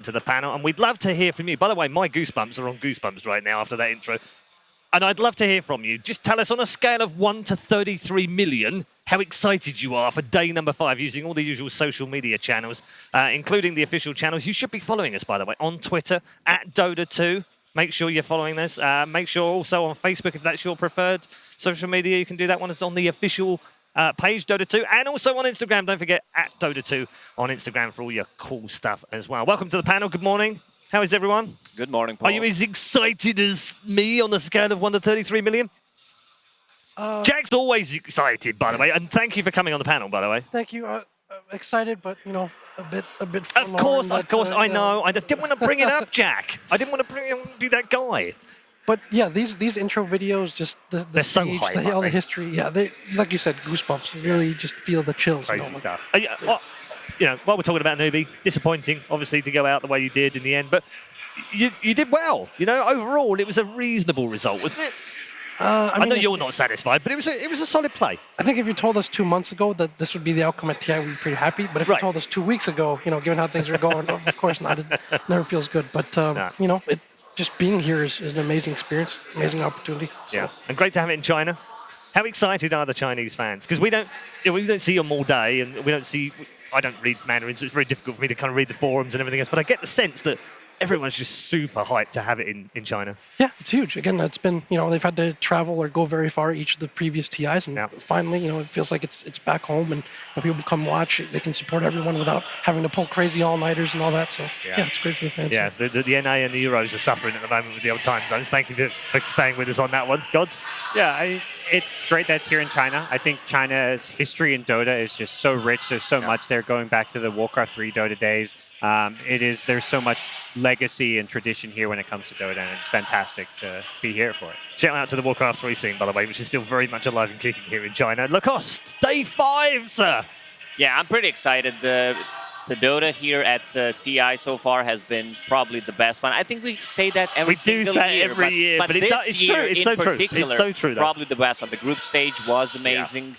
to the panel, and we'd love to hear from you. By the way, my goosebumps are on goosebumps right now after that intro. And I'd love to hear from you. Just tell us on a scale of 1 to 33 million how excited you are for day number 5 using all the usual social media channels, including the official channels. You should be following us, by the way, on Twitter, at Dota2. Make sure you're following this. Make sure also on Facebook, if that's your preferred social media, you can do that one. It's on the official page, Dota2, and also on Instagram. Don't forget, at Dota2 on Instagram for all your cool stuff as well. Welcome to the panel. Good morning. How is everyone? Good morning, Paul. Are you as excited as me on the scale of 1 to 33 million? Jack's always excited, by the way, and thank you for coming on the panel, by the way. Thank you. Excited, but you know, a bit. Of course, I know. I didn't want to bring it up, Jack. I didn't want to be that guy. But yeah, these intro videos, just the They're stage, so hype, all the history. Yeah, they, like you said, goosebumps. You really just feel the chills. Crazy stuff. You know, while we're talking about Newbie, disappointing, obviously, to go out the way you did in the end, but you did well. You know, overall, it was a reasonable result, wasn't it? I know you're not satisfied, but it was a solid play. I think if you told us 2 months ago that this would be the outcome at TI, we'd be pretty happy. But if you told us 2 weeks ago, you know, given how things are going, of course not. It never feels good. But you know, just being here is an amazing experience, amazing opportunity. So. Yeah, and great to have it in China. How excited are the Chinese fans? Because we don't see them all day, and we don't see. I don't read Mandarin, so it's very difficult for me to kind of read the forums and everything else. But I get the sense that everyone's just super hyped to have it in China. Yeah, it's huge. Again, it's been, you know, they've had to travel or go very far each of the previous TIs, and finally, you know, it feels like it's back home, and when people come watch, they can support everyone without having to pull crazy all-nighters and all that. So yeah, it's great for the fans. Yeah, the NA and the Euros are suffering at the moment with the old time zones. Thank you for staying with us on that one, GodZ. Yeah, it's great that it's here in China. I think China's history in Dota is just so rich. There's so much there, going back to the Warcraft 3 Dota days. There's so much legacy and tradition here when it comes to Dota, and it's fantastic to be here for it. Shout out to the Warcraft 3 scene, by the way, which is still very much alive and kicking here in China. Lacoste, day 5, sir. Yeah, I'm pretty excited. The Dota here at the TI so far has been probably the best one. I think we say that every single year. Every year, but it's true. It's so true. It's so true. Probably the best one. The group stage was amazing.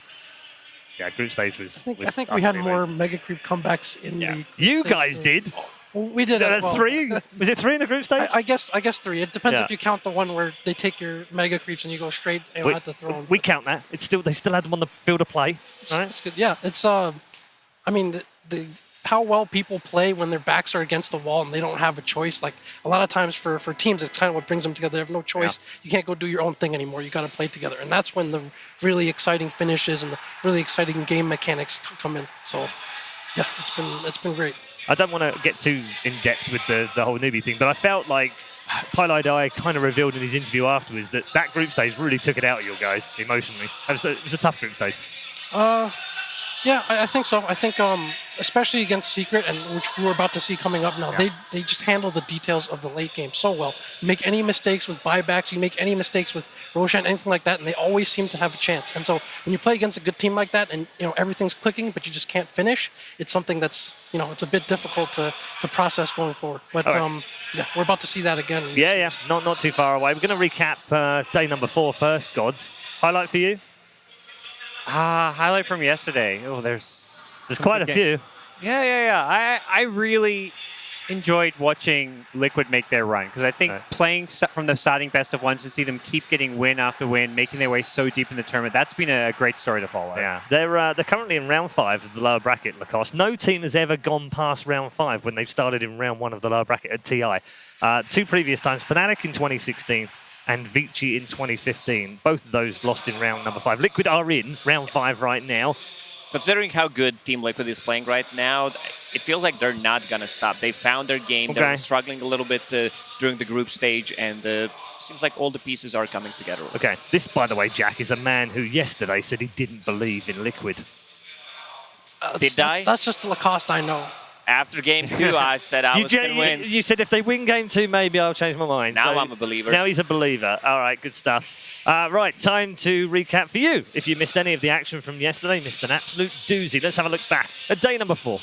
Yeah, group stage was. I think we had more Mega Creep comebacks in the. You guys did. Well, we did as well. 3? Was it 3 in the group stage? I guess 3. It depends if you count the one where they take your Mega Creeps and you go straight at the throne. We count that. It's still they still had them on the field of play. It's good. Yeah, it's I mean how well people play when their backs are against the wall and they don't have a choice. Like a lot of times for teams, it's kind of what brings them together. They have no choice. Yeah. You can't go do your own thing anymore. You got to play together, and that's when the really exciting finishes and the really exciting game mechanics come in. So, yeah, it's been great. I don't want to get too in depth with the whole newbie thing, but I felt like Pylai kind of revealed in his interview afterwards that group stage really took it out of you guys emotionally. It was a tough group stage. Yeah, I think so. I think especially against Secret, and which we're about to see coming up now, they just handle the details of the late game so well. You make any mistakes with buybacks, you make any mistakes with Roshan, anything like that, and they always seem to have a chance. And so when you play against a good team like that, and you know everything's clicking, but you just can't finish, it's something that's it's a bit difficult to process going forward. But yeah, we're about to see that again. Yeah, not too far away. We're going to recap day number 4 first. GodZ, highlight for you. Highlight from yesterday. Oh, there's quite a few. Yeah. I really enjoyed watching Liquid make their run, because I think playing from the starting best of ones to see them keep getting win after win, making their way so deep in the tournament, that's been a great story to follow. Yeah, they're currently in round 5 of the lower bracket, Lacoste. No team has ever gone past round 5 when they've started in round 1 of the lower bracket at TI. 2 previous times, Fnatic in 2016. And Vici in 2015. Both of those lost in round number 5. Liquid are in round 5 right now. Considering how good Team Liquid is playing right now, it feels like they're not going to stop. They found their game. They're struggling a little bit during the group stage, and seems like all the pieces are coming together. Okay, this, by the way, Jack, is a man who yesterday said he didn't believe in Liquid. Did I? That's just the Lacoste I know. After game 2, I said I was going to win. You said if they win game 2, maybe I'll change my mind. Now I'm a believer. Now he's a believer. All right, good stuff. Right, time to recap for you. If you missed any of the action from yesterday, missed an absolute doozy. Let's have a look back at day number 4.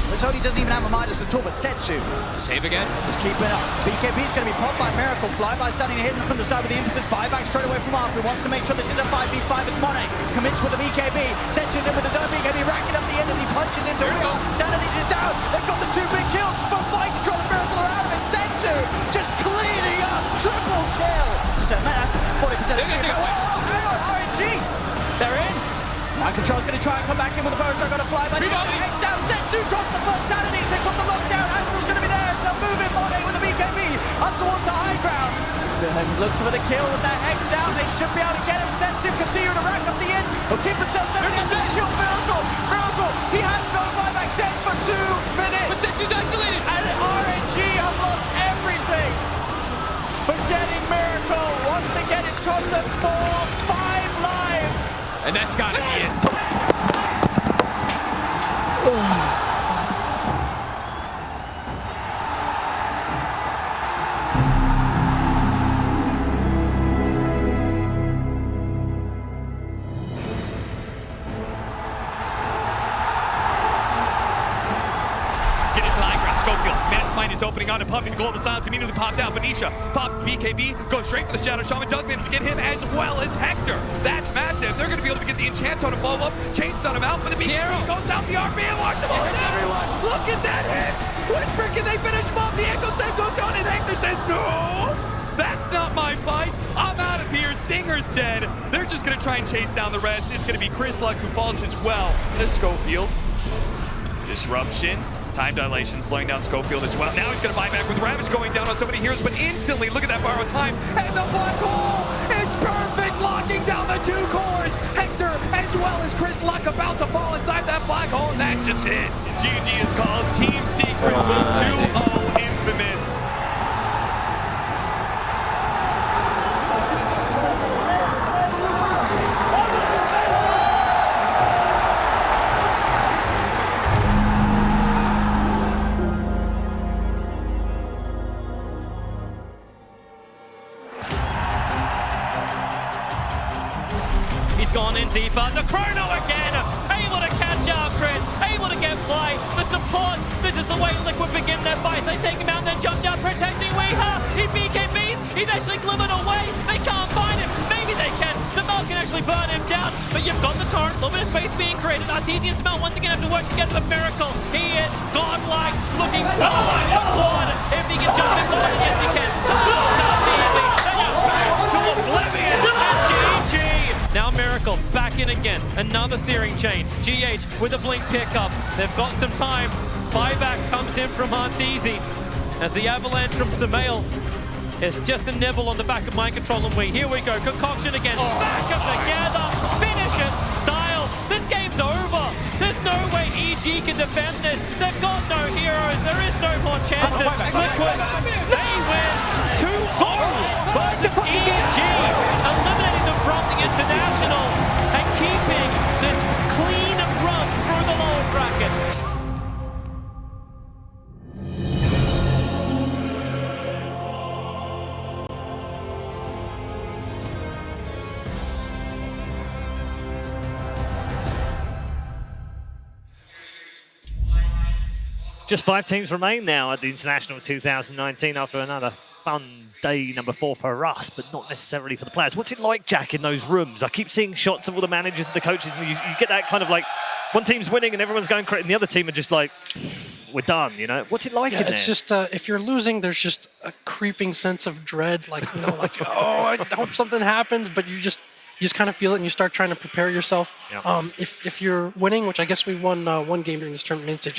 Let's Tony doesn't even have a Midas at all, but Setsu Save again. is keeping up. BKB's going to be popped by Miracle. Flyby starting to hit him from the side with the impetus. Buyback straight away from Arthur. Wants to make sure this is a 5v5 with Monet. Commits with the BKB. Setsu's in with his own BKB, racking up the end as he punches into Real. Sanity's is down. They've got the 2 big kills, but Flight Control and Miracle are out of it. Setsu just cleaning up. Triple kill. 40%. Hang on, RNG. They're in. Mind Control's going to try and come back in with a bonus. They're going to fly, but X out. Setsu drops the first Sanity. They've got the lockdown. Astral's going to be there. They'll move in Monet with the BKB up towards the high ground. Look for the kill with that Hex out. They should be able to get him. Setsu continue to rack up the end. He'll keep himself safe. Kill Miracle. Miracle. He has no buyback. Dead for 2 minutes. But Setsu's isolated. And RNG have lost everything. Forgetting Miracle. Once again, it's cost them 5 lives. And that's got to be it. Is opening on and pumping the global silence immediately popped out. Benicia pops BKB, goes straight for the Shadow Shaman, does manage to get him as well as Hector. That's massive. They're going to be able to get the Enchanto to follow up, chains on him out for the BKB, goes down the RB and watch them all down. Look at that hit. Which can they finish him off? The Echo Save goes down and Hector says, no, that's not my fight. I'm out of here. Stinger's dead. They're just going to try and chase down the rest. It's going to be Chris Luck who falls as well. The Schofield. Disruption. Time dilation slowing down Schofield as well. Now he's going to buy back with Ravage going down on so many heroes, but instantly, look at that borrowed time. And the black hole! It's perfect! Locking down the 2 cores! Hector as well as Chris Luck about to fall inside that black hole, and that's just it. GG is called. Team Secret will 2-0 Infamous. Deeper, the chrono again, able to catch out Crit, able to get fly, the support, this is the way Liquid begin their fight, they take him out and then jump down, protecting Weeha, he BKBs, he's actually glimmered away, they can't find him, maybe they can, Smell can actually burn him down, but you've got the torrent, a little bit of space being created, Artesian Smell once again have to work together, the Miracle, he is godlike, looking for one, if he can jump in forward, yes he can, to oblivion, and GG! Now Miracle back in again. Another searing chain. GH with a blink pickup. They've got some time. Buyback comes in from Arteezy as the avalanche from Samael is just a nibble on the back of Mind Control and Here we go. Concoction again. Back up together. Finish it. Style. This game's over. There's no way EG can defend this. They've got no heroes. There is no more chances. Liquid, they win 2-0 versus EG. Eliminating them from the International and keeping this clean run through the lower bracket. Just 5 teams remain now at the International 2019 after another fun day number 4 for us, but not necessarily for the players. What's it like, Jack, in those rooms? I keep seeing shots of all the managers and the coaches, and you get that kind of like, one team's winning and everyone's going crazy, and the other team are just like, we're done, you know? What's it like in there? It's just, if you're losing, there's just a creeping sense of dread, like, you know, like, oh, I hope something happens, but you just kind of feel it and you start trying to prepare yourself. Yeah. If you're winning, which I guess we won one game during this tournament main stage,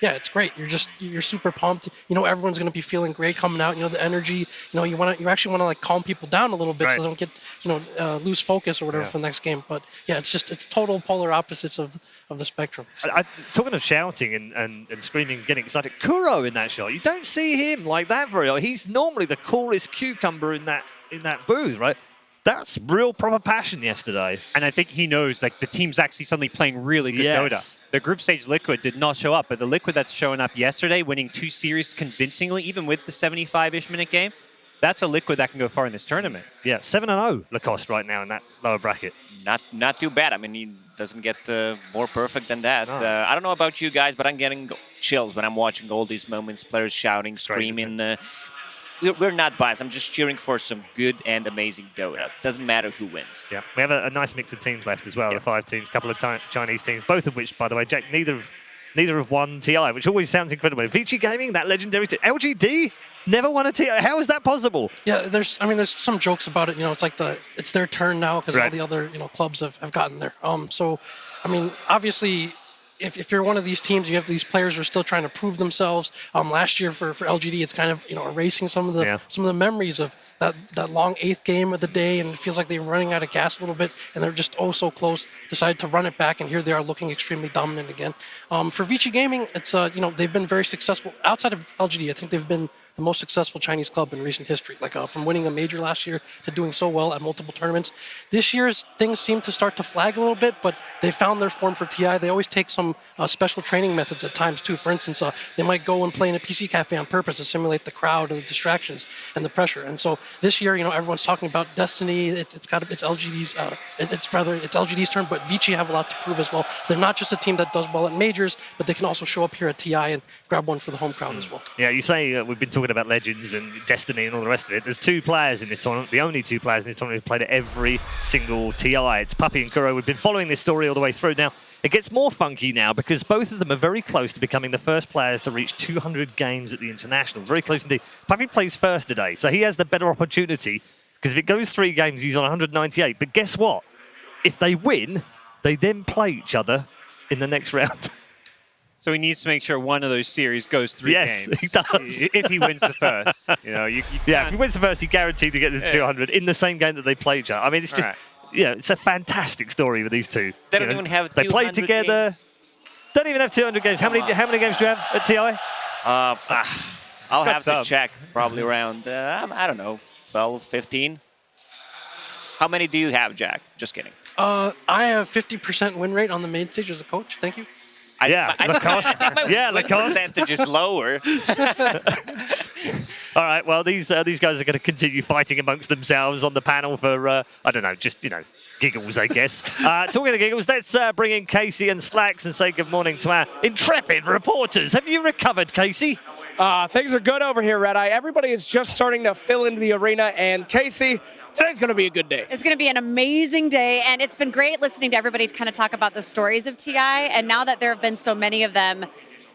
it's great. You're super pumped. You know, everyone's going to be feeling great coming out. You know, the energy. You know, you actually want to like calm people down a little bit so they don't get lose focus or whatever for the next game. But yeah, it's total polar opposites of the spectrum. Talking of shouting and screaming, getting excited, Kuro in that shot. You don't see him like that very often. He's normally the coolest cucumber in that booth, right? That's real proper passion yesterday. And I think he knows, like, the team's actually suddenly playing really good Dota. The group stage Liquid did not show up, but the Liquid that's showing up yesterday, winning 2 series convincingly, even with the 75-ish minute game, that's a Liquid that can go far in this tournament. Yeah, 7-0 Lacoste right now in that lower bracket. Not too bad. I mean, doesn't get more perfect than that. No. I don't know about you guys, but I'm getting chills when I'm watching all these moments, players shouting, screaming. We're not biased. I'm just cheering for some good and amazing Dota. Doesn't matter who wins. Yeah, we have a nice mix of teams left as well. The 5 teams, a couple of Chinese teams, both of which, by the way, Jack, neither have won TI, which always sounds incredible. Vici Gaming, that legendary team. LGD never won a TI. How is that possible? Yeah, there's some jokes about it. It's like it's their turn now because all the other clubs have gotten there. So, I mean, obviously, if you're one of these teams, you have these players who are still trying to prove themselves. Last year for LGD, it's kind of erasing some of the memories of that long 8th game of the day, and it feels like they're running out of gas a little bit, and they're just so close. Decided to run it back, and here they are looking extremely dominant again. For Vici Gaming, it's they've been very successful outside of LGD. I think they've been the most successful Chinese club in recent history, from winning a major last year to doing so well at multiple tournaments. This year's things seem to start to flag a little bit, but they found their form for TI. They always take some special training methods at times too. For instance, they might go and play in a PC cafe on purpose to simulate the crowd and the distractions and the pressure. And so this year, everyone's talking about Destiny. It's LGD's. It's LGD's turn, but Vici have a lot to prove as well. They're not just a team that does well at majors, but they can also show up here at TI and grab one for the home crowd as well. Yeah, you say we've been talking about Legends and Destiny and all the rest of it. There's 2 players in this tournament, the only 2 players in this tournament who've played at every single TI. It's Puppy and Kuro. We've been following this story all the way through. Now, it gets more funky now because both of them are very close to becoming the first players to reach 200 games at the International. Very close indeed. Puppy plays first today, so he has the better opportunity because if it goes 3 games, he's on 198. But guess what? If they win, they then play each other in the next round. So he needs to make sure one of those series goes 3 games. Yes, he does. If he wins the first. If he wins the first, he's guaranteed to get to 200 in the same game that they play each other. I mean, it's just, it's a fantastic story with these two. They don't even have 200 They played together. games. Don't even have 200 games. How many games do you have at TI? I'll have to check. Probably around, I don't know, 12, 15. How many do you have, Jack? Just kidding. I have 50% win rate on the main stage as a coach. Thank you. Lacoste. Lacoste. Percentage is lower. All right, well, these guys are going to continue fighting amongst themselves on the panel for, I don't know, just, giggles, I guess. Talking of giggles, let's bring in Casey and Slacks and say good morning to our intrepid reporters. Have you recovered, Casey? Things are good over here, Red Eye. Everybody is just starting to fill into the arena, and Casey, today's going to be a good day. It's going to be an amazing day, and it's been great listening to everybody kind of talk about the stories of TI, and now that there have been so many of them,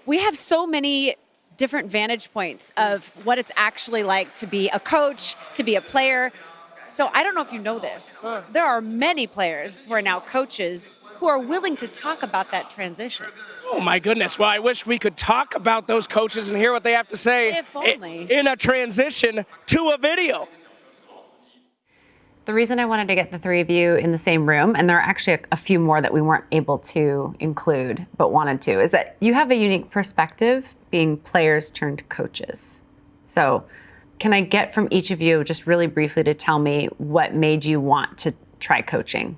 we have so many different vantage points of what it's actually like to be a coach, to be a player. So I don't know if you know this. There are many players who are now coaches who are willing to talk about that transition. Oh my goodness. Well, I wish we could talk about those coaches and hear what they have to say If only. in a transition to a video. The reason I wanted to get the 3 of you in the same room, and there are actually a few more that we weren't able to include but wanted to, is that you have a unique perspective being players turned coaches. So can I get from each of you just really briefly to tell me what made you want to try coaching?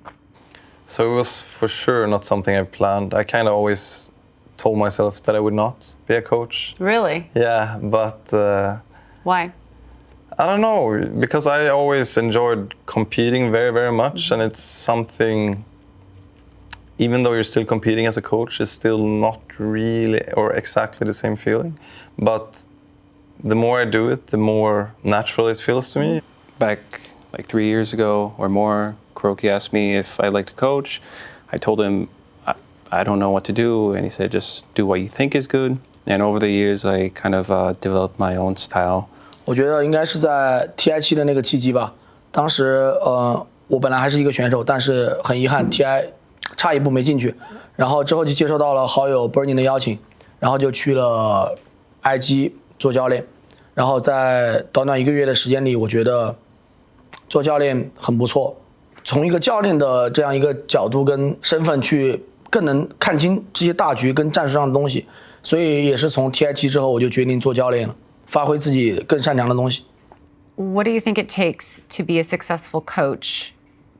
So it was for sure not something I've planned. I kind of always told myself that I would not be a coach. Really? Yeah, but... Why? I don't know, because I always enjoyed competing very, very much, and it's something, even though you're still competing as a coach, it's still not really or exactly the same feeling. But the more I do it, the more natural it feels to me. Back like 3 years ago or more, Kuroki asked me if I'd like to coach. I told him I don't know what to do, and he said just do what you think is good. And over the years, I kind of developed my own style. 我觉得应该是在 TI7 的那个契机吧。当时我本来还是一个选手，但是很遗憾 TI 差一步没进去。然后之后就接受到了好友 Burning 的邀请，然后就去了 IG 做教练。然后在短短1个月的时间里，我觉得做教练很不错。从一个教练的这样一个角度跟身份去更能看清这些大局跟战术上的东西。所以也是从 TI7 之后，我就决定做教练了。 发挥自己更擅长的东西。 What do you think it takes to be a successful coach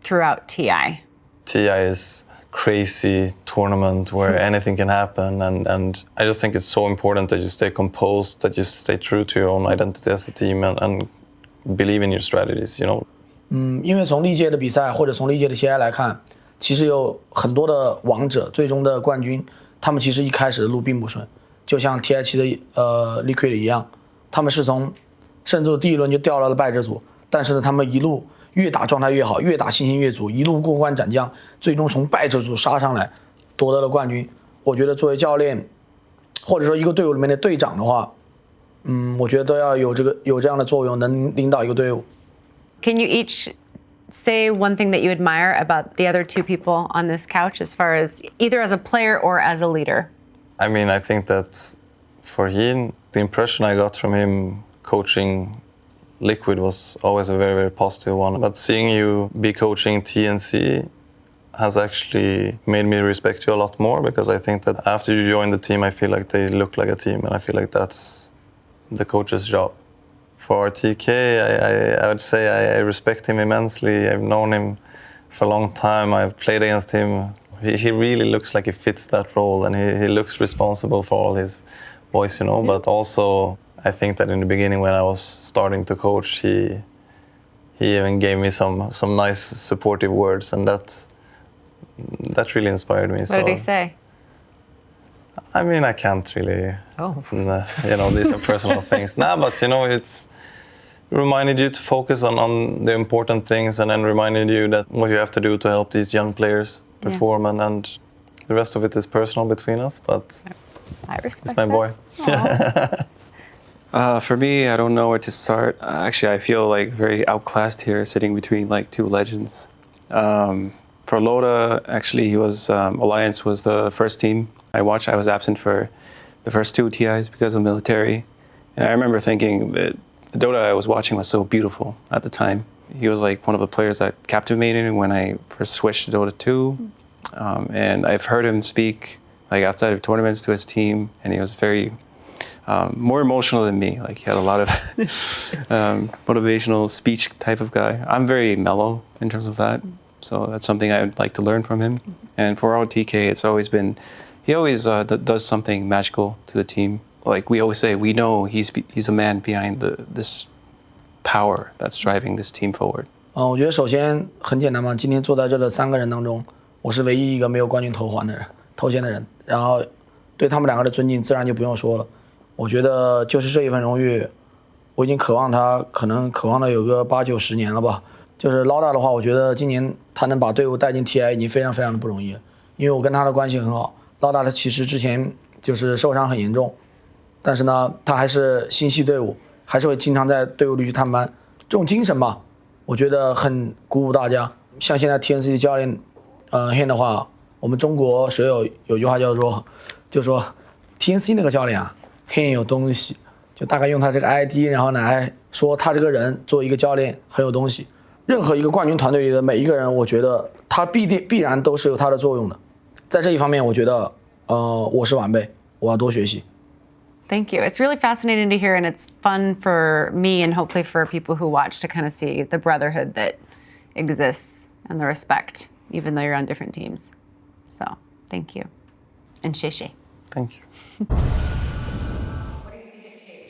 throughout TI? TI is crazy tournament where anything can happen, and I just think it's so important that you stay composed, that you stay true to your own identity as a team, and believe in your strategies, you know. 因为从历届的比赛或者从历届的 TI 来看，其实有很多的王者最终的冠军，他们其实一开始的路并不顺，就像 TI7的Lyrical 一样，他们是从甚至第一轮就掉到了败者组，但是呢，他们一路越打状态越好，越打信心越足，一路过关斩将，最终从败者组杀上来，夺得了冠军。我觉得作为教练，或者说一个队伍里面的队长的话，我觉得都要有这样的作用，能领导一个队伍。Can you each say one thing that you admire about the other two people on this couch, as far as either as a player or as a leader? I mean, I think that for him, the impression I got from him coaching Liquid was always a very, very positive one. But seeing you be coaching TNC has actually made me respect you a lot more, because I think that after you join the team, I feel like they look like a team, and I feel like that's the coach's job. For TK, I would say I respect him immensely. I've known him for a long time. I've played against him. He really looks like he fits that role, and he looks responsible for all his boys, you know. But also, I think that in the beginning, when I was starting to coach, he even gave me some nice supportive words, and that really inspired me. What did he say? I mean, I can't really, these are personal things. But, it's reminded you to focus on the important things, and then reminded you that what you have to do to help these young players perform, and the rest of it is personal between us, but I respect it's my boy. For me, I don't know where to start. Actually, I feel like very outclassed here, sitting between like two legends. For Loda, actually, he was Alliance was the first team I watched. I was absent for the first two TIs because of the military, and I remember thinking that the Dota I was watching was so beautiful at the time. He was like one of the players that captivated me when I first switched to Dota 2, and I've heard him speak like outside of tournaments to his team, and he was very more emotional than me. Like, he had a lot of motivational speech type of guy. I'm very mellow in terms of that, so that's something I'd like to learn from him. And for TK, it's always been, he always does something magical to the team. Like we always say, we know he's a man behind this power that's driving this team forward. 我觉得首先很简单嘛，今天坐在这的3个人当中，我是唯一一个没有冠军头衔的人，然后对他们2个的尊敬自然就不用说了。我觉得就是这一份荣誉，我已经渴望他，可能渴望了有个8、9、10年了吧。就是老大的话，我觉得今年他能把队伍带进 TI 已经非常非常的不容易了，因为我跟他的关系很好。老大他其实之前就是受伤很严重，但是呢，他还是心系队伍，还是会经常在队伍里去探班。这种精神吧，我觉得很鼓舞大家。像现在 TNC 的教练Hen 的话，我们中国水友有句话就说 TNC 那个教练啊，Hen 有东西，就大概用他这个 ID， 然后来说他这个人作为一个教练很有东西。任何一个冠军团队里的每一个人，我觉得他必然都是有他的作用的。在这一方面，我觉得我是晚辈，我要多学习。Thank you. It's really fascinating to hear, and it's fun for me and hopefully for people who watch to kind of see the brotherhood that exists and the respect, even though you're on different teams. So, thank you. And Sheshe. Thank you.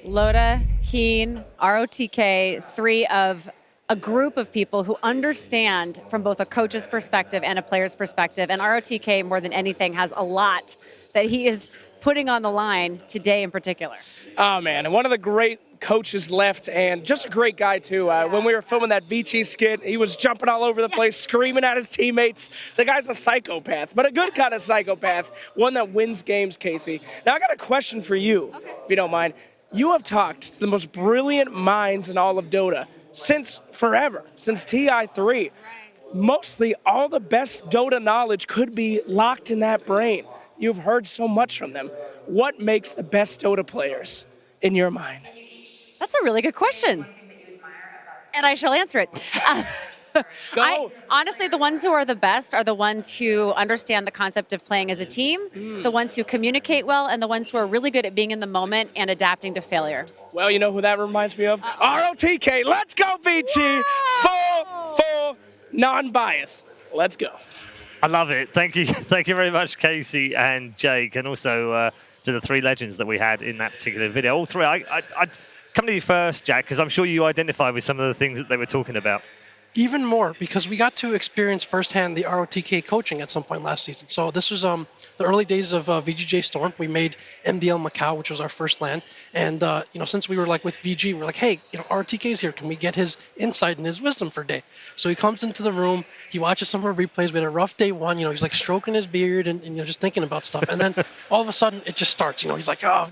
Loda, Heen, ROTK, 3 of a group of people who understand from both a coach's perspective and a player's perspective. And ROTK, more than anything, has a lot that he is putting on the line today in particular. Oh, man. And one of the great coaches left, and just a great guy, too. When we were filming that Beachy skit, he was jumping all over the place, screaming at his teammates. The guy's a psychopath, but a good kind of psychopath, one that wins games, Casey. Now, I got a question for you, if you don't mind. You have talked to the most brilliant minds in all of Dota since forever, since TI3. Mostly all the best Dota knowledge could be locked in that brain. You've heard so much from them. What makes the best Dota players in your mind? That's a really good question. And I shall answer it. Honestly, the ones who are the best are the ones who understand the concept of playing as a team, the ones who communicate well, and the ones who are really good at being in the moment and adapting to failure. Well, you know who that reminds me of? ROTK. Let's go, Beachy. Full, non-bias. Let's go. I love it. Thank you. Thank you very much, Casey and Jake, and also to the 3 legends that we had in that particular video. All 3. I'd come to you first, Jack, because I'm sure you identify with some of the things that they were talking about. Even more, because we got to experience firsthand the ROTK coaching at some point last season. So this was the early days of VGJ Storm. We made MDL Macau, which was our first LAN. And, since we were like with VG, we're like, hey, ROTK's here. Can we get his insight and his wisdom for a day? So he comes into the room. He watches some of our replays. We had a rough day one. He's like stroking his beard and just thinking about stuff. And then all of a sudden it just starts. He's like, oh,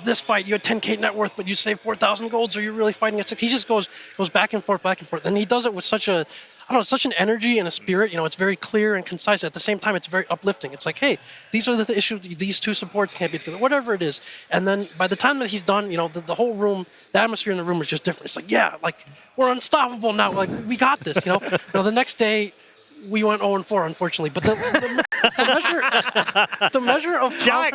this fight, you had 10K net worth, but you saved 4,000 golds, or you're really fighting at 6. He just goes back and forth, and he does it with such such an energy and a spirit. It's very clear and concise. At the same time, it's very uplifting. It's like, hey, these are the issues. These two supports can't be together. Whatever it is. And then by the time that he's done, the whole room, the atmosphere in the room is just different. It's like, yeah, like we're unstoppable now. Like we got this. The next day, we went 0-4, unfortunately. But the measure of Jack,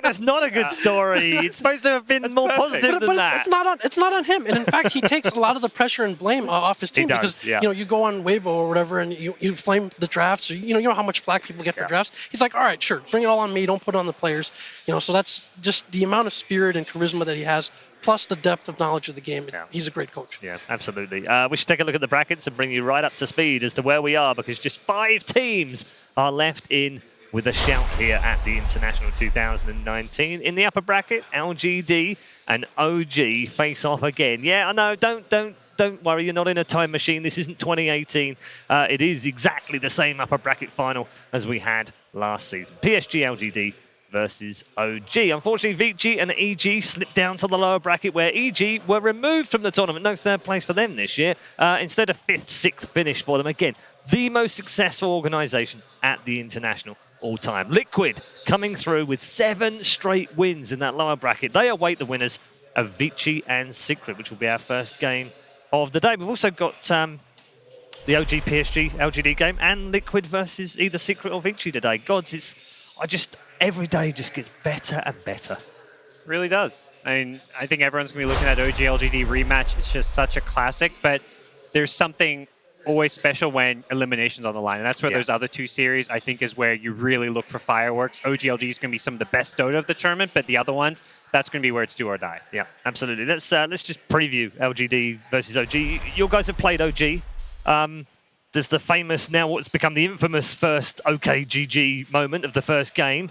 that's not a good story. It's supposed to have been more positive than that. It's not on him. And in fact, he takes a lot of the pressure and blame off his team because you go on Weibo or whatever and you flame the drafts. Or, you know how much flack people get for drafts. He's like, all right, sure, bring it all on me. Don't put it on the players. So that's just the amount of spirit and charisma that he has. Plus the depth of knowledge of the game. He's a great coach. Yeah, absolutely. We should take a look at the brackets and bring you right up to speed as to where we are, because just 5 teams are left in with a shout here at the International 2019. In the upper bracket, LGD and OG face off again. Yeah, I know. Don't worry. You're not in a time machine. This isn't 2018. It is exactly the same upper bracket final as we had last season. PSG LGD versus OG. Unfortunately, Vici and EG slipped down to the lower bracket, where EG were removed from the tournament. No third place for them this year. Instead of 5th, 6th finish for them. Again, the most successful organisation at the International all time. Liquid coming through with 7 straight wins in that lower bracket. They await the winners of Vici and Secret, which will be our first game of the day. We've also got the OG PSG LGD game and Liquid versus either Secret or Vici today. GodZ, every day just gets better and better. Really does. I think everyone's going to be looking at OG LGD rematch. It's just such a classic, but there's something always special when elimination's on the line. And that's where those other 2 series, I think, is where you really look for fireworks. OG LGD is going to be some of the best Dota of the tournament, but the other ones, that's going to be where it's do or die. Yeah, absolutely. Let's just preview LGD versus OG. You guys have played OG. There's the famous, now what's become the infamous first OKGG moment of the first game.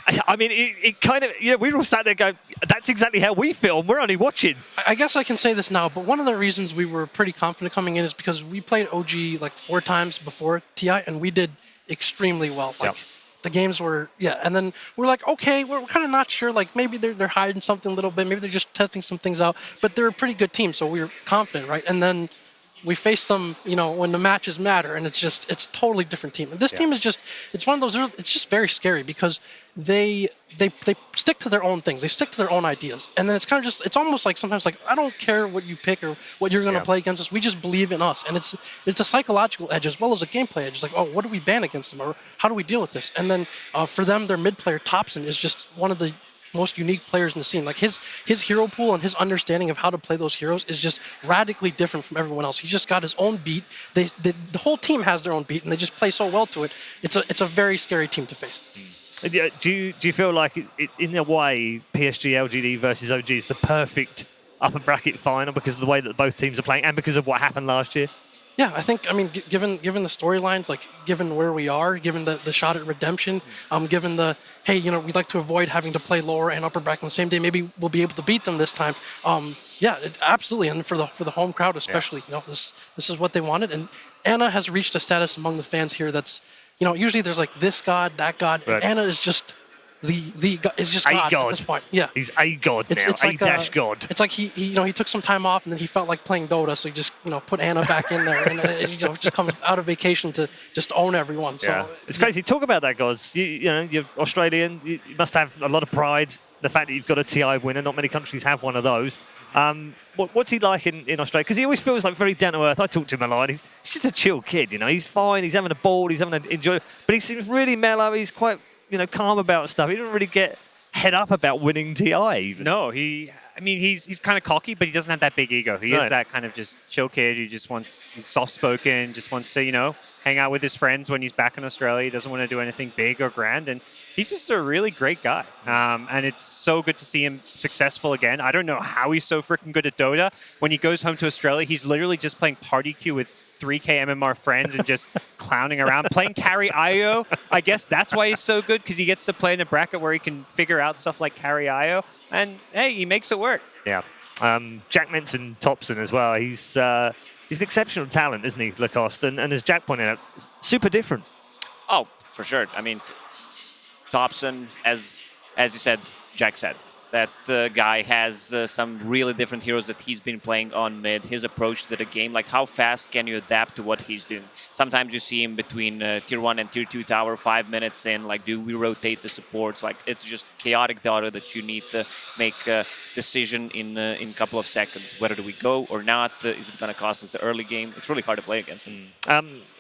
It kind of, we were all sat there going, that's exactly how we feel, and we're only watching. I guess I can say this now, but one of the reasons we were pretty confident coming in is because we played OG like 4 times before TI, and we did extremely well. The games were, and then we're like, okay, we're kind of not sure, like maybe they're hiding something a little bit, maybe they're just testing some things out, but they're a pretty good team, so we were confident, right? And then we face them, when the matches matter, and it's a totally different team. And this team is it's one of those, it's just very scary because they stick to their own things. They stick to their own ideas. And then it's kind of it's almost like sometimes like, I don't care what you pick or what you're going to play against us. We just believe in us. And it's a psychological edge as well as a gameplay edge. It's like, oh, what do we ban against them? Or how do we deal with this? And then for them, their mid player, Thompson, is just one of the most unique players in the scene. Like his hero pool and his understanding of how to play those heroes is just radically different from everyone else. He's just got his own beat. The whole team has their own beat, and they just play so well to it. It's a very scary team to face. Do you feel like, in a way, PSG LGD versus OG is the perfect upper bracket final because of the way that both teams are playing and because of what happened last year? Yeah, I think, given the storylines, like given where we are, given the shot at redemption, given the, hey, we'd like to avoid having to play lower and upper bracket on the same day, maybe we'll be able to beat them this time. Absolutely, and for the home crowd especially, this is what they wanted. And Anna has reached a status among the fans here that's, usually there's like this god, that god, and Anna is just is just God at this point. Yeah, he's a god now. It's like god. It's like he took some time off and then he felt like playing Dota, so he just put Anna back in there and just comes out of vacation to just own everyone. So it's crazy. Talk about that, GodZ. You're Australian. You must have a lot of pride. The fact that you've got a TI winner. Not many countries have one of those. What's he like in Australia? Because he always feels like very down to earth. I talk to him a lot. He's just a chill kid. He's fine. He's having a ball. He's having to enjoy. But he seems really mellow. He's quite calm about stuff. He doesn't really get head up about winning TI even. No, he's kind of cocky, but he doesn't have that big ego. He is that kind of just chill kid who just he's soft-spoken, just wants to, hang out with his friends when he's back in Australia. He doesn't want to do anything big or grand, and he's just a really great guy. And it's so good to see him successful again. I don't know how he's so freaking good at Dota. When he goes home to Australia, he's literally just playing party queue with 3K MMR friends and just clowning around, playing carry IO. I guess that's why he's so good, because he gets to play in a bracket where he can figure out stuff like carry IO, and hey, he makes it work. Yeah. Jack mentioned Thompson as well. He's an exceptional talent, isn't he, Lacoste? And as Jack pointed out, super different. Oh, for sure. I mean, Thompson, as you said, Jack said, that guy has some really different heroes that he's been playing on mid. His approach to the game, like how fast can you adapt to what he's doing? Sometimes you see him between tier 1 and tier 2 tower 5 minutes in, like, do we rotate the supports? Like, it's just chaotic Dota that you need to make a decision in a couple of seconds. Whether do we go or not? Is it going to cost us the early game? It's really hard to play against him.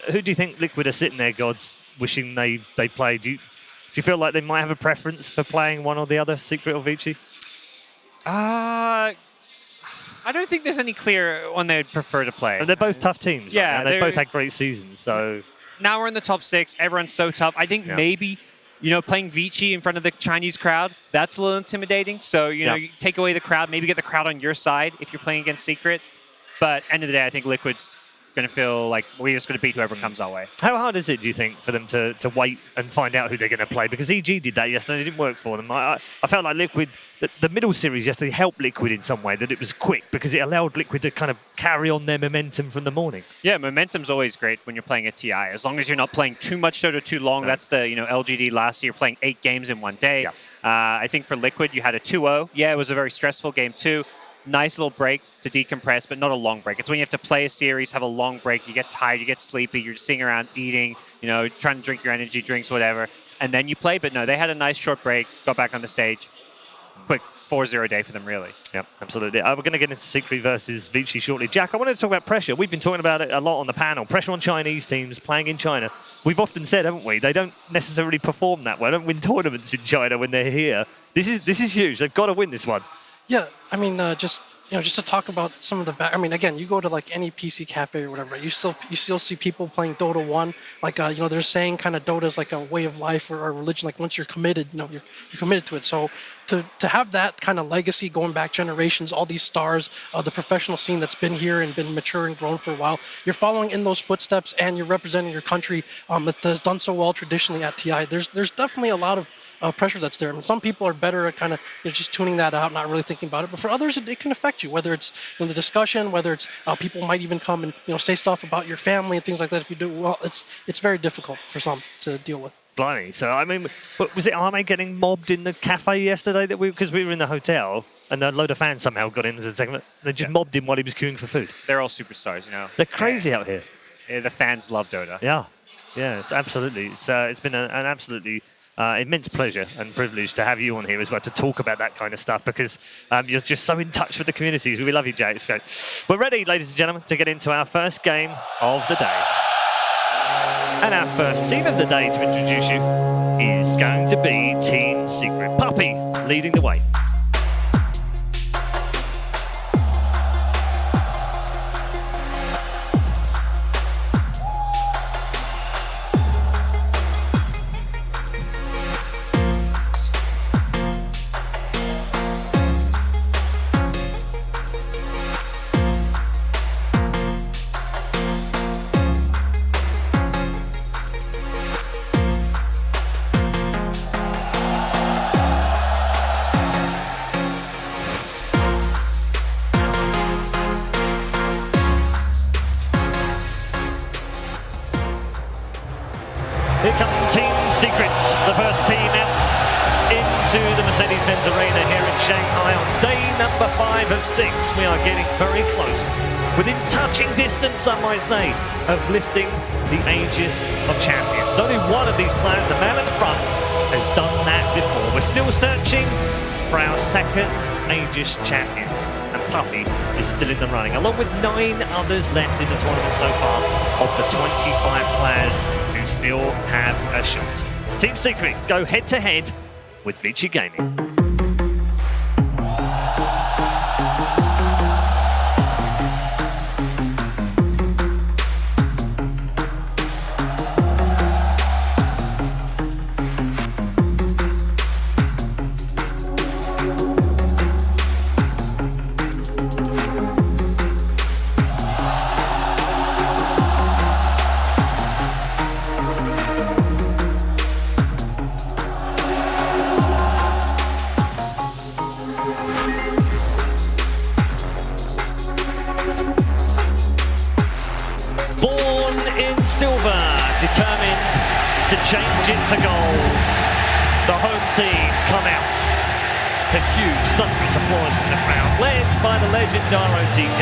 Who do you think Liquid are sitting there, GodZ, wishing they played? Do you feel like they might have a preference for playing one or the other, Secret or Vici? I don't think there's any clear one they'd prefer to play. And they're both tough teams. Yeah. Right? They both had great seasons. So now we're in the top 6. Everyone's so tough. I think maybe, playing Vici in front of the Chinese crowd, that's a little intimidating. So, you take away the crowd, maybe get the crowd on your side if you're playing against Secret. But end of the day, I think Liquid's going to feel like we're just going to beat whoever comes our way. How hard is it, do you think, for them to wait and find out who they're going to play? Because EG did that yesterday. It didn't work for them. I felt like Liquid, the middle series yesterday helped Liquid in some way, that it was quick because it allowed Liquid to kind of carry on their momentum from the morning. Yeah, momentum's always great when you're playing a TI. As long as you're not playing too much Dota too long. That's the LGD last year, playing 8 games in one day. Yeah. I think for Liquid, you had a 2-0. Yeah, it was a very stressful game too. Nice little break to decompress, but not a long break. It's when you have to play a series, have a long break, you get tired, you get sleepy, you're just sitting around eating, trying to drink your energy drinks, whatever, and then you play. But no, they had a nice short break, got back on the stage. Quick 4-0 day for them, really. Yep, absolutely. We're going to get into Secret versus Vici shortly. Jack, I wanted to talk about pressure. We've been talking about it a lot on the panel. Pressure on Chinese teams playing in China. We've often said, haven't we, they don't necessarily perform that well. They don't win tournaments in China when they're here. This is huge. They've got to win this one. Yeah, I mean, just to talk about some of the back. I mean, again, you go to like any PC cafe or whatever, you still see people playing Dota 1. Like, they're saying kind of Dota is like a way of life or a religion. Like, once you're committed, you're committed to it. So to have that kind of legacy going back generations, all these stars, the professional scene that's been here and been mature and grown for a while, you're following in those footsteps and you're representing your country that has done so well traditionally at TI. There's definitely a lot of pressure that's there. I mean, some people are better at kind of just tuning that out, not really thinking about it. But for others, it can affect you, whether it's in the discussion, whether it's people might even come and say stuff about your family and things like that. If you do well, it's very difficult for some to deal with. Blimey. So, I mean, was it Arme getting mobbed in the cafe yesterday because we were in the hotel and a load of fans somehow got into the segment? They just mobbed him while he was queuing for food. They're all superstars, They're crazy out here. Yeah, the fans love Dota. Yeah, it's absolutely. It's been an absolutely immense pleasure and privilege to have you on here as well to talk about that kind of stuff, because you're just so in touch with the communities. We love you, Jay. It's great. We're ready, ladies and gentlemen, to get into our first game of the day. And our first team of the day to introduce you is going to be Team Secret. Puppy leading the way. Here come Team Secret, the first team out into the Mercedes-Benz Arena here in Shanghai on day number 5 of 6. We are getting very close, within touching distance, some might say, of lifting the Aegis of Champions. Only one of these players, the man in the front, has done that before. We're still searching for our second Aegis Champions, and Puppy is still in the running, along with 9 others left in the tournament so far of the 25 players who still have a shot. Team Secret go head-to-head with Vici Gaming. Determined to change it to gold. The home team come out to huge thunderous applause from the crowd, led by the legendary TK.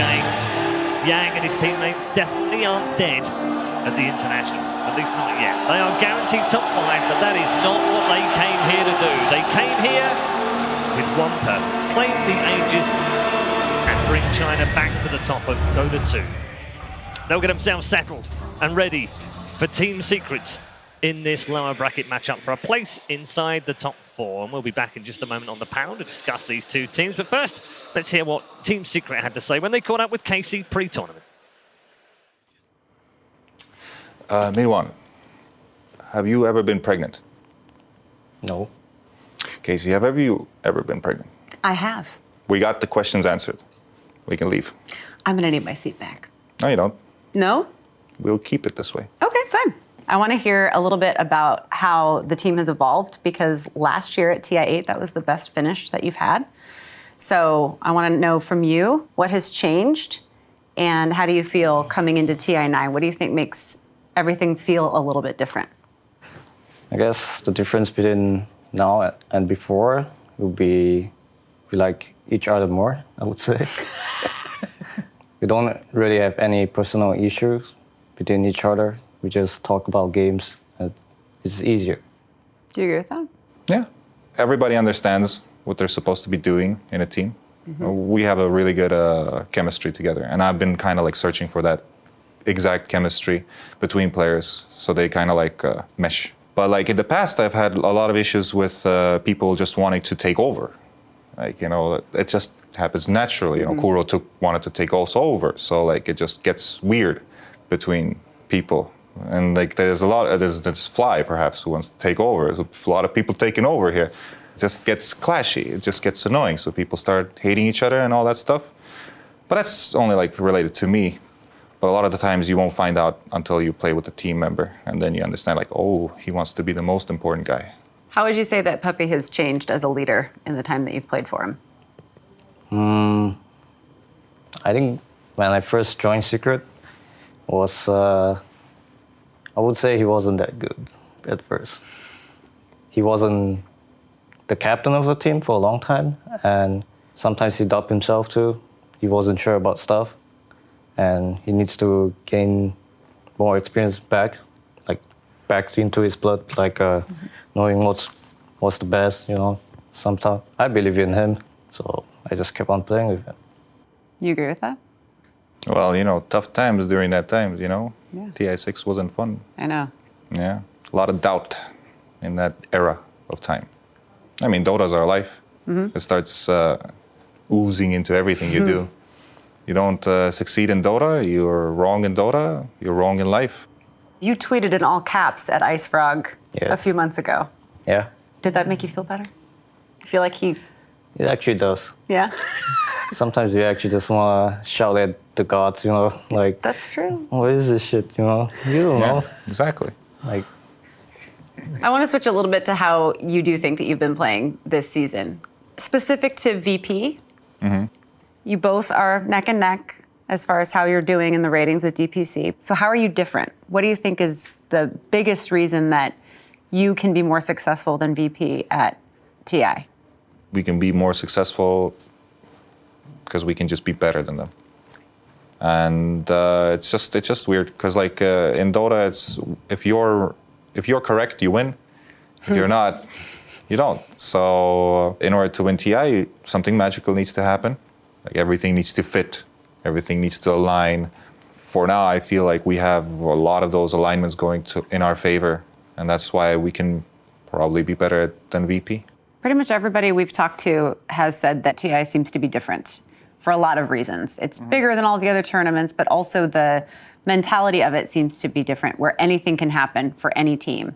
Yang and his teammates definitely aren't dead at the International, at least not yet. They are guaranteed top 5, but that is not what they came here to do. They came here with one purpose: claim the Aegis and bring China back to the top of Dota 2. They'll get themselves settled and ready for Team Secret in this lower bracket matchup for a place inside the top 4. And we'll be back in just a moment on the panel to discuss these two teams. But first, let's hear what Team Secret had to say when they caught up with Casey pre-tournament. Mid-1, have you ever been pregnant? No. Casey, have you ever been pregnant? I have. We got the questions answered. We can leave. I'm going to need my seat back. No, you don't. No? We'll keep it this way. Okay, fine. I want to hear a little bit about how the team has evolved, because last year at TI8, that was the best finish that you've had. So I want to know from you, what has changed and how do you feel coming into TI9? What do you think makes everything feel a little bit different? I guess the difference between now and before would be we like each other more, I would say. We don't really have any personal issues between each other. We just talk about games, and it's easier. Do you agree with that? Yeah. Everybody understands what they're supposed to be doing in a team. We have a really good chemistry together, and I've been kind of like searching for that exact chemistry between players, so they kind of like mesh. But like in the past, I've had a lot of issues with people just wanting to take over. Like, you know, it just happens naturally. You know, Kuro wanted to take us over, so like it just gets weird between people. And like there's Fly perhaps who wants to take over. There's a lot of people taking over here. It just gets clashy. It just gets annoying. So people start hating each other and all that stuff. But that's only like related to me. But a lot of the times you won't find out until you play with a team member, and then you understand like, oh, he wants to be the most important guy. How would you say that Puppy has changed as a leader in the time that you've played for him? I think when I first joined Secret, I would say he wasn't that good at first. He wasn't the captain of the team for a long time, and sometimes he doubted himself too. He wasn't sure about stuff, and he needs to gain more experience back into his blood, knowing what's the best, you know. Sometimes I believe in him, so I just kept on playing with him. You agree with that? Well, you know, tough times during that time, you know. Yeah. TI6 wasn't fun. I know. Yeah, a lot of doubt in that era of time. I mean, Dota's our life. It starts oozing into everything you do. You don't succeed in Dota, you're wrong in Dota, you're wrong in life. You tweeted in all caps at Ice Frog a few months ago. Yeah. Did that make you feel better? I feel like he... It actually does. Yeah? Sometimes you actually just want to shout at the gods, you know, like... That's true. What is this shit, you know? You don't know. Exactly. Like... I want to switch a little bit to how you do think that you've been playing this season. Specific to VP, you both are neck and neck as far as how you're doing in the ratings with DPC. So how are you different? What do you think is the biggest reason that you can be more successful than VP at TI? We can be more successful because we can just be better than them. And it's just weird because like in Dota, it's if you're correct, you win. If you're not, you don't. So in order to win TI, something magical needs to happen. Like everything needs to fit. Everything needs to align. For now, I feel like we have a lot of those alignments going in our favor, and that's why we can probably be better than VP. Pretty much everybody we've talked to has said that TI seems to be different for a lot of reasons. It's bigger than all the other tournaments, but also the mentality of it seems to be different, where anything can happen for any team.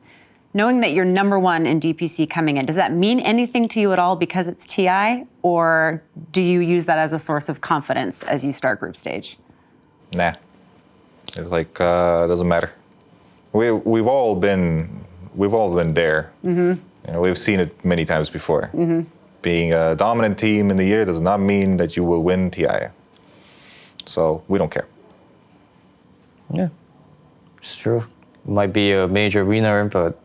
Knowing that you're #1 in DPC coming in, does that mean anything to you at all because it's TI, or do you use that as a source of confidence as you start group stage? Nah, it's like doesn't matter. We've all been there. You know, we've seen it many times before. Being a dominant team in the year does not mean that you will win TI. So we don't care. Yeah, it's true. You might be a major winner, but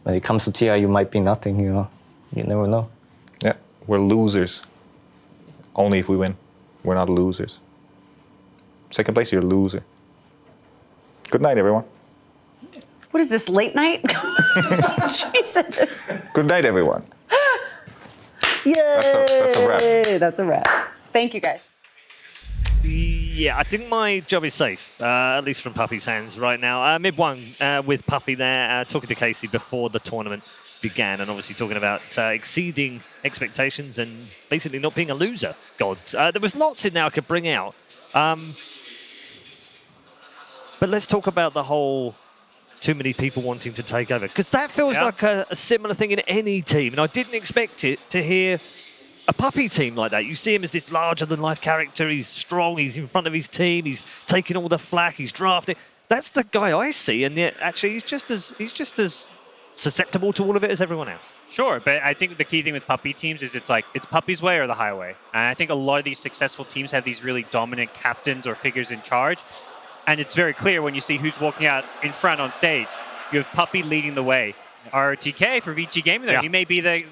when it comes to TI, you might be nothing, you know. You never know. Yeah, we're losers. Only if we win. We're not losers. Second place, you're a loser. Good night, everyone. What is this, late night? Jesus. Good night, everyone. Yay! That's a wrap. That's a wrap. Thank you, guys. Yeah, I think my job is safe, at least from Puppy's hands right now. Mid one with Puppy there, talking to Casey before the tournament began, and obviously talking about exceeding expectations and basically not being a loser, GodZ. There was lots in there I could bring out. But let's talk about the whole too many people wanting to take over, because that feels like a similar thing in any team, and I didn't expect it to hear a Puppy team like that. You see him as this larger-than-life character. He's strong. He's in front of his team. He's taking all the flack. He's drafting. That's the guy I see, and yet actually he's just as susceptible to all of it as everyone else. Sure, but I think the key thing with Puppy teams is it's Puppy's way or the highway. And I think a lot of these successful teams have these really dominant captains or figures in charge. And it's very clear when you see who's walking out in front on stage. You have Puppy leading the way. RTK for VG Gaming there. He may be the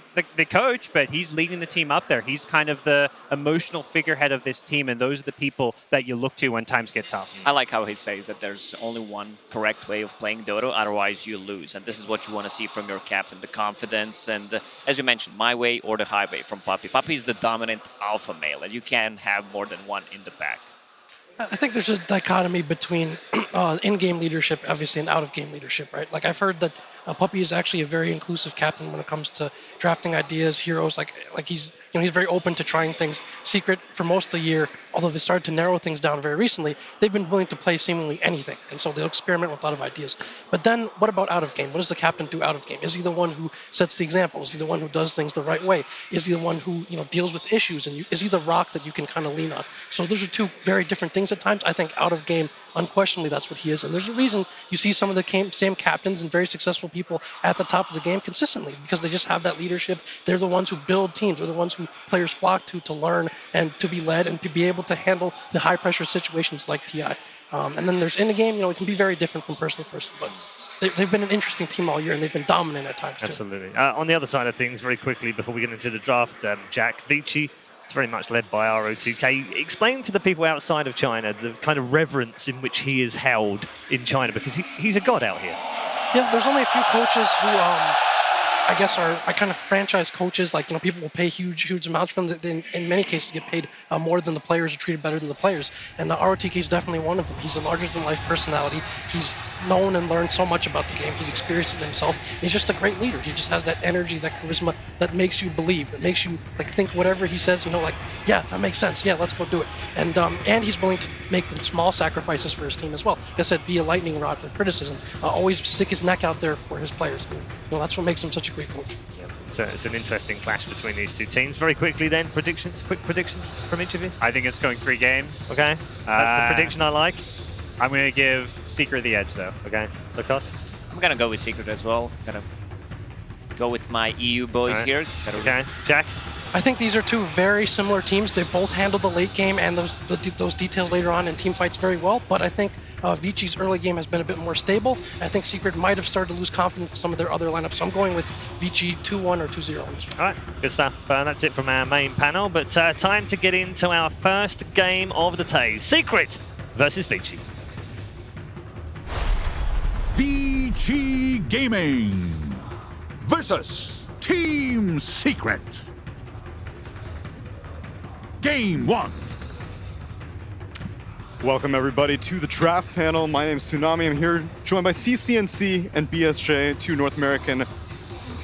coach, but he's leading the team up there. He's kind of the emotional figurehead of this team, and those are the people that you look to when times get tough. I like how he says that there's only one correct way of playing Dota, otherwise you lose. And this is what you want to see from your captain, the confidence, and as you mentioned, my way or the highway from Puppy. Puppy is the dominant alpha male, and you can have more than one in the back. I think there's a dichotomy between in-game leadership, obviously, and out-of-game leadership, right? Like, I've heard that Puppy is actually a very inclusive captain when it comes to drafting ideas, heroes. Like he's very open to trying things. Secret, for most of the year, although they started to narrow things down very recently, they've been willing to play seemingly anything, and so they'll experiment with a lot of ideas. But then, what about out-of-game? What does the captain do out-of-game? Is he the one who sets the example? Is he the one who does things the right way? Is he the one who deals with issues? And is he the rock that you can kind of lean on? So those are two very different things at times. I think out-of-game, unquestionably, that's what he is. And there's a reason you see some of the same captains and very successful people at the top of the game consistently, because they just have that leadership. They're the ones who build teams. They're the ones who players flock to learn and to be led and to be able to handle the high-pressure situations like TI. And then there's in the game, it can be very different from person to person, but they've been an interesting team all year, and they've been dominant at times, too. Absolutely. On the other side of things, very quickly, before we get into the draft, Jack, Vici, it's very much led by RO2K. Explain to the people outside of China the kind of reverence in which he is held in China, because he's a god out here. Yeah, there's only a few coaches who I guess are kind of franchise coaches. Like, people will pay huge amounts from them. They, in many cases, get paid more than the players, or treated better than the players. And ROTK is definitely one of them. He's a larger-than-life personality. He's known and learned so much about the game. He's experienced it himself. He's just a great leader. He just has that energy, that charisma that makes you believe. That makes you think whatever he says. Yeah, that makes sense. Yeah, let's go do it. And he's willing to make the small sacrifices for his team as well. Like I said, be a lightning rod for criticism. Always stick his neck out there for his players. That's what makes him such a great coach. So it's an interesting clash between these two teams. Very quickly then, quick predictions from each of you? I think it's going 3 games. Okay, that's the prediction I like. I'm going to give Secret the edge, though. Okay, Dakota? I'm going to go with Secret as well. Going to go with my EU boys here. Okay, Jack? I think these are two very similar teams. They both handle the late game and those details later on in team fights very well, but I think Vici's early game has been a bit more stable. I think Secret might have started to lose confidence in some of their other lineups, so I'm going with Vici 2-1 or 2-0. All right, good stuff. That's it from our main panel, but time to get into our first game of the day. Secret versus Vici. VG Gaming versus Team Secret. Game 1. Welcome everybody to the draft panel. My name is Tsunami. I'm here joined by CCNC and BSJ, two North American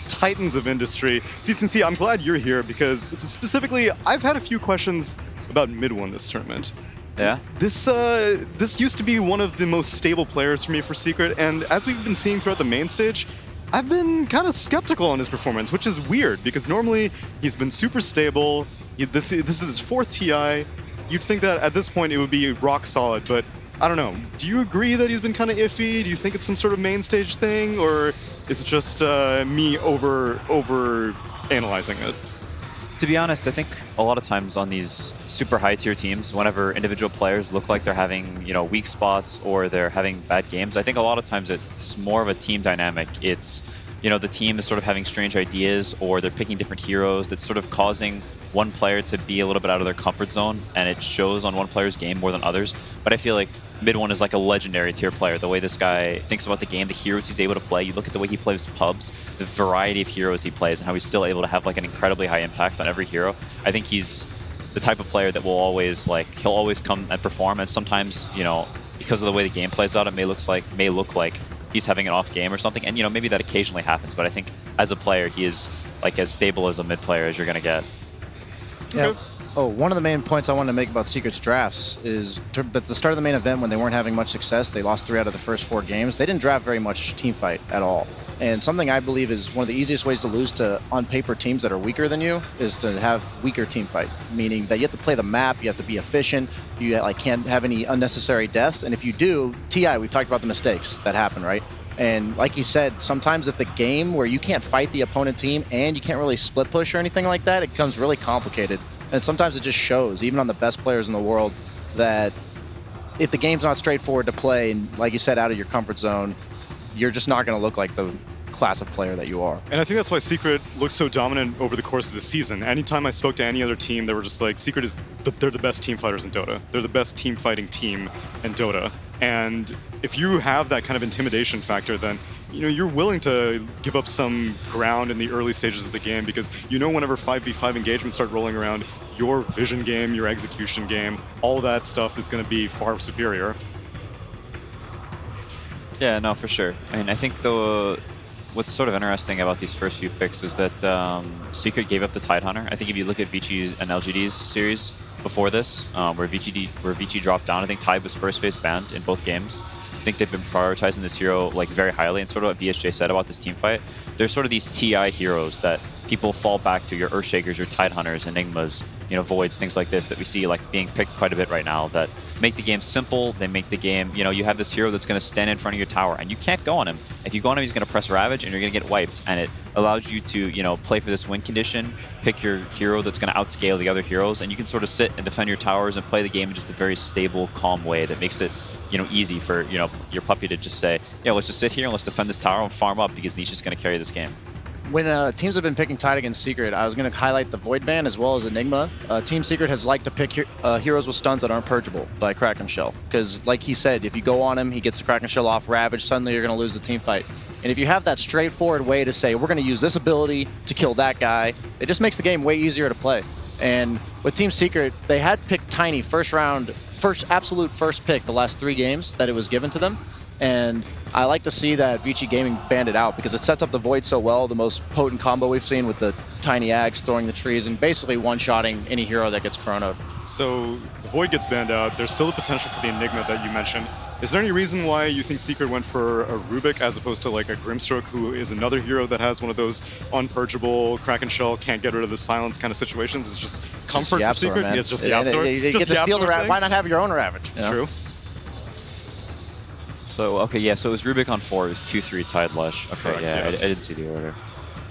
titans of industry. CCC, I'm glad you're here because specifically, I've had a few questions about mid-1 this tournament. Yeah. This used to be one of the most stable players for me for Secret, and as we've been seeing throughout the main stage, I've been kind of skeptical on his performance, which is weird because normally he's been super stable. This is his 4th TI. You'd think that at this point it would be rock solid, but I don't know. Do you agree that he's been kind of iffy? Do you think it's some sort of main stage thing, or is it just me over analyzing it? To be honest, I think a lot of times on these super high tier teams, whenever individual players look like they're having, weak spots or they're having bad games, I think a lot of times it's more of a team dynamic. It's, the team is sort of having strange ideas or they're picking different heroes that's sort of causing one player to be a little bit out of their comfort zone, and it shows on one player's game more than others. But I feel like mid-1 is like a legendary tier player. The way this guy thinks about the game, the heroes he's able to play, you look at the way he plays pubs, the variety of heroes he plays, and how he's still able to have like an incredibly high impact on every hero. I think he's the type of player that will always he'll always come and perform, and sometimes, because of the way the game plays out, it may look like he's having an off game or something, and maybe that occasionally happens, but I think as a player he is like as stable as a mid player as you're gonna get. Yeah. Oh, one of the main points I wanted to make about Secret's drafts is at the start of the main event, when they weren't having much success, they lost 3 out of the first 4 games. They didn't draft very much team fight at all. And something I believe is one of the easiest ways to lose to on paper teams that are weaker than you is to have weaker team fight, meaning that you have to play the map, you have to be efficient, you can't have any unnecessary deaths. And if you do, TI, we've talked about the mistakes that happen, right? And like you said, sometimes if the game where you can't fight the opponent team and you can't really split push or anything like that, it becomes really complicated. And sometimes it just shows, even on the best players in the world, that if the game's not straightforward to play and, like you said, out of your comfort zone, you're just not going to look like the class of player that you are. And I think that's why Secret looks so dominant over the course of the season. Anytime I spoke to any other team, they were just like, Secret they're the best team fighters in Dota. They're the best team fighting team in Dota. And if you have that kind of intimidation factor, then you're willing to give up some ground in the early stages of the game because whenever 5v5 engagements start rolling around, your vision game, your execution game, all that stuff is going to be far superior. Yeah, no, for sure. I mean, I think what's sort of interesting about these first few picks is that Secret gave up the Tidehunter. I think if you look at Vici and LGD's series before this, where Vici dropped down, I think Tide was first phase banned in both games. I think they've been prioritizing this hero very highly, and sort of what BSJ said about this team fight. There's sort of these TI heroes that people fall back to, your Earthshakers, your Tidehunters, Enigmas, Voids, things like this that we see being picked quite a bit right now that make the game simple. They make the game, you have this hero that's going to stand in front of your tower and you can't go on him. If you go on him, he's going to press Ravage and you're going to get wiped, and it allows you to, play for this win condition, pick your hero that's going to outscale the other heroes, and you can sort of sit and defend your towers and play the game in just a very stable, calm way that makes it easy for, your puppy to just say, yeah, let's just sit here and let's defend this tower and farm up because Niche is going to carry this game. When teams have been picking Tide against Secret, I was going to highlight the Void ban as well as Enigma. Team Secret has liked to pick heroes with stuns that aren't purgeable by Kraken Shell. Because like he said, if you go on him, he gets the Kraken Shell off Ravage, suddenly you're going to lose the team fight. And if you have that straightforward way to say, we're going to use this ability to kill that guy, it just makes the game way easier to play. And with Team Secret, they had picked Tiny absolute first pick the last 3 games that it was given to them. And I like to see that Vici Gaming banned it out because it sets up the Void so well, the most potent combo we've seen with the Tiny Ags throwing the trees and basically one-shotting any hero that gets chronoed. So the Void gets banned out. There's still the potential for the Enigma that you mentioned. Is there any reason why you think Secret went for a Rubik as opposed to a Grimstroke, who is another hero that has one of those unpurgeable Kraken Shell, can't get rid of the silence kind of situations? It's just comfort for Secret? Man. Yeah, it's just the Yapsor. You get to steal the Ravage. Why not have your own Ravage? True. So, okay, yeah, so it was Rubik on 4, it was 2-3 Tide Lush. Okay, correct, yeah, yes. I didn't see the order.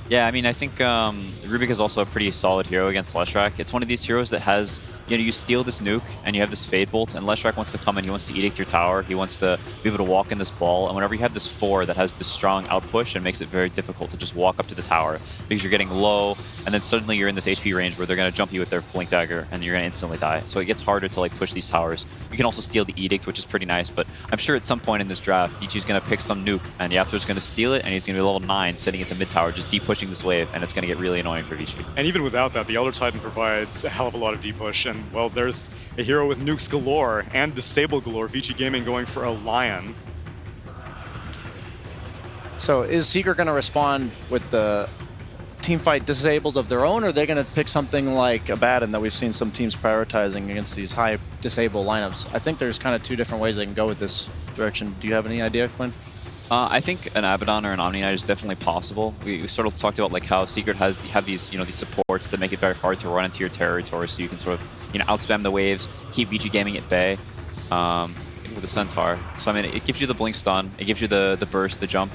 Yeah, I mean, I think Rubik is also a pretty solid hero against Leshrac. It's one of these heroes that has, you steal this nuke and you have this Fade Bolt, and Leshrac wants to come in, he wants to edict your tower, he wants to be able to walk in this ball, and whenever you have this 4 that has this strong outpush, it makes it very difficult to just walk up to the tower because you're getting low, and then suddenly you're in this HP range where they're going to jump you with their Blink Dagger and you're going to instantly die. So it gets harder to push these towers. You can also steal the Edict, which is pretty nice, but I'm sure at some point in this draft, Vici's going to pick some nuke, and Yapsor's going to steal it, and he's going to be level 9 sitting at the mid tower, just pushing this wave, and it's going to get really annoying for Vici. And even without that, the Elder Titan provides a hell of a lot of D-push, and, well, there's a hero with nukes galore and disable galore. Vici Gaming going for a Lion. So is Secret going to respond with the team fight disables of their own, or are they going to pick something like Abaddon that we've seen some teams prioritizing against these high disable lineups? I think there's kind of two different ways they can go with this direction. Do you have any idea, Quinn? I think an Abaddon or an Omni Knight is definitely possible. We sort of talked about like how Secret have these these supports that make it very hard to run into your territory, so you can sort of outspam the waves, keep VG Gaming at bay with the Centaur. So I mean, it gives you the blink stun, it gives you the burst, the jump,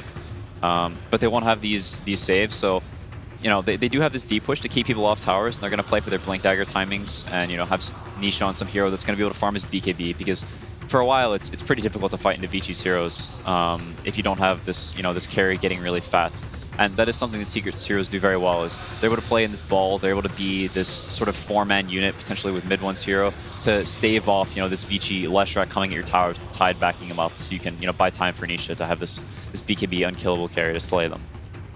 but they won't have these saves. So they do have this deep push to keep people off towers, and they're going to play for their blink dagger timings and have Nisha on some hero that's going to be able to farm his BKB, because for a while, it's pretty difficult to fight into Vichi's heroes if you don't have this this carry getting really fat, and that is something that Secret's heroes do very well. Is they're able to play in this ball, they're able to be this sort of 4-man unit potentially with mid one's hero to stave off this Vici Leshrac coming at your towers, with Tide backing him up, so you can buy time for Nisha to have this BKB unkillable carry to slay them.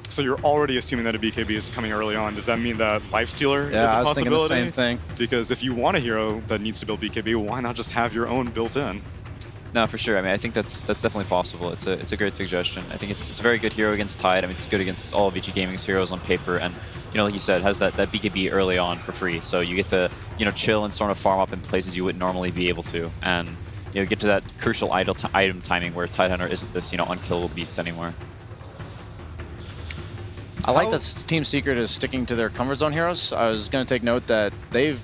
So you're already assuming that a BKB is coming early on. Does that mean that Lifestealer is a I was possibility? thinking the same thing. Because if you want a hero that needs to build BKB, why not just have your own built in? No, for sure. I mean, I think that's definitely possible. It's a great suggestion. I think it's a very good hero against Tide. I mean, it's good against all of VG Gaming's heroes on paper, and like you said, it has that BKB early on for free. So you get to chill and sort of farm up in places you wouldn't normally be able to, and get to that crucial item timing where Tidehunter isn't this unkillable beast anymore. I like that Team Secret is sticking to their comfort zone heroes. I was going to take note that they've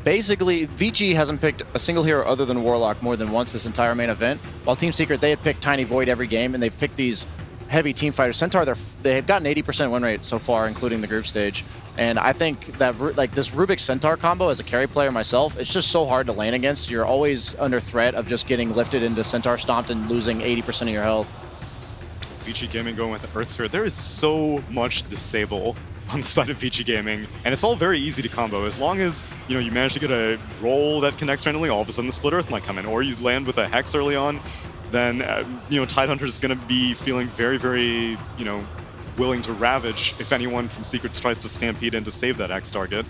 basically, VG hasn't picked a single hero other than Warlock more than once this entire main event, while Team Secret, they had picked Tiny Void every game, and they've picked these heavy team fighters. Centaur, they have gotten 80% win rate so far, including the group stage. And I think that this Rubik Centaur combo, as a carry player myself, it's just so hard to lane against. You're always under threat of just getting lifted into Centaur stomped and losing 80% of your health. VG Gaming going with the Earth Sphere. There is so much disable on the side of VG Gaming, and it's all very easy to combo. As long as you manage to get a roll that connects randomly, all of a sudden the Split Earth might come in, or you land with a Hex early on, then Tidehunter is going to be feeling very, very willing to ravage if anyone from Secrets tries to stampede in to save that X target.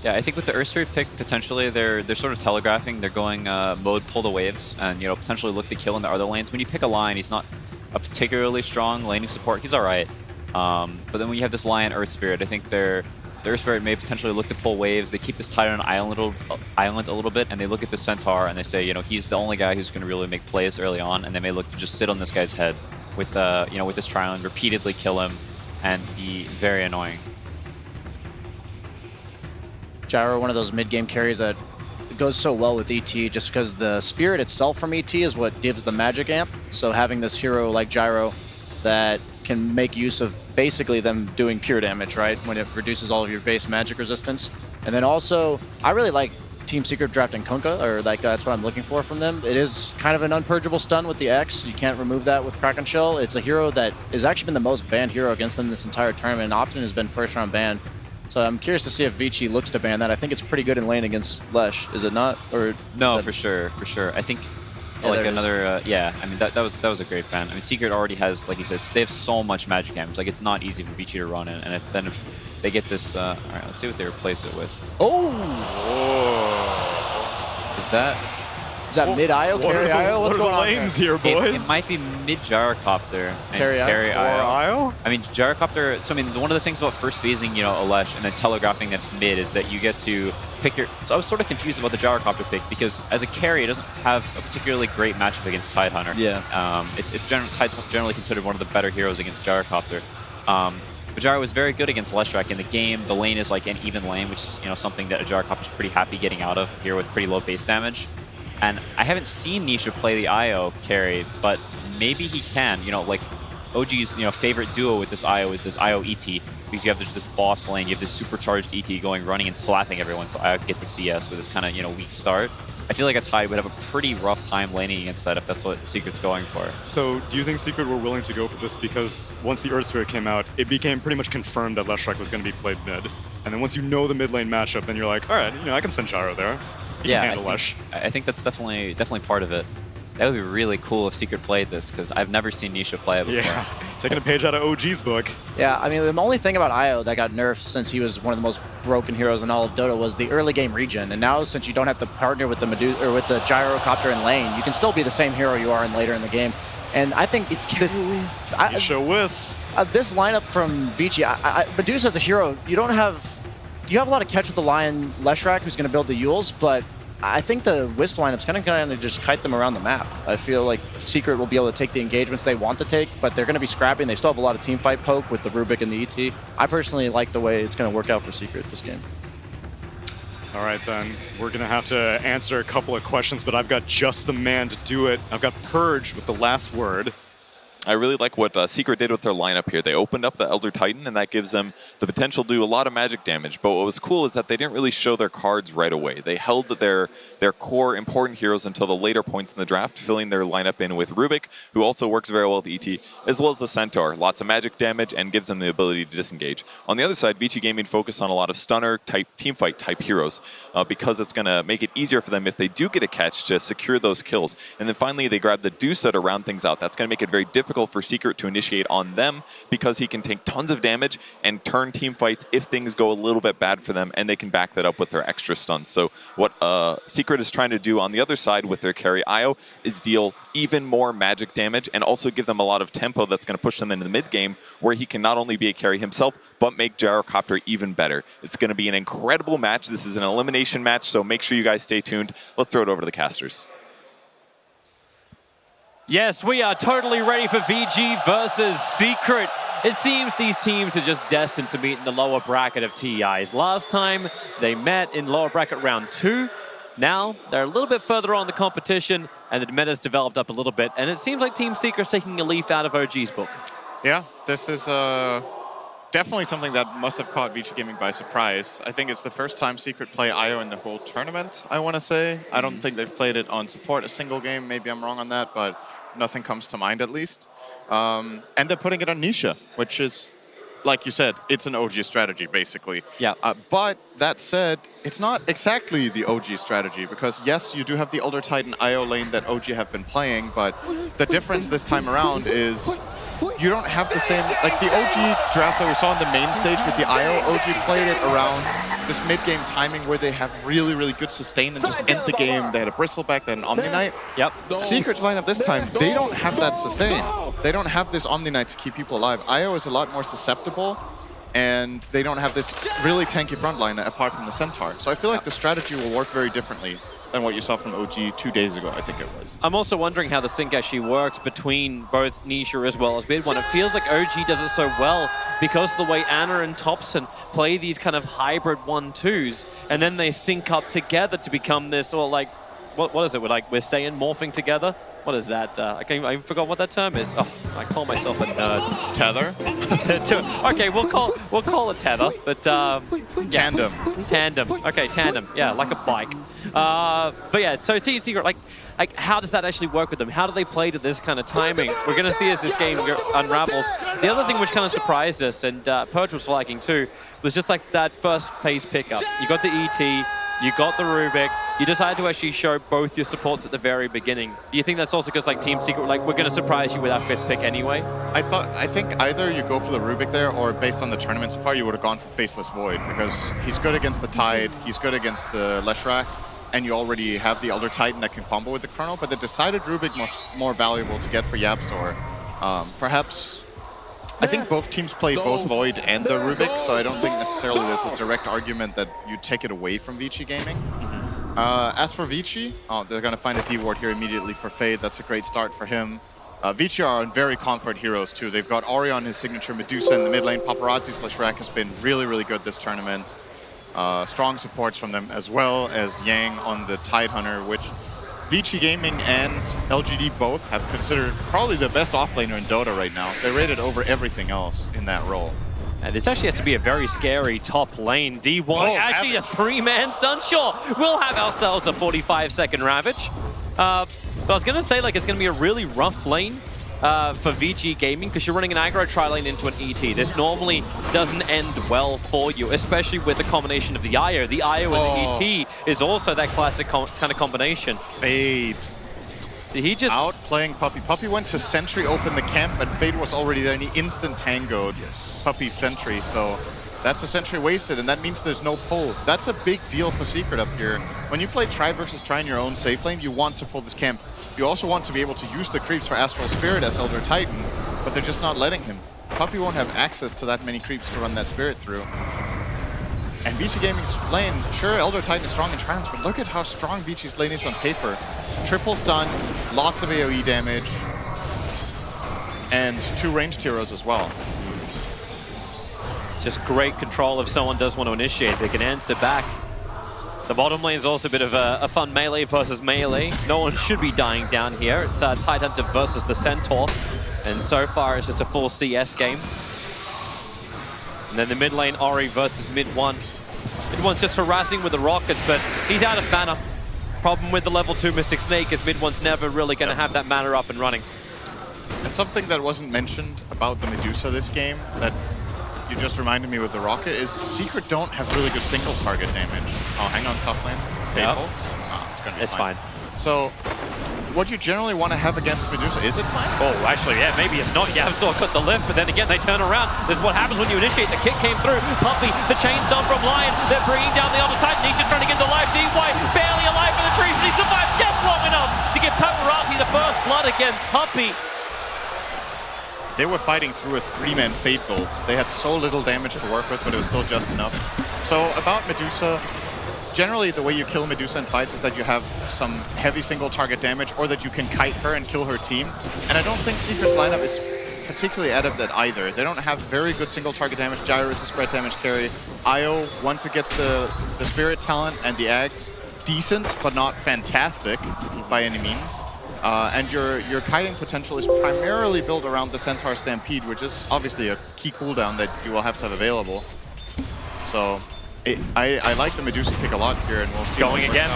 Yeah, I think with the Earth Sphere pick, potentially they're sort of telegraphing. They're going mode pull the waves and potentially look to kill in the other lanes. When you pick a line, he's not a particularly strong laning support. He's all right. But then when you have this Lion Earth Spirit, I think their Earth Spirit may potentially look to pull waves. They keep this Tide on an island a little bit, and they look at the Centaur and they say, he's the only guy who's going to really make plays early on, and they may look to just sit on this guy's head with with this Trion, repeatedly kill him, and be very annoying. Gyro, one of those mid-game carries that goes so well with ET, just because the spirit itself from ET is what gives the magic amp. So having this hero like Gyro that can make use of basically them doing pure damage, right? When it reduces all of your base magic resistance. And then also, I really like Team Secret drafting Kunkka, or that's what I'm looking for from them. It is kind of an unpurgeable stun with the X. You can't remove that with Kraken Shell. It's a hero that has actually been the most banned hero against them this entire tournament, and often has been first round banned. So I'm curious to see if Vici looks to ban that. I think it's pretty good in lane against Lesh, is it not? Or no, for sure. I think another I mean that was a great ban. I mean, Secret already has, like you said, they have so much magic damage. Like, it's not easy for Vici to run in, and if they get this, all right, let's see what they replace it with. Is that mid-IO, carry IO? What's going on lanes here, boys? It might be mid-Gyrocopter and carry IO. I mean, Gyrocopter, so I mean, one of the things about first phasing, Alesh, and then telegraphing that's mid is that you get to pick your... So I was sort of confused about the Gyrocopter pick, because as a carry, it doesn't have a particularly great matchup against Tidehunter. Yeah. Tide's generally considered one of the better heroes against Gyrocopter. But Gyro was very good against Leshrac in the game. The lane is like an even lane, which is something that a Gyrocopter's pretty happy getting out of here with pretty low base damage. And I haven't seen Nisha play the IO carry, but maybe he can. Like OG's favorite duo with this IO is this IO ET, because you have this boss lane, you have this supercharged ET running and slapping everyone, so IO can get the CS with this kind of weak start. I feel like a Tide would have a pretty rough time laning against that if that's what Secret's going for. So do you think Secret were willing to go for this because once the Earth Spirit came out, it became pretty much confirmed that Leshrac was going to be played mid, and then once you know the mid lane matchup, then you're like, all right, I can send Gyro there. I think that's definitely part of it. That would be really cool if Secret played this, because I've never seen Nisha play it before. Yeah, taking a page out of OG's book. Yeah, I mean, the only thing about IO that got nerfed since he was one of the most broken heroes in all of Dota was the early game regen. And now, since you don't have to partner with the Gyrocopter in lane, you can still be the same hero you are in later in the game. And I think it's this. This lineup from Vici, Medusa as a hero, you have a lot of catch with the Lion Leshrac, who's going to build the Yules, but I think the Wisp lineup's kind of just kite them around the map. I feel like Secret will be able to take the engagements they want to take, but they're going to be scrapping. They still have a lot of team fight poke with the Rubik and the ET. I personally like the way it's going to work out for Secret this game. All right, then. We're going to have to answer a couple of questions, but I've got just the man to do it. I've got Purge with the last word. I really like what Secret did with their lineup here. They opened up the Elder Titan, and that gives them the potential to do a lot of magic damage. But what was cool is that they didn't really show their cards right away. They held their core important heroes until the later points in the draft, filling their lineup in with Rubik, who also works very well with ET, as well as the Centaur. Lots of magic damage and gives them the ability to disengage. On the other side, Vici Gaming focused on a lot of stunner-type, teamfight-type heroes because it's going to make it easier for them if they do get a catch to secure those kills. And then finally, they grab the Dusa to round things out. That's going to make it very difficult for Secret to initiate on them because he can take tons of damage and turn team fights if things go a little bit bad for them, and they can back that up with their extra stuns. So what Secret is trying to do on the other side with their carry Io is deal even more magic damage and also give them a lot of tempo that's going to push them into the mid game, where he can not only be a carry himself but make Gyrocopter even better. It's going to be an incredible match. This is an elimination match, so make sure you guys stay tuned. Let's throw it over to the casters. Yes, we are totally ready for VG versus Secret. It seems these teams are just destined to meet in the lower bracket of TIs. Last time they met in lower bracket round 2. Now they're a little bit further on the competition, and the meta's developed up a little bit, and it seems like Team Secret's taking a leaf out of OG's book. Yeah, this is definitely something that must have caught Vici Gaming by surprise. I think it's the first time Secret play IO in the whole tournament, I want to say. I don't think they've played it on support a single game. Maybe I'm wrong on that, but nothing comes to mind at least. And they're putting it on Nisha, which is, like you said, it's an OG strategy, basically. Yeah. But that said, it's not exactly the OG strategy, because yes, you do have the Elder Titan IO lane that OG have been playing, but the difference this time around is you don't have the same, like the OG draft that we saw on the main stage with the IO, OG played it around this mid-game timing where they have really, really good sustain and just end the game. They had a Bristleback, they had an Omni Knight. Yep. Secret's lineup this time, they don't have that sustain. They don't have this Omni Knight to keep people alive. IO is a lot more susceptible, and they don't have this really tanky front line apart from the Centaur. So I feel like the strategy will work very differently than what you saw from OG 2 days ago, I think it was. I'm also wondering how the sync actually works between both Nisha as well as Mid One. It feels like OG does it so well because of the way Anna and Thompson play these kind of hybrid 1-2s, and then they sync up together to become this, or like, what is it? We're saying morphing together? What is that? I forgot what that term is. Oh, I call myself a nerd. Tether? Okay, we'll call it tether, but tandem. Tandem. Okay, tandem. Yeah, like a bike. But yeah, so Team Secret, like how does that actually work with them? How do they play to this kind of timing? We're going to see as this game unravels. The other thing which kind of surprised us, and Purge was liking too, was just like that first phase pickup. You got the ET, you got the Rubik, you decided to actually show both your supports at the very beginning. Do you think that's also because like Team Secret, like we're going to surprise you with our 5th pick anyway? I think either you go for the Rubik there, or based on the tournament so far, you would have gone for Faceless Void, because he's good against the Tide, he's good against the Leshrac, and you already have the Elder Titan that can combo with the Chrono, but the decided Rubik was more valuable to get for YapzOr. Perhaps, I think both teams play both Void and the Rubik, so I don't think necessarily there's a direct argument that you take it away from Vici Gaming. As for Vici, they're going to find a D-Ward here immediately for Fade. That's a great start for him. Vici are on very comfort heroes too. They've got Orion, his signature Medusa in the mid lane. Paparazzi/Shrek has been really, really good this tournament. Strong supports from them, as well as Yang on the Tidehunter, which Vici Gaming and LGD both have considered probably the best offlaner in Dota right now. They rated over everything else in that role. And this actually has to be a very scary top lane. D1, actually a 3-man stun. Sure, we'll have ourselves a 45-second Ravage. But I was going to say, like, it's going to be a really rough lane for VG Gaming, because you're running an aggro tri-lane into an ET. This normally doesn't end well for you, especially with the combination of the IO. The IO and the ET is also that classic kind of combination. Fade. Did he just... Outplaying Puppey. Puppey went to Sentry, open the camp, but Fade was already there, and he instant tangoed Puppey's Sentry. So that's a Sentry wasted, and that means there's no pull. That's a big deal for Secret up here. When you play Tri versus Tri in your own safe lane, you want to pull this camp. You also want to be able to use the creeps for Astral Spirit as Elder Titan, but they're just not letting him. Puppey won't have access to that many creeps to run that Spirit through. And VG Gaming's lane, sure, Elder Titan is strong in trans, but look at how strong VG's lane is on paper. Triple stuns, lots of AoE damage, and 2 ranged heroes as well. Just great control if someone does want to initiate. They can answer back. The bottom lane is also a bit of a fun melee versus melee. No one should be dying down here. It's Tidehunter versus the Centaur. And so far, it's just a full CS game. And then the mid lane, Ori versus mid 1. Mid 1's just harassing with the rockets, but he's out of mana. Problem with the level 2 Mystic Snake is mid 1's never really going to have that mana up and running. And something that wasn't mentioned about the Medusa this game that you just reminded me with the rocket is Secret don't have really good single target damage. Oh, hang on, top lane. Yep. Oh, it's gonna be fine. So, what you generally want to have against Medusa, is it fine? Oh, actually, yeah, maybe it's not. Yabsor cut the lift, but then again, they turn around. This is what happens when you initiate. The kick came through. Puppey, the chain's done from Lion. They're bringing down the Elder Titan. He's just trying to get the life. DY, barely alive for the trees, but he survived just long enough to give Paparazzi the first blood against Puppey. They were fighting through a 3-man Fate Bolt. They had so little damage to work with, but it was still just enough. So about Medusa, generally the way you kill Medusa in fights is that you have some heavy single target damage or that you can kite her and kill her team. And I don't think Secret's lineup is particularly adept at either. They don't have very good single target damage. Gyro is a spread damage carry. Io, once it gets the Spirit talent and the Ags, decent but not fantastic by any means. And your kiting potential is primarily built around the Centaur Stampede, which is obviously a key cooldown that you will have to have available. So I like the Medusa pick a lot here, and we'll see. Going again.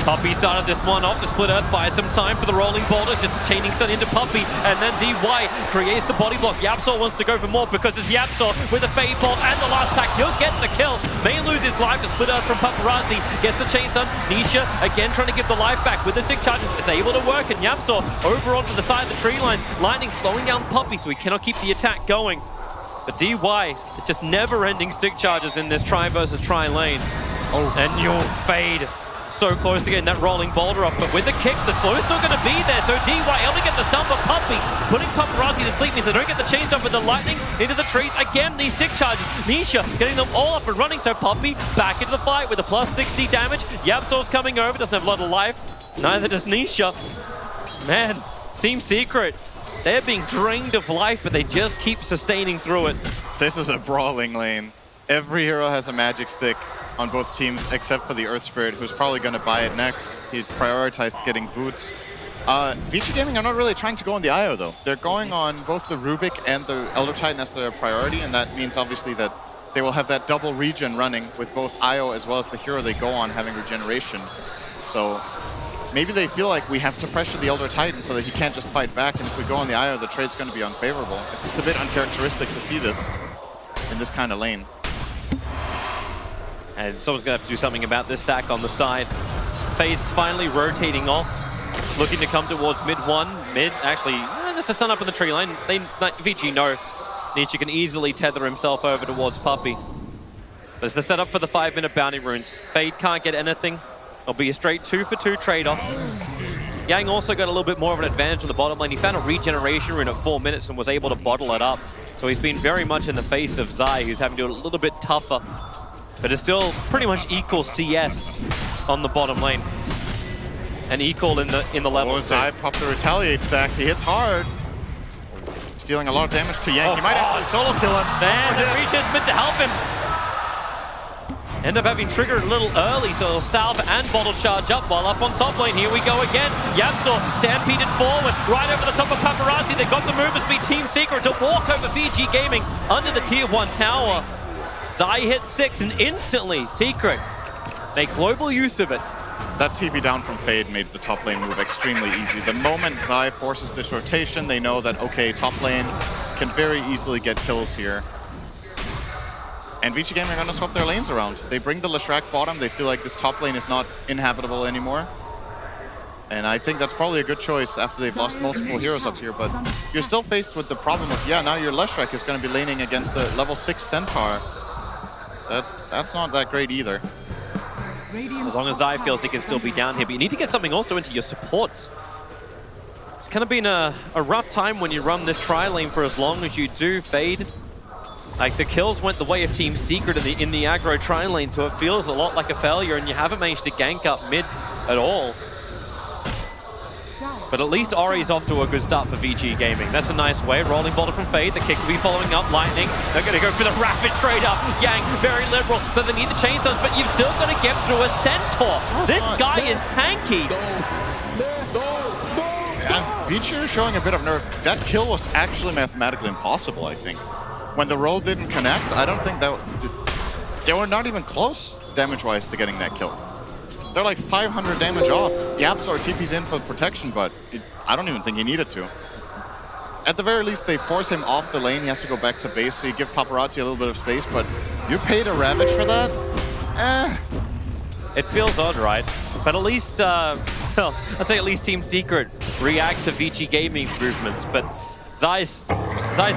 Puppey started this one off. The Split Earth buys some time for the rolling boulders. Just a chaining stun into Puppey, and then DY creates the body block. Yabsor wants to go for more because it's Yabsor with a Fade Bolt and the last attack. He'll get the kill. May lose his life. The Split Earth from Paparazzi gets the chain stun. Nisha again trying to give the life back with the stick charges. It's able to work, and Yabsor over onto the side of the tree lines. Lightning slowing down Puppey so he cannot keep the attack going. But DY, it's just never-ending stick charges in this try versus try lane. Oh, and you'll fade. So close to getting that rolling boulder up, but with the kick, the slow is still going to be there. So DY able to get the stun, but Puppey putting Paparazzi to sleep means they don't get the chain stun with the lightning into the trees. Again, these stick charges. Nisha getting them all up and running, so Puppey back into the fight with a plus 60 damage. Yabsor's coming over, doesn't have a lot of life. Neither does Nisha. Man, Team Secret, they're being drained of life, but they just keep sustaining through it. This is a brawling lane. Every hero has a magic stick on both teams, except for the Earth Spirit, who's probably going to buy it next. He prioritized getting boots. VG Gaming are not really trying to go on the IO, though. They're going on both the Rubik and the Elder Titan as their priority, and that means, obviously, that they will have that double regen running with both IO as well as the hero they go on having regeneration. So maybe they feel like we have to pressure the Elder Titan so that he can't just fight back, and if we go on the IO, the trade's going to be unfavorable. It's just a bit uncharacteristic to see this in this kind of lane. And someone's going to have to do something about this stack on the side. FaZe finally rotating off, looking to come towards mid 1. Mid, actually, just a stun up in the tree line. VG know. Nietzsche can easily tether himself over towards Puppey. There's the setup for the 5-minute bounty runes. Fade can't get anything. It'll be a straight 2-for-2 trade-off. Yang also got a little bit more of an advantage on the bottom lane. He found a regeneration rune at 4 minutes and was able to bottle it up. So he's been very much in the face of Zai, who's having to do it a little bit tougher. But it's still pretty much equal CS on the bottom lane. And equal in the levels. Zai popped the retaliate stacks. He hits hard. He's dealing a lot of damage to Yang. He might actually solo kill him. Man, the reach is meant to help him. End up having triggered a little early, so he'll salve and bottle charge up while up on top lane. Here we go again. Yabsor stampeded forward, right over the top of Paparazzi. They got the movers beat Team Secret to walk over VG Gaming under the Tier 1 tower. Zai hit 6 and instantly Secret make global use of it. That TP down from Fade made the top lane move extremely easy. The moment Zai forces this rotation, they know that, okay, top lane can very easily get kills here. And VG Gaming are going to swap their lanes around. They bring the Leshrac bottom. They feel like this top lane is not inhabitable anymore. And I think that's probably a good choice after they've lost multiple heroes up here. But you're still faced with the problem of, yeah, now your Leshrac is going to be laning against a level 6 Centaur. That's not that great either. As long as Zai feels he can still be down here. But you need to get something also into your supports. It's kind of been a rough time when you run this tri lane for as long as you do, Fade. Like, the kills went the way of Team Secret in the aggro tri lane, so it feels a lot like a failure, and you haven't managed to gank up mid at all. But at least Ori's off to a good start for VG Gaming. That's a nice way. Rolling boulder from Fade. The kick will be following up. Lightning. They're going to go for the rapid straight up. Yang, very liberal, but they need the chainstones, but you've still got to get through a Centaur. This guy is tanky. And VG is showing a bit of nerve. That kill was actually mathematically impossible, I think. When the roll didn't connect, I don't think that... They were not even close, damage-wise, to getting that kill. They're like 500 damage off. YapzOr TP's in for protection, but I don't even think he needed to. At the very least, they force him off the lane. He has to go back to base, so you give Paparazzi a little bit of space, but you paid a Ravage for that? It feels odd, right? But at least, well, I'd say at least Team Secret react to VG Gaming's movements, but Zai's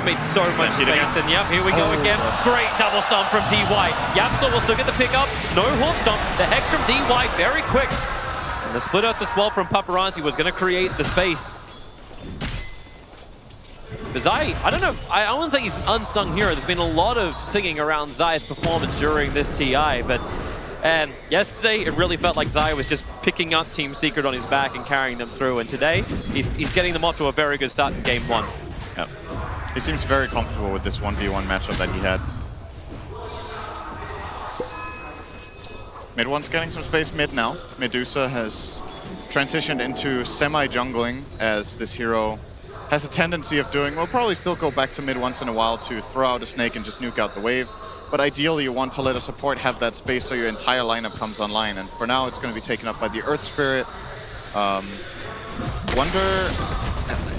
made so much space, and yep, here we go again. Great double stomp from DY. YapzOr will still get the pickup. No hoof stomp. The hex from DY very quick. And the split earth as well from Paparazzi was going to create the space. But Zai, I don't know, I wouldn't say he's an unsung hero. There's been a lot of singing around Zai's performance during this TI, but yesterday it really felt like Zai was just picking up Team Secret on his back and carrying them through, and today he's getting them off to a very good start in Game 1. Yep. He seems very comfortable with this 1v1 matchup that he had. Mid one's getting some space mid now. Medusa has transitioned into semi-jungling, as this hero has a tendency of doing. We'll probably still go back to mid once in a while to throw out a snake and just nuke out the wave. But ideally you want to let a support have that space so your entire lineup comes online. And for now it's going to be taken up by the Earth Spirit. Wonder...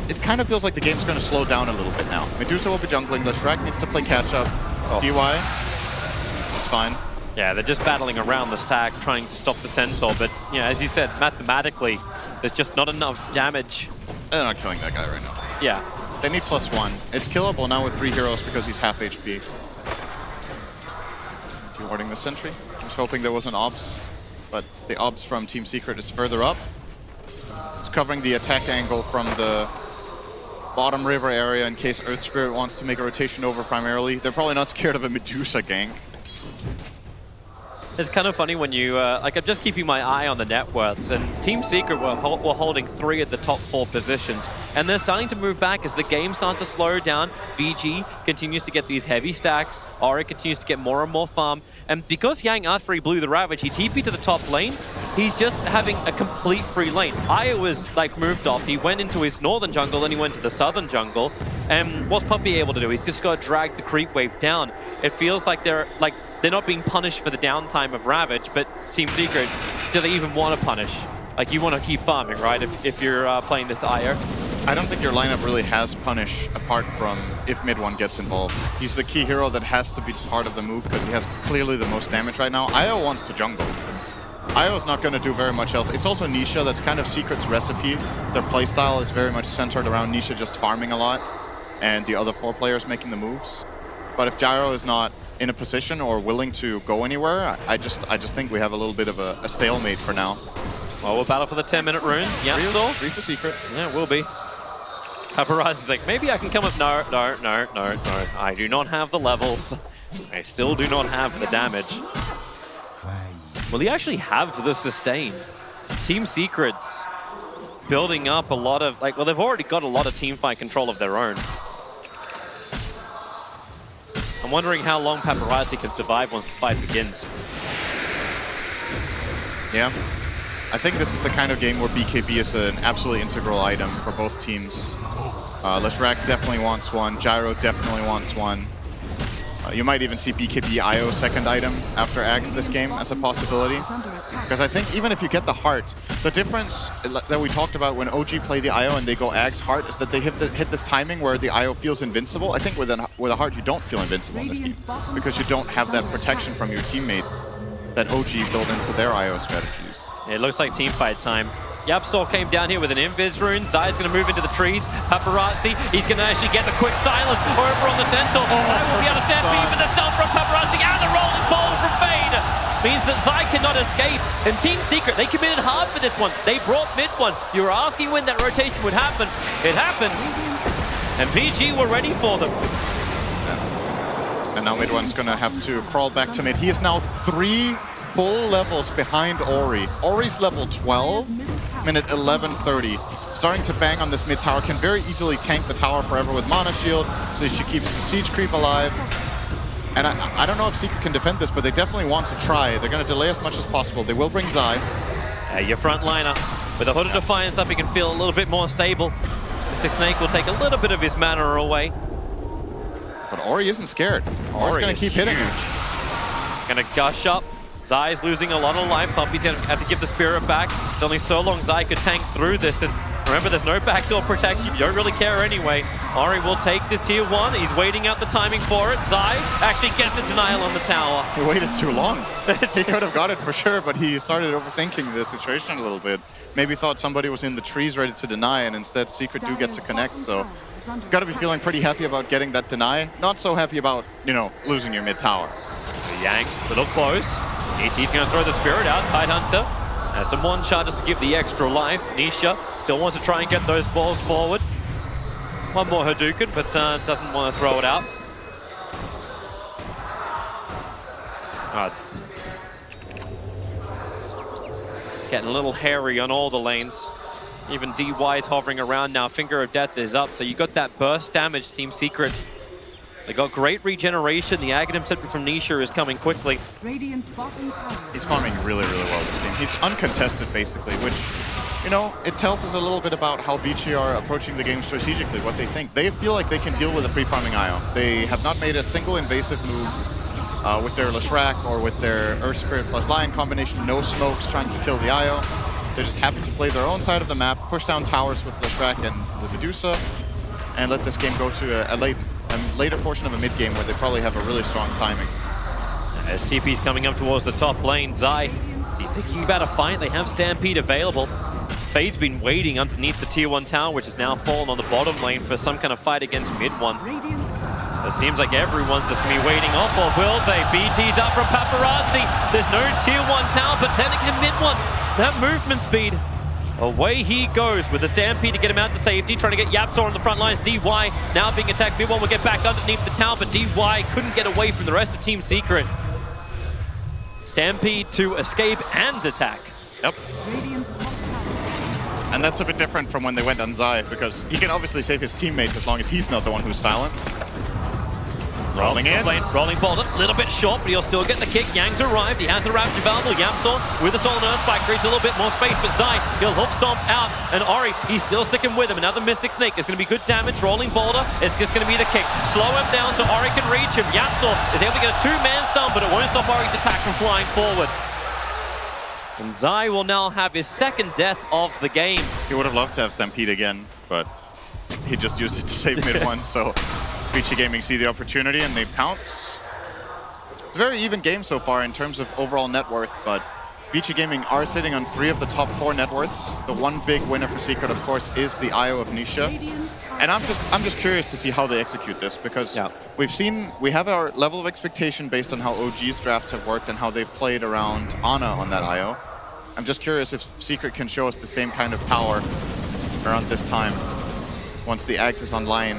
It kind of feels like the game's going to slow down a little bit now. Medusa will be jungling. Leshrac needs to play catch-up. DY is fine. Yeah, they're just battling around the stack, trying to stop the Centaur. But, yeah, as you said, mathematically, there's just not enough damage. They're not killing that guy right now. Yeah. They need +1. It's killable now with 3 heroes because he's half HP. Dewarding the sentry. I was hoping there was an obs, but the obs from Team Secret is further up. It's covering the attack angle from the bottom river area in case Earth Spirit wants to make a rotation over primarily. They're probably not scared of a Medusa gank. It's kind of funny when you, like, I'm just keeping my eye on the net worths, and Team Secret were holding 3 at the top 4 positions, and they're starting to move back as the game starts to slow down. VG continues to get these heavy stacks, Ori continues to get more and more farm, and because Yang, after he blew the Ravage, he TP'd to the top lane, he's just having a complete free lane. Aya was, like, moved off, he went into his northern jungle, then he went to the southern jungle, and what's Puppy able to do? He's just got to drag the creep wave down. It feels like they're not being punished for the downtime of Ravage, but Team Secret, do they even want to punish? Like, you want to keep farming, right, if you're playing this Io? I don't think your lineup really has punish apart from if mid one gets involved. He's the key hero that has to be part of the move because he has clearly the most damage right now. Io wants to jungle. Io's not going to do very much else. It's also Nisha, that's kind of Secret's recipe. Their playstyle is very much centered around Nisha just farming a lot and the other 4 players making the moves. But if Gyro is not in a position or willing to go anywhere, I just think we have a little bit of a stalemate for now. Well, we'll battle for the 10-minute runes. YapzOr. 3 for Secret. Yeah, it will be. Paparazzi's like, maybe I can come up. No. I do not have the levels. I still do not have the damage. Will he actually have the sustain? Team Secret's building up a lot of, like, well, they've already got a lot of teamfight control of their own. I'm wondering how long Paparazzi can survive once the fight begins. Yeah. I think this is the kind of game where BKB is an absolutely integral item for both teams. Leshrac definitely wants one. Gyro definitely wants one. You might even see BKB IO second item after Axe this game as a possibility. Because I think even if you get the heart, the difference that we talked about when OG play the IO and they go Axe heart is that they hit this timing where the IO feels invincible. I think with a heart you don't feel invincible in this game because you don't have that protection from your teammates that OG build into their IO strategies. It looks like teamfight time. YapzOr came down here with an Invis rune. Zai's going to move into the trees. Paparazzi, he's going to actually get the quick silence over on the Centaur. I will be able to stand beat for the stun from Paparazzi and the rolling ball from Fade. means that Zai cannot escape. And Team Secret, they committed hard for this one. They brought mid one. You were asking when that rotation would happen. It happened. And PG were ready for them. And now mid one's gonna have to crawl back to mid. He is now 3 full levels behind Ori. Ori's level 12, minute 11:30. Starting to bang on this mid tower, can very easily tank the tower forever with Mana Shield, so she keeps the siege creep alive. And I don't know if Secret can defend this, but they definitely want to try. They're going to delay as much as possible. They will bring Zai. Your front liner, with a Hood of Defiance up, he can feel a little bit more stable. Mystic Snake will take a little bit of his mana away. But Ori isn't scared. Ori's going to keep hitting him. Gonna gush up. Zai's losing a lot of life. Puppy's gonna have to give the Spirit back. It's only so long Zai could tank through this. And remember, there's no backdoor protection. You don't really care anyway. Ori will take this tier 1. He's waiting out the timing for it. Zai actually gets the denial on the tower. He waited too long. He could have got it for sure, but he started overthinking the situation a little bit. Maybe thought somebody was in the trees ready to deny, and instead Secret do get to connect. So gotta be feeling pretty happy about getting that deny. Not so happy about, you know, losing your mid tower. Yang, little close. ET's gonna throw the Spirit out. Tidehunter has some one shot just to give the extra life. Nisha still wants to try and get those balls forward. One more Hadouken, but doesn't want to throw it out. It's getting a little hairy on all the lanes. Even DY is hovering around now. Finger of Death is up, so you got that burst damage, Team Secret. They got great regeneration. The Aghanim Scepter from Nisha is coming quickly. He's farming really, really well this game. He's uncontested, basically, which, you know, it tells us a little bit about how Vici are approaching the game strategically, what they think. They feel like they can deal with a free farming IO. They have not made a single invasive move with their Leshrac or with their Earth Spirit plus Lion combination. No smokes trying to kill the IO. They're just happy to play their own side of the map, push down towers with Leshrac and the Medusa, and let this game go to a later portion of a mid-game where they probably have a really strong timing. As TP's coming up towards the top lane, Zai, is he thinking about a fight? They have Stampede available. Fade's been waiting underneath the tier 1 tower, which has now fallen on the bottom lane for some kind of fight against mid 1. It seems like everyone's just going to be waiting off, or will they? BT's up from Paparazzi. There's no tier 1 tower, but then again mid 1. That movement speed. Away he goes with the Stampede to get him out to safety, trying to get Yapzor on the front lines. DY now being attacked. Mid 1 will get back underneath the tower, but DY couldn't get away from the rest of Team Secret. Stampede to escape and attack. Yep. And that's a bit different from when they went on Zai, because he can obviously save his teammates as long as he's not the one who's silenced. Rolling in. Rolling boulder, a little bit short, but he'll still get the kick. Yang's arrived. He has the Ravage available. Yapzor with the Soul Earth Spike creates a little bit more space, but Zai, he'll hook stomp out. And Ori, he's still sticking with him. Another Mystic Snake. It's going to be good damage. Rolling boulder. It's just going to be the kick. Slow him down so Ori can reach him. Yapzor is able to get a 2-man stun, but it won't stop Ori's attack from flying forward. And Zai will now have his second death of the game. He would have loved to have Stampede again, but he just used it to save mid 1, so Vici Gaming see the opportunity and they pounce. It's a very even game so far in terms of overall net worth, but Vici Gaming are sitting on 3 of the top 4 net worths. The one big winner for Secret, of course, is the IO of Nisha. And I'm just curious to see how they execute this, because we have our level of expectation based on how OG's drafts have worked and how they've played around Ana on that IO. I'm just curious if Secret can show us the same kind of power around this time once the Axe is online.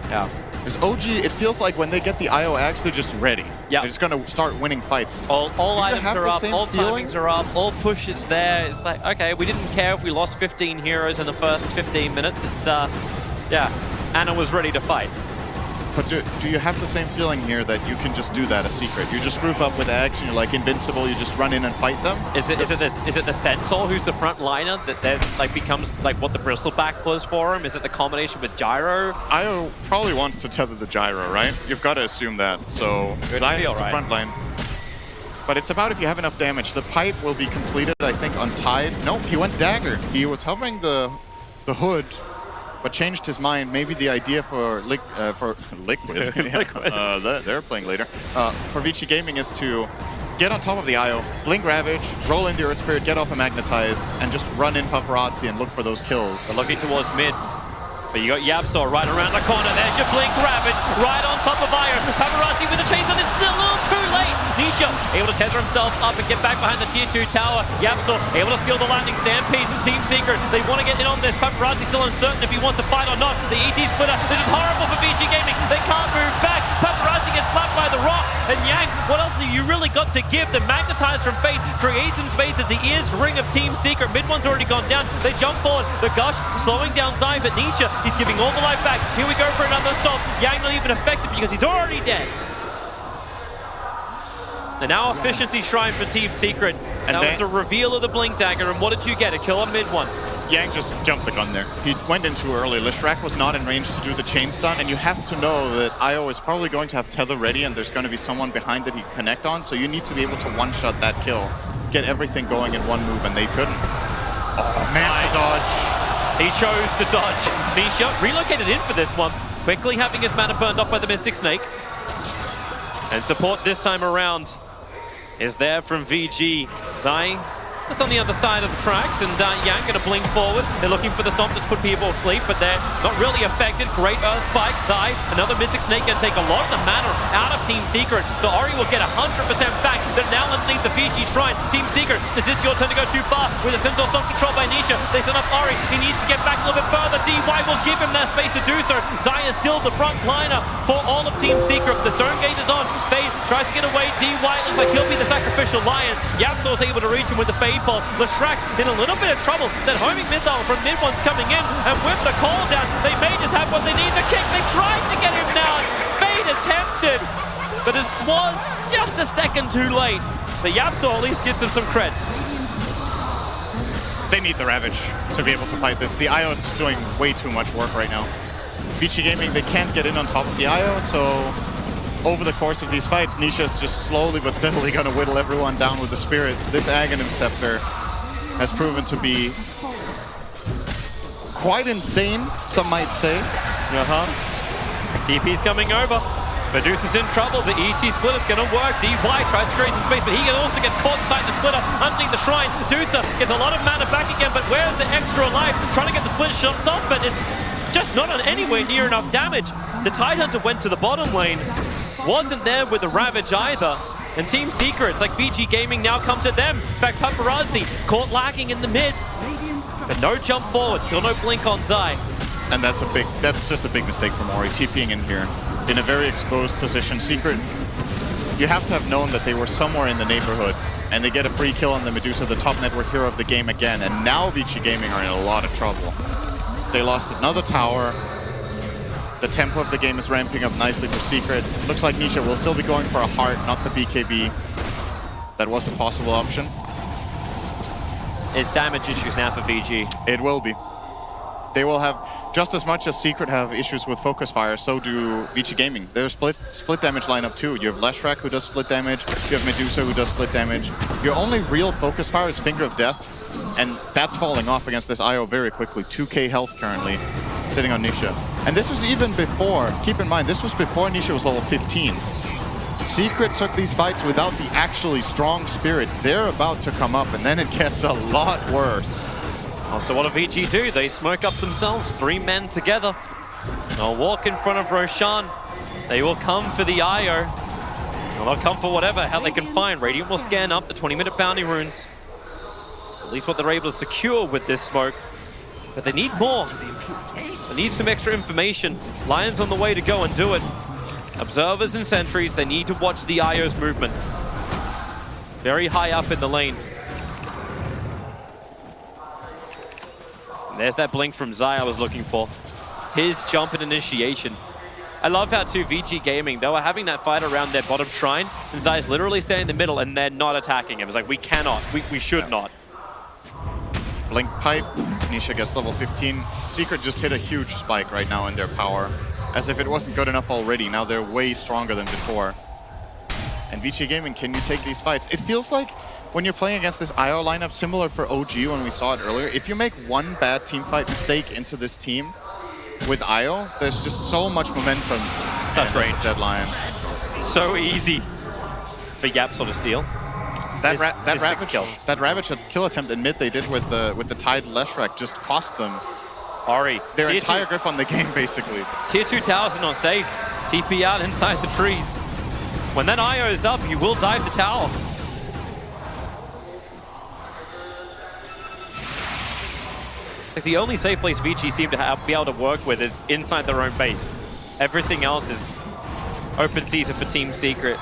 Yeah. Because OG, it feels like when they get the IO Axe, they're just ready. Yeah. They're just going to start winning fights. All items are up, all timings are up, all pushes there. It's like, okay, we didn't care if we lost 15 heroes in the first 15 minutes. It's, yeah, Ana was ready to fight. But do you have the same feeling here that you can just do that as Secret? You just group up with Axe and you're like invincible, you just run in and fight them? Is it the Centaur who's the front liner that then like becomes like what the Bristleback was for him? Is it the combination with Gyro? IO probably wants to tether the Gyro, right? You've got to assume that. So Zai is the front line. But it's about if you have enough damage. The pipe will be completed, I think, on Tide. Nope, he went Dagger. He was hovering the hood, but changed his mind. Maybe the idea for Liquid, they're playing later, for Vici Gaming is to get on top of the IO, blink Ravage, roll in the Earth Spirit, get off a Magnetize, and just run in Paparazzi and look for those kills. They're looking towards mid. But you got Yapzor right around the corner. There's your blink Ravage right on top of Iron. Paparazzi with the chains on. It's still a little too late. Nisha able to tether himself up and get back behind the tier 2 tower. Yapsor able to steal the landing stampede. Team Secret, they want to get in on this. Paparazzi still uncertain if he wants to fight or not. The ET splitter, this is horrible for VG Gaming. They can't move back. Paparazzi gets slapped by the rock. And Yang, what else have you really got to give? The Magnetize from Fate creates in space as the ears ring of Team Secret. Mid one's already gone down. They jump forward. The Gush slowing down Zai, but Nisha, he's giving all the life back. Here we go for another stop. Yang not even affected because he's already dead. And now efficiency shrine for Team Secret. And that was a reveal of the Blink Dagger. And what did you get? A kill on mid one. Yang just jumped the gun there. He went in too early. Lishrak was not in range to do the chain stun, and you have to know that IO is probably going to have tether ready, and there's going to be someone behind that he can connect on, so you need to be able to one-shot that kill. Get everything going in one move, and they couldn't. Oh, man, the dodge. He chose to dodge. Nisha relocated in for this one, quickly having his mana burned off by the Mystic Snake. And support this time around is there from VG. Zai, that's on the other side of the tracks, and Yang gonna blink forward. They're looking for the stomp to put people asleep, but they're not really affected. Great Earth Spike. Zai, another Mystic Snake, can take a lot of the mana out of Team Secret. So Ori will get 100% back. They're now underneath the VG Shrine. Team Secret, is this your turn to go too far? With a Centaur Stomp controlled by Nisha, they send up Ori. He needs to get back a little bit further. DY will give him that space to do so. Zai is still the front liner for all of Team Secret. The Stone Gate is on. Fade tries to get away. DY looks like he'll be the sacrificial lion. Yapsor's able to reach him with the Fade Fall. Lishrak in a little bit of trouble. That homing missile from mid one's coming in, and with the call down, they may just have what they need. The kick, they tried to get him down. Fade attempted, but it was just a second too late. The Yapsor at least gets him some cred. They need the Ravage to be able to fight this. The IO is just doing way too much work right now. VG Gaming, they can't get in on top of the IO, so over the course of these fights, Nisha's just slowly but steadily going to whittle everyone down with the spirits. This Aghanim Scepter has proven to be quite insane, some might say. TP's coming over. Medusa's in trouble. The ET splitter's going to work. DY tries to create some space, but he also gets caught inside the splitter underneath the shrine. Medusa gets a lot of mana back again, but where's the extra life? Trying to get the splitter shots off, but it's just not on anywhere near enough damage. The Tidehunter went to the bottom lane. Wasn't there with the Ravage either. And Team Secrets, like VG Gaming, now come to them. In fact, Paparazzi caught lacking in the mid. But no jump forward, still no blink on Zai. And that's just a big mistake from Ori, TPing in here. In a very exposed position. Secret, you have to have known that they were somewhere in the neighborhood. And they get a free kill on the Medusa, the top net worth hero of the game again. And now VG Gaming are in a lot of trouble. They lost another tower. The tempo of the game is ramping up nicely for Secret. Looks like Nisha will still be going for a heart, not the BKB. That was a possible option. It's damage issues now for VG. It will be. They will have, just as much as Secret have issues with Focus Fire, so do VG Gaming. They're split damage lineup too. You have Leshrak who does split damage, you have Medusa who does split damage. Your only real Focus Fire is Finger of Death, and that's falling off against this IO very quickly. 2k health currently, sitting on Nisha. And this was even before, keep in mind, this was before Nisha was level 15. Secret took these fights without the actually strong spirits. They're about to come up, and then it gets a lot worse. So what do VG do? They smoke up themselves, 3 men together. They'll walk in front of Roshan. They will come for the IO. They'll come for whatever hell they can find. Radiant will scan up the 20-minute bounty runes. At least what they're able to secure with this smoke. But they need more. They need some extra information. Lion's on the way to go and do it. Observers and sentries, they need to watch the IO's movement. Very high up in the lane. And there's that blink from Zai I was looking for. His jump and initiation. I love how too VG Gaming, they were having that fight around their bottom shrine, and Zai's literally staying in the middle and they're not attacking him. It's like, we cannot, we should not. Blink Pipe, Nisha gets level 15. Secret just hit a huge spike right now in their power. As if it wasn't good enough already, now they're way stronger than before. And VG Gaming, can you take these fights? It feels like when you're playing against this IO lineup, similar for OG when we saw it earlier, if you make one bad teamfight mistake into this team with IO, there's just so much momentum. Such range. Dead Lion. So easy for Yapsor to steal. That Ravage kill attempt in mid they did with the Tide Leshrak just cost them Ori, their entire grip on the game, basically. Tier 2 towers are not safe. TP out inside the trees. When that IO is up, you will dive the tower. Like the only safe place Vici seem to be able to work with is inside their own base. Everything else is open season for Team Secret.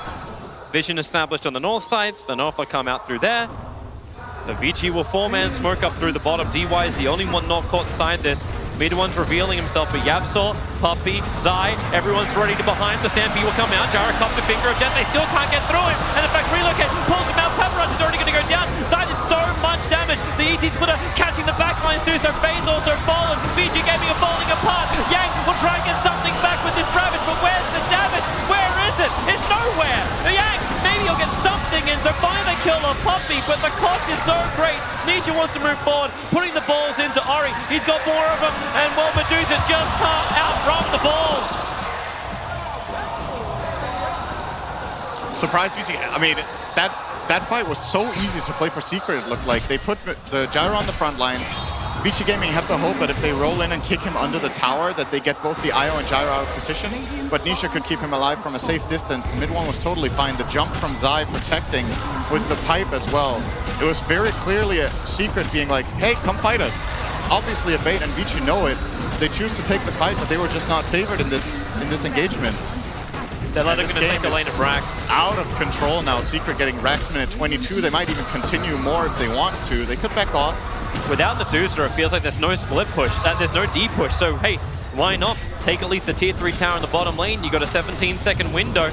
Vision established on the north sides. The north will come out through there. The Vici will four-man smoke up through the bottom. DY is the only one north court inside this. Mid one's revealing himself, but Yabsaw, Puppey, Zai, everyone's ready to behind. The Stampede will come out. Jara comes to Finger of Death. They still can't get through him. And in fact, Relocate pulls him out. Pepperush is already going to go down. Zai did so much damage. The ET Splitter catching the backline too, so Fade's also fallen. VG Gaming are falling apart. Yang will try and get something back with this Ravage, but where's the damage? Where is it? It's nowhere. Yang, maybe he'll get something in, so finally they kill a Puppey, but the cost is so great. Nisha wants to move forward, putting the balls into Ori. He's got more of them, and well, Medusa just can't outrun the balls. Surprise VG. I mean, that fight was so easy to play for Secret, it looked like. They put the Gyro on the front lines. Vici Gaming have the hope that if they roll in and kick him under the tower, that they get both the IO and Gyro out of position. But Nisha could keep him alive from a safe distance. Mid one was totally fine. The jump from Zai protecting with the pipe as well. It was very clearly a Secret being like, hey, come fight us. Obviously a bait, and Vici know it. They choose to take the fight, but they were just not favored in this engagement. They're going to take the lane of Rax. Out of control now. Secret getting Rax minute 22. They might even continue more if they want to. They could back off. Without the Deucer, it feels like there's no split push, there's no D push. So, hey, why not take at least the tier 3 tower in the bottom lane? You got a 17-second window.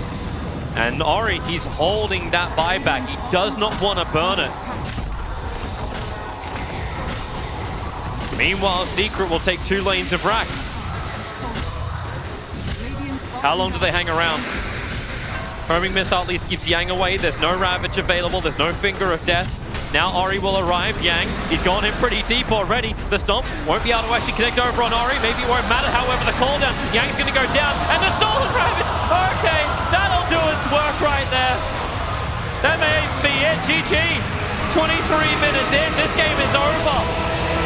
And Ori, he's holding that buyback. He does not want to burn it. Meanwhile, Secret will take 2 lanes of Rax. How long do they hang around? Homing Missile at least keeps Yang away. There's no Ravage available. There's no Finger of Death. Now Ori will arrive. Yang, he's gone in pretty deep already. The Stomp won't be able to actually connect over on Ori. Maybe it won't matter, however, the cooldown. Yang's going to go down. And the stolen Ravage! Okay, that'll do its work right there. That may be it. GG. 23 minutes in. This game is over.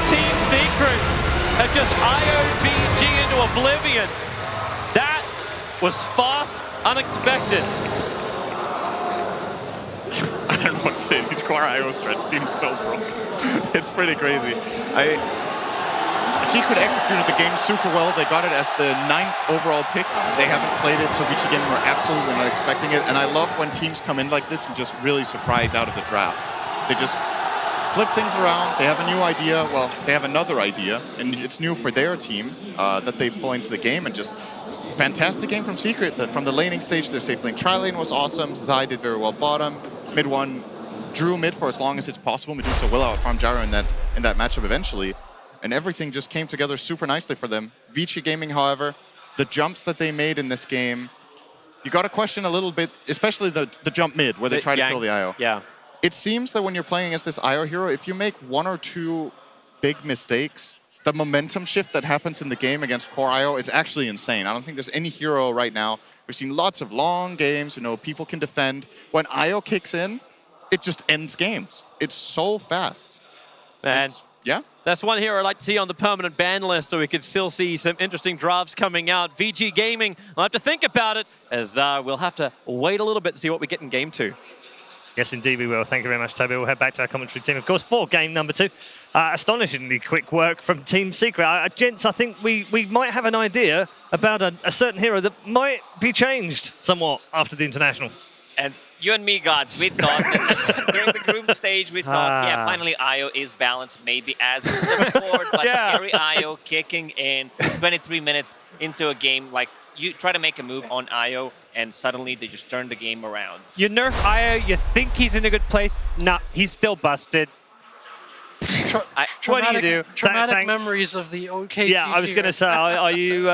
Team Secret have just IOVG into oblivion. That was fast, unexpected. I don't know what to say. These core IO stretch seems so broken. It's pretty crazy. Secret executed the game super well. They got it as the 9th overall pick. They haven't played it, so Vici Gaming were absolutely not expecting it. And I love when teams come in like this and just really surprise out of the draft. They just flip things around. They have a new idea. Well, they have another idea, and it's new for their team that they pull into the game, and just fantastic game from Secret. From the laning stage, their safe lane tri-lane was awesome. Zai did very well bottom. Mid one drew mid for as long as it's possible. Medusa will outfarm Gyro in that matchup eventually. And everything just came together super nicely for them. Vici Gaming, however, the jumps that they made in this game, you got to question a little bit, especially the jump mid where they try to kill the IO. Yeah. It seems that when you're playing against this IO hero, if you make 1 or 2 big mistakes, the momentum shift that happens in the game against core IO is actually insane. I don't think there's any hero right now. We've seen lots of long games, people can defend. When IO kicks in, it just ends games. It's so fast. And yeah, that's one hero I'd like to see on the permanent ban list, so we could still see some interesting drafts coming out. VG Gaming, I'll have to think about it, as we'll have to wait a little bit to see what we get in game 2. Yes, indeed we will. Thank you very much, Toby. We'll head back to our commentary team, of course, for game number 2. Astonishingly quick work from Team Secret. Gents, I think we might have an idea about a certain hero that might be changed somewhat after the International. And you and me, GodZ, we thought that during the group stage, we thought, yeah, finally IO is balanced, maybe as it's before, but Carry IO kicking in 23 minutes into a game, like you try to make a move on IO, and suddenly they just turn the game around. You nerf IO, you think he's in a good place. No, he's still busted. What do you do? Traumatic memories of the OKG. Yeah, I was going to say, are you?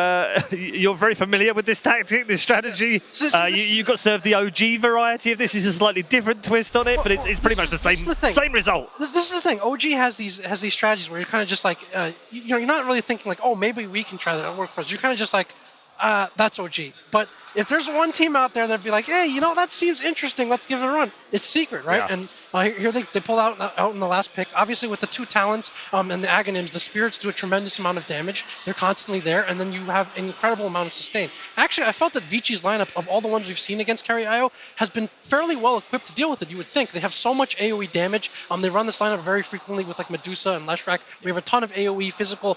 You're very familiar with this tactic, this strategy. You got served the OG variety of this. Is a slightly different twist on it, but it's pretty much the same result. This is the thing. OG has these strategies where you're kind of just like, you're not really thinking like, oh, maybe we can try that. It'll work for us. You're kind of just like, that's OG. But if there's one team out there that'd be like, hey, that seems interesting, let's give it a run. It's Secret, right? Yeah. And Here they pull out in the last pick. Obviously, with the 2 talents and the Aghanims, the Spirits do a tremendous amount of damage. They're constantly there, and then you have an incredible amount of sustain. Actually, I felt that Vici's lineup, of all the ones we've seen against Carry IO, has been fairly well equipped to deal with it, you would think. They have so much AoE damage. They run this lineup very frequently with like Medusa and Leshrac. We have a ton of AoE physical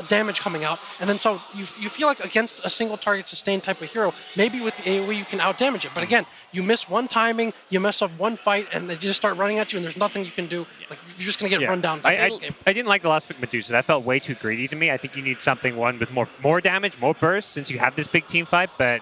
damage coming out, and then so you feel like against a single target sustain type of hero, maybe with the AoE you can out-damage it. But again, you miss one timing, you mess up one fight, and they just start running at you, and there's nothing you can do. Like, you're just going to get run down. I didn't like the last pick Medusa. That felt way too greedy to me. I think you need something with more damage, more burst, since you have this big team fight. But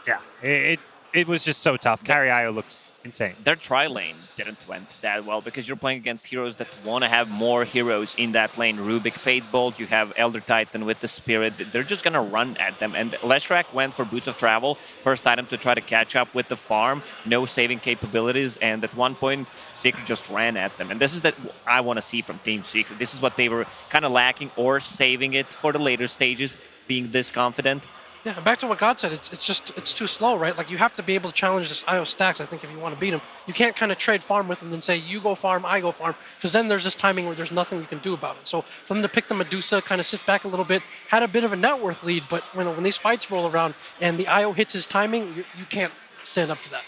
yeah, it was just so tough. Carry IO looks insane. Their tri-lane didn't went that well because you're playing against heroes that want to have more heroes in that lane. Rubik, Fatebolt, you have Elder Titan with the Spirit. They're just going to run at them. And Leshrac went for Boots of Travel, first item to try to catch up with the farm, no saving capabilities, and at one point, Secret just ran at them. And this is what I want to see from Team Secret. This is what they were kind of lacking, or saving it for the later stages, being this confident. Yeah, back to what God said, it's too slow, right? Like, you have to be able to challenge this IO stacks, I think, if you want to beat him. You can't kind of trade farm with him and say, you go farm, I go farm, because then there's this timing where there's nothing you can do about it. So for them to pick the Medusa, kind of sits back a little bit, had a bit of a net worth lead, but when these fights roll around and the IO hits his timing, you can't stand up to that.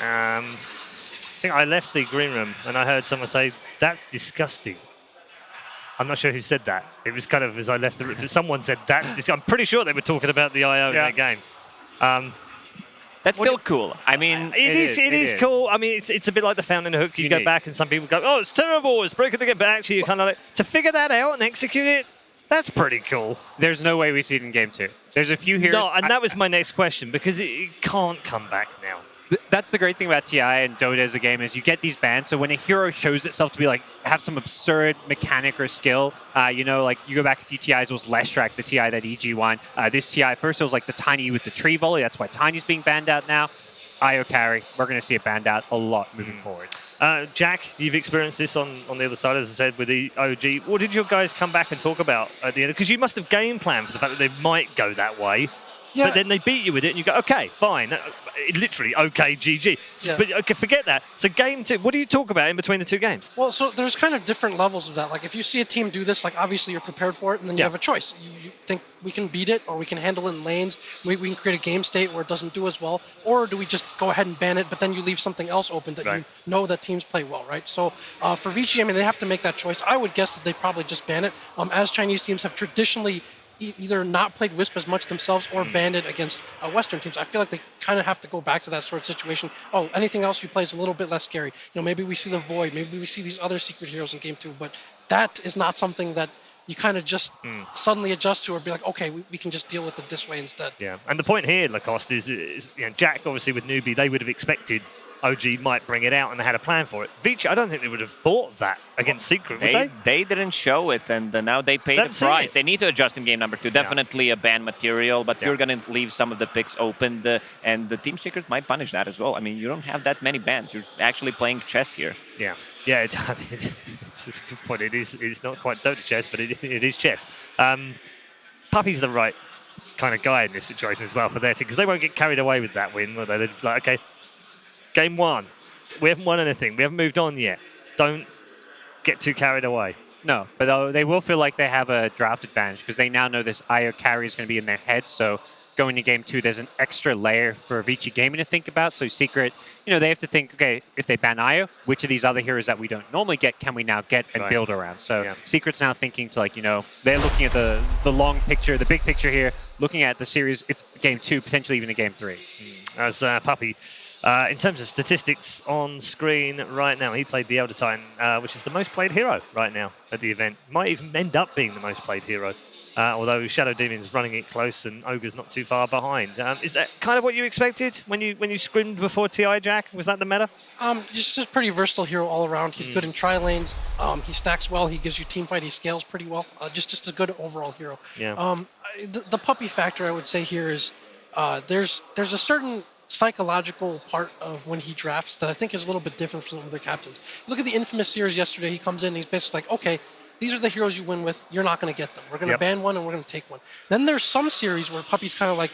I think I left the green room and I heard someone say, "That's disgusting." I'm not sure who said that. It was kind of as I left the room. Someone said, "That's disgusting." I'm pretty sure they were talking about the IO in that game. That's still cool. I mean, it is cool. I mean, it's a bit like the Fountain Hooks. You go back and some people go, "Oh, it's terrible. It's breaking the game." But actually, you kind of like to figure that out and execute it. That's pretty cool. There's no way we see it in game 2. There's a few heroes. No, and that was my next question because it can't come back now. That's the great thing about TI and Dota as a game is you get these bans. So when a hero shows itself to be like have some absurd mechanic or skill, like you go back a few TIs, it was Leshrac, the TI that EG won. This TI first it was like the Tiny with the tree volley. That's why Tiny's being banned out now. IO carry, we're going to see it banned out a lot moving forward. Jack, you've experienced this on the other side, as I said, with the OG. What did your guys come back and talk about at the end? Because you must have game planned for the fact that they might go that way. Yeah. But then they beat you with it, and you go, okay, fine. Literally, okay, GG. So, but okay, forget that. So game 2, what do you talk about in between the 2 games? Well, so there's kind of different levels of that. Like, if you see a team do this, like, obviously you're prepared for it, and then you have a choice. You think we can beat it, or we can handle it in lanes, we can create a game state where it doesn't do as well, or do we just go ahead and ban it, but then you leave something else open that you know that teams play well, right? So for Vici, I mean, they have to make that choice. I would guess that they probably just ban it, as Chinese teams have traditionally either not played Wisp as much themselves or banned it against Western teams. I feel like they kind of have to go back to that sort of situation. Oh, anything else you play is a little bit less scary. Maybe we see the Void, maybe we see these other secret heroes in game 2, but that is not something that you kind of just suddenly adjust to or be like, okay, we can just deal with it this way instead. Yeah, and the point here, Lacoste, is Jack, obviously with Newbie, they would have expected OG might bring it out and they had a plan for it. Vici, I don't think they would have thought that against Secret, would they? They didn't show it, and now they pay the price. They need to adjust in game number 2. Definitely a ban material, but you're going to leave some of the picks open, and the Team Secret might punish that as well. I mean, you don't have that many bans. You're actually playing chess here. Yeah, it's just a good point. It's not quite Dota chess, but it is chess. Puppy's the right kind of guy in this situation as well for their team, because they won't get carried away with that win, will they? They're like, okay, game 1, we haven't won anything. We haven't moved on yet. Don't get too carried away. No, but they will feel like they have a draft advantage because they now know this IO carry is going to be in their head. So going to game 2, there's an extra layer for Vici Gaming to think about. So Secret, they have to think, okay, if they ban IO, which of these other heroes that we don't normally get can we now get and build around? So Secret's now thinking to they're looking at the long picture, the big picture here, looking at the series, if game 2, potentially even a game 3. As Puppy, in terms of statistics on screen right now, he played the Elder Titan, which is the most played hero right now at the event. Might even end up being the most played hero, although Shadow Demon's running it close and Ogre's not too far behind. Is that kind of what you expected when you scrimmed before TI, Jack? Was that the meta? Just pretty versatile hero all around. He's good in tri-lanes. He stacks well. He gives you team fight. He scales pretty well. Just a good overall hero. Yeah. The Puppy factor, I would say here is there's a certain psychological part of when he drafts that I think is a little bit different from some other captains. Look at the Infamous series yesterday. He comes in and he's basically like, okay, these are the heroes you win with. You're not going to get them. We're going to ban one and we're going to take one. Then there's some series where Puppy's kind of like,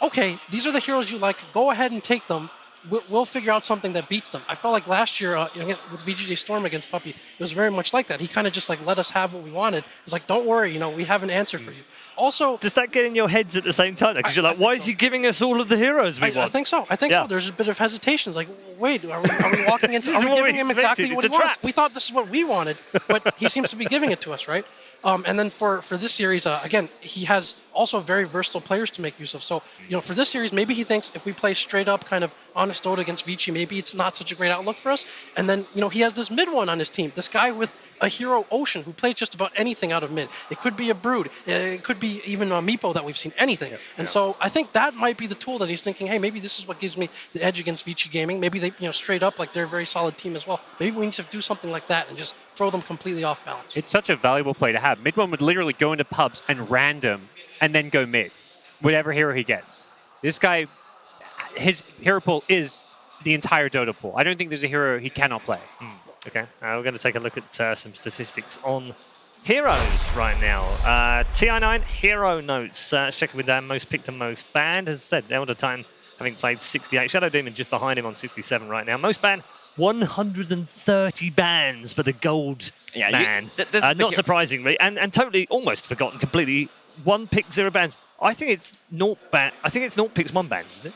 okay, these are the heroes you like. Go ahead and take them. we'll figure out something that beats them. I felt like last year with VGJ Storm against Puppey, it was very much like that. He kind of just like let us have what we wanted. It's like, don't worry, we have an answer for you. Also, does that get in your heads at the same time? Because you're like, why is he giving us all of the heroes we want? I think so. I think so. There's a bit of hesitation. It's like, wait, are we walking into? Are we giving him exactly what he wants? We thought this is what we wanted, but he seems to be giving it to us, right? And then for this series, again, he has also very versatile players to make use of. So, for this series, maybe he thinks if we play straight up kind of honest Dota against Vici, maybe it's not such a great outlook for us. And then, he has this mid one on his team, this guy with a hero Ocean who plays just about anything out of mid. It could be a Brood. It could be even a Meepo that we've seen, anything. And so I think that might be the tool that he's thinking, hey, maybe this is what gives me the edge against Vici Gaming. Maybe they, straight up, like they're a very solid team as well. Maybe we need to do something like that and just throw them completely off balance. It's such a valuable play to have. Mid one would literally go into pubs and random and then go mid, whatever hero he gets. This guy, his hero pool is the entire Dota pool. I don't think there's a hero he cannot play. Okay, we're going to take a look at some statistics on heroes right now. TI9 hero notes. Checking with that most picked and most banned. As I said, Elder Titan having played 68. Shadow Demon just behind him on 67 right now. Most banned, 130 bans for the gold ban. Not surprisingly, and totally almost forgotten completely. 1 pick, 0 bans. I think it's 0 ban. I think it's 0 picks, 1 bans, isn't it?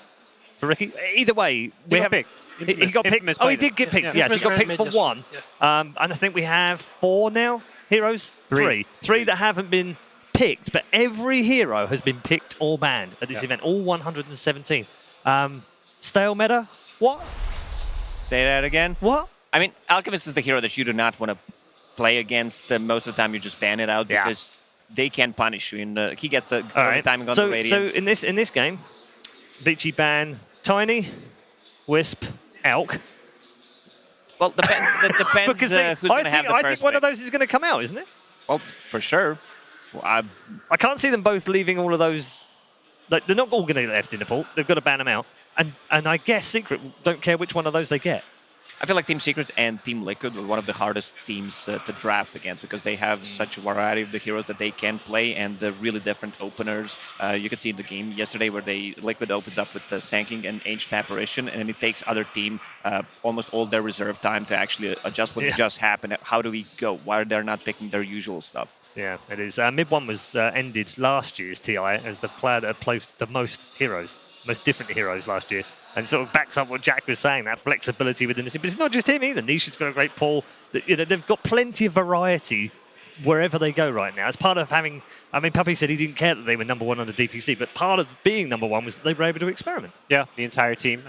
For Ricky. Either way, we have picked. He got picked. Oh, he did get picked. Yes, he got picked for 1. And I think we have 4 now heroes. 3 that haven't been picked, but every hero has been picked or banned at this event. All 117. Stale meta. What? Say that again. What? I mean, Alchemist is the hero that you do not want to play against. Most of the time, you just ban it out because they can punish you. And he gets the timing on the Radiance. So in this game, Vici ban Tiny, Wisp, Elk. Well, it depends who's going to have the first I think one of those is going to come out, isn't it? Well, for sure. Well, I can't see them both leaving all of those. Like, they're not all going to get left in the pool. They've got to ban them out. And I guess Secret don't care which one of those they get. I feel like Team Secret and Team Liquid were one of the hardest teams to draft against because they have such a variety of the heroes that they can play and the really different openers. You could see in the game yesterday where Liquid opens up with the Sanking and Ancient Apparition, and it takes other team almost all their reserve time to actually adjust what just happened. How do we go? Why are they not picking their usual stuff? Yeah, it is. Mid 1 was ended last year's TI as the player that played the most heroes, most different heroes last year. And sort of backs up what Jack was saying, that flexibility within the team. But it's not just him either. Nisha's got a great pool. They've got plenty of variety wherever they go right now. As part of having, I mean, Puppey said he didn't care that they were #1 on the DPC, but part of being #1 was that they were able to experiment. Yeah, the entire team.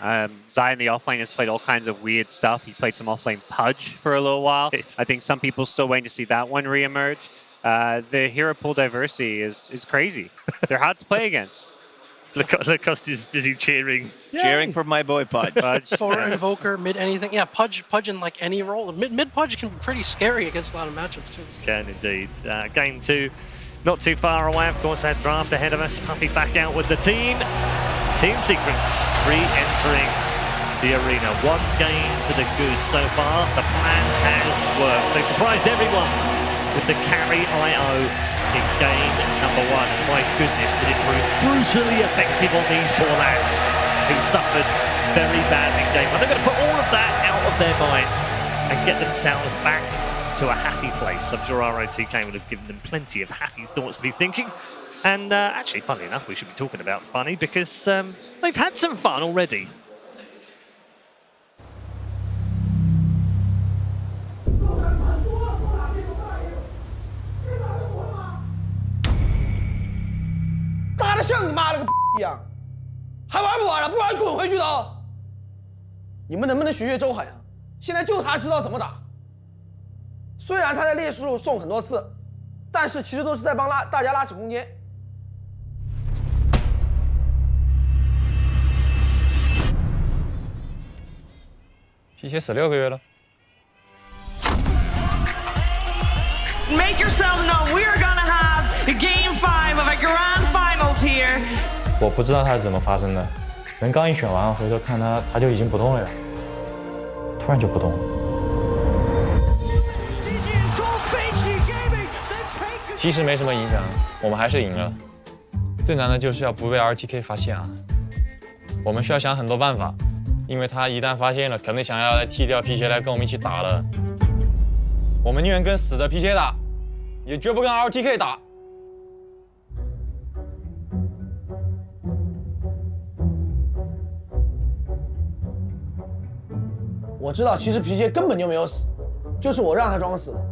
Zion, the offlane, has played all kinds of weird stuff. He played some offlane Pudge for a little while. I think some people still waiting to see that one reemerge. The hero pool diversity is crazy. They're hard to play against. Lacoste is busy cheering. Cheering for my boy Pudge. For Invoker, mid anything. Yeah, Pudge in like any role. Mid Pudge can be pretty scary against a lot of matchups too. Can indeed. Game 2, not too far away. Of course, that draft ahead of us. Puppey back out with the team. Team Secrets re-entering the arena. 1 game to the good so far. The plan has worked. They surprised everyone with the carry IO in game #1. And my goodness, did it prove brutally effective on these poor lads who suffered very badly in game 1. They're going to put all of that out of their minds and get themselves back to a happy place. I'm sure ROTK would have given them plenty of happy thoughts to be thinking. And actually, funnily enough, we should be talking about funny because they've had some fun already.打得像你妈了个一样，还玩不玩了？不玩滚回去的哦！你们能不能学学周海啊？现在就他知道怎么打。虽然他在劣势路送很多次，但是其实都是在帮大家拉扯空间。皮鞋16个月了。 Make yourself known. We are gonna have Game 5 of a Grand Finals here. 我不知道它是怎么发生的，人刚一选完，回头看他就已经不动了呀，突然就不动了。其实没什么影响，我们还是赢了。最难的就是要不被 RTK 发现啊！我们需要想很多办法，因为他一旦发现了，可能想要来踢掉皮鞋来跟我们一起打了。我们宁愿跟死的皮鞋打，也绝不跟 LTK 打。我知道，其实皮鞋根本就没有死，就是我让他装死的。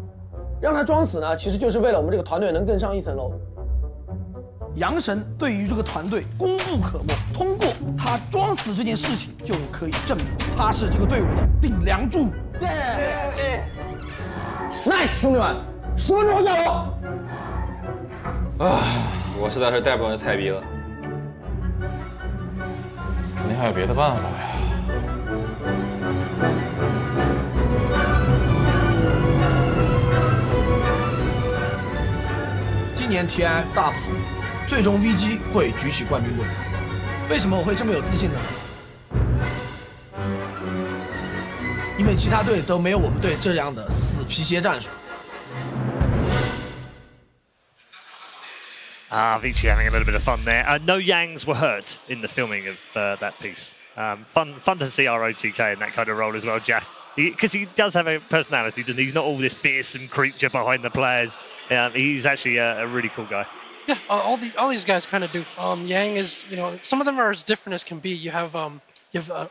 让他装死呢，其实就是为了我们这个团队能更上一层楼。杨神对于这个团队功不可没，通过他装死这件事情就可以证明他是这个队伍的顶梁柱。Nice， 兄弟们，10分钟后加油！我实在是带不动这菜逼了，肯定还有别的办法呀。今年 TI 大不同，最终 VG 会举起冠军盾牌。为什么我会这么有自信呢？因为其他队都没有我们队这样的死皮鞋战术。Vici having a little bit of fun there. No Yangs were hurt in the filming of that piece. Fun to see our OTK in that kind of role as well, Jack. Because he does have a personality, doesn't he? He's not all this fearsome creature behind the players. He's actually a really cool guy. Yeah, all these guys kind of do. Yang is, some of them are as different as can be. You have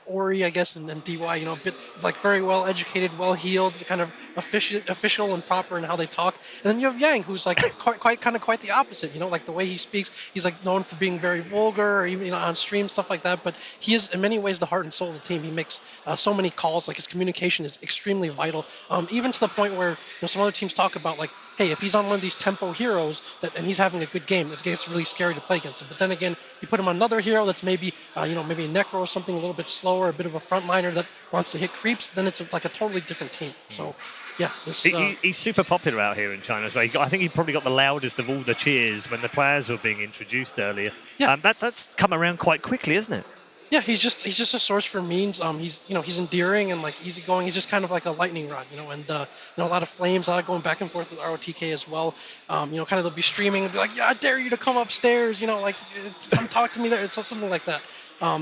Ori, I guess, and DY, a bit like very well educated, well heeled, kind of official and proper in how they talk. And then you have Yang, who's like quite the opposite. Like the way he speaks, he's like known for being very vulgar, or even on stream, stuff like that. But he is in many ways the heart and soul of the team. He makes so many calls. Like his communication is extremely vital, even to the point where some other teams talk about like, hey, if he's on one of these tempo heroes and he's having a good game, it gets really scary to play against him. But then again, you put him on another hero that's maybe, maybe a Necro or something a little bit slower, a bit of a frontliner that wants to hit creeps, then it's like a totally different team. So, yeah. He's super popular out here in China as well. I think he probably got the loudest of all the cheers when the players were being introduced earlier. Yeah. That's come around quite quickly, isn't it? Yeah, he's just a source for memes. He's endearing and like easygoing. He's just kind of like a lightning rod, and a lot of flames, a lot of going back and forth with ROTK as well. Kind of they'll be streaming and be like, yeah, I dare you to come upstairs, come talk to me there. It's something like that.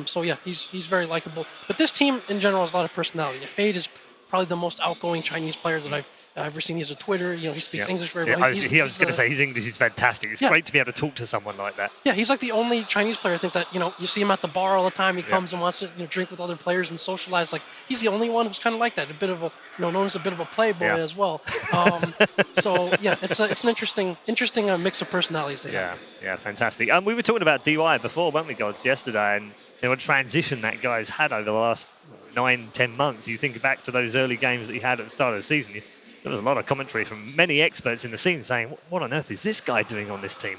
So yeah, he's very likable. But this team in general has a lot of personality. Fade is probably the most outgoing Chinese player that I've ever seen. He's a Twitter. He speaks English very well. I was going to say his English is fantastic. It's great to be able to talk to someone like that. Yeah, he's like the only Chinese player I think that you see him at the bar all the time. He comes and wants to drink with other players and socialize. Like he's the only one who's kind of like that. A bit of a known as a bit of a playboy as well. So yeah, it's an interesting mix of personalities there. Yeah, fantastic. We were talking about DY before, weren't we, GodZ, yesterday, and what transition that guy's had over the last 9-10 months. You think back to those early games that he had at the start of the season. There was a lot of commentary from many experts in the scene saying, what on earth is this guy doing on this team?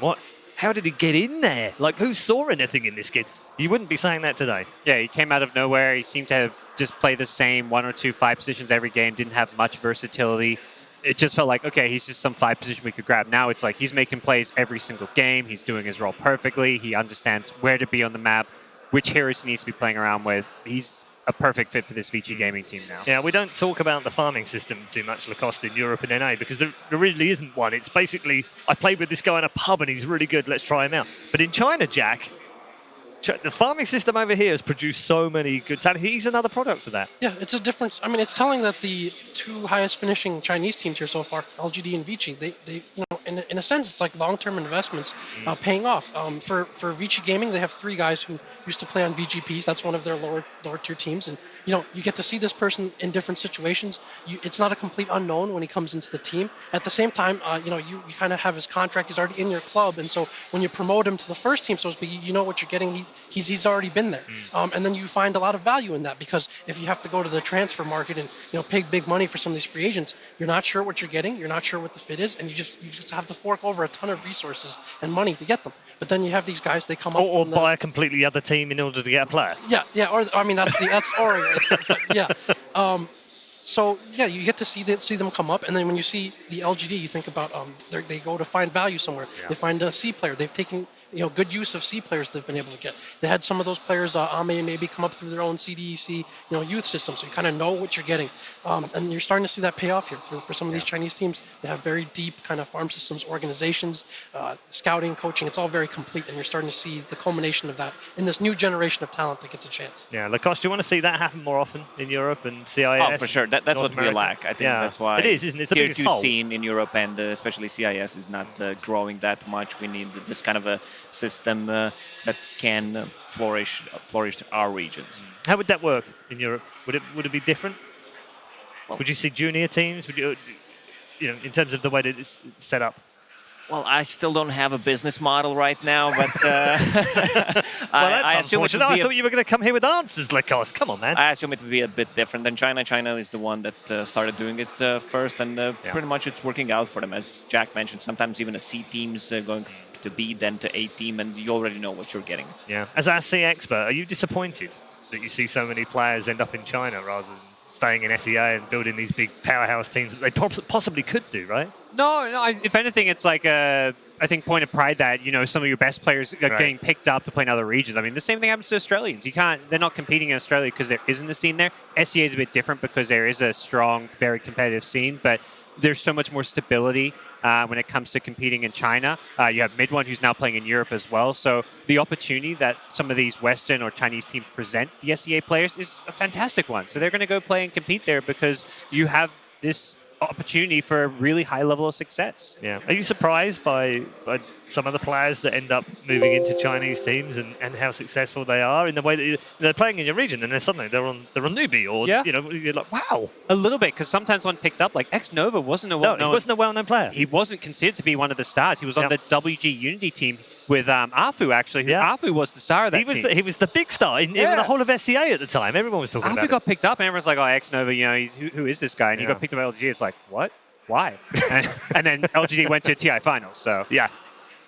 How did he get in there? Like, who saw anything in this kid? You wouldn't be saying that today. Yeah, he came out of nowhere. He seemed to have just played the same 1 or 2 5 positions every game, didn't have much versatility. It just felt like, okay, he's just some 5 position we could grab. Now it's like he's making plays every single game. He's doing his role perfectly. He understands where to be on the map, which heroes he needs to be playing around with. He's a perfect fit for this Vici gaming team now. Yeah, we don't talk about the farming system too much, Lacoste, in Europe and NA, because there really isn't one. It's basically, I played with this guy in a pub and he's really good, let's try him out. But in China, Jack, the farming system over here has produced so many good talent. He's another product of that. Yeah, it's a difference. I mean, it's telling that the 2 highest finishing Chinese teams here so far, LGD and Vici, they in a sense, it's like long-term investments paying off. For Vici Gaming, they have 3 guys who used to play on VGPs. That's one of their lower tier teams, and you get to see this person in different situations. It's not a complete unknown when he comes into the team. At the same time, you kind of have his contract. He's already in your club, and so when you promote him to the first team, so to speak, you know what you're getting. He's already been there, and then you find a lot of value in that, because if you have to go to the transfer market and pay big money for some of these free agents, you're not sure what you're getting. You're not sure what the fit is, and you just have to fork over a ton of resources and money to get them. But then you have these guys, they come up or buy a completely other team in order to get a player. Yeah. Or I mean, that's Ori. Yeah. So yeah, you get to see them come up, and then when you see the LGD, you think about they go to find value somewhere. They find a C player. They've taken good use of C players they've been able to get. They had some of those players, Ame and maybe come up through their own CDEC, youth system, so you kind of know what you're getting. And you're starting to see that pay off here for some of these Chinese teams. They have very deep kind of farm systems, organizations, scouting, coaching. It's all very complete, and you're starting to see the culmination of that in this new generation of talent that gets a chance. Yeah, Lacoste, do you want to see that happen more often in Europe and CIS? Oh, for sure. That's North what we America? lack. I think that's why it is, isn't it? It's the tier biggest 2 hole. scene in Europe and especially CIS is not growing that much. We need this kind of a system that can flourish our regions. How would that work in Europe? Would it be different? Would you see junior teams? Would you, in terms of the way that it's set up? Well, I still don't have a business model right now, but that's I assume it would unfortunate. be I thought you were going to come here with answers, Lacoste. Come on, man. I assume it would be a bit different than China. China is the one that started doing it first, and pretty much it's working out for them. As Jack mentioned, sometimes even a C team's going to B, then to A team, and you already know what you're getting. Yeah. As our C expert, are you disappointed that you see so many players end up in China rather than staying in SEA and building these big powerhouse teams that they possibly could do, right? No. If anything, it's like a, I think, point of pride that some of your best players are getting picked up to play in other regions. I mean, the same thing happens to Australians. They're not competing in Australia because there isn't a scene there. SEA is a bit different because there is a strong, very competitive scene, but there's so much more stability when it comes to competing in China. You have Midone, who's now playing in Europe as well. So the opportunity that some of these Western or Chinese teams present the SEA players is a fantastic one. So they're going to go play and compete there because you have this opportunity for a really high level of success. Yeah. Are you surprised by some of the players that end up moving into Chinese teams and how successful they are in the way that they're playing in your region and then suddenly they're on newbie or you're like, wow. A little bit, because sometimes one picked up, like X-Nova wasn't a well-known... No, he wasn't a well-known player. He wasn't considered to be one of the stars. He was on the WG Unity team with Afu, actually. Afu was the star of that team. He was the big star in the whole of SEA at the time. Everyone was talking about it. Afu got picked up and everyone's like, oh, X-Nova, who is this guy? And he got picked up by LGD. It's like, what? Why? and then LGD went to TI finals, so... Yeah.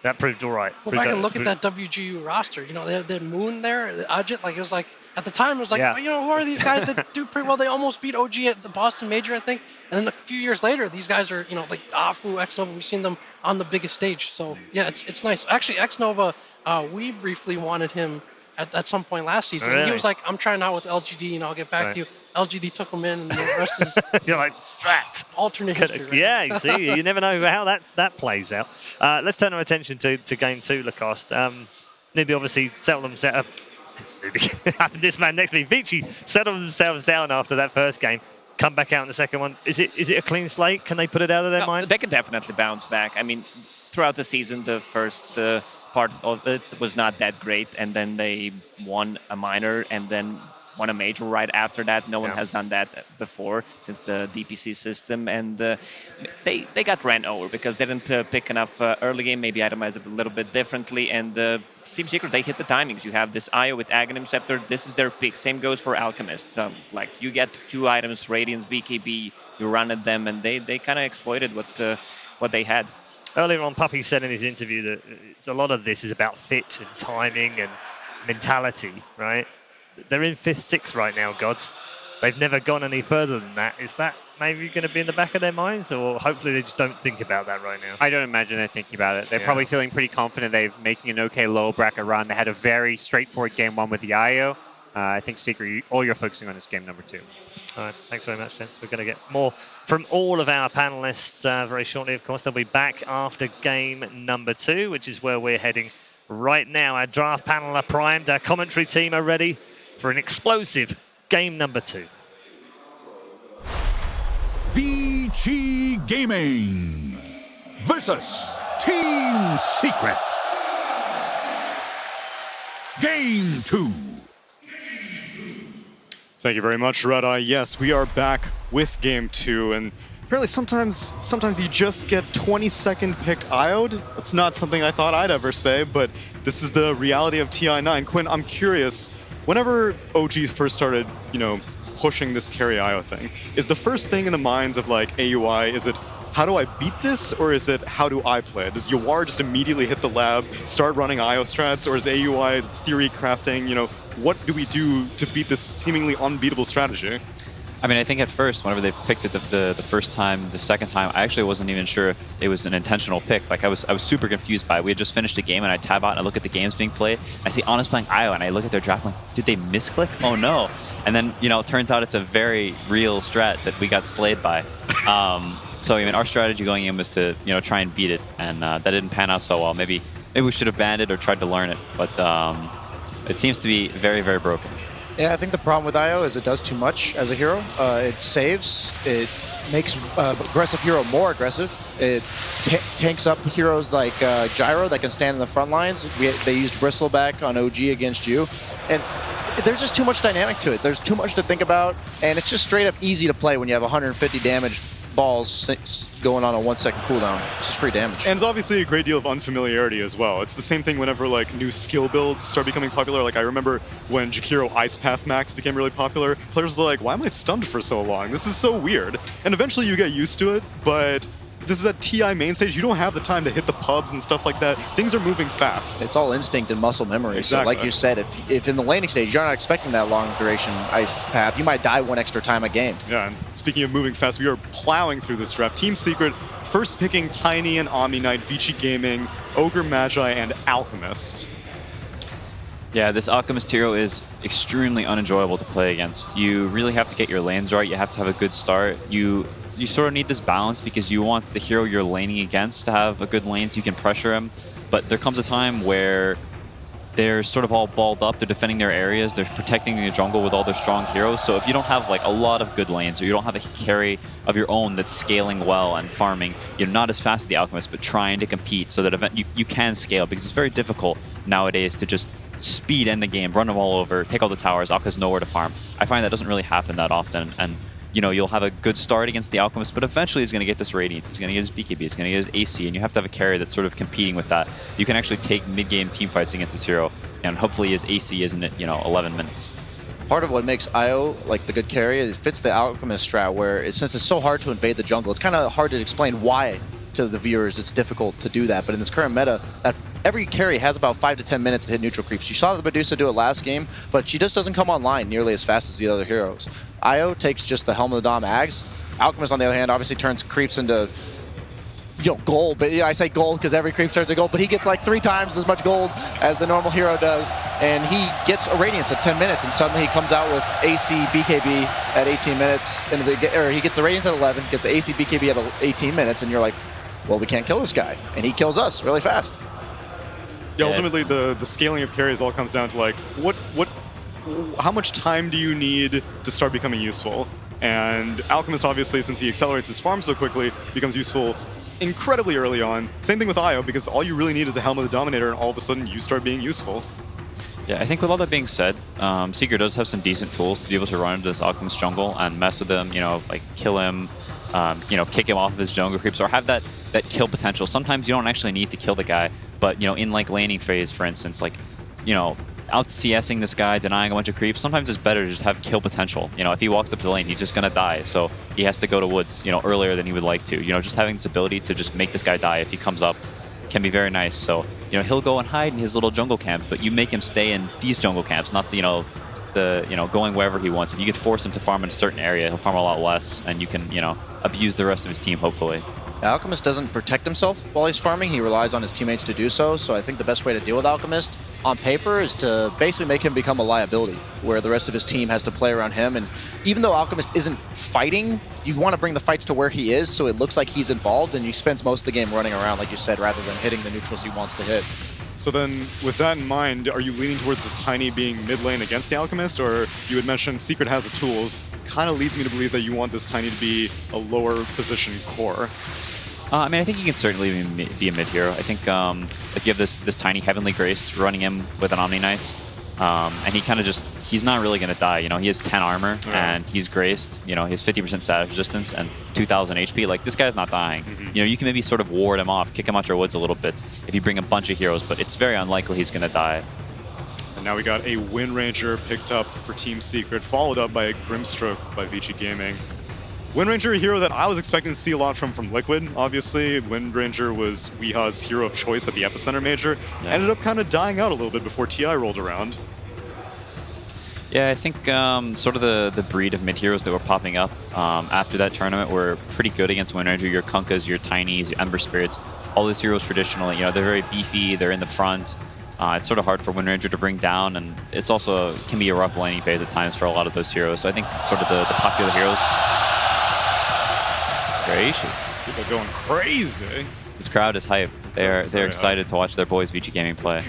That proved all right. Well, back and look at that WGU roster. They had Moon there, Ajit. Like, it was like, at the time, it was like, who are these guys that do pretty well? They almost beat OG at the Boston Major, I think. And then a few years later, these guys are, like Afu, X-Nova. We've seen them on the biggest stage. So, yeah, it's nice. Actually, X-Nova, we briefly wanted him at some point last season. Really? And he was like, I'm trying out with LGD, and I'll get back to you. LGD took him in, and the rest is you're like, drat. Alternate history. Right? Yeah, you see, you never know how that plays out. Let's turn our attention to Game 2, Lacoste. Newbie obviously settled themselves. This man next to me, Vici, settled themselves down after that first game. Come back out in the second one. Is it a clean slate? Can they put it out of their mind? They can definitely bounce back. I mean, throughout the season, the first part of it was not that great, and then they won a minor, and then won a major right after that. No one has done that before since the DPC system, and they got ran over because they didn't pick enough early game, maybe itemized it a little bit differently, and Team Secret, they hit the timings. You have this IO with Aghanim Scepter. This is their pick. Same goes for Alchemist. Like, you get 2 items, Radiance, BKB, you run at them, and they kind of exploited what they had. Earlier on, Puppy said in his interview that a lot of this is about fit and timing and mentality, right? They're in 5th, 6th right now, GodZ. They've never gone any further than that. Is that maybe going to be in the back of their minds, or hopefully they just don't think about that right now? I don't imagine they're thinking about it. They're probably feeling pretty confident they're making an okay lower bracket run. They had a very straightforward game 1 with the IO. I think Secret, all you're focusing on is game number 2. All right, thanks very much, gents. We're going to get more from all of our panelists very shortly, of course. They'll be back after game number 2, which is where we're heading right now. Our draft panel are primed. Our commentary team are ready for an explosive game number 2. VG Gaming versus Team Secret. Game 2. Thank you very much, Red Eye. Yes, we are back with Game 2, and apparently sometimes you just get 20-second picked IO'd. That's not something I thought I'd ever say, but this is the reality of TI9. Quinn, I'm curious, whenever OG first started, pushing this carry IO thing, is the first thing in the minds of like AUI, is it how do I beat this, or is it how do I play it? Does Yawar just immediately hit the lab, start running IO strats, or is AUI theory crafting, what do we do to beat this seemingly unbeatable strategy? I mean, I think at first, whenever they picked it the first time, the second time, I actually wasn't even sure if it was an intentional pick. Like, I was super confused by it. We had just finished a game, and I tab out and I look at the games being played. I see Honest playing Io, and I look at their draft. I'm like, did they misclick? Oh no! And then it turns out it's a very real strat that we got slayed by. So I mean, our strategy going in was to try and beat it, and that didn't pan out so well. Maybe we should have banned it or tried to learn it, but it seems to be very, very broken. Yeah, I think the problem with IO is it does too much as a hero. It saves, it makes aggressive hero more aggressive. It tanks up heroes like Gyro that can stand in the front lines. They used Bristleback on OG against you. And there's just too much dynamic to it. There's too much to think about, and it's just straight up easy to play when you have 150 damage balls going on a 1 second cooldown. It's just free damage. And it's obviously a great deal of unfamiliarity as well. It's the same thing whenever like new skill builds start becoming popular. Like I remember when Jakiro Ice Path Max became really popular, players were like, why am I stunned for so long? This is so weird. And eventually you get used to it, but this is at TI main stage. You don't have the time to hit the pubs and stuff like that. Things are moving fast. It's all instinct and muscle memory. Exactly. So like you said, if in the laning stage you're not expecting that long duration ice path, you might die one extra time a game. Yeah, and speaking of moving fast, we are plowing through this draft. Team Secret first picking Tiny and Omni Knight, Vici Gaming, Ogre Magi, and Alchemist. Yeah, this Alchemist hero is extremely unenjoyable to play against. You really have to get your lanes right. You have to have a good start. You sort of need this balance because you want the hero you're laning against to have a good lane so you can pressure him. But there comes a time where they're sort of all balled up. They're defending their areas. They're protecting the jungle with all their strong heroes. So if you don't have like a lot of good lanes or you don't have a carry of your own that's scaling well and farming, you're not as fast as the Alchemist, but trying to compete so that you can scale, because it's very difficult nowadays to just speed end the game, run them all over, take all the towers. Alka's nowhere to farm. I find that doesn't really happen that often, and you'll have a good start against the Alchemist, but eventually he's going to get this Radiance, he's going to get his BKB, he's going to get his AC, and you have to have a carry that's sort of competing with that. You can actually take mid-game team fights against this hero, and hopefully his AC isn't at 11 minutes. Part of what makes IO like the good carry is it fits the Alchemist strat, where since it's so hard to invade the jungle, it's kind of hard to explain why to the viewers it's difficult to do that. But in this current meta, every carry has about 5 to 10 minutes to hit neutral creeps. You saw the Medusa do it last game, but she just doesn't come online nearly as fast as the other heroes. IO takes just the Helm of the Dom Ags. Alchemist, on the other hand, obviously turns creeps into gold, but I say gold because every creep turns to gold, but he gets like 3 times as much gold as the normal hero does, and he gets a Radiance at 10 minutes, and suddenly he comes out with AC BKB at 18 minutes, or he gets the Radiance at 11, gets the AC BKB at 18 minutes, and you're like, well, we can't kill this guy, and he kills us really fast. Yeah, ultimately the scaling of carries all comes down to like how much time do you need to start becoming useful? And Alchemist, obviously, since he accelerates his farm so quickly, becomes useful incredibly early on. Same thing with Io, because all you really need is a Helm of the Dominator, and all of a sudden you start being useful. Yeah, I think with all that being said, Seeker does have some decent tools to be able to run into this Alchemist jungle and mess with him, like kill him, kick him off of his jungle creeps, or have that kill potential. Sometimes you don't actually need to kill the guy, but in like laning phase, for instance, like out CSing this guy, denying a bunch of creeps, sometimes it's better to just have kill potential. If he walks up to the lane, he's just gonna die, so he has to go to woods earlier than he would like to. Just having this ability to just make this guy die if he comes up can be very nice. So he'll go and hide in his little jungle camp, but you make him stay in these jungle camps, not going wherever he wants. If you could force him to farm in a certain area, he'll farm a lot less, and you can abuse the rest of his team, hopefully. Alchemist doesn't protect himself while he's farming. He relies on his teammates to do so. So I think the best way to deal with Alchemist on paper is to basically make him become a liability, where the rest of his team has to play around him. And even though Alchemist isn't fighting, you want to bring the fights to where he is so it looks like he's involved, and he spends most of the game running around, like you said, rather than hitting the neutrals he wants to hit. So then, with that in mind, are you leaning towards this Tiny being mid lane against the Alchemist, or you had mentioned Secret has the tools, kind of leads me to believe that you want this Tiny to be a lower position core? I mean, I think he can certainly be a mid hero. I think if you have this Tiny Heavenly Graced running him with an Omni Knight, and he kind of he's not really going to die. He has 10 armor, and he's Graced. He has 50% status resistance and 2,000 HP. Like, this guy's not dying. You can maybe sort of ward him off, kick him out your woods a little bit if you bring a bunch of heroes, but it's very unlikely he's going to die. And now we got a Wind Ranger picked up for Team Secret, followed up by a Grimstroke by Vici Gaming. Wind Ranger, a hero that I was expecting to see a lot from Liquid, obviously. Wind Ranger was Weeha's hero of choice at the Epicenter Major. Yeah. Ended up kind of dying out a little bit before TI rolled around. Yeah, I think sort of the breed of mid heroes that were popping up after that tournament were pretty good against Wind Ranger. Your Kunkas, your Tinys, your Ember Spirits, all these heroes traditionally, they're very beefy, they're in the front. It's sort of hard for Wind Ranger to bring down, and it's also can be a rough laning phase at times for a lot of those heroes. So I think sort of the popular heroes. Gracious. People going crazy. This crowd is hype. They're excited to watch their boys VG Gaming play.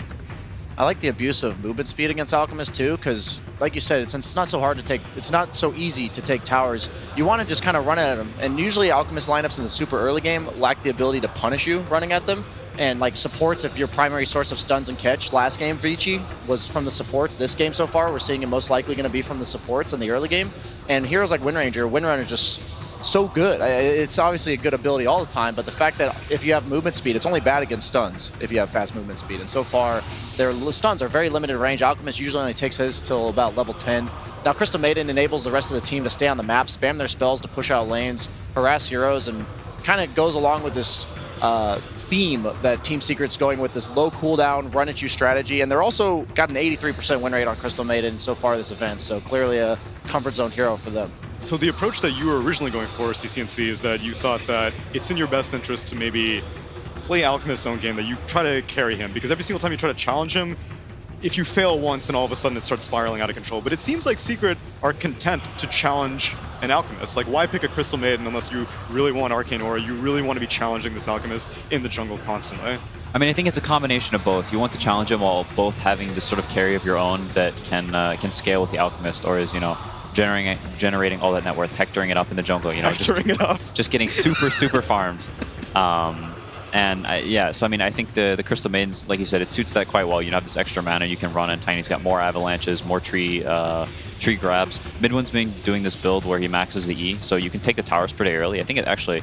I like the abuse of movement speed against Alchemist too, because like you said, it's not so hard to take. It's not so easy to take towers. You want to just kind of run at them, and usually Alchemist lineups in the super early game lack the ability to punish you running at them. And like supports, if your primary source of stuns and catch last game Vici was from the supports, this game so far we're seeing it most likely going to be from the supports in the early game. And heroes like Wind Ranger is just so good. It's obviously a good ability all the time, but the fact that if you have movement speed, it's only bad against stuns if you have fast movement speed. And so far, their stuns are very limited range. Alchemist usually only takes his till about level 10. Now, Crystal Maiden enables the rest of the team to stay on the map, spam their spells to push out lanes, harass heroes, and kind of goes along with this theme that Team Secret's going with, this low cooldown, run at you strategy. And they're also got an 83% win rate on Crystal Maiden so far this event, so clearly a comfort zone hero for them. So the approach that you were originally going for, CCNC, is that you thought that it's in your best interest to maybe play Alchemist's own game, that you try to carry him, because every single time you try to challenge him, if you fail once, then all of a sudden it starts spiraling out of control. But it seems like Secret are content to challenge an Alchemist. Like, why pick a Crystal Maiden unless you really want Arcane Aura, you really want to be challenging this Alchemist in the jungle constantly? I mean, I think it's a combination of both. You want to challenge him while both having this sort of carry of your own that can scale with the Alchemist, or is, generating all that net worth, hectoring it up in the jungle, just getting super farmed. So I mean, I think the Crystal Maidens, like you said, it suits that quite well. You have this extra mana you can run, and Tiny's got more avalanches, more tree grabs. Midwin's been doing this build where he maxes the E, so you can take the towers pretty early. I think it actually.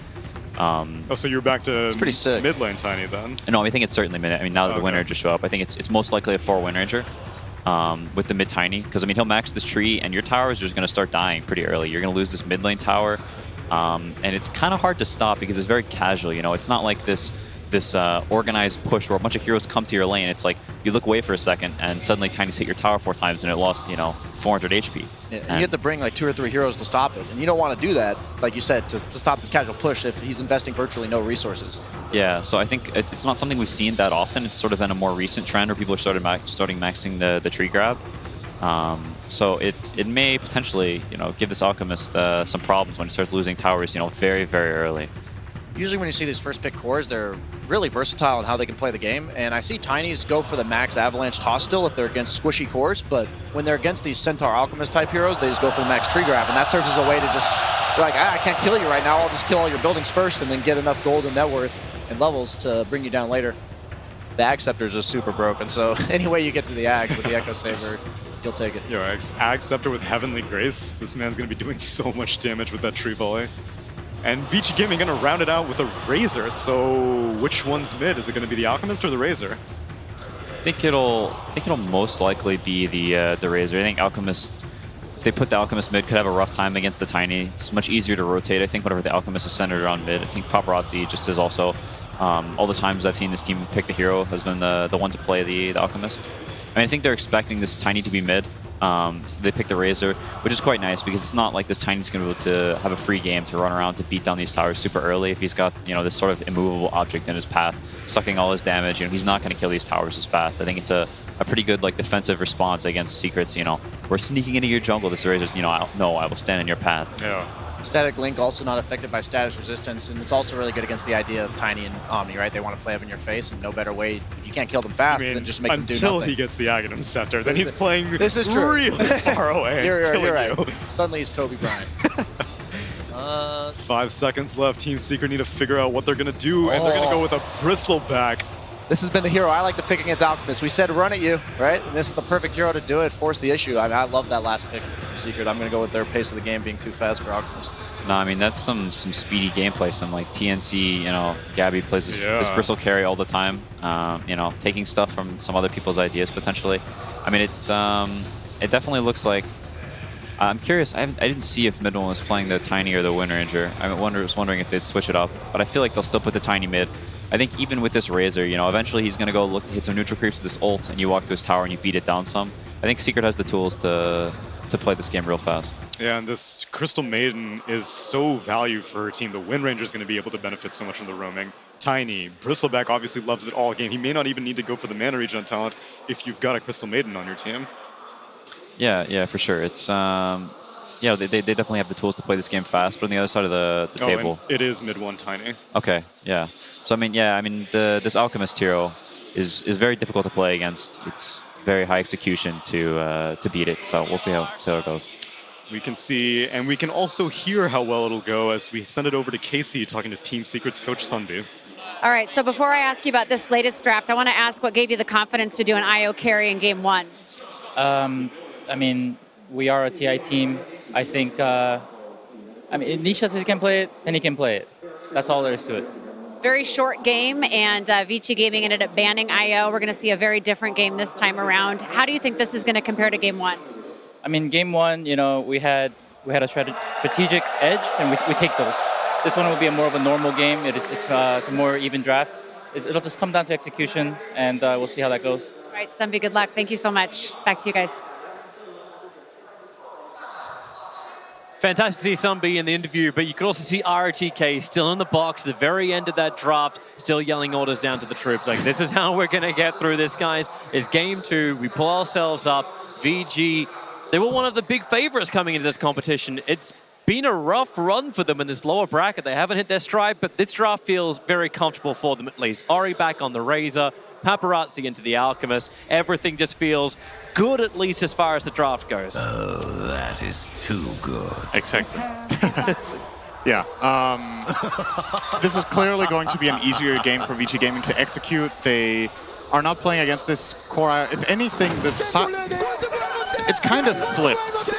So you're back to it's pretty sick. Mid lane Tiny then? No, I think it's certainly mid. I mean, now that the Wind Ranger show up, I think it's most likely a 4 Wind Ranger. With the mid Tiny, because I mean he'll max this tree and your tower is just going to start dying pretty early. You're going to lose this mid lane tower, and it's kind of hard to stop because it's very casual. It's not like this organized push where a bunch of heroes come to your lane. It's like you look away for a second and suddenly Tiny's hit your tower 4 times and it lost 400 HP. Yeah, and you have to bring like 2 or 3 heroes to stop it, and you don't want to do that, like you said, to stop this casual push if he's investing virtually no resources. Yeah, so I think it's not something we've seen that often. It's sort of been a more recent trend where people are starting maxing the tree grab. So it may potentially give this Alchemist some problems when he starts losing towers very early. Usually when you see these first pick cores, they're really versatile in how they can play the game, and I see Tinys go for the max avalanche toss still if they're against squishy cores, but when they're against these Centaur Alchemist type heroes, they just go for the max tree grab, and that serves as a way to just, like, I can't kill you right now, I'll just kill all your buildings first and then get enough gold and net worth and levels to bring you down later. The Ag Scepters are super broken, so any way you get to the Ag with the Echo Saber, you'll take it. Yo, Ag Scepter with Heavenly Grace, this man's going to be doing so much damage with that tree volley. And VG Gaming going to round it out with a Razor, so which one's mid? Is it going to be the Alchemist or the Razor? I think it'll most likely be the Razor. I think Alchemist, if they put the Alchemist mid, could have a rough time against the Tiny. It's much easier to rotate, I think, whenever the Alchemist is centered around mid. I think Paparazzi just is also, all the times I've seen this team pick the hero has been the one to play the Alchemist. I mean, I think they're expecting this Tiny to be mid. So they pick the Razor, which is quite nice because it's not like this Tiny's going to be able to have a free game to run around to beat down these towers super early. If he's got this sort of immovable object in his path, sucking all his damage, he's not going to kill these towers as fast. I think it's a pretty good defensive response against Secrets. We're sneaking into your jungle. This Razor's I will stand in your path. Yeah. Static Link also not affected by status resistance, and it's also really good against the idea of Tiny and Omni, right? They want to play up in your face, and no better way, if you can't kill them fast, then just make them do nothing. Until he gets the Aghanim Scepter, then he's playing this is true. really far away. You're right. Suddenly he's Kobe Bryant. 5 seconds left. Team Secret need to figure out what they're going to do, and they're going to go with a Bristleback. This has been the hero I like to pick against Alchemist. We said run at you, right? And this is the perfect hero to do it, force the issue. I love that last pick from Secret. I'm going to go with their pace of the game being too fast for Alchemist. No, I mean, that's some speedy gameplay. Some TNC, Gabby plays this bristle carry all the time. Taking stuff from some other people's ideas potentially. I mean, it definitely looks like. I'm curious. I didn't see if Midwin was playing the Tiny or the Wind Ranger. I was wondering if they'd switch it up, but I feel like they'll still put the Tiny mid. I think even with this Razor, eventually he's going to go hit some neutral creeps with this ult, and you walk to his tower and you beat it down some. I think Secret has the tools to play this game real fast. Yeah, and this Crystal Maiden is so valued for her team. The Wind Ranger is going to be able to benefit so much from the roaming. Tiny, Bristleback obviously loves it all game. He may not even need to go for the mana regen talent if you've got a Crystal Maiden on your team. Yeah, for sure. It's yeah, they definitely have the tools to play this game fast, but on the other side of the table, and it is mid-1 Tiny. Okay, yeah. So I mean, this Alchemist hero is very difficult to play against. It's very high execution to beat it. So we'll see how it goes. We can see, and we can also hear how well it'll go as we send it over to Casey talking to Team Secret's coach Sunbu. All right, so before I ask you about this latest draft, I want to ask what gave you the confidence to do an IO carry in Game 1? I mean, we are a TI team. I think, I mean, Nisha says he can play it, then he can play it. That's all there is to it. Very short game, and Vici Gaming ended up banning IO. We're going to see a very different game this time around. How do you think this is going to compare to Game 1? I mean, Game 1, you know, we had a strategic edge, and we take those. This one will be more of a normal game. It's a more even draft. It'll just come down to execution, and we'll see how that goes. All right, Sunby, good luck. Thank you so much. Back to you guys. Fantastic to see Sunby in the interview, but you could also see RTK still in the box at the very end of that draft, still yelling orders down to the troops. Like, this is how we're going to get through this, guys. It's Game 2. We pull ourselves up. VG, they were one of the big favorites coming into this competition. It's been a rough run for them in this lower bracket. They haven't hit their stride, but this draft feels very comfortable for them at least. Ori back on the Razor, Paparazzi into the Alchemist. Everything just feels good, at least as far as the draft goes. Oh, that is too good. Exactly. Yeah. This is clearly going to be an easier game for VG Gaming to execute. They are not playing against this core. If anything, it's kind of flipped.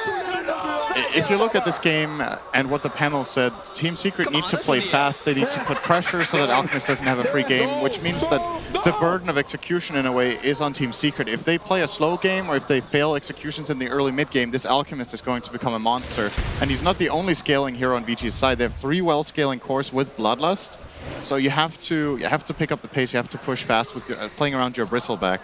If you look at this game and what the panel said, Team Secret need to play fast. They need to put pressure so that Alchemist doesn't have a free game, which means that the burden of execution in a way is on Team Secret. If they play a slow game or if they fail executions in the early mid game, this Alchemist is going to become a monster. And he's not the only scaling hero on VG's side. They have 3 well-scaling cores with Bloodlust. So you have to pick up the pace. You have to push fast with playing around your Bristleback.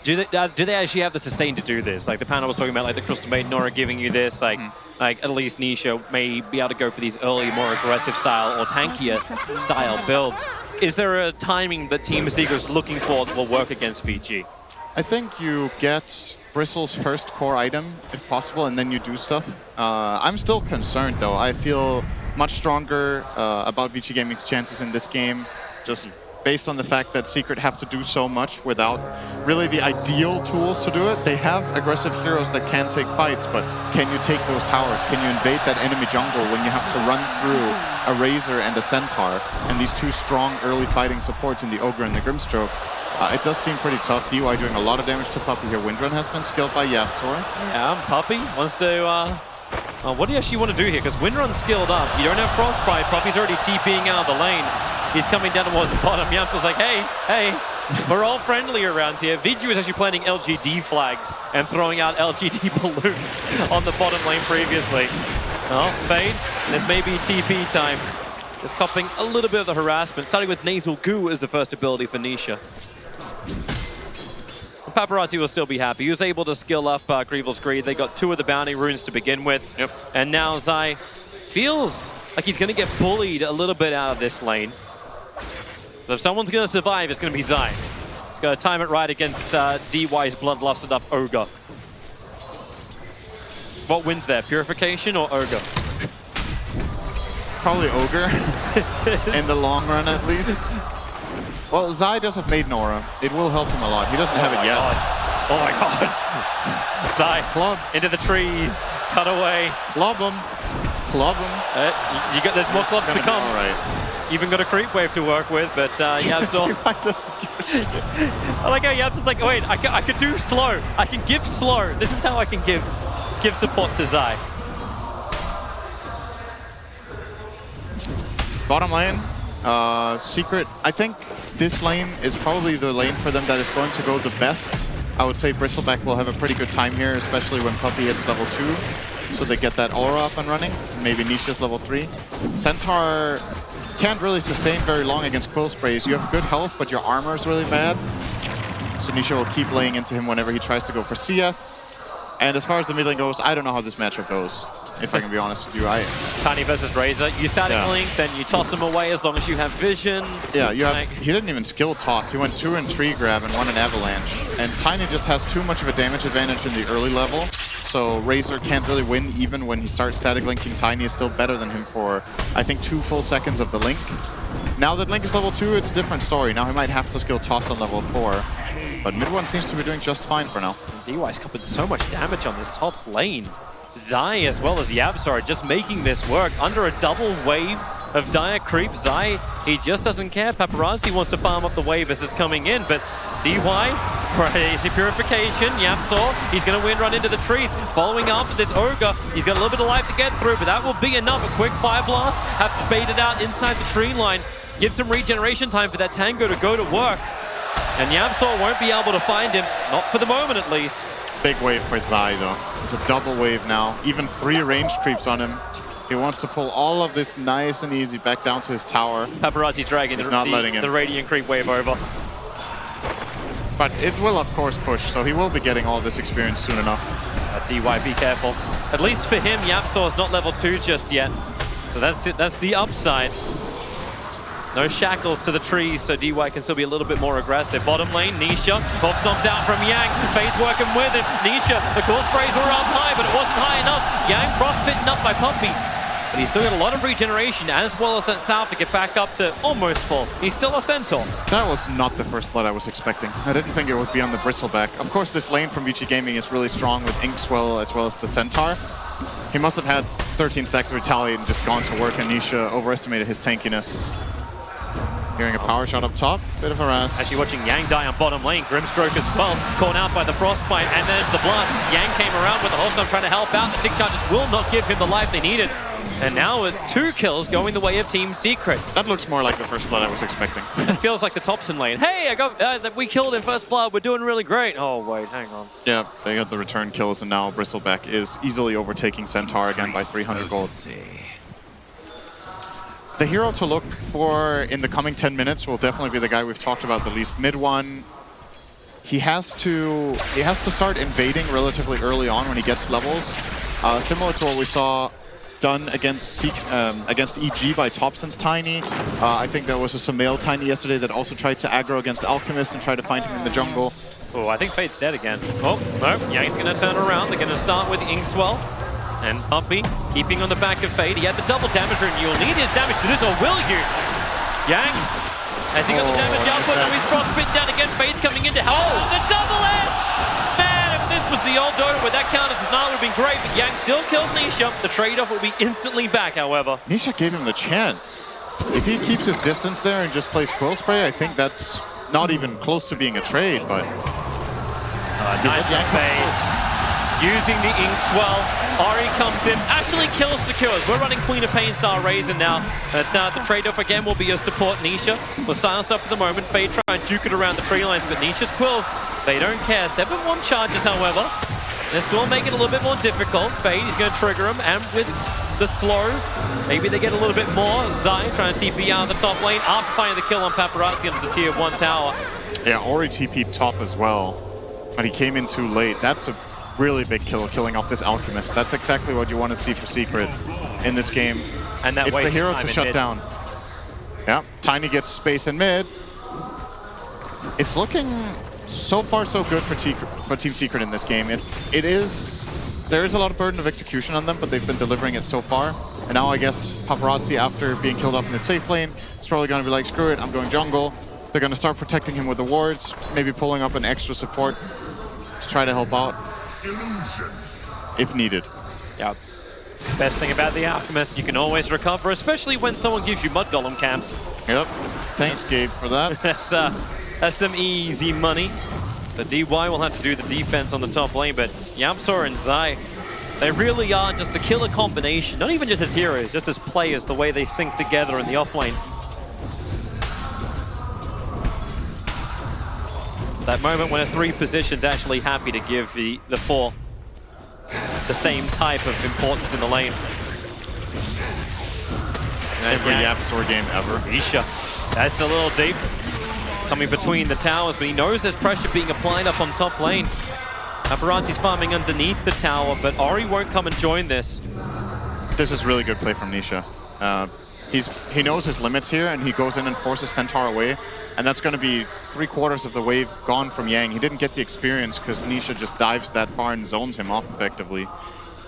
Do they actually have the sustain to do this? Like the panel was talking about, like the Crystal Maiden Nora giving you this, like at least Nisha may be able to go for these early, more aggressive style or tankier style builds. Is there a timing that Team Secret's looking for that will work against VG? I think you get Bristle's first core item, if possible, and then you do stuff. I'm still concerned, though. I feel much stronger about VG Gaming's chances in this game, just based on the fact that Secret have to do so much without really the ideal tools to do it. They have aggressive heroes that can take fights, but can you take those towers? Can you invade that enemy jungle when you have to run through a Razor and a Centaur and these 2 strong early fighting supports in the Ogre and the Grimstroke? It does seem pretty tough. DUI doing a lot of damage to Puppy here. Windrun has been skilled by Yapzor. Yeah, Puppy wants to... what do you actually want to do here? Because Windrun's skilled up. You don't have Frostbite. Puppy's already TPing out of the lane. He's coming down towards the bottom. Yapzor's like, hey, we're all friendly around here. VG was actually planting LGD flags and throwing out LGD balloons on the bottom lane previously. Oh, Fade, this may be TP time. Just copping a little bit of the harassment, starting with Nasal Goo as the first ability for Nisha. Paparazzi will still be happy. He was able to skill up Greevil's Greed. They got 2 of the bounty runes to begin with. Yep. And now Zai feels like he's going to get bullied a little bit out of this lane. But if someone's going to survive, it's going to be Zai. He's got to time it right against DY's bloodlusted up Ogre. What wins there, Purification or Ogre? Probably Ogre, in the long run at least. Well, Zai does have Maiden Aura. It will help him a lot. He doesn't have it yet. Oh my god. Zai, club into the trees, cut away. Club him. Club him. There's more clubs to come. All right. Even got a creep wave to work with, but Yapzor... I like how Yapzor's like, wait, I could do slow. I can give slow. This is how I can give support to Zai. Bottom lane, Secret, I think this lane is probably the lane for them that is going to go the best. I would say Bristleback will have a pretty good time here, especially when Puppy hits level 2. So they get that aura up and running. Maybe Nisha's level 3. Centaur can't really sustain very long against Quill Sprays. You have good health, but your armor is really bad. So Nisha will keep laying into him whenever he tries to go for CS. And as far as the mid lane goes, I don't know how this matchup goes, if I can be honest with you. Tiny versus Razor. You static link, then you toss him away as long as you have vision. Yeah, he didn't even skill toss. He went 2 in tree grab and 1 in avalanche. And Tiny just has too much of a damage advantage in the early level. So Razor can't really win even when he starts static linking. Tiny is still better than him for, I think, 2 full seconds of the link. Now that Link is level 2, it's a different story. Now he might have to skill toss on level 4. But mid one seems to be doing just fine for now. DY's covered so much damage on this top lane. Zai as well as Yabzor are just making this work under a double wave of dire creep. Zai, he just doesn't care. Paparazzi wants to farm up the wave as it's coming in, but DY, crazy purification. Yabzor, he's going to win run into the trees. Following up with this Ogre, he's got a little bit of life to get through, but that will be enough. A quick fire blast, have to bait it out inside the tree line. Give some regeneration time for that Tango to go to work. And Yabzor won't be able to find him, not for the moment at least. Big wave for Zai though. It's a double wave now. Even 3 range creeps on him. He wants to pull all of this nice and easy back down to his tower. Paparazzi's dragging the Radiant creep wave over. But it will of course push, so he will be getting all this experience soon enough. DY, be careful. At least for him, Yabzor's not level 2 just yet. So that's it. That's the upside. No shackles to the trees, so DY can still be a little bit more aggressive. Bottom lane, Nisha. Bob stomps out from Yang. Fade's working with him. Nisha, the core sprays were up high, but it wasn't high enough. Yang frostbitten up by Puppy. But he's still got a lot of regeneration, as well as that salve to get back up to almost full. He's still a Centaur. That was not the first blood I was expecting. I didn't think it would be on the Bristleback. Of course, this lane from VG Gaming is really strong with Inkswell as well as the Centaur. He must have had 13 stacks of Retaliate and just gone to work, and Nisha overestimated his tankiness. Hearing a power shot up top, bit of harass. Actually watching Yang die on bottom lane. Grimstroke as well, caught out by the Frostbite and managed the blast. Yang came around with the whole time trying to help out. The stick charges will not give him the life they needed. And now it's 2 kills going the way of Team Secret. That looks more like the first blood I was expecting. It feels like the Thompson lane. Hey, I got we killed in first blood. We're doing really great. Oh, wait, hang on. Yeah, they got the return kills, and now Bristleback is easily overtaking Centaur again by 300 gold. The hero to look for in the coming 10 minutes will definitely be the guy we've talked about the least. Mid one, he has to start invading relatively early on when he gets levels. Similar to what we saw done against EG by Thompson's Tiny. I think there was a Samael Tiny yesterday that also tried to aggro against Alchemist and try to find him in the jungle. Oh, I think Fade's dead again. Oh, no, Yang's going to turn around. They're going to start with Inkswell. And Puppy keeping on the back of Fade. He had the double damage, and you'll need his damage to this, or will you? Yang, has he got the damage output? Now he's frostbitten down again. Fade's coming in to help. Oh, the double edge! Man, if this was the old Dota where that counted as not, would have been great, but Yang still kills Nisha. The trade-off will be instantly back, however. Nisha gave him the chance. If he keeps his distance there and just plays Quill Spray, I think that's not even close to being a trade, but... nice Fade. Using the Inkswell, Ari comes in, actually kills Secures. We're running Queen of Pain style Razor now. But the trade-off again will be a support Nisha. We're styling stuff at the moment. Fade try and juke it around the tree lines, but Nisha's Quills, they don't care. 7-1 charges, however. This will make it a little bit more difficult. Fade is going to trigger him, and with the slow, maybe they get a little bit more. Zai trying to TP out of the top lane after finding the kill on Paparazzi under the tier 1 tower. Yeah, Ori TP'd top as well, but he came in too late. That's a really big kill, killing off this Alchemist. That's exactly what you want to see for Secret in this game. And that it's the hero to shut down. Yeah, Tiny gets space in mid. It's looking so far so good for Team Secret in this game. There is a lot of burden of execution on them, but they've been delivering it so far. And now I guess Paparazzi, after being killed off in the safe lane, is probably going to be like, screw it, I'm going jungle. They're going to start protecting him with the wards, maybe pulling up an extra support to try to help out. If needed. Yeah. Best thing about the Alchemist, you can always recover, especially when someone gives you Mud Golem camps. Yep. Thanks, Gabe, for that. That's some easy money. So DY will have to do the defense on the top lane, but Yabzor and Zai, they really are just a killer combination. Not even just as heroes, just as players, the way they sync together in the offlane. That moment when a 3 position's actually happy to give the 4 the same type of importance in the lane. Every Yabzor game ever. Isha, that's a little deep. coming between the towers, but he knows there's pressure being applied up on top lane. Paparazzi's farming underneath the tower, but Ori won't come and join this. This is really good play from Nisha. He knows his limits here, and he goes in and forces Centaur away. And that's going to be 3/4 of the wave gone from Yang. He didn't get the experience because Nisha just dives that far and zones him off effectively.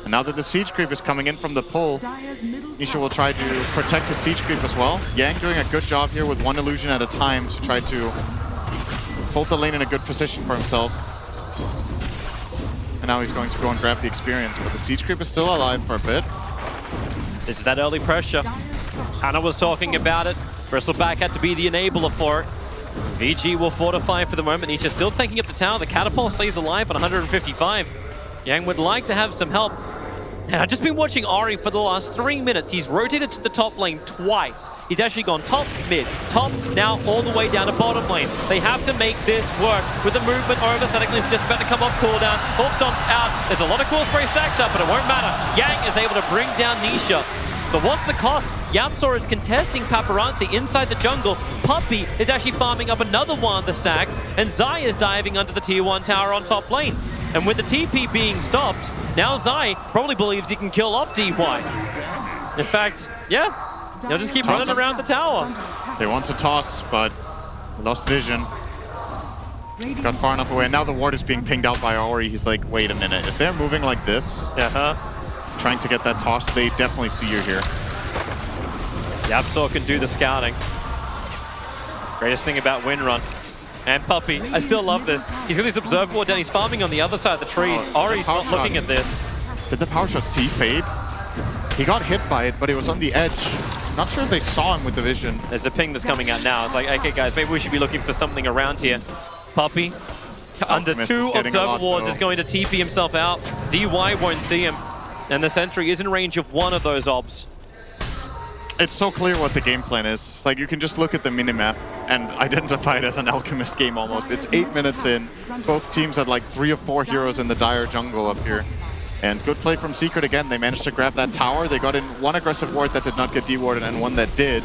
And now that the siege creep is coming in from the pull, Nisha will try to protect his siege creep as well. Yang doing a good job here with one illusion at a time to try to hold the lane in a good position for himself. And now he's going to go and grab the experience, but the siege creep is still alive for a bit. It's that early pressure. Hannah was talking about it. Bristleback had to be the enabler for it. VG will fortify for the moment. Nisha still taking up the tower. The catapult stays alive at 155. Yang would like to have some help. And I've just been watching Ori for the last 3 minutes. He's rotated to the top lane twice. He's actually gone top, mid, top, now all the way down to bottom lane. They have to make this work. With the movement over, Static Link's just about to come off cooldown. Hawkstomp's out. There's a lot of core spray stacks up, but it won't matter. Yang is able to bring down Nisha. But what's the cost? Yapsaw is contesting Paparazzi inside the jungle. Puppey is actually farming up another one of the stacks. And Zai is diving under the tier 1 tower on top lane. And with the TP being stopped, now Zai probably believes he can kill off DY. In fact, yeah, they'll just keep running around the tower. They want to toss, but lost vision. Got far enough away, and now the ward is being pinged out by Ori. He's like, wait a minute, if they're moving like this, trying to get that toss, they definitely see you here. Yapsaw can do the scouting. Greatest thing about Windrun. And Puppey, I still love this. He's got his observer ward down, he's farming on the other side of the trees. Ori's not looking at this. Did the power shot see fade? He got hit by it, but it was on the edge. Not sure if they saw him with the vision. There's a ping that's coming out now. It's like, okay guys, maybe we should be looking for something around here. Puppey, under 2 observer wards, is going to TP himself out. DY won't see him. And the sentry is in range of one of those obs. It's so clear what the game plan is. It's like you can just look at the minimap and identify it as an Alchemist game almost. It's 8 minutes in. Both teams had like 3 or 4 heroes in the dire jungle up here. And good play from Secret again. They managed to grab that tower. They got in one aggressive ward that did not get dewarded and one that did.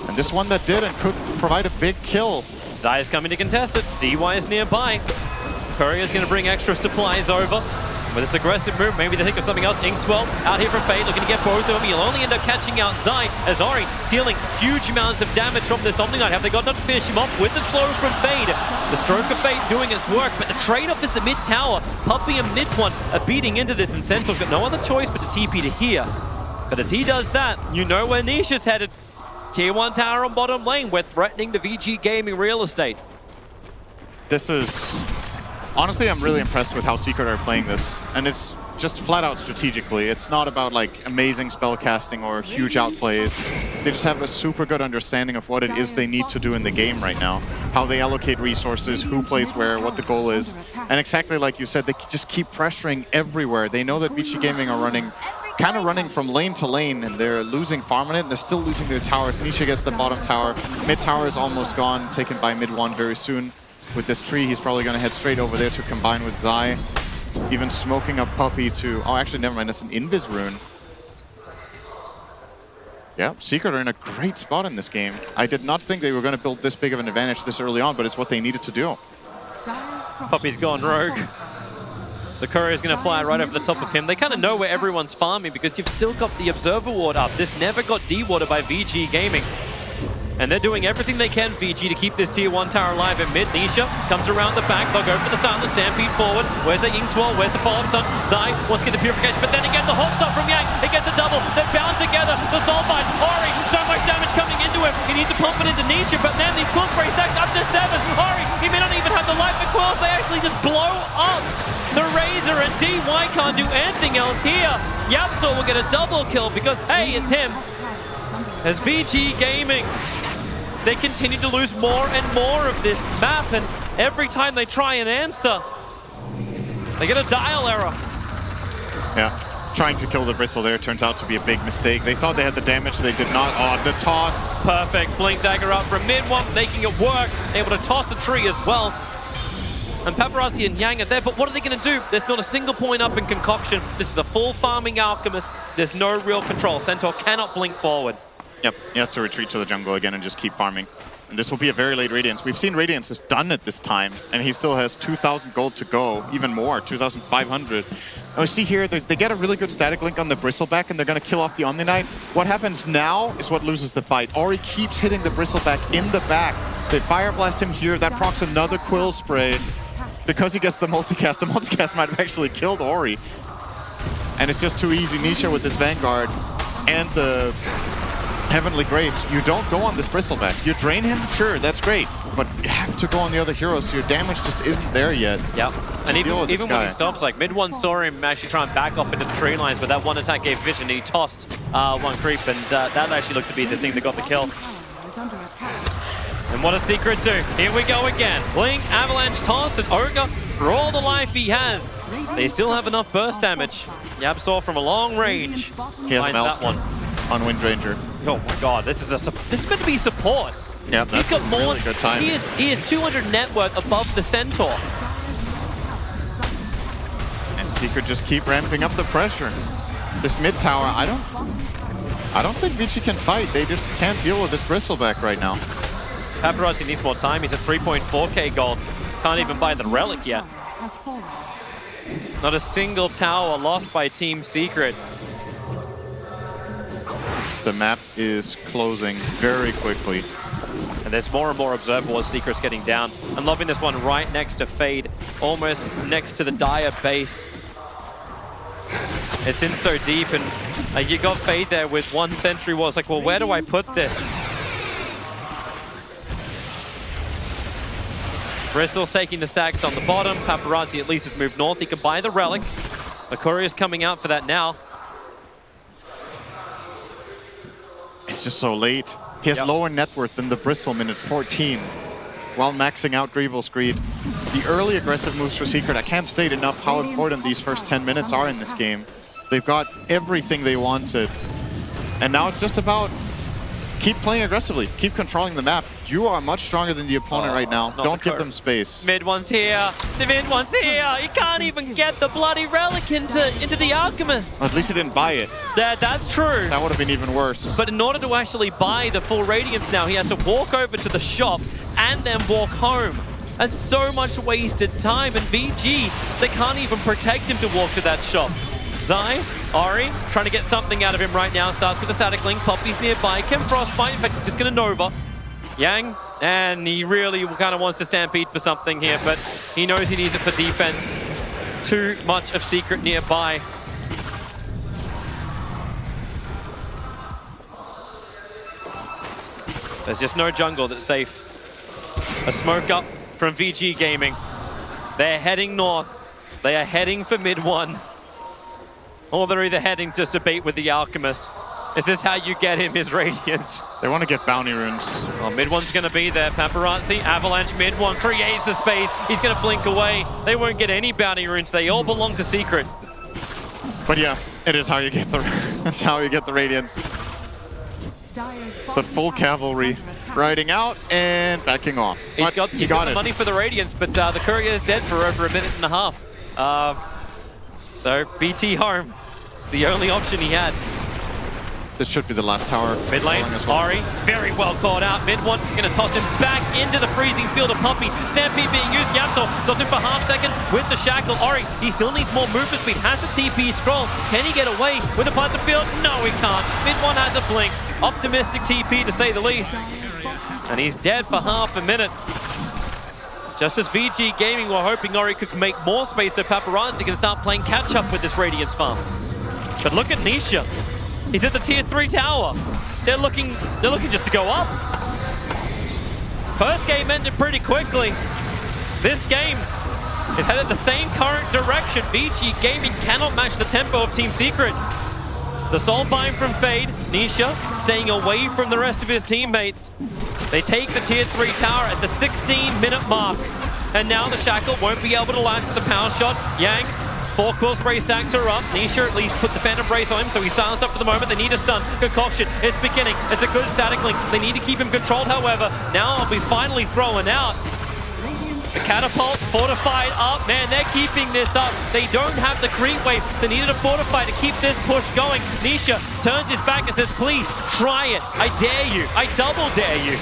And this one that did and could provide a big kill. Zai is coming to contest it. DY is nearby. Courier's going to bring extra supplies over. With this aggressive move, maybe they think of something else. Inkswell out here from Fade, looking to get both of them. He'll only end up catching out Zai as Ori stealing huge amounts of damage from this Omni Knight. Have they got enough to finish him off with the slow from Fade? The stroke of Fade doing its work, but the trade-off is the mid tower. Puppey and mid one are beating into this, and Centaur's got no other choice but to TP to here. But as he does that, you know where Nisha's headed. Tier 1 tower on bottom lane. We're threatening the VG Gaming real estate. This is... Honestly, I'm really impressed with how Secret are playing this. And it's just flat out strategically. It's not about like amazing spell casting or huge outplays. They just have a super good understanding of what it is they need to do in the game right now. How they allocate resources, who plays where, what the goal is. And exactly like you said, they just keep pressuring everywhere. They know that VG Gaming are kind of running from lane to lane, and they're losing farm on it, and they're still losing their towers. Nisha gets the bottom tower. Mid tower is almost gone, taken by mid one very soon. With this tree, he's probably going to head straight over there to combine with Zai. Even smoking up Puppey to... Oh, actually, never mind. That's an Invis rune. Yeah, Secret are in a great spot in this game. I did not think they were going to build this big of an advantage this early on, but it's what they needed to do. Puppey's gone rogue. The courier's going to fly right over the top of him. They kind of know where everyone's farming because you've still got the observer ward up. This never got dewarded by VG Gaming. And they're doing everything they can, VG, to keep this tier 1 tower alive in mid. Nisha comes around the back. They'll go for the silent stampede forward. Where's the Inkswell? Where's the follow-up son? Zai wants to get the purification, but then again, the hot stop from Yang. It gets a double. They're bound together. The Soulbind. Ori, so much damage coming into him. He needs to pump it into Nisha, but man, these cool spray stacks up to 7. Ori, he may not even have the life for Quells. They actually just blow up the Razor, and DY can't do anything else here. Yapsaw will get a double kill because, hey, it's him. As VG Gaming, they continue to lose more and more of this map, and every time they try and answer, they get a dial error. Yeah, trying to kill the Bristle there turns out to be a big mistake. They thought they had the damage, they did not. Oh, the toss. Perfect. Blink Dagger up from mid one, making it work. Able to toss the tree as well. And Paparazzi and Yang are there, but what are they going to do? There's not a single point up in Concoction. This is a full farming Alchemist. There's no real control. Centaur cannot blink forward. Yep, he has to retreat to the jungle again and just keep farming. And this will be a very late Radiance. We've seen Radiance is done at this time, and he still has 2,000 gold to go, even more, 2,500. And we see here, they get a really good static link on the Bristleback, and they're going to kill off the Omni Knight. What happens now is what loses the fight. Ori keeps hitting the Bristleback in the back. They Fire Blast him here. That procs another Quill Spray. Because he gets the multicast might have actually killed Ori. And it's just too easy. Nisha with his Vanguard and the Heavenly Grace. You don't go on this Bristleback. You drain him, sure, that's great. But you have to go on the other heroes, so your damage just isn't there yet. Yep. And even when he stops, like mid-1 saw him actually try and back off into the tree lines, but that one attack gave vision and he tossed one creep, and that actually looked to be the thing that got the kill. And what does Secret do? Here we go again. Blink, Avalanche, Toss, and Ogre for all the life he has. They still have enough burst damage. Yabsaw from a long range He has finds that one. On Wind Ranger. Oh my god, this is meant to be support. Yeah, that's He's got more. really good timing. He is 200 net worth above the Centaur. And Secret just keep ramping up the pressure. This mid tower, I don't think Vici can fight. They just can't deal with this Bristleback right now. Paparazzi needs more time. He's at 3.4k gold. Can't even buy the relic yet. Not a single tower lost by Team Secret. The map is closing very quickly. And there's more and more observable as Secret's getting down. I'm loving this one right next to Fade, almost next to the Dire base. It's in so deep, and you got Fade there with one Sentry Wall. It's like, well, where do I put this? Bristol's taking the stacks on the bottom. Paparazzi at least has moved north. He can buy the relic. The courier's coming out for that now. It's just so late. He has lower net worth than the Bristleman at 14, while maxing out Greevil's Greed. The early aggressive moves for Secret, I can't state enough how important these first 10 minutes are in this game. They've got everything they wanted. And now it's just about keep playing aggressively, keep controlling the map. You are much stronger than the opponent right now. Don't give them space. Mid-one's here. The mid-one's here. He can't even get the bloody relic into the Alchemist. At least he didn't buy it. That's true. That would have been even worse. But in order to actually buy the full Radiance now, he has to walk over to the shop and then walk home. That's so much wasted time. And VG, they can't even protect him to walk to that shop. Zai, Ori, trying to get something out of him right now. Starts with a static link. Poppy's nearby. Can Frostbite, in fact, he's just going to Nova. Yang, and he really kind of wants to stampede for something here, but he knows he needs it for defense. Too much of Secret nearby. There's just no jungle that's safe. A smoke up from VG Gaming. They're heading north. They are heading for mid-1. Or they're either heading to debate with the Alchemist. Is this how you get him his Radiance? They want to get bounty runes. Well, mid-1's going to be there. Paparazzi, Avalanche mid-1 creates the space. He's going to blink away. They won't get any bounty runes. They all belong to Secret. But yeah, it is how you get the that's how you get the Radiance. The full cavalry riding out and backing off. He's got the money for the Radiance, but the courier is dead for over a minute and a half. So BT home. It's the only option he had. This should be the last tower. Mid lane, Ori, very well caught out. Mid-1, going to toss him back into the freezing field of Puppy. Stampede being used. Yabsaw stopped him for half second with the shackle. Ori, he still needs more movement speed. Has the TP scroll. Can he get away with the Panther field? No, he can't. Mid-1 has a blink. Optimistic TP to say the least. And he's dead for half a minute. Just as VG Gaming were hoping Ori could make more space so Paparazzi can start playing catch-up with this Radiance farm. But look at Nisha. He's at the tier 3 tower. They're looking just to go up. First game ended pretty quickly. This game is headed the same current direction. VG Gaming cannot match the tempo of Team Secret. The Soulbind from Fade, Nisha staying away from the rest of his teammates. They take the tier 3 tower at the 16-minute mark. And now the Shackle won't be able to lash with the power shot. Yang, 4 Quill Spray stacks are up. Nisha at least put the Phantom Brace on him, so he's silenced up for the moment. They need a stun. Concoction, it's beginning. It's a good static link. They need to keep him controlled, however. Now I'll be finally thrown out. The Catapult, fortified up. Man, they're keeping this up. They don't have the creep wave. They needed a fortify to keep this push going. Nisha turns his back and says, please, try it. I dare you. I double dare you.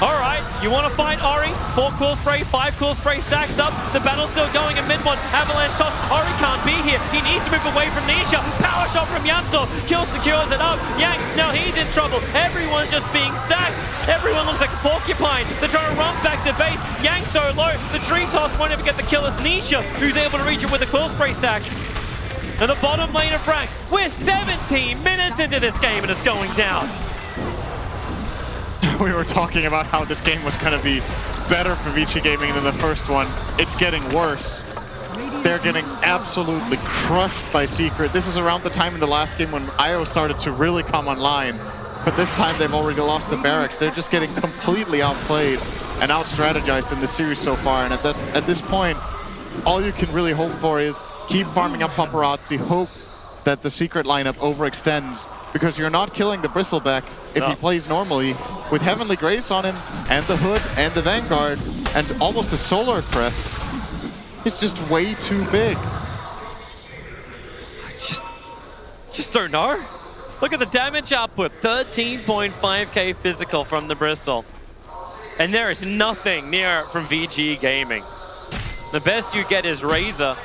All right, you want to fight Ori? 4 cool spray, 5 cool spray stacks up. The battle's still going in mid one. Avalanche toss. Ori can't be here. He needs to move away from Nisha. Power shot from Yamso. Kill secures it up. Yang, now he's in trouble. Everyone's just being stacked. Everyone looks like a porcupine. They're trying to run back to base. Yang so low. The tree toss won't ever get the kill. It's Nisha who's able to reach it with the cool spray stacks. And the bottom lane of Frax. We're 17 minutes into this game and it's going down. We were talking about how this game was going to be better for Vici Gaming than the first one. It's getting worse. They're getting absolutely crushed by Secret. This is around the time in the last game when IO started to really come online. But this time they've already lost the barracks. They're just getting completely outplayed and out-strategized in the series so far. And at this point, all you can really hope for is keep farming up Paparazzi, hope that the Secret lineup overextends, because you're not killing the Bristleback if he plays normally. With Heavenly Grace on him, and the Hood, and the Vanguard, and almost a Solar Crest, it's just way too big. Just don't know. Look at the damage output, 13.5k physical from the Bristol. And there is nothing near it from VG Gaming. The best you get is Razor.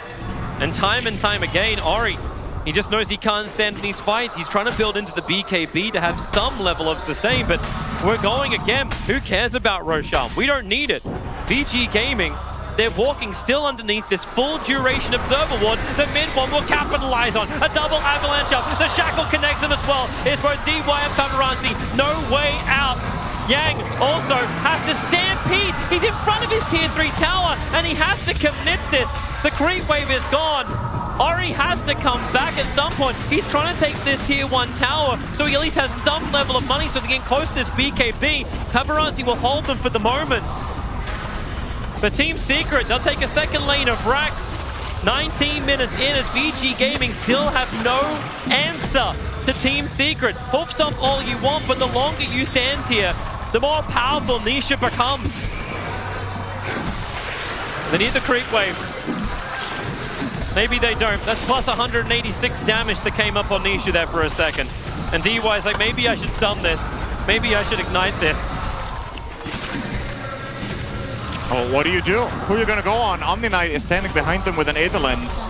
And time again, Ori, he just knows he can't stand in these fights. He's trying to build into the BKB to have some level of sustain, but we're going again. Who cares about Roshan? We don't need it. VG Gaming, they're walking still underneath this full duration observer ward that mid one will capitalize on. A double avalanche up. The shackle connects them as well. It's both DY and Paparazzi. No way out. Yang also has to stampede. He's in front of his tier 3 tower and he has to commit this. The creep wave is gone. Ori has to come back at some point. He's trying to take this tier 1 tower so he at least has some level of money so they get close to this BKB. Paparazzi will hold them for the moment. For Team Secret, they'll take a second lane of Rax. 19 minutes in as VG Gaming still have no answer to Team Secret. Hoof stomp all you want, but the longer you stand here, the more powerful Nisha becomes. They need the creep wave. Maybe they don't. That's plus 186 damage that came up on Nisha there for a second. And DY is like, maybe I should stun this. Maybe I should ignite this. Oh, what do? Who are you going to go on? Omni Knight is standing behind them with an Aether Lens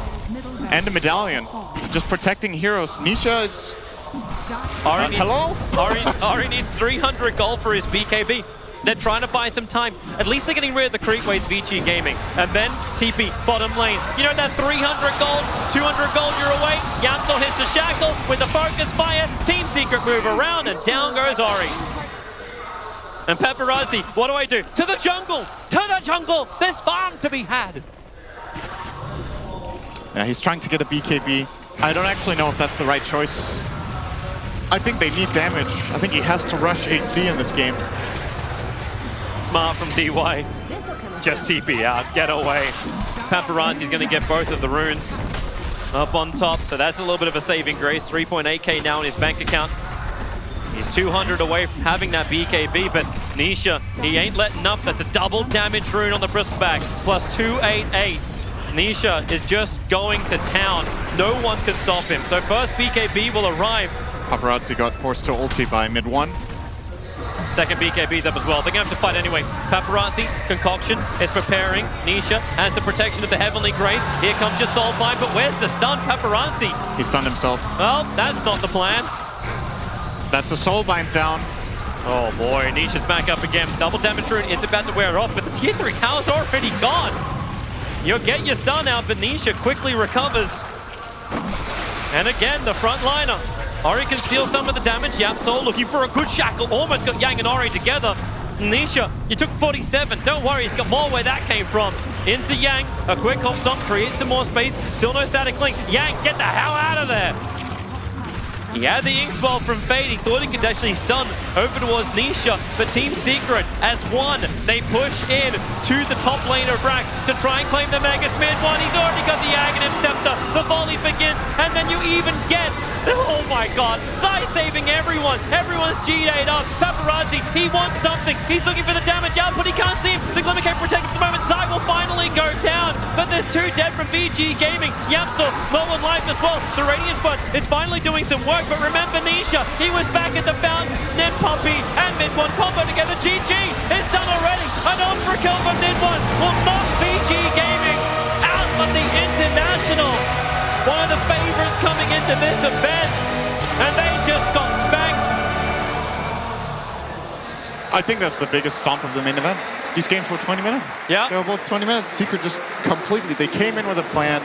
and a medallion. Just protecting heroes. Nisha is... hello? Ari needs 300 gold for his BKB. They're trying to buy some time. At least they're getting rid of the creep waves, VG Gaming. And then TP, bottom lane. You know that 300 gold, 200 gold, you're away. Yamso hits the shackle with the focus fire. Team Secret move around and down goes Ori. And Paparazzi, what do? To the jungle! To the jungle! There's farm to be had! Yeah, he's trying to get a BKB. I don't actually know if that's the right choice. I think they need damage. I think he has to rush HC in this game. Smart from DY. Just TP out, get away. Paparazzi's gonna get both of the runes up on top, so that's a little bit of a saving grace. 3.8k now in his bank account. He's 200 away from having that BKB, but Nisha, he ain't letting up. That's a double damage rune on the Bristleback, plus 288. Nisha is just going to town. No one can stop him. So first BKB will arrive. Paparazzi got forced to ulti by mid one. Second BKB's up as well. They're going to have to fight anyway. Paparazzi, Concoction is preparing. Nisha has the protection of the Heavenly Grace. Here comes your Soulbind, but where's the stun? Paparazzi. He stunned himself. Well, that's not the plan. That's a Soulbind down. Oh boy, Nisha's back up again. Double damage rune, it's about to wear off, but the tier 3 tower's already gone. You'll get your stun out, but Nisha quickly recovers. And again, the front liner. Ori can steal some of the damage. Yamso looking for a good shackle. Almost got Yang and Ori together. Nisha, you took 47. Don't worry, he's got more where that came from. Into Yang, a quick off stomp, creates some more space. Still no static link. Yang, get the hell out of there. He had the ink spell from Fade. He thought he could actually stun over towards Nisha, but Team Secret, as one, they push in to the top lane of Rax to try and claim the Magus mid one. He's already got the Aghanim Scepter. The volley begins, and then you even get, oh my god, side saving everyone. Everyone's G-Da'd up. Paparazzi, he wants something. He's looking for the damage output. He can't see him. The Glimmer can't protect him at the moment. Zai will finally go down, but there's 2 dead from VG Gaming. Yamstor, low on life as well. The Radiance Bud is finally doing some work, but remember Nisha, he was back at the fountain. Then Puppy and Mid1 combo together. GG is done already. An ultra kill from Mid1 will knock VG Gaming out of the International. One of the favorites coming into this event, and they just got spanked. I think that's the biggest stomp of the main event. These games were 20 minutes. Yeah. They were both 20 minutes. Secret just completely, they came in with a plan.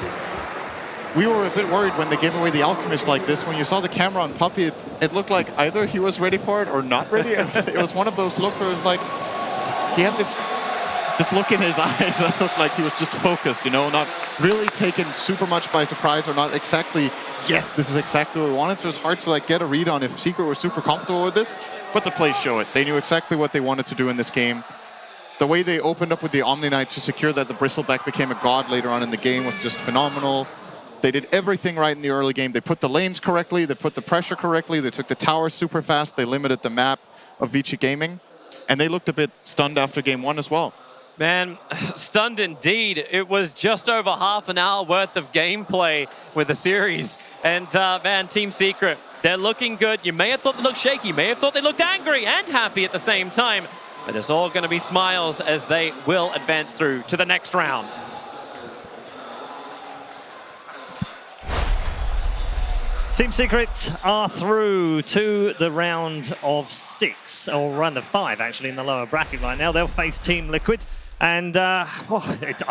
We were a bit worried when they gave away the Alchemist like this. When you saw the camera on Puppy, it looked like either he was ready for it or not ready. It was one of those looks where it was like, he had this look in his eyes that looked like he was just focused, you know, not really taken super much by surprise or not exactly, yes, this is exactly what we wanted. So it's hard to like get a read on if Secret were super comfortable with this, but the plays show it. They knew exactly what they wanted to do in this game. The way they opened up with the Omni Knight to secure that the Bristleback became a god later on in the game was just phenomenal. They did everything right in the early game. They put the lanes correctly, they put the pressure correctly, they took the tower super fast, they limited the map of Vici Gaming, and they looked a bit stunned after game 1 as well. Man, stunned indeed. It was just over half an hour worth of gameplay with the series. And man, Team Secret, they're looking good. You may have thought they looked shaky, you may have thought they looked angry and happy at the same time. But it's all going to be smiles as they will advance through to the next round. Team Secret are through to the round of 6, or round of 5 actually, in the lower bracket right now. They'll face Team Liquid. And, I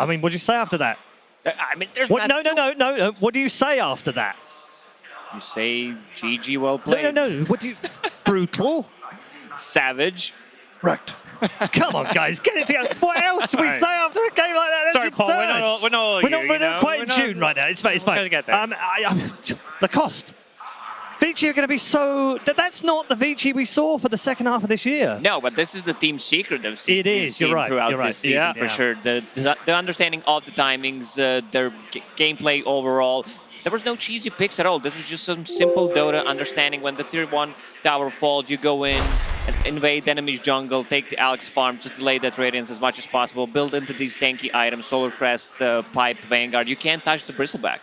mean, what do you say after that? I mean, there's what? No. What do you say after that? You say GG, well played. No. What do you... Brutal? Savage. Wrecked. Come on, guys, get it together. What else do we say after a game like that? That's Sorry, Paul, absurd. we're not quite in tune right now. It's fine. We're gonna get there. The cost. Vici are going to be so... That's not the Vici we saw for the second half of this year. No, but this is the Team Secret of It is, you're right. throughout this season, for sure. The understanding of the timings, their gameplay overall. There was no cheesy picks at all. This was just some simple Dota understanding. When the tier 1 tower falls, you go in and invade the enemy's jungle, take the Alex farm, just delay that Radiance as much as possible, build into these tanky items, Solar Crest, Pipe, Vanguard. You can't touch the Bristleback.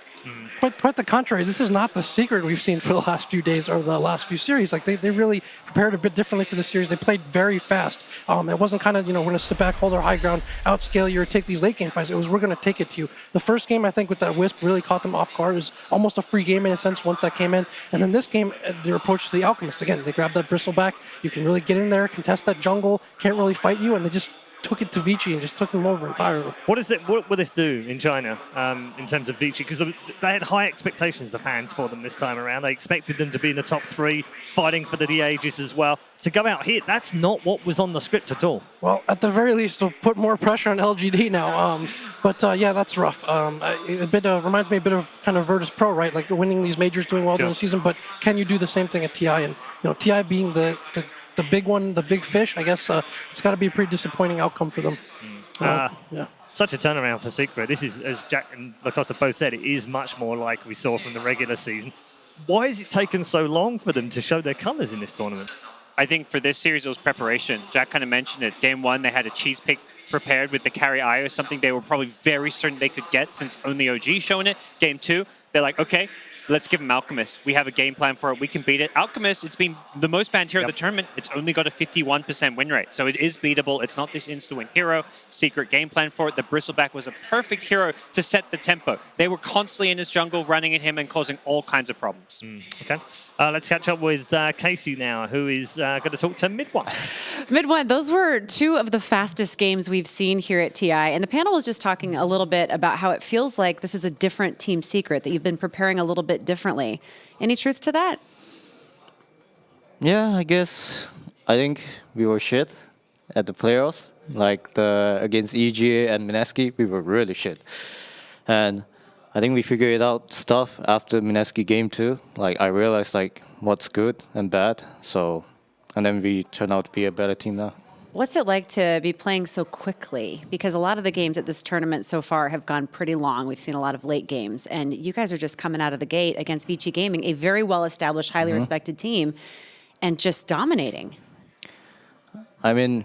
Quite the contrary. This is not the Secret we've seen for the last few days or the last few series. Like they really prepared a bit differently for the series. They played very fast. It wasn't kind of, we're going to sit back, hold our high ground, outscale you, or take these late game fights. It was, we're going to take it to you. The first game, I think, with that Wisp really caught them off guard. It was almost a free game in a sense once that came in. And then this game, their approach to the Alchemist. Again, they grabbed that Bristleback. You can really get in there, contest that jungle, can't really fight you, and they just took it to Vici and just took them over entirely. What will this do in China in terms of Vici? Because they had high expectations, the fans, for them this time around. They expected them to be in the top 3, fighting for the Aegis as well. To go out here, that's not what was on the script at all. Well, at the very least, it'll put more pressure on LGD now. Yeah, that's rough. Reminds me a bit of kind of Virtus Pro, right? Like you're winning these majors, doing well during the season, but can you do the same thing at TI? And TI being the big one, the big fish, I guess it's got to be a pretty disappointing outcome for them. Such a turnaround for Secret. This is, as Jack and Lacosta both said, it is much more like we saw from the regular season. Why has it taken so long for them to show their colours in this tournament? I think for this series, it was preparation. Jack kind of mentioned it. Game 1, they had a cheese pick prepared with the carry IO, something they were probably very certain they could get since only OG showing it. Game 2, they're like, okay, let's give him Alchemist. We have a game plan for it. We can beat it. Alchemist, it's been the most banned hero of the tournament. It's only got a 51% win rate. So it is beatable. It's not this insta-win hero. Secret game plan for it. The Bristleback was a perfect hero to set the tempo. They were constantly in his jungle, running at him and causing all kinds of problems. Okay. Let's catch up with Casey now, who is going to talk to Mid1. Mid1, those were 2 of the fastest games we've seen here at TI. And the panel was just talking a little bit about how it feels like this is a different Team Secret, that you've been preparing a little bit differently. Any truth to that? Yeah, I think we were shit at the playoffs. Like against EGA and Mineski, we were really shit. And I think we figured out stuff after Mineski game 2. Like I realized what's good and bad. And then we turned out to be a better team now. What's it like to be playing so quickly? Because a lot of the games at this tournament so far have gone pretty long. We've seen a lot of late games, and you guys are just coming out of the gate against Vici Gaming, a very well-established, highly respected team, and just dominating. I mean,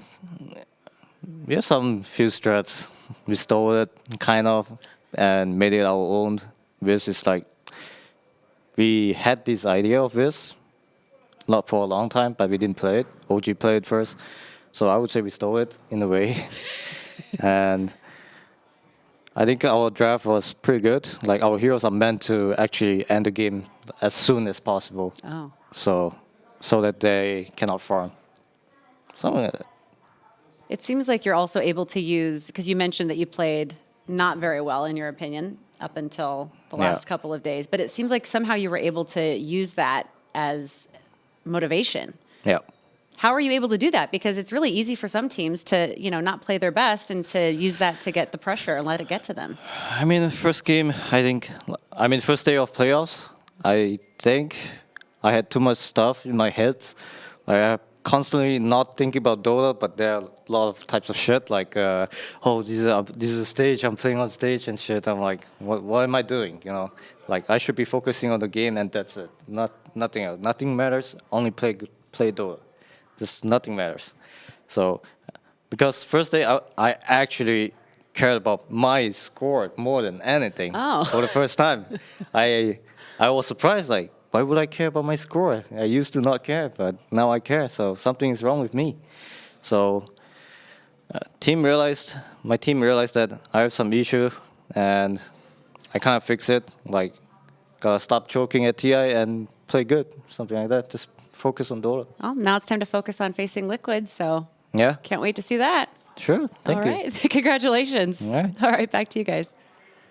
we have some few strats. We stole it, kind of, and made it our own. This is like, we had this idea of this, not for a long time, but we didn't play it. OG played it first. So I would say we stole it in a way. And I think our draft was pretty good. Like, our heroes are meant to actually end the game as soon as possible. Oh. So that they cannot farm. Something like that. It seems like you're also able to use, because you mentioned that you played not very well, in your opinion, up until the last couple of days, but it seems like somehow you were able to use that as motivation. Yeah. How are you able to do that? Because it's really easy for some teams to, not play their best and to use that to get the pressure and let it get to them. I mean, the first game, first day of playoffs, I think I had too much stuff in my head. Like, I constantly not thinking about Dota, but there are a lot of types of shit, like, this is a stage, I'm playing on stage and shit. I'm like, what am I doing, Like, I should be focusing on the game and that's it. Nothing else. Nothing matters, only play Dota. Just nothing matters. So, because first day I actually cared about my score more than anything. Oh. For the first time. I was surprised, like, why would I care about my score? I used to not care, but now I care, so something is wrong with me. So, my team realized that I have some issue, and I kind of fixed it, like, gotta stop choking at TI and play good, something like that. Just focus on Dota. Well, now it's time to focus on facing Liquid, so yeah, can't wait to see that. Sure, thank you. All right, congratulations. All right, back to you guys.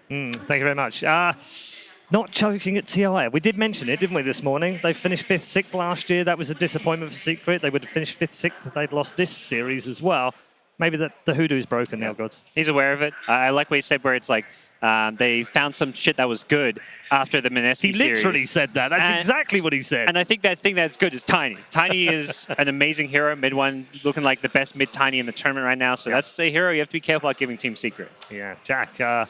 Thank you very much. Not choking at TI. We did mention it, didn't we, this morning? They finished 5th, 6th last year. That was a disappointment for Secret. They would have finished 5th, 6th if they'd lost this series as well. Maybe the hoodoo is broken now, GodZ. He's aware of it. I like what he said, where it's like, they found some shit that was good after the Mineski series. He literally said that. That's exactly what he said. And I think that thing that's good is Tiny. Tiny is an amazing hero, mid one, looking like the best mid Tiny in the tournament right now. So that's a hero you have to be careful about giving Team Secret. Yeah, Jack,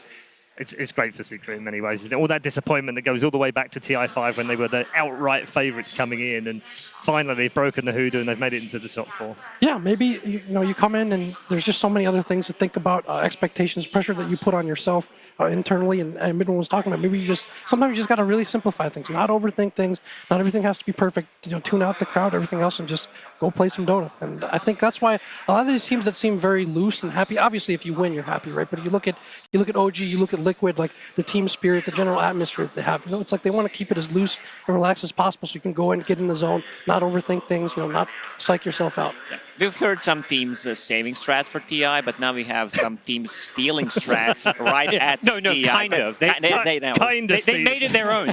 it's great for Secret in many ways. All that disappointment that goes all the way back to TI5 when they were the outright favourites coming in, and finally they've broken the hoodoo and they've made it into the top 4. Yeah, maybe you come in and there's just so many other things to think about, expectations, pressure that you put on yourself internally, and Midland was talking about. Maybe sometimes you just got to really simplify things, not overthink things. Not everything has to be perfect. Tune out the crowd, everything else, and just go play some Dota. And I think that's why a lot of these teams that seem very loose and happy. Obviously, if you win, you're happy, right? But you look at OG, you look at Liquid, like the team spirit, the general atmosphere that they have. It's like they want to keep it as loose and relaxed as possible, so you can go in, get in the zone, not overthink things, not psych yourself out. Yeah. We've heard some teams saving strats for TI, but now we have some teams stealing strats right at TI. Kind of. They made it their own.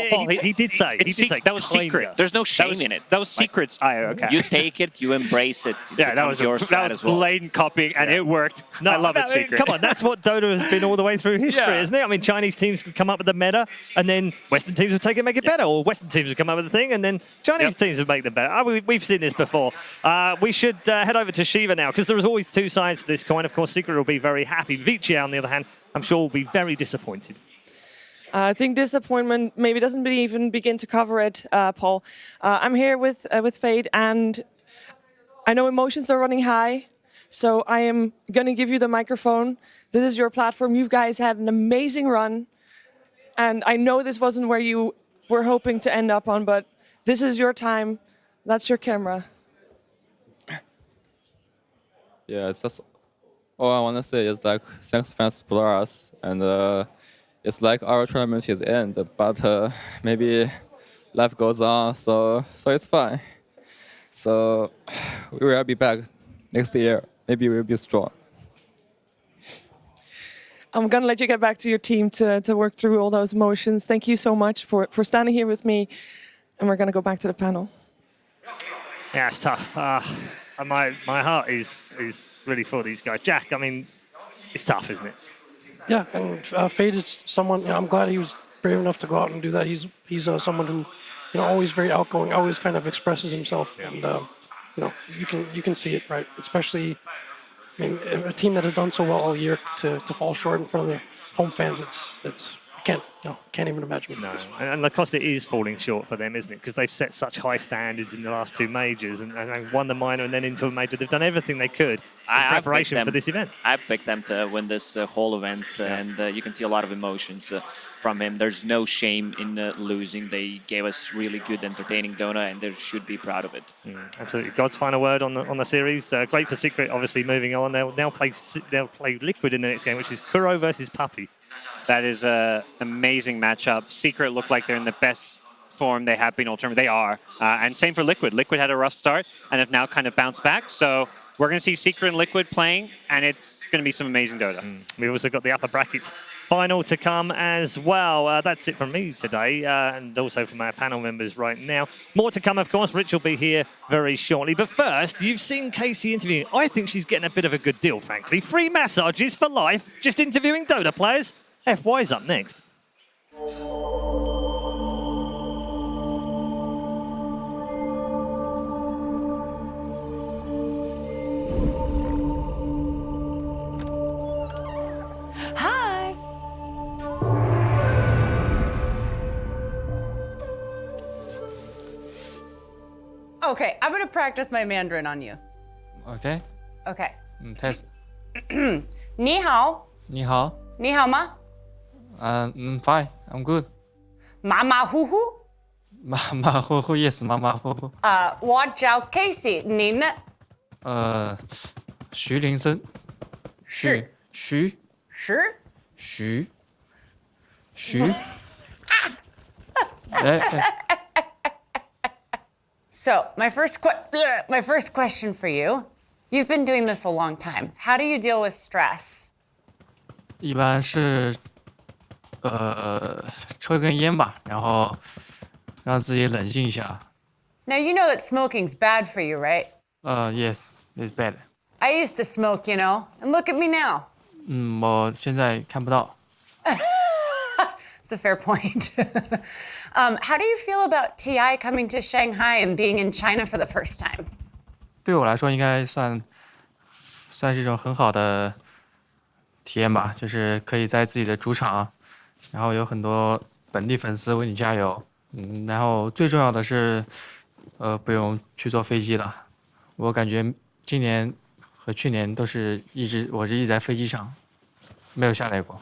Paul, he did say. That was secret. There's no shame in it. That was secrets. Okay. You take it, you embrace it. Yeah, that was your strat as well. blatant copying, and it worked. I love it, Secret. Come on, that's what Dota has been all the way through history, isn't it? I mean, Chinese teams could come up with the meta, and then Western teams would take it, make it better, or Western teams would come up with the thing, and then Chinese teams would make them better. We've seen this before. We should head over to Shiva now, because there's always two sides to this coin. Of course, Secret will be very happy. Vici, on the other hand, I'm sure will be very disappointed. I think disappointment maybe doesn't even begin to cover it, Paul. I'm here with Fade, and I know emotions are running high, so I am going to give you the microphone. This is your platform. You guys had an amazing run, and I know this wasn't where you were hoping to end up on, but this is your time. That's your camera. Yeah, that's all I want to say is like thanks fans support us, and it's like our tournament is end, but maybe life goes on, so it's fine. So we will be back next year. Maybe we'll be strong. I'm going to let you get back to your team to work through all those emotions. Thank you so much for standing here with me, and we're going to go back to the panel. Yeah, it's tough. My heart is really for these guys. Jack, I mean, it's tough, isn't it? Yeah, and Fade is someone, I'm glad he was brave enough to go out and do that. He's someone who, always very outgoing, always kind of expresses himself. And you can see it, right? Especially, I mean, a team that has done so well all year to fall short in front of their home fans, it's can't even imagine. No, and Lacoste is falling short for them, isn't it? Because they've set such high standards in the last two majors and they've won the minor and then into a major. They've done everything they could in preparation for this event. I picked them to win this whole event, and you can see a lot of emotions from him. There's no shame in losing. They gave us really good, entertaining Dota, and they should be proud of it. Absolutely. God's final word on the series. Great for Secret, obviously moving on. They'll now play Liquid in the next game, which is Kuro versus Puppey. That is an amazing matchup. Secret look like they're in the best form they have been all tournament. They are. And same for Liquid. Liquid had a rough start and have now kind of bounced back. So we're going to see Secret and Liquid playing, and it's going to be some amazing Dota. We've also got the upper bracket final to come as well. That's it from me today, and also from our panel members right now. More to come, of course. Rich will be here very shortly. But first, you've seen Casey interviewing. I think she's getting a bit of a good deal, frankly. Free massages for life, just interviewing Dota players. FY's up next. Hi. Okay, I'm gonna practice my Mandarin on you. OK， Okay. test。你好。你好。你好吗？ Fine. I'm good. 马马虎虎。马马虎虎 yes， 马马虎虎。我叫 Casey， 你呢？徐林森。是。徐。是。徐。徐。哎。So my first question for you, you've been doing this a long time. How do you deal with stress? 一般是抽一根烟吧，然后让自己冷静一下。Now you know that smoking's bad for you, right? Yes, it's bad. I used to smoke, you know, and look at me now. 我现在看不到。It's a fair point. How do you feel about TI coming to Shanghai and being in China for the first time? 对我来说，应该算是一种很好的体验吧，就是可以在自己的主场，然后有很多本地粉丝为你加油。然后最重要的是，不用去坐飞机了。我感觉今年和去年我是一直在飞机上，没有下来过。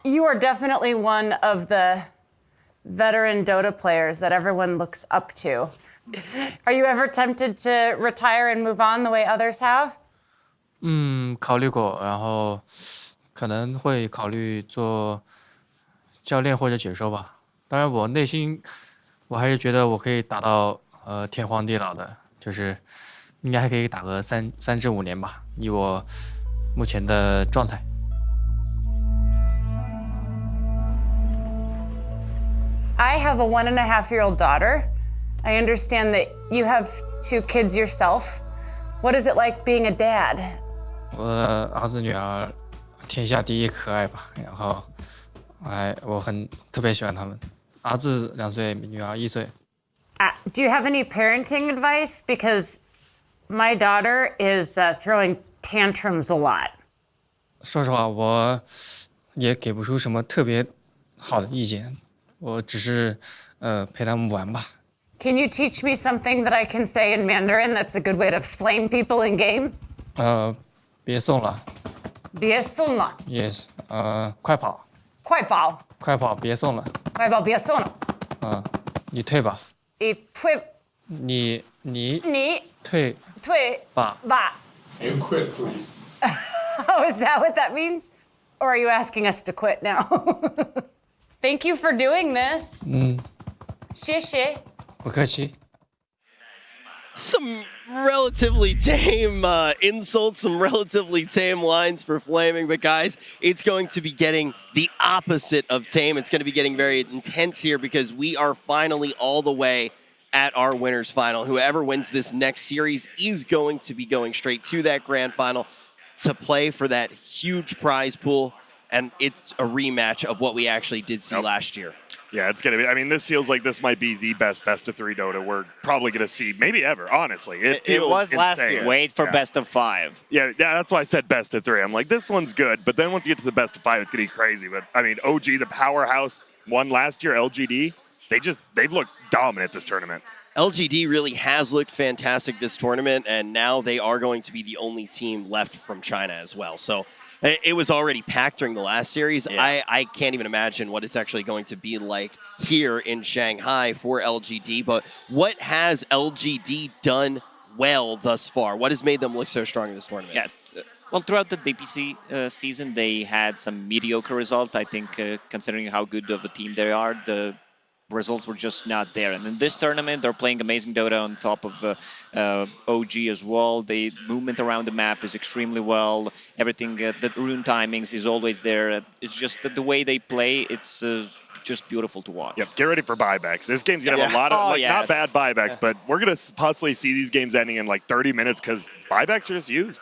You are definitely one of the veteran Dota players that everyone looks up to. Are you ever tempted to retire and move on the way others have? 考虑过，然后可能会考虑做教练或者解说吧。当然，我内心我还是觉得我可以打到天荒地老的，就是应该还可以打个3至5年吧，以我目前的状态。I have a 1.5-year-old daughter. I understand that you have 2 kids yourself. What is it like being a dad? 我的儿子女儿天下第一可爱吧，然后我特别喜欢他们。儿子2岁，女儿1岁。Do you have any parenting advice? Because my daughter is throwing tantrums a lot. 说实话，我也给不出什么特别好的意见，我只是陪他们玩吧。Can you teach me something that I can say in Mandarin that's a good way to flame people in game? 别送了。别送了。Yes， 快跑。快跑。快跑，别送了。快跑，别送了。你退吧。你退。你退吧。Can you quit, please? Oh, is that what that means? Or are you asking us to quit now? Thank you for doing this. 谢谢。不客气。Some relatively tame insults, some relatively tame lines for Flaming, but guys, it's going to be getting the opposite of tame. It's going to be getting very intense here because we are finally all the way at our winners final. Whoever wins this next series is going to be going straight to that grand final to play for that huge prize pool, and it's a rematch of what we actually did see last year. Yeah, it's going to be. I mean, this feels like this might be the best of 3 Dota we're probably going to see, maybe ever, honestly. It feels was last insane. year. Wait for best of 5. Yeah, that's why I said best of 3. I'm like, this one's good, but then once you get to the best of 5, it's going to be crazy. But, I mean, OG, the powerhouse, won last year, LGD. They've looked dominant this tournament. LGD really has looked fantastic this tournament, and now they are going to be the only team left from China as well. So it was already packed during the last series. Yeah. I can't even imagine what it's actually going to be like here in Shanghai for LGD. But what has LGD done well thus far? What has made them look so strong in this tournament? Yeah. Well, throughout the DPC season, they had some mediocre results. I think, considering how good of a team they are, the results were just not there. And in this tournament, they're playing amazing Dota on top of OG as well. The movement around the map is extremely well. Everything, the rune timings is always there. It's just the way they play, it's just beautiful to watch. Yep, get ready for buybacks. This game's going to have a lot of, not bad buybacks, but we're going to possibly see these games ending in like 30 minutes because buybacks are just used.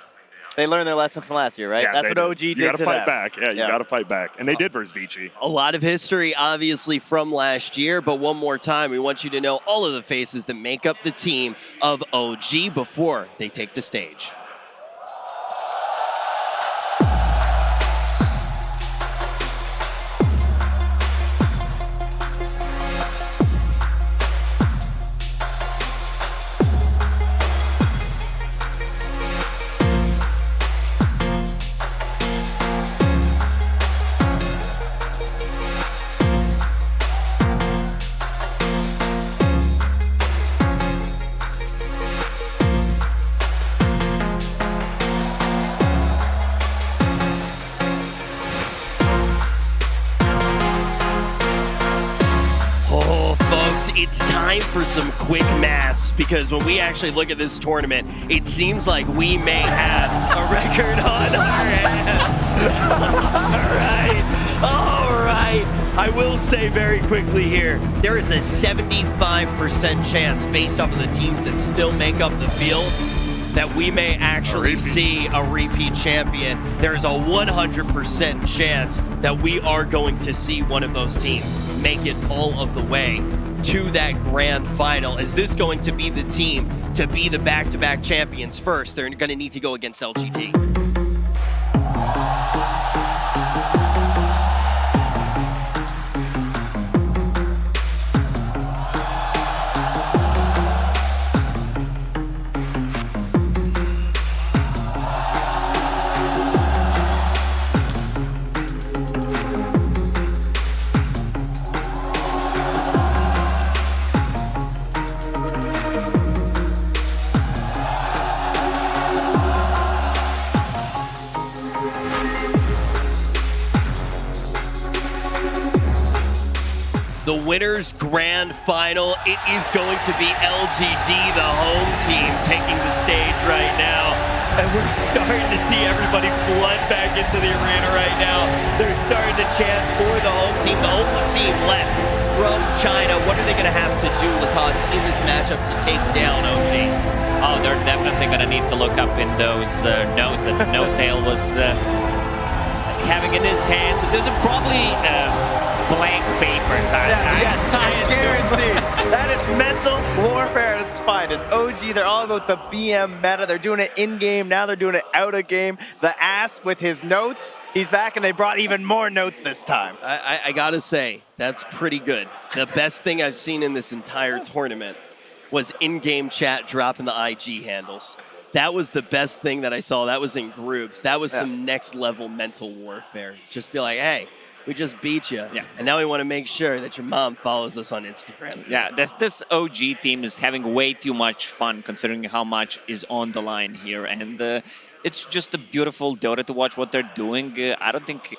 They learned their lesson from last year, right? Yeah, That's what OG did to them. You got to fight back. Yeah, you got to fight back. And they did versus Vici. A lot of history, obviously, from last year. But one more time, we want you to know all of the faces that make up the team of OG before they take the stage. It's time for some quick maths, because when we actually look at this tournament, it seems like we may have a record on our hands. All right. I will say very quickly here, there is a 75% chance, based off of the teams that still make up the field, that we may actually see a repeat champion. There is a 100% chance that we are going to see one of those teams make it all of the way to that grand final. Is this going to be the team to be the back-to-back champions first? They're going to need to go against LGD. The winners' grand final, it is going to be LGD, the home team, taking the stage right now. And we're starting to see everybody flood back into the arena right now. They're starting to chant for the home team, the only team left from China. What are they going to have to do, Lacoste, in this matchup to take down OG? Oh, they're definitely going to need to look up in those notes that No-Tail was having in his hands. There's probably blank papers. Yes, I guarantee. That is mental warfare at its finest. OG, they're all about the BM meta. They're doing it in-game. Now they're doing it out of game. The Asp with his notes, he's back, and they brought even more notes this time. I got to say, that's pretty good. The best thing I've seen in this entire tournament was in-game chat dropping the IG handles. That was the best thing that I saw. That was in groups. That was some next-level mental warfare. Just be like, hey, we just beat you. Yeah. And now we want to make sure that your mom follows us on Instagram. Yeah, this OG team is having way too much fun considering how much is on the line here. And it's just a beautiful Dota to watch what they're doing. I don't think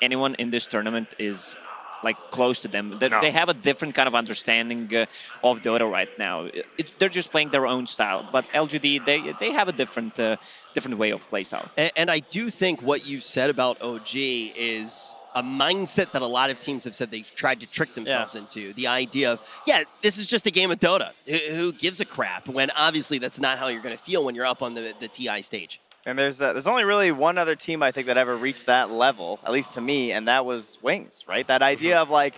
anyone in this tournament is like close to them. They have a different kind of understanding of Dota right now. They're just playing their own style. But LGD, they have a different way of play style. And I do think what you said about OG is a mindset that a lot of teams have said they've tried to trick themselves into. The idea of, this is just a game of Dota. Who gives a crap? When obviously that's not how you're going to feel when you're up on the TI stage. And there's only really one other team I think that ever reached that level, at least to me, and that was Wings, right? That idea of like,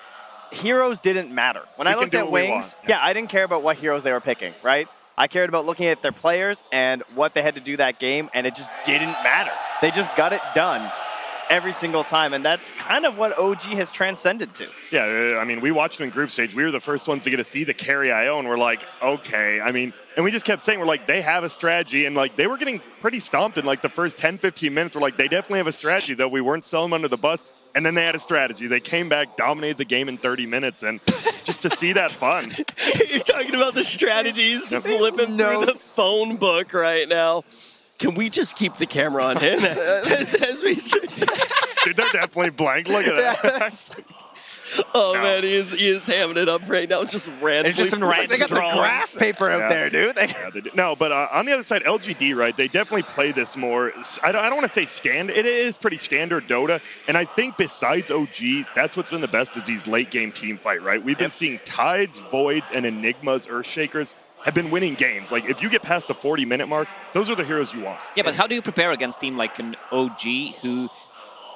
heroes didn't matter. When I looked at Wings, I didn't care about what heroes they were picking, right? I cared about looking at their players and what they had to do that game, and it just didn't matter. They just got it done every single time, and that's kind of what OG has transcended to. Yeah, I mean, we watched them in group stage. We were the first ones to get to see the carry IO, and we're like, okay. I mean, and we just kept saying, we're like, they have a strategy, and like they were getting pretty stomped in like the first 10, 15 minutes. We're like, they definitely have a strategy, though. We weren't selling them under the bus, and then they had a strategy. They came back, dominated the game in 30 minutes, and just to see that fun. You're talking about the strategies, flipping through the phone book right now. Can we just keep the camera on him as we say? Dude, they're definitely blank. Look at that. Oh, man, he is hamming it up right now. Just randomly. It's just some random They got drawings. The graph paper out there, dude. They do. No, but on the other side, LGD, right, they definitely play this more. I don't want to say standard. It is pretty standard Dota. And I think besides OG, that's what's been the best is these late-game team fight, right? We've been seeing Tides, Voids, and Enigmas, Earthshakers have been winning games. Like, if you get past the 40-minute mark, those are the heroes you want. Yeah, but how do you prepare against a team like an OG who,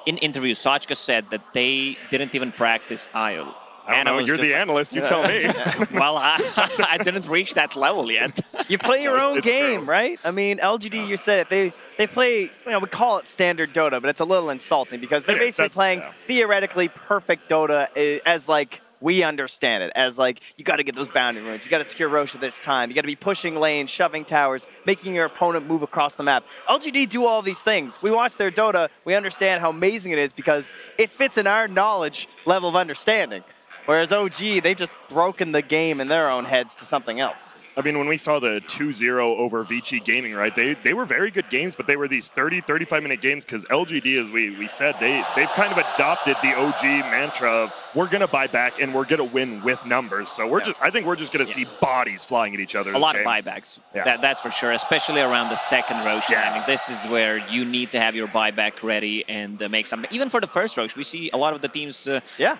in interview, Sachka said that they didn't even practice IO? I don't know, you're the analyst, you tell me. Well, I didn't reach that level yet. You play your own game, right? I mean, LGD, you said it, they play, we call it standard Dota, but it's a little insulting because they're basically playing theoretically perfect Dota as like, we understand it as like, you got to get those boundary runes. You got to secure Rosh at this time. You got to be pushing lanes, shoving towers, making your opponent move across the map. LGD do all these things. We watch their Dota. We understand how amazing it is because it fits in our knowledge level of understanding. Whereas OG, they've just broken the game in their own heads to something else. I mean, when we saw the 2-0 over Vici Gaming, right, they were very good games, but they were these 30, 35-minute games because LGD, as we said, they've kind of adopted the OG mantra of we're going to buy back and we're going to win with numbers. So I think we're just going to see bodies flying at each other. A lot of buybacks, that's for sure, especially around the second Rosh. I mean, this is where you need to have your buyback ready and make some. Even for the first Rosh, we see a lot of the teams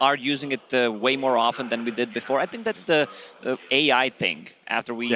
are using it way more often than we did before. I think that's the AI thing. After we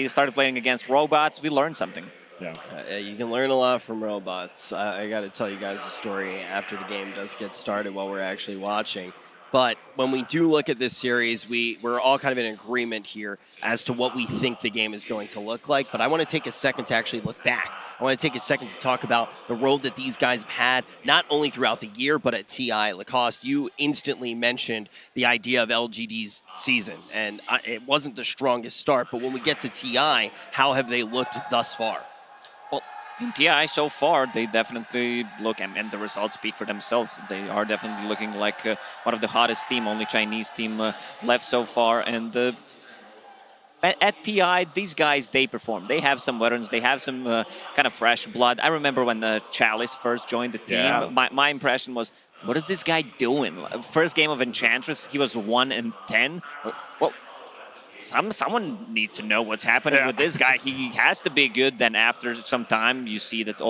started playing against robots, we learned something. You can learn a lot from robots. I got to tell you guys a story after the game does get started while we're actually watching. But when we do look at this series, we're all kind of in agreement here as to what we think the game is going to look like. But I want to take a second to actually look back. I want to take a second to talk about the role that these guys have had, not only throughout the year, but at TI. Lacoste, you instantly mentioned the idea of LGD's season, and it wasn't the strongest start. But when we get to TI, how have they looked thus far? Well, in TI so far, they definitely look, and the results speak for themselves. They are definitely looking like one of the hottest team, only Chinese team left so far, and at TI, these guys, they perform. They have some veterans. They have some kind of fresh blood. I remember when Chalice first joined the team, my impression was, what is this guy doing? First game of Enchantress, he was 1-10. Well, someone needs to know what's happening with this guy. He has to be good. Then after some time, you see that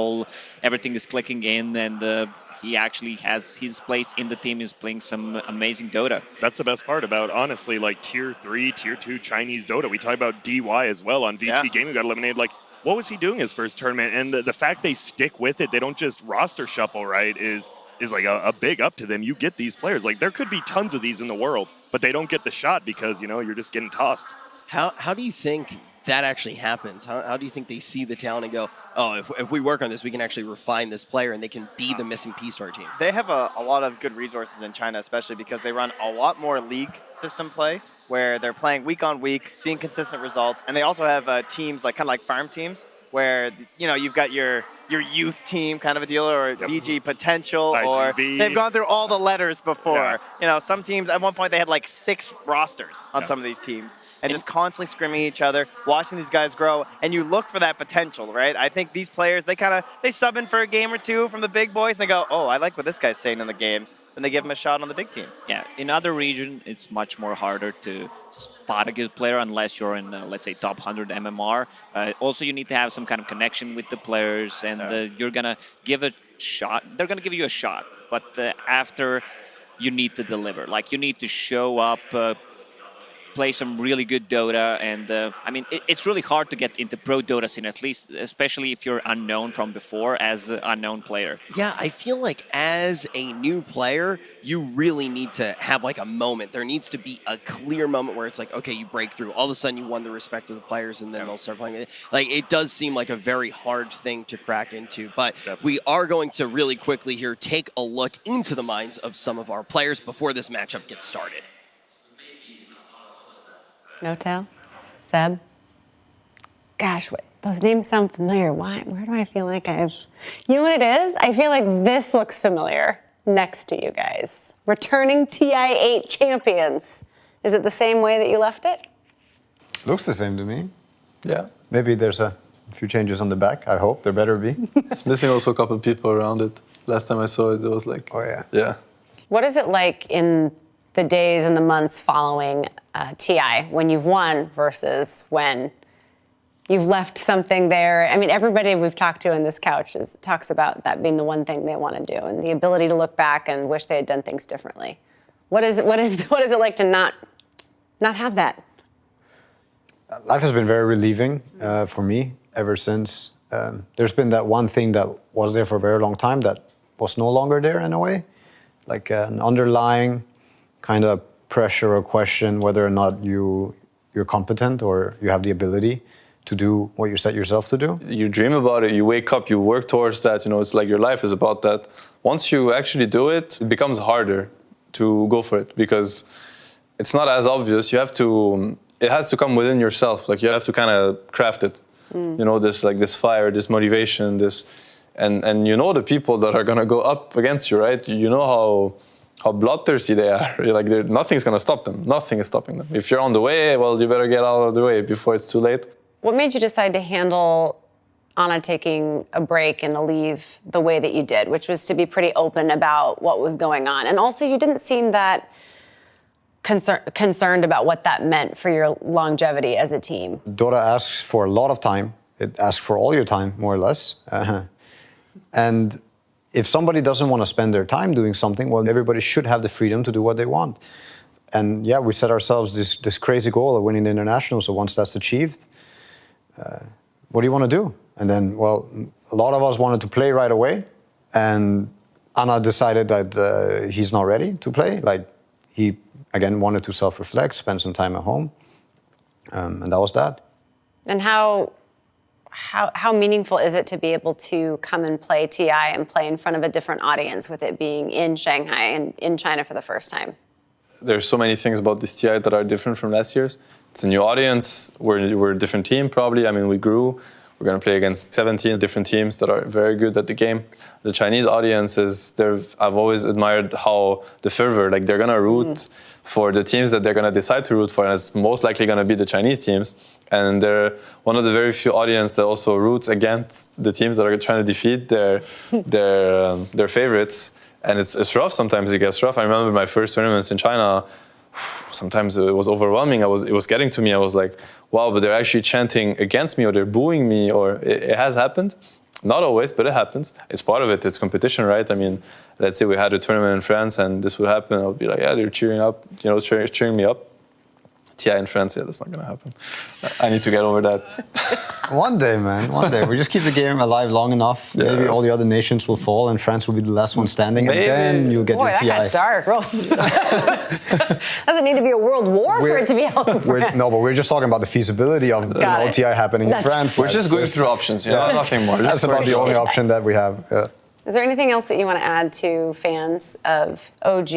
everything is clicking in, and he actually has his place in the team. Is playing some amazing Dota. That's the best part about, honestly, like Tier 3, Tier 2 Chinese Dota. We talk about DY as well on VT Gaming, got eliminated. Like, what was he doing his first tournament? And the fact they stick with it, they don't just roster shuffle, right, is like a big up to them. You get these players. Like, there could be tons of these in the world, but they don't get the shot because, you're just getting tossed. How do you think that actually happens? How do you think they see the talent and go, oh, if we work on this, we can actually refine this player and they can be the missing piece to our team? They have a lot of good resources in China, especially because they run a lot more league system play where they're playing week on week, seeing consistent results. And they also have teams kind of like farm teams where, you've got your youth team kind of a deal, or VG potential, IGV. or they've gone through all the letters before. Some teams, at one point, they had like 6 rosters on some of these teams and just constantly scrimming each other, watching these guys grow, and you look for that potential, right? I think these players, they sub in for a game or two from the big boys, and they go, oh, I like what this guy's saying in the game. Then they give him a shot on the big team. Yeah, in other regions, it's much more harder to spot a good player unless you're in, let's say, top 100 MMR. Also, you need to have some kind of connection with the players, and you're going to give a shot. They're going to give you a shot, but after, you need to deliver. Like, you need to show up play some really good Dota, and I mean, it's really hard to get into pro Dota scene, at least, especially if you're unknown from before as an unknown player. Yeah, I feel like as a new player, you really need to have like a moment. There needs to be a clear moment where it's like, okay, you break through. All of a sudden, you won the respect of the players, and then they'll start playing it. Like, it does seem like a very hard thing to crack into. But we are going to really quickly here take a look into the minds of some of our players before this matchup gets started. Notel, Seb. Gosh, those names sound familiar. Why? Where do I feel like I've... You know what it is? I feel like this looks familiar next to you guys. Returning TI8 champions. Is it the same way that you left it? Looks the same to me. Yeah. Maybe there's a few changes on the back. I hope there better be. It's missing also a couple of people around it. Last time I saw it, it was like... Oh, yeah. Yeah. What is it like in the days and the months following TI when you've won versus when you've left something there? I mean, everybody we've talked to in this couch talks about that being the one thing they want to do, and the ability to look back and wish they had done things differently. What is it like to not have that? Life has been very relieving for me ever since. There's been that one thing that was there for a very long time that was no longer there in a way, like an underlying kind of pressure or question whether or not you're competent or you have the ability to do what you set yourself to do. You dream about it, you wake up, you work towards that, you know, it's like your life is about that. Once you actually do it, it becomes harder to go for it because it's not as obvious. You have to, it has to come within yourself. Like you have to kind of craft it. You know, this fire, this motivation, and you know the people that are gonna go up against you, right? You know how bloodthirsty they are. You're like, nothing's gonna stop them. Nothing is stopping them. If you're on the way, well, you better get out of the way before it's too late. What made you decide to handle Anna taking a break and a leave the way that you did, which was to be pretty open about what was going on? And also, you didn't seem that concerned about what that meant for your longevity as a team. Dota asks for a lot of time. It asks for all your time, more or less. And if somebody doesn't want to spend their time doing something, well, everybody should have the freedom to do what they want. And yeah, we set ourselves this crazy goal of winning the international. So once that's achieved, what do you want to do? And then, well, a lot of us wanted to play right away. And Anna decided that he's not ready to play. Like, he, again, wanted to self-reflect, spend some time at home. And that was that. And how meaningful is it to be able to come and play TI and play in front of a different audience with it being in Shanghai and in China for the first time? There's so many things about this TI that are different from last year's. It's a new audience. We're a different team, probably. I mean, we grew. We're going to play against 17 different teams that are very good at the game. The Chinese audience I've always admired how the fervor, like they're going to root for the teams that they're going to decide to root for, and it's most likely going to be the Chinese teams. And they're one of the very few audience that also roots against the teams that are trying to defeat their favorites. And it's rough. Sometimes it gets rough. I remember my first tournaments in China. Sometimes it was overwhelming. It was getting to me. I was like, wow, but they're actually chanting against me, or they're booing me, or it has happened. Not always, but it happens. It's part of it. It's competition, right? I mean, let's say we had a tournament in France and this would happen. I would be like, yeah, they're cheering up, you know, cheering me up. TI in France, yeah, that's not going to happen. I need to get over that. One day, man, one day. We just keep the game alive long enough. Yeah. Maybe all the other nations will fall and France will be the last one standing. Maybe. And then you'll get your TI. Boy, that got dark. Doesn't need to be a world war for it to be over. No, but we're just talking about the feasibility of TI happening in France. We're just going through options, nothing more. That's about the only option that we have. Yeah. Is there anything else that you want to add to fans of OG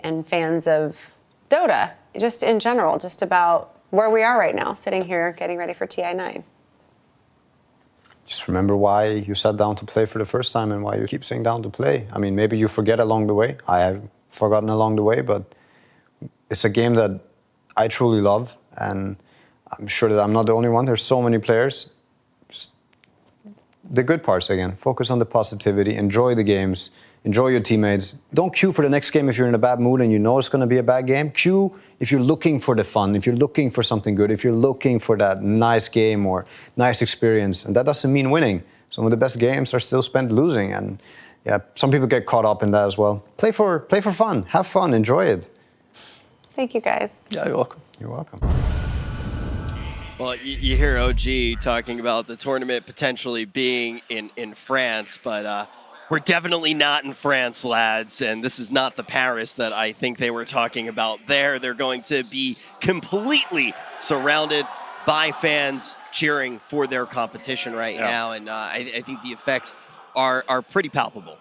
and fans of Dota? Just in general, just about where we are right now, sitting here getting ready for TI9. Just remember why you sat down to play for the first time and why you keep sitting down to play. I mean, maybe you forget along the way. I have forgotten along the way, but it's a game that I truly love, and I'm sure that I'm not the only one. There's so many players. Just the good parts again. Focus on the positivity, enjoy the games, enjoy your teammates. Don't queue for the next game if you're in a bad mood and you know it's going to be a bad game. Queue if you're looking for the fun, if you're looking for something good, if you're looking for that nice game or nice experience. And that doesn't mean winning. Some of the best games are still spent losing. And yeah, some people get caught up in that as well. Play for fun. Have fun. Enjoy it. Thank you, guys. Yeah, you're welcome. You're welcome. Well, you hear OG talking about the tournament potentially being in France, but we're definitely not in France, lads. And this is not the Paris that I think they were talking about there. They're going to be completely surrounded by fans cheering for their competition right now. And I think the effects are pretty palpable.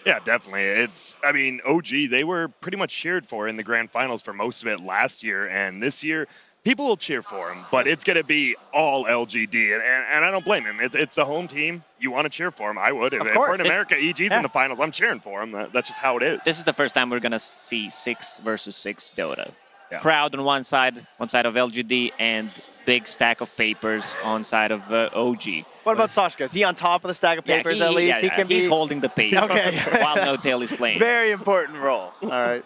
Yeah, definitely. I mean, OG, they were pretty much cheered for in the grand finals for most of it last year. And this year, people will cheer for him, but it's going to be all LGD. And I don't blame him. It's the home team. You want to cheer for him. I would. If we're in America, EG's in the finals, I'm cheering for him. That's just how it is. This is the first time we're going to see 6 versus 6 Dota. Crowd on one side of LGD, and big stack of papers on side of OG. What about Sashka? Is he on top of the stack of papers at least? He's holding the paper while No Tail is playing. Very important role. All right.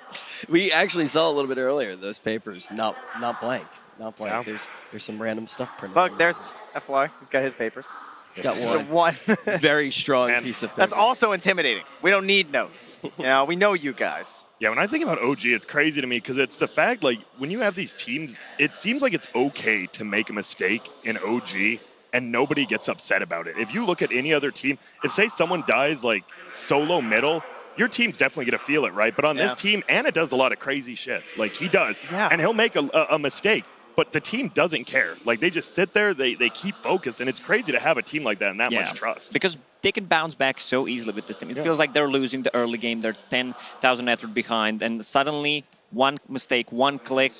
We actually saw a little bit earlier those papers not blank. Not blank. Yeah. There's some random stuff printed. Look, there's FY. He's got his papers. He's got one very strong piece of paper. That's also intimidating. We don't need notes. We know you guys. Yeah, when I think about OG, it's crazy to me because it's the fact, like, when you have these teams, it seems like it's okay to make a mistake in OG and nobody gets upset about it. If you look at any other team, if, say, someone dies, like, solo middle, your team's definitely going to feel it, right? But on this team, Anna does a lot of crazy shit. Like, he does. Yeah. And he'll make a mistake. But the team doesn't care. Like, they just sit there, they keep focused, and it's crazy to have a team like that and that much trust. Because they can bounce back so easily with this team. It feels like they're losing the early game. They're 10,000 network behind, and suddenly one mistake, one click,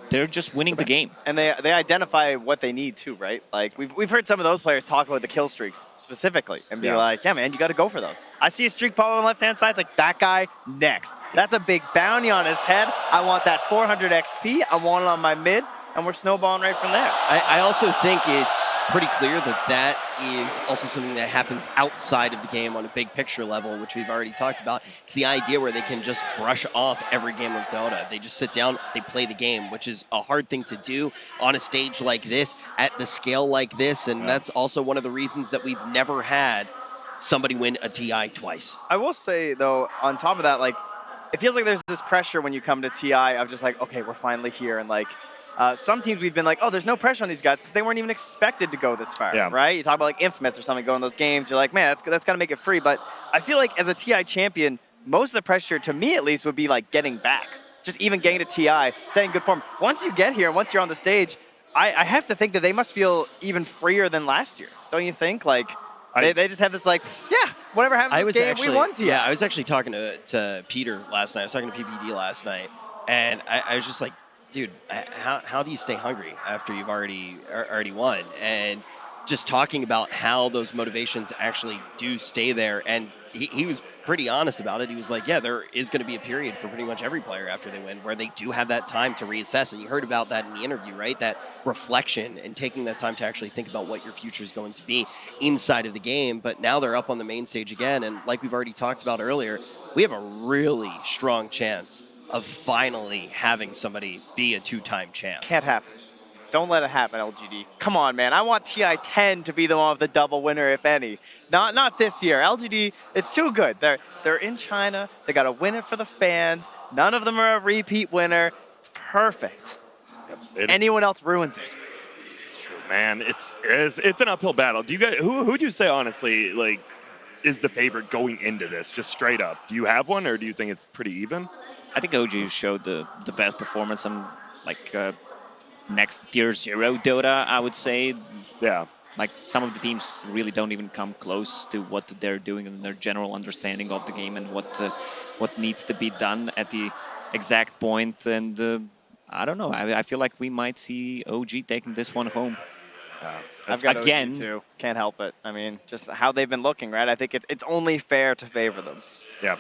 they're just winning the game. And they identify what they need too, right? Like, we've heard some of those players talk about the kill streaks specifically and be like, yeah, man, you got to go for those. I see a streak pop on the left-hand side. It's like, that guy, next. That's a big bounty on his head. I want that 400 XP. I want it on my mid. And we're snowballing right from there. I also think it's pretty clear that is also something that happens outside of the game on a big picture level, which we've already talked about. It's the idea where they can just brush off every game of Dota. They just sit down, they play the game, which is a hard thing to do on a stage like this, at the scale like this, and that's also one of the reasons that we've never had somebody win a TI twice. I will say, though, on top of that, like, it feels like there's this pressure when you come to TI of just like, okay, we're finally here, and like, some teams we've been like, oh, there's no pressure on these guys because they weren't even expected to go this far, right? You talk about like Infamous or something going those games, you're like, man, that's got to make it free. But I feel like as a TI champion, most of the pressure, to me at least, would be like getting back. Just even getting to TI, staying in good form. Once you get here, once you're on the stage, I have to think that they must feel even freer than last year. Don't you think? Like, they just have this like, yeah, whatever happens this game, we won TI. Yeah, I was actually talking to Peter last night. I was talking to PPD last night, and I was just like, dude, how do you stay hungry after you've already won? And just talking about how those motivations actually do stay there. And he was pretty honest about it. He was like, yeah, there is going to be a period for pretty much every player after they win where they do have that time to reassess. And you heard about that in the interview, right? That reflection and taking that time to actually think about what your future is going to be inside of the game. But now they're up on the main stage again. And like we've already talked about earlier, we have a really strong chance of finally having somebody be a 2-time champ. Can't happen. Don't let it happen, LGD. Come on, man. I want TI10 to be the one with the double winner, if any. Not this year. LGD, it's too good. They're in China. They got to win it for the fans. None of them are a repeat winner. It's perfect. Anyone else ruins it. It's true, man. It's an uphill battle. Do you guys? Who do you say honestly, like, is the favorite going into this? Just straight up. Do you have one, or do you think it's pretty even? I think OG showed the best performance on like next tier 0 Dota, I would say. Yeah. Like some of the teams really don't even come close to what they're doing and their general understanding of the game and what needs to be done at the exact point. And I don't know. I feel like we might see OG taking this one home. I've got again OG too. Can't help it. I mean, just how they've been looking, right? I think it's only fair to favor them. Yeah.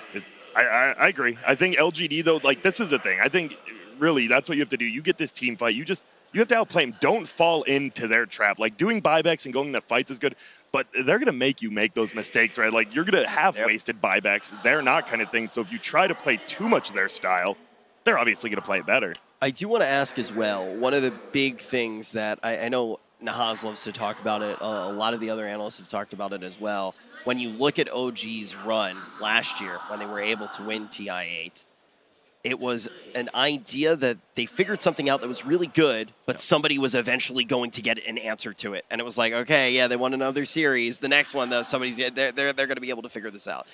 I agree. I think LGD, though, like, this is the thing. I think, really, that's what you have to do. You get this team fight. You have to outplay them. Don't fall into their trap. Like, doing buybacks and going into fights is good, but they're going to make you make those mistakes, right? Like, you're going to have wasted buybacks. They're not kind of things. So if you try to play too much of their style, they're obviously going to play it better. I do want to ask as well, one of the big things that I know Nahaz loves to talk about it, a lot of the other analysts have talked about it as well. When you look at OG's run last year when they were able to win TI8, it was an idea that they figured something out that was really good, but somebody was eventually going to get an answer to it. And it was like, okay, yeah, they won another series. The next one, though, they're going to be able to figure this out.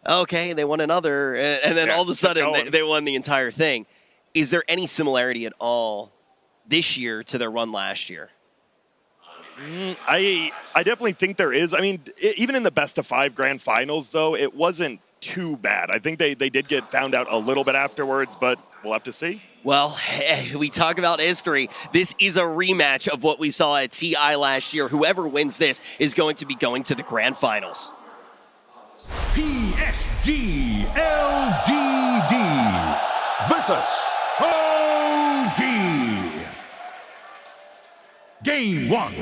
Okay, they won another, and then all of a sudden they won the entire thing. Is there any similarity at all this year to their run last year? I definitely think there is. I mean, even in the best of 5 grand finals, though, it wasn't too bad. I think they did get found out a little bit afterwards, but we'll have to see. Well, we talk about history. This is a rematch of what we saw at TI last year. Whoever wins this is going to be going to the grand finals. PSG LGD versus OG. Game 1.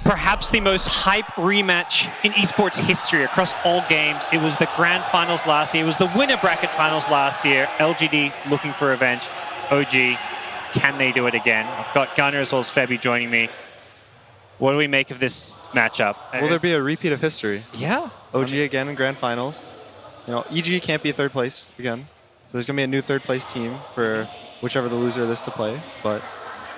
Perhaps the most hype rematch in esports history across all games. It was the grand finals last year. It was the winner bracket finals last year. LGD looking for revenge. OG, can they do it again? I've got Gunnar as well as Febby joining me. What do we make of this matchup? Will there be a repeat of history? Yeah. OG again in grand finals. You know, EG can't be third place again. So there's going to be a new third place team for whichever the loser of this to play. But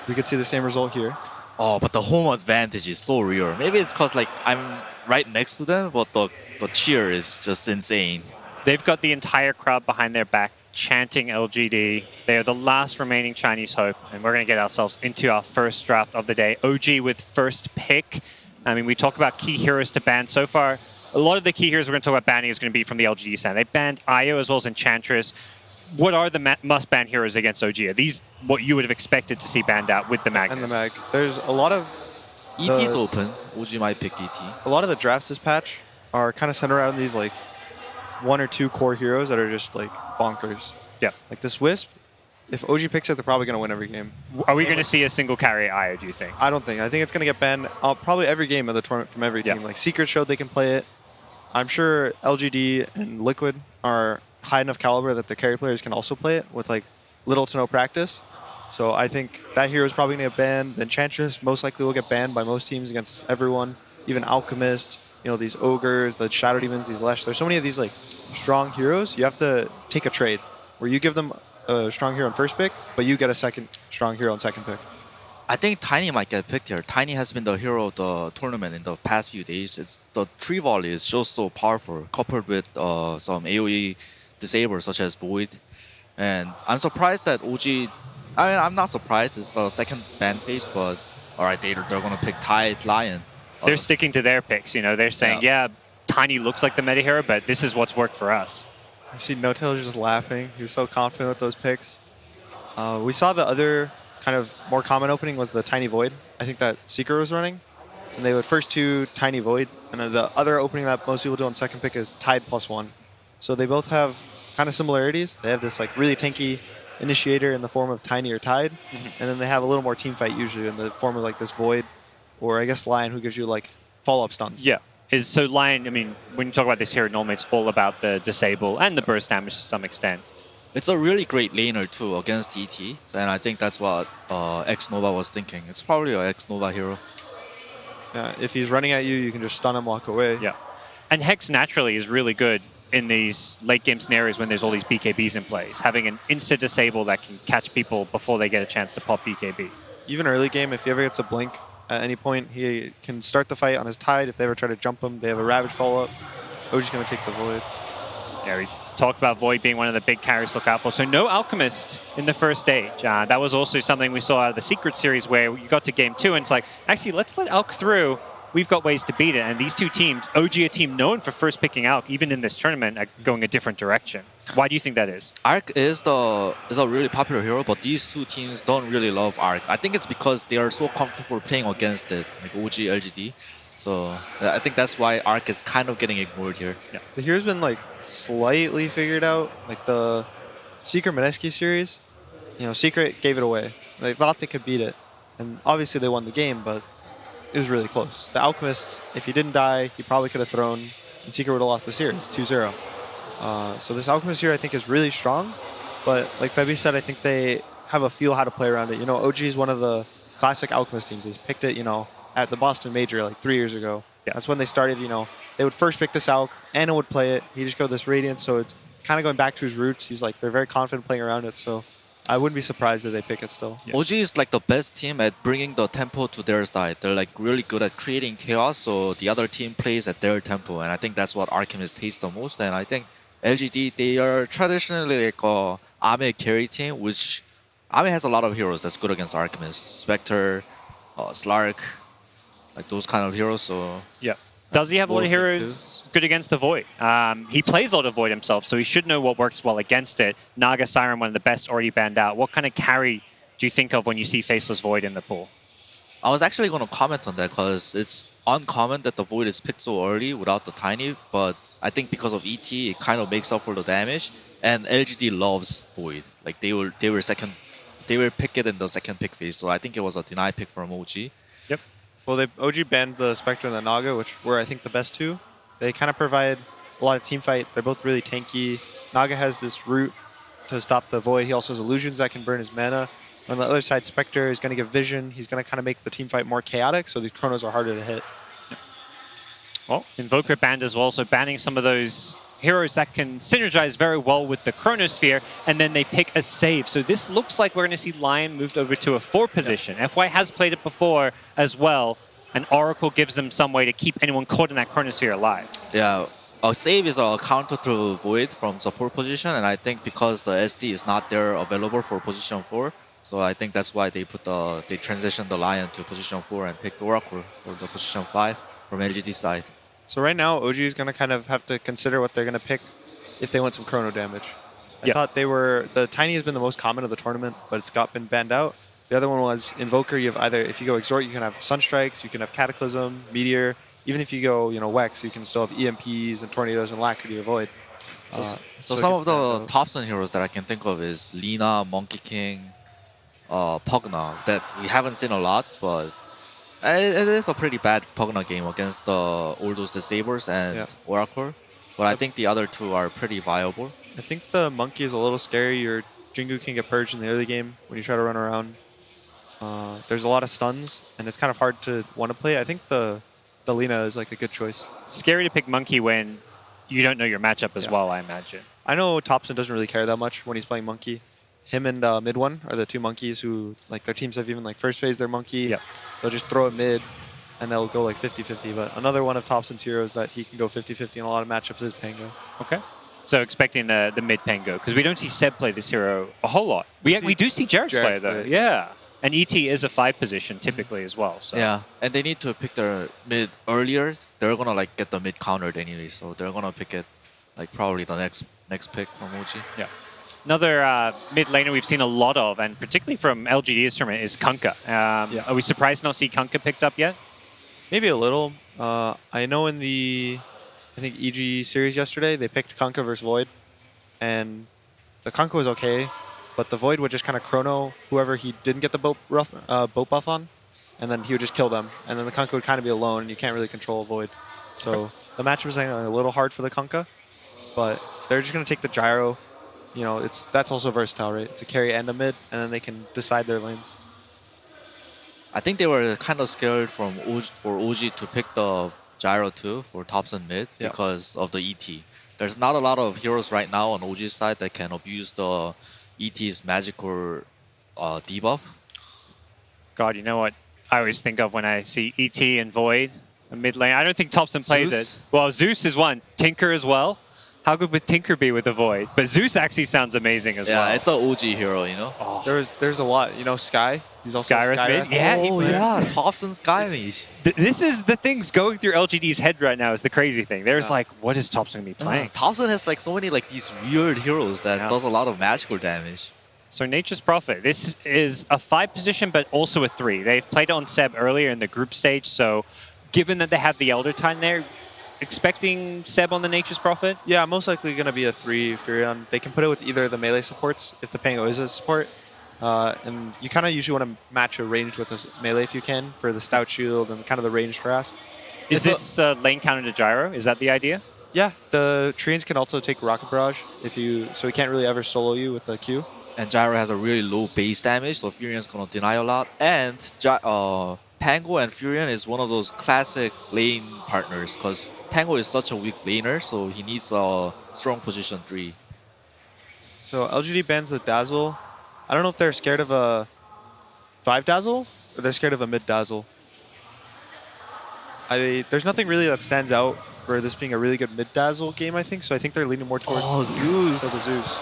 we could see the same result here. Oh, but the home advantage is so real. Maybe it's because like I'm right next to them, but the cheer is just insane. They've got the entire crowd behind their back chanting LGD. They are the last remaining Chinese hope, and we're going to get ourselves into our first draft of the day. OG with first pick. I mean, we talk about key heroes to ban. So far, a lot of the key heroes we're going to talk about banning is going to be from the LGD side. They banned Io as well as Enchantress. What are the must-ban heroes against OG? Are these what you would have expected to see banned out with the Magnus? And the Mag. There's a lot of... ET's open. OG might pick ET. A lot of the drafts this patch are kind of centered around these like 1 or 2 core heroes that are just like bonkers. Yeah. Like this Wisp, if OG picks it, they're probably going to win every game. Are we going to see a single carry Io, do you think? I don't think. I think it's going to get banned probably every game of the tournament from every team. Like Secret showed they can play it. I'm sure LGD and Liquid are high enough caliber that the carry players can also play it with like little to no practice. So I think that hero is probably going to get banned. The Enchantress most likely will get banned by most teams against everyone, even Alchemist, you know, these Ogres, the Shadow Demons, these Lesh. There's so many of these like strong heroes. You have to take a trade where you give them a strong hero on first pick, but you get a second strong hero on second pick. I think Tiny might get picked here. Tiny has been the hero of the tournament in the past few days. It's the tree volley is just so powerful, coupled with some AoE disablers such as Void. And I'm surprised that OG... I mean, I'm not surprised. It's the second ban phase, but alright, they're going to pick Tide Lion. They're sticking to their picks, you know. They're saying, yeah, Tiny looks like the meta hero, but this is what's worked for us. I see No-Tail just laughing. He was so confident with those picks. We saw the other kind of more common opening was the Tiny Void. I think that Seeker was running. And they would first 2 Tiny Void. And then the other opening that most people do on second pick is Tide +1. So they both have kind of similarities. They have this like really tanky initiator in the form of Tiny or Tide. And then they have a little more team fight usually in the form of like this Void. Or I guess Lion, who gives you like follow-up stuns. Yeah. So Lion, I mean, when you talk about this hero, normally it's all about the disable and the burst damage to some extent. It's a really great laner too against ET, and I think that's what X-Nova was thinking. It's probably an X-Nova hero. Yeah, if he's running at you, you can just stun him, walk away. Yeah. And Hex naturally is really good in these late game scenarios when there's all these BKBs in place. Having an insta disable that can catch people before they get a chance to pop BKB. Even early game, if he ever gets a blink at any point, he can start the fight on his Tide. If they ever try to jump him, they have a Ravage follow-up. OG's going to take the Void. Yeah, we talked about Void being one of the big carries to look out for. So no Alchemist in the first stage. That was also something we saw out of the Secret Series where you got to game 2 and it's like, actually, let's let Alk through. We've got ways to beat it. And these two teams, OG, a team known for first picking Alk, even in this tournament, are going a different direction. Why do you think that is? Arc is a really popular hero, but these two teams don't really love Arc. I think it's because they are so comfortable playing against it, like OG, LGD. So I think that's why Arc is kind of getting ignored here. Yeah. The hero's been like slightly figured out. Like the Secret Mineski series, you know, Secret gave it away. They thought they could beat it. And obviously they won the game, but it was really close. The Alchemist, if he didn't die, he probably could have thrown, and Secret would have lost the series, 2-0. So this Alchemist here, I think, is really strong. But like Febby said, I think they have a feel how to play around it. You know, OG is one of the classic Alchemist teams. They picked it, you know, at the Boston Major like 3 years ago. Yeah. That's when they started, you know, they would first pick this Alch, Anna would play it, he'd just go this Radiance, so it's kind of going back to his roots. He's like, they're very confident playing around it, so I wouldn't be surprised if they pick it still. OG is like the best team at bringing the tempo to their side. They're like really good at creating chaos, so the other team plays at their tempo, and I think that's what Archimist hates the most. And I think LGD, they are traditionally like a Ame carry team, which Ame has a lot of heroes that's good against Archimist. Spectre, Slark, like those kind of heroes. So yeah. Does he have a lot of heroes good against the Void? He plays a lot of Void himself, so he should know what works well against it. Naga Siren, one of the best, already banned out. What kind of carry do you think of when you see Faceless Void in the pool? I was actually going to comment on that because it's uncommon that the Void is picked so early without the Tiny, but I think because of ET, it kind of makes up for the damage. And LGD loves Void. Like they will pick it in the second pick phase, so I think it was a deny pick from OG. Yep. Well, OG banned the Spectre and the Naga, which were, I think, the best two. They kind of provide a lot of team fight. They're both really tanky. Naga has this root to stop the Void. He also has illusions that can burn his mana. On the other side, Spectre is going to give vision. He's going to kind of make the team fight more chaotic, so these chronos are harder to hit. Well, Invoker banned as well, so banning some of those heroes that can synergize very well with the Chronosphere, and then they pick a save. So this looks like we're going to see Lion moved over to a 4 position. Yeah. FY has played it before as well, and Oracle gives them some way to keep anyone caught in that Chronosphere alive. Yeah, a save is a counter to Void from support position, and I think because the SD is not there available for position 4, so I think that's why they they transitioned the Lion to position 4 and picked Oracle for the position 5 from LGD side. So right now, OG is going to kind of have to consider what they're going to pick if they want some chrono damage. I thought the Tiny has been the most common of the tournament, but it's been banned out. The other one was Invoker. You have either, if you go Exhort, you can have Sunstrikes, you can have Cataclysm, Meteor. Even if you go, Wex, you can still have EMPs and Tornadoes and Lackady avoid. So some of the Thompson heroes that I can think of is Lina, Monkey King, Pugna, that we haven't seen a lot, but it is a pretty bad Pugna game against all those Disabers and Oracle. But I think the other two are pretty viable. I think the Monkey is a little scary. Your Jingu can get purged in the early game when you try to run around. There's a lot of stuns, and it's kind of hard to want to play. I think the Lina is like a good choice. It's scary to pick Monkey when you don't know your matchup as well, I imagine. I know Thompson doesn't really care that much when he's playing Monkey. Him and Mid One are the two monkeys who, like, their teams have even like first phase their Monkey. Yep. They'll just throw it mid, and they'll go like 50-50. But another one of Thompson's heroes that he can go 50-50 in a lot of matchups is Pango. Okay. So expecting the mid Pango, because we don't see Seb play this hero a whole lot. We do see Jarek's play though. Yeah. And ET is a 5 position typically as well. So. Yeah, and they need to pick their mid earlier. They're gonna like get the mid countered anyway, so they're gonna pick it like probably the next pick from OG. Yeah. Another mid laner we've seen a lot of, and particularly from LGD's tournament, is Kunkka. Are we surprised not to see Kunkka picked up yet? Maybe a little. I know in the, I think, EG series yesterday, they picked Kunkka versus Void, and the Kunkka was okay, but the Void would just kind of chrono whoever he didn't get the boat buff on, and then he would just kill them, and then the Kunkka would kind of be alone, and you can't really control Void. So the matchup is a little hard for the Kunkka, but they're just going to take the gyro. That's also versatile, right? It's a carry and a mid, and then they can decide their lanes. I think they were kind of scared for OG to pick the gyro too for Thompson mid because of the ET. There's not a lot of heroes right now on OG's side that can abuse the ET's magical debuff. God, you know what I always think of when I see ET and Void in mid lane? I don't think Thompson plays it. Well, Zeus is one. Tinker as well. How good would Tinker be with the Void? But Zeus actually sounds amazing as well. Yeah, it's an OG hero, Oh. There's a lot. Sky. He's also Skywrath mid? Yeah, Thompson Sky Mage. This is the things going through LGD's head right now is the crazy thing. There's like, what is Thompson going to be playing? Thompson has like so many like these weird heroes that does a lot of magical damage. So Nature's Prophet, this is a 5 position, but also a 3. They've played it on Seb earlier in the group stage, so given that they have the Elder Time there, expecting Seb on the Nature's Prophet? Yeah, most likely going to be a 3 Furion. They can put it with either the melee supports, if the Pango is a support. And you kind of usually want to match a ranged with a melee if you can, for the Stout Shield and kind of the ranged harass. Is this lane counter to Gyro? Is that the idea? Yeah, the Treants can also take Rocket Barrage, so he can't really ever solo you with the Q. And Gyro has a really low base damage, so Furion's going to deny a lot. And Pango and Furion is one of those classic lane partners, because Pango is such a weak laner, so he needs a strong position 3. So LGD bans the Dazzle. I don't know if they're scared of a 5 Dazzle or they're scared of a mid Dazzle. There's nothing really that stands out for this being a really good mid Dazzle game, I think. So I think they're leaning more towards Zeus. the Zeus.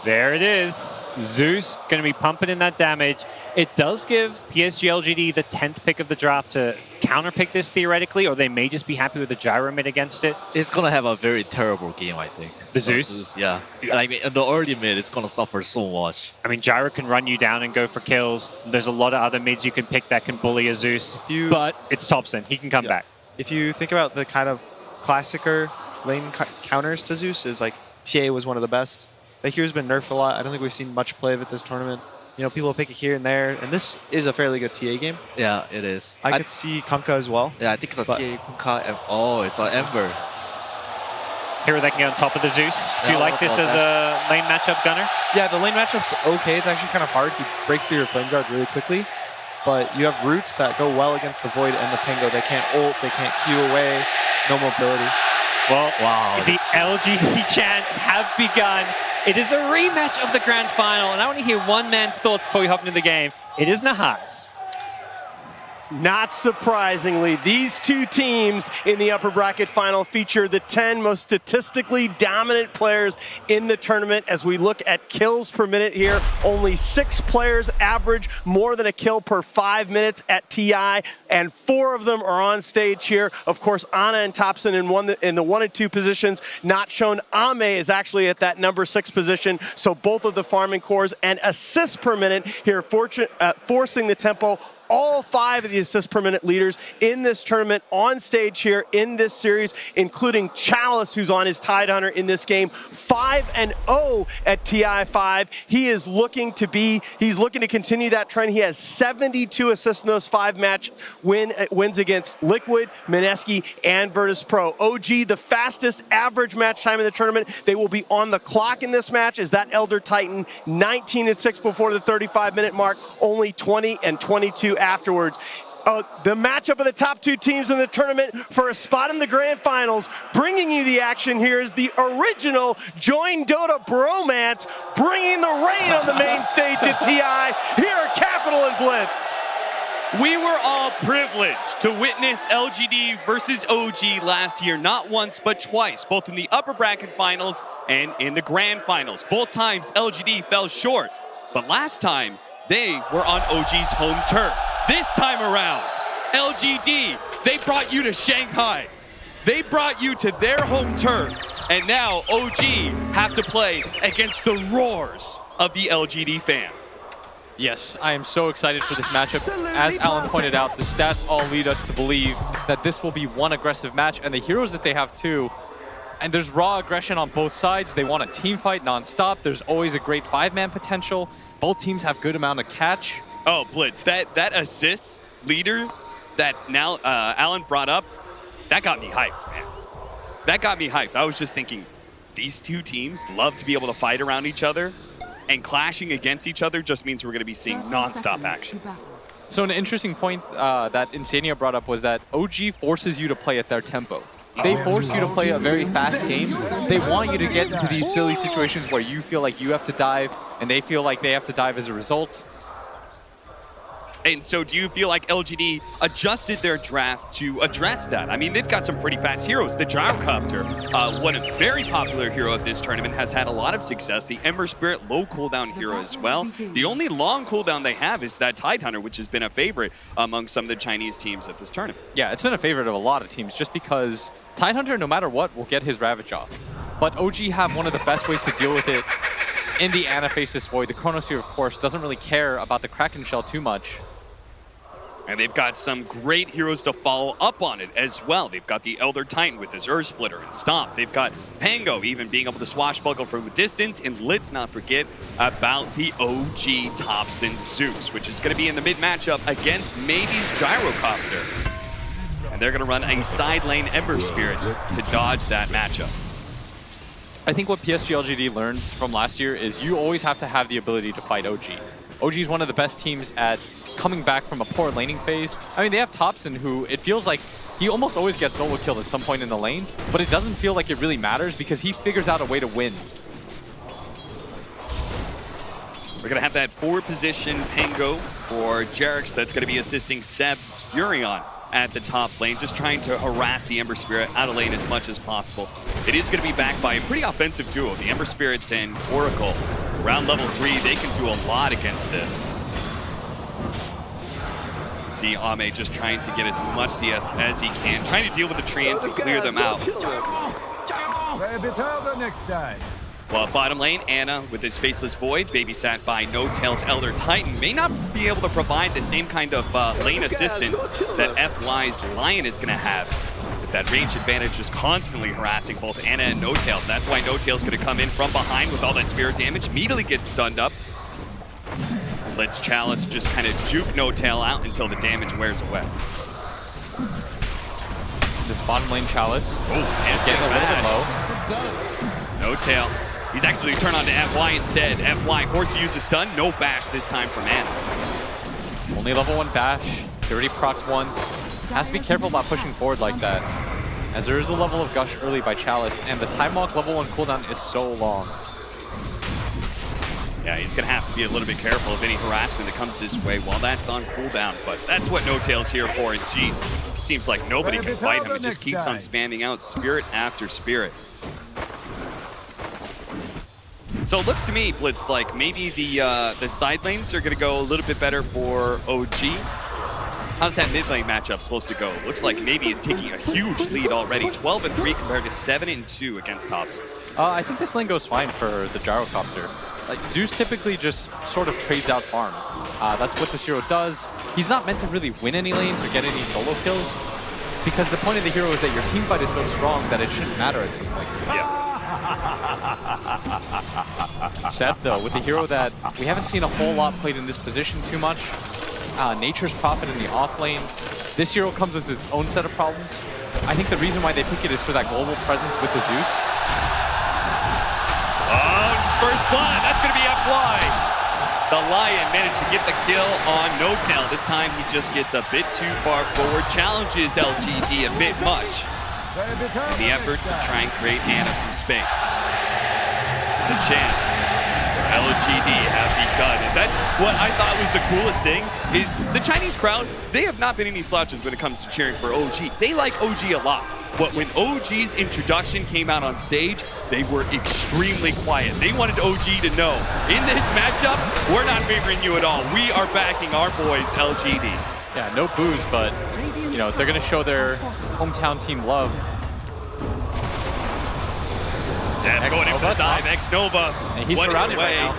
There it is. Zeus going to be pumping in that damage. It does give PSG LGD the 10th pick of the draft to counterpick this theoretically, or they may just be happy with the gyro mid against it. It's going to have a very terrible game, I think. The Zeus? Yeah. I mean, in the early mid, it's going to suffer so much. I mean, gyro can run you down and go for kills. There's a lot of other mids you can pick that can bully a Zeus, but it's Thompson. He can come back. If you think about the kind of classicer lane counters to Zeus, is like TA was one of the best. That hero's been nerfed a lot. I don't think we've seen much play of it this tournament. You know, people pick it here and there, and this is a fairly good TA game. Yeah, it is. I could see Kunkka as well. Yeah, I think it's a TA, Kunkka, and it's an Ember. Hero that can get on top of the Zeus. Do you like this as a lane matchup, Gunner? Yeah, the lane matchup's okay. It's actually kind of hard. He breaks through your flame guard really quickly. But you have roots that go well against the Void and the Pango. They can't ult, they can't Q away, no mobility. Well, the LGD chants have begun. It is a rematch of the grand final, and I want to hear one man's thoughts before we hop into the game. It is Nahas. Not surprisingly, these two teams in the upper bracket final feature the 10 most statistically dominant players in the tournament. As we look at kills per minute here, only 6 players average more than a kill per 5 minutes at TI, and 4 of them are on stage here. Of course, Ana and Thompson in the 1 and 2 positions, not shown. Ame is actually at that number 6 position, so both of the farming cores and assists per minute here, forcing the tempo. All 5 of the assist per minute leaders in this tournament on stage here in this series, including Chalice, who's on his Tide Hunter in this game, 5-0 at TI5. He's looking to continue that trend. He has 72 assists in those 5 wins against Liquid, Mineski, and Virtus Pro. OG, the fastest average match time in the tournament. They will be on the clock in this match as that Elder Titan, 19-6 before the 35-minute mark, only 20-22 afterwards. The matchup of the top 2 teams in the tournament for a spot in the grand finals. Bringing you the action here is the original Join Dota bromance, bringing the rain on the main stage at TI. Here are Capital and Blitz. We were all privileged to witness LGD versus OG last year, not once but twice, both in the upper bracket finals and in the grand finals. Both times LGD fell short, but last time they were on OG's home turf. This time around, LGD, they brought you to Shanghai. They brought you to their home turf, and now OG have to play against the roars of the LGD fans. Yes, I am so excited for this matchup. As Alan pointed out, the stats all lead us to believe that this will be one aggressive match, and the heroes that they have too. And there's raw aggression on both sides. They want a team fight nonstop. There's always a great 5-man potential. Both teams have good amount of catch. Oh, Blitz, that assist leader that now Alan brought up, that got me hyped, man. That got me hyped. I was just thinking, these two teams love to be able to fight around each other, and clashing against each other just means we're going to be seeing nonstop action. So an interesting point that Insania brought up was that OG forces you to play at their tempo. They force you to play a very fast game. They want you to get into these silly situations where you feel like you have to dive, and they feel like they have to dive as a result. And so do you feel like LGD adjusted their draft to address that? I mean, they've got some pretty fast heroes. The Gyrocopter, one very popular hero of this tournament, has had a lot of success. The Ember Spirit, low cooldown hero as well. The only long cooldown they have is that Tide Hunter, which has been a favorite among some of the Chinese teams at this tournament. Yeah, it's been a favorite of a lot of teams just because Tide Hunter, no matter what, will get his Ravage off. But OG have one of the best ways to deal with it in the Anaphasis Void. The Chronosphere, of course, doesn't really care about the Kraken Shell too much. And they've got some great heroes to follow up on it as well. They've got the Elder Titan with his Earth Splitter and Stomp. They've got Pango even being able to swashbuckle from a distance. And let's not forget about the OG Thompson Zeus, which is going to be in the mid matchup against Maybe's Gyrocopter. And they're going to run a side lane Ember Spirit to dodge that matchup. I think what PSG LGD learned from last year is you always have to have the ability to fight OG. OG is one of the best teams at coming back from a poor laning phase. I mean, they have Thompson, who it feels like he almost always gets solo killed at some point in the lane, but it doesn't feel like it really matters because he figures out a way to win. We're going to have that 4-position Pango for Jerix that's going to be assisting Seb's Furion at the top lane, just trying to harass the Ember Spirit out of lane as much as possible. It is going to be backed by a pretty offensive duo, the Ember Spirits and Oracle. Around level 3, they can do a lot against this. See Ame just trying to get as much CS as he can, trying to deal with the Treants and clear them out. Well, bottom lane, Anna with his Faceless Void, babysat by No-Tail's Elder Titan, may not be able to provide the same kind of lane assistance that FY's Lion is going to have. With that range advantage just constantly harassing both Anna and No-Tail. That's why No-Tail's going to come in from behind with all that spirit damage, immediately gets stunned up. Lets Chalice just kind of juke No-Tail out until the damage wears away. This bottom lane Chalice is getting a little bit low. No-Tail. He's actually turned on to FY instead. FY forced to use the stun. No bash this time from Anna. Only level 1 bash. He already procced once. Has to be careful about pushing forward like that, as there is a level of Gush early by Chalice, and the Time Walk level 1 cooldown is so long. Yeah, he's going to have to be a little bit careful of any harassment that comes his way while that's on cooldown, but that's what No-Tail's here for, and geez, it seems like nobody can fight him. It just keeps on spamming out spirit after spirit. So it looks to me, Blitz, like maybe the side lanes are going to go a little bit better for OG. How's that mid lane matchup supposed to go? Looks like maybe he's taking a huge lead already. 12-3 compared to 7-2 against Tops. I think this lane goes fine for the Gyrocopter. Like, Zeus typically just sort of trades out farm. That's what this hero does. He's not meant to really win any lanes or get any solo kills, because the point of the hero is that your team fight is so strong that it shouldn't matter at some point. Yeah. Seb, though, with a hero that we haven't seen a whole lot played in this position too much, Nature's Prophet in the off lane, this hero comes with its own set of problems. I think the reason why they pick it is for that global presence with the Zeus. First blood, that's going to be FY. The Lion managed to get the kill on No-Tail. This time he just gets a bit too far forward, challenges LGD a bit much in the effort to try and create Anna some space. The chance for LGD have begun. And that's what I thought was the coolest thing, is the Chinese crowd, they have not been any slouches when it comes to cheering for OG. They like OG a lot. But when OG's introduction came out on stage, they were extremely quiet. They wanted OG to know, in this matchup, we're not favoring you at all. We are backing our boys, LGD. Yeah, no boos, but you know, they're going to show their hometown team love. Seb going in for the dive, X-Nova. And he's surrounded right now.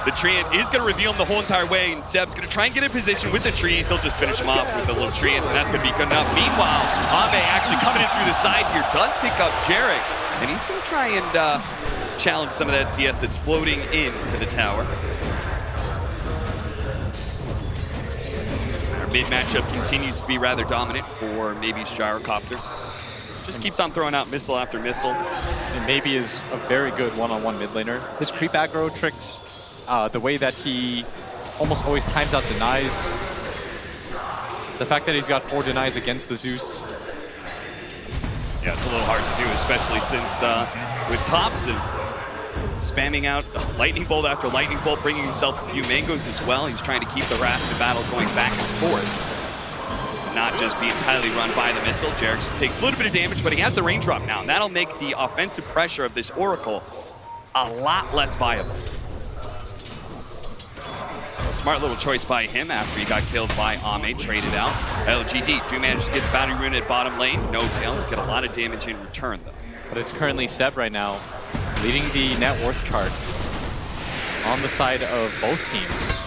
The Treant is going to reveal him the whole entire way, and Seb's going to try and get in position with the trees. He'll just finish him off with a little Treant, and that's going to be good enough. Meanwhile, Ame actually coming in through the side here does pick up Jerix, and he's going to try and challenge some of that CS that's floating into the tower. Our mid matchup continues to be rather dominant for Maybe's Gyrocopter. Just keeps on throwing out missile after missile. And Maybe is a very good one-on-one mid laner. His creep aggro tricks, the way that he almost always times out denies, the fact that he's got 4 denies against the Zeus. Yeah, it's a little hard to do, especially since with Thompson spamming out lightning bolt after lightning bolt, bringing himself a few mangoes as well. He's trying to keep the Rasmus battle going back and forth, not just be entirely run by the missile. Jerix takes a little bit of damage, but he has the range drop now, and that'll make the offensive pressure of this Oracle a lot less viable. So smart little choice by him after he got killed by Ame, traded out. LGD do manage to get the boundary rune at bottom lane. No-Tail get a lot of damage in return, though. But it's currently Seb right now, leading the net worth chart on the side of both teams.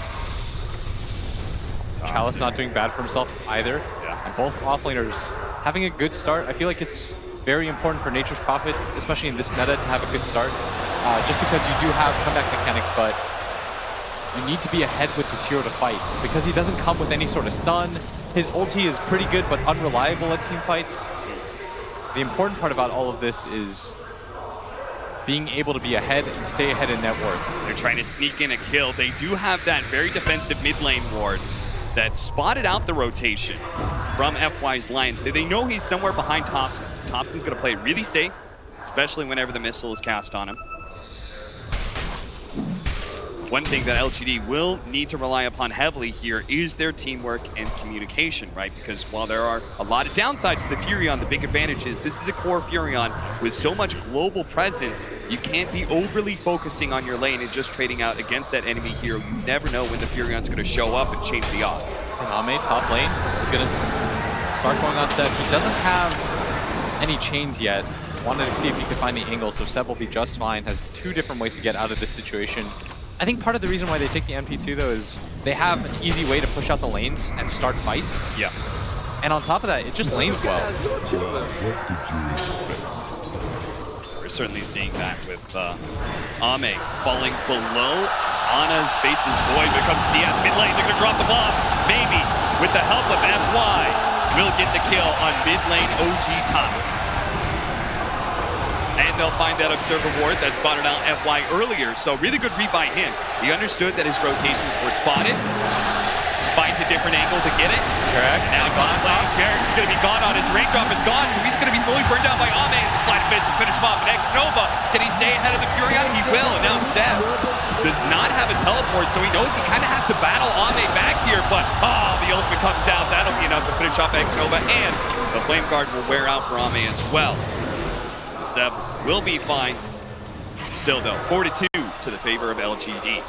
Chalice not doing bad for himself either. Yeah. And both offlaners having a good start. I feel like it's very important for Nature's Prophet, especially in this meta, to have a good start. Just because you do have comeback mechanics, but you need to be ahead with this hero to fight, because he doesn't come with any sort of stun. His ulti is pretty good, but unreliable at team fights. So the important part about all of this is being able to be ahead and stay ahead in net worth. They're trying to sneak in a kill. They do have that very defensive mid lane ward that spotted out the rotation from FY's Lion. So they know he's somewhere behind Thompson. So Thompson's going to play really safe, especially whenever the missile is cast on him. one thing that LGD will need to rely upon heavily here is their teamwork and communication, right? Because while there are a lot of downsides to the Furion, the big advantage is this is a core Furion with so much global presence, you can't be overly focusing on your lane and just trading out against that enemy hero. You never know when the Furion's going to show up and change the odds. And Ame, top lane, is going to start going on Seb. He doesn't have any chains yet. Wanted to see if he could find the angle, so Seb will be just fine. Has 2 different ways to get out of this situation. I think part of the reason why they take the MP2 though is they have an easy way to push out the lanes and start fights. Yeah. And on top of that, it just lanes well. We're certainly seeing that with Ame falling below. Ana's faces void when it comes to CS mid lane. They're going to drop the bomb. Maybe with the help of FY, will get the kill on mid lane OG tops. And they'll find that observer ward that spotted out FY earlier. So really good read by him. He understood that his rotations were spotted. Finds a different angle to get it. Jarex now top lane. Jarex is going to be gone on his range drop. It's gone. So he's going to be slowly burned down by Ame. The slide of to finish him off. And Nova, can he stay ahead of the Furion? He will. And now Seb does not have a teleport, so he knows he kind of has to battle Ame back here. But the ultimate comes out. That'll be enough to finish off Nova. And the Flame Guard will wear out for Ame as well. Seb will be fine. Still, though, 4-2 to the favor of LGD.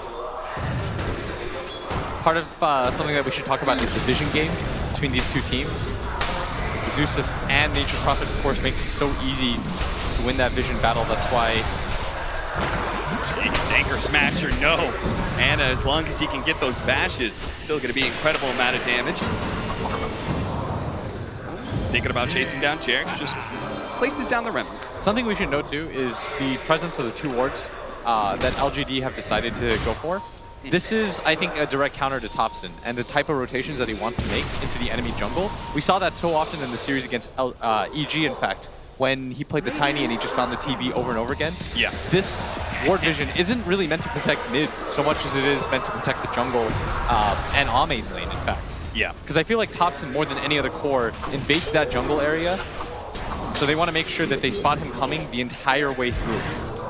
Part of something that we should talk about is the vision game between these two teams. Zeus and Nature's Prophet, of course, makes it so easy to win that vision battle. That's why... Jeez, Anchor Smasher, no. Ana, as long as he can get those bashes, it's still going to be an incredible amount of damage. Thinking about chasing down Jarex, just places down the remnant. Something we should note too is the presence of the 2 wards that LGD have decided to go for. This is, I think, a direct counter to Thompson and the type of rotations that he wants to make into the enemy jungle. We saw that so often in the series against EG, in fact, when he played the Tiny and he just found the TB over and over again. Yeah. This ward vision isn't really meant to protect mid so much as it is meant to protect the jungle and Ame's lane, in fact. Yeah. Because I feel like Thompson, more than any other core, invades that jungle area. So they want to make sure that they spot him coming the entire way through.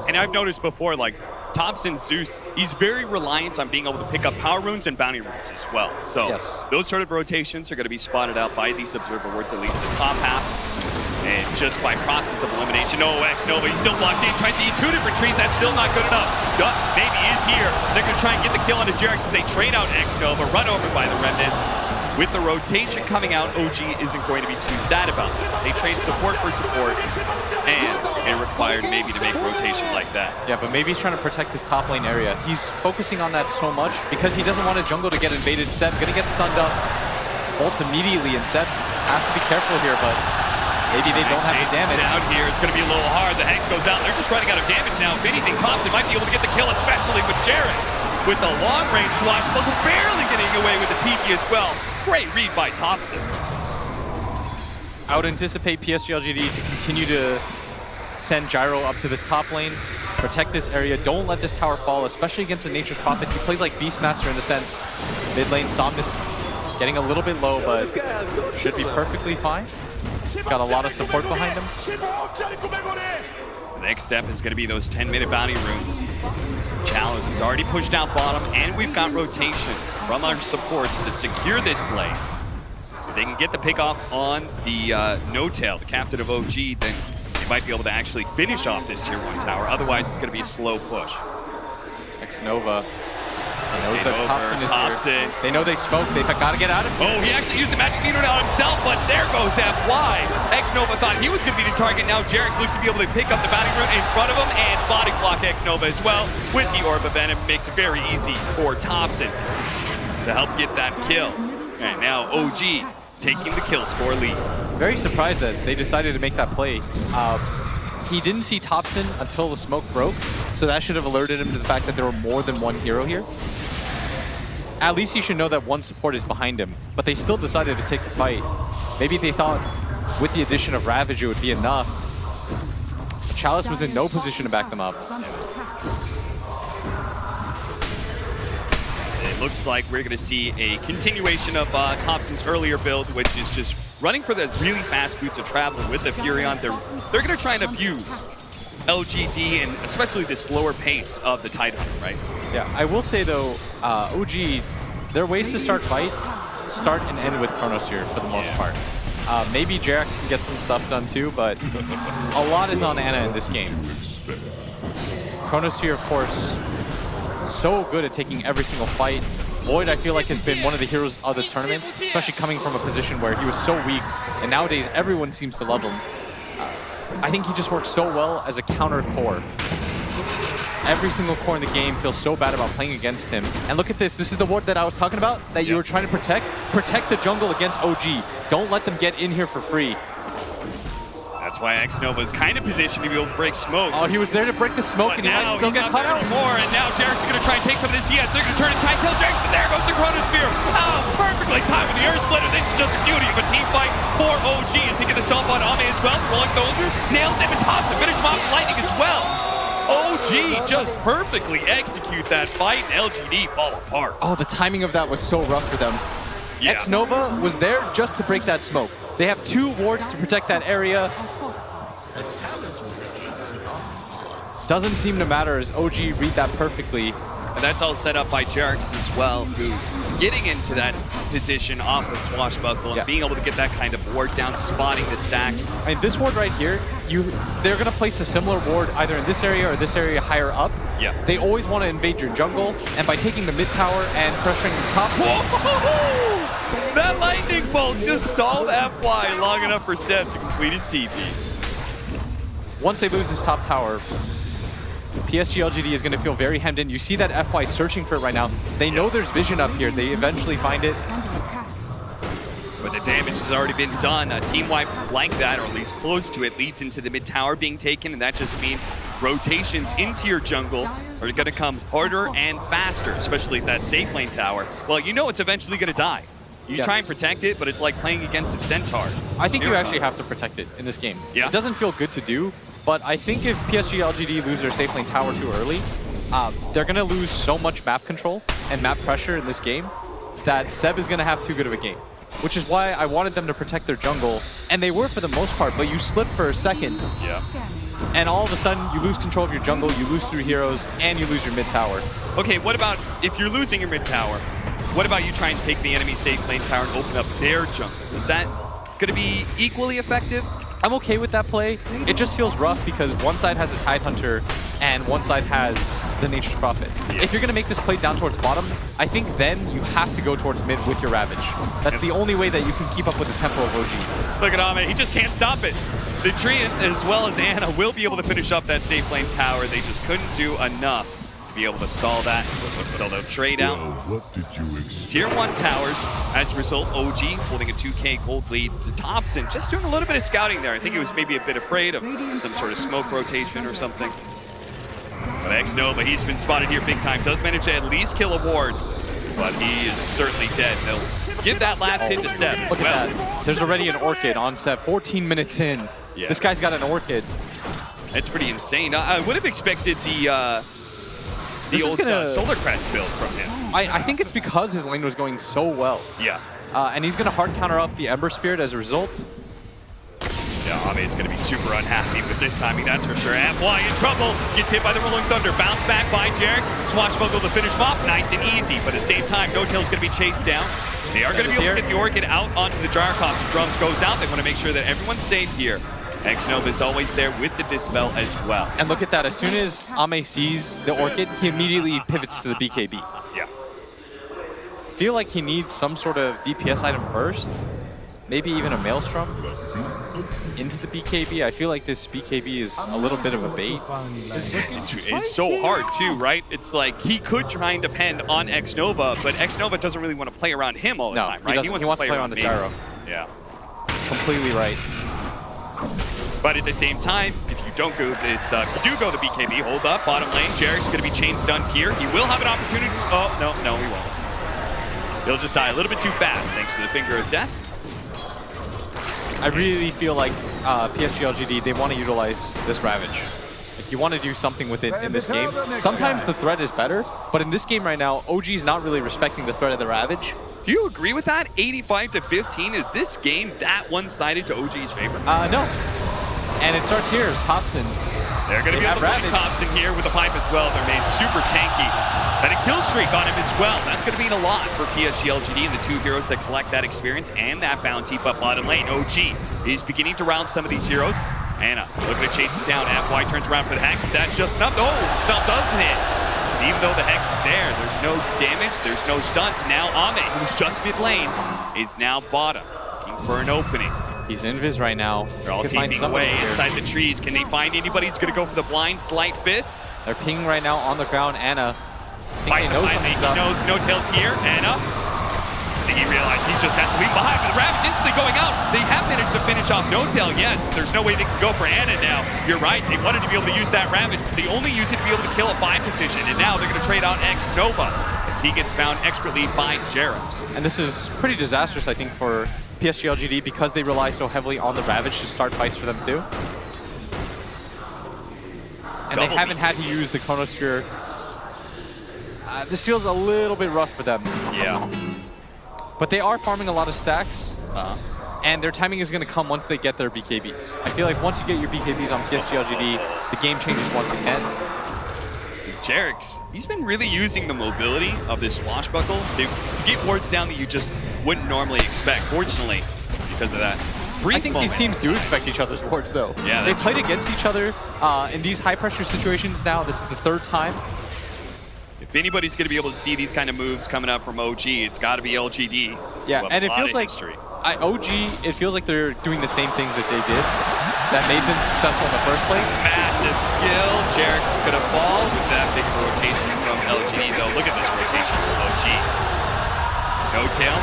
And I've noticed before, like, Thompson, Zeus, he's very reliant on being able to pick up power runes and bounty runes as well. So those sort of rotations are going to be spotted out by these observer wards, at least the top half. And just by process of elimination, Nova, he's still blocked in, trying to eat 2 different trees. That's still not good enough. Maybe is here. They're going to try and get the kill onto Jarex as they trade out Nova, run over by the Remnant. With the rotation coming out, OG isn't going to be too sad about it. They trade support for support, and it required maybe to make rotation like that. Yeah, but maybe he's trying to protect his top lane area. He's focusing on that so much because he doesn't want his jungle to get invaded. Seb gonna get stunned up. Ult immediately, and Seb has to be careful here, but maybe they don't have the damage. Down here, it's gonna be a little hard. The Hex goes out. They're just running out of damage now. If anything, Thompson might be able to get the kill, especially with Jarex. With the long-range flash, but barely getting away with the TP as well. Great read by Thompson. I would anticipate PSG LGD to continue to send Gyro up to this top lane, protect this area. Don't let this tower fall, especially against the Nature's Prophet. He plays like Beastmaster in the sense. Mid lane, Somnus getting a little bit low, but should be perfectly fine. He's got a lot of support behind him. The next step is going to be those 10-minute bounty runes. Chalice has already pushed out bottom, and we've got rotation from our supports to secure this lane. If they can get the pick off on the No-Tail, the captain of OG, then they might be able to actually finish off this tier 1 tower. Otherwise, it's going to be a slow push. Nova. Knows that Thompson is here. They know they smoke. They've got to get out of here. Oh, he actually used the magic meter on himself, but there goes FY. Nova thought he was going to be the target. Now Jarex looks to be able to pick up the bounty rune in front of him and body block Nova as well with the Orb of Venom. Makes it very easy for Thompson to help get that kill. And now OG taking the kill score lead. Very surprised that they decided to make that play. He didn't see Thompson until the smoke broke, so that should have alerted him to the fact that there were more than one hero here. At least he should know that one support is behind him, but they still decided to take the fight. Maybe they thought with the addition of Ravage it would be enough. But Chalice was in no position to back them up. It looks like we're going to see a continuation of Thompson's earlier build, which is just running for the really fast boots of travel with the Furion. They're going to try and abuse LGD and especially the slower pace of the Titan, right? Yeah, I will say though, OG, their ways to start and end with Chronosphere for the most part. Maybe Jerax can get some stuff done too, but a lot is on Ana in this game. Chronosphere, of course, so good at taking every single fight. Void, I feel like, has been one of the heroes of the tournament, especially coming from a position where he was so weak, and nowadays everyone seems to love him. I think he just works so well as a counter core. Every single core in the game feels so bad about playing against him. And look at this. This is the ward that I was talking about that you were trying to protect. Protect the jungle against OG. Don't let them get in here for free. That's why Xnova is kind of positioned to be able to break smoke. Oh, he was there to break the smoke, and he might still get caught out. More, and now Jerax is going to try and take some of this CS. They're going to turn and try and kill Jerax, but there goes the Chronosphere. Oh, perfectly timed with the air splitter. This is just a beauty of a team fight for OG. And picking this off on Ame as well. Rolling through, nails him and tops the finish him off with lightning as well. OG just perfectly execute that fight, and LGD fall apart. Oh, the timing of that was so rough for them. Yeah. Xnova was there just to break that smoke. They have 2 wards to protect that area. Doesn't seem to matter as OG read that perfectly. And that's all set up by Jerax as well, who getting into that position off of Swashbuckle and being able to get that kind of ward down, spotting the stacks. I mean, this ward right here, they're going to place a similar ward either in this area or this area higher up. Yeah. They always want to invade your jungle, and by taking the mid tower and pressuring this top. Whoa! That lightning bolt just stalled FY long enough for Seb to complete his TP. Once they lose this top tower, PSG LGD is going to feel very hemmed in. You see that FY searching for it right now. They know there's vision up here. They eventually find it. But the damage has already been done. A team wipe like that, or at least close to it, leads into the mid tower being taken, and that just means rotations into your jungle are going to come harder and faster, especially at that safe lane tower. Well, you know it's eventually going to die. You try and protect it, but it's like playing against a centaur. I think you actually have to protect it in this game. Yeah. It doesn't feel good to do, but I think if PSG LGD lose their safe lane tower too early, they're going to lose so much map control and map pressure in this game that Seb is going to have too good of a game. Which is why I wanted them to protect their jungle, and they were for the most part, but you slip for a second. Yeah. And all of a sudden, you lose control of your jungle, you lose 3 heroes, and you lose your mid tower. Okay, what about if you're losing your mid tower? What about you try and take the enemy safe lane tower and open up their jungle? Is that going to be equally effective? I'm okay with that play. It just feels rough because one side has a Tidehunter and one side has the Nature's Prophet. Yeah. If you're going to make this play down towards bottom, I think then you have to go towards mid with your Ravage. That's the only way that you can keep up with the tempo of OG. Look at Ame, he just can't stop it. The Treants, as well as Ana, will be able to finish up that safe lane tower. They just couldn't do enough to be able to stall that. So they'll trade out Tier 1 towers. As a result, OG holding a 2K gold lead to Thompson. Just doing a little bit of scouting there. I think he was maybe a bit afraid of some sort of smoke rotation or something. But Xnova, he's been spotted here big time. Does manage to at least kill a ward, but he is certainly dead. They'll give that last hit to Seb as Look well. at that. There's already an Orchid on Seb. 14 minutes in. Yeah. This guy's got an Orchid. That's pretty insane. I would have expected the old Solar Crest build from him. I think it's because his lane was going so well. Yeah. And he's going to hard counter up the Ember Spirit as a result. Yeah, Ame is going to be super unhappy with this timing, that's for sure. FY in trouble. Gets hit by the Rolling Thunder. Bounce back by Jerax. Swashbuckle to finish him off. Nice and easy. But at the same time, No Tail's going to be chased down. They are going to be able to get the Orchid out onto the Gyrocopter. Drums goes out. They want to make sure that everyone's safe here. Xnova is always there with the Dispel as well. And look at that. As soon as Ame sees the Orchid, he immediately pivots to the BKB. Yeah. I feel like he needs some sort of DPS item first. Maybe even a Maelstrom into the BKB. I feel like this BKB is a little bit of a bait. It's so hard too, right? It's like he could try and depend on Xnova, but Xnova doesn't really want to play around him all the time, right? He wants to play around the gyro. Yeah. Completely right. But at the same time, if you don't go this, if you do go the BKB, hold up, bottom lane, Jerax going to be chain stunned here. He will have an opportunity. Oh, no, he won't. He'll just die a little bit too fast thanks to the Finger of Death. I really feel like PSG LGD, they want to utilize this Ravage. Like, you want to do something with it in this game. Sometimes the threat is better, but in this game right now, OG's not really respecting the threat of the Ravage. Do you agree with that? 85-15, is this game that one-sided to OG's favor? No. And it starts here as Thompson They're going to be able to find Thompson here with a pipe as well. They're made super tanky. And a kill streak on him as well. That's going to mean a lot for PSG LGD and the two heroes that collect that experience and that bounty. But bottom lane, OG is beginning to round some of these heroes. Anna looking to chase him down. FY turns around for the Hex, but that's just enough. Oh, Stomp doesn't hit. Even though the Hex is there, there's no damage, there's no stunts. Now Ame, who's just mid lane, is now bottom, looking for an opening. He's invis right now. They're all teaming away inside the trees. Can they find anybody who's going to go for the blind slight fist? They're pinging right now on the ground. Anna. I think he knows no tails here. Anna. I think he realized he just has to leave behind, but the Ravage instantly going out. They have managed to finish off No Tail, yes, but there's no way they can go for Anna now. You're right, they wanted to be able to use that Ravage, but they only use it to be able to kill a 5 position, and now they're going to trade out X Nova as he gets found expertly by Jerox. And this is pretty disastrous, I think, for PSG LGD because they rely so heavily on the Ravage to start fights for them too. And they haven't had to use the Chronosphere. This feels a little bit rough for them. Yeah. But they are farming a lot of stacks, and their timing is going to come once they get their BKBs. I feel like once you get your BKBs on PSG LGD, the game changes once again. Jerox, he's been really using the mobility of this swashbuckle to get wards down that you just wouldn't normally expect, fortunately, because of that. I think these teams do expect each other's wards, though. Yeah, they've played against each other in these high-pressure situations now. This is the 3rd time. If anybody's going to be able to see these kind of moves coming up from OG, it's got to be LGD. Yeah, and it feels like OG, it feels like they're doing the same things that they did that made them successful in the first place. Massive kill. Jerox is going to fall with that big rotation from LGD, though. Look at this rotation from OG. No tail.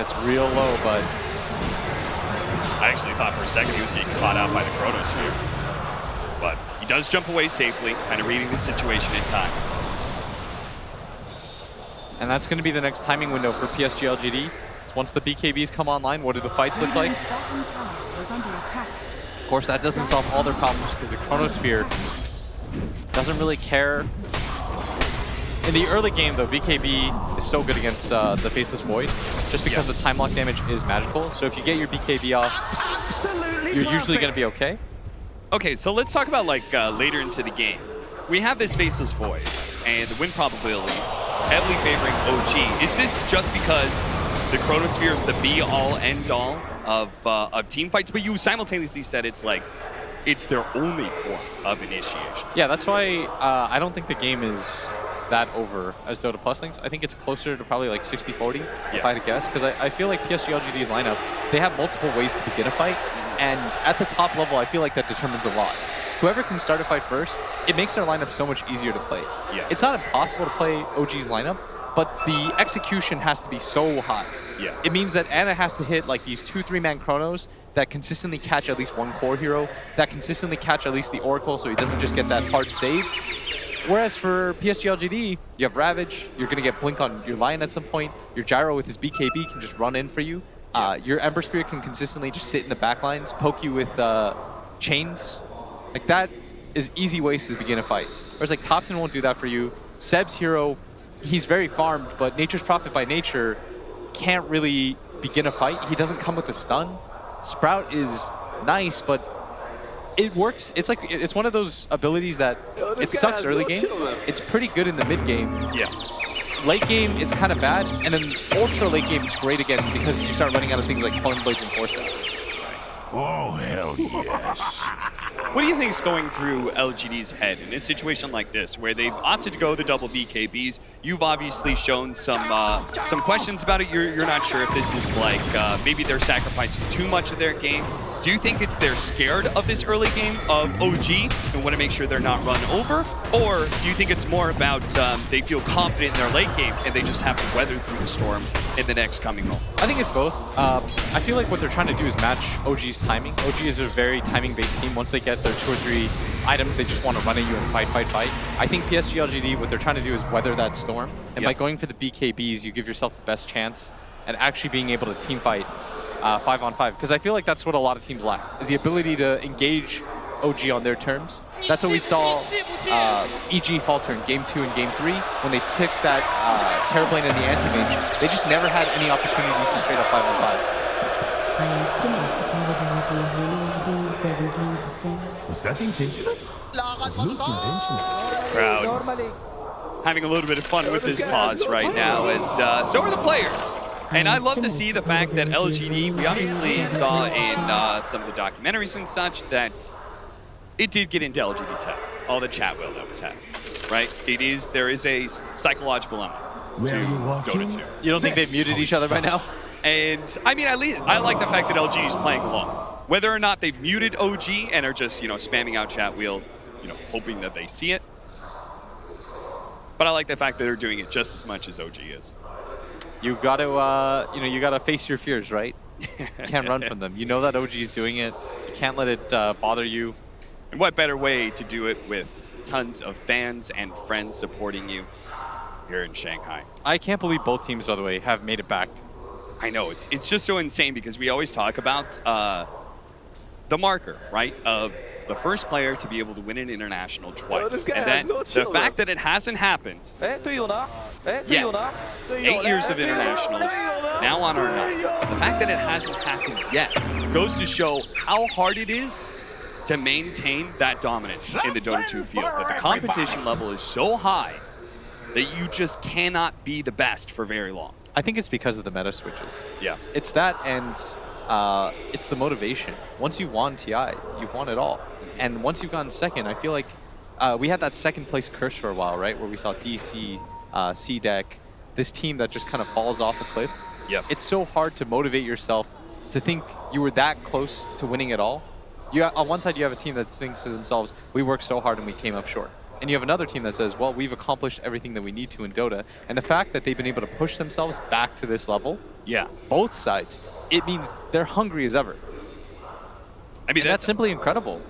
That's real low, but I actually thought for a second he was getting caught out by the Chronosphere. But he does jump away safely, kind of reading the situation in time. And that's going to be the next timing window for PSG LGD. It's once the BKBs come online, what do the fights look like? Of course, that doesn't solve all their problems because the Chronosphere doesn't really care. In the early game, though, BKB is so good against the Faceless Void, just because the time lock damage is magical. So if you get your BKB off, you're usually going to be okay. Okay, so let's talk about later into the game. We have this Faceless Void, and the win probability heavily favoring OG. Is this just because the Chronosphere is the be-all, end-all of team fights? But you simultaneously said it's their only form of initiation. Yeah, that's why I don't think the game is that over as Dota Plus thinks. I think it's closer to probably like 60-40, if I had to guess, because I feel like PSG LGD's lineup, they have multiple ways to begin a fight, and at the top level, I feel like that determines a lot. Whoever can start a fight first, it makes their lineup so much easier to play. Yeah. It's not impossible to play OG's lineup, but the execution has to be so high. Yeah. It means that Anna has to hit like these 2-3 man chronos that consistently catch at least one core hero, that consistently catch at least the Oracle so he doesn't just get that hard save. Whereas for PSG LGD, you have Ravage, you're going to get Blink on your Lion at some point, your Gyro with his BKB can just run in for you, your Ember Spirit can consistently just sit in the backlines, poke you with chains. Like that is easy ways to begin a fight. Whereas like Thompson won't do that for you. Seb's hero, he's very farmed, but Nature's Prophet by nature can't really begin a fight. He doesn't come with a stun. Sprout is nice, but it works. It's like it's one of those abilities that it sucks early game. It's pretty good in the mid game. Yeah. Late game, it's kind of bad, and then ultra late game, it's great again because you start running out of things like Falling Blades and 4-steps. Oh, hell yes. What do you think is going through LGD's head in a situation like this, where they've opted to go the double BKBs? You've obviously shown some questions about it. You're not sure if this is like maybe they're sacrificing too much of their game. Do you think it's they're scared of this early game of OG and want to make sure they're not run over? Or do you think it's more about they feel confident in their late game and they just have to weather through the storm in the next coming role? I think it's both. I feel like what they're trying to do is match OG's timing. OG is a very timing-based team. Once they get their 2 or 3 items, they just want to run at you and fight, fight, fight. I think PSG LGD, what they're trying to do is weather that storm. And by going for the BKBs, you give yourself the best chance at actually being able to team fight 5-on-5. Because I feel like that's what a lot of teams lack, is the ability to engage OG on their terms. That's what we saw EG falter in Game 2 and Game 3 when they took that Terrorblade and the Anti-Mage. They just never had any opportunities to straight up 5-on-5. Was that intentional? Looked intentional. Crowd having a little bit of fun with this pause right now, as so are the players. And I love to see the fact that LGD, we obviously saw in some of the documentaries and such that it did get into LGD's head, all the chat wheel that was happening, right? There is a psychological element to Dota 2. You don't think they've muted each other by now? And I mean, I like the fact that LG is playing along. Whether or not they've muted OG and are just, spamming out chat wheel, hoping that they see it. But I like the fact that they're doing it just as much as OG is. You got to, you got to face your fears, right? You can't run from them. You know that OG is doing it. You can't let it bother you. And what better way to do it with tons of fans and friends supporting you here in Shanghai? I can't believe both teams, by the way, have made it back. I know, it's just so insane because we always talk about the marker, right, of the first player to be able to win an international twice. And then the fact that it hasn't happened yet, 8 years of internationals, now on our 9th, the fact that it hasn't happened yet goes to show how hard it is to maintain that dominance in the Dota 2 field, that the competition level is so high that you just cannot be the best for very long. I think it's because of the meta switches. Yeah. It's that, and it's the motivation. Once you've won TI, you've won it all. And once you've gotten second, I feel like we had that second place curse for a while, right? Where we saw DC, C-Deck, this team that just kind of falls off a cliff. Yep. It's so hard to motivate yourself to think you were that close to winning it all. On one side, you have a team that thinks to themselves, we worked so hard and we came up short. And you have another team that says, well, we've accomplished everything that we need to in Dota. And the fact that they've been able to push themselves back to this level, yeah, both sides, it means they're hungry as ever. I mean, that's simply incredible.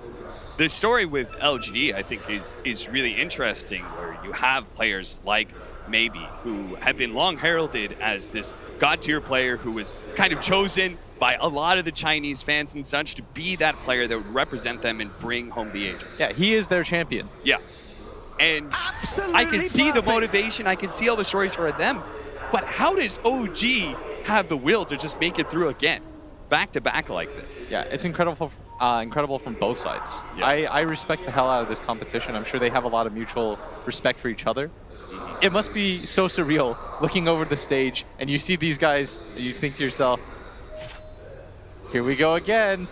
The story with LGD, I think, is really interesting, where you have players like Maybe, who have been long heralded as this god-tier player who was kind of chosen by a lot of the Chinese fans and such to be that player that would represent them and bring home the Aegis. Yeah, he is their champion. Yeah. And I can see the motivation, I can see all the stories for them, but how does OG have the will to just make it through again, back to back like this? Yeah, it's incredible from both sides. Yeah. I respect the hell out of this competition. I'm sure they have a lot of mutual respect for each other. It must be so surreal looking over the stage and you see these guys and you think to yourself, here we go again.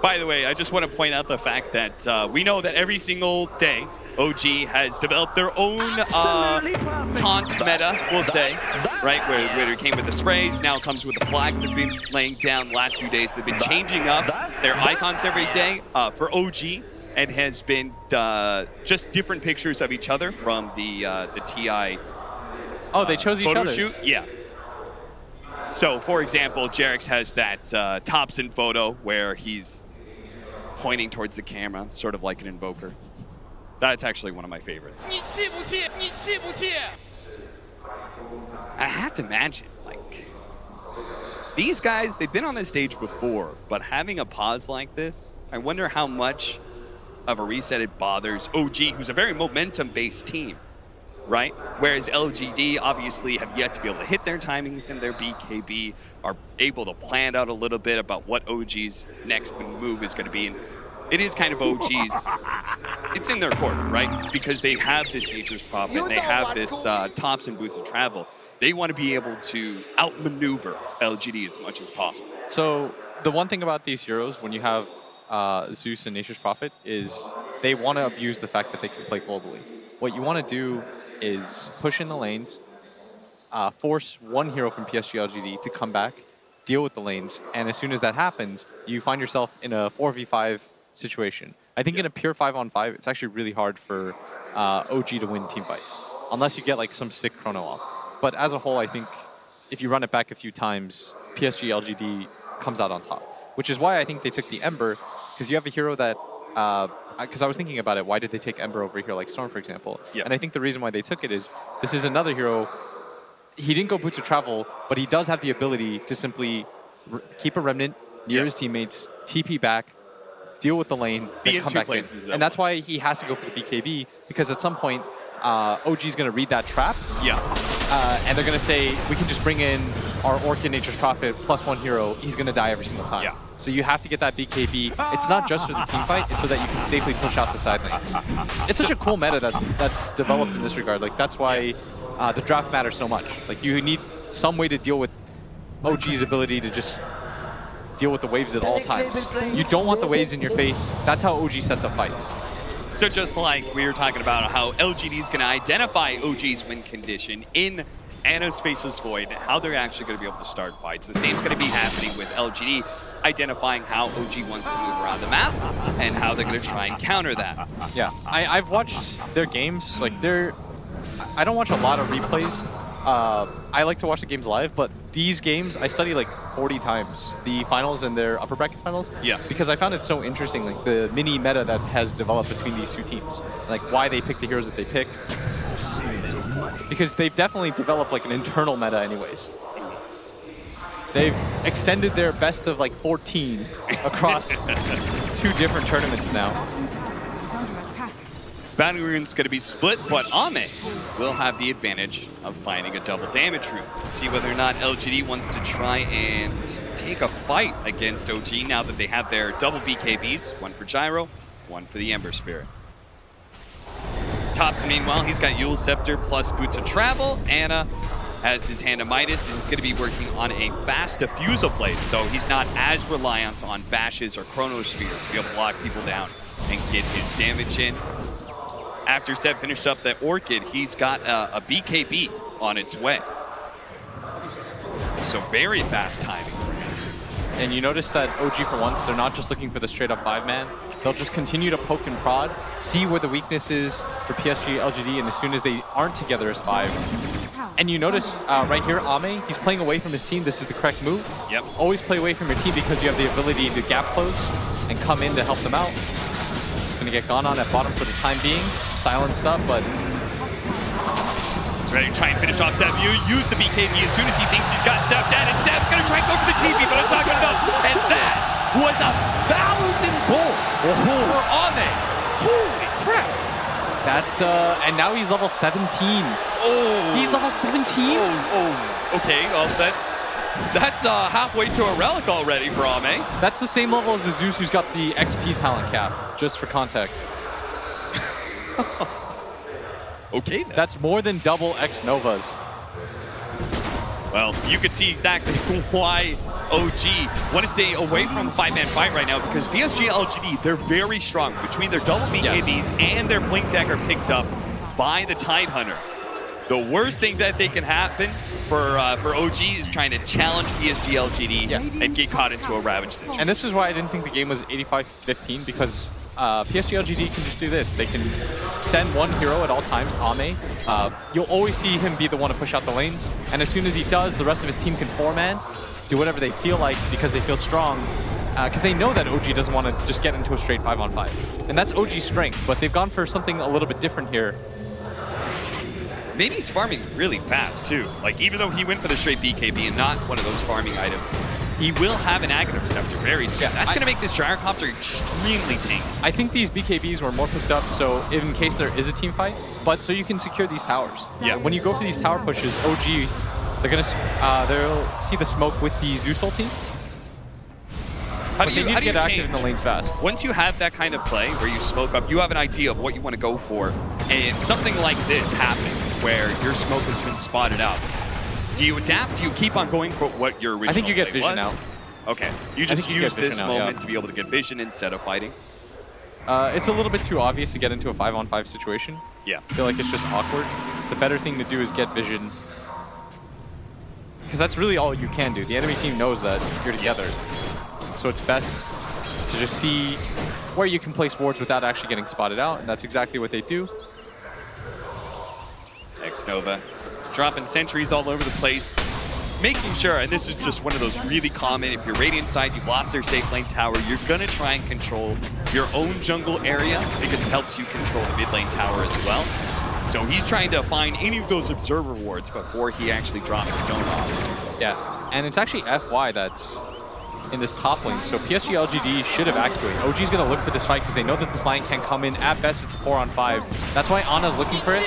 By the way, I just want to point out the fact that we know that every single day, OG has developed their own taunt meta, we'll say, right? Where it came with the sprays, now it comes with the flags they've been laying down the last few days. They've been changing up their icons every day for OG, and has been just different pictures of each other from the TI. Oh, they chose each photo other's. shoot. Yeah. So, for example, Jarex has that Thompson photo where he's pointing towards the camera, sort of like an invoker. That's actually one of my favorites. I have to imagine, like, these guys, they've been on this stage before, but having a pause like this, I wonder how much of a reset it bothers OG, who's a very momentum-based team, right? Whereas LGD obviously have yet to be able to hit their timings in their BKB, are able to plan out a little bit about what OG's next move is going to be. And it is kind of OG's, it's in their court, right? Because they have this Nature's Prophet, and they have this Tops and Boots of Travel. They want to be able to outmaneuver LGD as much as possible. So the one thing about these heroes, when you have Zeus and Nature's Prophet, is they want to abuse the fact that they can play globally. What you want to do is push in the lanes, force one hero from PSG LGD to come back, deal with the lanes, and as soon as that happens, you find yourself in a 4v5 situation. I think in a pure 5-on-5, it's actually really hard for OG to win team fights, unless you get like some sick chrono off. But as a whole, I think if you run it back a few times, PSG LGD comes out on top, which is why I think they took the Ember, because you have a hero that, because I was thinking about it, why did they take Ember over here like Storm, for example? Yeah. And I think the reason why they took it is, this is another hero, he didn't go Boots of Travel, but he does have the ability to simply keep a Remnant near his teammates, TP back, deal with the lane, then come back in. And that's why he has to go for the BKB, because at some point, OG's going to read that trap. Yeah. And they're going to say, we can just bring in our Orchid Nature's Prophet +1 hero. He's going to die every single time. Yeah. So you have to get that BKB. It's not just for the team fight, it's so that you can safely push out the side lanes. It's such a cool meta that's developed in this regard. Like, that's why the draft matters so much. Like, you need some way to deal with OG's ability to just deal with the waves at all times. You don't want the waves in your face. That's how OG sets up fights. So just like we were talking about how LGD is going to identify OG's win condition in Anna's Faceless Void, how they're actually going to be able to start fights. The same's going to be happening with LGD, identifying how OG wants to move around the map and how they're going to try and counter that. Yeah, I've watched their games. Like, I don't watch a lot of replays. I like to watch the games live, but these games I study like 40 times. The finals and their upper bracket finals. Yeah. Because I found it so interesting, like the mini meta that has developed between these two teams. Like why they pick the heroes that they pick. Because they've definitely developed like an internal meta anyways. They've extended their best of like 14 across 2 different tournaments now. Bounty Rune's going to be split, but Ame will have the advantage of finding a double damage rune. See whether or not LGD wants to try and take a fight against OG now that they have their double BKBs, one for Gyro, one for the Ember Spirit. Topson, meanwhile, he's got Yule Scepter plus Boots of Travel. Anna has his Hand of Midas and he's going to be working on a fast Diffusal Blade, so he's not as reliant on Bashes or Chronosphere to be able to lock people down and get his damage in. After Seb finished up that Orchid, he's got a BKB on its way. So very fast timing for him. And you notice that OG, for once, they're not just looking for the straight-up 5-man. They'll just continue to poke and prod, see where the weakness is for PSG, LGD, and as soon as they aren't together as 5. And you notice right here, Ame, he's playing away from his team. This is the correct move. Yep. Always play away from your team because you have the ability to gap close and come in to help them out. Gonna get gone on at bottom for the time being. Silenced up, but he's ready to try and finish off Seb. You use the BKB as soon as he thinks he's got Seb dead, and Seb's gonna try and go for the TP, but it's not good enough. And that was 1,000 gold for Ame. Holy crap! That's and now he's level 17. Oh, he's level 17. Oh, okay. Well, that's halfway to a relic already for Ame. That's the same level as the Zeus who's got the XP talent cap, just for context. Okay, then. That's more than double X Novas. Well, you could see exactly why OG want to stay away from 5-man fight right now, because PSG LGD, they're very strong. Between their double BKBs and their Blink Dagger picked up by the Tidehunter. The worst thing that they can happen for OG is trying to challenge PSG LGD and get caught into a Ravage situation. And this is why I didn't think the game was 85-15, because PSG LGD can just do this. They can send one hero at all times, Ame. You'll always see him be the one to push out the lanes, and as soon as he does, the rest of his team can 4-man, do whatever they feel like because they feel strong, because they know that OG doesn't want to just get into a straight 5-on-5. And that's OG's strength, but they've gone for something a little bit different here. Maybe he's farming really fast, too. Like, even though he went for the straight BKB and not one of those farming items, he will have an Aghanim Scepter very soon. That's going to make this Gyrocopter extremely tanky. I think these BKBs were more picked up so in case there is a team fight, but so you can secure these towers. Yeah. When you go for these tower pushes, OG, they'll see the smoke with the Zeus ulti. How do you get active in the lanes fast? Once you have that kind of play where you smoke up, you have an idea of what you want to go for, and something like this happens where your smoke has been spotted out. Do you adapt? Do you keep on going for what your original I think you get play vision was? now. Okay, you just use this moment to be able to get vision instead of fighting. It's a little bit too obvious to get into a 5-on-5 situation. Yeah. I feel like it's just awkward. The better thing to do is get vision, because that's really all you can do. The enemy team knows that you're together. So it's best to just see where you can place wards without actually getting spotted out, and that's exactly what they do. X-Nova dropping sentries all over the place, making sure, and this is just one of those really common, if you're Radiant side, you've lost their safe lane tower, you're going to try and control your own jungle area because it helps you control the mid lane tower as well. So he's trying to find any of those observer wards before he actually drops his own off. Yeah, and it's actually FY that's in this top lane, so PSG LGD should have activated. OG's going to look for this fight because they know that this line can come in. At best, it's a 4-on-5. That's why Ana's looking for it.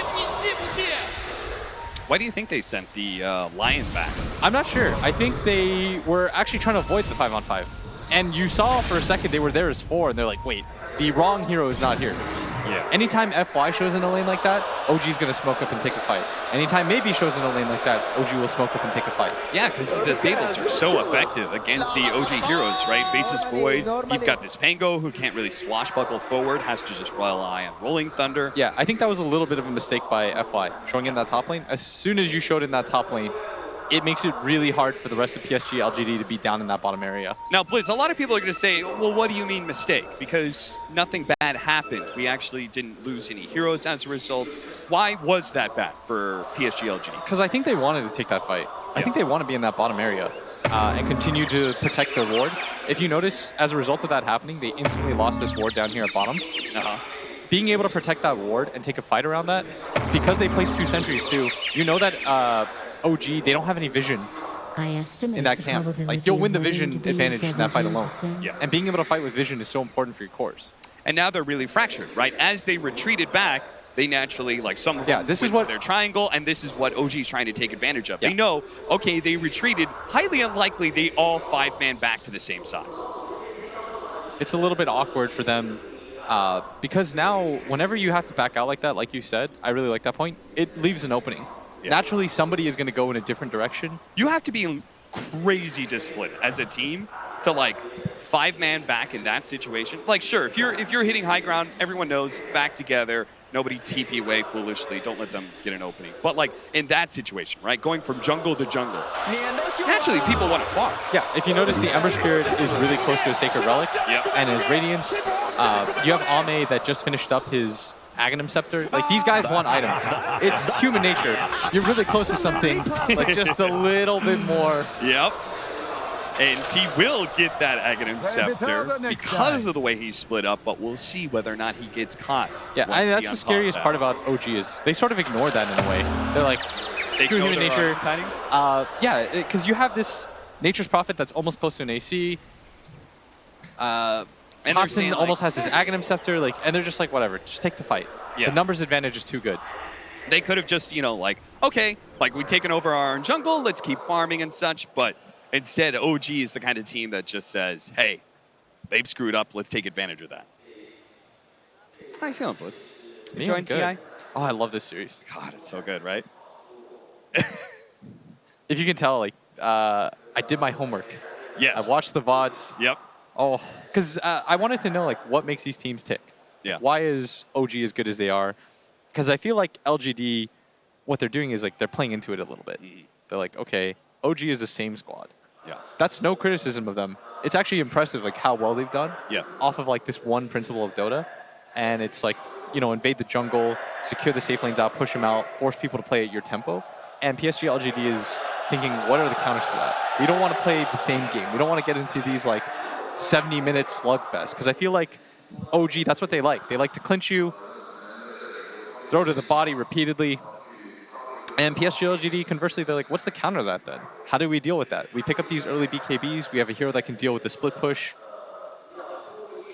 Why do you think they sent the Lion back? I'm not sure. I think they were actually trying to avoid the 5-on-5. And you saw for a second they were there as 4, and they're like, wait, the wrong hero is not here. Yeah. Anytime FY shows in a lane like that, OG's going to smoke up and take a fight. Anytime maybe shows in a lane like that, OG will smoke up and take a fight. Yeah, because the disables are so effective against the OG heroes, right? Faces Void, you've got this Pango who can't really swashbuckle forward, has to just rely on Rolling Thunder. Yeah, I think that was a little bit of a mistake by FY, showing in that top lane. As soon as you showed in that top lane, it makes it really hard for the rest of PSG LGD to be down in that bottom area. Now, Blitz, a lot of people are going to say, well, what do you mean mistake? Because nothing bad happened. We actually didn't lose any heroes as a result. Why was that bad for PSG LGD? Because I think they wanted to take that fight. I think they want to be in that bottom area and continue to protect their ward. If you notice, as a result of that happening, they instantly lost this ward down here at bottom. Being able to protect that ward and take a fight around that, because they placed 2 sentries too, you know that OG, they don't have any vision in that camp. Like, you'll win the vision advantage in that fight alone. Yeah. And being able to fight with vision is so important for your cores. And now they're really fractured, right? As they retreated back, they naturally, like, some of them this is went to their triangle, and this is what OG's trying to take advantage of. They know, okay, they retreated. Highly unlikely they all 5-man back to the same side. It's a little bit awkward for them because now, whenever you have to back out like that, like you said, I really like that point, it leaves an opening. Yeah. Naturally, somebody is going to go in a different direction. You have to be crazy disciplined as a team to, like, 5-man back in that situation. Like, sure, if you're hitting high ground, everyone knows, back together, nobody TP away foolishly, don't let them get an opening. But, like, in that situation, right, going from jungle to jungle, naturally people want to farm. Yeah, if you notice, the Ember Spirit is really close to a Sacred Relic, and his Radiance. You have Ame that just finished up his Aghanim Scepter. Like, these guys want items. It's human nature. You're really close to something, like, just a little bit more. Yep. And he will get that Aghanim Scepter because of the way he's split up, but we'll see whether or not he gets caught. Yeah, that's the scariest part about OG is they sort of ignore that in a way. They're like, screw human nature. Yeah, because you have this Nature's Prophet that's almost close to an AC. Thompson almost has his Aghanim Scepter, like, and they're just like, whatever, just take the fight. Yeah. The numbers advantage is too good. They could have just, you know, like, okay, like, we've taken over our own jungle, let's keep farming and such, but instead, OG is the kind of team that just says, hey, they've screwed up, let's take advantage of that. How are you feeling, Blitz? Enjoying TI? Oh, I love this series. God, it's so good, right? If you can tell, like, I did my homework. Yes. I watched the VODs. Yep. Oh, because I wanted to know, like, what makes these teams tick. Yeah. Why is OG as good as they are? Because I feel like LGD, what they're doing is, like, they're playing into it a little bit. They're like, okay, OG is the same squad. Yeah. That's no criticism of them. It's actually impressive, like, how well they've done. Yeah. Off of, like, this one principle of Dota. And it's like, you know, invade the jungle, secure the safe lanes out, push them out, force people to play at your tempo. And PSG LGD is thinking, what are the counters to that? We don't want to play the same game. We don't want to get into these, like, 70-minute slugfest. Because I feel like OG, that's what they like. They like to clinch you, throw to the body repeatedly. And PSG LGD, conversely, they're like, what's the counter to that then? How do we deal with that? We pick up these early BKBs. We have a hero that can deal with the split push.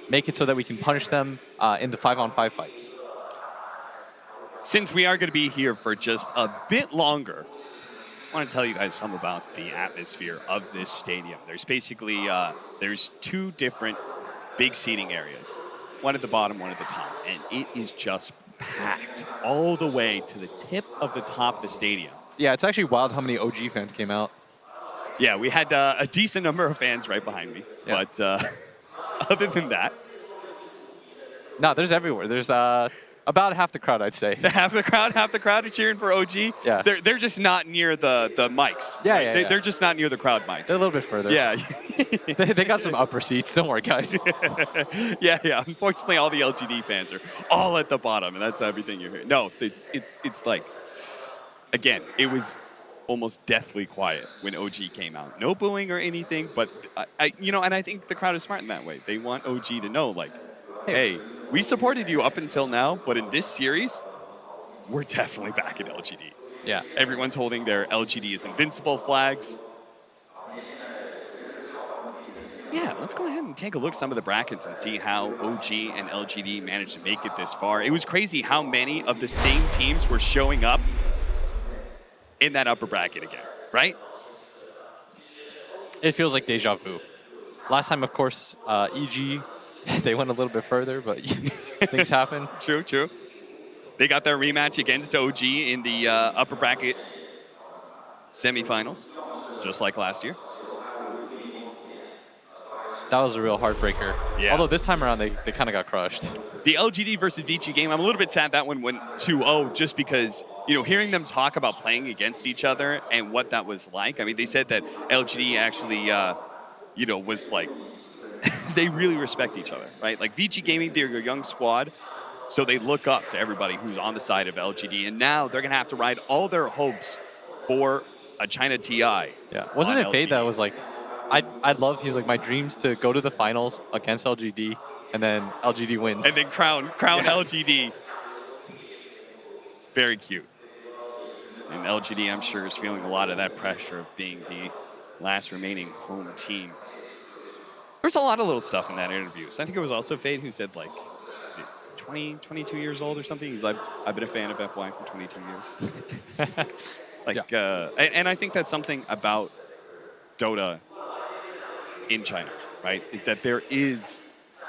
Make it so that we can punish them in the 5-on-5 fights. Since we are going to be here for just a bit longer, I want to tell you guys some about the atmosphere of this stadium. There's basically, there's 2 different big seating areas. One at the bottom, one at the top. And it is just packed all the way to the tip of the top of the stadium. Yeah, it's actually wild how many OG fans came out. Yeah, we had a decent number of fans right behind me. Yeah. But other than that... No, there's everywhere. There's about half the crowd, I'd say. Half the crowd are cheering for OG? Yeah. They're just not near the mics. Yeah, right? yeah, They're just not near the crowd mics. They're a little bit further. Yeah. they got some upper seats. Don't worry, guys. Yeah. Unfortunately, all the LGD fans are all at the bottom, and that's everything you hear. No, it's like, again, it was almost deathly quiet when OG came out. No booing or anything, but and I think the crowd is smart in that way. They want OG to know, like, hey, we supported you up until now, but in this series, we're definitely back in LGD. Yeah. Everyone's holding their LGD is invincible flags. Yeah, let's go ahead and take a look at some of the brackets and see how OG and LGD managed to make it this far. It was crazy how many of the same teams were showing up in that upper bracket again, right? It feels like deja vu. Last time, of course, EG, they went a little bit further, but things happen. True, true. They got their rematch against OG in the upper bracket semifinals, just like last year. That was a real heartbreaker. Yeah. Although this time around, they kind of got crushed. The LGD versus Vici game, I'm a little bit sad that one went 2-0 just because, you know, hearing them talk about playing against each other and what that was like. I mean, they said that LGD actually, you know, was like, they really respect each other, right? Like Vici Gaming, they're a young squad, so they look up to everybody who's on the side of LGD. And now they're going to have to ride all their hopes for a China TI. Yeah. Wasn't it Fade that was like, I'd love, he's like, my dreams to go to the finals against LGD, and then LGD wins. And then crown LGD. Very cute. And LGD, I'm sure, is feeling a lot of that pressure of being the last remaining home team. There's a lot of little stuff in that interview. So I think it was also Fade who said, like, is it 20, 22 years old or something? He's like, I've been a fan of FY for 22 years. Like, yeah. And I think that's something about Dota in China, right? Is that there is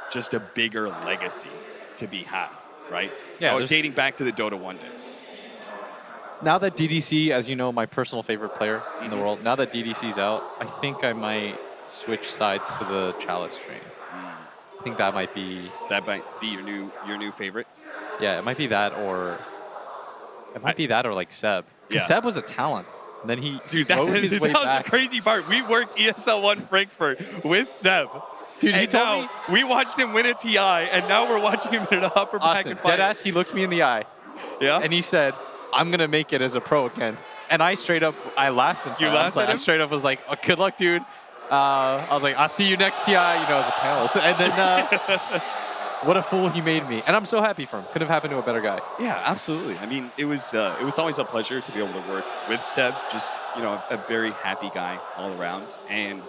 just a bigger legacy to be had, right? Yeah. Dating back to the Dota 1 days. Now that DDC, as you know, my personal favorite player in the world, now that DDC's out, I think I might switch sides to the Chalice train. I think that might be your new favorite. Yeah, it might be that, or like Seb. Because Yeah. Seb was a talent. And then he That rode his way was back. the crazy part. We worked ESL 1 Frankfurt with Seb. Dude, he and told now me- we watched him win a TI, and now we're watching him in an upper Austin, bracket deadass, he looked me in the eye. Yeah? And he said, I'm going to make it as a pro again. And I laughed inside. You laughed at him? I straight up was like, oh, good luck, dude. I was like, I'll see you next TI, you know, as a panelist. And then, what a fool he made me. And I'm so happy for him. Couldn't have happened to a better guy. Yeah, absolutely. I mean, it was always a pleasure to be able to work with Seb. Just, you know, a very happy guy all around. And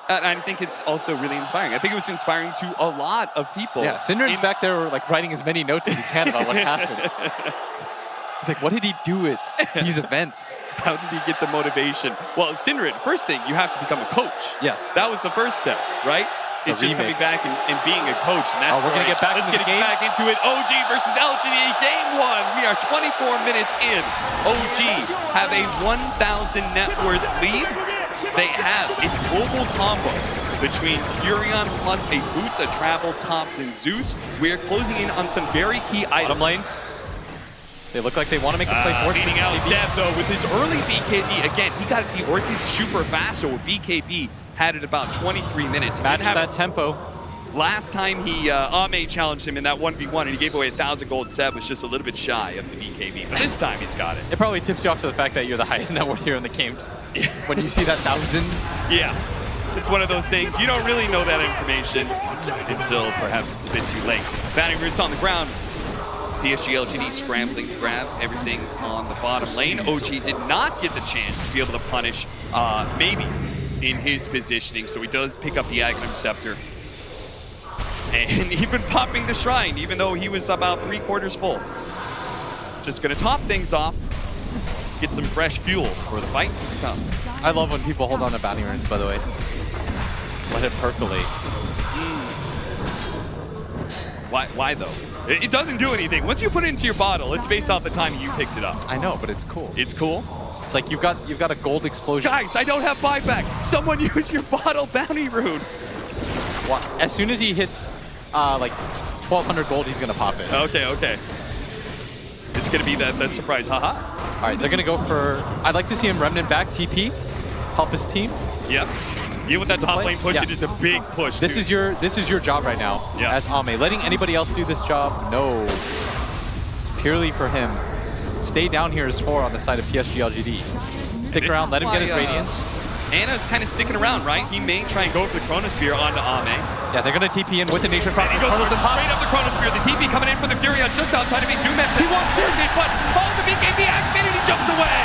I think it's also really inspiring. I think it was inspiring to a lot of people. Yeah, Syndren's back there like writing as many notes as he can about what happened. He's like, what did he do at these events? How did he get the motivation? Well, Syndren, first thing, you have to become a coach. Yes. That was the first step, right? The It's just coming remix. back and being a coach. And that's we're going to right. get back Let's into get the game. back into it. OG versus LGD, game 1. We are 24 minutes in. OG have a 1,000 net worth lead. They have a global combo between Furion plus a Boots, a Travel, Tops, and Zeus. We are closing in on some very key items. Bottom lane. They look like they want to make the play force. Beating out Zeb, though, with his early BKB. Again, he got the Orchid super fast, so BKB had it about 23 minutes. Match that tempo. Last time he, Ame challenged him in that 1v1, and he gave away 1,000 gold. Seb was just a little bit shy of the BKB, but this time he's got it. It probably tips you off to the fact that you're the highest net worth hero in the game. When you see that 1,000. Yeah. It's one of those things, you don't really know that information until perhaps it's a bit too late. Batting roots on the ground. PSG LGD scrambling to grab everything on the bottom lane. OG did not get the chance to be able to punish maybe in his positioning, so he does pick up the Aghanim Scepter. And even popping the Shrine, even though he was about 3/4 full. Just gonna top things off, get some fresh fuel for the fight to come. I love when people hold on to bounty runes, by the way. Let it percolate. Why though? It doesn't do anything. Once you put it into your bottle, it's based off the time you picked it up. I know, but it's cool. It's cool? It's like you've got a gold explosion. Guys, I don't have buyback. Someone use your bottle bounty rune. Well, as soon as he hits like 1,200 gold, he's gonna pop it. Okay. It's gonna be that surprise, haha. All right, they're gonna go for. I'd like to see him remnant back, TP, help his team. Yep. Deal with that top lane push. It is a big push. This is your job right now as Ame. Letting anybody else do this job, no. It's purely for him. Stay down here as 4 on the side of PSG LGD. Stick around, let him get his Radiance. Anna's kind of sticking around, right? He may try and go for the Chronosphere onto Ame. Yeah, they're going to TP in with the Nation Prophet. He goes straight up the Chronosphere. The TP coming in for the Fury on just outside of it. Doomep. He wants to it, but the BKB activated. He jumps away.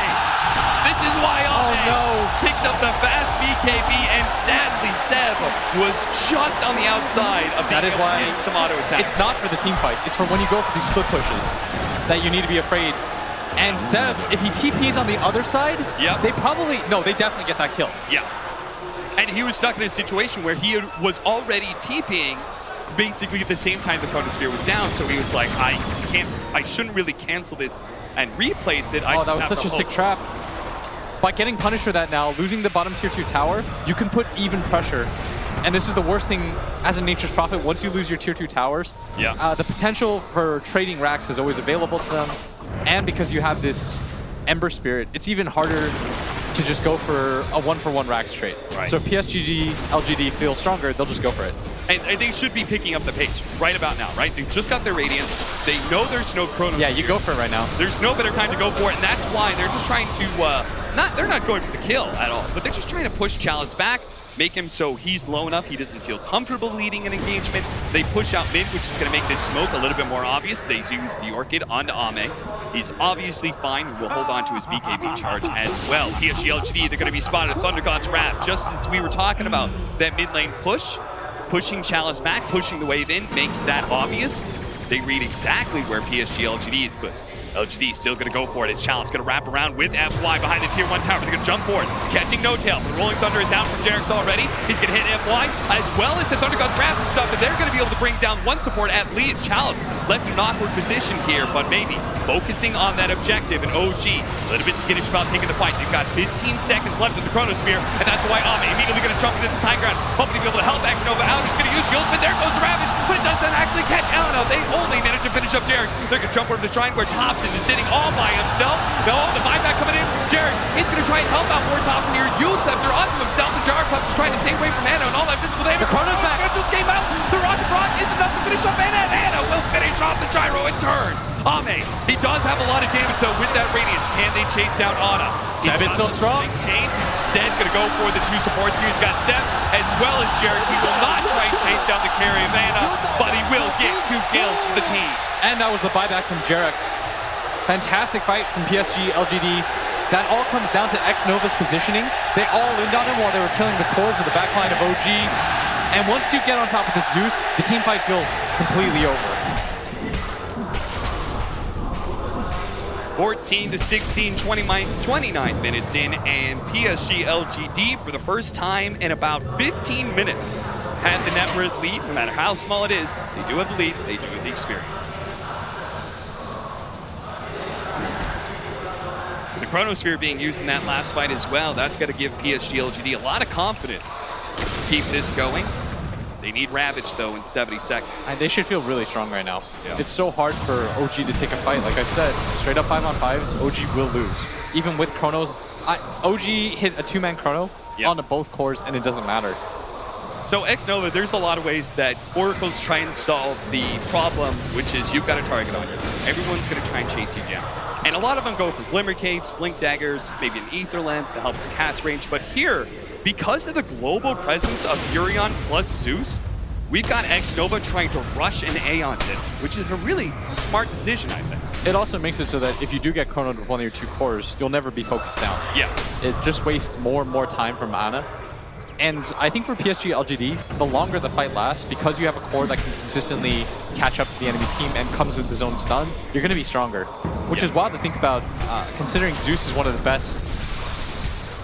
This is why Ame picked up the fast BKB, and sadly Seb was just on the outside of being That is able to why get some auto attacks. it's not for the team fight. It's for when you go for these split pushes that you need to be afraid. And Seb, if he TPs on the other side, they definitely get that kill. Yeah. And he was stuck in a situation where he was already TPing basically at the same time the Chronosphere was down, so he was like, I shouldn't really cancel this and replace it. That was such a sick trap. By getting punished for that now, losing the bottom tier 2 tower, you can put even pressure. And this is the worst thing as a Nature's Prophet. Once you lose your tier 2 towers, the potential for trading racks is always available to them. And because you have this Ember Spirit, it's even harder to just go for a 1-for-1 racks trade. Right. So if PSG, LGD feel stronger, they'll just go for it. And they should be picking up the pace right about now, right? They just got their Radiance. They know there's no Chrono. Yeah, you go for it right now. There's no better time to go for it, and that's why they're just trying to, they're not going for the kill at all, but they're just trying to push Chalice back, make him so he's low enough he doesn't feel comfortable leading an engagement. They push out mid, which is going to make this smoke a little bit more obvious. They use the Orchid onto Ame. He's obviously fine. We'll hold on to his BKB charge as well. PSG LGD, they're going to be spotted at Thunder God's Wrath, just as we were talking about that mid lane push. Pushing Chalice back, pushing the wave in, makes that obvious. They read exactly where PSG LGD is, but LGD still going to go for it as Chalice going to wrap around with FY behind the tier 1 tower. They're going to jump for it. Catching No Tail. The Rolling Thunder is out from Jerix already. He's going to hit FY as well as the Thunder God's Wrath and stuff, but they're going to be able to bring down one support at least. Chalice left in an awkward position here, but maybe focusing on that objective. And OG, a little bit skittish about taking the fight. They've got 15 seconds left with the Chronosphere, and that's why Ame immediately going to jump into this high ground, hoping to be able to help Xnova out. He's going to use the ultimate. There goes the Ravage, but it doesn't actually catch Elena. They only manage to finish up Jerix. They're going to jump over the shrine where Thompson is sitting all by himself. No, the buyback coming in. Jerix is going to try and help out more Thompson here. Use Scepter onto himself. The Jar Club's trying to stay away from Anna and all that physical damage. The Chrono's back. Just came out. The Rocket Rock is enough to finish off Anna, and Anna will finish off the Gyro in turn. Ame, he does have a lot of damage though with that Radiance. Can they chase down Ana? Seb is still strong. Chains. He's instead going to go for the 2 supports here. He's got Seb as well as Jerix. He will not try and chase down the carry of Anna, but he will get 2 kills for the team. And that was the buyback from Jerix. Fantastic fight from PSG, LGD. That all comes down to Xnova's positioning. They all leaned on him while they were killing the cores of the backline of OG. And once you get on top of the Zeus, the team fight feels completely over. 14 to 16, 29 minutes in, and PSG LGD for the first time in about 15 minutes had the net worth lead. No matter how small it is, they do have the lead, they do have the experience. With the Chronosphere being used in that last fight as well, that's going to give PSG LGD a lot of confidence to keep this going. They need Ravage, though, in 70 seconds. And they should feel really strong right now. Yeah. It's so hard for OG to take a fight. Like I said, straight up 5-on-5s, OG will lose. Even with Chronos, OG hit a 2-man Chrono onto both cores, and it doesn't matter. So Xnova, there's a lot of ways that Oracle's trying to solve the problem, which is you've got a target on you. Everyone's going to try and chase you down. And a lot of them go for Glimmer Capes, Blink Daggers, maybe an Ether Lens to help the cast range. But here, because of the global presence of Furion plus Zeus, we've got Xnova trying to rush an A on this, which is a really smart decision, I think. It also makes it so that if you do get chronoed with one of your 2 cores, you'll never be focused down. Yeah. It just wastes more and more time from Ana. And I think for PSG LGD, the longer the fight lasts, because you have a core that can consistently catch up to the enemy team and comes with his own stun, you're going to be stronger. Which is wild to think about, considering Zeus is one of the best.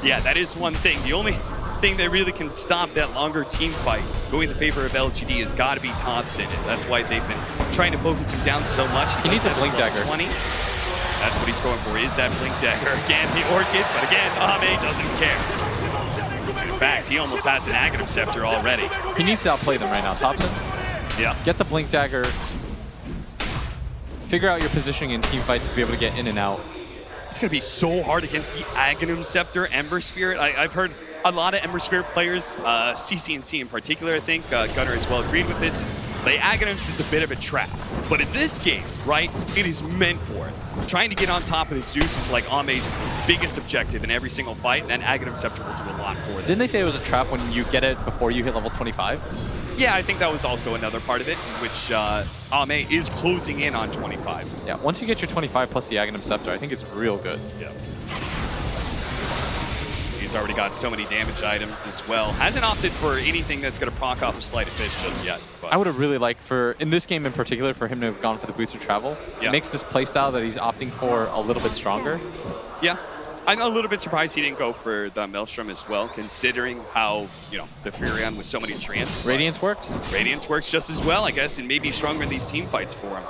Yeah, that is one thing. The only thing that really can stop that longer team fight going in the favor of LGD has got to be Thompson. And that's why they've been trying to focus him down so much. He needs a Blink Dagger. 20. That's what he's going for, is that Blink Dagger. Again, the Orchid, but again, Ame doesn't care. In fact, he almost has an Aghanim Scepter already. He needs to outplay them right now, Thompson. Yeah. Get the Blink Dagger. Figure out your positioning in team fights to be able to get in and out. It's going to be so hard against the Aghanim Scepter, Ember Spirit. I've heard a lot of Ember Spirit players, CCNC in particular, I think, Gunnar as well agreed with this. The Aghanims is a bit of a trap. But in this game, right, it is meant for it. Trying to get on top of the Zeus is like Ame's biggest objective in every single fight, and Aghanim Scepter will do a lot for them. Didn't they say it was a trap when you get it before you hit level 25? Yeah, I think that was also another part of it, in which Ame is closing in on 25. Yeah, once you get your 25 plus the Aghanim Scepter, I think it's real good. Yeah. He's already got so many damage items as well. Hasn't opted for anything that's going to proc off a Sleight of Fist just yet. But I would have really liked for, in this game in particular, for him to have gone for the Boots of Travel. Yeah. It makes this playstyle that he's opting for a little bit stronger. Yeah. I'm a little bit surprised he didn't go for the Maelstrom as well, considering how, you know, the Furion with so many trance. Radiance works? Radiance works just as well, I guess, and maybe stronger in these team fights for him.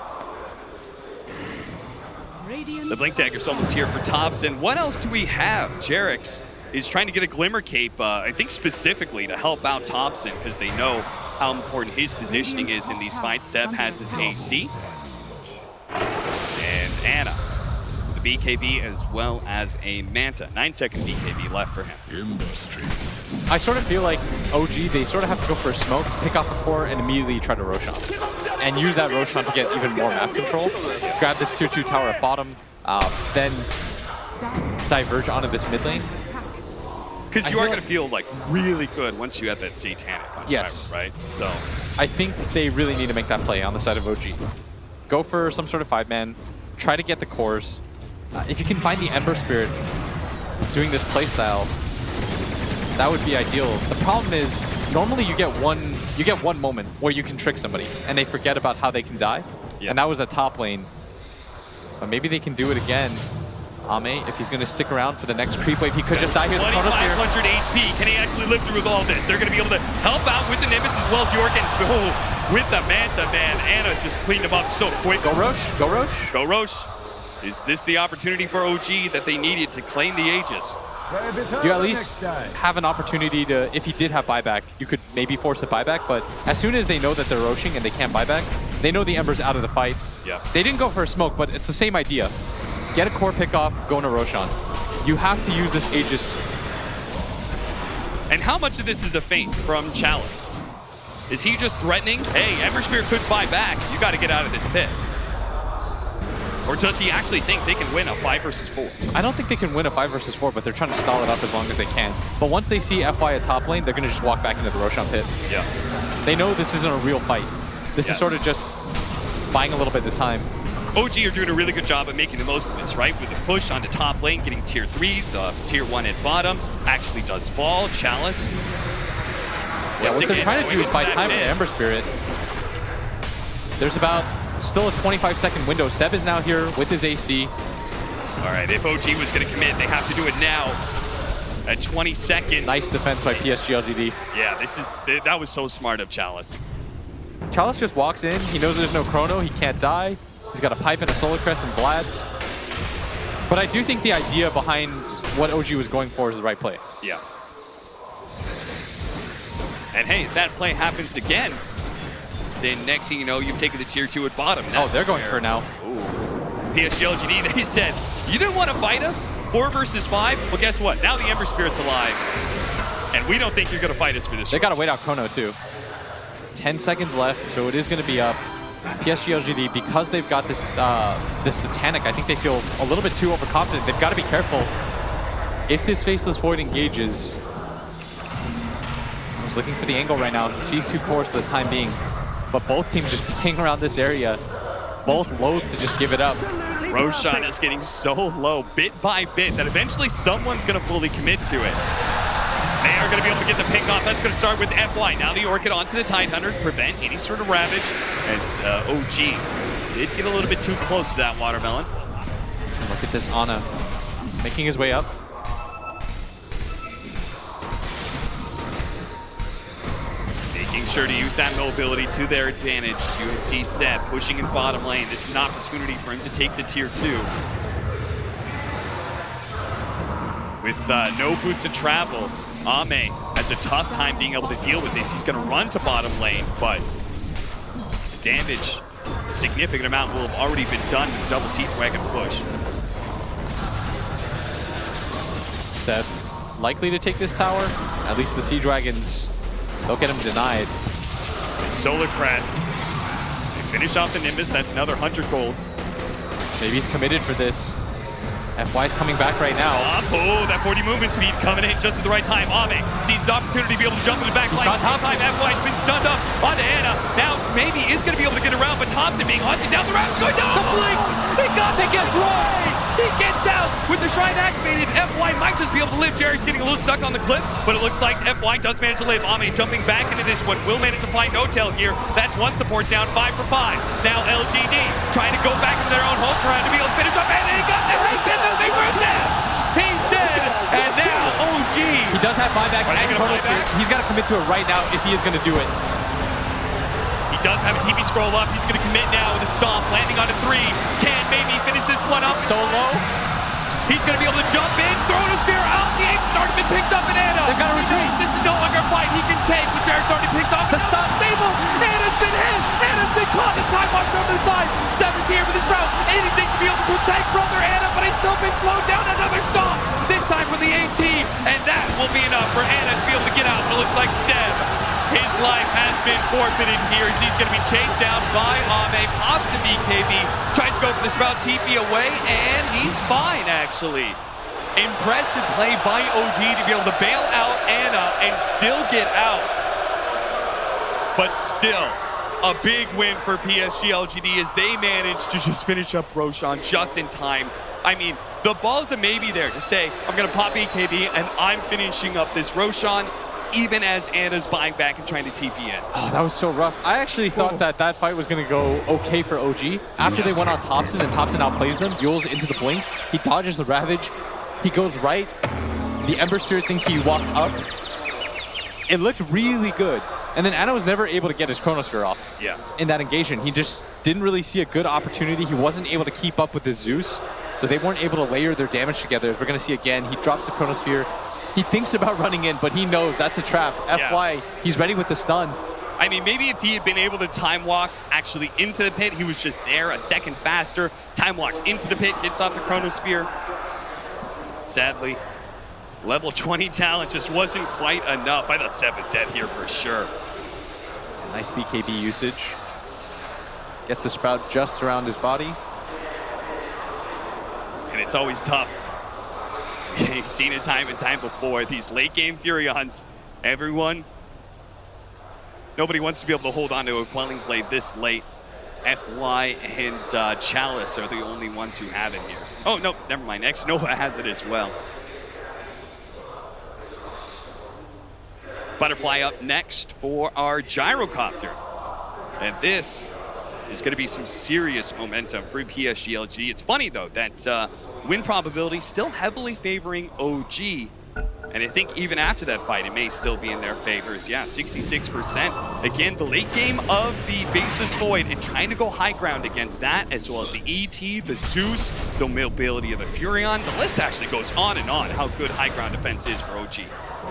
The Blink Dagger's almost here for Thompson. What else do we have? Jerix is trying to get a Glimmer Cape, I think specifically to help out Thompson, because they know how important his positioning is in these fights. Seb has his AC. And Anna, the BKB as well as a Manta. 9-second BKB left for him. I sort of feel like OG, they sort of have to go for a smoke, pick off the core, and immediately try to Roshan. And use that Roshan to get even more map control. Grab this tier 2 tower at bottom, then diverge onto this mid lane. Because you are going to feel like really good once you have that Satanic on Yes. right? So I think they really need to make that play on the side of OG. Go for some sort of 5-man, try to get the cores. If you can find the Ember Spirit doing this playstyle, that would be ideal. The problem is, normally you get one moment where you can trick somebody, and they forget about how they can die. And that was at top lane. But maybe they can do it again. Ame, if he's going to stick around for the next creep wave, he could just die here. 2,500 HP. Can he actually live through with all this? They're going to be able to help out with the Nimbus as well as York. And with the Manta, man, Anna just cleaned him up so quick. Go Roche. Go Roche. Go Roche. Is this the opportunity for OG that they needed to claim the Aegis? You at least have an opportunity to, if he did have buyback, you could maybe force a buyback, but as soon as they know that they're roshing and they can't buyback, they know the Ember's out of the fight. Yeah. They didn't go for a smoke, but it's the same idea. Get a core pick off, go into Roshan. You have to use this Aegis. And how much of this is a feint from Chalice? Is he just threatening, hey, Ember Spear could buy back, you got to get out of this pit? Or does he actually think they can win a 5 versus 4? I don't think they can win a 5 versus 4, but they're trying to stall it up as long as they can. But once they see FY at top lane, they're going to just walk back into the Roshan pit. Yeah. They know this isn't a real fight. This is sort of just buying a little bit of time. OG are doing a really good job of making the most of this, right? With the push onto top lane, getting tier 3, the tier 1 at bottom, actually does fall, Chalice. Yeah, what they're trying to do is buy time with Ember Spirit. There's about still a 25-second window. Seb is now here with his AC. All right, if OG was going to commit, they have to do it now. At 20 seconds. Nice defense by PSG LGD. Yeah, that was so smart of Chalice. Chalice just walks in. He knows there's no chrono. He can't die. He's got a pipe and a Solar Crest and Vlad's. But I do think the idea behind what OG was going for is the right play. Yeah. And hey, if that play happens again, then next thing you know, you've taken the tier 2 at bottom. Now they're going for it now. PSG LGD, they said, you didn't want to fight us? 4 versus 5? Well, guess what? Now the Ember Spirit's alive. And we don't think you're going to fight us for this. They got to wait out chrono too. 10 seconds left, so it is going to be up. PSG LGD, because they've got this this Satanic, I think they feel a little bit too overconfident. They've got to be careful. If this Faceless Void engages, he's looking for the angle right now. He sees 2 cores for the time being, but both teams just playing around this area, both loath to just give it up. Roshan is getting so low bit by bit that eventually someone's going to fully commit to it. They are going to be able to get the pick off. That's going to start with FY. Now the Orchid onto the Tidehunter, prevent any sort of ravage, as OG did get a little bit too close to that Watermelon. Look at this Ana. He's making his way up. Making sure to use that mobility to their advantage. UNC Seb pushing in bottom lane. This is an opportunity for him to take the tier 2. With no boots of travel, Ame has a tough time being able to deal with this. He's going to run to bottom lane, but damage, a significant amount will have already been done with the double Sea Dragon push. Seb likely to take this tower. At least the Sea Dragons, they'll get him denied. Solar Crest. They finish off the Nimbus. That's another 100 gold. Maybe he's committed for this. FY's coming back right now. Oh, that 40 movement speed coming in just at the right time. Ame sees his opportunity to be able to jump in the back line. Top time, FY's been stunned up onto Anna. Now maybe is going to be able to get around, but Thompson being haunted down the ramp. Going down the blink. They got to get right. He gets out with the Shrine activated. FY might just be able to live. Jerry's getting a little stuck on the cliff, but it looks like FY does manage to live. Ame jumping back into this one. Will manage to find No Tail here. That's one support down, 5 for 5. Now LGD trying to go back into their own home ground to be able to finish up, and he got there. He's dead. No, they were dead. He's dead, and now OG. He does have buyback and Chrono Spear. He's got to commit to it right now if he is going to do it. He does have a TP scroll up. He's going to commit now with a stomp, landing on a 3. Can maybe finish this one up. So low. He's going to be able to jump in, throw a sphere out. The aim's already been picked up in Anna. They've got to retreat. This is no longer a fight he can take, but Jared's already picked off. The stun stable. Anna's been hit. Anna's been caught. The time watch from the side. Seven's here with his route. Anything to be able to protect brother Anna, but he's still been slowed down. Another stop. This time for the AT, and that will be enough for Anna to be able to get out. But it looks like Seb, his life has been forfeited here as he's going to be chased down by Ame. Pops the BKB, tries to go for the sprout TP away, and he's fine, actually. Impressive play by OG to be able to bail out Anna and still get out. But still, a big win for PSG LGD as they managed to just finish up Roshan just in time. I mean, the balls that may be there to say, I'm going to pop BKB and I'm finishing up this Roshan, even as Anna's buying back and trying to TP in. Oh, that was so rough. I actually thought that fight was going to go okay for OG. After they went on Thompson and Thompson outplays them, Yule's into the blink. He dodges the Ravage. He goes right. The Ember Spirit think he walked up. It looked really good. And then Anna was never able to get his Chronosphere off in that engagement. He just didn't really see a good opportunity. He wasn't able to keep up with his Zeus. So they weren't able to layer their damage together. As we're going to see again, he drops the Chronosphere. He thinks about running in, but he knows that's a trap. FY, he's ready with the stun. I mean, maybe if he had been able to time walk actually into the pit, he was just there a second faster. Time walks into the pit, gets off the Chronosphere. Sadly, level 20 talent just wasn't quite enough. I thought Seb was dead here for sure. Nice BKB usage. Gets the Sprout just around his body. And it's always tough. You've seen it time and time before. These late game Furions, nobody wants to be able to hold on to a quelling blade this late. FY and Chalice are the only ones who have it here. Oh, no, never mind. X-Nova has it as well. Butterfly up next for our Gyrocopter. And this is going to be some serious momentum for PSG LG. It's funny, though, that win probability still heavily favoring OG. And I think even after that fight, it may still be in their favors. Yeah, 66%. Again, the late game of the Basis Void and trying to go high ground against that, as well as the ET, the Zeus, the mobility of the Furion. The list actually goes on and on how good high ground defense is for OG.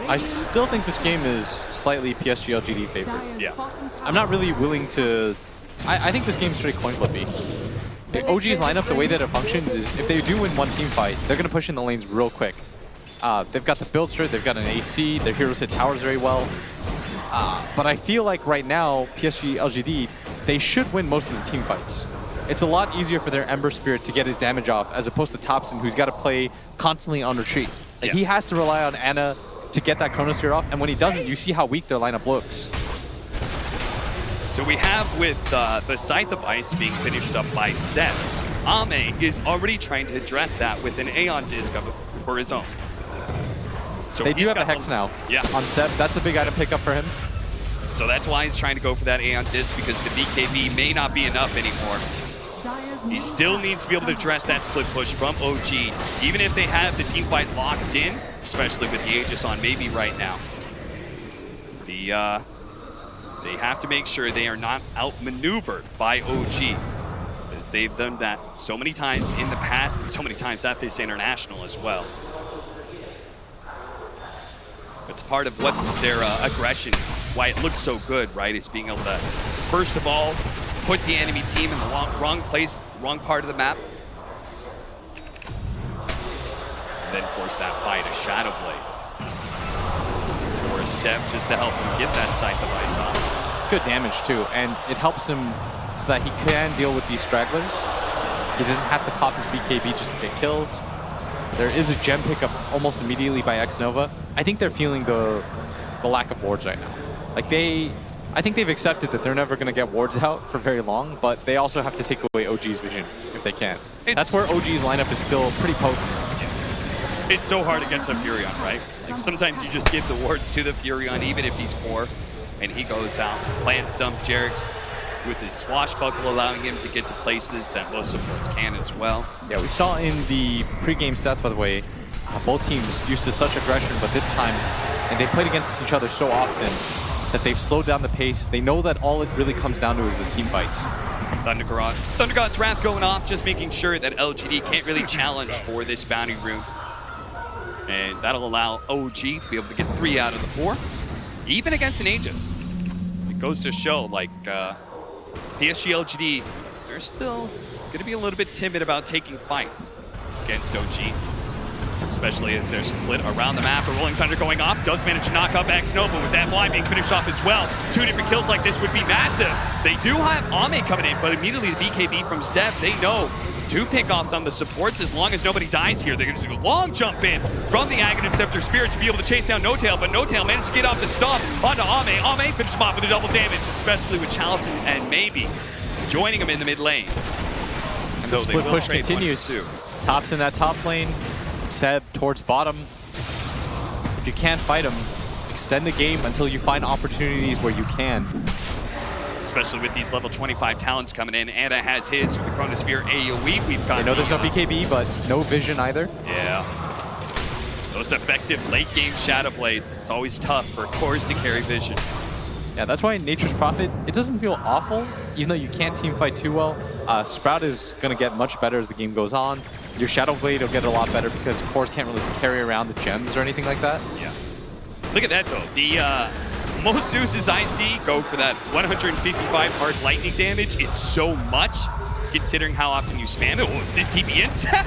I still think this game is slightly PSG LGD favored. Yeah. I'm not really willing to... I think this game's straight coin flippy. The OG's lineup, the way that it functions is if they do win one team fight, they're going to push in the lanes real quick. They've got the Buildster, they've got an AC, their heroes hit towers very well. But I feel like right now, PSG LGD, they should win most of the team fights. It's a lot easier for their Ember Spirit to get his damage off as opposed to Thompson, who's got to play constantly on retreat. Like, he has to rely on Anna to get that Chronosphere off, and when he doesn't, you see how weak their lineup looks. So we have with the Scythe of Ice being finished up by Seth. Ame is already trying to address that with an Aeon Disc for his own. So they do have a Hex now on Seb. That's a big item pickup for him. So that's why he's trying to go for that Aeon Disc, because the BKB may not be enough anymore. He still needs to be able to address that split push from OG, even if they have the team fight locked in, especially with the Aegis on maybe right now. They have to make sure they are not outmaneuvered by OG, as they've done that so many times in the past, and so many times at this international as well. It's part of what their aggression, why it looks so good, right, is being able to, first of all, put the enemy team in the wrong place, wrong part of the map, and then force that fight, a Shadow Blade. Or a Seb just to help him get that Scythe of Ice on. It's good damage too, and it helps him so that he can deal with these stragglers. He doesn't have to pop his BKB just to get kills. There is a gem pickup almost immediately by X-Nova. I think they're feeling the lack of wards right now. Like I think they've accepted that they're never going to get wards out for very long, but they also have to take away OG's vision if they can. That's where OG's lineup is still pretty potent. It's so hard against a Furion, right? Like sometimes you just give the wards to the Furion, even if he's core, and he goes out, plants some Jerix with his swashbuckle, allowing him to get to places that most supports can as well. Yeah, we saw in the pre-game stats, by the way, both teams used to such aggression, but this time, and they played against each other so often that they've slowed down the pace. They know that all it really comes down to is the team fights. Thundergod's Wrath going off, just making sure that LGD can't really challenge for this bounty rune. And that'll allow OG to be able to get 3 out of the 4, even against an Aegis. It goes to show, like, PSG LGD, they're still going to be a little bit timid about taking fights against OG, especially as they're split around the map. The Rolling Thunder going off does manage to knock up X-Nova, with that blind being finished off as well. 2 different kills like this would be massive. They do have Ame coming in, but immediately the BKB from Seb, they know 2 pickoffs on the supports. As long as nobody dies here, they're going to do a long jump in from the Aghanim Scepter Spirit to be able to chase down No-Tail, but No-Tail managed to get off the stomp onto Ame. Ame finished him off with a double damage, especially with Chalice and Maybe joining him in the mid lane. And so the split push continues. Top's in that top lane, Seb towards bottom. If you can't fight him, extend the game until you find opportunities where you can. Especially with these level 25 talents coming in. Anna has his with the Chronosphere AoE. We've got. I know there's no BKB, but no vision either. Yeah. Those effective late game Shadow Blades. It's always tough for cores to carry vision. Yeah, that's why Nature's Prophet, it doesn't feel awful, even though you can't team fight too well. Sprout is going to get much better as the game goes on. Your Shadow Blade will get a lot better because cores can't really carry around the gems or anything like that. Yeah. Look at that though. The most Zeus's I see go for that 155 hard lightning damage. It's so much, considering how often you spam it. Oh, it's this TP in Seb!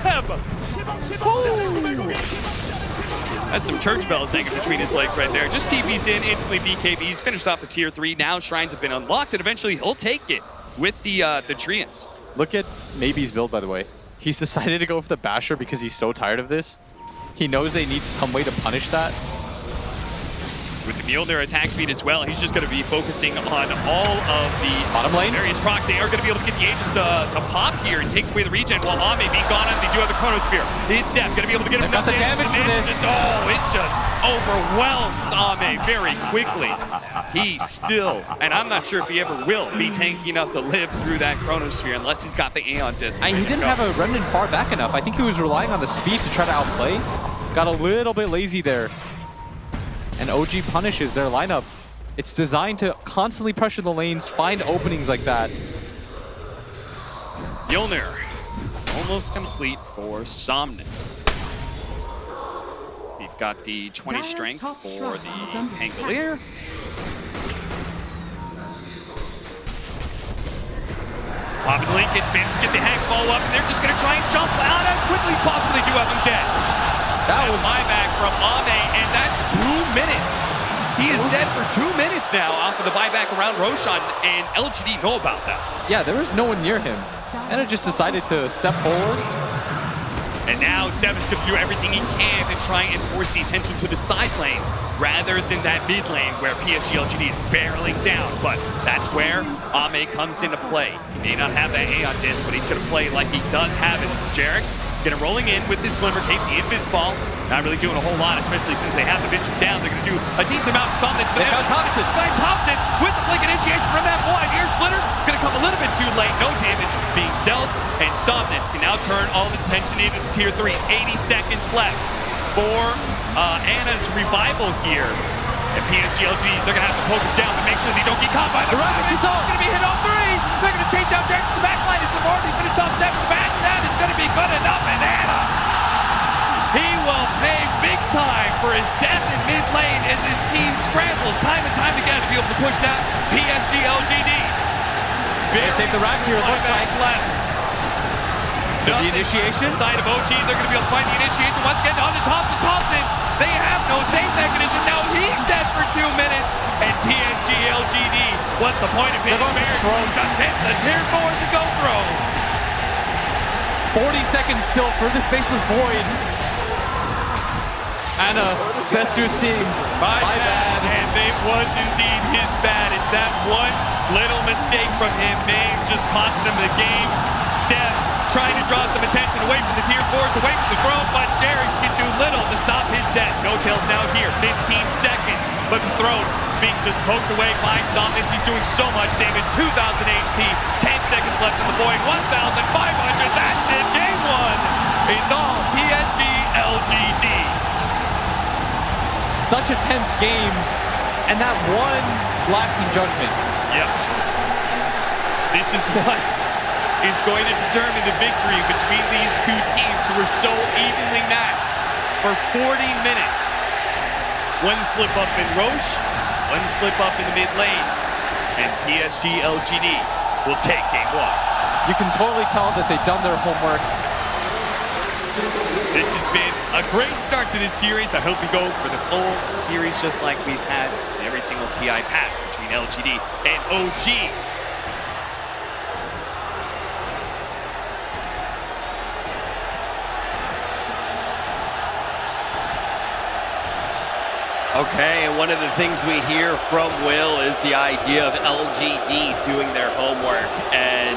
That's some church bells hanging between his legs right there. Just TP's in, instantly BKBs, finished off the tier 3. Now Shrines have been unlocked, and eventually he'll take it with the Treants. Look at Maybe's build, by the way. He's decided to go for the Basher because he's so tired of this. He knows they need some way to punish that. With the Mjolnir attack speed as well, he's just going to be focusing on all of the bottom lane various procs. They are going to be able to get the Aegis to pop here and takes away the regen while Ame being gone on. They do have the Chronosphere. It's Seth going to be able to get him enough damage for this. It just overwhelms Ame very quickly. He still, and I'm not sure if he ever will, be tanky enough to live through that Chronosphere unless he's got the Aeon Disc. He didn't have a Remnant far back enough. I think he was relying on the speed to try to outplay. Got a little bit lazy there. And OG punishes their lineup. It's designed to constantly pressure the lanes, find openings like that. Mjolnir, almost complete for Somnus. We've got the 20 strength for the Pangolier. Popping the link, it's managed to get the Hex follow up, and they're just going to try and jump out as quickly as possible. They do have him dead. That was buyback from Ame, and that's 2 minutes. He is dead for 2 minutes now off of the buyback around Roshan, and LGD know about that. Yeah, there was no one near him. Anna just decided to step forward. And now Seb is going to do everything he can to try and force the attention to the side lanes rather than that mid lane where PSG LGD is barreling down. But that's where Ame comes into play. He may not have that Aeon Disc, but he's going to play like he does have it. Jerix going to rolling in with his Glimmer Cape, the Invis Ball. Not really doing a whole lot, especially since they have the vision down. They're going to do a decent amount of something. But Thompson with the blink initiation from that one. Ear Splitter going to come a little bit too late. No damage being dealt. And Somnus can now turn all of his attention into the tier 3s. 80 seconds left for Anna's revival here. And PSG LG, they're going to have to poke him down to make sure they don't get caught by the Rise. He's going to be hit on 3. They're going to chase down Jackson to the back line. It's already finished off 7 to back. That is going to be good enough. And Anna, he will pay big time for his death in mid lane as his team scrambles time and time again to be able to push down PSG LGD. They save the racks here, it looks like. Left. The initiation? Side of OG, they're going to be able to find the initiation once again on to Thompson. They have no save mechanism. Now he's dead for 2 minutes. And PSG LGD, what's the point of hitting Barrett? Just hit the tier 4s to go throw. 40 seconds still for the Spaceless Void. Anna says to his team, My bad. And it was indeed his bad. It's that one little mistake from him may have just cost them the game. Seb trying to draw some attention away from the tier 4s, away from the throne, but Jerry's can do little to stop his death. No Tails now here, 15 seconds, but the throne being just poked away by Summons. He's doing so much damage, 2,000 HP, 10 seconds left in the void, 1,500, that's it, game 1 is all PSG LGD. Such a tense game, and that one lapsing judgment. Yep. This is what is going to determine the victory between these two teams who are so evenly matched for 40 minutes. One slip up in Roche, one slip up in the mid lane, and PSG LGD will take game 1. You can totally tell that they've done their homework. This has been a great start to this series. I hope we go for the full series just like we've had in every single TI pass between LGD and OG. Okay, and one of the things we hear from Will is the idea of LGD doing their homework. And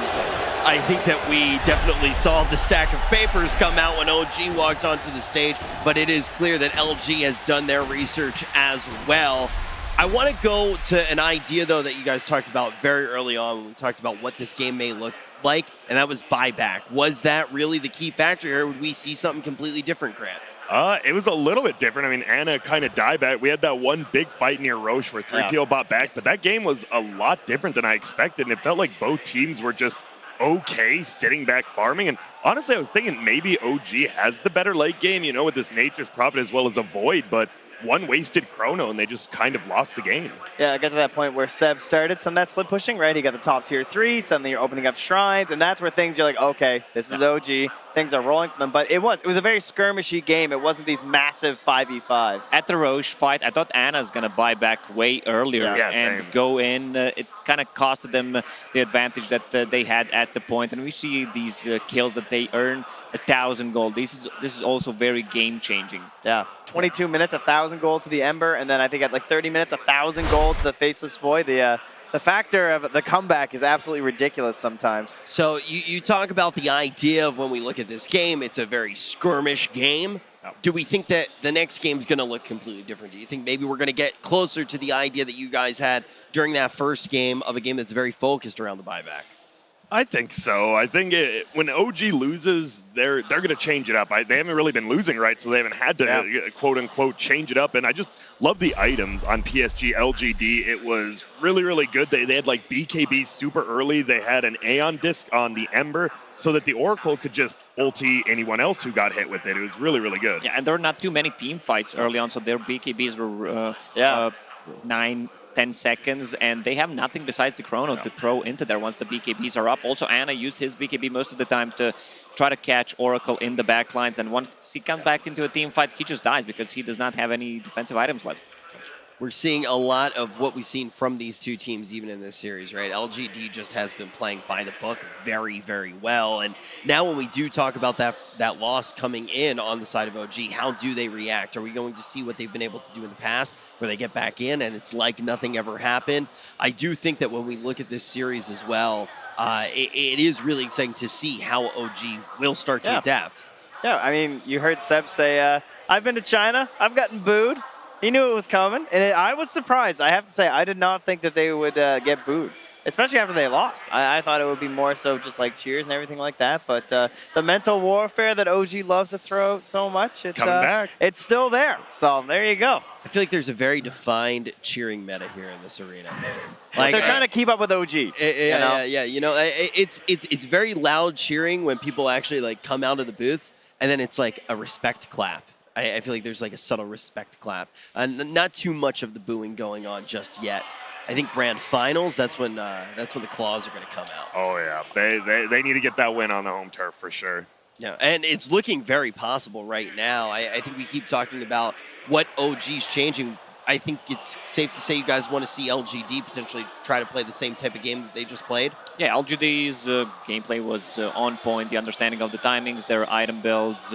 I think that we definitely saw the stack of papers come out when OG walked onto the stage, but it is clear that LG has done their research as well. I want to go to an idea, though, that you guys talked about very early on when we talked about what this game may look like, and that was buyback. Was that really the key factor here, or would we see something completely different, Grant? It was a little bit different. I mean, Anna kind of died back. We had that one big fight near Roche where 3PO bought back, but that game was a lot different than I expected, and it felt like both teams were just okay sitting back farming. And honestly, I was thinking maybe OG has the better late game, you know, with this Nature's Prophet as well as a Void, but one wasted chrono and they just kind of lost the game. Yeah, I got to that point where Seb started some of that split pushing, right? He got the top tier 3, suddenly you're opening up shrines, and that's where things you're like, okay, this is OG. Things are rolling for them, but it was a very skirmishy game. It wasn't these massive 5v5s. At the Roche fight, I thought Anna's going to buy back way earlier and go in. It kind of costed them the advantage that they had at the point. And we see these kills that they earn 1,000 gold. This is also very game-changing. Yeah, 22 minutes, 1,000 gold to the Ember, and then I think at like 30 minutes, 1,000 gold to the Faceless Void. The factor of the comeback is absolutely ridiculous sometimes. So you talk about the idea of when we look at this game, it's a very skirmish game. Do we think that the next game's going to look completely different? Do you think maybe we're going to get closer to the idea that you guys had during that first game of a game that's very focused around the buyback? I think so. I think when OG loses, they're going to change it up. They haven't really been losing, right? So they haven't had to, quote unquote, change it up. And I just love the items on PSG LGD. It was really, really good. They had like BKB super early. They had an Aeon disc on the Ember so that the Oracle could just ulti anyone else who got hit with it. It was really, really good. Yeah, and there were not too many team fights early on, so their BKBs were 9-10 seconds, and they have nothing besides the chrono to throw into there once the BKBs are up. Also, Anna used his BKB most of the time to try to catch Oracle in the backlines, and once he comes back into a team fight, he just dies because he does not have any defensive items left. We're seeing a lot of what we've seen from these two teams even in this series, right? LGD just has been playing by the book very, very well. And now when we do talk about that loss coming in on the side of OG, how do they react? Are we going to see what they've been able to do in the past where they get back in and it's like nothing ever happened? I do think that when we look at this series as well, it is really exciting to see how OG will start to adapt. Yeah, I mean, you heard Seb say, I've been to China, I've gotten booed. He knew it was coming, and I was surprised. I have to say, I did not think that they would get booed, especially after they lost. I thought it would be more so just like cheers and everything like that, but the mental warfare that OG loves to throw so much, it's back. It's still there, so there you go. I feel like there's a very defined cheering meta here in this arena. Like, they're trying to keep up with OG. Yeah. You know, it's very loud cheering when people actually like come out of the booths, and then it's like a respect clap. I feel like there's like a subtle respect clap. Not too much of the booing going on just yet. I think grand finals, that's when the claws are going to come out. Oh, yeah. They need to get that win on the home turf for sure. Yeah, and it's looking very possible right now. I think we keep talking about what OG's changing. I think it's safe to say you guys want to see LGD potentially try to play the same type of game that they just played. Yeah, LGD's gameplay was on point. The understanding of the timings, their item builds,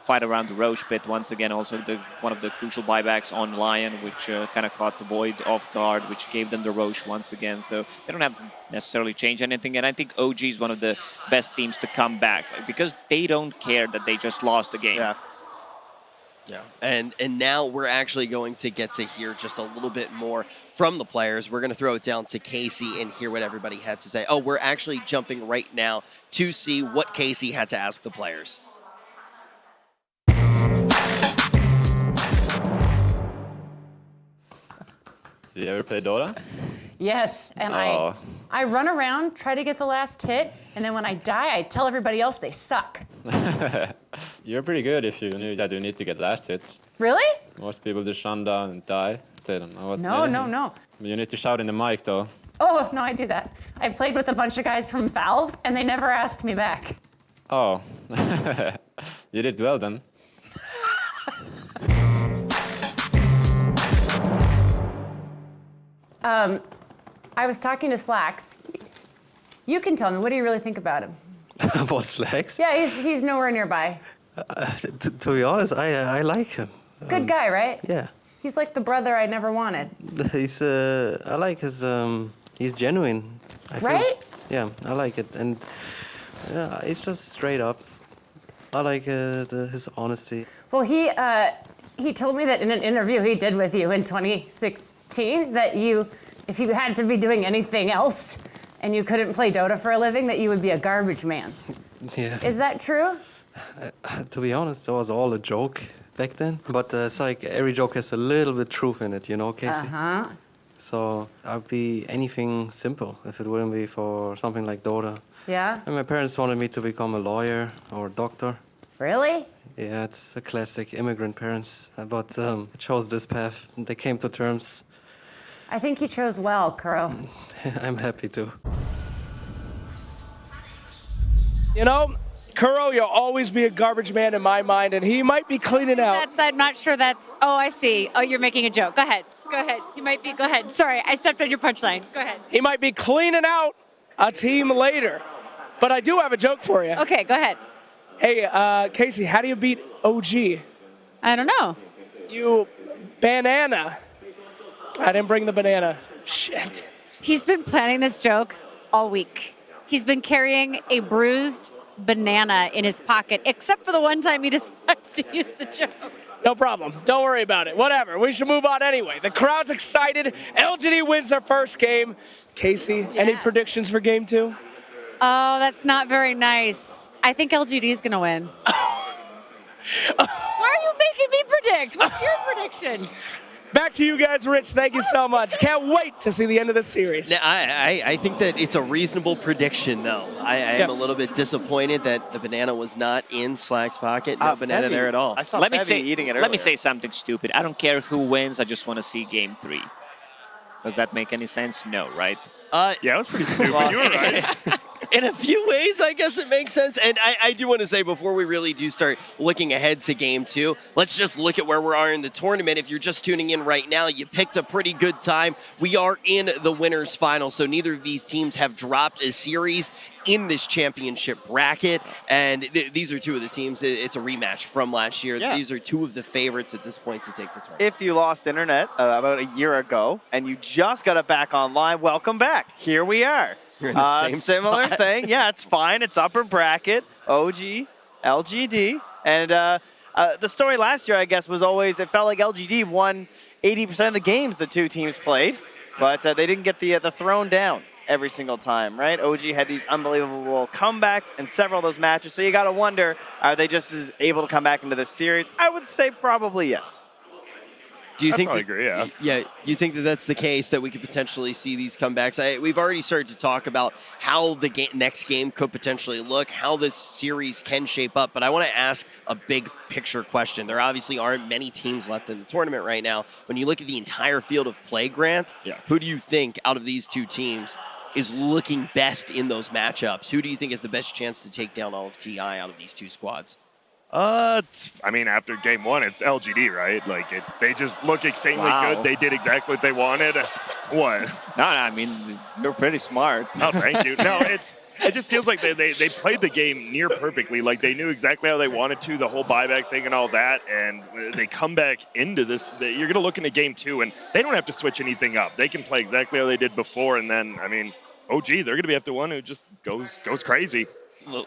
fight around the Roche pit once again. Also, one of the crucial buybacks on Lion, which kind of caught the Void off guard, which gave them the Roche once again. So they don't have to necessarily change anything. And I think OG is one of the best teams to come back because they don't care that they just lost the game. Yeah. And now we're actually going to get to hear just a little bit more from the players. We're going to throw it down to Casey and hear what everybody had to say. Oh, we're actually jumping right now to see what Casey had to ask the players. Do you ever play Dota? Yes, and Oh. I run around, try to get the last hit, and then when I die, I tell everybody else they suck. You're pretty good if you knew that you need to get last hits. Really? Most people just run down and die. They don't know what. No, anything. no. You need to shout in the mic, though. Oh, no, I do that. I played with a bunch of guys from Valve, and they never asked me back. Oh. You did well then. I was talking to Slacks. You can tell me, what do you really think about him? About Slacks? Yeah, he's nowhere nearby. To be honest, I like him. Good guy, right? Yeah. He's like the brother I never wanted. He's I like his he's genuine. Right? Yeah, I like it, and yeah, he's just straight up. I like his honesty. Well, he told me that in an interview he did with you in 2016 that if you had to be doing anything else and you couldn't play Dota for a living, that you would be a garbage man. Yeah. Is that true? To be honest, it was all a joke back then. But it's like every joke has a little bit truth in it, you know, Casey? Uh-huh. So I'd be anything simple if it wouldn't be for something like Dota. Yeah? And my parents wanted me to become a lawyer or a doctor. Really? Yeah, it's a classic immigrant parents. But I chose this path. They came to terms. I think you chose well, Kuro. I'm happy to. You know, Kuro, you'll always be a garbage man in my mind, and he might be cleaning out. I'm not sure that's. Oh, I see. Oh, you're making a joke. Go ahead. Go ahead. You might be. Go ahead. Sorry, I stepped on your punchline. Go ahead. He might be cleaning out a team later. But I do have a joke for you. Okay, go ahead. Hey, Casey, how do you beat OG? I don't know. You banana. I didn't bring the banana. Shit. He's been planning this joke all week. He's been carrying a bruised banana in his pocket, except for the one time he decides to use the joke. No problem. Don't worry about it. Whatever. We should move on anyway. The crowd's excited. LGD wins their first game. Casey, any predictions for game 2? Oh, that's not very nice. I think LGD is going to win. Why are you making me predict? What's your prediction? Back to you guys, Rich. Thank you so much. Can't wait to see the end of the series. Now, I think that it's a reasonable prediction, though. I am a little bit disappointed that the banana was not in Slack's pocket. No banana Febby. there at all. I saw Let me say something stupid. I don't care who wins. I just want to see game 3. Does that make any sense? No, right? Yeah, it was pretty stupid. You were right. In a few ways, I guess it makes sense. And I do want to say, before we really do start looking ahead to game 2, let's just look at where we are in the tournament. If you're just tuning in right now, you picked a pretty good time. We are in the winners final, so neither of these teams have dropped a series in this championship bracket. And these are two of the teams. It's a rematch from last year. Yeah. These are two of the favorites at this point to take the tournament. If you lost internet about a year ago and you just got it back online, welcome back. Here we are. You're in the same similar spot. thing. Yeah, it's fine. It's upper bracket, OG, LGD. And the story last year, I guess, was always it felt like LGD won 80% of the games the two teams played, but they didn't get the throne down every single time, right? OG had these unbelievable comebacks in several of those matches, so you got to wonder, are they just as able to come back into this series? I would say probably yes. Do you think? probably agree, yeah. Yeah, you think that that's the case, that we could potentially see these comebacks? We've already started to talk about how the next game could potentially look, how this series can shape up, but I want to ask a big picture question. There obviously aren't many teams left in the tournament right now. When you look at the entire field of play, Grant, who do you think out of these two teams is looking best in those matchups? Who do you think has the best chance to take down all of TI out of these two squads? I mean, after game 1, it's LGD, right? Like, they just look insanely good. They did exactly what they wanted. What? No, I mean, you're pretty smart. Oh, thank you. No, it just feels like they played the game near perfectly. Like they knew exactly how they wanted to, the whole buyback thing and all that, and they come back into this. You're going to look into game 2, and they don't have to switch anything up. They can play exactly how they did before, and then, I mean, OG, they're going to be after one who just goes crazy.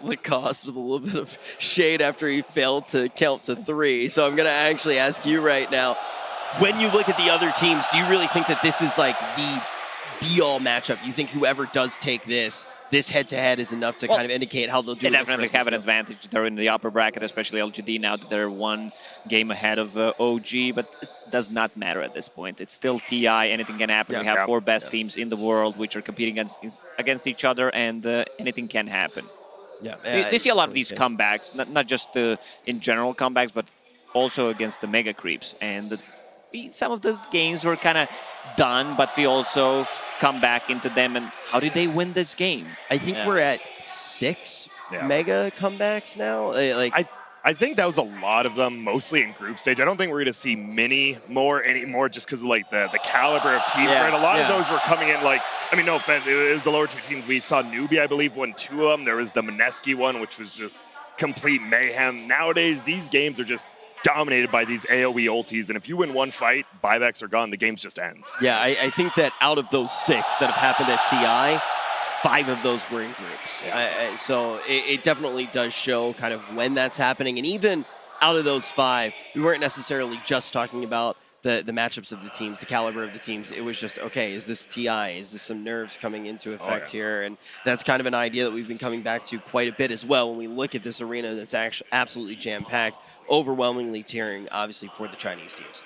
Lacoste with a little bit of shade after he failed to count to 3. So I'm going to actually ask you right now, when you look at the other teams, do you really think that this is like the be-all matchup? You think whoever does take this head-to-head is enough to kind of indicate how they'll do They it? definitely have an advantage. They're in the upper bracket, especially LGD now that they're one game ahead of OG, but it does not matter at this point. It's still TI. Anything can happen. We have 4 best teams in the world which are competing against each other, and anything can happen. Yeah, They see a lot of these comebacks, not just in general comebacks, but also against the mega creeps. And some of the games were kind of done, but we also come back into them. And how did they win this game? I think we're at 6 mega comebacks now. I think that was a lot of them, mostly in group stage. I don't think we're going to see many more anymore just because of like the caliber of teams. Right? A lot of those were coming in like, I mean, no offense, it was the lower 2 teams. We saw Newbie, I believe, won 2 of them. There was the Mineski one, which was just complete mayhem. Nowadays, these games are just dominated by these AoE ultis, and if you win one fight, buybacks are gone, the game just ends. Yeah, I think that out of those 6 that have happened at TI, 5 of those were in groups. So it definitely does show kind of when that's happening. And even out of those 5, we weren't necessarily just talking about the matchups of the teams, the caliber of the teams. It was just, okay, is this TI? Is this some nerves coming into effect here? And that's kind of an idea that we've been coming back to quite a bit as well when we look at this arena that's actually absolutely jam-packed, overwhelmingly cheering, obviously, for the Chinese teams.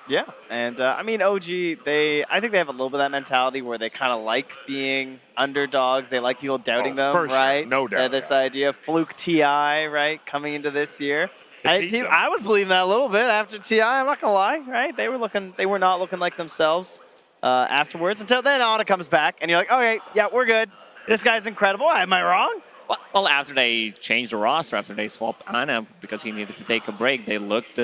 Yeah, and I mean, OG, I think they have a little bit of that mentality where they kind of like being underdogs. They like people doubting them, right? Sure. No doubt. This idea of fluke TI, right, coming into this year. I was believing that a little bit after TI. I'm not gonna lie, right? They were not looking like themselves afterwards until then. Anna comes back, and you're like, okay, yeah, we're good. This guy's incredible. Am I wrong? Well, after they changed the roster, after they swapped Anna because he needed to take a break, they looked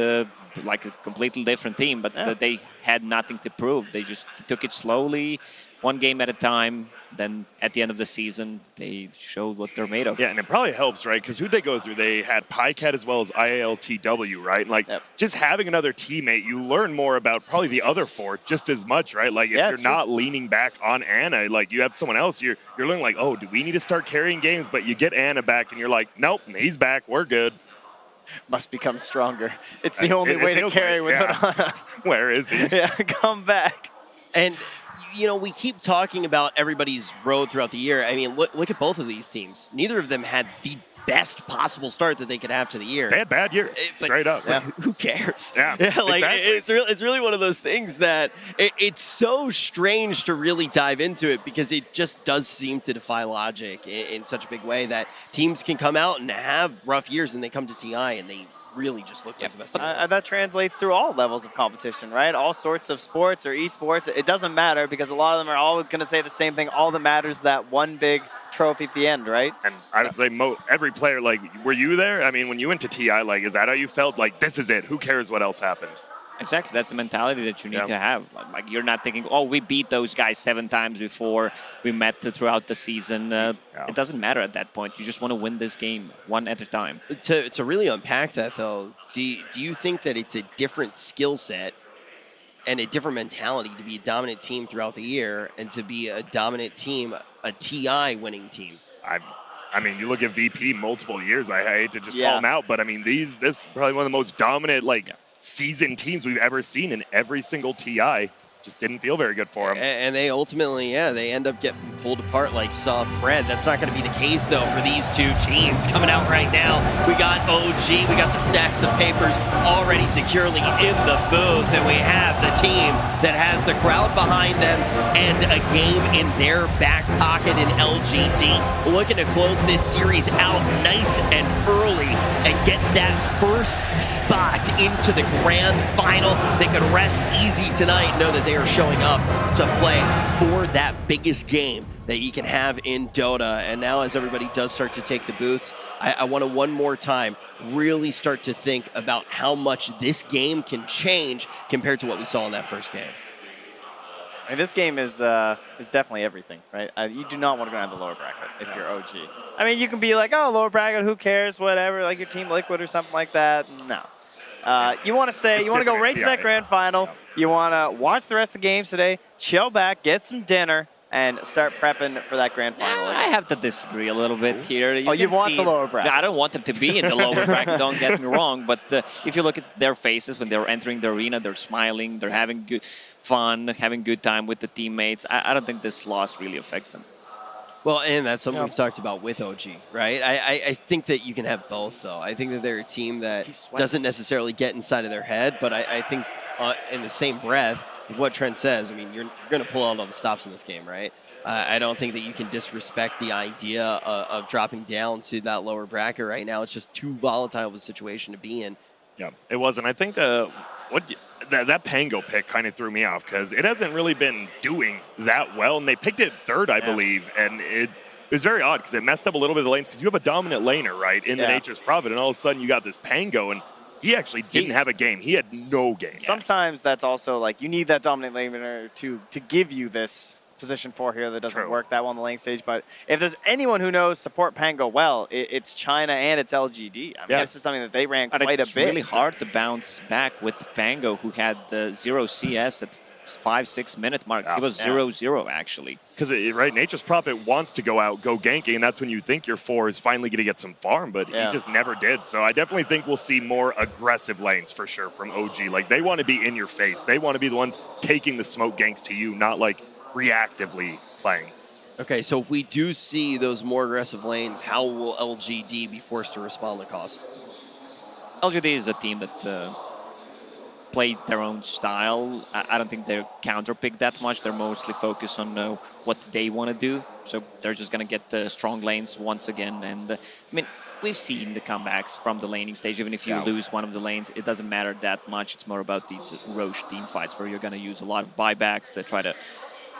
like a completely different team, but they had nothing to prove. They just took it slowly, one game at a time. Then at the end of the season, they showed what they're made of. Yeah, and it probably helps, right? Because who'd they go through? They had PyCat as well as IALTW, right? Like, just having another teammate, you learn more about probably the other 4 just as much, right? Like, if you're not leaning back on Anna, like, you have someone else, you're learning, like, oh, do we need to start carrying games? But you get Anna back, and you're like, nope, he's back, we're good. Must become stronger. It's the only way to carry without Anna. Where is he? Yeah, come back. And you know, we keep talking about everybody's road throughout the year. I mean, look at both of these teams. Neither of them had the best possible start that they could have to the year. They had bad years, straight up. Yeah. Who cares? Yeah, like exactly. it's really one of those things that it's so strange to really dive into it because it just does seem to defy logic in such a big way that teams can come out and have rough years and they come to TI and they really just look like the best. That translates through all levels of competition, right? All sorts of sports or esports. It doesn't matter because a lot of them are all going to say the same thing. All that matters is that one big trophy at the end, right? And I would say every player, like, were you there? I mean, when you went to TI, like, is that how you felt? Like, this is it. Who cares what else happened? Exactly. That's the mentality that you need to have. Like, you're not thinking, oh, we beat those guys 7 times before we met throughout the season. It doesn't matter at that point. You just want to win this game one at a time. To really unpack that, though, do you think that it's a different skill set and a different mentality to be a dominant team throughout the year and to be a dominant team, a TI winning team? I mean, you look at VP multiple years. I hate to just call them out, but I mean, this is probably one of the most dominant, seasoned teams we've ever seen in every single TI. Just didn't feel very good for them. And they ultimately, they end up getting pulled apart like soft bread. That's not going to be the case, though, for these 2 teams coming out right now. We got OG, we got the stacks of papers already securely in the booth, and we have the team that has the crowd behind them and a game in their back pocket in LGD, looking to close this series out nice and early and get that first spot into the grand final. They could rest easy tonight and know that they are showing up to play for that biggest game that you can have in Dota. And now as everybody does start to take the booths, I want to one more time really start to think about how much this game can change compared to what we saw in that first game. I mean, this game is definitely everything, right? You do not want to go down the lower bracket if you're OG. I mean, you can be like, oh, lower bracket, who cares, whatever, like your Team Liquid or something like that. No. You want to go right to that grand final. You want to watch the rest of the games today, chill back, get some dinner, and start prepping for that grand final. I have to disagree a little bit here. You want the lower bracket? I don't want them to be in the lower bracket, don't get me wrong. But if you look at their faces when they're entering the arena, they're smiling, they're having good fun, having good time with the teammates. I don't think this loss really affects them. Well, and that's something we've talked about with OG, right? I think that you can have both, though. I think that they're a team that doesn't necessarily get inside of their head, but I think in the same breath, what Trent says, I mean, you're going to pull out all the stops in this game, right? I don't think that you can disrespect the idea of dropping down to that lower bracket right now. It's just too volatile of a situation to be in. Yeah, it was. And I think that Pango pick kind of threw me off because it hasn't really been doing that well. And they picked it third, I believe. And it was very odd because it messed up a little bit of the lanes because you have a dominant laner, right, in the Nature's Prophet. And all of a sudden you got this Pango. And he actually didn't have a game. He had no game. Sometimes that's also like you need that dominant laner to give you this position 4 here that doesn't work that well on the lane stage. But if there's anyone who knows support Pango well, it's China and it's LGD. I mean, this is something that they ran quite a bit. It's really hard to bounce back with Pango, who had the 0 CS at 5-6 minute mark. He was 0-0 actually. Because Nature's Prophet wants to go out, go ganking, and that's when you think your 4 is finally going to get some farm, but he just never did. So I definitely think we'll see more aggressive lanes for sure from OG. Like they want to be in your face. They want to be the ones taking the smoke ganks to you, not like reactively playing. Okay, so if we do see those more aggressive lanes, how will LGD be forced to respond to cost? LGD is a team that played their own style. I don't think they're counterpick that much. They're mostly focused on what they want to do. So they're just going to get the strong lanes once again. And I mean, we've seen the comebacks from the laning stage. Even if you lose one of the lanes, it doesn't matter that much. It's more about these Roche team fights where you're going to use a lot of buybacks to try to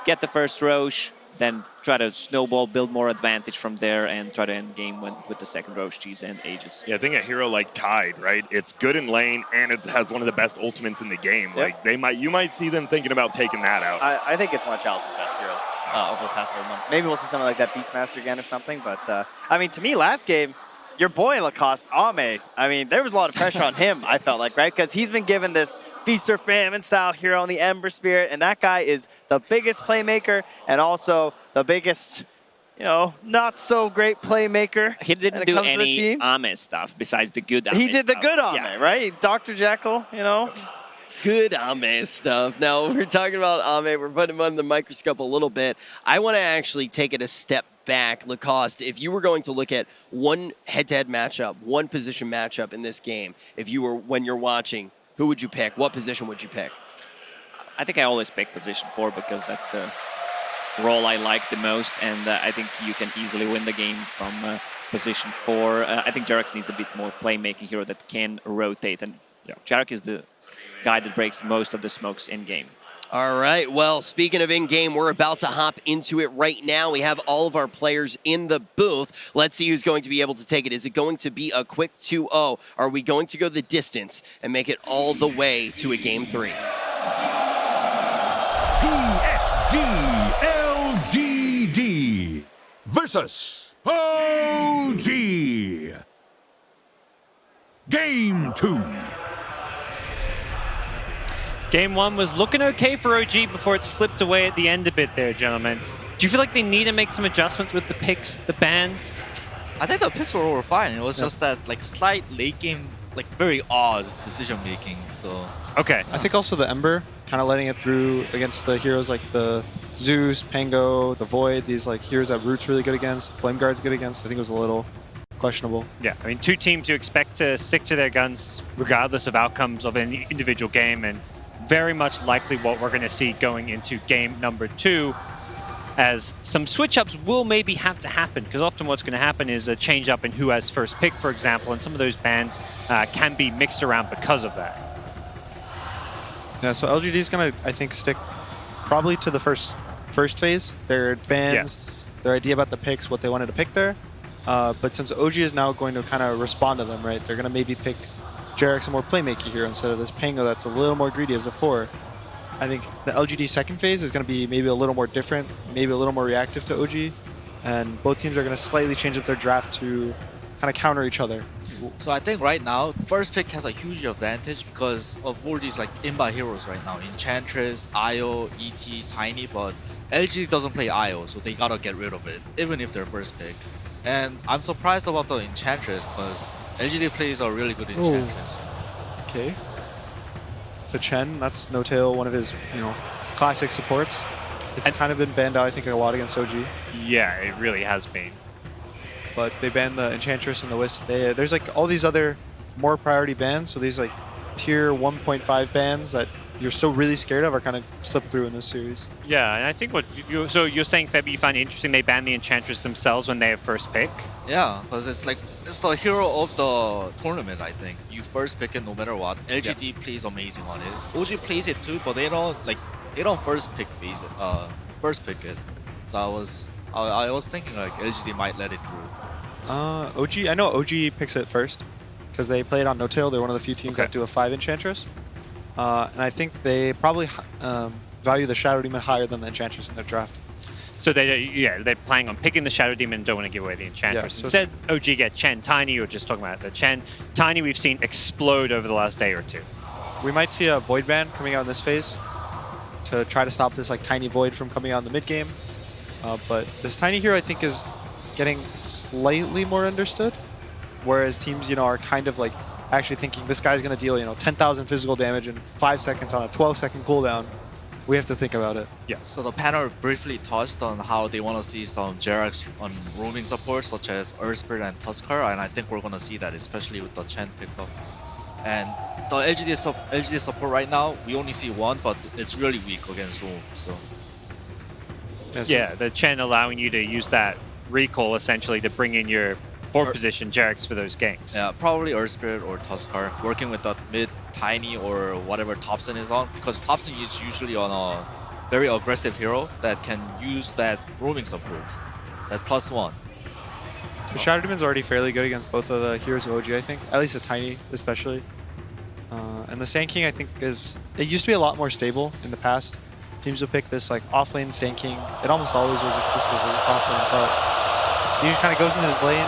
get the first Roche, then try to snowball, build more advantage from there, and try to end game with the second Roche cheese and Aegis. Yeah, I think a hero like Tide, right? It's good in lane, and it has one of the best ultimates in the game. Like you might see them thinking about taking that out. I think it's one of Chalice's best heroes over the past 4 months. Maybe we'll see something like that Beastmaster again or something. But I mean, to me, last game, your boy Lacoste, Ame, I mean, there was a lot of pressure on him, I felt like, right? Because he's been given this Feast or Famine style hero on the Ember Spirit, and that guy is the biggest playmaker and also the biggest, not so great playmaker. He didn't do any Ame stuff besides the good Ame He did the stuff. good Ame, right? Dr. Jekyll, Good Ame stuff. Now, we're talking about Ame. We're putting him under the microscope a little bit. I want to actually take it a step back. Lacoste, if you were going to look at one head-to-head matchup, one position matchup in this game, when you're watching, who would you pick? What position would you pick? I think I always pick position 4 because that's the role I like the most, and I think you can easily win the game from position 4. I think Jerax needs a bit more playmaking hero that can rotate, and Jerax is the guy that breaks most of the smokes in-game. All right, well, speaking of in-game, we're about to hop into it right now. We have all of our players in the booth. Let's see who's going to be able to take it. Is it going to be a quick 2-0? Are we going to go the distance and make it all the way to a Game 3? PSG LGD versus OG. Game 2. Game 1 was looking okay for OG before it slipped away at the end a bit there, gentlemen. Do you feel like they need to make some adjustments with the picks, the bans? I think the picks were fine. It was just that slight late game, very odd decision making. So okay. I think also the Ember kind of letting it through against the heroes like the Zeus, Pango, the Void. These heroes that Root's really good against, Flame Guard's good against. I think it was a little questionable. Yeah, I mean, 2 teams you expect to stick to their guns regardless of outcomes of an individual game, and very much likely what we're going to see going into game number 2, as some switch-ups will maybe have to happen, because often what's going to happen is a change-up in who has first pick, for example, and some of those bans can be mixed around because of that. Yeah, so LGD is going to, I think, stick probably to the first phase. Their bans, their idea about the picks, what they wanted to pick there. But since OG is now going to kind of respond to them, right, they're going to maybe pick Jerax a more playmaking hero instead of this Pango that's a little more greedy as a 4. I think the LGD second phase is going to be maybe a little more different, maybe a little more reactive to OG, and both teams are going to slightly change up their draft to kind of counter each other. So I think right now, first pick has a huge advantage because of all these like inbound heroes right now. Enchantress, IO, ET, Tiny, but LG doesn't play IO, so they gotta get rid of it, even if they're first pick. And I'm surprised about the Enchantress because LGD plays a really good Enchantress. Okay. So Chen, that's No Tail, one of his classic supports. It's kind of been banned out, I think, a lot against OG. Yeah, it really has been. But they banned the Enchantress and the Wisp. There's like all these other more priority bans, so these like tier 1.5 bans that you're still really scared of are kind of slipped through in this series. Yeah, and I think so you're saying, Feb, you find it interesting they ban the Enchantress themselves when they have first pick? Yeah, because it's the hero of the tournament, I think. You first pick it no matter what. LGD plays amazing on it. OG plays it too, but they don't first pick it. So I was thinking like LGD might let it through. OG, I know OG picks it first because they play it on No Tail. They're one of the few teams that do a 5 Enchantress. And I think they probably value the Shadow Demon higher than the Enchantress in their draft. So they're planning on picking the Shadow Demon and don't want to give away the Enchantress. So instead, OG get Chen. Tiny, or just talking about the Chen. Tiny we've seen explode over the last day or two. We might see a Void ban coming out in this phase to try to stop this like Tiny Void from coming out in the mid game. But this Tiny hero I think is getting slightly more understood, whereas teams are kind of like actually thinking this guy's going to deal 10,000 physical damage in 5 seconds on a 12-second cooldown. We have to think about it. Yeah. So the panel briefly touched on how they want to see some Jerax on roaming support such as Earthspirit and Tuskar, and I think we're going to see that especially with the Chen pickup. And the LGD support right now, we only see one, but it's really weak against roam. So yeah, the Chen allowing you to use that recall essentially to bring in your fourth position Jerax for those ganks. Yeah, probably Earthspirit or Tuskar, working with the mid Tiny or whatever Thompson is on, because Thompson is usually on a very aggressive hero that can use that roaming support, that +1. The Shadow Demon's already fairly good against both of the heroes of OG, I think, at least the Tiny especially. And the Sand King, I think, it used to be a lot more stable in the past. Teams would pick this like offlane Sand King. It almost always was exclusively offlane, but he just kind of goes into his lane.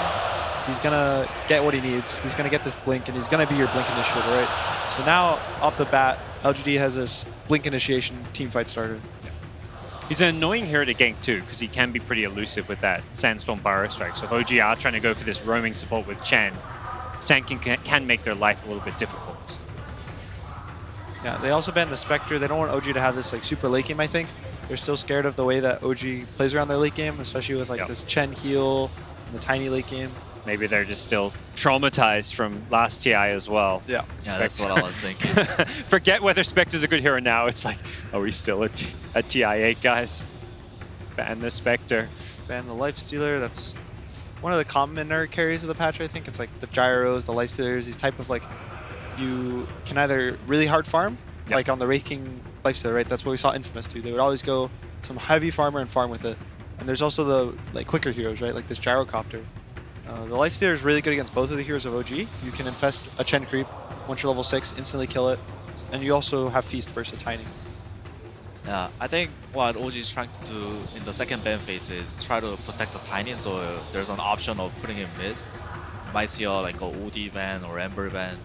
He's gonna get what he needs. He's gonna get this blink, and he's gonna be your blink initiator, right? So now, off the bat, LGD has this blink initiation team fight started. He's an annoying hero to gank too, because he can be pretty elusive with that Sandstorm Burrow Strike. So if OG are trying to go for this roaming support with Chen, Sand King can make their life a little bit difficult. Yeah, they also banned the Spectre. They don't want OG to have this like super late game, I think. They're still scared of the way that OG plays around their late game, especially with like this Chen heal and the Tiny late game. Maybe they're just still traumatized from last TI as well. Yeah, that's what I was thinking. Forget whether Spectre's a good hero now. It's like, are we still at TI8, guys? Ban the Spectre. Ban the Lifestealer. That's one of the commoner carries of the patch, I think. It's like the Gyros, the Lifestealers, these type of like, you can either really hard farm, like on the Wraith King Lifestealer, right? That's what we saw Infamous do. They would always go some heavy farmer and farm with it. And there's also the like quicker heroes, right? Like this Gyrocopter. The Lifestealer is really good against both of the heroes of OG. You can infest a Chen creep once you're level 6, instantly kill it. And you also have Feast versus Tiny. Yeah, I think what OG is trying to do in the second ban phase is try to protect the Tiny, so there's an option of putting him mid. You might see like a OD ban or Ember ban.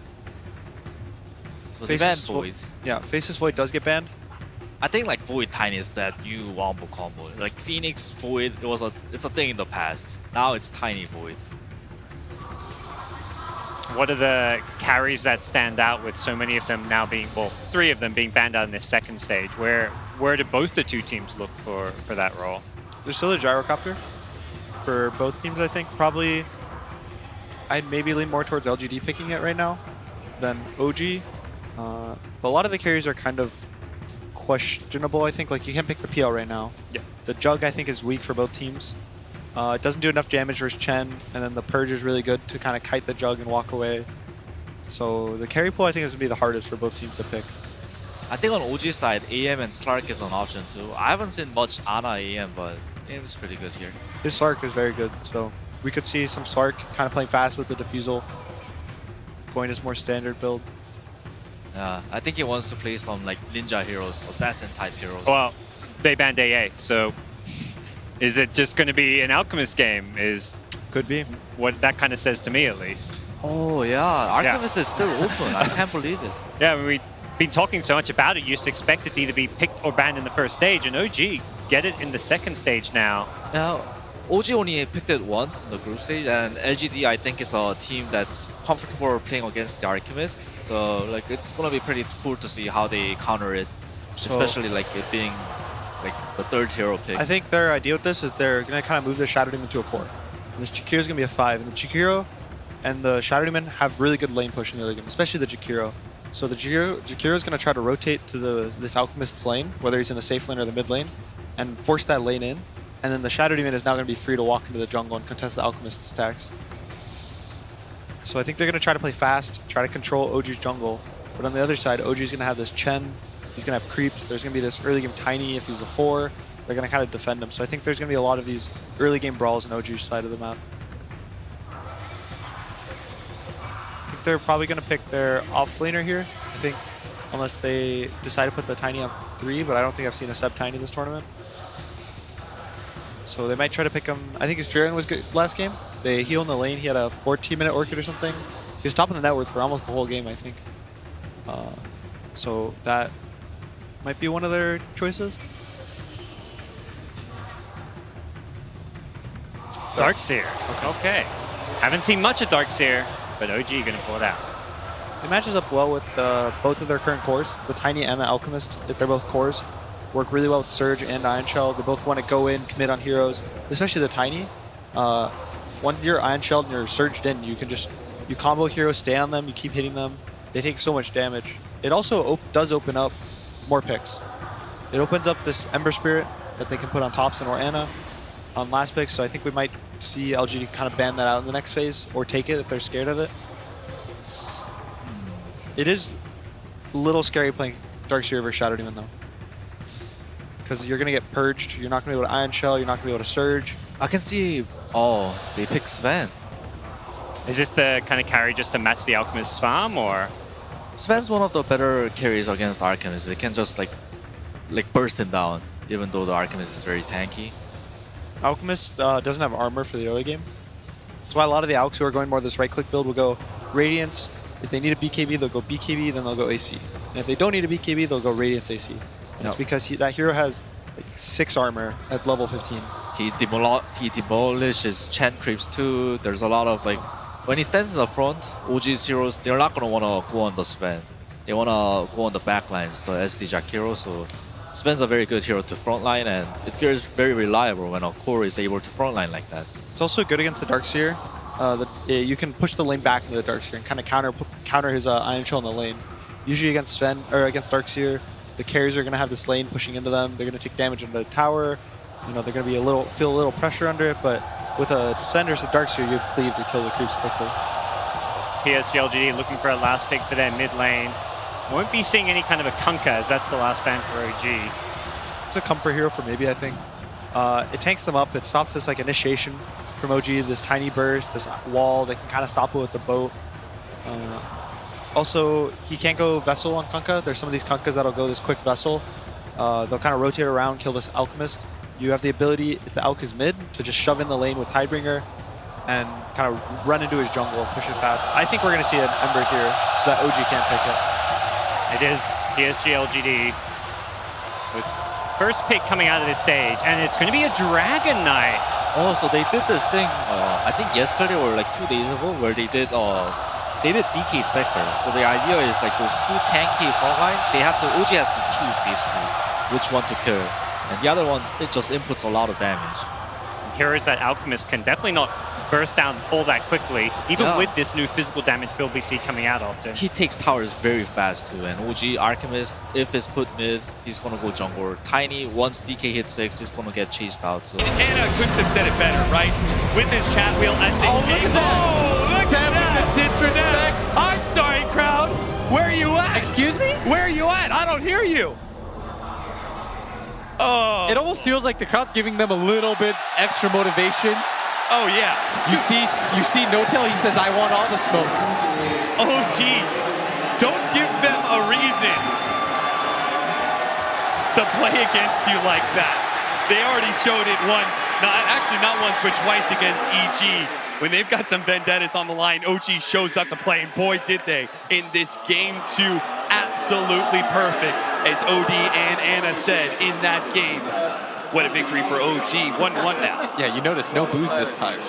So they ban Void. Yeah, Faceless Void does get banned. I think like Void Tiny is that new wombo combo. Like Phoenix Void, it's a thing in the past. Now it's Tiny Void. What are the carries that stand out with so many of them now being, well, 3 of them being banned out in this second stage? Where do both the two teams look for that role? There's still a Gyrocopter for both teams, I think. Probably, I'd maybe lean more towards LGD picking it right now than OG. But a lot of the carries are kind of questionable, I think. Like, you can't pick the PL right now. Yeah. The Jug, I think, is weak for both teams. It doesn't do enough damage versus Chen, and then the Purge is really good to kind of kite the Jug and walk away. So the carry pool, I think, is going to be the hardest for both teams to pick. I think on OG side, AM and Slark is an option too. I haven't seen much Ana AM, but AM is pretty good here. His Slark is very good, so we could see some Slark kind of playing fast with the Diffusal, going his more standard build. Yeah, I think he wants to play some like ninja heroes, assassin type heroes. Well, they banned AA, so is it just going to be an Alchemist game? Could be. What that kind of says to me, at least. Oh yeah, Alchemist is still open. I can't believe it. Yeah, I mean, we've been talking so much about it. You just expect it to either be picked or banned in the first stage, and OG get it in the second stage now. Now, OG only picked it once in the group stage, and LGD I think is a team that's comfortable playing against the Alchemist. So like it's gonna be pretty cool to see how they counter it, especially like it being like the third hero pick. I think their idea with this is they're going to kind of move the Shadow Demon to a 4. And this Jakiro is going to be a 5. And the Jakiro and the Shadow Demon have really good lane push in the early game, especially the Jakiro. So the Jakiro is going to try to rotate to this Alchemist's lane, whether he's in the safe lane or the mid lane, and force that lane in. And then the Shadow Demon is now going to be free to walk into the jungle and contest the Alchemist stacks. So I think they're going to try to play fast, try to control OG's jungle. But on the other side, OG's going to have this Chen. He's going to have creeps. There's going to be this early game Tiny if he's a 4. They're going to kind of defend him. So I think there's going to be a lot of these early game brawls on OG's side of the map. I think they're probably going to pick their off laner here. I think, unless they decide to put the Tiny on 3, but I don't think I've seen a sub Tiny this tournament. So they might try to pick him. I think his Furion was good last game. He owned the lane. He had a 14-minute Orchid or something. He was top of the net worth for almost the whole game, I think. So that might be one of their choices. Darkseer. Okay. Haven't seen much of Darkseer, but OG going to pull it out. It matches up well with both of their current cores. The Tiny and the Alchemist, if they're both cores, work really well with Surge and Iron Shell. They both want to go in, commit on heroes, especially the Tiny. When you're Iron Shelled and you're surged in, you can just combo heroes, stay on them, you keep hitting them. They take so much damage. It also does open up more picks. It opens up this Ember Spirit that they can put on Thompson or Anna on last pick, so I think we might see LGD kind of ban that out in the next phase, or take it if they're scared of it. It is a little scary playing Darkseer versus Shadow Demon though, because you're going to get purged, you're not going to be able to Iron Shell, you're not going to be able to Surge. I can see, they pick Sven. Is this the kind of carry just to match the Alchemist's farm, or? Sven's one of the better carries against Alchemist. They can just like burst him down, even though the Alchemist is very tanky. Alchemist doesn't have armor for the early game. That's why a lot of the Alchs who are going more this right-click build will go Radiance. If they need a BKB, they'll go BKB, then they'll go AC. And if they don't need a BKB, they'll go Radiance AC. And it's because that hero has like 6 armor at level 15. He demolishes Chen creeps too. There's a lot of like, when he stands in the front, OG's heroes, they're not going to want to go on the Sven. They want to go on the back lines, the SD Jakiro. So Sven's a very good hero to frontline, and it feels very reliable when a core is able to frontline like that. It's also good against the Darkseer. You can push the lane back into the Darkseer and kind of counter his Iron Shell in the lane. Usually against Sven or against Darkseer, the carries are going to have this lane pushing into them. They're going to take damage into the tower. You know, they're going to feel a little pressure under it, but with a Sven versus a Darkseer, you have cleave to kill the creeps quickly. PSG LGD looking for a last pick for their mid lane. Won't be seeing any kind of a Kunkka, as that's the last ban for OG. It's a comfort hero for maybe, I think. It tanks them up. It stops this like initiation from OG, this tiny burst, this wall. They can kind of stop it with the boat. Also, he can't go Vessel on Kunkka. There's some of these Kunkkas that'll go this quick Vessel. They'll kind of rotate around, kill this Alchemist. You have the ability, if the Alch is mid, to just shove in the lane with Tidebringer and kind of run into his jungle and push it fast. I think we're going to see an Ember here so that OG can't pick it. It is PSG LGD with first pick coming out of this stage, and it's going to be a Dragon Knight. Oh, so they did this thing, I think yesterday or like 2 days ago, where they did DK Spectre. So the idea is like those 2 tanky front lines, OG has to choose basically which one to kill. And the other one, it just inputs a lot of damage. Heroes that Alchemist can definitely not burst down all that quickly, even with this new physical damage build we see coming out often. He takes towers very fast too, and OG Alchemist, if it's put mid, he's gonna go jungle. Tiny, once DK hits 6, he's gonna get chased out. So Anna couldn't have said it better, right? With his chat wheel as they look at the disrespect. I'm sorry, crowd. Where are you at? Excuse me? Where are you at? I don't hear you. Oh. It almost feels like the crowd's giving them a little bit extra motivation. Oh yeah. You see No-Tail, he says, I want all the smoke. OG Don't give them a reason to play against you like that. They already showed it once, not once, but twice against EG. When they've got some vendettas on the line, OG shows up to play, and boy, did they in this game 2. Absolutely perfect, as OD and Anna said in that game. What a victory for OG, 1-1 now. Yeah, you notice no booze this time.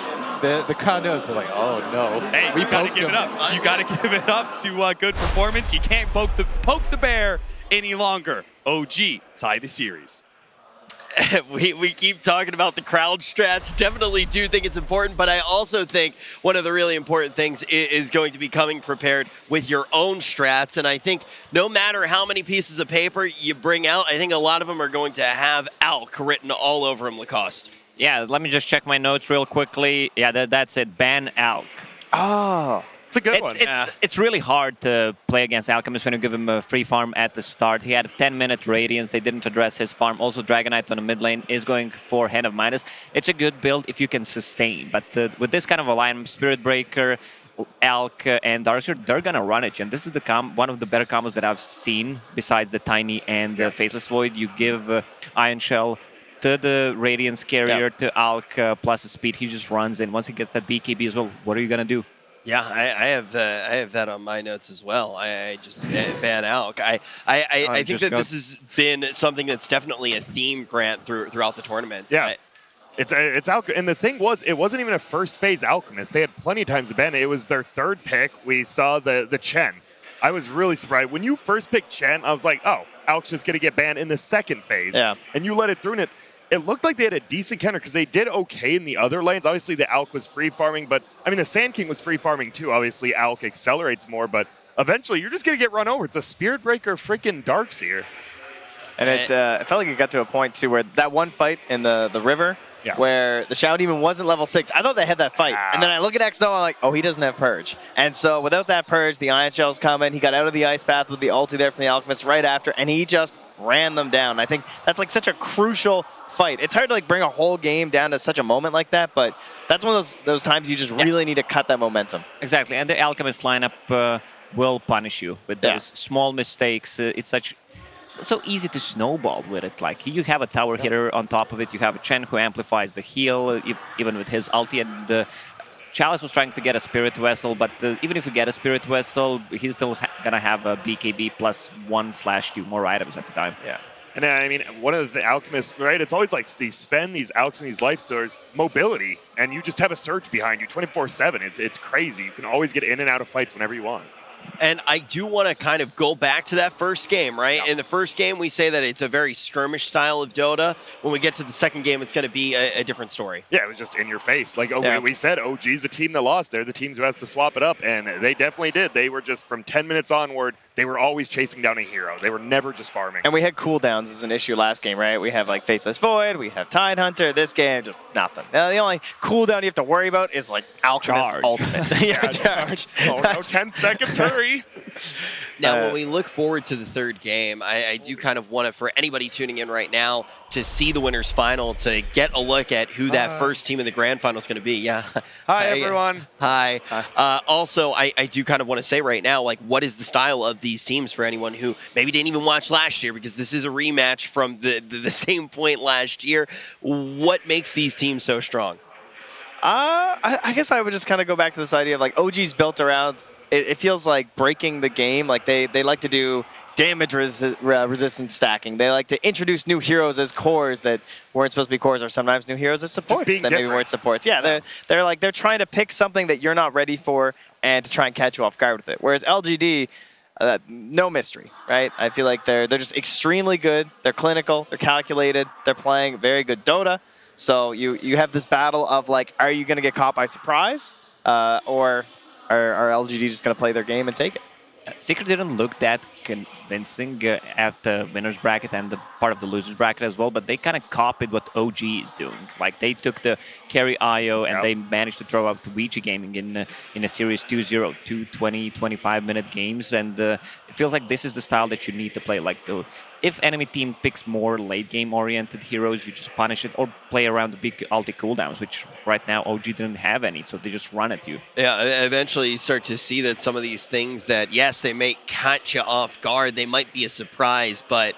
The crowd knows, they're like, oh no. Hey, we gotta give it up. You gotta give it up to good performance. You can't poke the bear any longer. OG tie the series. we keep talking about the crowd strats. Definitely do think it's important, but I also think one of the really important things is going to be coming prepared with your own strats. And I think no matter how many pieces of paper you bring out, I think a lot of them are going to have ALK written all over them, Lacoste. Yeah, let me just check my notes real quickly. Yeah, that's it. Ban ALK. Oh. It's a good one. It's really hard to play against Alchemist when you give him a free farm at the start. He had a 10-minute Radiance. They didn't address his farm. Also, Dragonite on the mid lane is going for Hand of Midas. It's a good build if you can sustain. But with this kind of alignment, Spirit Breaker, ALK, and Darkseer, they're going to run it. And this is one of the better combos that I've seen besides the Tiny and the Faceless Void. You give Iron Shell to the Radiance carrier, to ALK plus the speed. He just runs in. Once he gets that BKB as well, what are you going to do? Yeah, I have that on my notes as well. I just ban ALK. I think that this has been something that's definitely a theme, Grant, throughout the tournament. Yeah. It's Alchemist. And the thing was, it wasn't even a first phase Alchemist. They had plenty of times to ban it. It was their third pick. We saw the Chen. I was really surprised. When you first picked Chen, I was like, oh, Alk's just going to get banned in the second phase. Yeah. And you let it through, and it looked like they had a decent counter because they did okay in the other lanes. Obviously, the ALK was free farming, but I mean, the Sand King was free farming too. Obviously, ALK accelerates more, but eventually, you're just going to get run over. It's a Spirit Breaker freaking Darkseer. And it felt like it got to a point too where that one fight in the river, where the Shadow Demon wasn't level 6. I thought they had that fight. And then I look at XNO, I'm like, oh, he doesn't have Purge. And so without that Purge, the Ion Shell's coming. He got out of the Ice Path with the ulti there from the Alchemist right after, and he just ran them down. I think that's like such a crucial fight. It's hard to like bring a whole game down to such a moment like that, but that's one of those times you just really need to cut that momentum. Exactly, and the Alchemist lineup will punish you with those small mistakes. It's so easy to snowball with it. Like, you have a tower hitter on top of it. You have a Chen who amplifies the heal, even with his ulti. And Chalice was trying to get a Spirit Vessel, but even if you get a Spirit Vessel, he's still gonna have a BKB plus 1/2 more items at the time. Yeah. And I mean, one of the Alchemists, right? It's always like these Sven, these Alks, and these Life Stores, mobility, and you just have a surge behind you 24/7. It's crazy. You can always get in and out of fights whenever you want. And I do want to kind of go back to that first game, right? In the first game, we say that it's a very skirmish style of Dota. When we get to the second game, it's going to be a different story. Yeah, it was just in your face. Like we said, OG's the team that lost. They're the teams who has to swap it up, and they definitely did. They were just, from 10 minutes onward, they were always chasing down a hero. They were never just farming. And we had cooldowns as an issue last game, right? We have like Faceless Void, we have Tide Hunter. This game, just nothing. Now, the only cooldown you have to worry about is like Alchemist Ultimate. Charge. Oh, no, 10 seconds, hurry. Now, when we look forward to the third game, I do kind of want it for anybody tuning in right now to see the winners final, to get a look at who that first team in the grand final is going to be. Yeah. Hi, everyone. Hi. Also, I do kind of want to say right now, like, what is the style of these teams for anyone who maybe didn't even watch last year, because this is a rematch from the same point last year. What makes these teams so strong? I guess I would just kind of go back to this idea of like OG's built around. It feels like breaking the game. Like they like to do damage resistance stacking. They like to introduce new heroes as cores that weren't supposed to be cores, or sometimes new heroes as supports that maybe weren't supports. Yeah, they're trying to pick something that you're not ready for and to try and catch you off guard with it. Whereas LGD, no mystery, right? I feel like they're just extremely good. They're clinical. They're calculated. They're playing very good Dota. So you have this battle of like, are you going to get caught by surprise, or are LGD just going to play their game and take it? Secret didn't look that convincing at the winners bracket and the part of the losers bracket as well, but they kind of copied what OG is doing. Like they took the carry IO and they managed to throw out the Ouija gaming in a series 2-0, 2 20, 25-minute games, and it feels like this is the style that you need to play. Like if enemy team picks more late game oriented heroes, you just punish it or play around the big ulti cooldowns, which right now OG didn't have any, so they just run at you. Yeah, eventually you start to see that some of these things that, yes, they may catch you off guard, they might be a surprise, but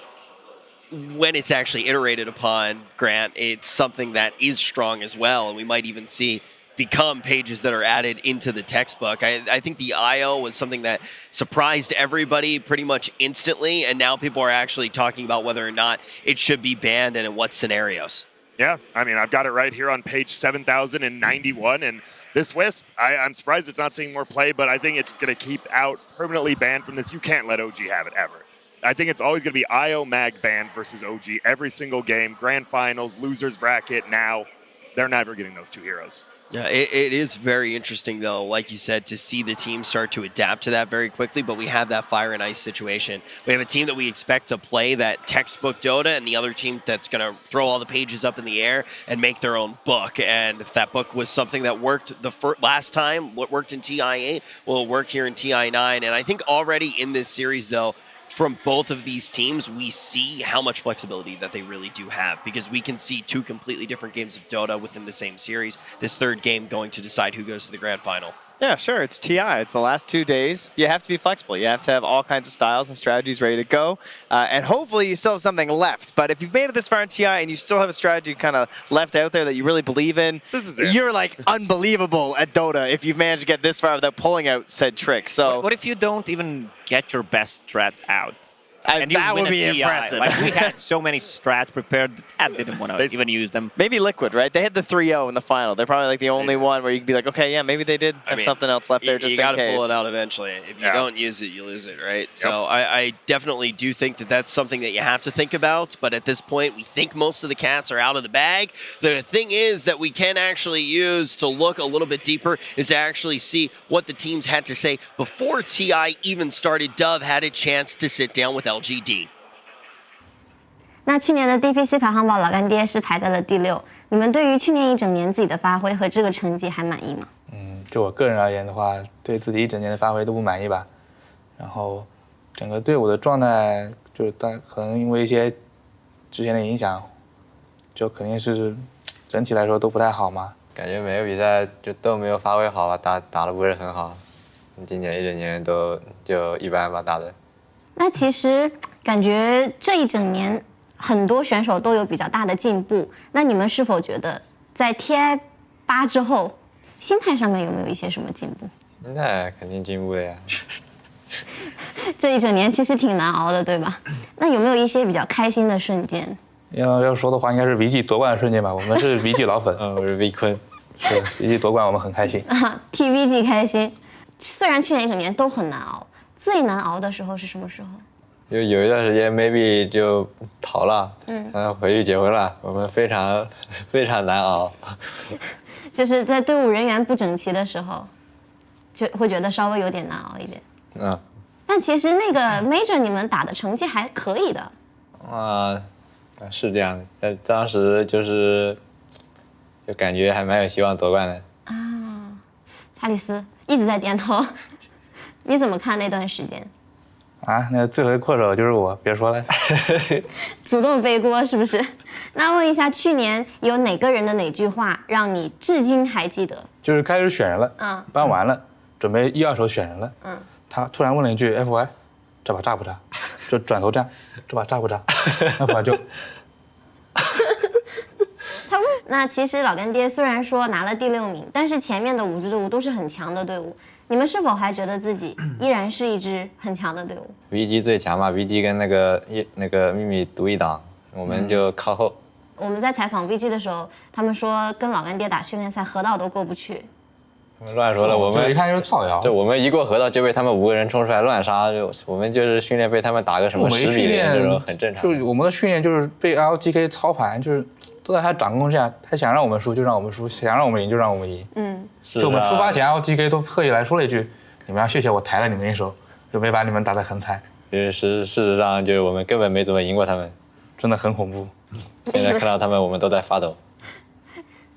when it's actually iterated upon, Grant, it's something that is strong as well, and we might even see become pages that are added into the textbook. I think the IO was something that surprised everybody pretty much instantly, and now people are actually talking about whether or not it should be banned and in what scenarios. Yeah, I mean, I've got it right here on page 7091, and this Wisp, I'm surprised it's not seeing more play, but I think it's just going to keep out permanently banned from this. You can't let OG have it ever. I think it's always going to be IO mag banned versus OG every single game, grand finals, losers bracket. Now they're never getting those two heroes. Yeah, it is very interesting, though, like you said, to see the team start to adapt to that very quickly, but we have that fire and ice situation. We have a team that we expect to play that textbook Dota, and the other team that's going to throw all the pages up in the air and make their own book. And if that book was something that worked the last time, what worked in TI8, will work here in TI9. And I think already in this series, though, from both of these teams, we see how much flexibility that they really do have, because we can see two completely different games of Dota within the same series. This third game going to decide who goes to the grand final. Yeah, sure. It's TI. It's the last 2 days. You have to be flexible. You have to have all kinds of styles and strategies ready to go. And hopefully you still have something left. But if you've made it this far in TI and you still have a strategy kind of left out there that you really believe in, this is it. You're like unbelievable at Dota if you've managed to get this far without pulling out said tricks. So what if you don't even get your best strat out? And that would be impressive. Like we had so many strats prepared that I didn't want to even use them. Maybe Liquid, right? They had the 3-0 in the final. They're probably like the only one where you can be like, okay, yeah, maybe they did have something else left there just in case. You got to pull it out eventually. If you don't use it, you lose it, right? Yep. So I definitely do think that that's something that you have to think about. But at this point, we think most of the cats are out of the bag. The thing is that we can actually use to look a little bit deeper is to actually see what the teams had to say before TI even started. Dove had a chance to sit down with LGD. 那去年的 DPC 排行榜，老干爹是排在了第6。你们对于去年一整年自己的发挥和这个成绩还满意吗？就我个人而言的话，对自己一整年的发挥都不满意吧。然后整个队伍的状态，就可能因为一些之前的影响，就肯定是整体来说都不太好嘛。感觉每个比赛都没有发挥好吧，打得不是很好。今年一整年都就一般吧打的。那其实感觉这一整年很多选手都有比较大的进步。那你们是否觉得在 TI8 之后，心态上面有没有一些什么进步？心态肯定进步的呀。这一整年其实挺难熬的，对吧？那有没有一些比较开心的瞬间？要说的话，应该是 VG 夺冠的瞬间吧。我们是 VG 老粉，我是 V 坤，是 VG 夺冠，我们很开心。替 VG 开心。虽然去年一整年都很难熬，最难熬的时候是什么时候？就有一段时间 maybe 就逃了，回去结婚了，我们非常非常难熬。就是在队伍人员不整齐的时候，就会觉得稍微有点难熬一点。但其实那个 Major 你们打的成绩还可以的。是这样的，但当时就感觉还蛮有希望夺冠的。查理斯一直在点头，你怎么看那段时间？那个罪魁祸首就是我，别说了。主动背锅是不是？那问一下，去年有哪个人的哪句话让你至今还记得？就是开始选人了，搬完了，准备1、2手选人了，他突然问了一句 FY， 这把炸不炸？就转头站，这把炸不炸？那会儿就。他问，那其实老干爹虽然说拿了第6名，但是前面的5支队伍都是很强的队伍，你们是否还觉得自己依然是一支很强的队伍 ？VG 最强嘛 ，VG 跟那个秘密独一档，我们就靠后。我们在采访 VG 的时候，他们说跟老干爹打训练赛，河道都过不去。他们乱说了，我们一看就是造谣。就我们一过河道就被他们5个人冲出来乱杀，我们就是训练被他们打个什么10比0这种很正常。就我们的训练就是被 LGK 操盘，就是都在他掌控下，他想让我们输就让我们输，想让我们赢就让我们赢。就我们出发前 LGK 都特意来说了一句：“你们要谢谢我抬了你们一手，就没把你们打得很惨。”其实事实上就是我们根本没怎么赢过他们，真的很恐怖。现在看到他们，我们都在发抖。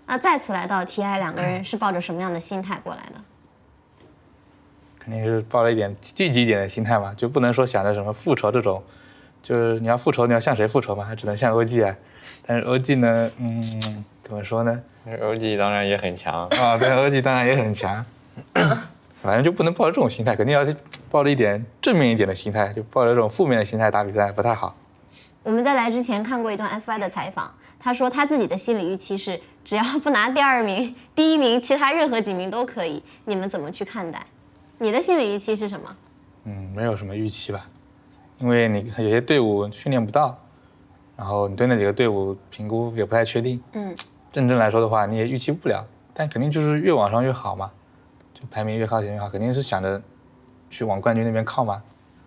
那再次来到 TI， 两个人是抱着什么样的心态过来的？肯定是抱着一点积极一点的心态嘛，就不能说想着什么复仇这种，就是你要复仇，你要向谁复仇嘛？还只能向 OG 啊。但是 OG 呢，怎么说呢 ？OG 当然也很强啊，对 ，OG 当然也很强。反正就不能抱着这种心态，肯定要抱着一点正面一点的心态，就抱着这种负面的心态打比赛不太好。我们在来之前看过一段 FY 的采访，他说他自己的心理预期是，只要不拿第2名、第1名，其他任何几名都可以。你们怎么去看待？你的心理预期是什么？没有什么预期吧，因为你有些队伍训练不到，然后你对那几个队伍评估也不太确定。认真来说的话，你也预期不了，但肯定就是越往上越好嘛，就排名越靠前越好，肯定是想着去往冠军那边靠嘛。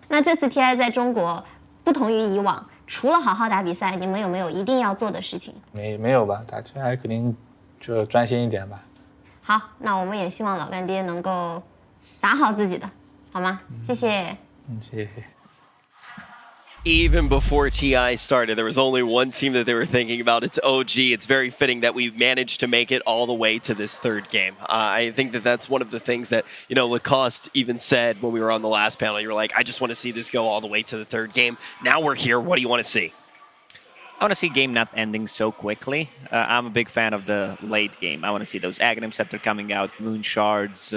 那这次 TI 在中国不同于以往，除了好好打比赛，你们有没有一定要做的事情？没有吧，打 TI 肯定就专心一点吧。好，那我们也希望老干爹能够打好自己的，好吗？谢谢。谢谢。Even before TI started, there was only one team that they were thinking about. It's OG. It's very fitting that we managed to make it all the way to this third game. I think that that's one of the things that, Lacoste even said when we were on the last panel. You were like, I just want to see this go all the way to the third game. Now we're here. What do you want to see? I want to see game not ending so quickly. I'm a big fan of the late game. I want to see those Aghanims that are coming out, Moon Shards,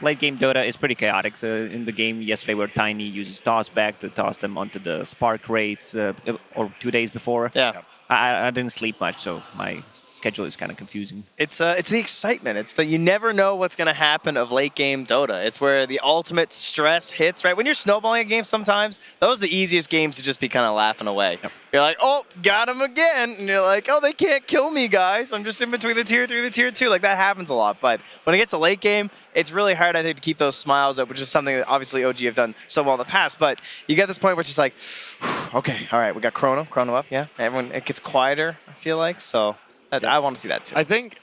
late game Dota is pretty chaotic. In the game yesterday where Tiny uses tossback to toss them onto the spark rates, or 2 days before. Yeah. I didn't sleep much, so my schedule is kind of confusing. It's the excitement. It's that you never know what's going to happen of late game Dota. It's where the ultimate stress hits, right? When you're snowballing a game sometimes, those are the easiest games to just be kind of laughing away. Yep. You're like, oh, got him again. And you're like, oh, they can't kill me, guys. I'm just in between the tier 3 and the tier 2. Like, that happens a lot. But when it gets to late game, it's really hard, I think, to keep those smiles up, which is something that obviously OG have done so well in the past. But you get this point where it's just like, okay, all right, we got Chrono up, yeah. Everyone, it gets quieter, I feel like. So I want to see that too. I think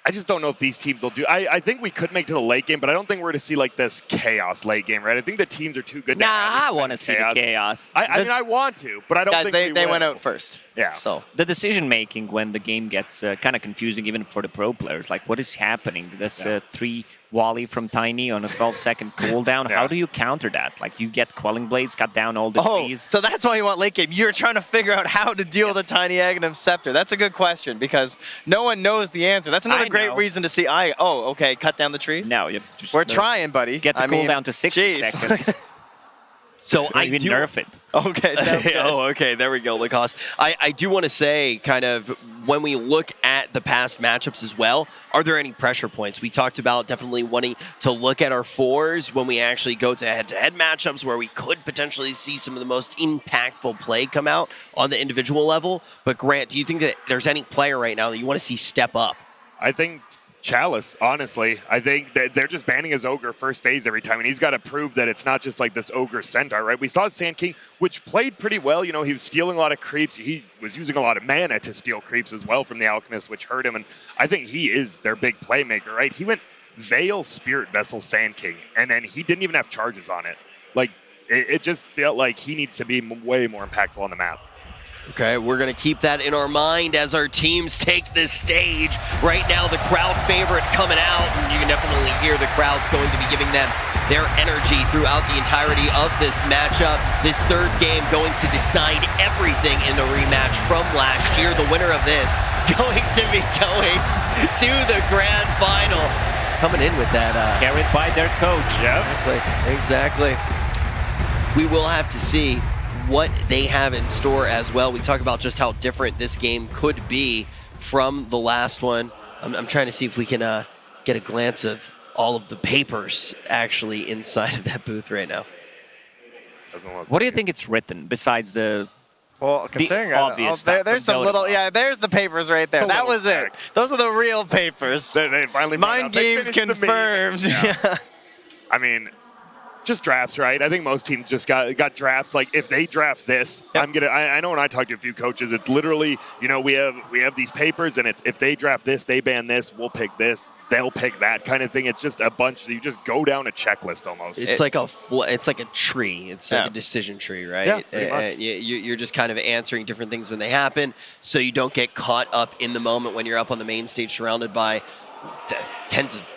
I just don't know if these teams will do. I think we could make to the late game, but I don't think we're going to see like this chaos late game, right? I think the teams are too good. I want to see the chaos. I mean, I want to, but I don't Guys, think they went out first. Yeah. So the decision making when the game gets kind of confusing, even for the pro players, like what is happening? This 3 volley from Tiny on a 12-second cooldown. How do you counter that? Like you get Quelling Blades, cut down all the trees. So that's why you want late game. You're trying to figure out how to deal with a Tiny Aghanim Scepter. That's a good question because no one knows the answer. That's another great reason to see. Okay, cut down the trees. No, you just we're trying, buddy. Get the cooldown to 60 seconds. So I do nerf it. Okay. Okay. There we go, Lacoste. I do want to say, kind of, when we look at the past matchups as well, are there any pressure points? We talked about definitely wanting to look at our 4s when we actually go to head-to-head matchups where we could potentially see some of the most impactful play come out on the individual level. But Grant, do you think that there's any player right now that you want to see step up? I think Chalice, honestly. I think that they're just banning his Ogre first phase every time, and he's got to prove that it's not just like this Ogre Centaur, right? We saw Sand King, which played pretty well. He was stealing a lot of creeps. He was using a lot of mana to steal creeps as well from the Alchemist, which hurt him, and I think he is their big playmaker, right? He went Veil, Spirit Vessel, Sand King, and then he didn't even have charges on it. Like, it just felt like he needs to be way more impactful on the map. Okay, we're going to keep that in our mind as our teams take this stage. Right now, the crowd favorite coming out, and you can definitely hear the crowd's going to be giving them their energy throughout the entirety of this matchup. This third game going to decide everything in the rematch from last year. The winner of this going to be going to the grand final. Coming in with that. Carried by their coach. Yeah. Exactly. We will have to see what they have in store as well. We talk about just how different this game could be from the last one. I'm trying to see if we can get a glance of all of the papers actually inside of that booth right now. What do you think it's written besides the considering obvious there's some little, there's the papers right there. That was it. Those are the real papers. They finally Mind games confirmed. Yeah. I mean, Just drafts, right? I think most teams just got drafts. Like if they draft this, I know when I talk to a few coaches, it's literally, we have these papers, and it's if they draft this, they ban this, we'll pick this, they'll pick that kind of thing. It's just a bunch. You just go down a checklist almost. It's like a tree. It's like a decision tree, right? Yeah, pretty much. You're just kind of answering different things when they happen, so you don't get caught up in the moment when you're up on the main stage surrounded by tens of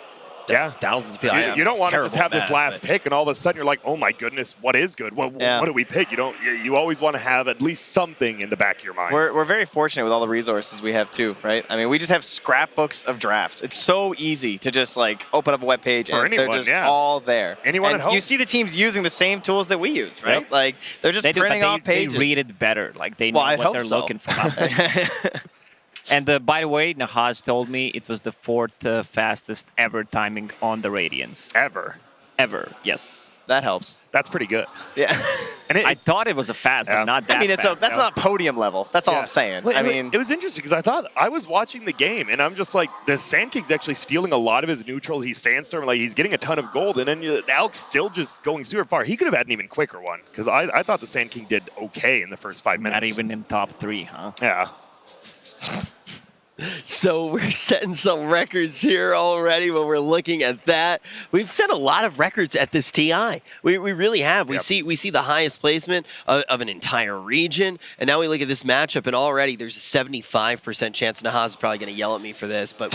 thousands of people. You don't want to just have this last pick, and all of a sudden you're like, oh my goodness, what is good? What do we pick? You always want to have at least something in the back of your mind. We're very fortunate with all the resources we have too, right? I mean, we just have scrapbooks of drafts. It's so easy to just like open up a web page and they're just all there. Anyone at home. You see the teams using the same tools that we use, right? Yep. Like they're just printing off pages. They read it better. Like they know what they're looking for. And by the way, Nahaz told me it was the 4th fastest ever timing on the Radiance. Ever, yes. That helps. That's pretty good. Yeah. And I thought it was a fast, but not that fast. That's not podium level. That's all I'm saying. Well, it was interesting because I thought I was watching the game, and I'm just like, the Sand King's actually stealing a lot of his neutrals. He's Sandstorm, like he's getting a ton of gold, and then Alk's still just going super far. He could have had an even quicker one because I thought the Sand King did okay in the first 5 minutes. Not even in top 3, huh? Yeah. So we're setting some records here already when we're looking at that. We've set a lot of records at this TI. We really have. We see the highest placement of an entire region, and now we look at this matchup, and already there's a 75% chance. Nahaz is probably going to yell at me for this, but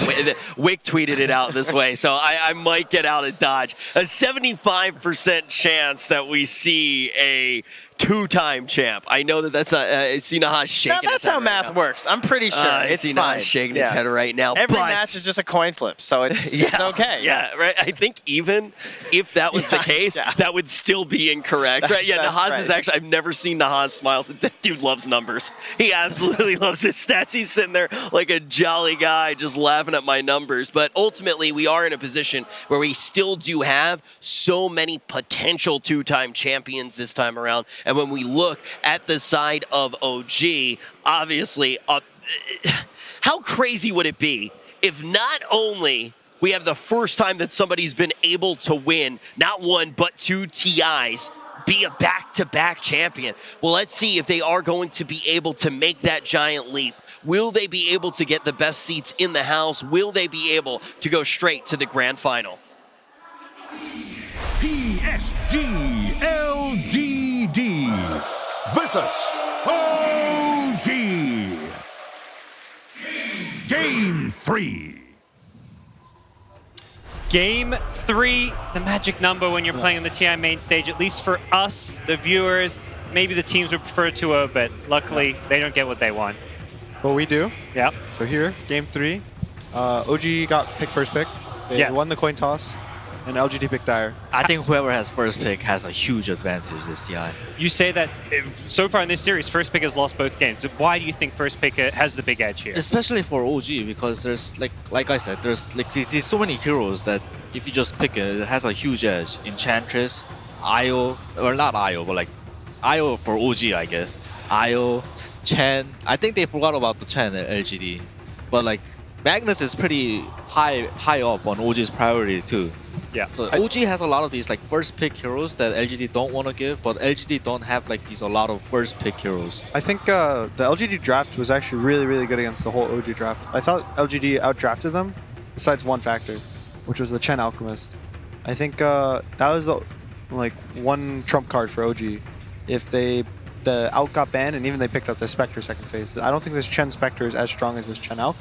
Wick tweeted it out this way, so I might get out of Dodge. A 75% chance that we see a 2-time champ. I know that's not. See Nahaz shaking. That's how math works. I'm pretty sure it's fine. Shaking his head right now. Every match is just a coin flip, so it's okay. Yeah, right. I think even if that was the case, that would still be incorrect, right? Yeah, Nahaz is actually. I've never seen Nahaz smile. That dude loves numbers. He absolutely loves his stats. He's sitting there like a jolly guy, just laughing at my numbers. But ultimately, we are in a position where we still do have so many potential 2-time champions this time around. And when we look at the side of OG, obviously, how crazy would it be if not only we have the first time that somebody's been able to win, not 1, but 2 TIs, be a back-to-back champion? Well, let's see if they are going to be able to make that giant leap. Will they be able to get the best seats in the house? Will they be able to go straight to the grand final? PSG LGD versus OG. Game 3. Game 3, the magic number when you're playing on the TI main stage, at least for us, the viewers. Maybe the teams would prefer 2-0, but luckily they don't get what they want. Well, we do. Yeah. So here, game 3, OG got picked first pick. They won the coin toss, and LGD picked Dire. I think whoever has first pick has a huge advantage this TI. You say that so far in this series, first pick has lost both games. Why do you think first pick has the big edge here? Especially for OG, because there's like I said, there's so many heroes that if you just pick it has a huge edge. Enchantress, Io, or not Io, but like Io for OG, I guess. Io, Chen. I think they forgot about the Chen at LGD, but like Magnus is pretty high up on OG's priority too. Yeah. So OG has a lot of these like first pick heroes that LGD don't want to give, but LGD don't have like a lot of first pick heroes. I think the LGD draft was actually really, really good against the whole OG draft. I thought LGD outdrafted them, besides one factor, which was the Chen Alchemist. I think that was the one trump card for OG. If the Alch got banned and even they picked up the Spectre second phase, I don't think this Chen Spectre is as strong as this Chen Alch.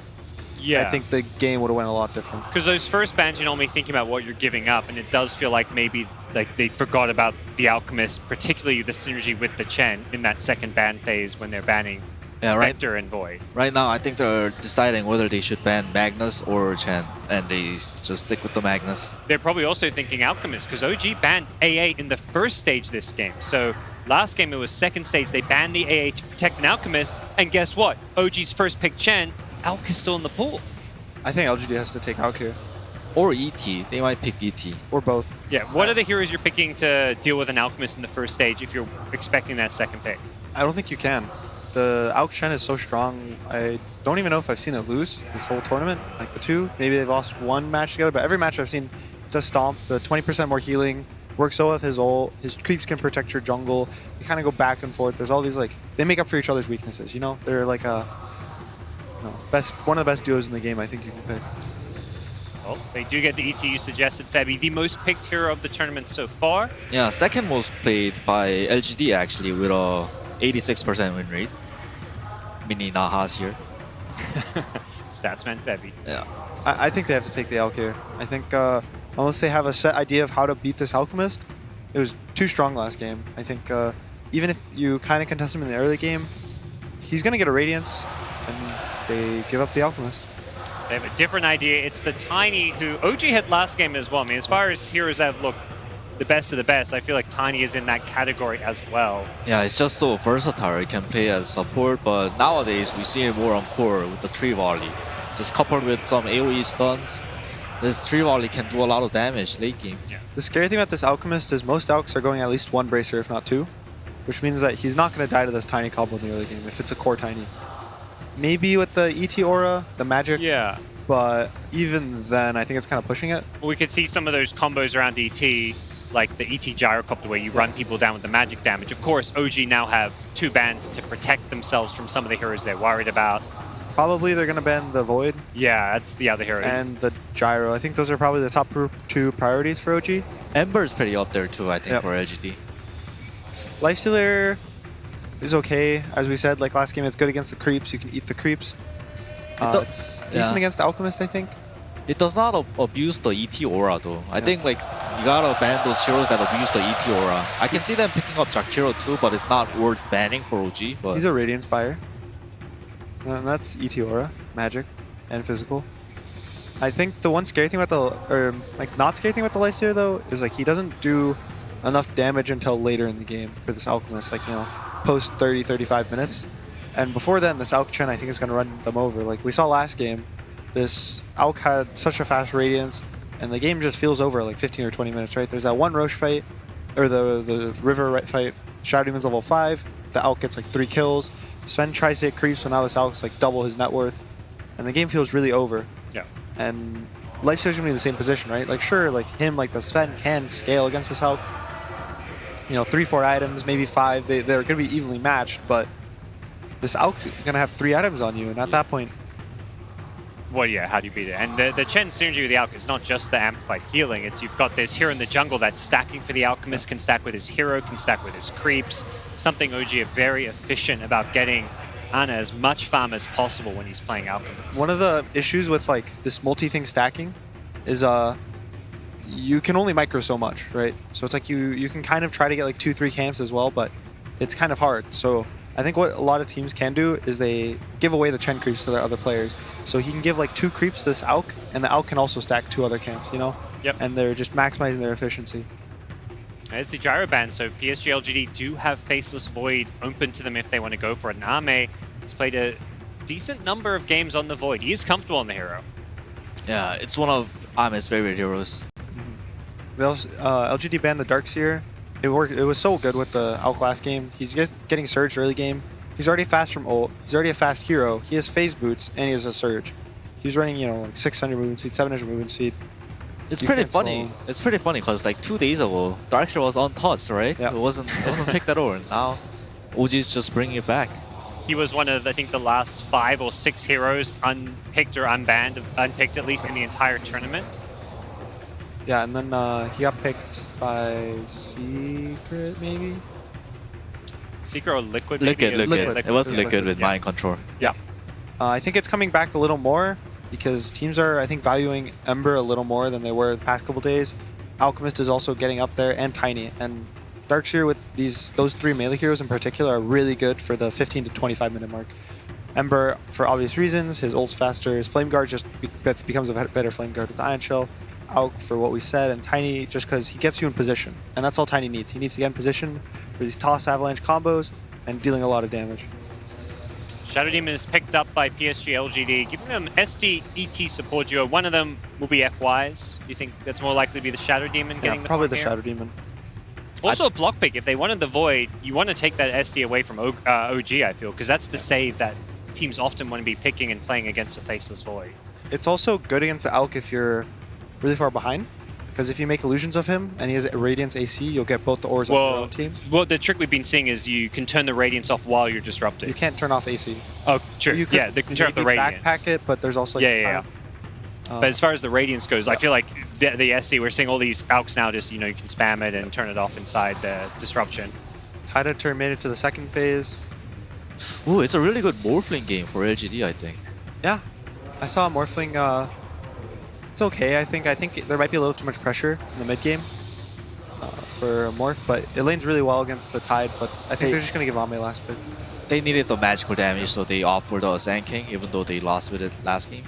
Yeah. I think the game would have went a lot different. Because those first bans, you're normally thinking about what you're giving up, and it does feel like maybe they forgot about the Alchemist, particularly the synergy with the Chen in that second ban phase when they're banning Spectre and Void. Right now, I think they're deciding whether they should ban Magnus or Chen, and they just stick with the Magnus. They're probably also thinking Alchemist, because OG banned AA in the first stage this game. So last game it was second stage, they banned the AA to protect an Alchemist, and guess what? OG's first pick Chen, Alch is still in the pool. I think LGD has to take Alch here. Or ET. They might pick ET. Or both. Yeah, what are the heroes you're picking to deal with an Alchemist in the first stage if you're expecting that second pick? I don't think you can. The Alch Chen is so strong, I don't even know if I've seen it lose this whole tournament. Like the two, maybe they've lost one match together, but every match I've seen, it's a stomp. The 20% more healing, works so well with his ult. His creeps can protect your jungle. You kind of go back and forth. There's all these like they make up for each other's weaknesses. You know, they're like one of the best duos in the game. I think you can pick. Well, they do get the ET you suggested, Febby. The most picked hero of the tournament so far. Yeah, second most played by LGD actually with a 86% win rate. Mini Nahas here. Statsman Febby. Yeah. I think they have to take the Alk here. I think unless they have a set idea of how to beat this Alchemist, it was too strong last game. I think even if you kind of contest him in the early game, he's going to get a Radiance, and they give up the Alchemist. They have a different idea. It's the Tiny who OG had last game as well. I mean, as far as heroes that have looked the best of the best, I feel like Tiny is in that category as well. Yeah, it's just so versatile. He can play as support, but nowadays we see him more on core with the tree volley. Just coupled with some AoE stuns, this tree volley can do a lot of damage late game. Yeah. The scary thing about this Alchemist is most Alks are going at least one Bracer, if not two, which means that he's not going to die to this Tiny combo in the early game if it's a core Tiny. Maybe with the ET aura, the magic. Yeah. But even then, I think it's kind of pushing it. We could see some of those combos around ET, like the ET Gyrocopter, where you run people down with the magic damage. Of course, OG now have 2 bans to protect themselves from some of the heroes they're worried about. Probably they're going to ban the Void. Yeah, that's the other hero. And the Gyro. I think those are probably the top 2 priorities for OG. Ember's pretty up there too, I think, for LGD. Lifestealer is okay. As we said, like last game, it's good against the creeps. You can eat the creeps. It's decent against Alchemist, I think. It does not abuse the ET aura though. I think like you gotta ban those heroes that abuse the ET aura. I can see them picking up Jakiro too, but it's not worth banning for OG. But he's a Radiant Spire. And that's ET aura, magic, and physical. I think the one scary thing about not scary thing about the Lifestealer though is like he doesn't do enough damage until later in the game for this Alchemist, like, you know, post 30-35 minutes. And before then, this Alk Chen I think is going to run them over. Like we saw last game, this Alk had such a fast Radiance, and the game just feels over like 15 or 20 minutes, right? There's that one Roche fight, or the River fight, Shadow Demon's level 5, the Alk gets like 3 kills, Sven tries to hit creeps, but now this Alk's like double his net worth, and the game feels really over. Yeah. And Lifestealer's going to be in the same position, right? Like sure, like him, like the Sven can scale against this Alk. You know, 3-4 items, maybe 5, they're going to be evenly matched, but this Alk's going to have 3 items on you, and at that point... Well, yeah, how do you beat it? And the Chen synergy with the Alk is not just the amplified healing. It's you've got this hero in the jungle that's stacking for the Alchemist, can stack with his hero, can stack with his creeps. Something OG are very efficient about getting Ana as much farm as possible when he's playing Alchemist. One of the issues with like this multi-thing stacking is you can only micro so much, right? So it's like you can kind of try to get like 2-3 camps as well, but it's kind of hard. So I think what a lot of teams can do is they give away the Chen creeps to their other players. So he can give like 2 creeps to this Alk, and the Alk can also stack 2 other camps, you know? Yep. And they're just maximizing their efficiency. It's the Gyro ban, so PSG LGD do have Faceless Void open to them if they want to go for it. And Ame has played a decent number of games on the Void. He is comfortable on the hero. Yeah, it's one of Ame's favorite heroes. They also, LGD banned the Darkseer. It worked. It was so good with the Alk last game. He's just getting Surge early game. He's already fast from ult. He's already a fast hero. He has phase boots and he has a Surge. He's running, you know, like 600 movement speed, 700 movement speed. It's pretty funny. It's pretty funny because like 2 days ago, Darkseer was untouched, right? Yeah. It wasn't picked at all. Now, OG's just bringing it back. He was one of, I think, the last 5 or 6 heroes unpicked or unbanned, unpicked at least in the entire tournament. Yeah, and then he got picked by Secret, maybe? Secret or Liquid? Liquid. It was Liquid with yeah. Mind Control. Yeah. I think it's coming back a little more because teams are, I think, valuing Ember a little more than they were the past couple days. Alchemist is also getting up there, and Tiny. And Darkseer with those 3 melee heroes in particular are really good for the 15 to 25 minute mark. Ember, for obvious reasons, his ult's faster. His Flame Guard just becomes a better Flame Guard with the Ion Shell. Alk for what we said, and Tiny just because he gets you in position. And that's all Tiny needs. He needs to get in position for these Toss Avalanche combos and dealing a lot of damage. Shadow Demon is picked up by PSG LGD, giving them SD ET support duo. One of them will be FYs. Do you think that's more likely to be the Shadow Demon getting the probably point the here? Shadow Demon. Also a block pick. If they wanted the Void, you want to take that SD away from OG, I feel, because that's the save that teams often want to be picking and playing against a Faceless Void. It's also good against the Alk if you're really far behind, Because if you make illusions of him and he has Radiance AC, you'll get both the ores on your own team. Well, the trick we've been seeing is you can turn the Radiance off while you're disrupted. You can't turn off AC. Oh, sure. You could Yeah, they can turn off the Radiance. backpack it, but there's also like Yeah. But as far as the Radiance goes, I feel like the SC, we're seeing all these alks now just, you know, you can spam it and turn it off inside the disruption. Tide turn made it to the second phase. Ooh, it's a really good Morphling game for LGD, I think. Yeah. I saw Morphling. It's okay, I think. I think there might be a little too much pressure in the mid game for Morph, but it lanes really well against the Tide, but I think they're just going to give Ame last pick. They needed the magical damage, so they opt for the Sand King, even though they lost with it last game.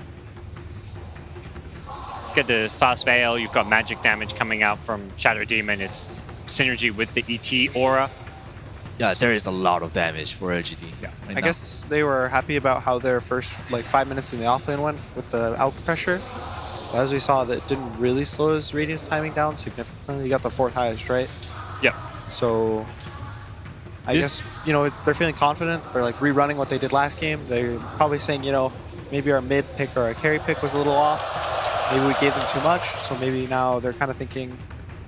Get the fast Veil, you've got magic damage coming out from Shadow Demon. It's synergy with the ET aura. Yeah, there is a lot of damage for LGD. Yeah. I guess they were happy about how their first 5 minutes in the offlane went with the out pressure. But as we saw, that didn't really slow his Radiance timing down significantly. He got the 4th highest, right? Yep. So I guess, you know, they're feeling confident. They're like rerunning what they did last game. They're probably saying, you know, maybe our mid pick or our carry pick was a little off. Maybe we gave them too much. So maybe now they're kind of thinking,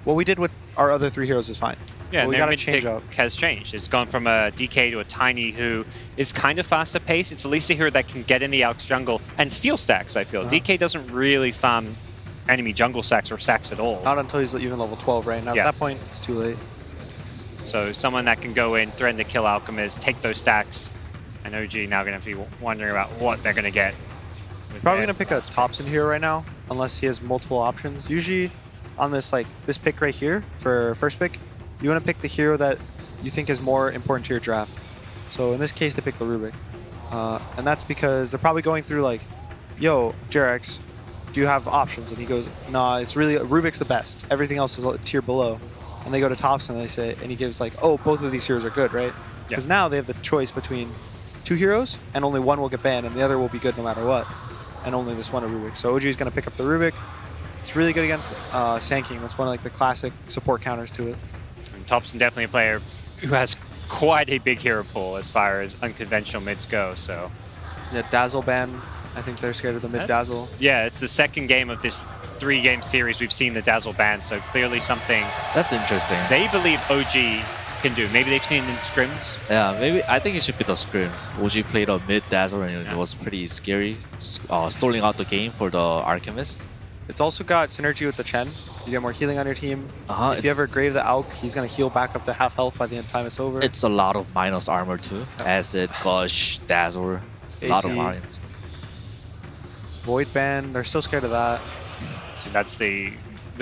what we did with our other 3 heroes is fine. Yeah, but we their got to mid change pick up. has changed. It's gone from a DK to a Tiny who is kind of faster paced. It's at least a hero that can get in the Alks jungle and steal stacks, I feel. DK doesn't really farm enemy jungle stacks or stacks at all. Not until he's even level 12, right? Now Yeah. at that point, it's too late. So someone that can go in, threaten to kill Alchemist, take those stacks, and OG now going to be wondering about what they're going to get. Probably going to pick a Thompson hero right now, unless he has multiple options. Usually on this this pick right here for first pick, you want to pick the hero that you think is more important to your draft. So in this case, they picked the Rubik. And that's because they're probably going through like, yo, Jerax, do you have options? And he goes, nah, it's really, Rubik's the best. Everything else is a tier below. And they go to Thompson and they say, and he gives like, oh, both of these heroes are good, right? Because now they have the choice between 2 heroes and only one will get banned and the other will be good no matter what. And only this one a Rubik. So OG is going to pick up the Rubik. It's really good against Sand King. That's one of the classic support counters to it. And Thompson definitely a player who has quite a big hero pool as far as unconventional mids go. So yeah, Dazzle ban. I think they're scared of the mid Dazzle. Yeah, it's the second game of this 3-game series we've seen the Dazzle ban. So clearly something that's interesting. They believe OG can do. Maybe they've seen it in scrims. Yeah, maybe I think it should be the scrims. OG played a mid Dazzle and it was pretty scary, stalling out the game for the Alchemist. It's also got synergy with the Chen. You get more healing on your team. If you ever grave the Auk, he's going to heal back up to half health by the time it's over. It's a lot of minus armor too. Acid, Gush, Dazzle. A lot of minus. Void ban, they're still scared of that. And that's the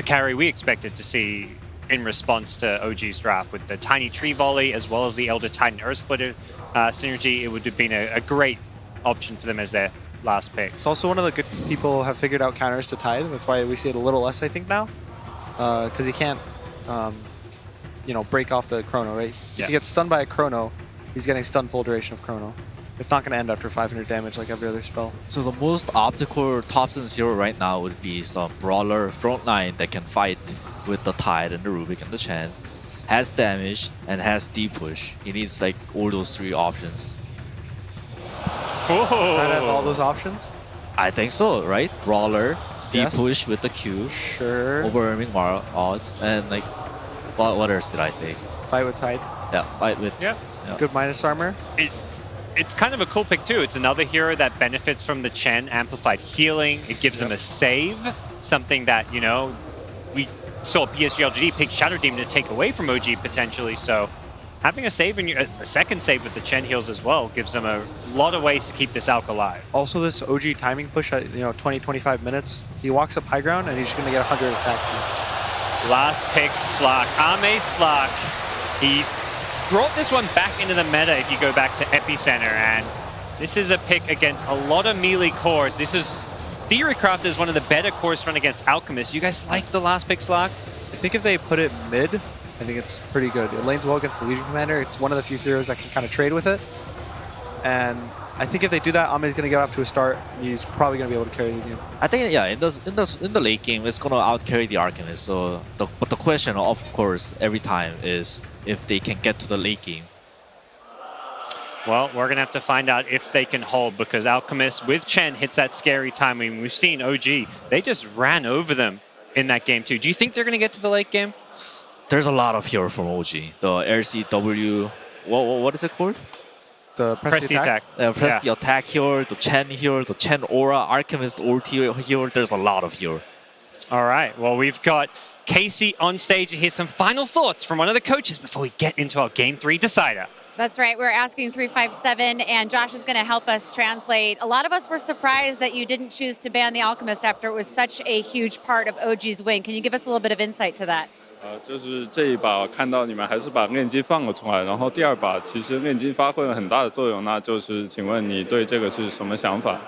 carry we expected to see in response to OG's draft with the Tiny Tree Volley as well as the Elder Titan Earth Splitter synergy. It would have been a great option for them as their last pick. It's also one of the good people have figured out counters to Tide. That's why we see it a little less, I think, now. Because he can't, you know, break off the Chrono, right? If he gets stunned by a Chrono, he's getting stunned full duration of Chrono. It's not going to end after 500 damage like every other spell. So the most optical Thompson hero right now would be some brawler frontline that can fight with the Tide and the Rubik and the Chen. Has damage and has deep push. He needs like all those 3 options. Try to have all those options? I think so, right? Brawler, deep push with the Q. Sure. Overwhelming odds. And like, what else did I say? Fight with Tide. Yeah, fight with. Yeah. Good minus armor. It's kind of a cool pick too. It's another hero that benefits from the Chen amplified healing. It gives them a save, something that, you know, we saw PSG LGD pick Shadow Demon to take away from OG potentially. So having a save and a second save with the Chen heals as well gives them a lot of ways to keep this Alk alive. Also, this OG timing push at 20-25 minutes. He walks up high ground and he's just going to get 100 attack speed. Last pick, Slark. Ame Slark. He brought this one back into the meta if you go back to Epicenter, and this is a pick against a lot of melee cores. This is Theorycraft is one of the better cores run against Alchemist. You guys like the last pick, Slark? I think if they put it mid, I think it's pretty good. It lanes well against the Legion Commander. It's one of the few heroes that can kind of trade with it. And I think if they do that, Ame is going to get off to a start. He's probably going to be able to carry the game. I think, yeah, in the late game, it's going to out-carry the Alchemist. So, but the question, of course, every time is if they can get to the late game. Well, we're going to have to find out if they can hold, because Alchemist with Chen hits that scary timing. We've seen OG. They just ran over them in that game too. Do you think they're going to get to the late game? There's a lot of hero from OG. The LCW, what is it called? The press the attack. Press the attack hero, the Chen hero, the Chen aura, Alchemist ulti hero. There's a lot of hero. All right. Well, we've got Casey on stage to hear some final thoughts from one of the coaches before we get into our Game 3 decider. That's right. We're asking 357, and Josh is going to help us translate. A lot of us were surprised that you didn't choose to ban the Alchemist after it was such a huge part of OG's win. Can you give us a little bit of insight to that? 就是这一把看到你们还是把炼金放了出来，然后第二把其实炼金发挥了很大的作用，那就是请问你对这个是什么想法？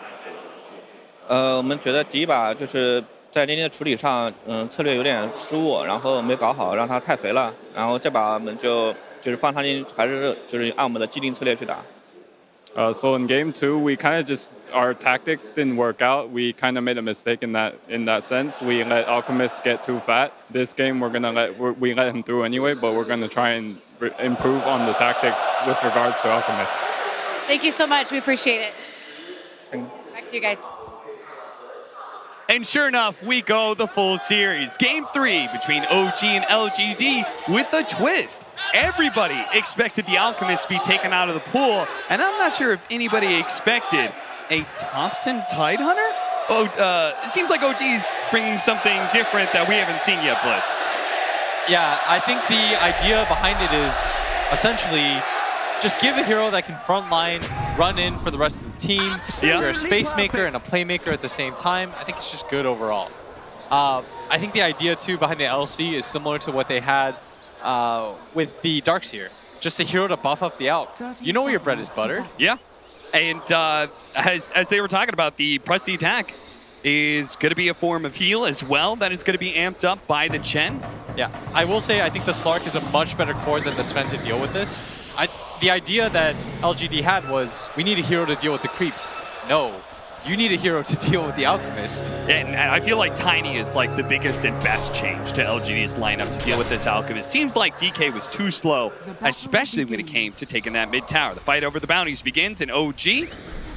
我们觉得第一把就是在炼金的处理上，策略有点失误，然后没搞好，让它太肥了。然后这把我们就是放它进，还是就是按我们的既定策略去打。So in game 2, we kind of just our tactics didn't work out. We kind of made a mistake in that sense. We let Alchemist get too fat. This game we're gonna we let him through anyway, but we're gonna try and improve on the tactics with regards to Alchemist. Thank you so much. We appreciate it. Back to you guys. And sure enough, we go the full series. Game 3 between OG and LGD with a twist. Everybody expected the Alchemist to be taken out of the pool, and I'm not sure if anybody expected a Thompson Tidehunter? It seems like OG's bringing something different that we haven't seen yet, Blitz. Yeah, I think the idea behind it is essentially just give a hero that can frontline, run in for the rest of the team. Yeah. You're a space maker and a playmaker at the same time. I think it's just good overall. I think the idea too behind the LC is similar to what they had with the Darkseer. Just a hero to buff up the Alp. You know where your bread is buttered. Yeah. And as they were talking about, the press the attack is going to be a form of heal as well. That is going to be amped up by the Chen. Yeah, I will say I think the Slark is a much better core than the Sven to deal with this. The idea that LGD had was, we need a hero to deal with the creeps. No, you need a hero to deal with the Alchemist. And I feel like Tiny is like the biggest and best change to LGD's lineup to deal with this Alchemist. Seems like DK was too slow, especially when it came to taking that mid tower. The fight over the bounties begins in OG.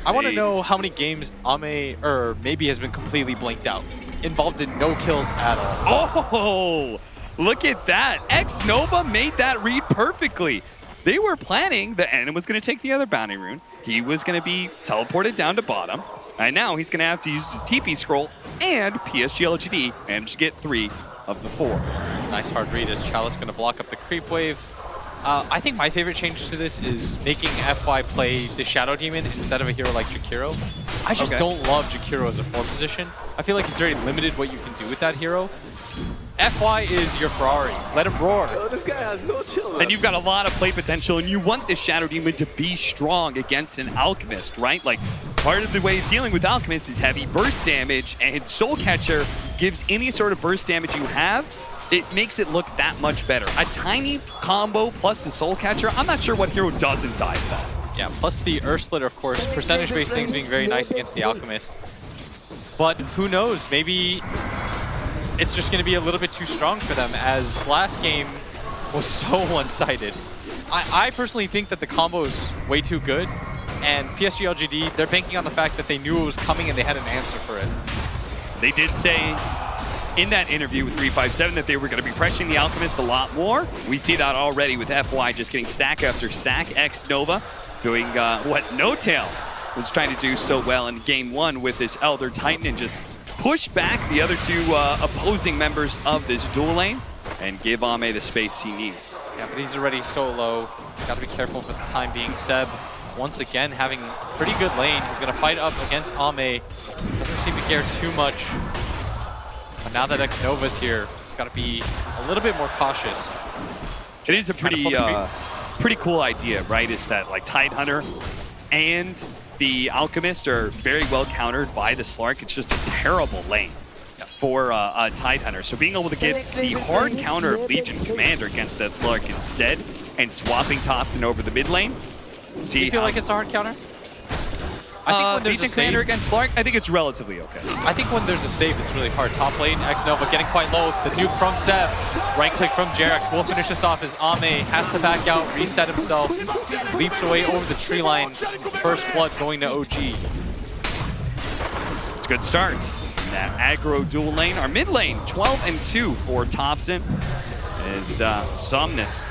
I want to know how many games Ame, or maybe has been completely blanked out. Involved in no kills at all. Oh, look at that. X-Nova made that read perfectly. They were planning that Enon was going to take the other bounty rune. He was going to be teleported down to bottom. And now he's going to have to use his TP scroll, and PSG LGD managed to get 3 of the 4. Nice hard read as Chalice going to block up the creep wave. I think my favorite change to this is making FY play the Shadow Demon instead of a hero like Jakiro. I just don't love Jakiro as a 4 position. I feel like it's very limited what you can do with that hero. FY is your Ferrari. Let him roar. Oh, this guy has no chill. And you've got a lot of play potential, and you want this Shadow Demon to be strong against an Alchemist, right? Like, part of the way of dealing with Alchemist is heavy burst damage, and Soul Catcher gives any sort of burst damage you have, it makes it look that much better. A tiny combo plus the Soul Catcher, I'm not sure what hero doesn't die to that. Yeah, plus the Earth Splitter, of course. Percentage-based things being very nice against the Alchemist. But who knows? Maybe it's just going to be a little bit too strong for them, as last game was so one-sided. I personally think that the combo is way too good, and PSG LGD, they're banking on the fact that they knew it was coming and they had an answer for it. They did say in that interview with 357 that they were going to be pressuring the Alchemist a lot more. We see that already with FY just getting stack after stack. X-Nova doing what No-Tail was trying to do so well in game 1 with this Elder Titan, and just push back the other 2 opposing members of this dual lane and give Ame the space he needs. Yeah, but he's already so low. He's got to be careful for the time being. Seb, once again, having pretty good lane. He's going to fight up against Ame. Doesn't seem to care too much. But now that X-Nova's here, he's got to be a little bit more cautious. It is a pretty cool idea, right? Is that like Tidehunter and the Alchemist are very well countered by the Slark. It's just a terrible lane for Tidehunter. So being able to get the hard counter of Legion Commander against that Slark instead, and swapping Thompson over the mid lane. Do you feel like it's a hard counter? I think when there's Legion Commander against Slark, I think it's relatively okay. I think when there's a save, it's really hard. Top lane, X-Nova getting quite low. The Duke from Seb. Right click from Jerax. We'll finish this off as Ame has to back out, reset himself, leaps away over the tree line. First blood going to OG. It's a good start. that aggro dual lane. Our mid lane, 12-2 for Thompson. As Somnus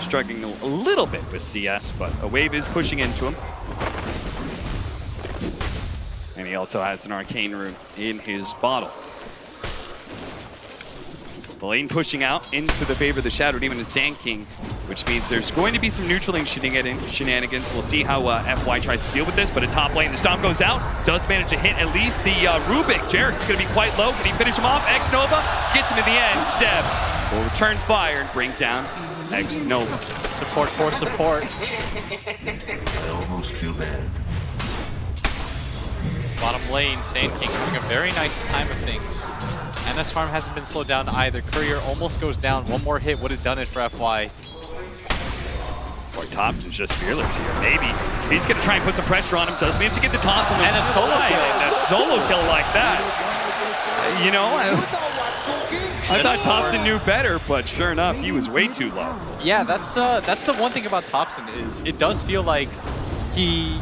struggling a little bit with CS, but a wave is pushing into him. And he also has an arcane rune in his bottle. The lane pushing out into the favor of the Shadow Demon and Sand King, which means there's going to be some neutral lane shenanigans. We'll see how FY tries to deal with this, but a top lane, the Stomp goes out, does manage to hit at least the Rubik. Jarrett's going to be quite low. Can he finish him off? X-Nova gets him in the end. Seb will return fire and bring down X-Nova. Support for support. I almost feel bad. Bottom lane, Sand King having a very nice time of things. NS Farm hasn't been slowed down either. Courier almost goes down. One more hit would have done it for FY. Boy, Thompson's just fearless here. Maybe he's going to try and put some pressure on him. Does manage to get the toss on the and a solo kill. And a solo kill like that. You know, I thought Thompson knew better, but sure enough, he was way too low. Yeah, that's the one thing about Thompson is it does feel like he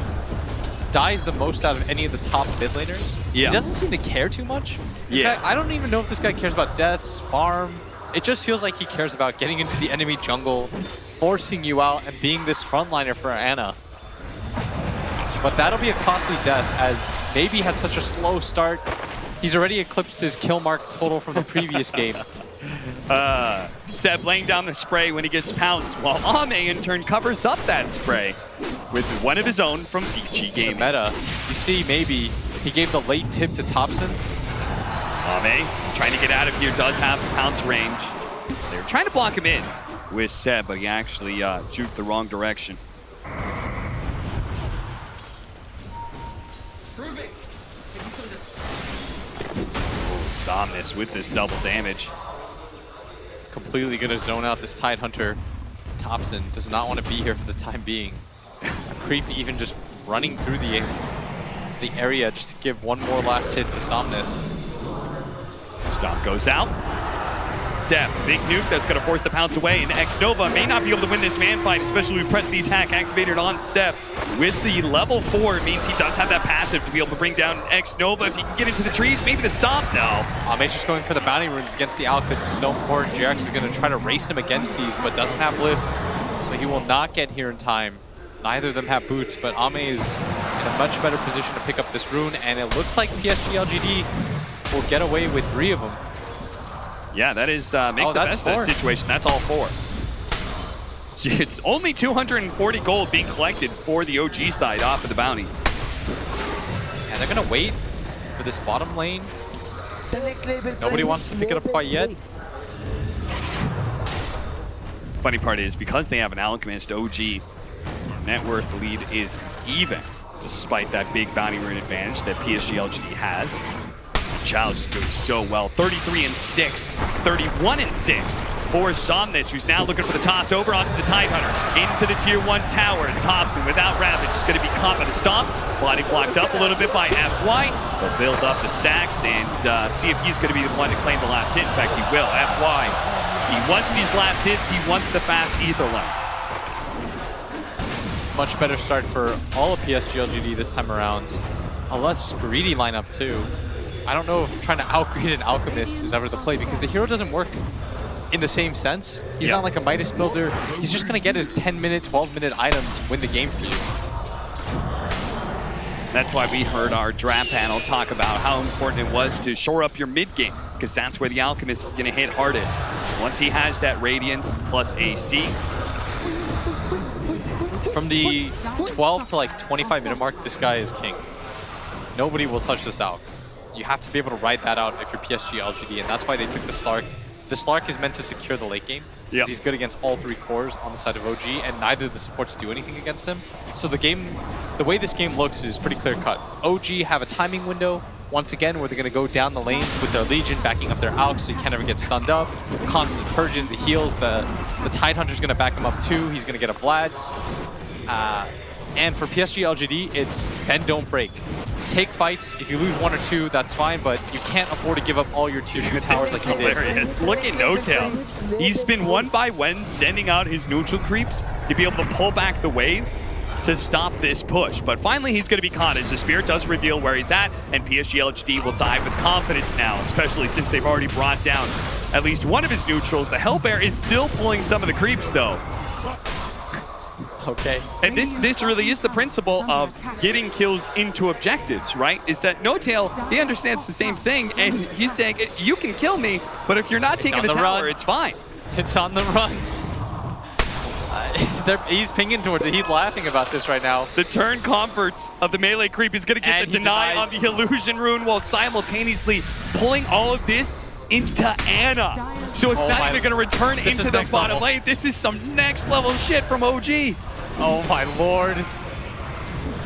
dies the most out of any of the top mid laners. Yeah. He doesn't seem to care too much. In fact, I don't even know if this guy cares about deaths, farm. It just feels like he cares about getting into the enemy jungle, forcing you out, and being this frontliner for Ana. But that'll be a costly death, as maybe had such a slow start. He's already eclipsed his kill mark total from the previous game. Seb laying down the spray when he gets pounced, while Ame in turn covers up that spray with one of his own from Vici Gaming. Meta, you see, maybe he gave the late tip to Thompson. Ame trying to get out of here, does have pounce range. They're trying to block him in with Seb, but he actually juked the wrong direction. Somnus with this double damage. Completely gonna zone out this Tidehunter. Thompson does not want to be here for the time being. Creep even just running through the area just to give one more last hit to Somnus. Stomp goes out. Seb, big nuke that's going to force the pounce away, and X-Nova may not be able to win this man fight, especially when we press the attack activated on Seb. With the level 4, it means he does have that passive to be able to bring down X-Nova. If he can get into the trees, maybe the stomp. No. Ame's just going for the bounty runes against the Alchemist. This is so important. JX is going to try to race him against these, but doesn't have lift, so he will not get here in time. Neither of them have boots, but Ame is in a much better position to pick up this rune, and it looks like PSG LGD will get away with 3 of them. Yeah, that is makes the best of that situation. That's all 4. It's only 240 gold being collected for the OG side off of the bounties. And they're going to wait for this bottom lane. Nobody wants to pick it up quite yet. Funny part is, because they have an Alchemist, OG net worth lead is even, despite that big bounty rune advantage that PSG LGD has. Challenge is doing so well. 33-6, 31-6 for Somnus, who's now looking for the toss over onto the Tidehunter. Into the tier 1 tower. Thompson without Ravage is going to be caught by the stomp. Body blocked up a little bit by FY. He'll build up the stacks and see if he's going to be the one to claim the last hit. In fact, he will. FY, he wants these last hits. He wants the fast ether lens. Much better start for all of PSG LGD this time around. A less greedy lineup too. I don't know if trying to outgreed an Alchemist is ever the play, because the hero doesn't work in the same sense. He's not like a Midas builder. He's just going to get his 10-minute, 12-minute items and win the game for you. That's why we heard our draft panel talk about how important it was to shore up your mid game, because that's where the Alchemist is going to hit hardest. Once he has that Radiance plus AC. From the 12 to like 25-minute mark, this guy is king. Nobody will touch this out. You have to be able to ride that out if you're PSG LGD, and that's why they took the Slark. The Slark is meant to secure the late game. Yep. He's good against all 3 cores on the side of OG, and neither of the supports do anything against him. So the way this game looks is pretty clear cut. OG have a timing window, once again, where they're going to go down the lanes with their Legion backing up their Alch, so you can't ever get stunned up. Constant purges, the heals, the Tidehunter's going to back him up too. He's going to get a Vlad's. And for PSG LGD, it's bend, don't break. Take fights. If you lose 1 or 2, that's fine, but you can't afford to give up all your tier 2 towers like you did. Look at No-Tail. He's been 1 by 1 sending out his neutral creeps to be able to pull back the wave. to stop this push. But finally, he's going to be caught as the Spirit does reveal where he's at, and PSG LGD will dive with confidence now, especially since they've already brought down at least one of his neutrals. The Hellbear is still pulling some of the creeps, though. Okay. And this really is the principle of getting kills into objectives, right? Is that No-Tail, he understands the same thing, and he's saying, you can kill me, but if you're not taking the tower, it's fine. It's on the run. He's pinging towards it. He's laughing about this right now. The turn comforts of the melee creep is going to get the deny on the illusion rune while simultaneously pulling all of this into Ana. So it's not even going to return into the bottom lane. This is some next level shit from OG. Oh my lord.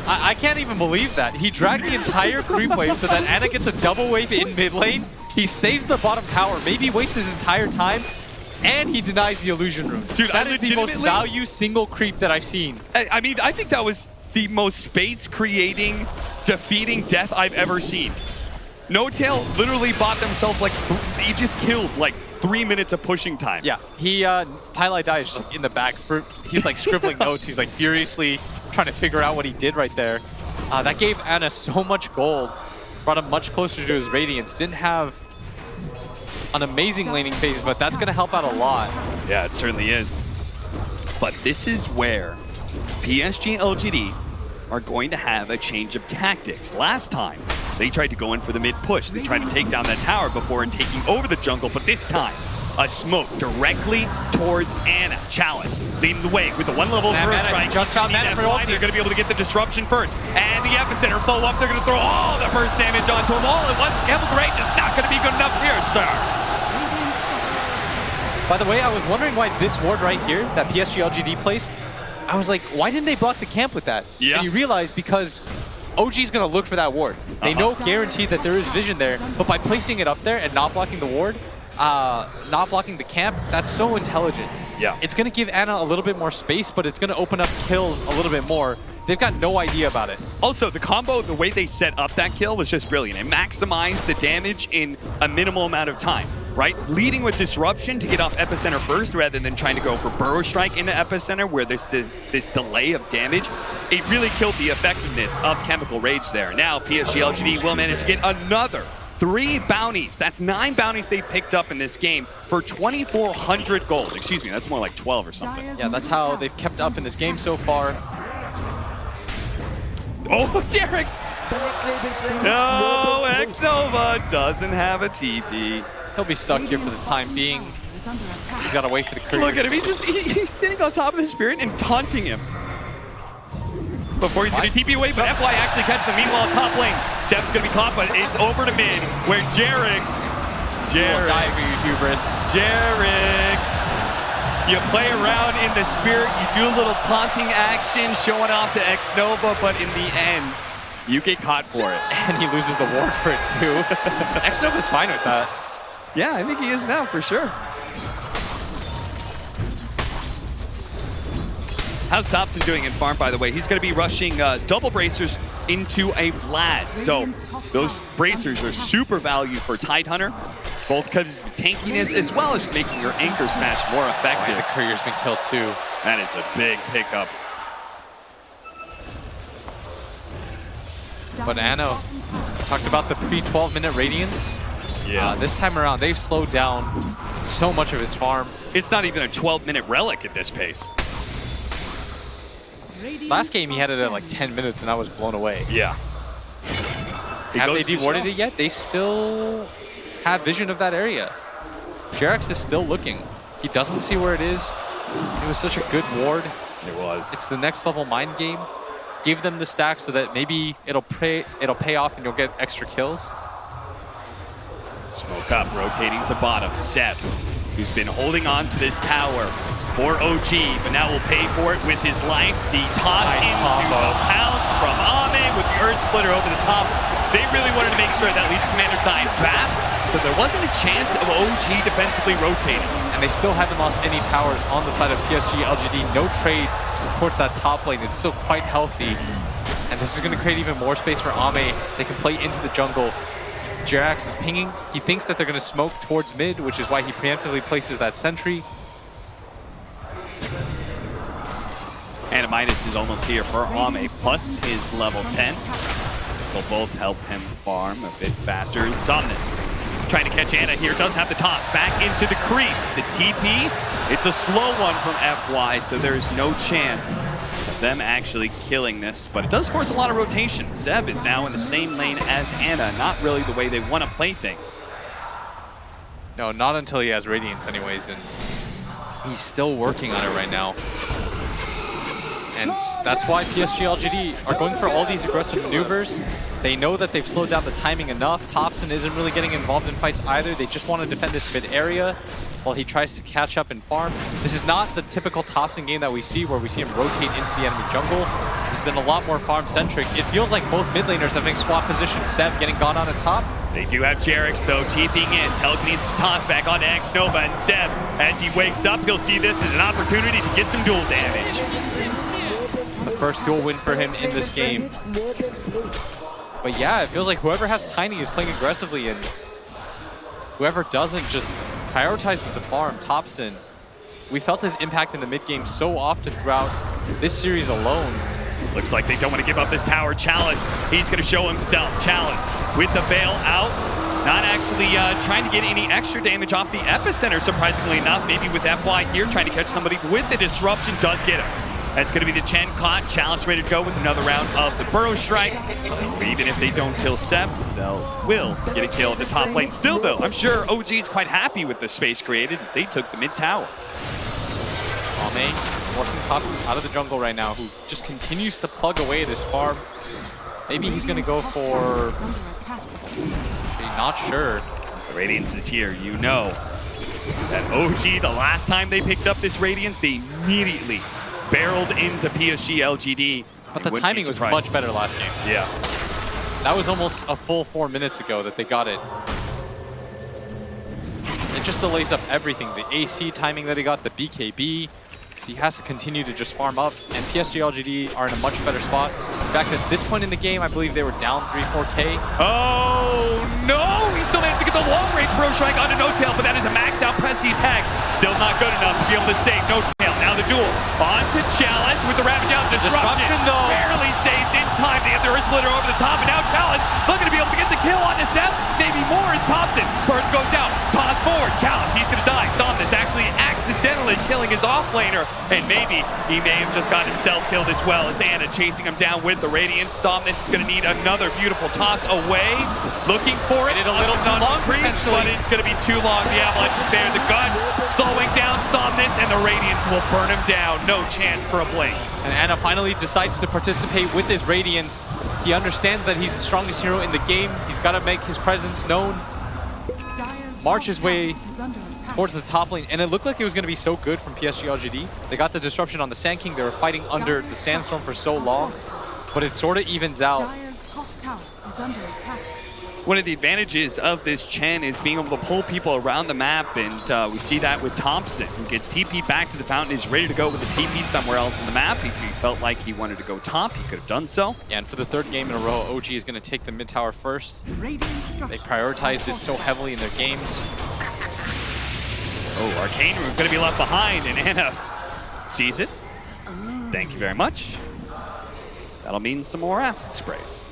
I can't even believe that. He dragged the entire creep wave so that Ana gets a double wave in mid lane. He saves the bottom tower, maybe wastes his entire time, and he denies the illusion rune. Dude, that is the most value single creep that I've seen. I mean, I think that was the most space-creating, defeating death I've ever seen. No-Tail literally bought themselves like, he just killed like 3 minutes of pushing time. Yeah, he, Pylai Dai is just in the back. He's like scribbling notes. He's like furiously trying to figure out what he did right there. That gave Ana so much gold, brought him much closer to his Radiance. Didn't have an amazing laning phase, but that's going to help out a lot. Yeah, it certainly is. But this is where PSG LGD are going to have a change of tactics. Last time, they tried to go in for the mid push. They tried to take down that tower before and taking over the jungle, but this time, a smoke directly towards Ana. Chalice leading the way with the one level first strike. Just found mana for ulti. They're going to be able to get the disruption first. And the epicenter follow up. They're going to throw all the burst damage onto them all at once. Chemical Rage is not going to be good enough here, sir. By the way, I was wondering why this ward right here that PSG LGD placed, I was like, why didn't they block the camp with that? Yeah. And you realize because OG's going to look for that ward. They know guaranteed that there is vision there, but by placing it up there and not blocking the ward, not blocking the camp, that's so intelligent. Yeah. It's going to give Ana a little bit more space, but it's going to open up kills a little bit more. They've got no idea about it. Also, the combo, the way they set up that kill was just brilliant. It maximized the damage in a minimal amount of time, right? Leading with Disruption to get off Epicenter first rather than trying to go for Burrow Strike into Epicenter where there's this delay of damage. It really killed the effectiveness of Chemical Rage there. Now, PSG LGD will manage to get another 3 bounties. That's 9 bounties they picked up in this game for 2,400 gold. Excuse me, that's more like 12 or something. Yeah, that's how they've kept up in this game so far. Oh, Jerix! No, X-Nova doesn't have a TP. He'll be stuck here for the time being. He's got to wait for the crew. Look at him, he's sitting on top of the Spirit and taunting him. Before he's going to TP away, but FY actually catches him. Meanwhile, top lane, Seb's going to be caught, but it's over to mid, where Jerix, you play around in the Spirit, you do a little taunting action, showing off to X-Nova, but in the end, you get caught for it. And he loses the ward for it too. X-Nova's fine with that. Yeah, I think he is now, for sure. How's Dobson doing in farm, by the way? He's going to be rushing double bracers into a Vlad. So those bracers are super value for Tidehunter, both because of tankiness as well as making your anchor smash more effective. The courier's been killed too. That is a big pickup. But Ana talked about the pre-12-minute Radiance. Yeah. This time around, they've slowed down so much of his farm. It's not even a 12-minute relic at this pace. Last game, he had it at like 10 minutes, and I was blown away. Yeah. Have they dewarded it yet? They still have vision of that area. Jerax is still looking. He doesn't see where it is. It was such a good ward. It was. It's the next level mind game. Give them the stack so that maybe it'll pay off and you'll get extra kills. Smoke up, rotating to bottom. Seb, who's been holding on to this tower for OG, but now will pay for it with his life. The toss into the pounce from Ame with the Earth Splitter over the top. They really wanted to make sure that Legion Commander died fast, so there wasn't a chance of OG defensively rotating. And they still haven't lost any towers on the side of PSG LGD. No trade towards that top lane. It's still quite healthy. And this is going to create even more space for Ame. They can play into the jungle. Jerax is pinging. He thinks that they're going to smoke towards mid, which is why he preemptively places that sentry. Minus is almost here for Ame, plus his level 10. So both help him farm a bit faster. Somnus trying to catch Anna here, does have the toss back into the creeps. The TP, it's a slow one from FY, so there's no chance of them actually killing this, but it does force a lot of rotation. Zeb is now in the same lane as Anna, not really the way they want to play things. No, not until he has Radiance anyways, and he's still working on it right now. And that's why PSG LGD are going for all these aggressive maneuvers. They know that they've slowed down the timing enough. Thompson isn't really getting involved in fights either. They just want to defend this mid area while he tries to catch up and farm. This is not the typical Thompson game that we see where we see him rotate into the enemy jungle. He's been a lot more farm-centric. It feels like both mid laners have been swap positions. Seb getting gone on at top. They do have Jerix, though, TPing in. Telekinesis toss back onto X-Nova, and Seb, as he wakes up, he'll see this as an opportunity to get some duel damage. It's the first duel win for him in this game. But yeah, it feels like whoever has Tiny is playing aggressively, and whoever doesn't just prioritizes the farm. Thompson, we felt his impact in the mid game so often throughout this series alone. Looks like they don't want to give up this tower. Chalice, he's going to show himself. Chalice with the veil out. Not actually trying to get any extra damage off the epicenter, surprisingly enough. Maybe with FY here, trying to catch somebody with the disruption. Does get him. That's going to be the Chen caught. Chalice ready to go with another round of the Burrow Strike. Even if they don't kill Seb, will get a kill at the top lane. Still, though, I'm sure OG is quite happy with the space created as they took the mid tower. Ame forcing Thompson out of the jungle right now, who just continues to plug away this farm. Maybe he's going to go for... Not sure. The Radiance is here. You know that OG, the last time they picked up this Radiance, they immediately barreled into PSG LGD. But the timing was much better last game. Yeah. That was almost a full 4 minutes ago that they got it. It just delays up everything. The AC timing that he got, the BKB. So he has to continue to just farm up, and PSG LGD are in a much better spot. In fact, at this point in the game, I believe they were down 3-4K. Oh no! He still managed to get the long-range Burrow Strike onto No-Tail, but that is a maxed out Prestige tag. Still not good enough to be able to save No-Tail. Now the duel onto Chalice with the Ravage out. Disruption though. Barely saves in time. They have their splitter over the top, and now Chalice looking to be able to get the kill on Seb. Maybe more as Thompson. Burns goes down. Toss forward. Chalice, he's going to die. Somnus actually accidentally killing his off-laner, and maybe he may have just got himself killed as well as Anna chasing him down with the Radiance. Somnus is going to need another beautiful toss away. Looking for it. A little too long, potentially. But it's going to be too long. The Avalanche is there. The gun slowing down Somnus, and the Radiance will burn him down. No chance for a blink. And Anna finally decides to participate with his Radiance. He understands that he's the strongest hero in the game. He's got to make his presence known. March his way towards the top lane, and it looked like it was going to be so good from PSG LGD. They got the disruption on the Sand King. They were fighting under the Sandstorm for so long, but it sort of evens out. One of the advantages of this Chen is being able to pull people around the map, and we see that with Thompson, who gets TP back to the fountain, is ready to go with the TP somewhere else in the map. If he felt like he wanted to go top, he could have done so. Yeah, and for the third game in a row, OG is going to take the mid tower first. They prioritized it so heavily in their games. Oh, Arcane Room going to be left behind, and Anna sees it. Thank you very much. That'll mean some more acid sprays.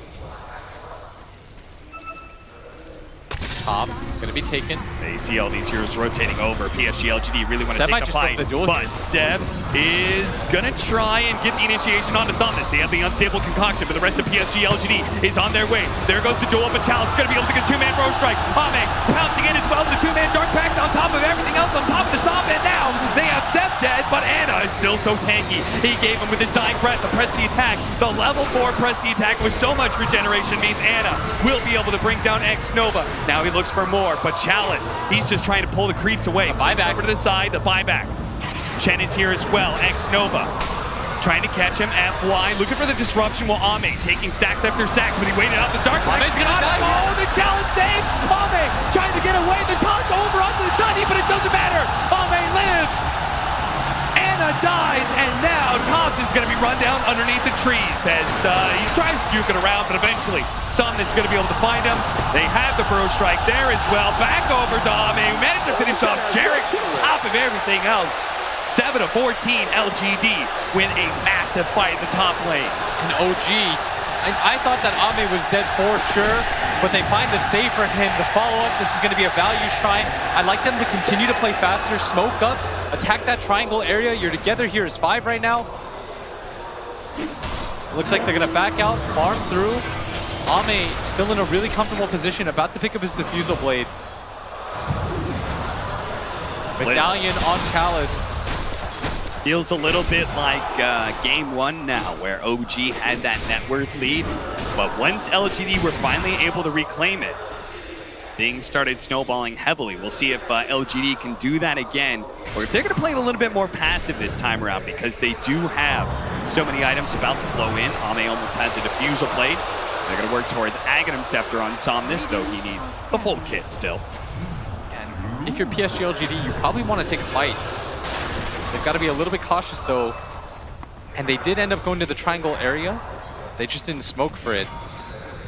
Top, going to be taken. They see all these heroes rotating over. PSG LGD really want to take the fight, but Seb is going to try and get the initiation onto Somnus. They have the unstable concoction, but the rest of PSG LGD is on their way. There goes the duel, but Challenge going to be able to get a two-man Burrow Strike. Ame pouncing in as well with the two-man TrentPax on top of everything else on top of the Somp, and now they have Seb dead, but Anna is still so tanky. He gave him with his dying breath the press the attack. The level 4 press the attack with so much regeneration means Anna will be able to bring down X-Nova. Now he looks for more, but Chalice, he's just trying to pull the creeps away. A buyback over to the side, the buyback. Chen is here as well. X-Nova trying to catch him. FY looking for the disruption while Ame taking stacks after stacks, but he waited out the dark. Ame's gonna die. Oh, the Chalice save! Ame trying to get away. The toss over onto the Sunny, but it doesn't matter. Ame lives. Anna dies, and now Thompson's going to be run down underneath the trees as he tries to juke it around, but eventually Somnus is going to be able to find him. They have the Burrow Strike there as well. Back over to Ame, who managed to finish off Jerix on top of everything else. 7 of 14, LGD win a massive fight in the top lane. And OG, I thought that Ame was dead for sure, but they find the save for him. The follow-up, this is going to be a value shrine. I'd like them to continue to play faster, smoke up, attack that triangle area. You're together here as 5 right now. Looks like they're going to back out, farm through. Ame still in a really comfortable position, about to pick up his Diffusal Blade. Medallion on Chalice. Feels a little bit like game 1 now, where OG had that net worth lead. But once LGD were finally able to reclaim it, things started snowballing heavily. We'll see if LGD can do that again, or if they're going to play it a little bit more passive this time around, because they do have so many items about to flow in. Ame almost has a Diffusal Blade. They're going to work towards Aghanim Scepter on Somnus, though he needs the full kit still. And if you're PSG LGD, you probably want to take a fight. They've got to be a little bit cautious, though. And they did end up going to the triangle area. They just didn't smoke for it.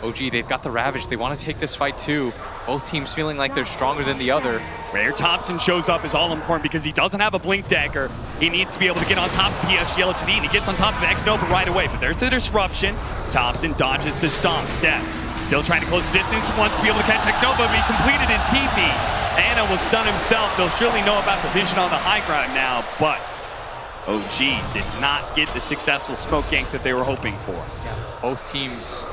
OG, they've got the Ravage. They want to take this fight, too. Both teams feeling like they're stronger than the other. Where Thompson shows up is all important because he doesn't have a Blink Dagger. He needs to be able to get on top of PSG LGD, and he gets on top of X-Nova right away. But there's the disruption. Thompson dodges the stomp. Seth still trying to close the distance, wants to be able to catch X-Nova, but he completed his TP. Anna was done himself. They'll surely know about the vision on the high ground now, but OG did not get the successful smoke gank that they were hoping for. Yeah, both teams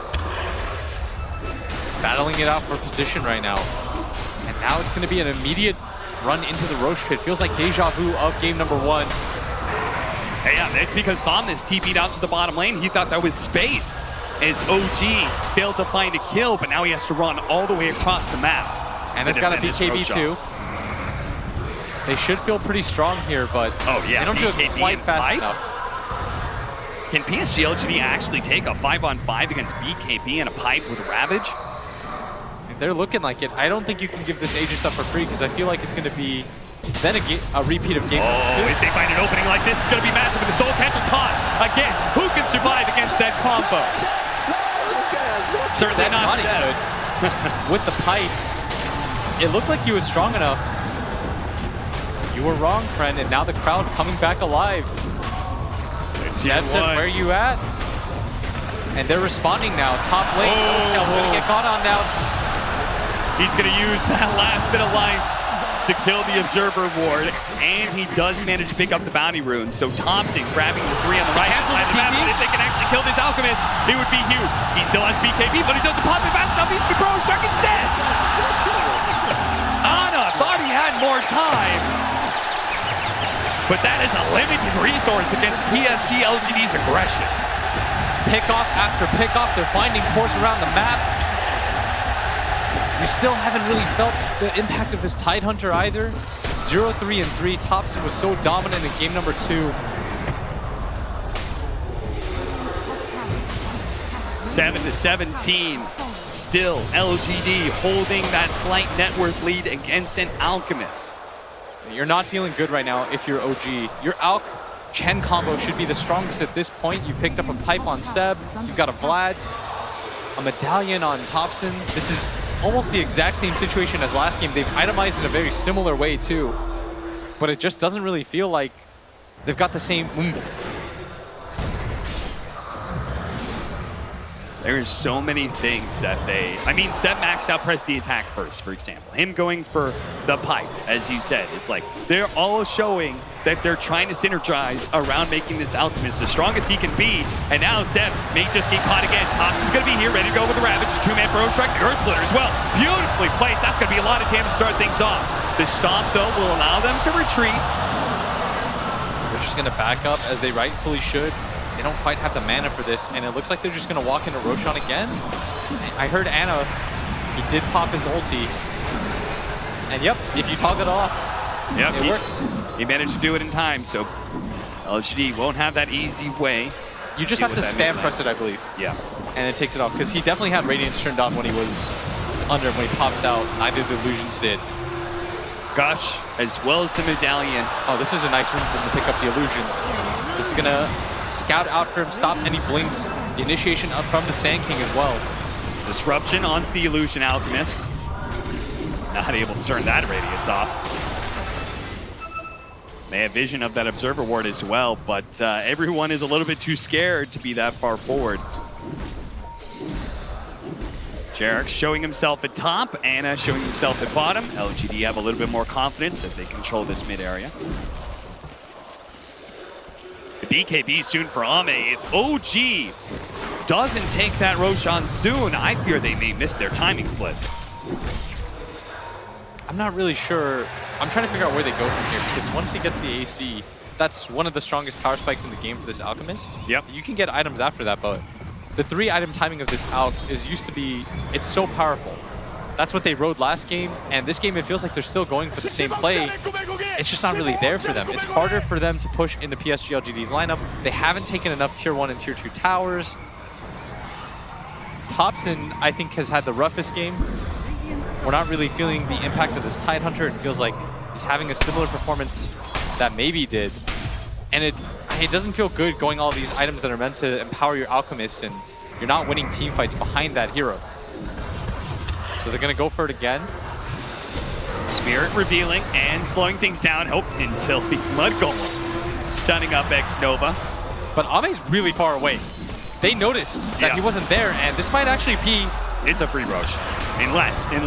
battling it out for position right now. And now it's going to be an immediate run into the Roche pit. Feels like deja vu of game number 1. Hey, yeah, it's because Somnus TP'd out to the bottom lane. He thought that was spaced as OG failed to find a kill, but now he has to run all the way across the map. And it's got a BKB too. They should feel pretty strong here, but they don't do it quite fast enough. Can PSG LGD actually take a 5-on-5 against BKB and a pipe with Ravage? They're looking like it. I don't think you can give this Aegis up for free, because I feel like it's going to be then a repeat of game 2. If they find an opening like this, it's going to be massive with the Soul Catcher taunt. Again, who can survive against that combo? Certainly not good. With the pipe, it looked like he was strong enough. You were wrong, friend, and now the crowd coming back alive. Seb said, where are you at? And they're responding now. Top lane, gonna get caught on now. He's going to use that last bit of life to kill the Observer Ward, and he does manage to pick up the Bounty Rune. So Thompson grabbing the 3 on the right side of the map, but if they can actually kill this Alchemist, it would be huge. He still has BKB, but he doesn't pop it fast enough. He's Pro Circuit instead. Ana thought he had more time, but that is a limited resource against PSG LGD's aggression. Pickoff after pickoff, they're finding course around the map. You still haven't really felt the impact of this Tidehunter either. 0-3-3. Thompson was so dominant in game number 2. 7-17. Still LGD holding that slight net worth lead against an Alchemist. You're not feeling good right now if you're OG. Your Alch Chen combo should be the strongest at this point. You picked up a pipe on Seb. You've got a Vlad's, a Medallion on Thompson. This is almost the exact same situation as last game. They've itemized in a very similar way too, but it just doesn't really feel like they've got the same oomph. There's so many things that Seb maxed out press the attack first, for example. Him going for the pipe, as you said, is like, they're all showing that they're trying to synergize around making this Alchemist the strongest he can be. And now Seb may just get caught again. Thompson's going to be here, ready to go with the Ravage. 2-man Burrow Strike, the Earth Splitter as well. Beautifully placed. That's going to be a lot of damage to start things off. The Stomp, though, will allow them to retreat. They're just going to back up, as they rightfully should. They don't quite have the mana for this, and it looks like they're just going to walk into Roshan again. I heard Anna, he did pop his ulti. And yep, if you toggle it off, it works. He managed to do it in time, so LGD won't have that easy way. You just have to spam press it, I believe. Yeah. And it takes it off, because he definitely had Radiance turned on when he was under, when he pops out. Neither of the illusions did. Gush, as well as the Medallion. Oh, this is a nice room for him to pick up the illusion. This is going to scout out for him, stop any blinks. The initiation up from the Sand King as well. Disruption onto the Illusion Alchemist. Not able to turn that Radiance off. They have vision of that observer ward as well, but everyone is a little bit too scared to be that far forward. Jarek showing himself at top, Anna showing himself at bottom. LGD have a little bit more confidence that they control this mid area. The BKB soon for Ame. If OG doesn't take that Roshan soon, I fear they may miss their timing blitz. I'm not really sure. I'm trying to figure out where they go from here, because once he gets the AC, that's one of the strongest power spikes in the game for this Alchemist. Yep. You can get items after that, but the 3-item timing of this Alch is used to be, it's so powerful. That's what they rode last game, and this game it feels like they're still going for the same play. It's just not really there for them. It's harder for them to push into PSG LGD's lineup. They haven't taken enough tier 1 and tier 2 towers. Thompson, I think, has had the roughest game. We're not really feeling the impact of this Tidehunter. It feels like he's having a similar performance that Maybe did. And it doesn't feel good going all these items that are meant to empower your Alchemists, and you're not winning team fights behind that hero. So they're going to go for it again. Spirit revealing and slowing things down. Hope until the Mud Golem stunning up X-Nova. But Ame's really far away. They noticed that he wasn't there, and this might actually be... It's a free Roche. Unless. No.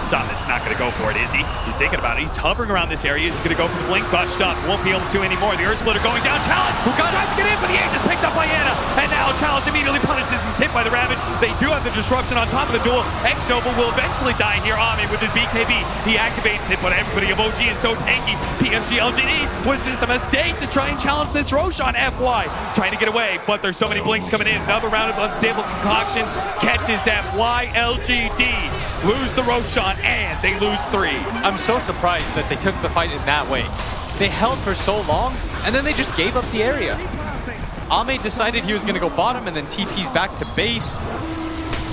Something's not going to go for it, is he? He's thinking about it. He's hovering around this area. He's going to go for the blink, bust up. Won't be able to anymore. The Earth Splitter going down. Challenge! Who got tries to get in, but the Age is picked up by Anna. And now Challenge immediately punishes. He's hit by the Ravage. They do have the disruption on top of the duel. X-Nova will eventually die here. Ame with his BKB. He activates it, but everybody of OG is so tanky. PSG LGD, was this a mistake to try and challenge this Roshan FY? Trying to get away, but there's so many blinks coming in. Another round of unstable concoction. Catches FY. LGD lose the Roshan, and they lose 3. I'm so surprised that they took the fight in that way. They held for so long, and then they just gave up the area. Ame decided he was going to go bottom, and then TP's back to base.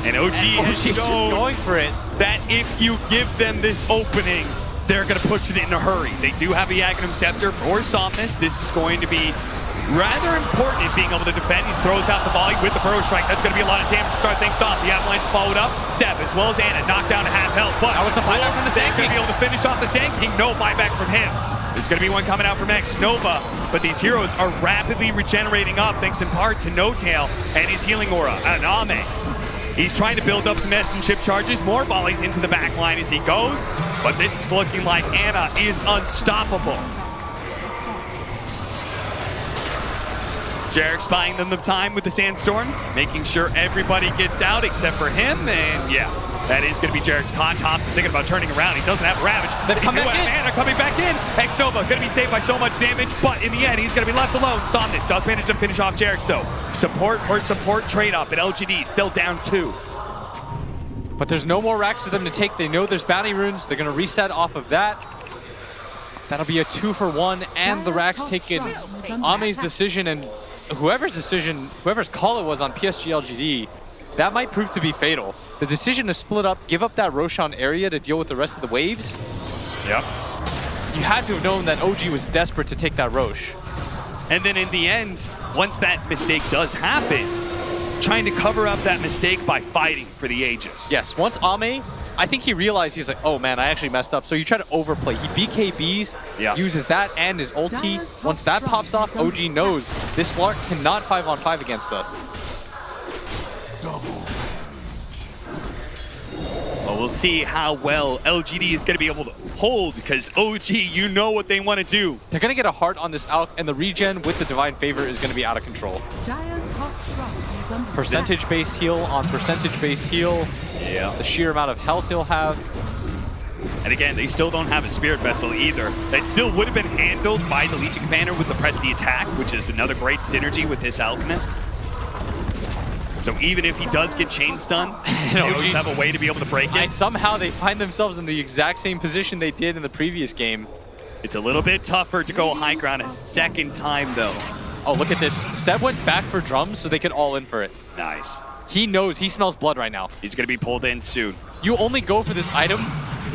And OG has just going for it. That if you give them this opening, they're going to push it in a hurry. They do have the Aghanim Scepter for Somnus. This is going to be rather important in being able to defend. He throws out the volley with the Burrow Strike. That's going to be a lot of damage to start things off. The Avalanche followed up. Seb, as well as Anna, knocked down to half health. But that was the buyback from the Sand King. Going to be able to finish off the Sand King. No buyback from him. There's going to be one coming out from X-Nova. But these heroes are rapidly regenerating up, thanks in part to No Tail and his healing aura. And Ame, he's trying to build up some essence ship charges. More volleys into the back line as he goes. But this is looking like Anna is unstoppable. Jarek spying them the time with the Sandstorm, making sure everybody gets out except for him, and yeah, that is going to be Jarek's con. Thompson thinking about turning around. He doesn't have Ravage. They've come back in. Anna coming back in. X-Nova going to be saved by so much damage, but in the end, he's going to be left alone. Somnus does manage to finish off Jarek, so support for support trade-up, and LGD still down 2. But there's no more racks for them to take. They know there's bounty runes. They're going to reset off of that. That'll be a 2-for-1, and the racks taken. Ame's decision and whoever's call it was on PSG LGD, that might prove to be fatal. The decision to split up, give up that Roshan area to deal with the rest of the waves. Yep. You had to have known that OG was desperate to take that Roche. And then in the end, once that mistake does happen, trying to cover up that mistake by fighting for the Aegis. Yes, once Ame, I think he realized, he's like, oh man, I actually messed up. So you try to overplay. He BKBs, uses that and his ulti. Once that pops off, OG knows this Slark cannot 5-on-5 against us. Well, we'll see how well LGD is going to be able to hold, because OG, you know what they want to do. They're going to get a heart on this Alch, and the regen with the Divine Favor is going to be out of control. Percentage base heal on percentage base heal. Yeah. The sheer amount of health he'll have. And again, they still don't have a Spirit Vessel either. That still would have been handled by the Legion Commander with the Press the Attack, which is another great synergy with this Alchemist. So even if he does get chain stun, they always have a way to be able to break it. And somehow they find themselves in the exact same position they did in the previous game. It's a little bit tougher to go high ground a second time, though. Oh, look at this. Seb went back for drums so they could all in for it. Nice. He knows. He smells blood right now. He's going to be pulled in soon. You only go for this item.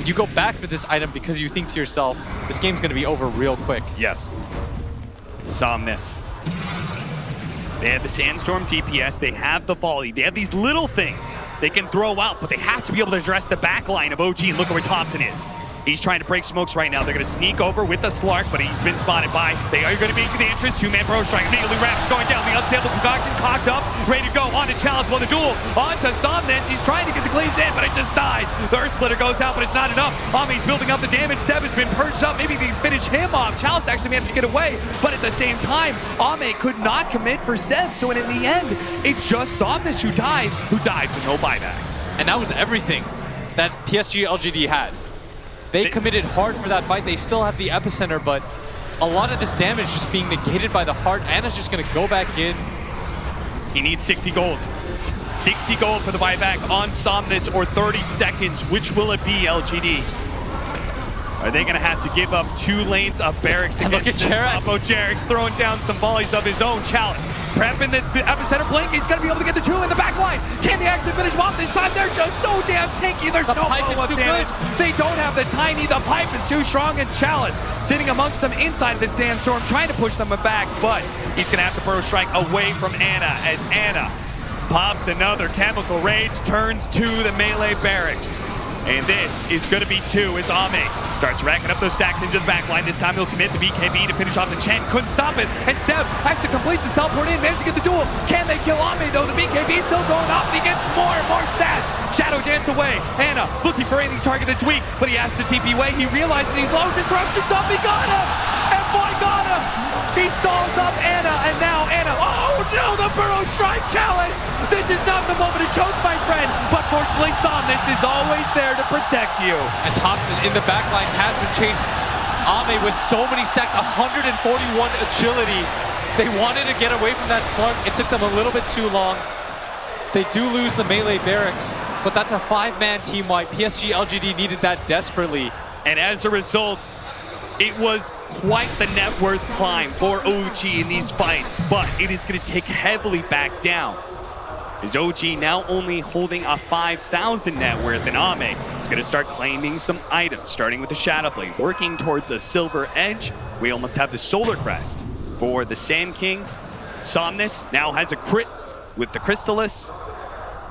You go back for this item because you think to yourself, this game's going to be over real quick. Yes. Somnus. They have the Sandstorm DPS. They have the volley. They have these little things they can throw out, but they have to be able to address the back line of OG. And look at where Thompson is. He's trying to break smokes right now. They're going to sneak over with the Slark, but he's been spotted by. They are going to make the entrance. Two-man Pro Strike. Immediately Raps going down. The unstable concoction cocked up. Ready to go. On to Chalice. Well, the duel. On to Somnus. He's trying to get the cleaves in, but it just dies. The Earth Splitter goes out, but it's not enough. Ami's building up the damage. Seb has been purged up. Maybe they can finish him off. Chalice actually managed to get away, but at the same time, Ame could not commit for Seb. So in the end, it's just Somnus who died with no buyback. And that was everything that PSG LGD had. They committed hard for that fight. They still have the epicenter, but a lot of this damage just being negated by the heart. Anna's just going to go back in. He needs 60 gold. 60 gold for the buyback on Somnus, or 30 seconds. Which will it be, LGD? Are they going to have to give up 2 lanes of barracks against this combo? Jarek's throwing down some volleys of his own. Chalice prepping the epicenter blink. He's going to be able to get the 2 in the back line. Can they actually finish him off this time? They're just so damn tanky. There's no follow-up damage. They don't have the tiny. The pipe is too strong, and Chalice sitting amongst them inside the Sandstorm, trying to push them back, but he's going to have to Burrow Strike away from Anna as Anna pops another Chemical Rage, turns to the melee barracks. And this is going to be 2 as Ame starts racking up those stacks into the back line. This time he'll commit the BKB to finish off the Chen. Couldn't stop it. And Seb has to complete the teleport in. Managed to get the duel. Can they kill Ame though? The BKB is still going off. And he gets more and more stats. Shadow dance away. Anna looking for anything target that's weak, but he has to TP away. He realizes he's low. Disruption's up. He got him. And boy got him. He stalls up Anna, and now Anna. Oh no, the Burrow Strike Chalice. This is not the moment to choke, my friend. But fortunately, Somnus is always there to protect you. And Thompson in the backline has been chased. Ame with so many stacks, 141 agility. They wanted to get away from that slug. It took them a little bit too long. They do lose the melee barracks, but that's a 5-man team wipe. PSG LGD needed that desperately. And as a result, it was quite the net worth climb for OG in these fights, but it is going to take heavily back down. Is OG now only holding a 5,000 net worth, and Ame is going to start claiming some items, starting with the Shadow Blade, working towards a Silver Edge. We almost have the Solar Crest for the Sand King. Somnus now has a crit with the Crystallis.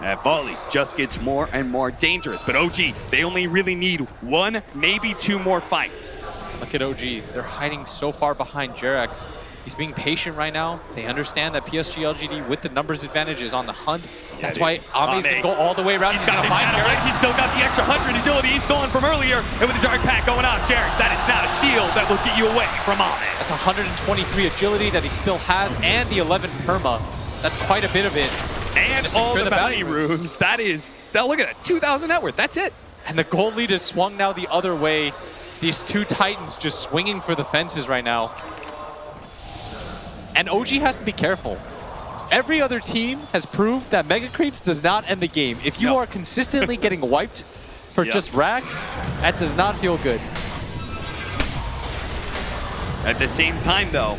That volley just gets more and more dangerous, but OG, they only really need 1, maybe 2 more fights. Look at OG. They're hiding so far behind Jarex. He's being patient right now. They understand that PSG LGD with the numbers advantage is on the hunt. That's why Ame's going to go all the way around. He's got the Shadow Edge. He's still got the extra 100 agility he's stolen from earlier. And with the Dark Pack going off, Jarex, that is not a steal that will get you away from Ame. That's 123 agility that he still has, and the 11 perma. That's quite a bit of it. And all the bounty runes. That is, now look at that, 2,000 net worth. That's it. And the gold lead is swung now the other way. These 2 Titans just swinging for the fences right now. And OG has to be careful. Every other team has proved that Mega Creeps does not end the game. If you are consistently getting wiped for just racks, that does not feel good. At the same time, though,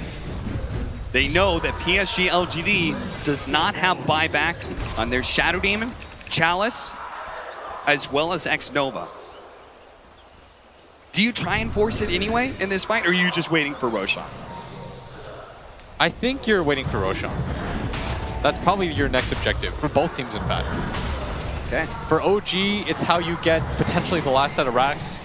they know that PSG LGD does not have buyback on their Shadow Demon, Chalice, as well as X-Nova. Do you try and force it anyway in this fight, or are you just waiting for Roshan? I think you're waiting for Roshan. That's probably your next objective, for both teams, in fact. Okay. For OG, it's how you get potentially the last set of racks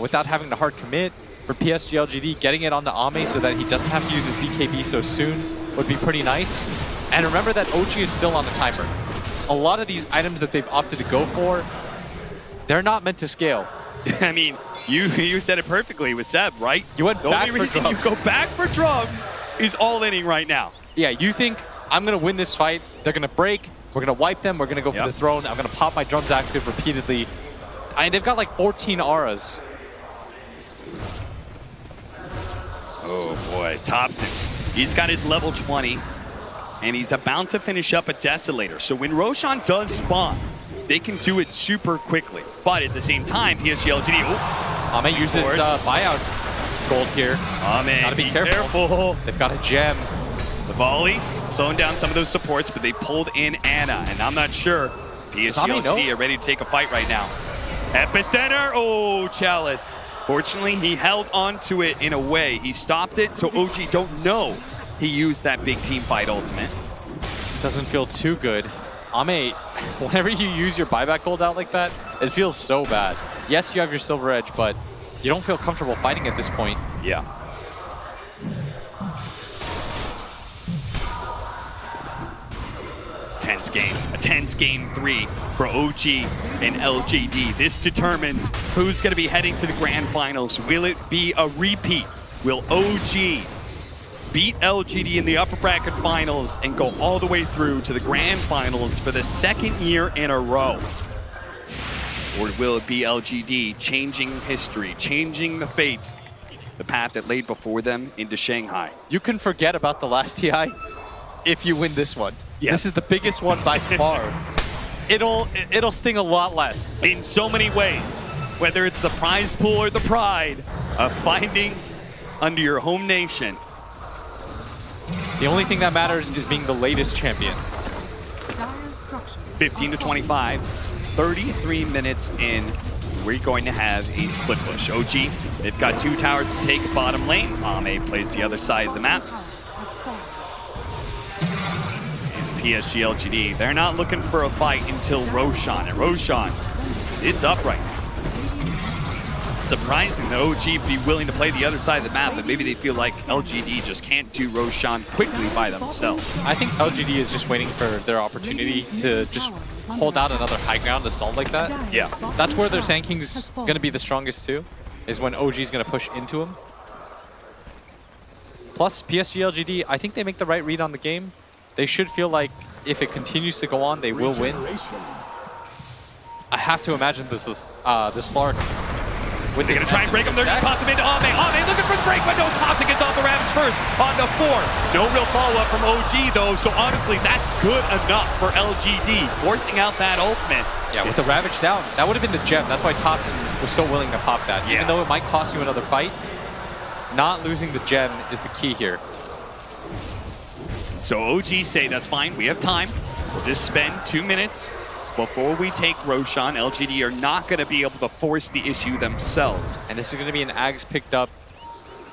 without having to hard commit. For PSG LGD, getting it onto Ame so that he doesn't have to use his BKB so soon would be pretty nice. And remember that OG is still on the timer. A lot of these items that they've opted to go for, they're not meant to scale. I mean, you said it perfectly with Seb, right? You went back for drums. The only reason you go back for drums is all inning right now. Yeah, you think I'm going to win this fight, they're going to break, we're going to wipe them, we're going to go for the throne, I'm going to pop my drums active repeatedly. I mean, they've got like 14 auras. Oh boy, Thompson. He's got his level 20, and he's about to finish up a Desolator. So when Roshan does spawn, they can do it super quickly. But at the same time, PSG LGD, Ame uses buyout gold here. Ame, gotta be careful. They've got a gem. The volley, slowing down some of those supports, but they pulled in Anna, and I'm not sure PSG LGD are ready to take a fight right now. Epicenter, oh, Chalice. Fortunately, he held on to it in a way. He stopped it, so OG don't know he used that big team fight ultimate. Doesn't feel too good. Ame, whenever you use your buyback hold out like that, it feels so bad. Yes, you have your Silver Edge, but you don't feel comfortable fighting at this point. Yeah. A tense game 3 for OG and LGD. This determines who's going to be heading to the grand finals. Will it be a repeat? Will OG beat LGD in the upper bracket finals and go all the way through to the grand finals for the second year in a row? Or will it be LGD changing history, changing the fate, the path that laid before them into Shanghai? You can forget about the last TI if you win this one. Yes. This is the biggest one by far. It'll sting a lot less. In so many ways, whether it's the prize pool or the pride of fighting under your home nation. The only thing that matters is being the latest champion. 15 to 25, 33 minutes in. We're going to have a split push. OG, they've got 2 towers to take bottom lane. Ame plays the other side of the map. PSG LGD, they're not looking for a fight until Roshan. And Roshan, it's up right now. Surprising that OG be willing to play the other side of the map, but maybe they feel like LGD just can't do Roshan quickly by themselves. I think LGD is just waiting for their opportunity to just hold out another high ground assault like that. Yeah. That's where their Sand King's going to be the strongest too, is when OG's going to push into him. Plus, PSG LGD, I think they make the right read on the game. They should feel like if it continues to go on, they will win. I have to imagine this is the Slark. They're going to try and break him. They're going to toss him into Ame. Ame looking for the break, but no, Thompson gets off the Ravage first on the 4. No real follow-up from OG, though, so honestly, that's good enough for LGD, forcing out that ultimate. Yeah, with the Ravage down, that would have been the gem. That's why Thompson was so willing to pop that. Yeah. Even though it might cost you another fight, not losing the gem is the key here. So OG say, that's fine, we have time. We'll just spend 2 minutes before we take Roshan. LGD are not going to be able to force the issue themselves. And this is going to be an Ags picked up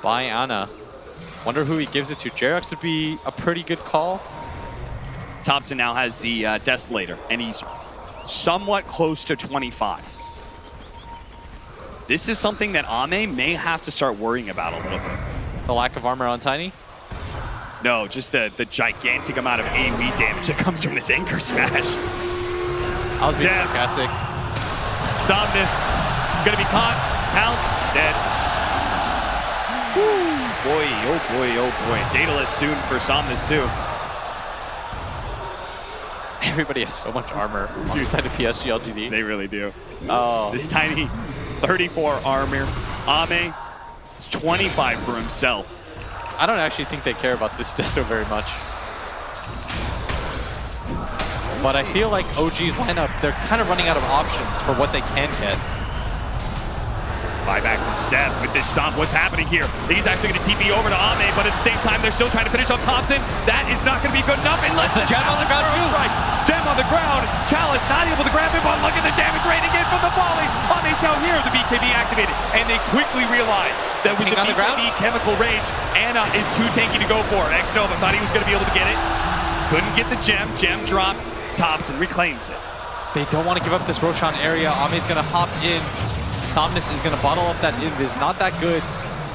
by Ana. Wonder who he gives it to. Jerox would be a pretty good call. Thompson now has the Desolator, and he's somewhat close to 25. This is something that Ame may have to start worrying about a little bit. The lack of armor on Tiny? No, just the gigantic amount of AoE damage that comes from this anchor smash. I was being sarcastic. Somnus gonna be caught, pounced, dead. Woo. Boy, oh boy, oh boy. Daedalus soon for Somnus too. Everybody has so much armor on the side of PSG LGD. They really do. Oh. This Tiny 34 armor. Ame is 25 for himself. I don't actually think they care about this Deso very much. But I feel like OG's lineup, they're kind of running out of options for what they can get. Buyback from Seth with this stomp. What's happening here? He's actually going to TP over to Ame, but at the same time, they're still trying to finish off Thompson. That is not going to be good enough unless the Gem on the ground too. Right. Gem on the ground. Chalice not able to grab him, but look at the damage rating in from the volley. Ame's down here. The BKB activated, and they quickly realize that with the BKB chemical rage, Ana is too tanky to go for. X-Nova thought he was going to be able to get it. Couldn't get the gem. Gem dropped. Thompson reclaims it. They don't want to give up this Roshan area. Ame's going to hop in. Somnus is going to bottle up that invis. Not that good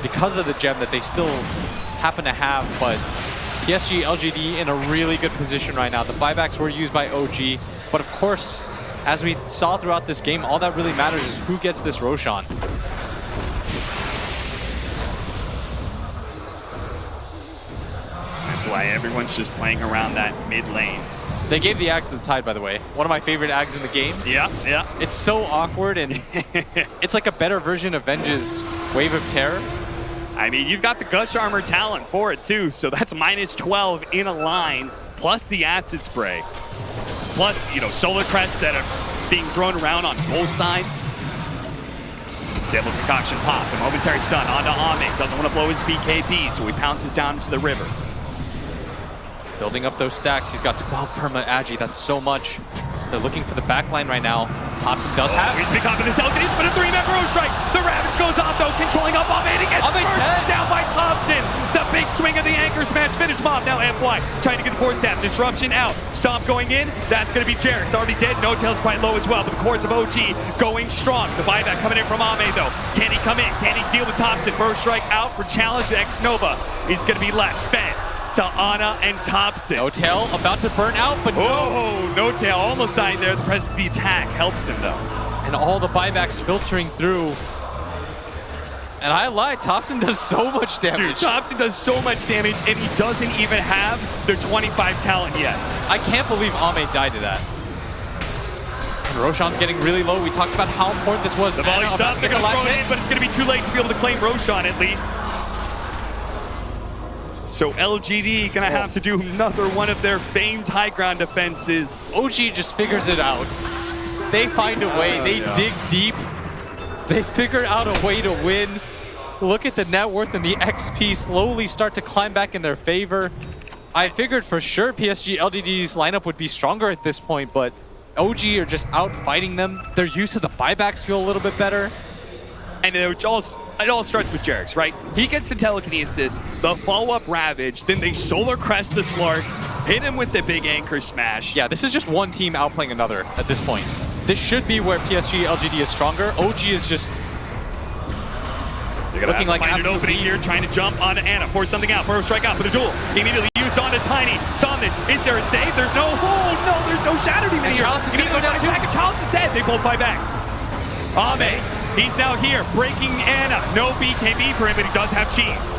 because of the gem that they still happen to have, but PSG LGD in a really good position right now. The buybacks were used by OG, but of course, as we saw throughout this game, all that really matters is who gets this Roshan. That's why everyone's just playing around that mid lane. They gave the Ags to the Tide, by the way. One of my favorite Ags in the game. Yeah, yeah. It's so awkward, and it's like a better version of Venge's Wave of Terror. I mean, you've got the Gush Armor talent for it, too, so that's minus 12 in a line, plus the Acid Spray. Plus, you know, Solar Crests that are being thrown around on both sides. Disable Concoction pop, the momentary stun onto Ame. Doesn't want to blow his BKB, so he pounces down into the river. Building up those stacks. He's got 12 perma Agi. That's so much. They're looking for the backline right now. Thompson does have it. He's been confident. He's been a 3-man Rogue Strike. The Ravage goes off though, controlling up Ame to get first down by Thompson. The big swing of the anchor smash, finish him off. Now FY trying to get the force tap, disruption out. Stomp going in, that's going to be Jarek's already dead. No Tail's quite low as well, but the cores of OG going strong. The buyback coming in from Ame though. Can he come in? Can he deal with Thompson? First strike out for challenge to X-Nova. He's going to be left fed to Ana and Thompson. No Tail about to burn out, but no Tail almost dying there. The press of the attack helps him though. And all the buybacks filtering through. And I lied, Thompson does so much damage. Dude, Thompson does so much damage, and he doesn't even have the 25 talent yet. I can't believe Ame died to that. And Roshan's getting really low. We talked about how important this was. The volley's up, they're going to throw it in, but it's going to be too late to be able to claim Roshan at least. So LGD going to have to do another one of their famed high ground defenses. OG just figures it out. They find a way, they dig deep. They figured out a way to win. Look at the net worth and the XP slowly start to climb back in their favor. I figured for sure PSG LGD's lineup would be stronger at this point, but OG are just out fighting them. Their use of the buybacks feel a little bit better. And it all starts with Jarek's, right? He gets the telekinesis, the follow-up Ravage, then they Solar Crest the Slark, hit him with the big anchor smash. Yeah, this is just one team outplaying another at this point. This should be where PSG LGD is stronger. OG is just looking like an opening here, trying to jump onto Ana, force something out, first strike out for the duel. Immediately used onto Tiny. Saw this. Is there a save? There's no. Oh no, there's no Shattered even here. Chalice is going to go down too. Chalice is dead. They both buy back. Ame, he's out here breaking Ana. No BKB for him, but he does have cheese.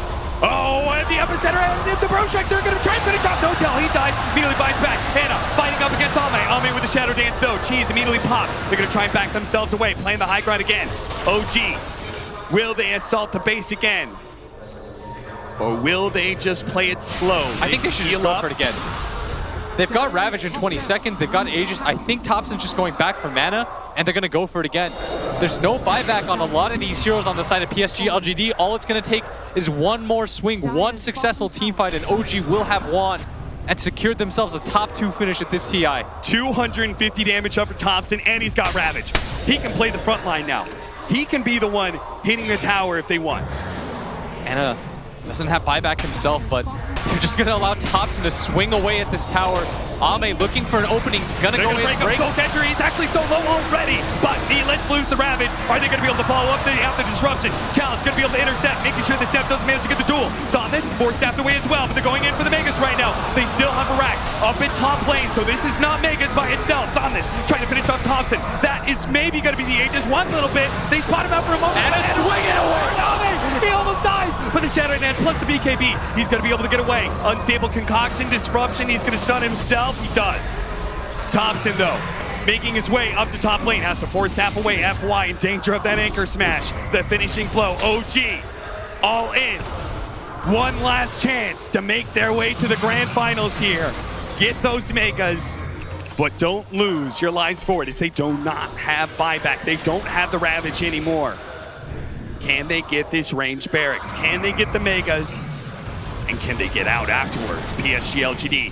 Oh, at the epicenter, and the bro strike, they're going to try and finish off No Tail. He died, immediately bites back. Ana fighting up against Ame. Ame with the Shadow Dance, though. Cheese immediately pop. They're going to try and back themselves away, playing the high ground again. OG, will they assault the base again? Or will they just play it slow? I think they should just go for it again. They've got Ravage in 20 seconds. They've got Aegis. I think Thompson's just going back for mana, and they're going to go for it again. There's no buyback on a lot of these heroes on the side of PSG LGD. All it's going to take is one more swing, one successful team fight, and OG will have won and secured themselves a top 2 finish at this TI. 250 damage up for Thompson, and he's got Ravage. He can play the front line now. He can be the one hitting the tower if they want. Ana doesn't have buyback himself, but they're just going to allow Thompson to swing away at this tower. Ame looking for an opening, gonna go in, break. Skull Catcher, he's actually so low already, but he lets loose the Ravage. Are they gonna be able to follow up? They have the disruption. Challenge gonna be able to intercept, making sure the Steph doesn't manage to get the duel. Saw this, force staffed away as well, but they're going in for the Megas right now. They still have a Rax up in top lane, so this is not Megas by itself. Saw this, trying to finish off Thompson. That is maybe gonna be the Aegis one little bit. They spot him out for a moment, and swing it away. He almost dies, but the Shadow Dance plus the BKB, he's gonna be able to get away. Unstable concoction, disruption, he's gonna stun himself. He does. Thompson, though, making his way up to top lane, has to force tap away. FY in danger of that anchor smash. The finishing blow. OG all in. One last chance to make their way to the grand finals here. Get those megas, but don't lose your lives for it, as they do not have buyback. They don't have the Ravage anymore. Can they get this range barracks? Can they get the megas? And can they get out afterwards? PSG LGD.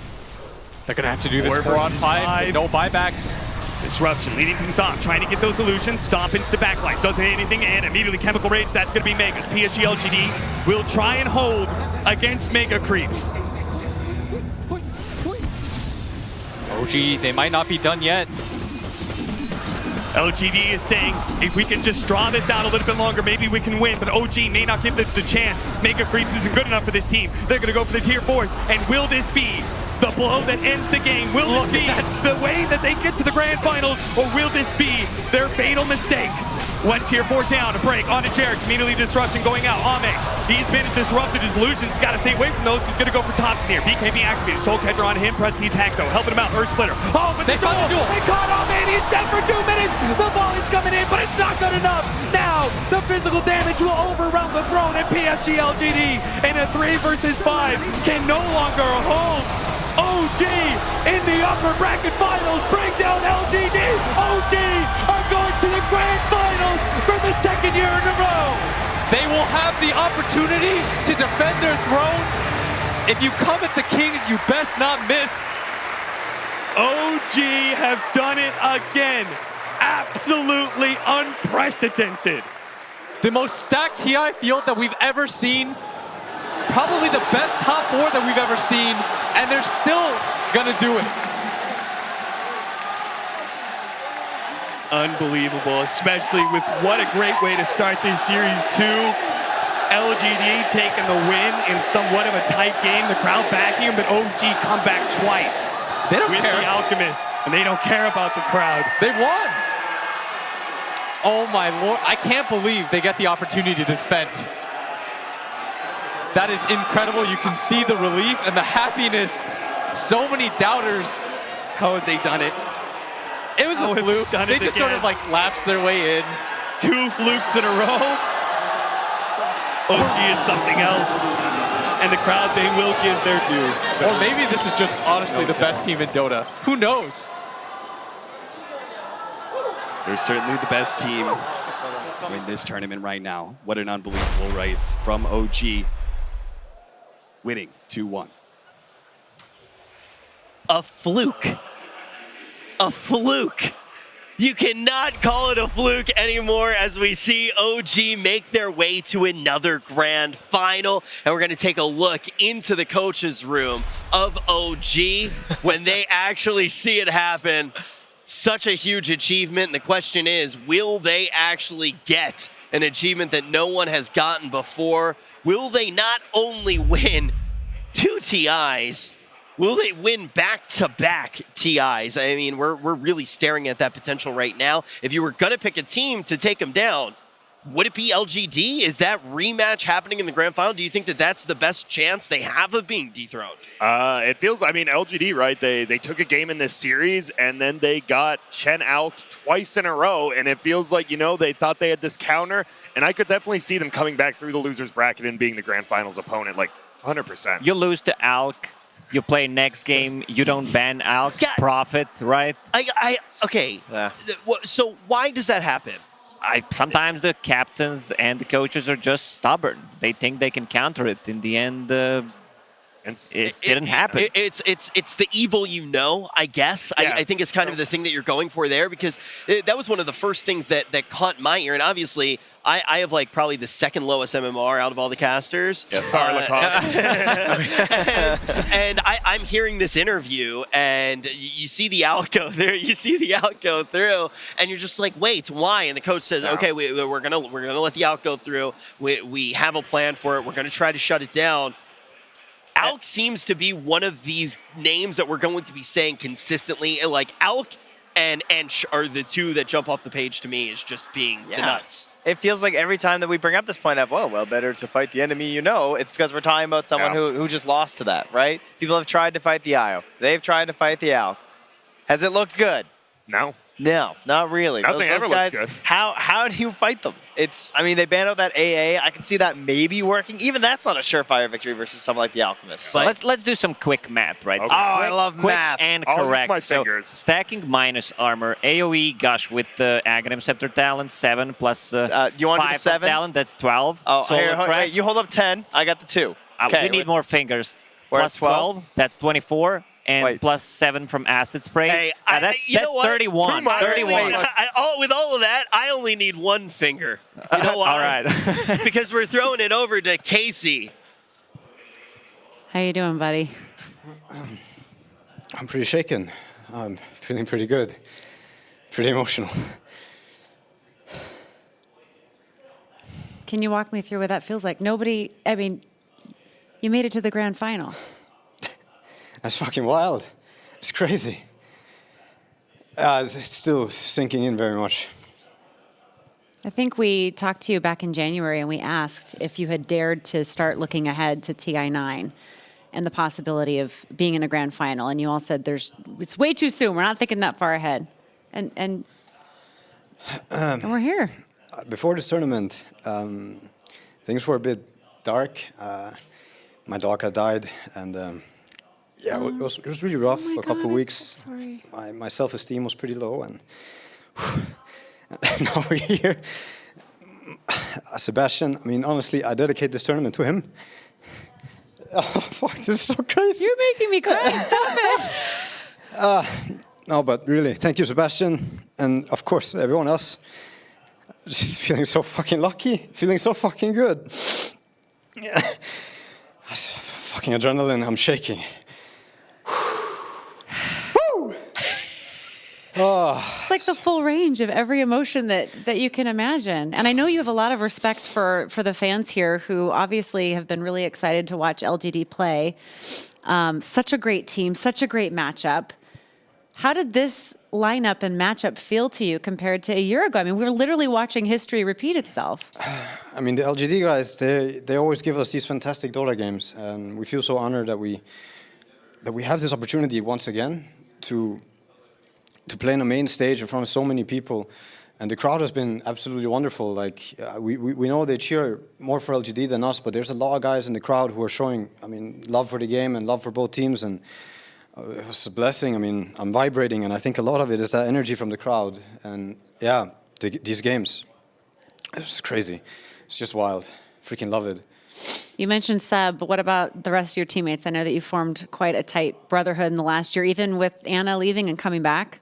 They're going to have to do this 4 on 5, no buybacks. Disruption, leading things off, trying to get those illusions, stomp into the backlines, doesn't hit anything, and immediately Chemical Rage, that's going to be Megas. PSG LGD will try and hold against Mega Creeps. OG, they might not be done yet. LGD is saying, if we can just draw this out a little bit longer, maybe we can win, but OG may not give the chance. Mega Creeps isn't good enough for this team. They're going to go for the tier 4s, and will this be the blow that ends the game? Will this be the way that they get to the grand finals, or will this be their fatal mistake? One tier 4 down, a break, onto Jarek's, immediately disruption going out. Ame, he's been disrupted, his illusions, gotta stay away from those. He's gonna go for Thompson here. BKB activated, Soul Catcher on him, press the attack though, helping him out, Earth Splitter. Oh, but they caught the duel! They caught Ame, and he's dead for 2 minutes! The volley's coming in, but it's not good enough! Now, the physical damage will overwhelm the throne, and PSG LGD in a 3 versus 5 can no longer hold. OG in the upper bracket finals bring down LGD. OG are going to the grand finals for the 2nd year in a row. They will have the opportunity to defend their throne. If you come at the Kings, you best not miss. OG have done it again. Absolutely unprecedented. The most stacked TI field that we've ever seen. probably the best top 4 that we've ever seen, and they're still gonna do it. Unbelievable, especially with what a great way to start this series too. LGD taking the win in somewhat of a tight game. The crowd backing him, but OG come back twice. They don't with care. the Alchemist, and they don't care about the crowd. They won. Oh my lord, I can't believe they get the opportunity to defend. That is incredible. You can see the relief and the happiness. So many doubters. How have they done it? It was a fluke. They just sort of like lapsed their way in. 2 flukes in a row. OG is something else. And the crowd, they will give their due. Or maybe this is just honestly the best team in Dota. Who knows? They're certainly the best team in this tournament right now. What an unbelievable race from OG. Winning 2-1. A fluke. A fluke. You cannot call it a fluke anymore as we see OG make their way to another grand final. And we're going to take a look into the coach's room of OG when they actually see it happen. Such a huge achievement. And the question is, will they actually get an achievement that no one has gotten before? Will they not only win 2 TIs, will they win back-to-back TIs? I mean, we're really staring at that potential right now. If you were going to pick a team to take them down, would it be LGD? Is that rematch happening in the grand final? Do you think that that's the best chance they have of being dethroned? It feels, I mean, LGD, right? They took a game in this series, and then they got Shen out twice in a row, and it feels like, you know, they thought they had this counter, and I could definitely see them coming back through the loser's bracket and being the grand finals opponent, like 100%. You lose to Alk. You play next game, you don't ban Alk, profit, right? Okay. So why does that happen? Sometimes the captains and the coaches are just stubborn. They think they can counter it. In the end, it didn't happen. It's the evil you know, I guess. Yeah. I think it's kind of the thing that you're going for there, because that was one of the first things that caught my ear. And obviously, I have like probably the second lowest MMR out of all the casters. Yes, sorry, and I'm hearing this interview, and you see the out go there, you see the out go through, and you're just like, wait, why? And the coach says, okay, we're gonna let the out go through. We have a plan for it. We're gonna try to shut it down. Alk seems to be one of these names that we're going to be saying consistently. Like Alk and Ench are the two that jump off the page to me as just being the nuts. It feels like every time that we bring up this point of, well, better to fight the enemy you know, it's because we're talking about someone who just lost to that, right? People have tried to fight the IO. They've tried to fight the Alk. Has it looked good? No. No, not really. Nothing ever guys, looks good. How do you fight them? I mean, they banned out that AA. I can see that maybe working. Even that's not a surefire victory versus someone like the Alchemist. But let's do some quick math, right? Okay. Oh, I love quick math. And I'll use correct. my So fingers. stacking minus armor, AoE gush with the Aghanim Scepter talent, 7 plus you want 5 the 7? talent, that's 12. Oh, Solar here, Crest. wait, you hold up 10. I got the 2. We need more fingers. We're Plus at 12? 12, that's 24. And plus 7 from Acid Spray. Hey, that's 31. 31. With all of that, I only need one finger. You know why? All right. Because we're throwing it over to Casey. How you doing, buddy? I'm pretty shaken. I'm feeling pretty good. Pretty emotional. Can you walk me through what that feels like? I mean, you made it to the grand final. That's fucking wild. It's crazy. It's still sinking in very much. I think we talked to you back in January and we asked if you had dared to start looking ahead to TI9 and the possibility of being in a grand final. And you all said it's way too soon. We're not thinking that far ahead. And we're here. Before this tournament, things were a bit dark. My dog had died, and it was really rough for a couple of weeks. My self-esteem was pretty low, and now we're here. Sebastian, I mean, honestly, I dedicate this tournament to him. Oh, fuck, this is so crazy. You're making me cry. Stop it. No, but really, thank you, Sebastian, and of course, everyone else. Just feeling so fucking lucky, feeling so fucking good. That's fucking adrenaline. I'm shaking. Woo! Oh. It's like the full range of every emotion that you can imagine. And I know you have a lot of respect for the fans here who obviously have been really excited to watch LGD play. Such a great team, such a great matchup. How did this lineup and matchup feel to you compared to a year ago? I mean, we're literally watching history repeat itself. I mean, the LGD guys, they always give us these fantastic Dota games, and we feel so honored that we have this opportunity once again to play on a main stage in front of so many people. And the crowd has been absolutely wonderful. Like we know they cheer more for LGD than us, but there's a lot of guys in the crowd who are showing, I mean, love for the game and love for both teams, and it was a blessing. I mean, I'm vibrating, and I think a lot of it is that energy from the crowd. And yeah, these games, it was crazy. It's just wild. Freaking love it. You mentioned Seb, but what about the rest of your teammates? I know that you formed quite a tight brotherhood in the last year, even with Anna leaving and coming back.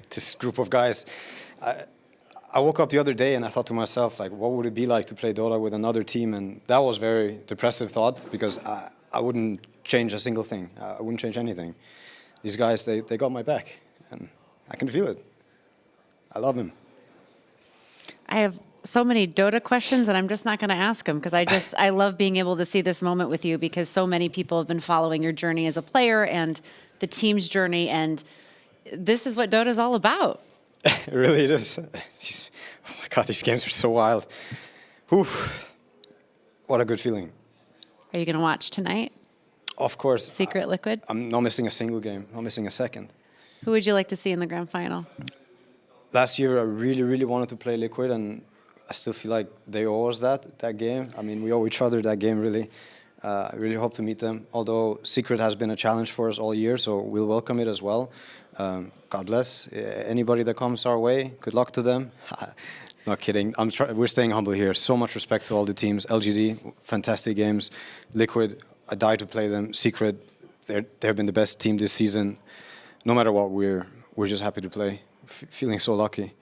This group of guys, I woke up the other day and I thought to myself, like, what would it be like to play Dota with another team? And that was a very depressive thought, because I wouldn't change a single thing. I wouldn't change anything. These guys, they got my back, and I can feel it. I love them. I have so many Dota questions, and I'm just not going to ask them, because I love being able to see this moment with you, because so many people have been following your journey as a player and the team's journey, and this is what Dota is all about. It really is. Oh my God, these games are so wild. Whew. What a good feeling. Are you going to watch tonight? Of course. Secret Liquid? I'm not missing a single game, not missing a second. Who would you like to see in the grand final? Last year, I really, really wanted to play Liquid, and I still feel like they owe us that game. I mean, we owe each other that game, really. I really hope to meet them, although Secret has been a challenge for us all year, so we'll welcome it as well. God bless. Anybody that comes our way, good luck to them. Not kidding. We're staying humble here. So much respect to all the teams. LGD, fantastic games. Liquid, I die to play them. Secret, they've been the best team this season. No matter what, we're just happy to play. Feeling so lucky.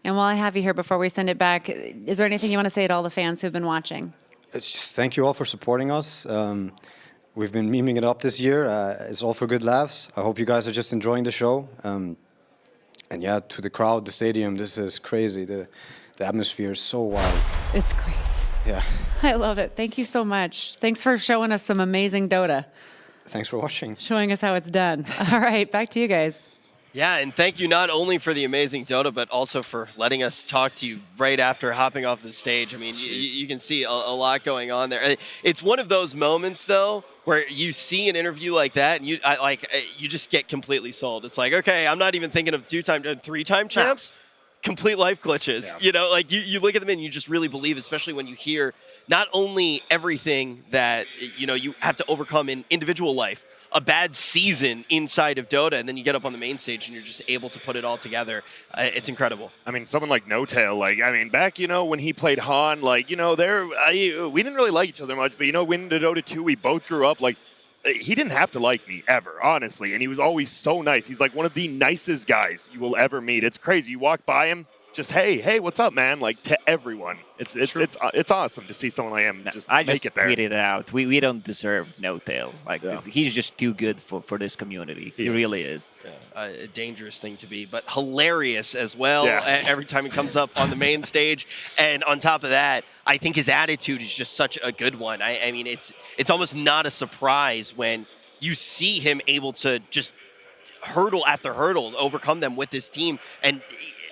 And while I have you here, before we send it back, is there anything you want to say to all the fans who've been watching? It's just thank you all for supporting us. We've been memeing it up this year. It's all for good laughs. I hope you guys are just enjoying the show. And yeah, to the crowd, the stadium, this is crazy. The atmosphere is so wild. It's great. Yeah. I love it. Thank you so much. Thanks for showing us some amazing Dota. Thanks for watching. Showing us how it's done. All right, back to you guys. Yeah, and thank you not only for the amazing Dota, but also for letting us talk to you right after hopping off the stage. I mean, you can see a lot going on there. It's one of those moments, though, where you see an interview like that, and you just get completely sold. It's like, okay, I'm not even thinking of 2-time, 3-time champs. Complete life glitches. Yeah. You know, like you look at them and you just really believe, especially when you hear not only everything that, you know, you have to overcome in individual life, a bad season inside of Dota, and then you get up on the main stage and you're just able to put it all together. It's incredible. I mean, someone like No Tail, back, when he played Han, we didn't really like each other much, but, when the Dota 2, we both grew up, he didn't have to like me ever, honestly, and he was always so nice. He's like one of the nicest guys you will ever meet. It's crazy. You walk by him, just hey, what's up, man? Like to everyone. It's awesome to see someone like him make it there. I just tweeted it out. We don't deserve No Tail. He's just too good for this community. He really is. Yeah. A dangerous thing to be, but hilarious as well. Yeah. Every time he comes up on the main stage, and on top of that, I think his attitude is just such a good one. I mean, it's almost not a surprise when you see him able to just hurdle after hurdle, overcome them with this team, and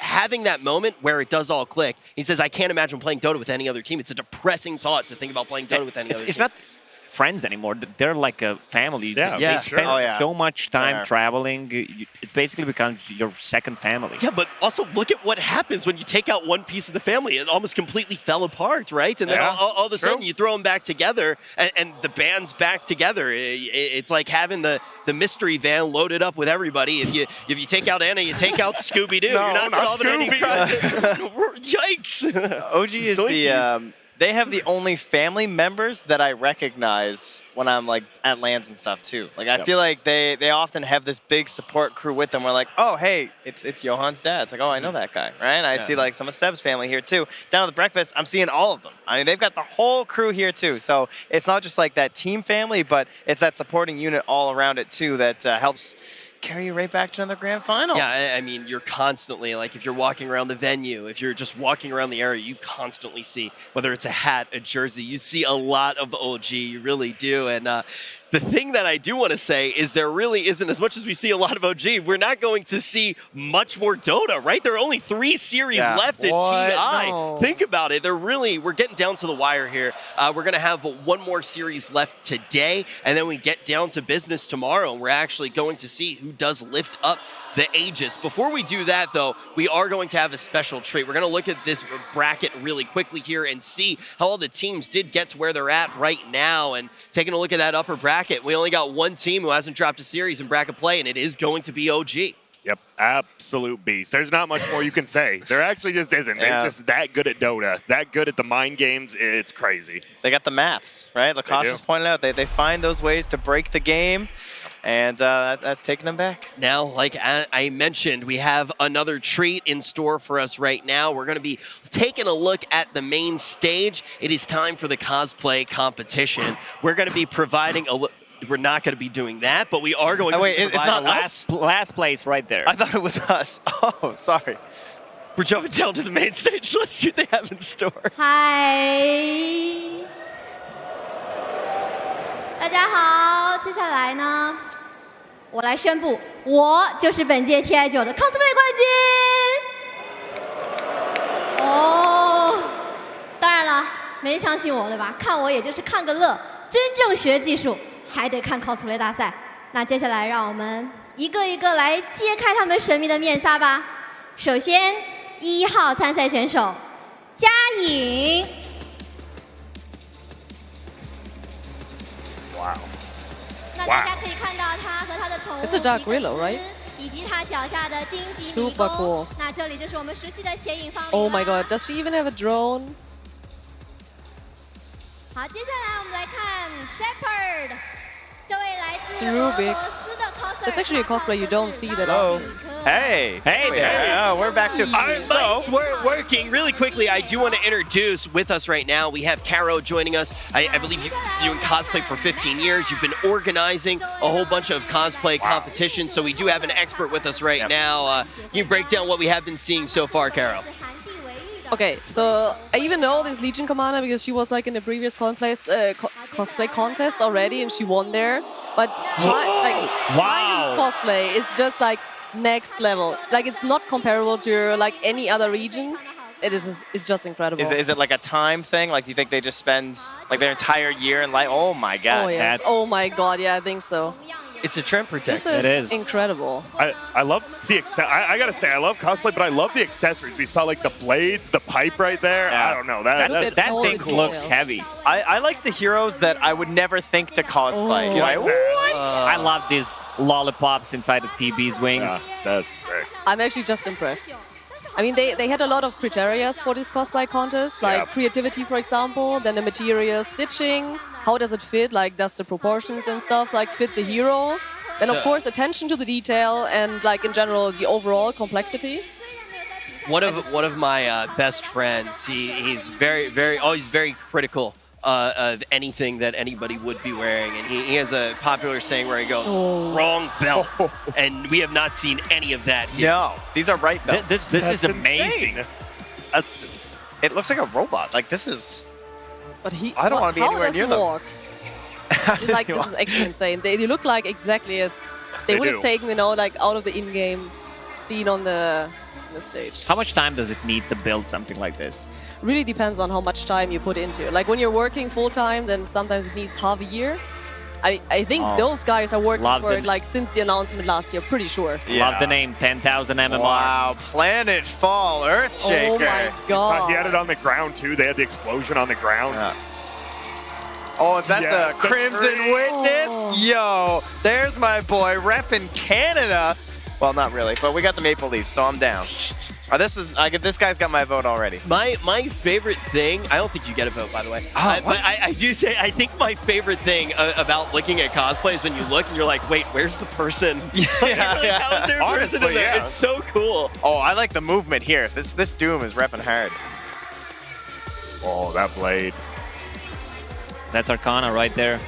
having that moment where it does all click. He says, I can't imagine playing Dota with any other team. It's a depressing thought to think about playing Dota with any other team. It's not friends anymore. They're like a family. Yeah, they spend so much time traveling. It basically becomes your second family. Yeah, but also look at what happens when you take out one piece of the family. It almost completely fell apart, right? And then all of a sudden you throw them back together, and the band's back together. It's like having the mystery van loaded up with everybody. If you take out Anna, you take out Scooby-Doo. No, you're not solving any crime. Yikes! OG is they have the only family members that I recognize when I'm like at LANs and stuff too. Like I feel like they often have this big support crew with them. We're like, oh hey, it's Johan's dad. It's like, oh I know that guy, right? I see like some of Seb's family here too. Down at the breakfast, I'm seeing all of them. I mean, they've got the whole crew here too. So it's not just like that team family, but it's that supporting unit all around it too that helps carry you right back to another grand final. Yeah, I mean, you're constantly, like, if you're walking around the venue, if you're just walking around the area, you constantly see, whether it's a hat, a jersey, you see a lot of OG, you really do. And the thing that I do want to say is there really isn't, as much as we see a lot of OG, we're not going to see much more Dota, right? There are only 3 series left in TI. No. Think about it. We're getting down to the wire here. We're going to have 1 more series left today, and then we get down to business tomorrow, and we're actually going to see who does lift up the Aegis. Before we do that, though, we are going to have a special treat. We're going to look at this bracket really quickly here and see how all the teams did get to where they're at right now. And taking a look at that upper bracket, we only got 1 team who hasn't dropped a series in bracket play, and it is going to be OG. Yep, absolute beast. There's not much more you can say. There actually just isn't. They're just that good at Dota, that good at the mind games. It's crazy. They got the maths, right? Lakosh just pointed out they find those ways to break the game. And that's taking them back. Now, like I mentioned, we have another treat in store for us right now. We're going to be taking a look at the main stage. It is time for the cosplay competition. We're going to be providing we're not going to be doing that, but we are going to it's not last place right there. I thought it was us. Oh, sorry. We're jumping down to the main stage. Let's see what they have in store. 嗨，大家好，接下来呢，我来宣布，我就是本届 TI9 的 cosplay 冠军。哦，当然了，没人相信我，对吧？看我也就是看个乐，真正学技术还得看 cosplay 大赛。那接下来让我们一个一个来揭开他们神秘的面纱吧。首先，1号参赛选手嘉颖。 哇！那大家可以看到他和他的宠物 It's a dark willow, right? 以及他脚下的荆棘迷 Super 宫。 cool. 那这里就是我们熟悉的显影方。 Oh my god, does she even have a drone? 好，接下来我们来看 Shepherd， 这位来自 It's 俄 real big. 罗斯的 coser。 It's actually a cosplay you don't see that Hello. often. Hey there. We're back to Our mics weren't working. Really quickly, I do want to introduce with us right now. We have Caro joining us. I believe you've been doing cosplay for 15 years. You've been organizing a whole bunch of cosplay competitions. So we do have an expert with us right now. Can you break down what we have been seeing so far, Caro? Okay, so I even know this Legion commander because she was like in the previous cosplay contest already and she won there. But Chinese cosplay is just like next level. Like it's not comparable to like any other region. It's just incredible. Is it like a time thing? Like, do you think they just spend like their entire year in like? Oh my god! Oh yes. Oh my god! Yeah, I think so. It's a trend protector. This is incredible. I love the I gotta say, I love cosplay, but I love the accessories. We saw like the blades, the pipe right there. I don't know that thing looks heavy. I like the heroes that I would never think to cosplay. You're like, what? I love these lollipops inside the TB's wings. Yeah, that's sick. I'm actually just impressed. I mean, they had a lot of criteria for this cosplay contest, like creativity, for example, then the material, stitching, how does it fit, like does the proportions and stuff like fit the hero? Then of course attention to the detail and like in general the overall complexity. One of my best friends, he's always very critical of anything that anybody would be wearing, and he has a popular saying where he goes, "Wrong belt," and we have not seen any of that here. No, these are right belts. This is amazing. It looks like a robot. Like this is. But I don't want to be anywhere near them. Walk? It's like this is actually insane. They look like exactly as they would have taken, like out of the in-game scene on the stage. How much time does it need to build something like this? Really depends on how much time you put into it. Like when you're working full-time, then sometimes it needs half a year. I think those guys are working for it like since the announcement last year, pretty sure. Yeah. Love the name, 10,000 MMR. Wow, Planet Fall Earthshaker. Oh my god. He had it on the ground too. They had the explosion on the ground. Yeah. Oh, is that the Crimson Witness? Yo, there's my boy repping Canada. Well, not really, but we got the Maple Leafs, so I'm down. This guy's got my vote already. My favorite thing, I don't think you get a vote, by the way. But I do say, I think my favorite thing about looking at cosplay is when you look and you're like, wait, where's the person? How is there a person in there? It's so cool. Oh, I like the movement here. This Doom is repping hard. Oh, that blade. That's Arcana right there.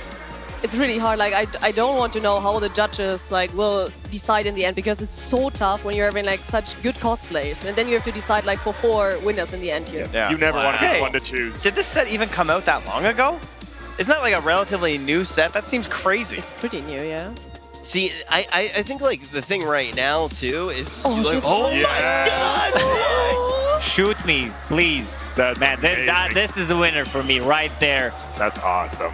It's really hard. Like I don't want to know how the judges like will decide in the end, because it's so tough when you're having like such good cosplays, and then you have to decide like for 4 winners in the end here. Yeah. You never want to be the one to choose. Did this set even come out that long ago? Isn't that like a relatively new set? That seems crazy. It's pretty new, yeah. See, I think like the thing right now too is Oh, like, oh my god! What? Shoot me, please. That's man. This is a winner for me right there. That's awesome.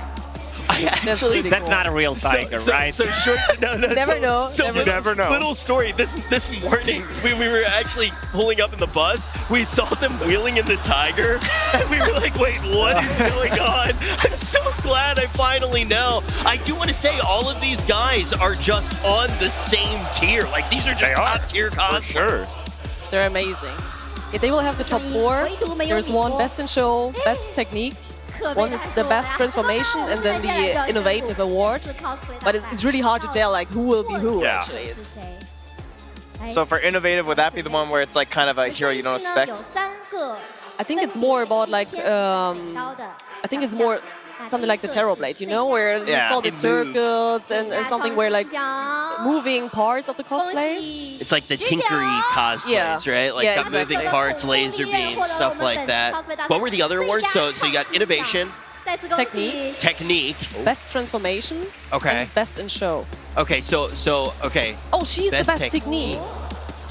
That's not a real tiger, right? So short. No. Never know. So you never know. Little story. This morning, we were actually pulling up in the bus. We saw them wheeling in the tiger, and we were like, "Wait, what is going on?" I'm so glad I finally know. I do want to say all of these guys are just on the same tier. Like these are just top tier cosplay. For sure. They're amazing. Yeah, they will have the top 4. There's one best in show, best technique. One is the best transformation, and then the innovative award. But it's really hard to tell like who will be who actually. So for innovative, would that be the one where it's like kind of a hero you don't expect? I think it's more about like I think it's more something like the Terrorblade, you know, where you saw the circles and something where like moving parts of the cosplay. It's like the tinkery cosplays, right? Like got moving parts, laser beams, stuff like that. What were the other awards? So you got innovation, technique, best transformation, and best in show. Okay, so okay. Oh, she's the best technique.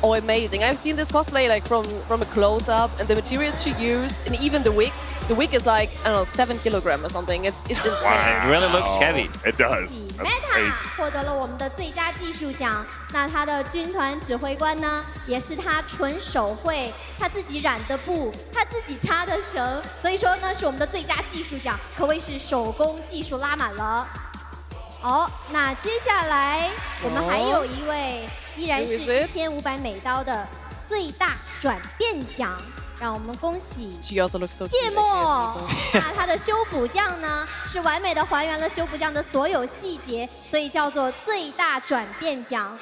Oh, amazing! I've seen this cosplay like from a close up, and the materials she used, and even the wig. The wig is like, I don't know, 7 kilograms or something. It's insane. Wow. It really looks heavy. It does. Meta 获得了我们的最佳技术奖，那他的军团指挥官呢，也是他纯手绘，他自己染的布，他自己插的绳，所以说呢是我们的最佳技术奖，可谓是手工技术拉满了。好，那接下来我们还有一位，依然是1500美刀的最大转变奖。让我们恭喜芥末，那它的修补酱呢是完美的还原了修补酱的所有细节，所以叫做最大转变奖。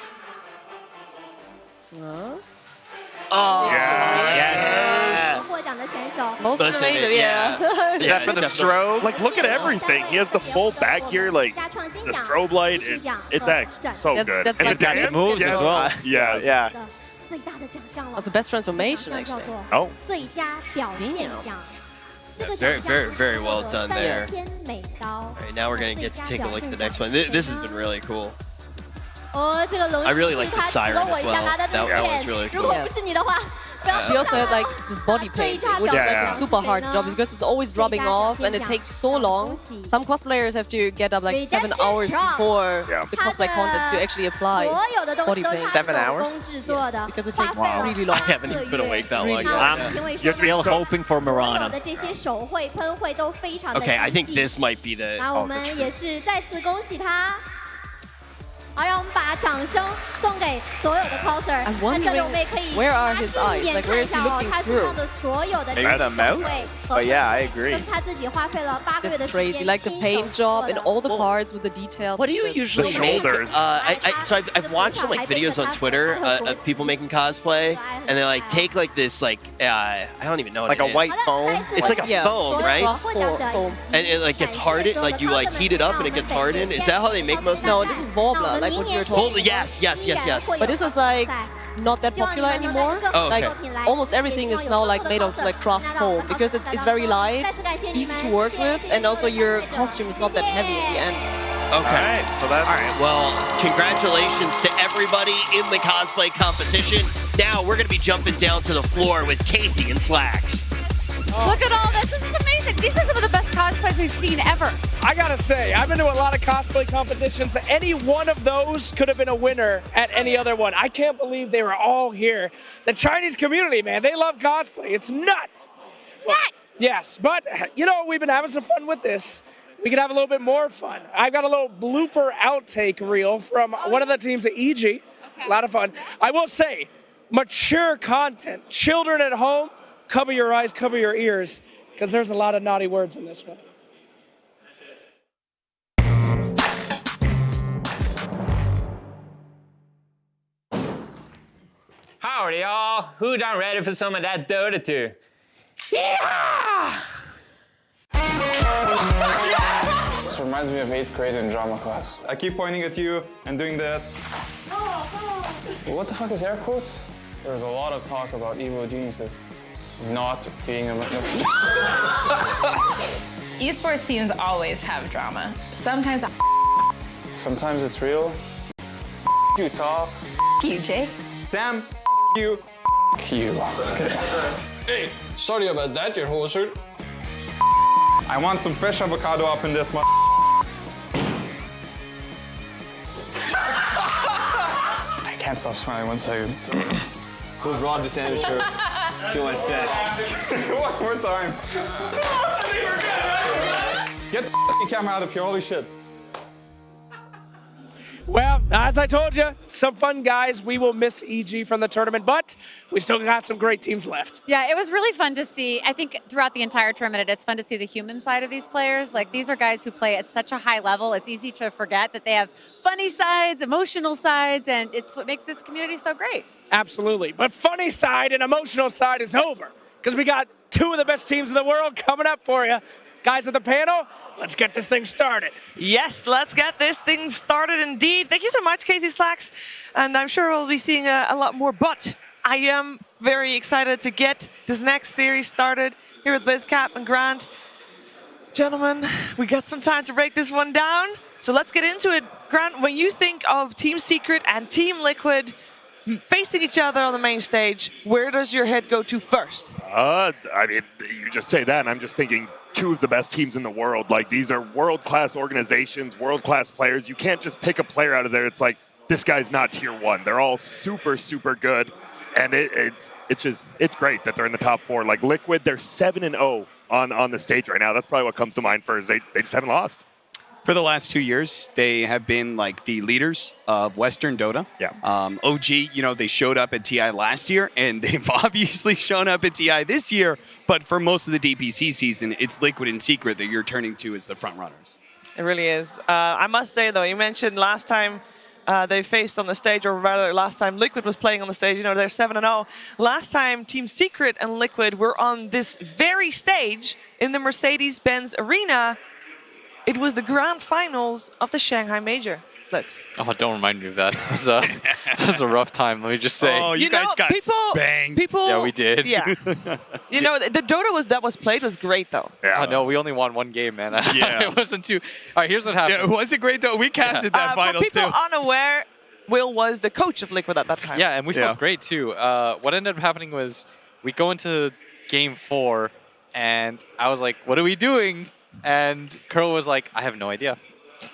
获奖的选手 Most innovative, yeah. Is that for the strobe? Like, look at everything. He has the full back here, like the strobe light. It's actually so good. That's and like the dance, moves as well. Yeah. 最大的奖项了。 That's the best transformation actually. Oh. 最佳表现奖。 Very well done there. 3000美刀。 All right, now we're gonna get to take a look at the next one. This has been really cool. 哦，这个龙 I really like 骑 the 他指 siren 了我 as 一下，拿 well. 的 That 图 was 片 really。 如果不是你的话，不要 She also had like this body paint, which is like a super hard job because it's always rubbing off and it takes so long. Some cosplayers have to get up like 7 hours before the cosplay contest to actually apply 所有的东 body 西都 paint. 是他手工制作的， Because it 花 takes 费了 really long. I haven't even been awake that long 那 yet. 评委 Just 说 real 呢， hoping for 所有 Marana. 的这些手绘喷绘都非常的 Okay, I think 精细 this might be the. 那我们也是再次恭喜他。好，让我们把掌声送给所有的 coser。 I'm 那这里 wondering 我们也可以 where are 拿 his 近一 eyes? 点 Like, 看 where 一 is he 下哦， looking 他身 through? 上的所有的这 Maybe the 些 mouth? 手绘 Oh yeah, I agree. 都是他自己花费了8个月的 That's 时间 crazy. Like the 亲 paint 手做 job 的 and all the parts with the details. What do you Just usually The make? shoulders. So I've watched some like videos on Twitter of people making cosplay, and they like take like this like I don't even know what Like it a is. white foam? It's like a Yeah. foam, right? Foam. And it like gets hardened, like you like heat it up and it gets hardened. Is that how they make most of No, it? this is Warbler, like what you're talking about. Yes. But this is like not that popular anymore. Oh, okay. Like almost everything is now like made of like craft foam because it's very light, easy to work with, and also your costume is not that heavy in the end. Okay. So that's All right. Well, congratulations to everybody in the cosplay competition. Now we're going to be jumping down to the floor with Casey in slacks. Look at all this. This is amazing. These are some of the best cosplays we've seen ever. I gotta say, I've been to a lot of cosplay competitions. Any one of those could have been a winner at any other one. I can't believe they were all here. The Chinese community, man, they love cosplay. It's nuts. Nuts! Yes, but, you know, we've been having some fun with this. We could have a little bit more fun. I've got a little blooper outtake reel from one of the teams at EG. A lot of fun. I will say, mature content. Children at home, cover your eyes, cover your ears, because there's a lot of naughty words in this one. Howdy, y'all. Who done ready for some of that Dota 2? Yeah! This reminds me of 8th grade in drama class. I keep pointing at you and doing this. What the fuck is air quotes? There's a lot of talk about evil geniuses not being a... Esports teams always have drama. Sometimes Sometimes it's real. You, Top. you, Jake. Sam. You. You. Okay. Hey, sorry about that, your hoser. I want some fresh avocado up in this one. I can't stop smiling 1 second. Who brought the sandwich to my set? One more time. Get the camera out of here, holy shit. Well, as I told you, some fun guys. We will miss EG from the tournament, but we still got some great teams left. Yeah, it was really fun to see. I think throughout the entire tournament, it's fun to see the human side of these players. Like, these are guys who play at such a high level. It's easy to forget that they have funny sides, emotional sides, and it's what makes this community so great. Absolutely. But funny side and emotional side is over, because we got 2 of the best teams in the world coming up for you. Guys at the panel, let's get this thing started. Yes, let's get this thing started indeed. Thank you so much, Casey Slacks. And I'm sure we'll be seeing a lot more, but I am very excited to get this next series started here with BlizzCap and Grant. Gentlemen, we got some time to break this one down. So let's get into it. Grant, when you think of Team Secret and Team Liquid facing each other on the main stage, where does your head go to first? I mean, you just say that, and I'm just thinking 2 of the best teams in the world. Like, these are world-class organizations, world-class players. You can't just pick a player out of there. It's like, this guy's not tier 1. They're all super, super good, and it's great that they're in the top 4. Like, Liquid, they're 7-0 on the stage right now. That's probably what comes to mind first. They just haven't lost. For the last 2 years, they have been like the leaders of Western Dota. Yeah. OG, they showed up at TI last year, and they've obviously shown up at TI this year. But for most of the DPC season, it's Liquid and Secret that you're turning to as the front runners. It really is. I must say, though, you mentioned last time they faced on the stage, or rather last time Liquid was playing on the stage, they're 7-0. Last time Team Secret and Liquid were on this very stage in the Mercedes-Benz Arena, it was the grand finals of the Shanghai Major. Oh, don't remind me of that. That was a rough time, let me just say. Oh, you guys got spanked. Yeah, we did. Yeah. The Dota that was played was great, though. Yeah. Oh, no, we only won 1 game, man. Yeah. It wasn't too... All right, here's what happened. Yeah, it was a great Dota. We casted that final, too. For people unaware, Will was the coach of Liquid at that time. Yeah, and we felt great, too. What ended up happening was we go into game 4, and I was like, what are we doing? And Curl was like, I have no idea.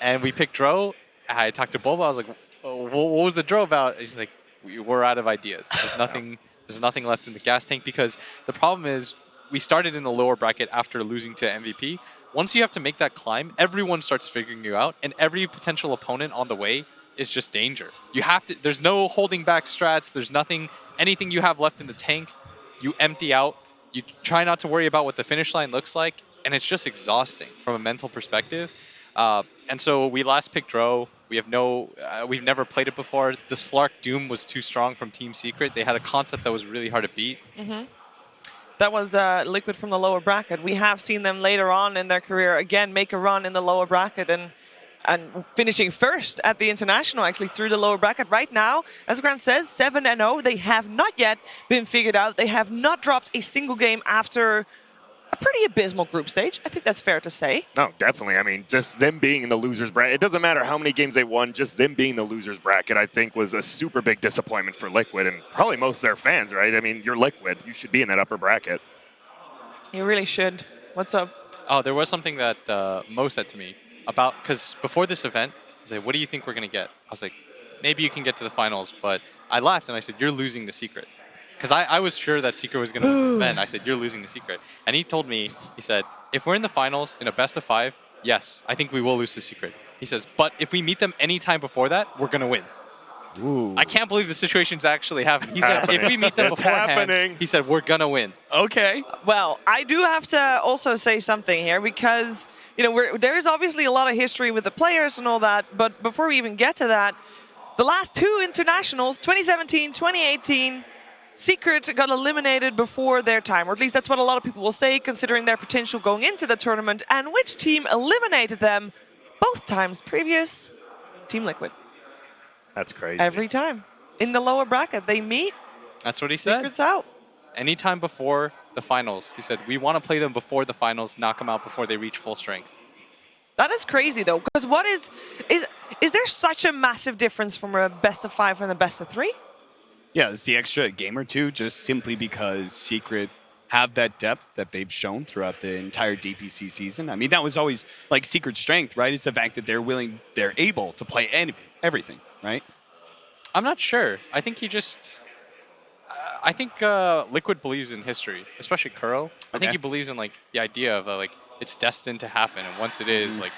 And we picked Dro. I talked to Boba. I was like, what was the Dro about? And he's like, we're out of ideas. There's nothing left in the gas tank, because the problem is we started in the lower bracket after losing to MVP. Once you have to make that climb, everyone starts figuring you out, and every potential opponent on the way is just danger. You have to. There's no holding back strats. There's anything you have left in the tank. You empty out. You try not to worry about what the finish line looks like, and it's just exhausting from a mental perspective. And so we last picked Dro. We've never played it before. The Slark Doom was too strong from Team Secret. They had a concept that was really hard to beat. Mm-hmm. That was Liquid from the lower bracket. We have seen them later on in their career again make a run in the lower bracket and finishing first at the international, actually, through the lower bracket. Right now, as Grant says, 7-0. They have not yet been figured out. They have not dropped a single game after a pretty abysmal group stage. I think that's fair to say. No, definitely. I mean, just them being in the losers bracket, it doesn't matter how many games they won, just them being in the losers bracket, I think, was a super big disappointment for Liquid and probably most of their fans, right? I mean, you're Liquid. You should be in that upper bracket. You really should. What's up? Oh, there was something that Mo said to me about, because before this event, he said, what do you think we're going to get? I was like, maybe you can get to the finals, but I laughed and I said, you're losing the Secret. Because I was sure that Secret was going to win this event. I said, you're losing the Secret. And he told me, he said, if we're in the finals in a best of 5, yes, I think we will lose to Secret. He says, but if we meet them any time before that, we're going to win. Ooh. I can't believe the situation's actually happening. He said if we meet them beforehand, he said we're gonna win. Okay. Well, I do have to also say something here because there is obviously a lot of history with the players and all that. But before we even get to that, the last 2 internationals, 2017, 2018, Secret got eliminated before their time, or at least that's what a lot of people will say, considering their potential going into the tournament. And which team eliminated them both times previous? Team Liquid. That's crazy. Every time. In the lower bracket, they meet. That's what he said. Secret's out. Anytime before the finals. He said, we want to play them before the finals, knock them out before they reach full strength. That is crazy, though, because what is there such a massive difference from a best of 5 and a best of 3? Yeah, it's the extra game or two, just simply because Secret have that depth that they've shown throughout the entire DPC season. I mean, that was always like Secret's strength, right? It's the fact that they're able to play everything, right? I'm not sure. I think I think Liquid believes in history, especially Kuro. I think he believes in like the idea of like it's destined to happen, and once it is, like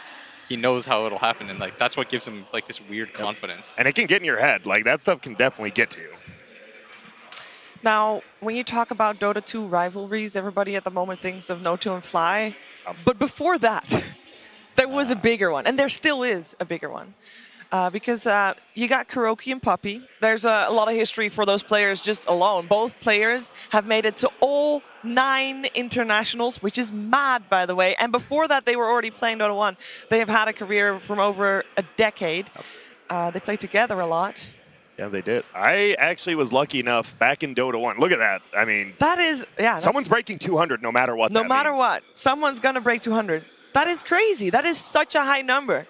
he knows how it'll happen, and like that's what gives him like this weird confidence. And it can get in your head. Like that stuff can definitely get to you. Now, when you talk about Dota 2 rivalries, everybody at the moment thinks of No2 and Fly. But before that, there was a bigger one, and there still is a bigger one. Because you got Kuroki and Puppy. There's a lot of history for those players just alone. Both players have made it to all 9 internationals, which is mad, by the way. And before that, they were already playing Dota 1. They have had a career from over a decade. They played together a lot. Yeah, they did. I actually was lucky enough back in Dota 1. Look at that. I mean, that is, yeah. Someone's breaking 200 no matter what. No matter what. Someone's going to break 200. That is crazy. That is such a high number.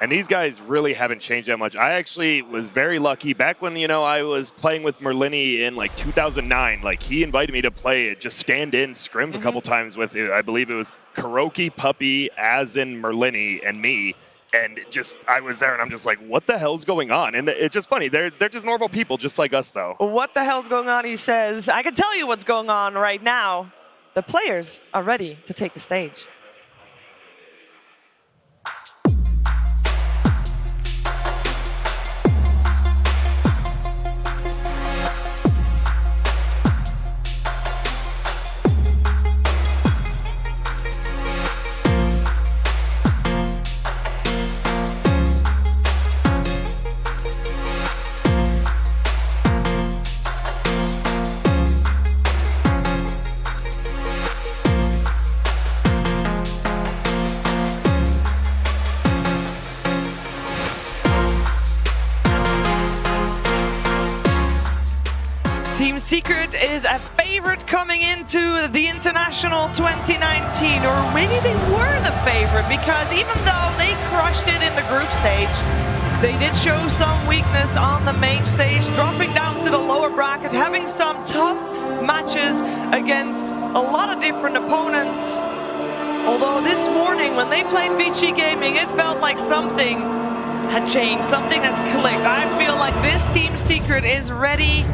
And these guys really haven't changed that much. I actually was very lucky back when, I was playing with Merlini in like 2009. Like he invited me to play it, just stand in, scrim a couple times with, I believe it was Kuroki, Puppy, as in Merlini, and me. And I was there and I'm just like, what the hell's going on? And it's just funny. They're just normal people, just like us, though. What the hell's going on? He says, I can tell you what's going on right now. The players are ready to take the stage. Team Secret is a favorite coming into the International 2019, or maybe they were the favorite, because even though they crushed it in the group stage, they did show some weakness on the main stage, dropping down to the lower bracket, having some tough matches against a lot of different opponents. Although this morning, when they played Vici Gaming, it felt like something had changed, something has clicked. I feel like this Team Secret is ready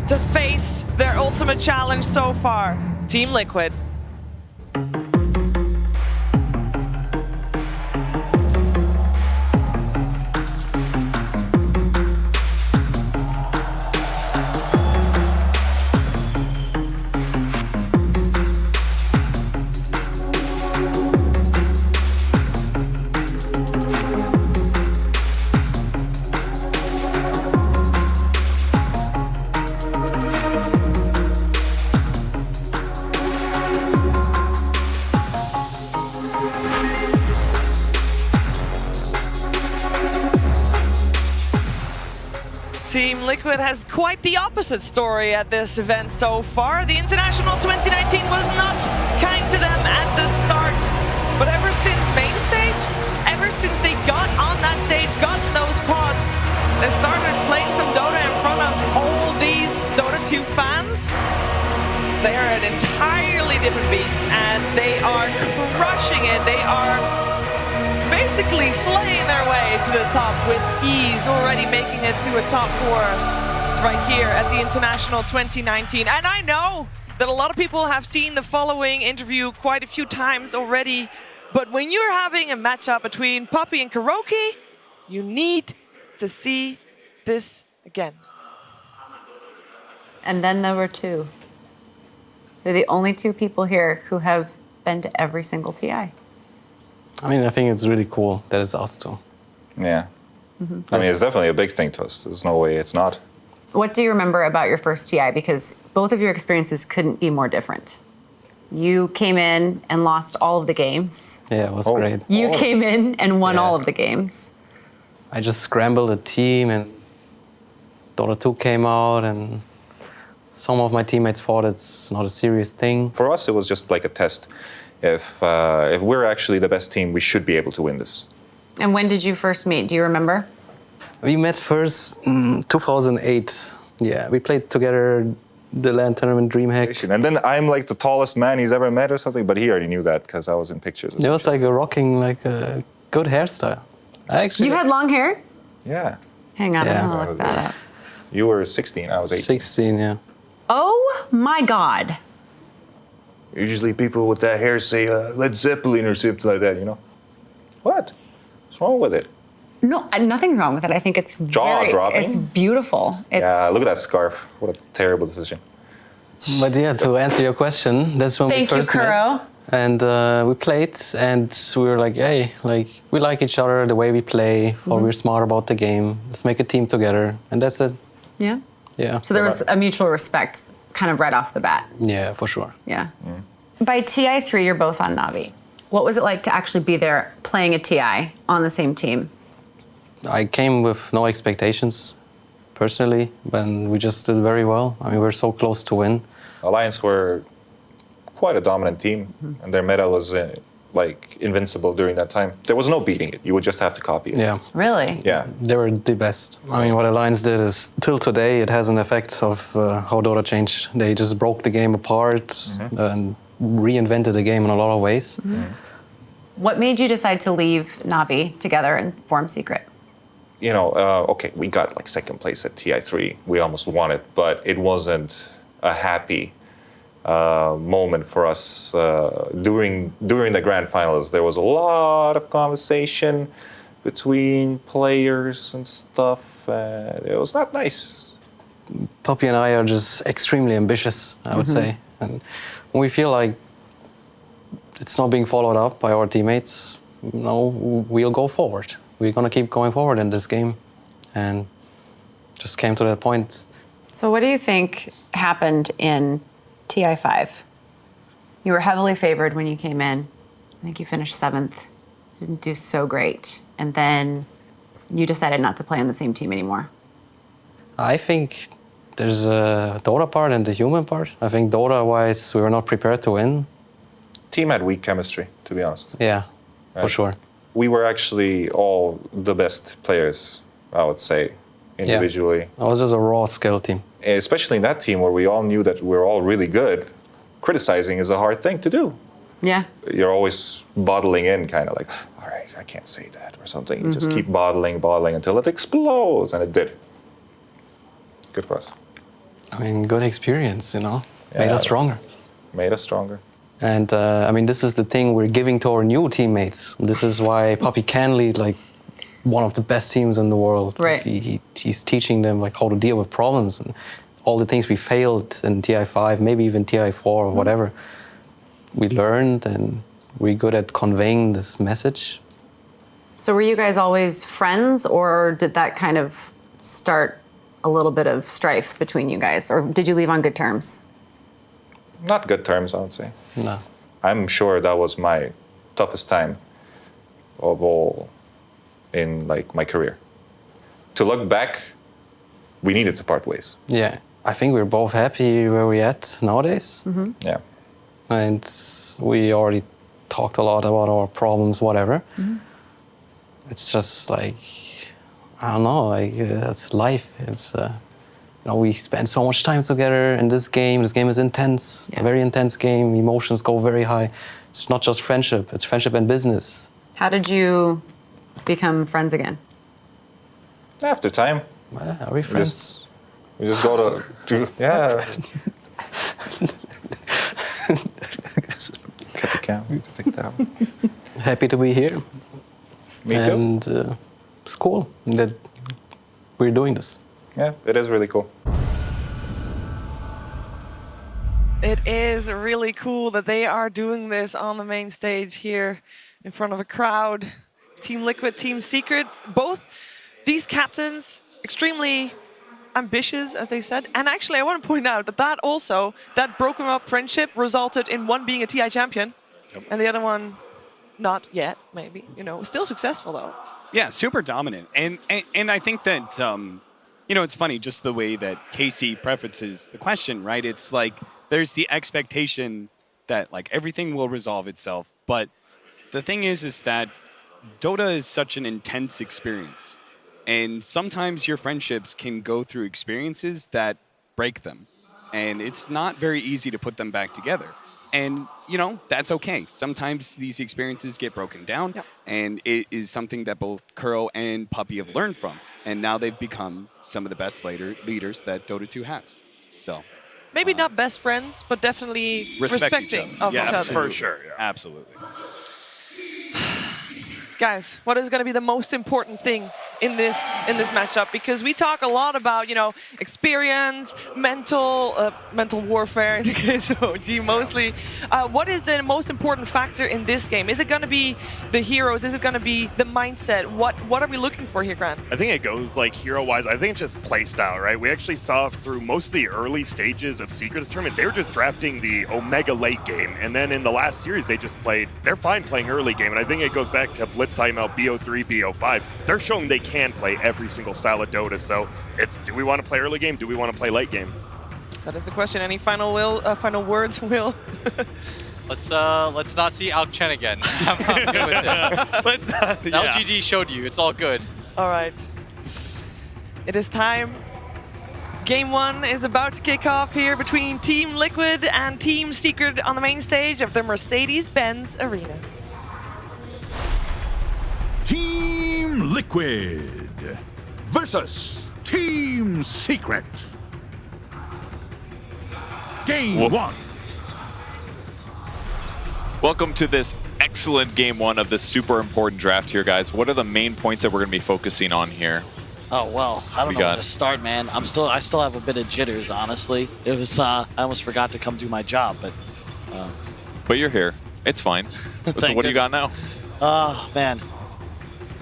to face their ultimate challenge so far, Team Liquid. Team Liquid has quite the opposite story at this event so far. The International 2019 was not kind to them at the start, but ever since main stage, ever since they got on that stage, got in those pods, they started playing some Dota in front of all these Dota 2 fans. They are an entirely different beast, and they are crushing it. They are basically slaying their way to the top with ease, already making it to a top 4 right here at the International 2019. And I know that a lot of people have seen the following interview quite a few times already, but when you're having a matchup between Puppy and Kuroki, you need to see this again. And then there were two. They're the only two people here who have been to every single TI. I mean, I think it's really cool that it's us two. Yeah. I mean, it's definitely a big thing to us. There's no way it's not. What do you remember about your first TI? Because both of your experiences couldn't be more different. You came in and lost all of the games. Yeah, it was great. You came in and won all of the games. I just scrambled a team and Dota 2 came out and some of my teammates thought it's not a serious thing. For us, it was just like a test. If we're actually the best team, we should be able to win this. And when did you first meet? Do you remember? We met first in 2008. Yeah, we played together the LAN tournament DreamHack. And then I'm like the tallest man he's ever met or something, but he already knew that because I was in pictures. It was like a rocking, like a good hairstyle. You had long hair? Yeah. Hang on, I'm gonna look that up. You were 16, I was 18. 16, yeah. Oh my God. Usually people with that hair say Led Zeppelin or something like that, you know? What? What's wrong with it? No, nothing's wrong with it. I think it's Jaw-dropping? It's beautiful. Yeah, look at that scarf. What a terrible decision. But yeah, to answer your question, that's when we first met. Kuro. And we played, and we were like, hey, like we like each other, the way we play, or we're smart about the game. Let's make a team together, and that's it. Yeah. Yeah. So there was a mutual respect, kind of right off the bat. Yeah, for sure. Yeah. By TI3, you're both on Navi. What was it like to actually be there playing a TI on the same team? I came with no expectations, personally, and we just did very well. I mean, we're so close to win. Alliance were quite a dominant team, and their meta was like invincible during that time. There was no beating it. You would just have to copy it. Yeah. Really? Yeah. They were the best. I mean, what Alliance did is, till today, it has an effect of how Dota changed. They just broke the game apart and reinvented the game in a lot of ways. What made you decide to leave Navi together and form Secret? You know, okay, we got like second place at TI3. We almost won it, but it wasn't a happy moment for us during the grand finals. There was a lot of conversation between players and stuff, and it was not nice. Poppy and I are just extremely ambitious, I would say. And when we feel like it's not being followed up by our teammates, you know, we'll go forward. We're gonna keep going forward in this game, and just came to that point. So what do you think happened in TI5? You were heavily favored when you came in. I think you finished 7th. Didn't do so great. And then you decided not to play on the same team anymore. I think there's a Dota part and the human part. I think Dota-wise, we were not prepared to win. Team had weak chemistry, to be honest. Yeah, for sure. We were actually all the best players, I would say, individually. Yeah. It was just a raw skill team. Especially in that team where we all knew that we're all really good, criticizing is a hard thing to do. Yeah. You're always bottling in, kind of like, all right, I can't say that or something. You just keep bottling until it explodes, and it did. Good for us. I mean, good experience, you know, made us stronger. Made us stronger. And I mean, this is the thing we're giving to our new teammates. This is why Poppy can lead like one of the best teams in the world. Right. He's teaching them like how to deal with problems and all the things we failed in TI5, maybe even TI4 or whatever. We learned, and we're good at conveying this message. So were you guys always friends, or did that kind of start a little bit of strife between you guys, or did you leave on good terms? Not good terms, I would say. No. I'm sure that was my toughest time of all in like my career. To look back, we needed to part ways. Yeah, I think we're both happy where we're at nowadays. Yeah. And we already talked a lot about our problems, whatever. It's just like, I don't know, like it's life. It's, you know, we spend so much time together in this game. This game is intense, a very intense game. Emotions go very high. It's not just friendship, it's friendship and business. How did you become friends again? After time. Are we friends? We just go to yeah. Cut the camera, take that one. Happy to be here. Me too. And it's cool that we're doing this. Yeah, it is really cool. It is really cool that they are doing this on the main stage here in front of a crowd. Team Liquid, Team Secret, both these captains extremely ambitious, as they said. And actually, I want to point out that that broken up friendship resulted in one being a TI champion and the other one not yet, maybe. You know, still successful though. Yeah, super dominant. And I think that, you know, it's funny just the way that Casey prefaces the question, right? It's like there's the expectation that like everything will resolve itself. But the thing is that Dota is such an intense experience. And sometimes your friendships can go through experiences that break them. And it's not very easy to put them back together. And, you know, that's okay. Sometimes these experiences get broken down, and it is something that both Kuro and Puppy have learned from. And now they've become some of the best leaders that Dota 2 has. So maybe not best friends, but definitely respecting of each other. For sure. Yeah. Absolutely. Guys, what is going to be the most important thing in this matchup? Because we talk a lot about, you know, experience, mental warfare in the case of OG mostly. What is the most important factor in this game? Is it going to be the heroes? Is it going to be the mindset? What are we looking for here, Grant? I think it goes like hero-wise. I think it's just play style, right? We actually saw through most of the early stages of Secret's tournament, they were just drafting the Omega late game. And then in the last series, they're fine playing early game. And I think it goes back to Blitz timeout, BO3, BO5. They're showing they can play every single style of Dota. So it's, do we want to play early game? Do we want to play late game? That is the question. Any final words, Will? Let's not see Alk Chen again. I'm good with this. LGD showed you. It's all good. All right. It is time. Game 1 is about to kick off here between Team Liquid and Team Secret on the main stage of the Mercedes-Benz Arena. Team Liquid versus Team Secret. Game 1. Welcome to this excellent game 1 of this super important draft here, guys. What are the main points that we're going to be focusing on here? Oh, well, I don't know where to start, man. I still have a bit of jitters, honestly. It was I almost forgot to come do my job, but you're here. It's fine. So what do you got now? Oh, man.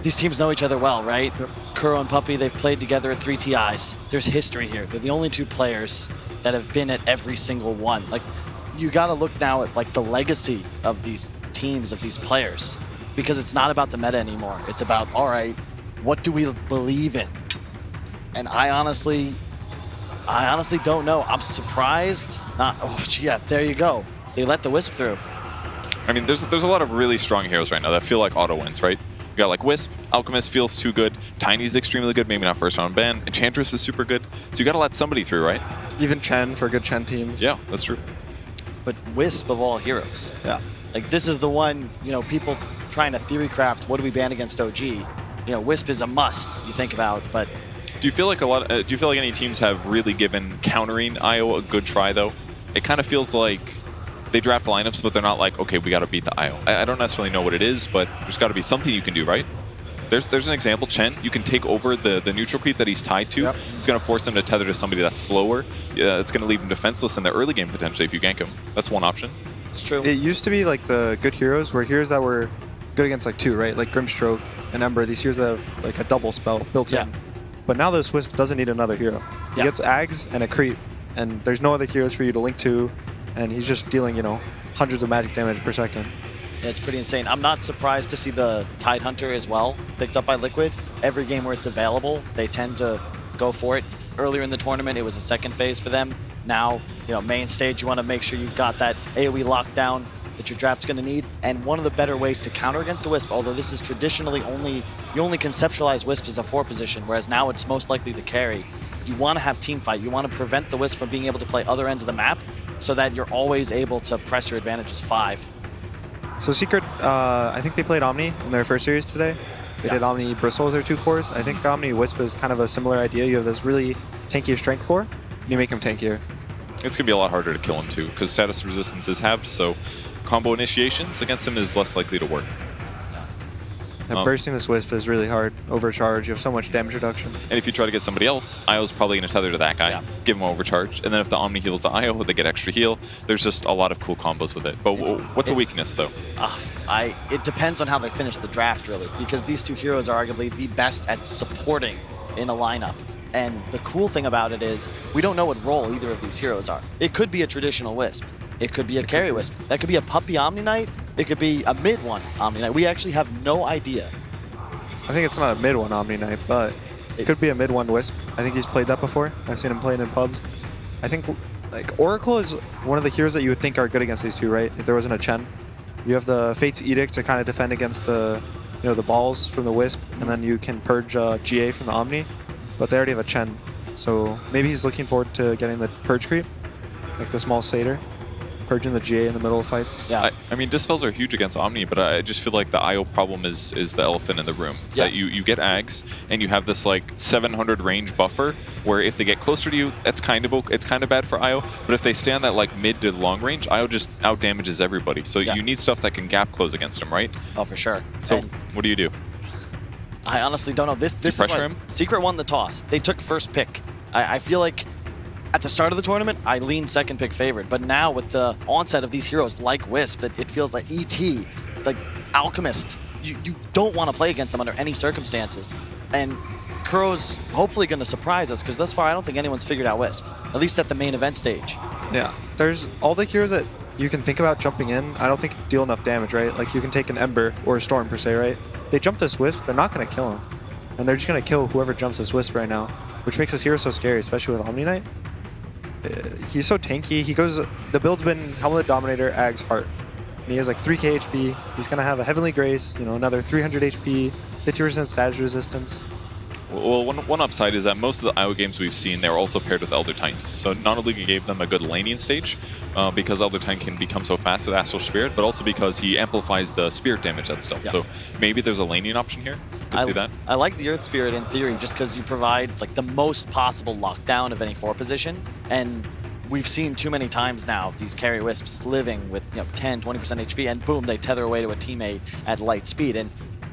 These teams know each other well, right? Kuro and Puppy, they've played together at 3 TIs. There's history here. They're the only 2 players that have been at every single one. Like, you got to look now at like the legacy of these teams, of these players, because it's not about the meta anymore. It's about, all right, what do we believe in? And I honestly don't know. I'm surprised. There you go. They let the Wisp through. I mean, there's a lot of really strong heroes right now that feel like auto wins, right? You got like Wisp, Alchemist feels too good, Tiny's extremely good, maybe not first round ban, Enchantress is super good, so you got to let somebody through, right? Even Chen for good Chen teams. Yeah, that's true. But Wisp of all heroes. Yeah. Like, this is the one, you know, people trying to theory craft, what do we ban against OG? You know, Wisp is a must, you think about, but... Do you feel like any teams have really given countering IO a good try, though? It kind of feels like they draft lineups, but they're not like, okay, we got to beat the IO. I don't necessarily know what it is, but there's got to be something you can do, right? There's an example, Chen. You can take over the neutral creep that he's tied to. Yep. It's going to force him to tether to somebody that's slower. It's going to leave him defenseless in the early game, potentially, if you gank him. That's one option. It's true. It used to be like the good heroes were heroes that were good against like 2, right? Like Grimstroke and Ember, these heroes that have like a double spell built in. But now this Wisp doesn't need another hero. He gets Ags and a creep, and there's no other heroes for you to link to, and he's just dealing, you know, hundreds of magic damage per second. Yeah, it's pretty insane. I'm not surprised to see the Tide Hunter as well picked up by Liquid. Every game where it's available, they tend to go for it. Earlier in the tournament, it was a second phase for them. Now, you know, main stage, you want to make sure you've got that AoE lockdown that your draft's going to need. And one of the better ways to counter against the Wisp, although this is traditionally you only conceptualize Wisp as a 4 position, whereas now it's most likely to carry. You want to have team fight. You want to prevent the Wisp from being able to play other ends of the map so that you're always able to press your advantages 5. So Secret, I think they played Omni in their first series today. They did Omni Bristle as their 2 cores. I think Omni Wisp is kind of a similar idea. You have this really tanky strength core, and you make him tankier. It's going to be a lot harder to kill him too, because status resistances have, so combo initiations against him is less likely to work. And bursting this Wisp is really hard. Overcharge, you have so much damage reduction. And if you try to get somebody else, IO's probably going to tether to that guy, give him overcharge. And then if the Omni heals the IO, they get extra heal. There's just a lot of cool combos with it. But what's a weakness, though? It depends on how they finish the draft, really, because these two heroes are arguably the best at supporting in a lineup. And the cool thing about it is we don't know what role either of these heroes are. It could be a traditional Wisp. It could be a carry Wisp. That could be a puppy Omni Knight. It could be a mid one Omni Knight. We actually have no idea. I think it's not a mid one Omni Knight, but it could be a mid one Wisp. I think he's played that before. I've seen him playing in pubs. I think like Oracle is one of the heroes that you would think are good against these two, right? If there wasn't a Chen. You have the Fate's Edict to kind of defend against the the balls from the Wisp, and then you can purge GA from the Omni, but they already have a Chen. So maybe he's looking forward to getting the purge creep, like the small Satyr, purging the GA in the middle of fights. Yeah, I mean, dispels are huge against Omni, but I just feel like the IO problem is the elephant in the room. It's that you get Ags, and you have this like 700 range buffer, where if they get closer to you, it's kind of bad for IO. But if they stay on that like mid to long range, IO just out damages everybody. So you need stuff that can gap close against him, right? Oh, for sure. So what do you do? I honestly don't know. This is pressure him? Secret won the toss. They took first pick. I feel like at the start of the tournament, I lean second pick favorite, but now with the onset of these heroes like Wisp, that it feels like ET, like Alchemist, you don't want to play against them under any circumstances. And Kuro's hopefully going to surprise us, because thus far I don't think anyone's figured out Wisp, at least at the main event stage. Yeah, there's all the heroes that you can think about jumping in, I don't think deal enough damage, right? Like you can take an Ember or a Storm per se, right? They jump this Wisp, they're not going to kill him. And they're just going to kill whoever jumps this Wisp right now, which makes this hero so scary, especially with Omni Knight. He's so tanky. He goes. The build's been Helmet Dominator, Ags, Heart. And he has like 3k HP. He's gonna have a Heavenly Grace. Another 300 HP, 50% status resistance. Well, one upside is that most of the IO games we've seen, they're also paired with Elder Titans. So not only gave them a good laning stage, because Elder Titan can become so fast with Astral Spirit, but also because he amplifies the Spirit damage that's dealt. So maybe there's a laning option here. Could see that. I like the Earth Spirit in theory, just because you provide like the most possible lockdown of any 4 position. And we've seen too many times now these carry Wisps living with 10, 20% HP, and boom, they tether away to a teammate at light speed, and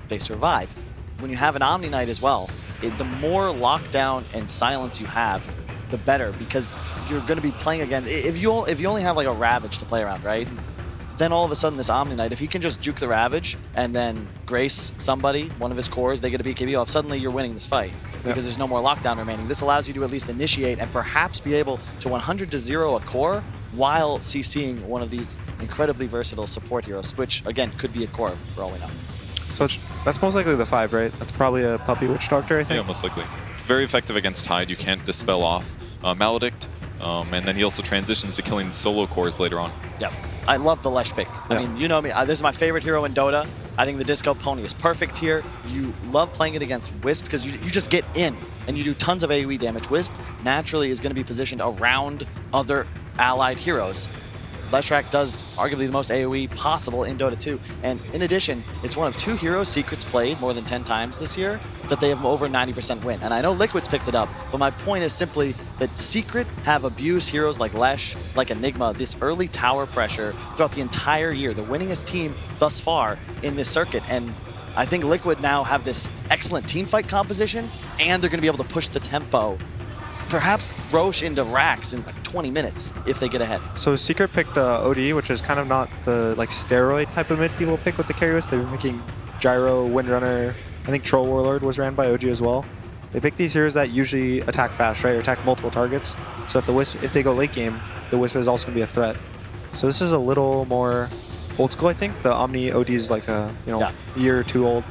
they survive. When you have an Omni Knight as well, the more lockdown and silence you have, the better, because you're going to be playing again. If you only have like a Ravage to play around, right? Then all of a sudden this Omni Knight, if he can just juke the Ravage and then grace somebody, one of his cores, they get a BKB off, suddenly you're winning this fight because there's no more lockdown remaining. This allows you to at least initiate and perhaps be able to 100-0 a core while CCing one of these incredibly versatile support heroes, which again could be a core for all we know. So that's most likely the 5, right? That's probably a Puppy Witch Doctor, I think. Yeah, most likely. Very effective against Tide. You can't dispel off Maledict, and then he also transitions to killing solo cores later on. Yep. I love the Lesh pick. I mean, you know me. This is my favorite hero in Dota. I think the Disco Pony is perfect here. You love playing it against Wisp because you just get in and you do tons of AoE damage. Wisp naturally is going to be positioned around other allied heroes. Leshrac does arguably the most AoE possible in Dota 2, and in addition, it's one of 2 heroes Secret's played more than 10 times this year that they have over 90% win. And I know Liquid's picked it up, but my point is simply that Secret have abused heroes like Lesh, like Enigma, this early tower pressure throughout the entire year, the winningest team thus far in this circuit. And I think Liquid now have this excellent teamfight composition, and they're going to be able to push the tempo, perhaps Roche into racks in like 20 minutes if they get ahead. So Secret picked OD, which is kind of not the like steroid type of mid people pick with the carry Wisp. They were making Gyro, Windrunner. I think Troll Warlord was ran by OG as well. They pick these heroes that usually attack fast, right, or attack multiple targets. So that the Wisp, if they go late game, the Wisp is also going to be a threat. So this is a little more old school, I think. The Omni OD is like a year or 2 old.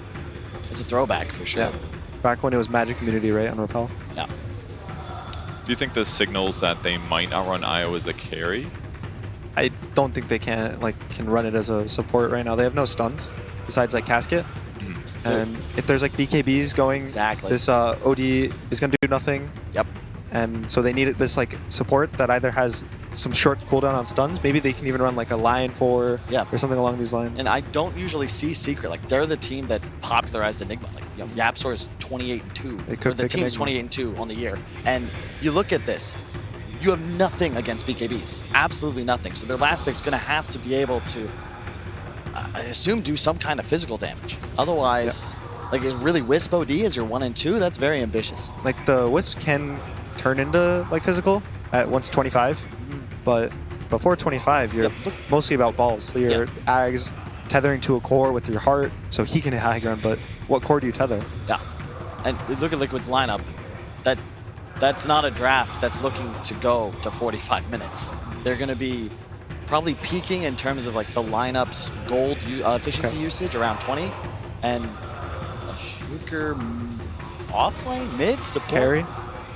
It's a throwback for sure. Yeah. Back when it was Magic Community, right, on Repel. Yeah. Do you think this signals that they might outrun IO as a carry? I don't think they can run it as a support right now. They have no stuns besides like Casket. And if there's like BKBs going, this OD is going to do nothing. Yep. And so they need this like support that either has some short cooldown on stuns. Maybe they can even run like a Lion 4 or something along these lines. And I don't usually see Secret. Like they're the team that popularized Enigma. Like Yapsor is 28-2. The team's 28-2 on the year. And you look at this, you have nothing against BKBs. Absolutely nothing. So their last pick's going to have to be able to, I assume, do some kind of physical damage. Otherwise, like, is really Wisp OD as your 1 and 2? That's very ambitious. Like, the Wisp can turn into, like, physical at once 25, but before 25, you're mostly about balls. So your Ags tethering to a core with your heart, so he can hit high ground, but what core do you tether? Yeah. And look at Liquid's lineup. That's not a draft that's looking to go to 45 minutes. They're going to be probably peaking in terms of like the lineup's gold efficiency usage around 20, and a Shaker offlane, mid, support. Carry.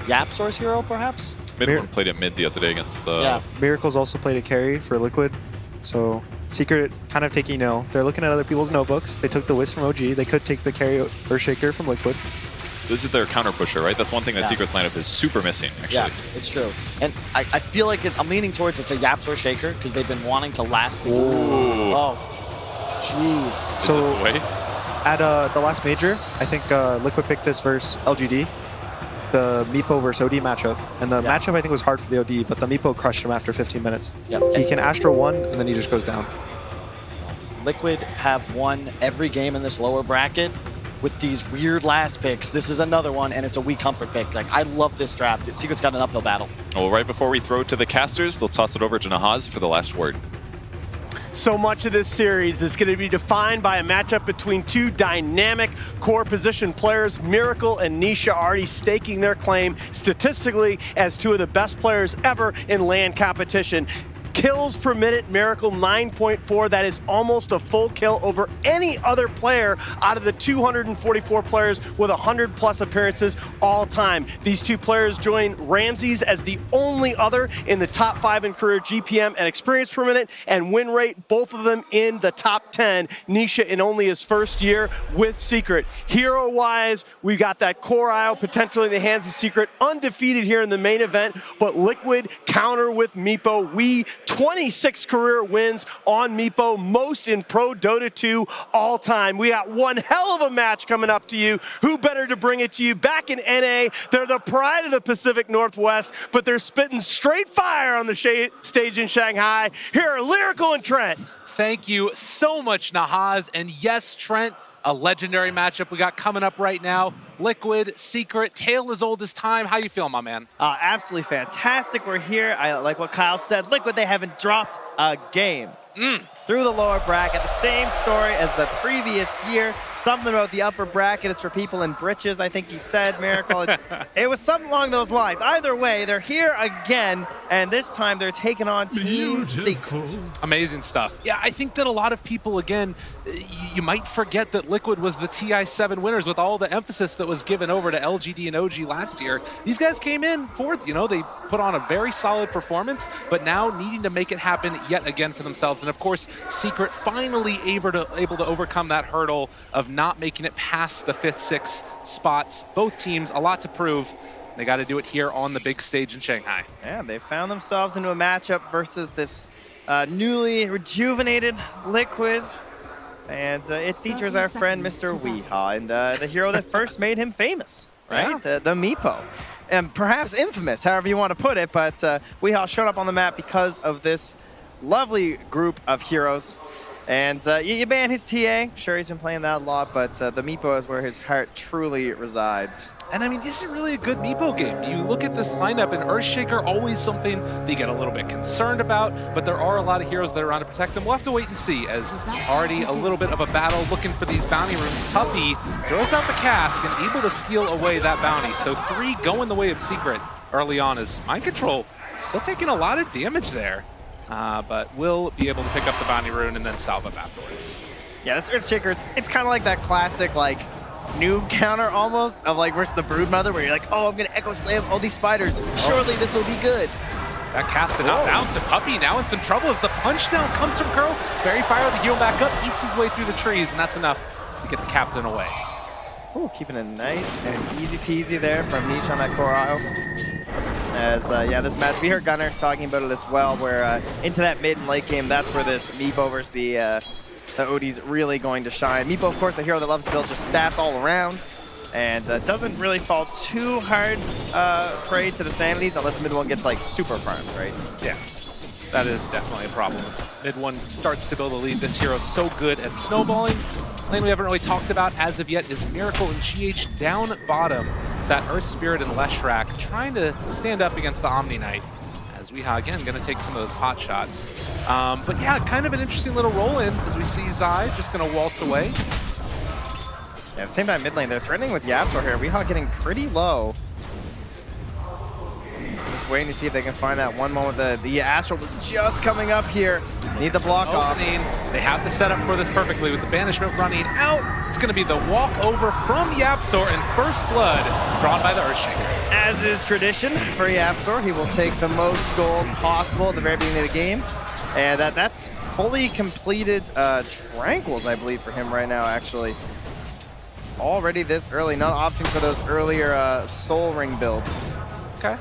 Yapzor's hero, perhaps? Midone played at mid the other day against the... Miracle's also played a carry for Liquid, so Secret kind of taking, they're looking at other people's notebooks. They took the Wisp from OG. They could take the carry or Shaker from Liquid. This is their counter pusher, right? That's one thing that Secret's lineup is super missing, actually. Yeah, it's true. And I feel like I'm leaning towards it's a Yapzor Shaker because they've been wanting to last people. Oh, jeez. So is this the way? At the last major, I think Liquid picked this versus LGD, the Meepo versus OD matchup. And the matchup, I think, was hard for the OD, but the Meepo crushed him after 15 minutes. Yep. He can Astro 1, and then he just goes down. Liquid have won every game in this lower bracket with these weird last picks. This is another one, and it's a weak comfort pick. Like, I love this draft. Secret's got an uphill battle. Well, right before we throw to the casters, let's toss it over to Nahaz for the last word. So much of this series is going to be defined by a matchup between two dynamic core position players. Miracle and Nisha already staking their claim statistically as two of the best players ever in LAN competition. Kills per minute, Miracle 9.4. That is almost a full kill over any other player out of the 244 players with 100+ appearances all time. These two players join Ramses as the only other in the top 5 in career GPM and experience per minute and win rate, both of them in the top 10. Nisha in only his first year with Secret. Hero-wise, we got that core IO potentially in the hands of Secret, undefeated here in the main event, but Liquid counter with Meepo. We 26 career wins on Meepo, most in Pro Dota 2 all time. We got one hell of a match coming up to you. Who better to bring it to you? Back in NA, they're the pride of the Pacific Northwest, but they're spitting straight fire on the stage in Shanghai. Here are Lyrical and Trent. Thank you so much, Nahaz. And yes, Trent, a legendary matchup we got coming up right now. Liquid, Secret, tale as old as time. How you feeling, my man? Absolutely fantastic. We're here. I like what Kyle said. Liquid, they haven't dropped a game. Through the lower bracket, the same story as the previous year. Something about the upper bracket is for people in britches, I think he said, Miracle. It was something along those lines. Either way, they're here again, and this time they're taking on Team Secret. Amazing stuff. Yeah, I think that a lot of people, again, you might forget that Liquid was the TI9 winners with all the emphasis that was given over to LGD and OG last year. These guys came in fourth, they put on a very solid performance, but now needing to make it happen yet again for themselves. And of course, Secret finally able to overcome that hurdle of not making it past the 5th, 6th spots. Both teams, a lot to prove. They got to do it here on the big stage in Shanghai. Yeah, they found themselves into a matchup versus this newly rejuvenated Liquid. And it features our friend Mr. Weehaw, and the hero that first made him famous, right? Yeah. The Meepo. And perhaps infamous, however you want to put it, but Weehaw showed up on the map because of this lovely group of heroes. And you ban his TA. Sure, he's been playing that a lot, but the Meepo is where his heart truly resides. And I mean, this is really a good Meepo game. You look at this lineup, and Earthshaker, always something they get a little bit concerned about, but there are a lot of heroes that are around to protect them. We'll have to wait and see, as already a little bit of a battle looking for these bounty rooms. Puppey throws out the cask and able to steal away that bounty. So 3 going the way of Secret early on as Mind Control still taking a lot of damage there. But will be able to pick up the bounty rune and then salve up afterwards. Yeah, this Earthshaker, it's kind of like that classic, noob counter almost, of versus the Broodmother, where you're like, oh, I'm going to Echo Slam all these spiders. Surely this will be good. That cast did not bounce, and Puppey now in some trouble as the punch down comes from Curl. Fairy Fire to heal back up, eats his way through the trees, and that's enough to get the captain away. Ooh, keeping it nice and easy peasy there from Niche on that core aisle. As, this match, we heard Gunnar talking about it as well, where into that mid and late game, that's where this Meepo versus the OD's really going to shine. Meepo, of course, a hero that loves to build just stats all around, and doesn't really fall too hard prey to the sanities unless mid one gets, super farmed, right? Yeah. That is definitely a problem. Mid one starts to build a lead. This hero's so good at snowballing. Lane we haven't really talked about as of yet is Lyrical and GH down bottom. That Earth Spirit and Leshrac trying to stand up against the Omni Knight. As Weehaw, again, going to take some of those pot shots. But yeah, kind of an interesting little roll-in as we see Zai just going to waltz away. Yeah, at the same time, mid lane, they're threatening with Yapsor here. Weehaw getting pretty low. Just waiting to see if they can find that one moment. The Astral was just coming up here. Need the block off. They have the setup for this perfectly with the Banishment running out. It's going to be the walkover from Yapsor and First Blood drawn by the Earthshaker. As is tradition for Yapsor, he will take the most gold possible at the very beginning of the game. And that's fully completed Tranquils, I believe, for him right now, actually. Already this early, not opting for those earlier Soul Ring builds. Okay.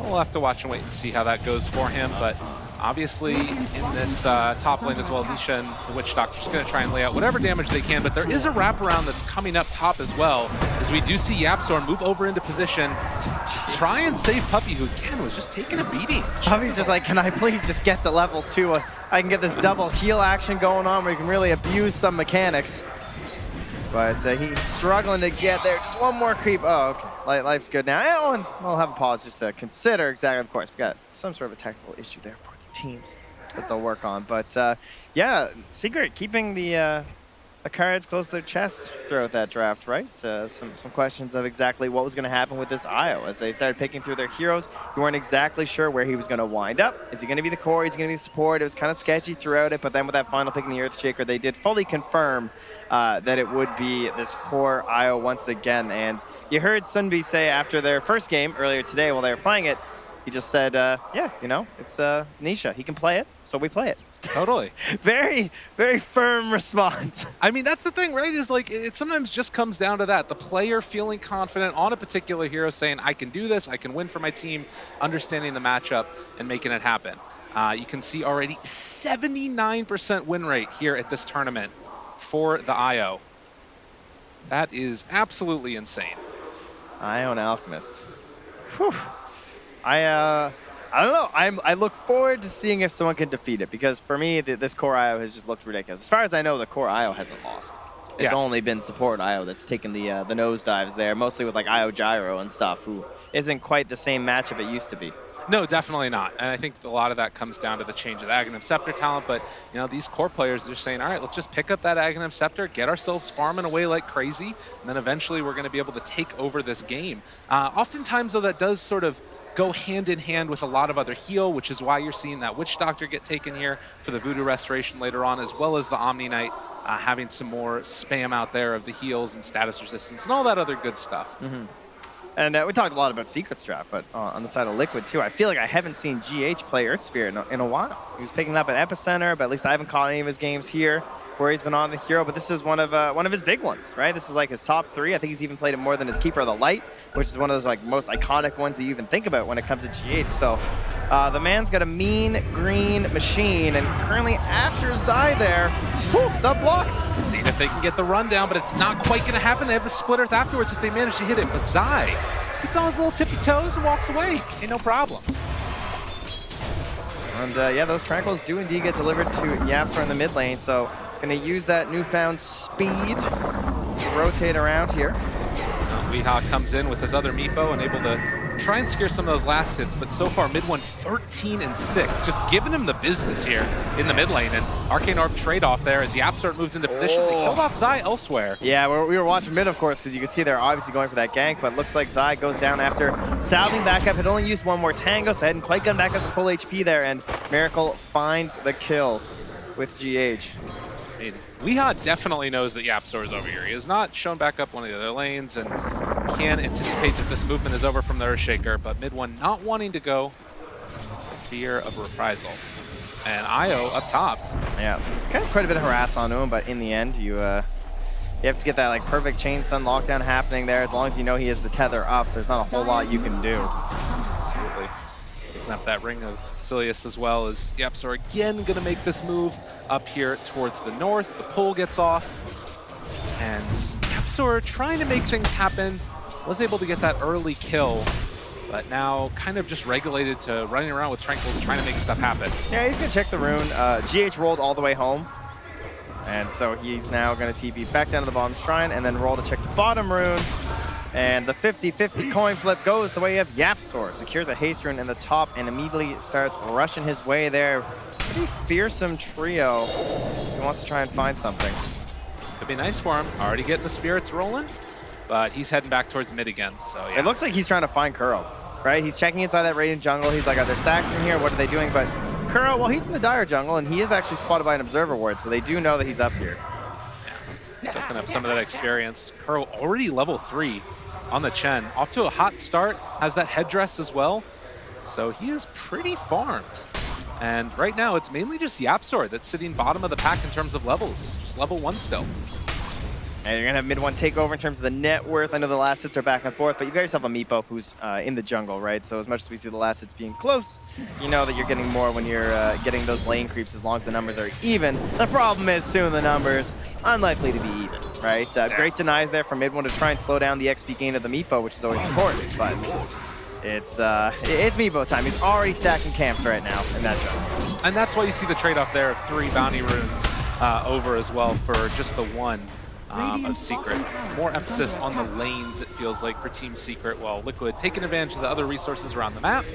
We'll have to watch and wait and see how that goes for him, but obviously in this top lane as well, Nisha and the Witch Doctor's going to try and lay out whatever damage they can, but there is a wraparound that's coming up top as well, as we do see Yapsor move over into position, try and save Puppey, who again was just taking a beating. Puppey's just like, can I please just get to level 2? I can get this double heal action going on where you can really abuse some mechanics. But he's struggling to get there. Just one more creep. Oh, okay. Life's good now. Oh, and we'll have a pause just to consider exactly. Of course, we got some sort of a technical issue there for the teams that they'll work on. But yeah, Secret keeping the cards close to their chest throughout that draft, right? Some questions of exactly what was going to happen with this IO. As they started picking through their heroes, you weren't exactly sure where he was going to wind up. Is he going to be the core? Is he going to be the support? It was kind of sketchy throughout it, but then with that final pick in the Earthshaker, they did fully confirm that it would be this core IO once again. And you heard Sunbi say after their first game earlier today while they were playing it, he just said, yeah, you know, it's Nisha. He can play it, so we play it. Totally. Very, very firm response. I mean, that's the thing, right? Is like, it sometimes just comes down to that. The player feeling confident on a particular hero saying, I can do this, I can win for my team, understanding the matchup and making it happen. You can see already 79% win rate here at this tournament for the IO. That is absolutely insane. IO and Alchemist. Whew. I don't know. I look forward to seeing if someone can defeat it, because for me, this core IO has just looked ridiculous. As far as I know, the core IO hasn't lost. It's only been support IO that's taken the nosedives there, mostly with like IO Gyro and stuff, who isn't quite the same matchup it used to be. No, definitely not. And I think a lot of that comes down to the change of the Aghanim Scepter talent. But, you know, these core players, they're saying, all right, let's just pick up that Aghanim Scepter, get ourselves farming away like crazy, and then eventually we're going to be able to take over this game. Oftentimes, though, that does sort of go hand in hand with a lot of other heal, which is why you're seeing that Witch Doctor get taken here for the Voodoo Restoration later on, as well as the Omni Knight having some more spam out there of the heals and status resistance and all that other good stuff. Mm-hmm. And we talked a lot about Secret's draft, but on the side of Liquid too, I feel like I haven't seen GH play Earth Spirit in a while. He was picking up at Epicenter, but at least I haven't caught any of his games here where he's been on the hero, but this is one of his big ones, right? This is like his top 3. I think he's even played it more than his Keeper of the Light, which is one of those like most iconic ones that you even think about when it comes to GH. So the man's got a mean green machine, and currently after Zai there, whew, the blocks. Seeing if they can get the rundown, but it's not quite going to happen. They have the Split Earth afterwards if they manage to hit it, but Zai just gets on his little tippy toes and walks away. Ain't no problem. And yeah, those Tranquils do indeed get delivered to Yapsor in the mid lane, so gonna use that newfound speed to rotate around here. Weehaw comes in with his other Meepo and able to try and scare some of those last hits, but so far mid one 13-6, just giving him the business here in the mid lane. And Arcane Orb trade-off there as Yapsor moves into position. They killed off Zai elsewhere. Yeah, we were watching mid, of course, because you can see they're obviously going for that gank, but it looks like Zai goes down after salving back up. Had only used one more Tango, so hadn't quite gotten back up to full HP there, and Miracle finds the kill with GH. Weehaw definitely knows that Yapsor is over here. He has not shown back up one of the other lanes and can anticipate that this movement is over from the Earthshaker, but mid one not wanting to go fear of reprisal. And IO up top. Yeah, kind of quite a bit of harass on him, but in the end, you have to get that like perfect chain stun lockdown happening there. As long as you know he has the tether up, there's not a whole lot you can do. Absolutely. Picking up that ring of Silius as well, as Yapsor again going to make this move up here towards the north. The pull gets off, and Yapsor trying to make things happen, was able to get that early kill but now kind of just regulated to running around with Tranquils, trying to make stuff happen. Yeah, he's going to check the rune. GH rolled all the way home. And so he's now going to TP back down to the bottom shrine and then roll to check the bottom rune. And the 50-50 coin flip goes the way of Yapzor. Secures a haste rune in the top and immediately starts rushing his way there. Pretty fearsome trio. He wants to try and find something. Could be nice for him. Already getting the spirits rolling, but he's heading back towards mid again. So yeah. It looks like he's trying to find Kuro, right? He's checking inside that Radiant jungle. He's like, are there stacks in here? What are they doing? But Kuro, well, he's in the Dire jungle, and he is actually spotted by an Observer Ward, so they do know that he's up here. Yeah. Soaking up some of that experience. Kuro already level 3 on the Chen. Off to a hot start. Has that headdress as well. So he is pretty farmed. And right now, it's mainly just Yapzor that's sitting bottom of the pack in terms of levels. Just level 1 still. And you're going to have mid 1 takeover in terms of the net worth. I know the last hits are back and forth, but you got yourself a Meepo who's in the jungle, right? So as much as we see the last hits being close, you know that you're getting more when you're getting those lane creeps as long as the numbers are even. The problem is soon the numbers unlikely to be even, right? Great denies there from mid 1 to try and slow down the XP gain of the Meepo, which is always important, but it's Meepo time. He's already stacking camps right now in that jungle. And that's why you see the trade-off there of 3 bounty runes over as well for just the 1. Of Secret. More emphasis on the lanes, it feels like, for Team Secret, while Liquid taking advantage of the other resources around the map.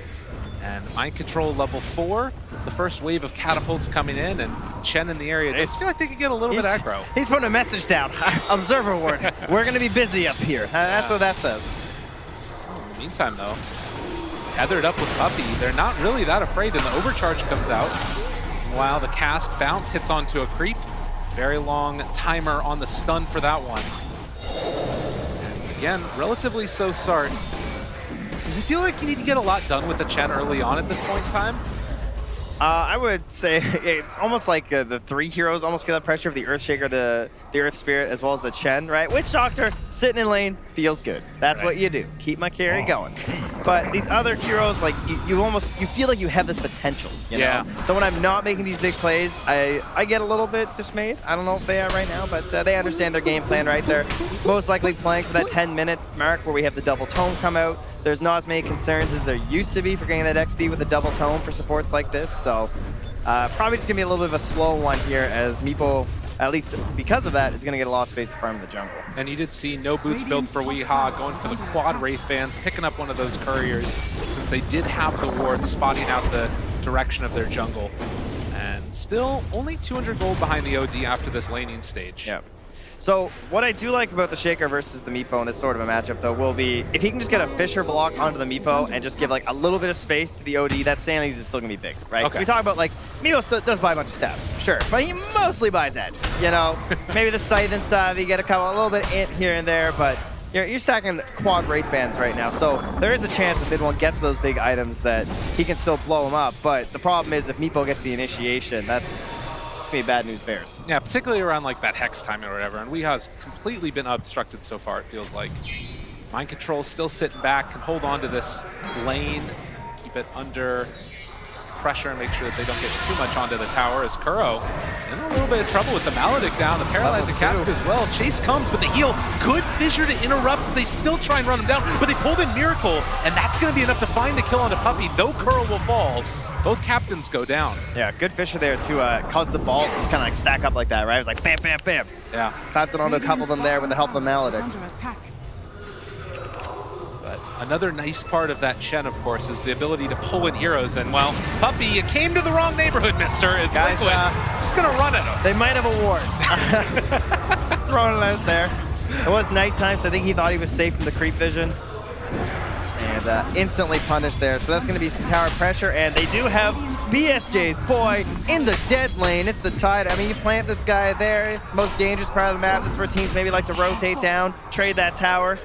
And Mind Control level 4, the first wave of catapults coming in, and Chen in the area does feel like they could get a little bit aggro. He's putting a message down. Observer Ward. We're going to be busy up here. That's what that says. In the meantime, though, just tethered up with Puppey. They're not really that afraid, and the overcharge comes out. While the cast bounce hits onto a creep. Very long timer on the stun for that one. And again, relatively so Sart. Does it feel like you need to get a lot done with the Chen early on at this point in time? I would say it's almost like the 3 heroes almost feel that pressure of the Earthshaker, the Earth Spirit, as well as the Chen, right? Witch Doctor sitting in lane feels good. That's what you do. Keep my carry going. But these other heroes, like you feel like you have this potential, you know? So when I'm not making these big plays, I get a little bit dismayed. I don't know if they are right now, but they understand their game plan, right? They're most likely playing for that 10-minute mark where we have the double tome come out. There's not as many concerns as there used to be for getting that XP with a double tome for supports like this. So probably just going to be a little bit of a slow one here as Meepo, at least because of that, is going to get a lot of space to farm in the jungle. And you did see no boots built for Weehaw, going for the quad Wraith Bands, picking up one of those couriers, since they did have the wards spotting out the direction of their jungle. And still only 200 gold behind the OD after this laning stage. Yeah. So what I do like about the Shaker versus the Meepo in this sort of a matchup, though, will be if he can just get a Fisher block onto the Meepo and just give like a little bit of space to the OD, that standings is still going to be big, right? Okay. We talk about like, Meepo does buy a bunch of stats, sure, but he mostly buys Ed, you know? Maybe the Scythe and Savvy get a little bit of int here and there, but you're stacking quad Wraith Bands right now, so there is a chance if mid-1 gets those big items that he can still blow them up, but the problem is if Meepo gets the initiation, that's gonna be bad news bears. Yeah, particularly around like that hex timing or whatever, and Weehaw's completely been obstructed so far, it feels like. Mind Control still sitting back, can hold on to this lane, keep it under pressure and make sure that they don't get too much onto the tower as Kuro in a little bit of trouble with the Maledict down, the Paralyzing Cask as well. Chase comes with the heal. Good Fissure to interrupt. They still try and run him down, but they pulled in Miracle, and that's going to be enough to find the kill onto Puppey, though Kuro will fall. Both captains go down. Yeah, good Fissure there to cause the balls to just kind of like stack up like that, right? It was like bam, bam, bam. Yeah. Clapped it onto a couple of them there with the help of the Maledict. But another nice part of that Chen, of course, is the ability to pull in heroes. And, well, Puppey, you came to the wrong neighborhood, mister. Is Guys, Liquid just going to run at him. They might have a ward. Just throwing it out there. It was nighttime, so I think he thought he was safe from the creep vision. And instantly punished there. So that's going to be some tower pressure. And they do have BSJ's boy in the dead lane. It's the Tide. I mean, you plant this guy there, most dangerous part of the map. That's where teams maybe like to rotate down, trade that tower.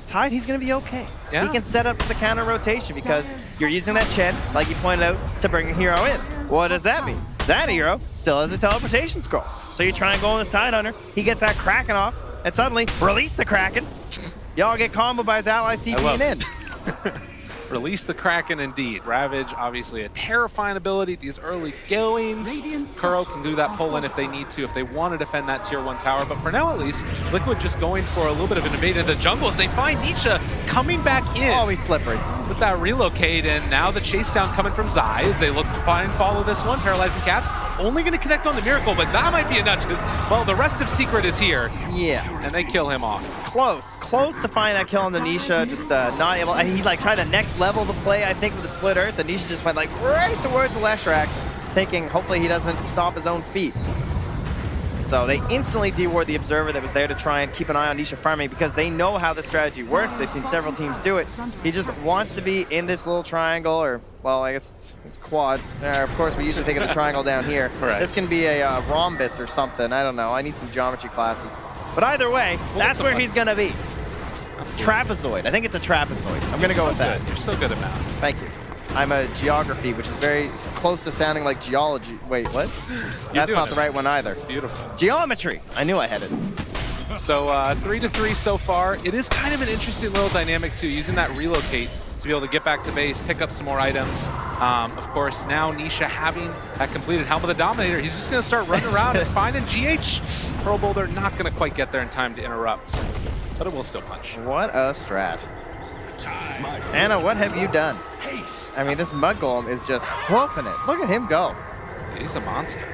Tide, he's going to be okay. Yeah. He can set up for the counter rotation because you're using that Chen, like you pointed out, to bring a hero in. What does that mean? That hero still has a teleportation scroll. So you try and go on this Tide Hunter, he gets that Kraken off, and suddenly release the Kraken. Y'all get comboed by his allies TPing in. Release the Kraken indeed. Ravage, obviously a terrifying ability at these early goings. Kuro can do that pull-in if they need to, if they want to defend that tier 1 tower. But for now, at least, Liquid just going for a little bit of an invade into the jungle as they find Nisha coming back in. Oh, he's slippery. With that relocate, and now the chase down coming from Zai as they look to find follow this one. Paralyzing cast, only going to connect on the Miracle, but that might be a nudge because, well, the rest of Secret is here. Yeah. And they kill him off. Close to find that kill on the Nisha, just not able. And he like tried to next level the play, I think, with the split earth. The Nisha just went like right towards the Leshrac, thinking hopefully he doesn't stomp his own feet. So they instantly deward the Observer that was there to try and keep an eye on Nisha farming because they know how this strategy works. They've seen several teams do it. He just wants to be in this little triangle, or, well, I guess it's quad. Of course, we usually think of the triangle down here. Right. This can be a rhombus or something. I don't know. I need some geometry classes. But either way, that's where he's going to be. Trapezoid. I think it's a trapezoid. I'm going to go with that. You're so good at math. Thank you. I'm a geography, which is very close to sounding like geology. Wait, what? That's not the right one either. It's beautiful. Geometry. I knew I had it. So 3-3 so far. It is kind of an interesting little dynamic too, using that relocate to be able to get back to base, pick up some more items. Of course, now Nisha having that completed Helm of the Dominator, he's just going to start running around and finding GH. Pearl Boulder not going to quite get there in time to interrupt, but it will still punch. What a strat. Anna, what have you done? I mean, this Mud Golem is just hoofing it. Look at him go. He's a monster.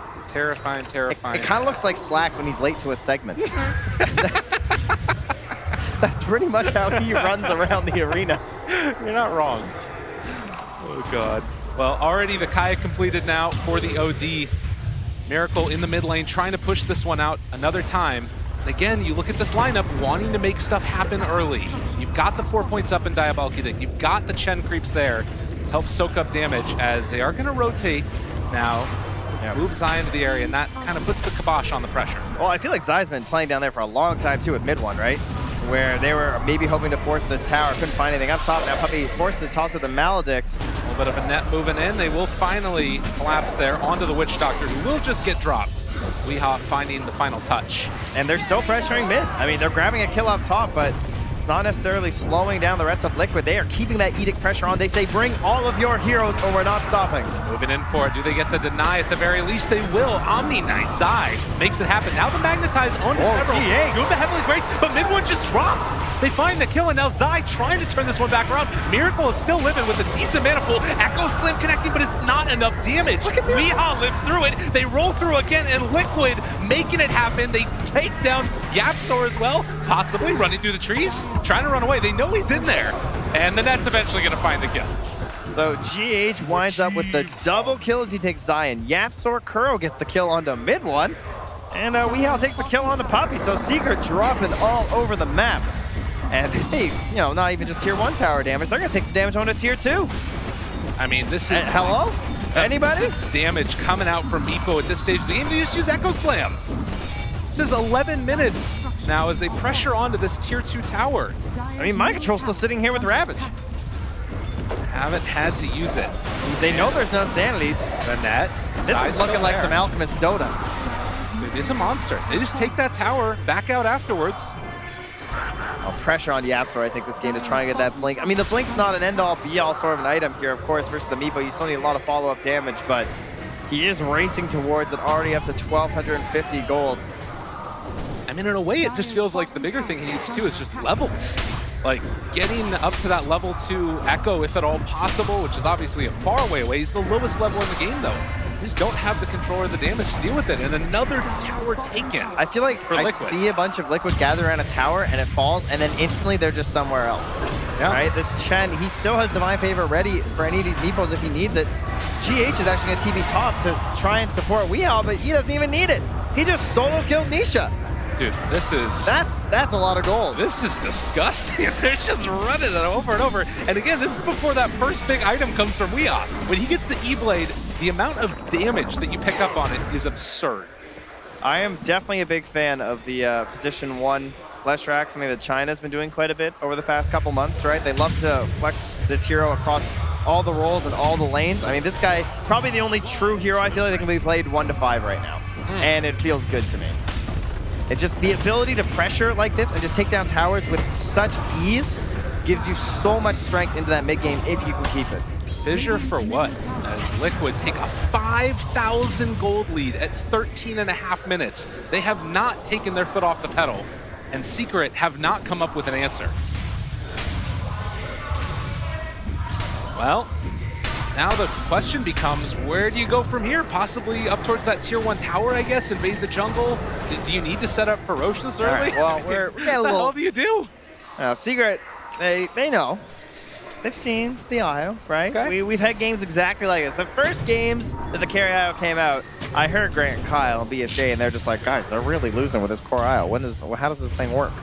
It's a terrifying. It kind of looks like Slacks when he's late to a segment. That's pretty much how he runs around the arena. You're not wrong. Oh, God. Well, already the Kaya completed now for the OD. Miracle in the mid lane, trying to push this one out another time. And again, you look at this lineup, wanting to make stuff happen early. You've got the 4 points up in Diabolic Edict. You've got the Chen creeps there to help soak up damage as they are going to rotate now. Move Zai into the area, and that kind of puts the kibosh on the pressure. Well, I feel like Zai's been playing down there for a long time, too, with mid one, right? Where they were maybe hoping to force this tower, couldn't find anything up top. Now Puppey forced to toss with the Maledict. A little bit of a net moving in. They will finally collapse there onto the Witch Doctor, who will just get dropped. Weehaw finding the final touch. And they're still pressuring mid. I mean, they're grabbing a kill up top, but it's not necessarily slowing down the rest of Liquid. They are keeping that Edict pressure on. They say, bring all of your heroes or we're not stopping. Moving in for it. Do they get the deny? At the very least, they will. Omni Knight Zai makes it happen. Now the Magnetize on his Emerald. Do the Heavenly Grace, but mid one just drops. They find the kill, and now Zai trying to turn this one back around. Miracle is still living with a decent mana pool. Echo Slim connecting, but it's not enough damage. Weehaw lives through it. They roll through again, and Liquid making it happen. They take down Yapsor as well, possibly running through the trees, trying to run away. They know he's in there, and the net's eventually going to find the kill. So GH winds up with the double kill as he takes Zion. Yapsor Kuro gets the kill onto mid one, and Weehaw takes the kill onto Puppey. So Secret dropping all over the map. And hey, you know, not even just tier 1 tower damage, they're going to take some damage onto tier 2. I mean, this is... hello? Anybody? This damage coming out from Meepo at this stage of the game. They just use Echo Slam. This is 11 minutes now as they pressure onto this tier 2 tower. I mean, Mind Control's still sitting here with Ravage. Haven't had to use it. They know there's no sanities. The net. This is looking like some Alchemist Dota. It is a monster. They just take that tower, back out afterwards. Oh, pressure on Yapsor, I think, this game to try and get that Blink. I mean, the Blink's not an end-all, be-all sort of an item here, of course, versus the Meepo. You still need a lot of follow-up damage, but he is racing towards it, already up to 1,250 gold. I mean, in a way, it just feels like the bigger thing he needs too is just levels. Like, getting up to that level 2 Echo, if at all possible, which is obviously a far way away. He's the lowest level in the game, though. They just don't have the control or the damage to deal with it. And another tower taken. I feel like I see a bunch of Liquid gather around a tower, and it falls, and then instantly they're just somewhere else. Yeah. Right? This Chen, he still has Divine Favor ready for any of these Meepos if he needs it. GH is actually going to TP top to try and support Weehaw, but he doesn't even need it. He just solo killed Nisha. Dude, this is... That's a lot of gold. This is disgusting. They're just running it over and over. And again, this is before that first big item comes from Weehaw. When he gets the E-Blade, the amount of damage that you pick up on it is absurd. I am definitely a big fan of the position 1 Leshrac, something that China's been doing quite a bit over the past couple months, right? They love to flex this hero across all the roles and all the lanes. I mean, this guy, probably the only true hero I feel like that can be played 1 to 5 right now. And it feels good to me. It's just the ability to pressure like this and just take down towers with such ease gives you so much strength into that mid game if you can keep it. Fissure for what? As Liquid take a 5,000 gold lead at 13.5 minutes. They have not taken their foot off the pedal, and Secret have not come up with an answer. Well, now the question becomes, where do you go from here? Possibly up towards that tier 1 tower, I guess, invade the jungle. Do you need to set up Feroce this early? Right, well, we're getting a what the little... hell do you do? Secret, they know. They've seen the IO, right? Okay. We've had games exactly like this. The first games that the carry IO came out, I heard Grant and Kyle and BSJ, and they're just like, guys, they're really losing with this core IO. How does this thing work?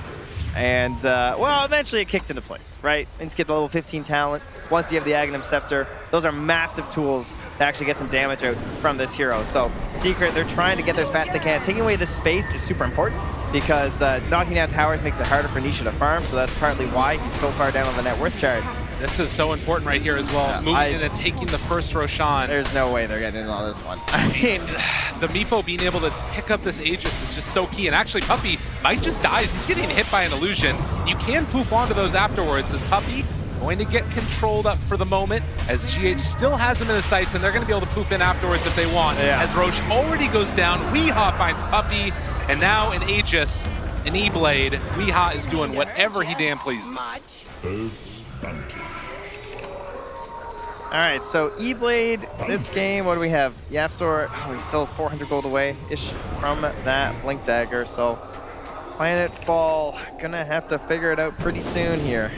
And, well, eventually it kicked into place, right? And to get the level 15 talent, once you have the Aghanim Scepter, those are massive tools to actually get some damage out from this hero. So, Secret, they're trying to get there as fast as they can. Taking away this space is super important because knocking down towers makes it harder for Nisha to farm, so that's partly why he's so far down on the net worth chart. This is so important right here as well. Yeah, Moving in and taking the first Roshan. There's no way they're getting in on this one. I mean, the Meepo being able to pick up this Aegis is just so key. And actually, Puppey might just die. He's getting hit by an illusion. You can poof onto those afterwards. Is Puppey going to get controlled up for the moment as GH still has him in the sights, and they're going to be able to poof in afterwards if they want. Yeah. As Roche already goes down, Weehaw finds Puppey, and now an Aegis, an E-Blade. Weehaw is doing whatever he damn pleases. All right, so E-Blade, this game, what do we have? Yapzor, he's still 400 gold away-ish from that Blink Dagger, so Planetfall, gonna have to figure it out pretty soon here.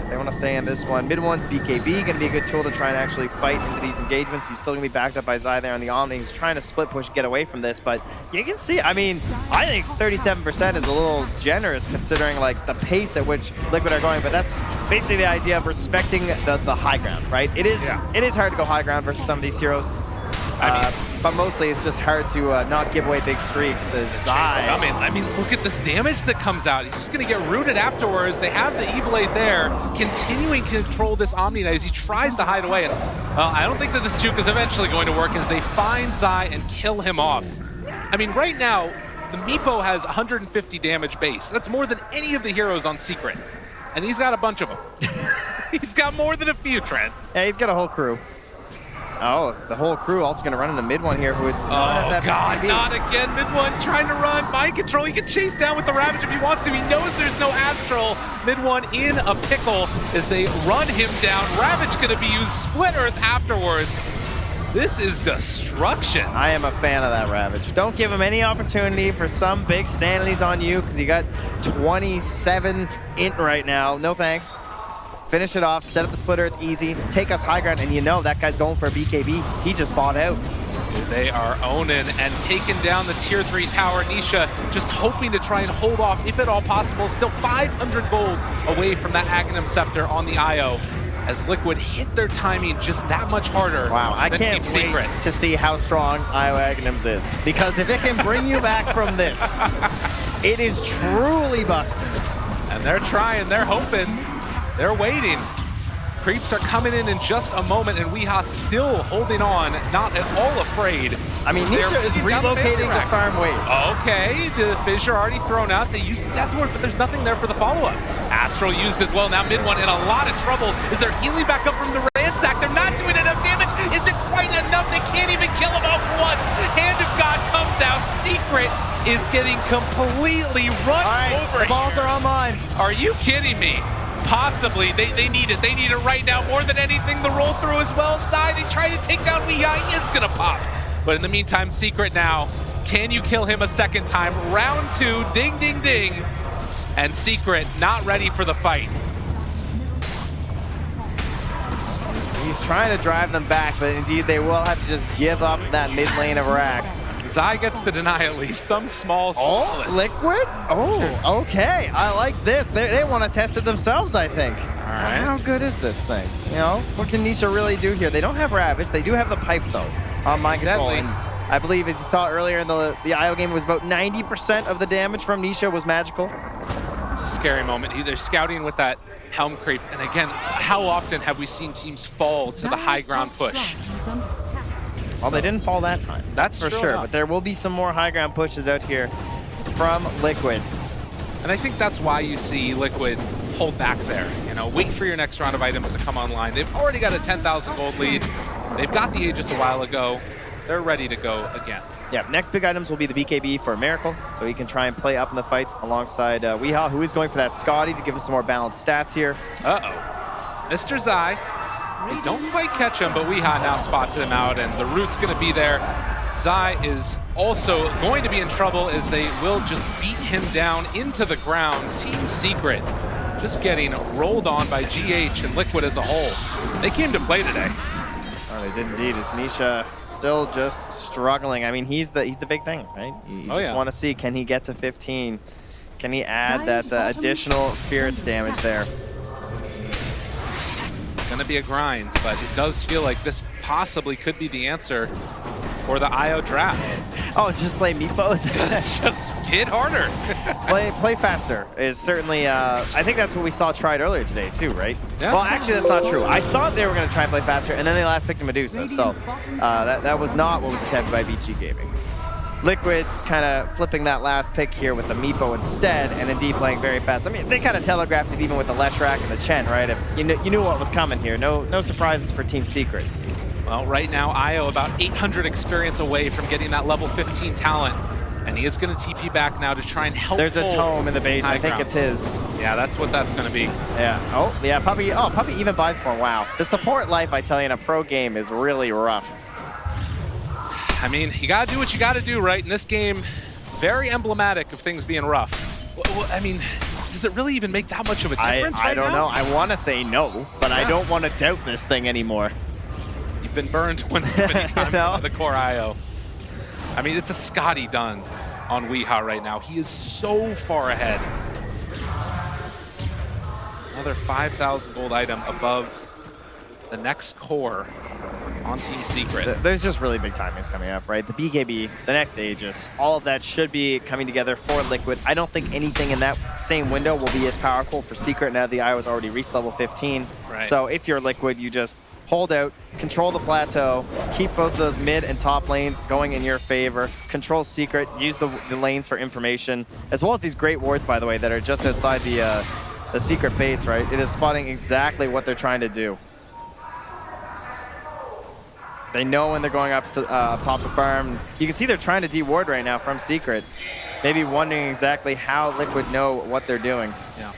They want to stay in this one. Mid one's BKB, going to be a good tool to try and actually fight into these engagements. He's still going to be backed up by Zai there on the Omni. He's trying to split push, get away from this, but you can see, I mean, I think 37% is a little generous considering like the pace at which Liquid are going, but that's basically the idea of respecting the high ground, right? It is hard to go high ground versus some of these heroes. But mostly it's just hard to not give away big streaks as Zai. I mean, look at this damage that comes out. He's just going to get rooted afterwards. They have the E-Blade there, continuing to control this Omni Knight as he tries to hide away. And I don't think that this juke is eventually going to work as they find Zai and kill him off. I mean, right now, the Meepo has 150 damage base. That's more than any of the heroes on Secret. And he's got a bunch of them. He's got more than a few, Trent. Yeah, he's got a whole crew. Oh, the whole crew also going to run into mid one here. Who it's God, not again. Mid one trying to run. Mind control. He can chase down with the Ravage if he wants to. He knows there's no Astral. Mid one in a pickle as they run him down. Ravage going to be used. Split Earth afterwards. This is destruction. I am a fan of that Ravage. Don't give him any opportunity for some big sanities on you because you got 27 int right now. No thanks. Finish it off, set up the Split Earth easy, take us high ground, and you know that guy's going for a BKB. He just bought out. They are owning and taking down the tier 3 tower. Nisha just hoping to try and hold off, if at all possible. Still 500 gold away from that Aghanim Scepter on the IO as Liquid hit their timing just that much harder. Wow, I can't wait to see how strong IO Aghanims is. Because if it can bring you back from this, it is truly busted. And they're trying, they're hoping. They're waiting. Creeps are coming in just a moment, and Weehaw still holding on, not at all afraid. I mean, Nisha is relocating to farm waves. Okay, the Fissure already thrown out. They used the Death Ward, but there's nothing there for the follow-up. Astral used as well. Now mid one in a lot of trouble as they're healing back up from the ransack. They're not doing enough damage. Is it quite enough? They can't even kill him off once. Hand of God comes out. Secret is getting completely run over. The balls are online. Are you kidding me? Possibly. They need it. They need it right now more than anything. The roll through as well. Zai, they try to take down Weehaw. He is going to pop. But in the meantime, Secret now. Can you kill him a second time? Round 2. Ding, ding, ding. And Secret not ready for the fight. He's trying to drive them back, but indeed they will have to just give up that mid lane of Rax. Zai gets the deny at least. Some small solace. Liquid? Oh, okay. I like this. They want to test it themselves, I think. All right. How good is this thing? You know, what can Nisha really do here? They don't have Ravage. They do have the pipe, though, on mind control. And I believe, as you saw earlier in the IO game, it was about 90% of the damage from Nisha was magical. It's a scary moment. They're scouting with that Helm creep. And again, how often have we seen teams fall to the high ground push? Well, they didn't fall that time. That's for sure. But there will be some more high ground pushes out here from Liquid. And I think that's why you see Liquid hold back there. You know, wait for your next round of items to come online. They've already got a 10,000 gold lead. They've got the Aegis a while ago. They're ready to go again. Yeah, next big items will be the BKB for Miracle, so he can try and play up in the fights alongside Weehaw, who is going for that Scotty to give him some more balanced stats here. Uh-oh. Mr. Zai. They don't quite catch him, but Weeha now spots him out, and the root's going to be there. Zai is also going to be in trouble as they will just beat him down into the ground. Team Secret just getting rolled on by GH and Liquid as a whole. They came to play today. Oh, they did indeed. Is Nisha still just struggling? I mean, he's the big thing, right? You just want to see, can he get to 15? Can he add that additional spirits damage there? It's gonna be a grind, but it does feel like this possibly could be the answer for the IO draft. Oh, just play meatballs. Just hit harder. play faster is certainly. I think that's what we saw tried earlier today too, right? Yeah. Well, actually, that's not true. I thought they were going to try and play faster, and then they last picked a Medusa. So that was not what was attempted by VG Gaming. Liquid kind of flipping that last pick here with the Meepo instead, and Indeed playing very fast. I mean, they kind of telegraphed it even with the Leshrac and the Chen, right? If you knew what was coming here. No surprises for Team Secret. Well, right now, IO about 800 experience away from getting that level 15 talent, and he is going to TP back now to try and help. There's a tome in the base. I think it's his. Yeah, that's what that's going to be. Yeah. Oh, yeah. Puppy. Oh, Puppy even buys for him. Wow. The support life, I tell you, in a pro game is really rough. I mean, you got to do what you got to do, right? In this game, very emblematic of things being rough. Well, I mean, does it really even make that much of a difference I don't know. I want to say no, but I don't want to doubt this thing anymore. You've been burned one too many times by the core IO. I mean, it's a Scotty done on Weeha right now. He is so far ahead. Another 5,000 gold item above the next core on Team Secret. There's just really big timings coming up, right? The BKB, the next Aegis, all of that should be coming together for Liquid. I don't think anything in that same window will be as powerful for Secret now the IO's already reached level 15. Right. So if you're Liquid, you just hold out, control the plateau, keep both those mid and top lanes going in your favor, control Secret, use the lanes for information, as well as these great wards, by the way, that are just outside the Secret base, right? It is spotting exactly what they're trying to do. They know when they're going up top the farm. You can see they're trying to de-ward right now from Secret. Maybe wondering exactly how Liquid know what they're doing. Yeah.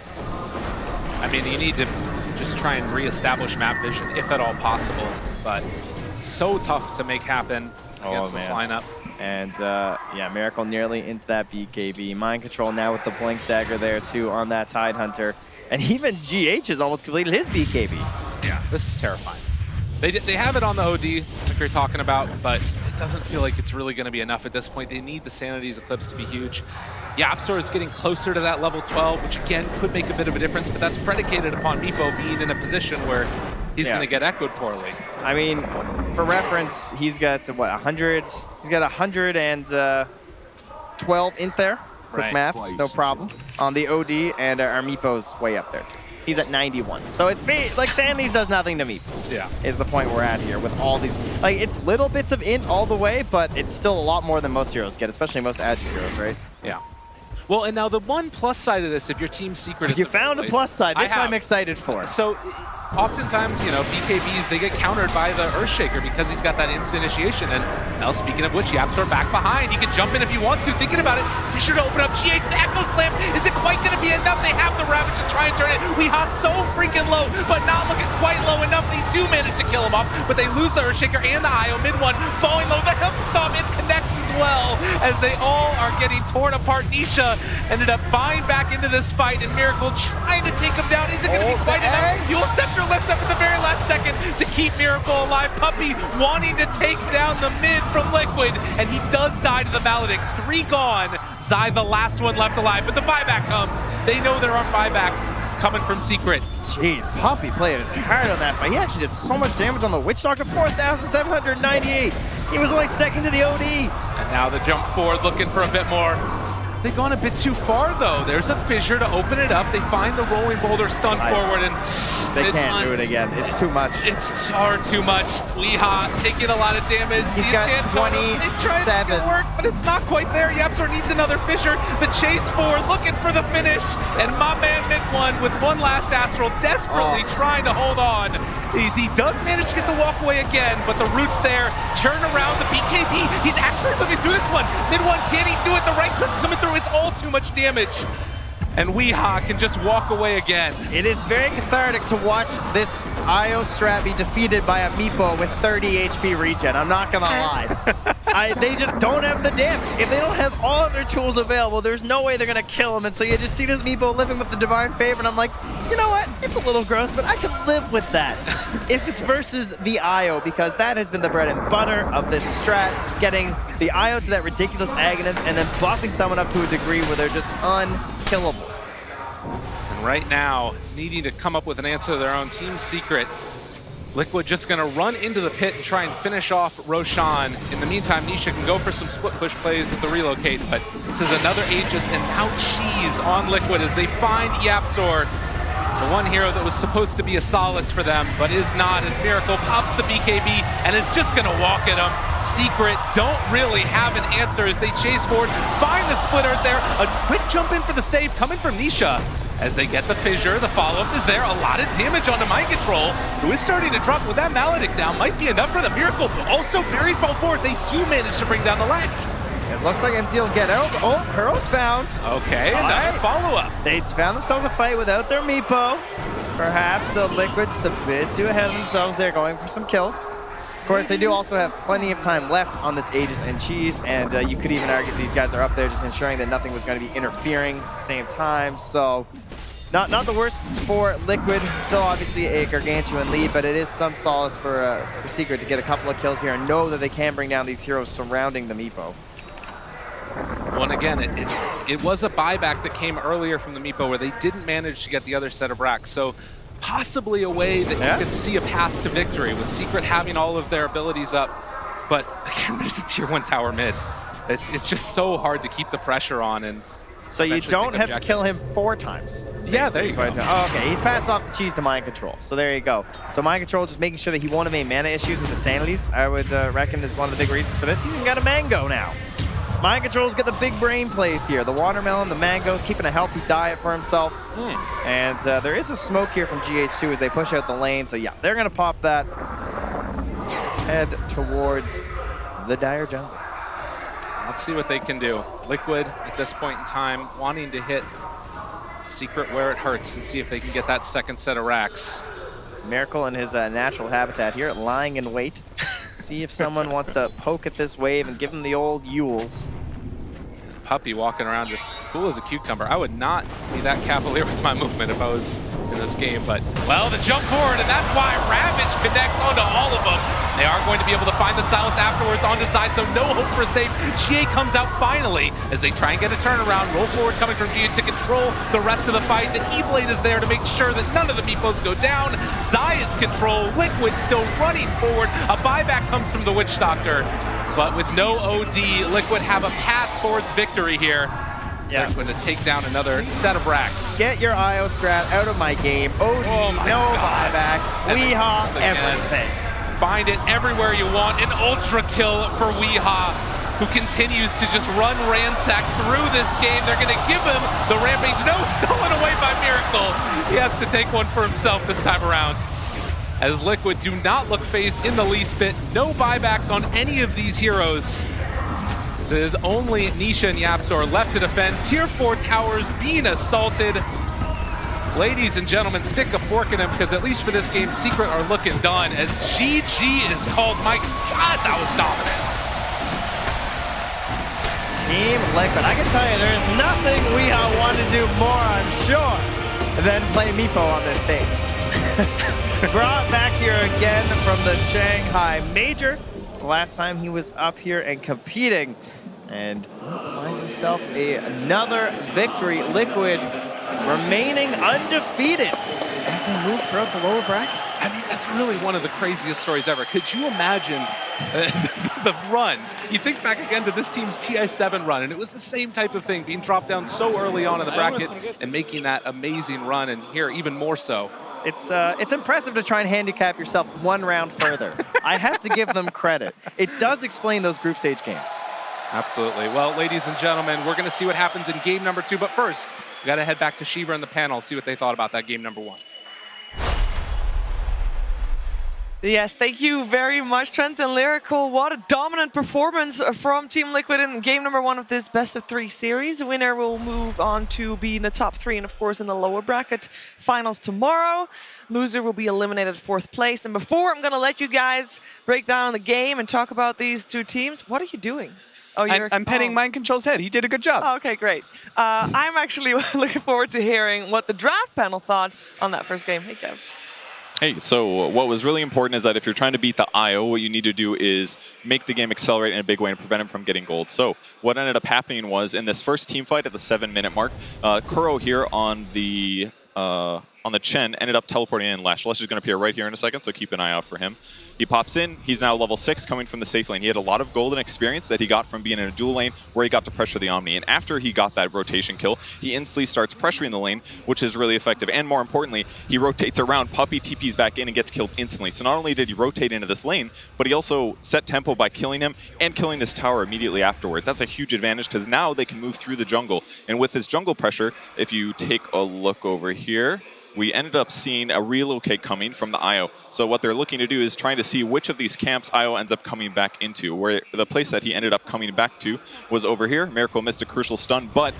I mean, you need to just try and reestablish map vision, if at all possible. But so tough to make happen against this lineup. And yeah, Miracle nearly into that BKB. Mind control now with the Blink Dagger there too on that Tidehunter. And even GH has almost completed his BKB. Yeah, this is terrifying. They have it on the OD, like you're talking about, but it doesn't feel like it's really going to be enough at this point. They need the Sanity's Eclipse to be huge. Yapsor is getting closer to that level 12, which again could make a bit of a difference, but that's predicated upon Meepo being in a position where he's going to get echoed poorly. I mean, for reference, he's got what, 100? He's got 112 in there. Quick maths, no problem. On the OD, and our Meepo's way up there. He's at 91. So it's like Sanity's does nothing to Meepo. Yeah. Is the point we're at here with all these. Like, it's little bits of int all the way, but it's still a lot more than most heroes get, especially most Agi heroes, right? Yeah. Well, and now the one plus side of this, if your Team Secret... You found a plus side. This I'm excited for. So, oftentimes, you know, BKBs, they get countered by the Earthshaker because he's got that instant initiation. And now, speaking of which, Yapsor back behind. He can jump in if he wants to. Thinking about it, be sure to open up GH. The Echo Slam. Is it quite going to be enough? They have the Ravage to try and turn it. Weeha so freaking low, but not looking quite low enough. They do manage to kill him off, but they lose the Earthshaker and the IO. Mid one falling low. The Hemp Stomp, it connects as well as they all are getting torn apart. Nisha ended up buying back into this fight, and Miracle trying to take him down. Is it going to be quite enough? Yule Scepter left up at the very last second to keep Miracle alive. Puppy wanting to take down the mid from Liquid, and he does die to the Maledict. 3 gone. Zai, the last one left alive, but the buyback comes. They know there are buybacks coming from Secret. Jeez, Puppy played his heart on that, but he actually did so much damage on the Witch Doctor, 4,798. He was only second to the OD. And now the jump forward looking for a bit more. They've gone a bit too far, though. There's a fissure to open it up. They find the rolling boulder stun forward, and they can't do it again. It's too much. It's far too much. Weeha taking a lot of damage. He's got 27. He's trying to make it work, but it's not quite there. Yapsor needs another fissure. The chase forward, looking for the finish, and my man mid one with one last Astral, desperately trying to hold on. He does manage to get the walk away again, but the root's there. Turn around the BKB. He's actually looking through this one. Mid one, can he do it? The right click's coming through. It's all too much damage. and Weehaw can just walk away again. It is very cathartic to watch this IO strat be defeated by a Meepo with 30 HP regen. I'm not gonna lie. They just don't have the damage. If they don't have all of their tools available, there's no way they're gonna kill him. And so you just see this Meepo living with the Divine Favor, and I'm like, you know what? It's a little gross, but I can live with that. If it's versus the IO, because that has been the bread and butter of this strat, getting the IO to that ridiculous Aghanim and then buffing someone up to a degree where they're just unkillable. And right now, needing to come up with an answer to their own. Team Secret, Liquid just going to run into the pit and try and finish off Roshan. In the meantime, Nisha can go for some split push plays with the relocate, but this is another Aegis and now Cheese on Liquid as they find Yapzor. The one hero that was supposed to be a solace for them, but is not, as Miracle pops the BKB and is just going to walk at him. Secret don't really have an answer as they chase forward, find the splitter there. A quick jump in for the save coming from Nisha. As they get the fissure, the follow-up is there. A lot of damage onto Mind Control, who is starting to drop with that Maledict down. Might be enough for the Miracle. Also, very far forward. They do manage to bring down the latch. It looks like MC will get out. Oh, Pearl's found. Okay, and that follow-up. They found themselves a fight without their Meepo. Perhaps Liquid just a bit too ahead of themselves. They're going for some kills. Of course, they do also have plenty of time left on this Aegis and Cheese, and you could even argue these guys are up there just ensuring that nothing was going to be interfering at the same time. So, not the worst for Liquid. Still, obviously, a gargantuan lead, but it is some solace for Secret to get a couple of kills here and know that they can bring down these heroes surrounding the Meepo. Well, and again, it was a buyback that came earlier from the Meepo where they didn't manage to get the other set of racks. So possibly a way that you could see a path to victory with Secret having all of their abilities up. But again, there's a tier 1 tower mid. It's just so hard to keep the pressure on. And so you don't have to kill him 4 times. Yeah, there you go. Oh, okay, he's passed off the Cheese to Mind Control. So there you go. So Mind Control just making sure that he won't have any mana issues with the Sanities, I would reckon is one of the big reasons for this. He's even got a Mango now. Mind Control's got the big brain plays here. The watermelon, the mangoes, keeping a healthy diet for himself. And there is a smoke here from GH2 as they push out the lane. So yeah, they're going to pop that. Head towards the Dire Jungle. Let's see what they can do. Liquid, at this point in time, wanting to hit Secret where it hurts and see if they can get that second set of racks. Miracle in his natural habitat here, lying in wait. See if someone wants to poke at this wave and give him the old Yules. Puppy walking around just cool as a cucumber. I would not be that cavalier with my movement if I was in this game, but well, the jump forward, and that's why Ravage connects onto all of them. They are going to be able to find the silence afterwards onto Zai, so no hope for a save. GA comes out finally as they try and get a turnaround. Roll forward coming from GA to control the rest of the fight. The E-Blade is there to make sure that none of the Meepos go down. Zai is control. Liquid still running forward. A buyback comes from the Witch Doctor. But with no OD, Liquid have a path towards victory here. They're going to take down another set of racks. Get your IO strat out of my game. OD, no buyback. Weehaw, everything. Find it everywhere you want. An ultra kill for Weehaw, who continues to just run ransack through this game. They're going to give him the rampage. No, stolen away by Miracle. He has to take one for himself this time around. As Liquid do not look phased in the least bit. No buybacks on any of these heroes. This is only Nisha and Yapzor left to defend. Tier 4 towers being assaulted. Ladies and gentlemen, stick a fork in them because at least for this game, Secret are looking done as GG is called. My God, that was dominant. Team Liquid, I can tell you there's nothing we want to do more, I'm sure, than play Meepo on this stage. Brought back here again from the Shanghai Major. Last time he was up here and competing, and finds himself another victory. Liquid remaining undefeated as they move throughout the lower bracket. I mean, that's really one of the craziest stories ever. Could you imagine the run? You think back again to this team's TI9 run, and it was the same type of thing, being dropped down so early on in the bracket and making that amazing run, and here even more so. It's impressive to try and handicap yourself one round further. I have to give them credit. It does explain those group stage games. Absolutely. Well, ladies and gentlemen, we're going to see what happens in game number 2. But first, we got to head back to Shiva and the panel, see what they thought about that game number 1. Yes, thank you very much, Trent and Lyrical. What a dominant performance from Team Liquid in game number 1 of this best-of-3 series. The winner will move on to be in the top 3 and, of course, in the lower bracket finals tomorrow. Loser will be eliminated 4th place. And before I'm going to let you guys break down the game and talk about these two teams, what are you doing? Oh, I'm petting Mind Control's head. He did a good job. Oh, okay, great. I'm actually looking forward to hearing what the draft panel thought on that first game. Hey, Kev. Hey, so what was really important is that if you're trying to beat the IO, what you need to do is make the game accelerate in a big way and prevent him from getting gold. So what ended up happening was in this first team fight at the 7-minute mark, Kuro here on the Chen ended up teleporting in Lash. Lash is going to appear right here in a second, so keep an eye out for him. He pops in. He's now level 6 coming from the safe lane. He had a lot of golden experience that he got from being in a dual lane where he got to pressure the Omni. And after he got that rotation kill, he instantly starts pressuring the lane, which is really effective. And more importantly, he rotates around, Puppey TPs back in and gets killed instantly. So not only did he rotate into this lane, but he also set tempo by killing him and killing this tower immediately afterwards. That's a huge advantage because now they can move through the jungle. And with this jungle pressure, if you take a look over here, we ended up seeing a relocate coming from the IO. So what they're looking to do is trying to see which of these camps IO ends up coming back into, where the place that he ended up coming back to was over here. Miracle missed a crucial stun, but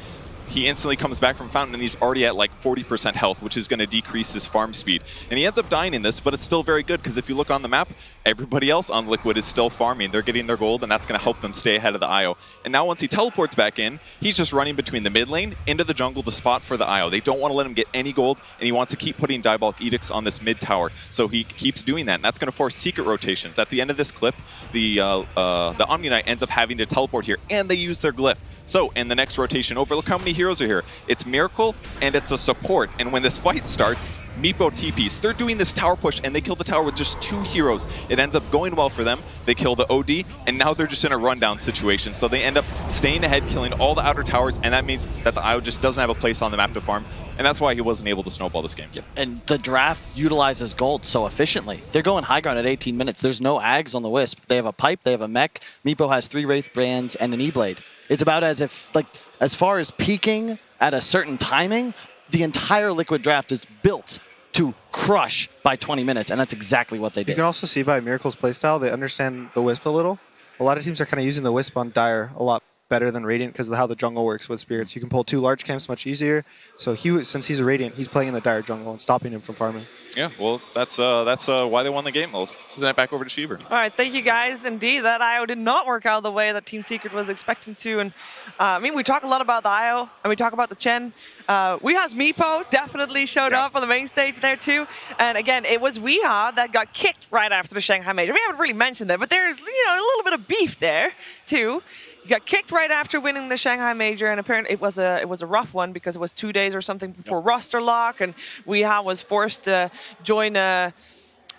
he instantly comes back from Fountain and he's already at like 40% health, which is going to decrease his farm speed. And he ends up dying in this, but it's still very good because if you look on the map, everybody else on Liquid is still farming. They're getting their gold and that's going to help them stay ahead of the IO. And now once he teleports back in, he's just running between the mid lane into the jungle to spot for the IO. They don't want to let him get any gold and he wants to keep putting Diabolic Edicts on this mid tower. So he keeps doing that and that's going to force secret rotations. At the end of this clip, the Omni Knight ends up having to teleport here and they use their glyph. So, in the next rotation over, look how many heroes are here. It's Miracle, and it's a support. And when this fight starts, Meepo TPs. They're doing this tower push, and they kill the tower with just 2 heroes. It ends up going well for them. They kill the OD, and now they're just in a rundown situation. So they end up staying ahead, killing all the outer towers, and that means that the IO just doesn't have a place on the map to farm. And that's why he wasn't able to snowball this game. And the draft utilizes gold so efficiently. They're going high ground at 18 minutes. There's no Ags on the Wisp. They have a pipe, they have a mech. Meepo has 3 Wraith Brands and an E-Blade. It's about as if, like, as far as peaking at a certain timing, the entire Liquid draft is built to crush by 20 minutes, and that's exactly what they did. You can also see by Miracle's playstyle, they understand the Wisp a little. A lot of teams are kind of using the Wisp on Dire a lot better than Radiant because of how the jungle works with Spirits. You can pull 2 large camps much easier. So since he's a Radiant, he's playing in the Dire jungle and stopping him from farming. Yeah, well, that's why they won the game. I'll send it back over to Shiver. All right, thank you guys. Indeed, that IO did not work out the way that Team Secret was expecting to. And I mean, we talk a lot about the IO, and we talk about the Chen. Weeha's Meepo definitely showed up on the main stage there too. And again, it was Weeha that got kicked right after the Shanghai Major. We haven't really mentioned that, but there's a little bit of beef there too. He got kicked right after winning the Shanghai Major, and apparently it was a rough one because it was 2 days or something before roster lock, and Weeha was forced to join a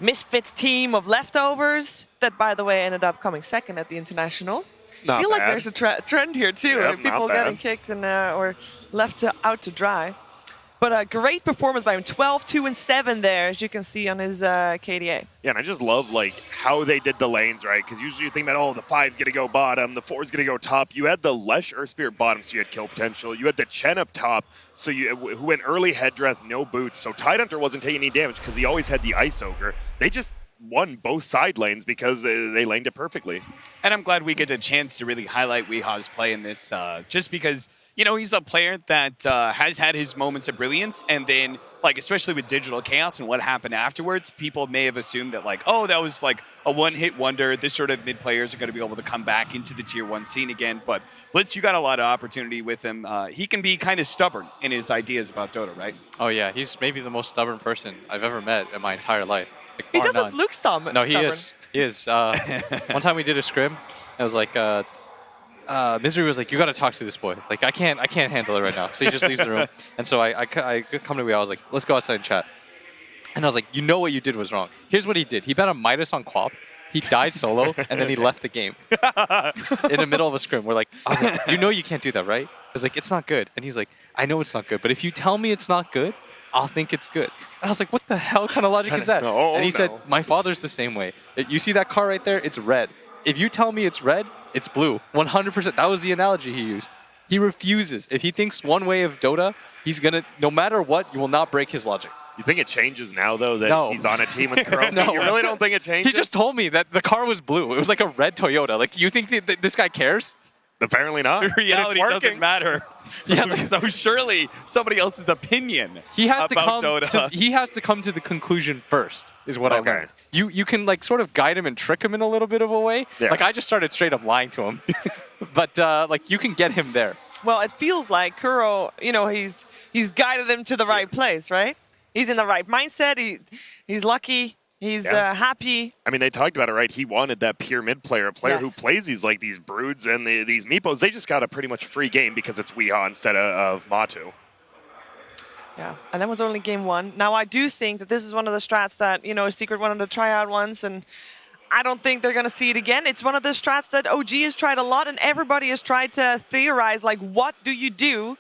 Misfits team of leftovers that, by the way, ended up coming second at the International. I feel like there's a trend here too, Yep, people getting kicked and or left out to dry. But a great performance by him, 12, 2, and 7 there, as you can see on his KDA. Yeah, and I just love like how they did the lanes, right? Because usually you think about, oh, the 5's going to go bottom, the 4's going to go top. You had the Lesh Earth Spirit bottom, so you had kill potential. You had the Chen up top, so who went early head dress, no boots. So Tidehunter wasn't taking any damage because he always had the Ice Ogre. They just won both side lanes because they laned it perfectly. And I'm glad we get a chance to really highlight Weeha's play in this, just because, he's a player that has had his moments of brilliance, and then, like, especially with Digital Chaos and what happened afterwards, people may have assumed that, like, oh, that was, like, a one-hit wonder. This sort of mid-players are going to be able to come back into the Tier 1 scene again. But, Blitz, you got a lot of opportunity with him. He can be kind of stubborn in his ideas about Dota, right? Oh, yeah. He's maybe the most stubborn person I've ever met in my entire life. Like, he doesn't look stubborn. No, he is. He is. One time we did a scrim. It was like, Misery was like, you got to talk to this boy. Like, I can't handle it right now. So he just leaves the room. And so I come to me. I was like, let's go outside and chat. And I was like, you know what you did was wrong. Here's what he did. He bet a Midas on Quap. He died solo, and then he left the game in the middle of a scrim. I was like, you know you can't do that, right? I was like, it's not good. And he's like, I know it's not good, but if you tell me it's not good, I'll think it's good. And I was like, what the hell kind of logic is that? And he said, my father's the same way. You see that car right there? It's red. If you tell me it's red, it's blue. 100%. That was the analogy he used. He refuses. If he thinks one way of Dota, he's going to, no matter what, you will not break his logic. You think it changes now, though, that he's on a team with Kuroki? No. You really don't think it changes? He just told me that the car was blue. It was like a red Toyota. Like, you think that this guy cares? Apparently not. Reality doesn't matter. So, so surely somebody else's opinion He has about to Dota. he has to come to the conclusion first, is what I learned. You can like sort of guide him and trick him in a little bit of a way. Yeah. Like I just started straight up lying to him, but like you can get him there. Well, it feels like Kuro, you know, he's guided him to the right place, right? He's in the right mindset. He's lucky. He's happy. I mean, they talked about it, right? He wanted that pure mid player, a player who plays these broods and these meepos. They just got a pretty much free game because it's Weehaw instead of Matu. Yeah, and that was only game 1. Now, I do think that this is one of the strats that, you know, Secret wanted to try out once, and I don't think they're going to see it again. It's one of the strats that OG has tried a lot, and everybody has tried to theorize, like, what do you do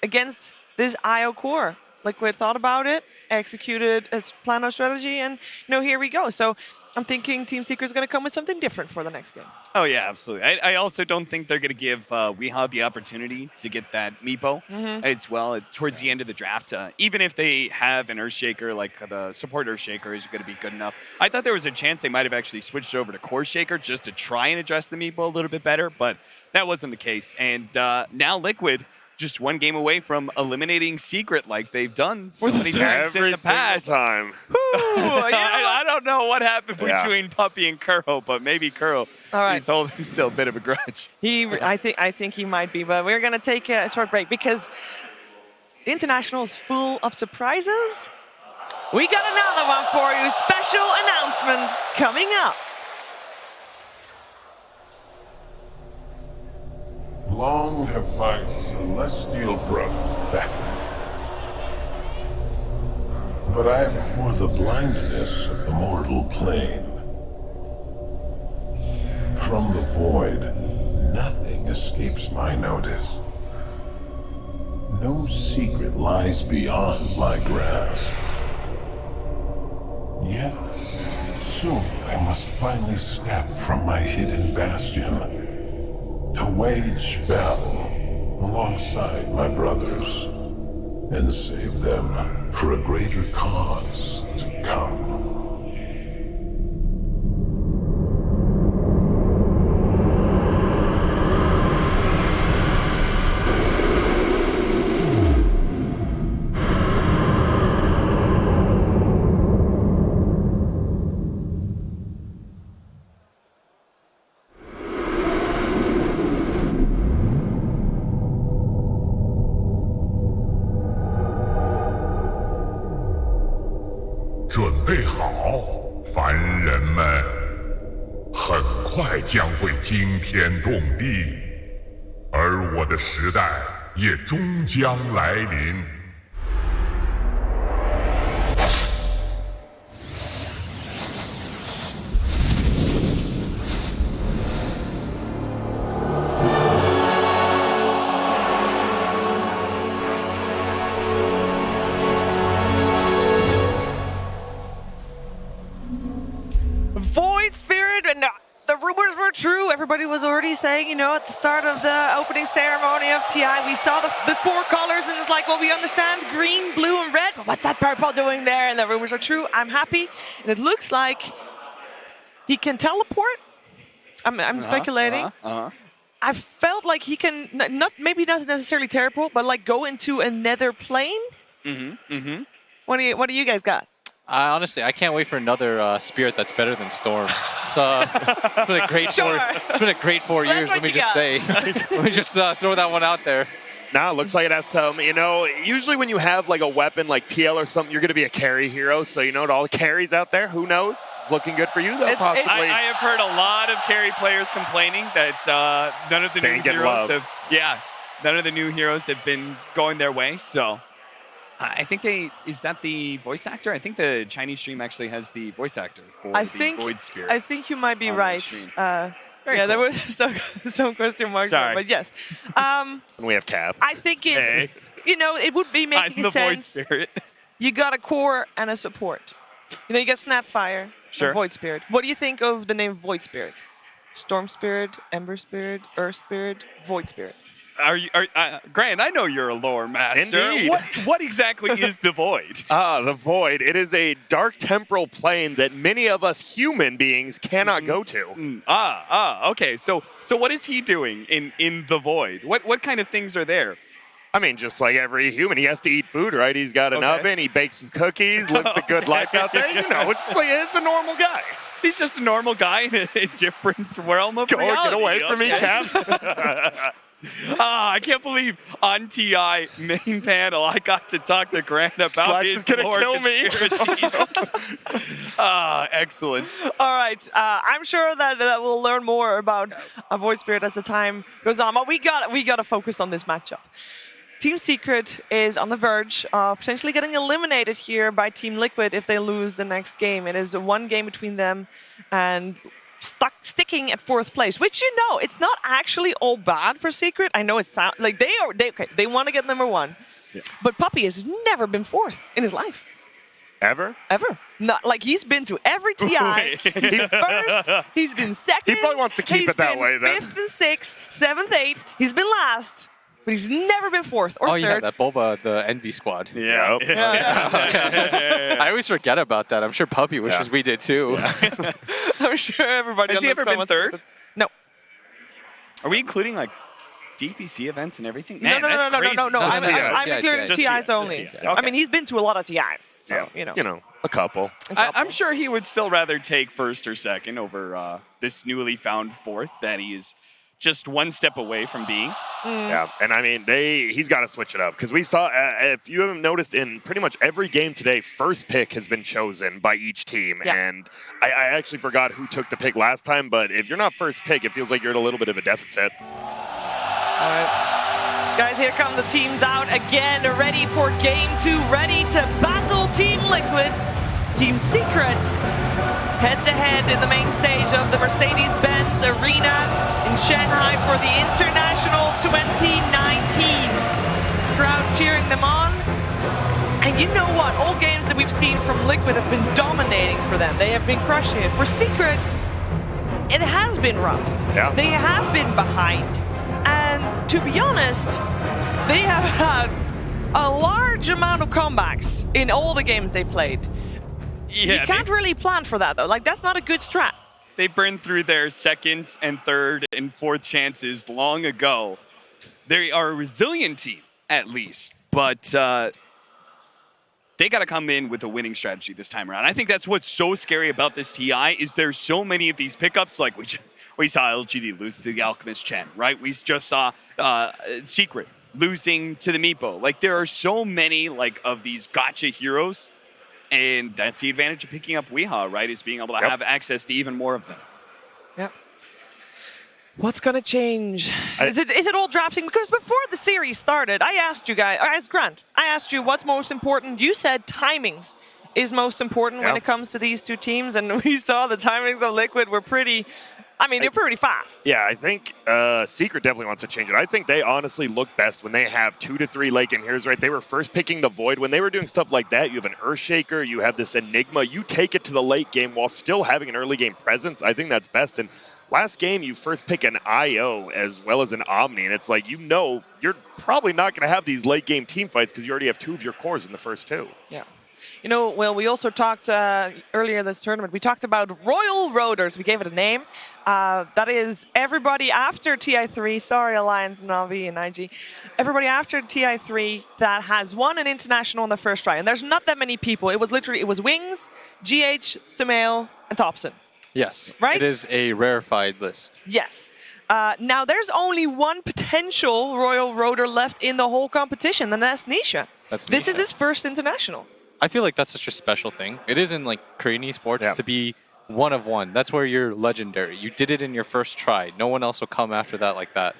against this IO core? Liquid thought about it, executed its plan of strategy, and, you know, here we go. So I'm thinking Team Secret's going to come with something different for the next game. Oh, yeah, absolutely. I also don't think they're going to give Weehaw the opportunity to get that Meepo as well towards the end of the draft. Even if they have an Earthshaker, like the support Earthshaker is going to be good enough. I thought there was a chance they might have actually switched over to Core Shaker just to try and address the Meepo a little bit better, but that wasn't the case. And now Liquid just one game away from eliminating Secret like they've done so many times in the past. Time. I don't know what happened between Puppy and Kuro, but maybe Kuro is holding still a bit of a grudge. I think he might be, but we're going to take a short break because the International is full of surprises. We got another one for you. Special announcement coming up. Long have my celestial brothers beckoned, but I abhor the blindness of the mortal plane. From the void, nothing escapes my notice. No secret lies beyond my grasp. Yet, soon I must finally step from my hidden bastion to wage battle alongside my brothers and save them for a greater cause to come.准备好，凡人们，很快将会惊天动地，而我的时代也终将来临。Void Spirit, and the rumors were true. Everybody was already saying, you know, at the start of the opening ceremony of TI, we saw the 4 colors, and it's like, well, we understand green, blue, and red, but what's that purple doing there? And the rumors are true. I'm happy, and it looks like he can teleport. I'm speculating. I felt like he can maybe not necessarily teleport, but like go into another plane. What do you guys got? Honestly, I can't wait for another Spirit that's better than Storm. So it's been a great it's been a great 4 years. Let me just say. Let me just throw that one out there. Now it looks like it has some, you know, usually when you have like a weapon like PL or something, you're going to be a carry hero. So, you know, to all the carries out there, who knows? It's looking good for you, though, possibly. I have heard a lot of carry players complaining that none of the new heroes none of the new heroes have been going their way. So I think is that the voice actor? I think the Chinese stream actually has the voice actor for Void Spirit. I think you might be right. There were some question marks there, but yes. We have Cap. I think it, you know, it would be making sense. Void Spirit. You got a core and a support. You know, you got Snapfire, and Void Spirit. What do you think of the name Void Spirit? Storm Spirit, Ember Spirit, Earth Spirit, Void Spirit. Grant, I know you're a lore master. Indeed. What exactly is the Void? The Void. It is a dark temporal plane that many of us human beings cannot go to. Okay. So what is he doing in the Void? What kind of things are there? I mean, just like every human, he has to eat food, right? He's got an oven, he bakes some cookies, lives the good life out there. You know, it's a normal guy. He's just a normal guy in a different realm of reality. Get away from me, Cap. I can't believe on TI main panel I got to talk to Grant about Slacks his is gonna lore kill me. conspiracies. Excellent. All right, I'm sure that we'll learn more about Void Spirit as the time goes on, but we got to focus on this matchup. Team Secret is on the verge of potentially getting eliminated here by Team Liquid if they lose the next game. It is one game between them and sticking at 4th place, which it's not actually all bad for Secret. I know it sounds like they want to get number 1, but Puppy has never been 4th in his life. Ever? Not like he's been to every TI. He's been 1st. He's been 2nd. He probably wants to keep it that way then. 5th and 6th, 7th, 8th. He's been last. But he's never been 4th or 3rd. Yeah, that Boba, the Envy squad. Yeah. I always forget about that. I'm sure Puppy wishes we did too. I'm sure everybody. Has he ever been 3rd? No. Are we including like DPC events and everything? No. I'm including TIs only. Just TI. I mean, he's been to a lot of TIs, so a couple. I'm sure he would still rather take 1st or 2nd over this newly found 4th that he is just one step away from being. Yeah, and I mean, he's got to switch it up because we saw, if you haven't noticed, in pretty much every game today, first pick has been chosen by each team. Yeah. And I actually forgot who took the pick last time, but if you're not first pick, it feels like you're at a little bit of a deficit. All right. Guys, here come the teams out again, ready for game 2, ready to battle Team Liquid. Team Secret head-to-head in the main stage of the Mercedes-Benz Arena in Shanghai for the International 2019. Crowd cheering them on. And you know what? All games that we've seen from Liquid have been dominating for them. They have been crushing it. For Secret, it has been rough. Yeah. They have been behind. And to be honest, they have had a large amount of comebacks in all the games they played. Yeah, you can't really plan for that, though. Like, that's not a good strat. They burned through their 2nd and 3rd and 4th chances long ago. They are a resilient team, at least, but they got to come in with a winning strategy this time around. I think that's what's so scary about this TI is there's so many of these pickups. Like we saw LGD lose to the Alchemist Chen, right? We just saw Secret losing to the Meepo. Like, there are so many of these gotcha heroes. And that's the advantage of picking up Weehaw, right? Is being able to have access to even more of them. Yep. What's going to change? Is it all drafting? Because before the series started, I asked you guys, I asked Grant, I asked you what's most important. You said timings is most important when it comes to these two teams. And we saw the timings of Liquid were pretty... they're pretty fast. Yeah, I think Secret definitely wants to change it. I think they honestly look best when they have 2 to 3 late game heroes, right? They were first picking the Void. When they were doing stuff like that, you have an Earthshaker, you have this Enigma. You take it to the late game while still having an early game presence. I think that's best. And last game, you first pick an IO as well as an Omni. And it's like, you're probably not going to have these late game team fights because you already have 2 of your cores in the first 2. Yeah. We also talked earlier this tournament, we talked about Royal Roaders. We gave it a name. That is everybody after TI3, sorry Alliance, Navi, and IG. Everybody after TI3 that has won an international in the first try. And there's not that many people. It was Wings, GH, Sumail, and Thompson. Yes. Right? It is a rarefied list. Yes. Now, there's only one potential Royal Roader left in the whole competition, and that's Nisha. This is his first international. I feel like that's such a special thing. It is in Korean esports to be one of one. That's where you're legendary. You did it in your first try. No one else will come after that like that.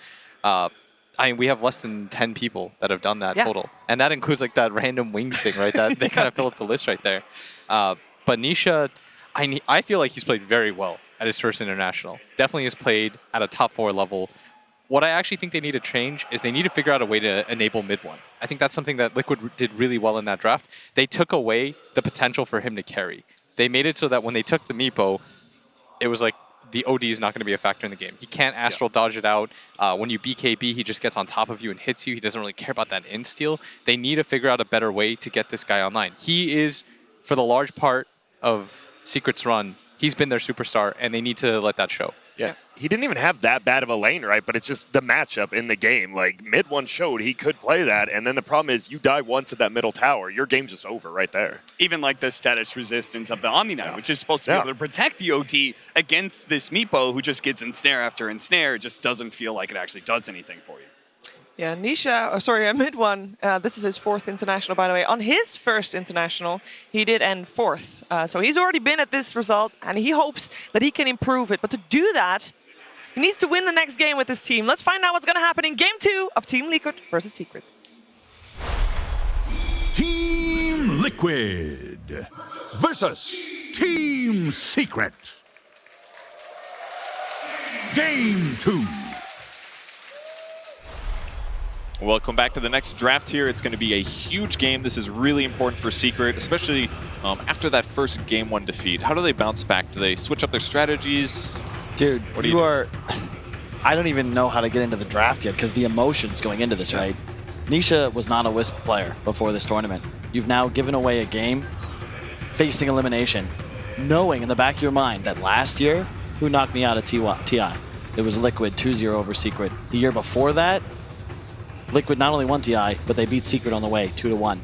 We have less than 10 people that have done that total. And that includes that random Wings thing, right? That they kind of fill up the list right there. But Nisha, I feel like he's played very well at his first international. Definitely has played at a top 4 level. What I actually think they need to change is they need to figure out a way to enable mid one. I think that's something that Liquid did really well in that draft. They took away the potential for him to carry. They made it so that when they took the Meepo, it was the OD is not going to be a factor in the game. He can't astral dodge it out. When you BKB, he just gets on top of you and hits you. He doesn't really care about that insteal. They need to figure out a better way to get this guy online. He is, for the large part of Secret's run, he's been their superstar, and they need to let that show. Yeah, he didn't even have that bad of a lane, right? But it's just the matchup in the game. Like, mid one showed he could play that, and then the problem is you die once at that middle tower, your game's just over right there. Even like the status resistance of the Omni Knight, which is supposed to be able to protect the OD against this Meepo who just gets ensnare after ensnare, it just doesn't feel like it actually does anything for you. Yeah, Nisha, mid one, this is his 4th international, by the way. On his first international, he did end 4th. So he's already been at this result, and he hopes that he can improve it. But to do that, he needs to win the next game with his team. Let's find out what's going to happen in Game 2 of Team Liquid versus Secret. Team Liquid versus Team Secret. Game 2. Welcome back to the next draft here. It's going to be a huge game. This is really important for Secret, especially after that first Game 1 defeat. How do they bounce back? Do they switch up their strategies? Dude, you are... I don't even know how to get into the draft yet because the emotions going into this, right? Nisha was not a Wisp player before this tournament. You've now given away a game, facing elimination, knowing in the back of your mind that last year, who knocked me out of TI? It was Liquid 2-0 over Secret. The year before that, Liquid not only won TI, but they beat Secret on the way, 2-1.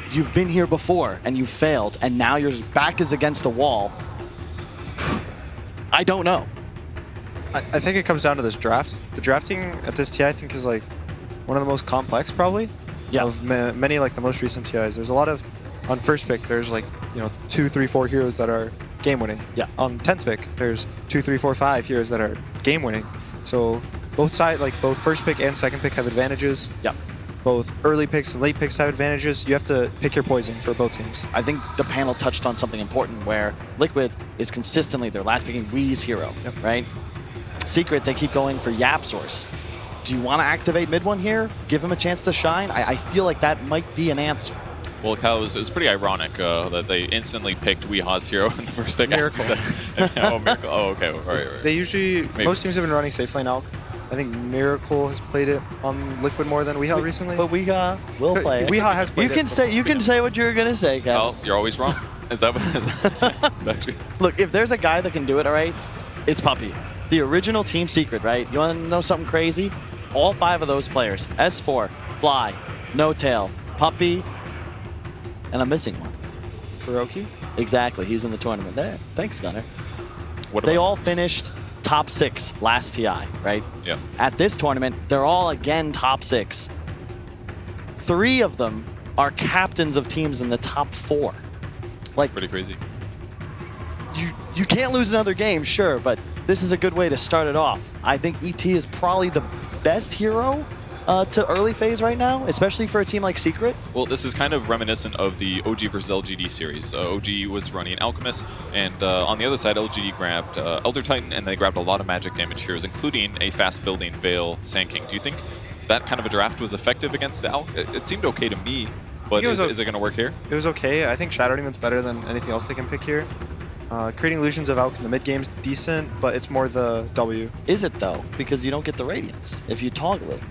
You've been here before, and you've failed, and now your back is against the wall. I don't know. I think it comes down to this draft. The drafting at this TI, I think, is like one of the most complex, probably, of many like the most recent TIs. There's a lot of, on first pick, there's like, 2, 3, 4 heroes that are game-winning. Yeah. On 10th pick, there's 2, 3, 4, 5 heroes that are game-winning. So both sides, like both first pick and second pick, have advantages. Yeah. Both early picks and late picks have advantages. You have to pick your poison for both teams. I think the panel touched on something important where Liquid is consistently their last picking Wee's hero, right? Secret, they keep going for Yap Source. Do you want to activate mid one here? Give him a chance to shine? I feel like that might be an answer. Well, Kyle, it was pretty ironic that they instantly picked Weeha's hero in the first pick. Miracle. Miracle. Oh, okay. Right. They usually, most teams have been running safe lane Alk. I think Miracle has played it on Liquid more than Weeha recently. But Weeha will play it. Weeha has played it. You can say what you were going to say, Kyle. Well, you're always wrong. Is that true? Look, if there's a guy that can do it, all right, it's Puppy. The original Team Secret, right? You want to know something crazy? All 5 of those players, S4, Fly, No Tail, Puppy, and I'm missing one. Kuroki? Exactly, he's in the tournament. There, thanks, Gunnar. What they all finished top 6 last TI, right? Yeah. At this tournament, they're all again top 6. 3 of them are captains of teams in the top 4. Like, pretty crazy. You can't lose another game, sure, but this is a good way to start it off. I think ET is probably the best hero to early phase right now, especially for a team like Secret. Well, this is kind of reminiscent of the OG versus LGD series. OG was running Alchemist, and on the other side, LGD grabbed Elder Titan, and they grabbed a lot of magic damage heroes, including a fast-building Veil Sand King. Do you think that kind of a draft was effective against the Alch? It seemed okay to me, but is it going to work here? It was okay. I think Shadow Demon's better than anything else they can pick here. Creating illusions of Alk in the mid game's decent, but it's more the W. Is it though? Because you don't get the radiance if you toggle it.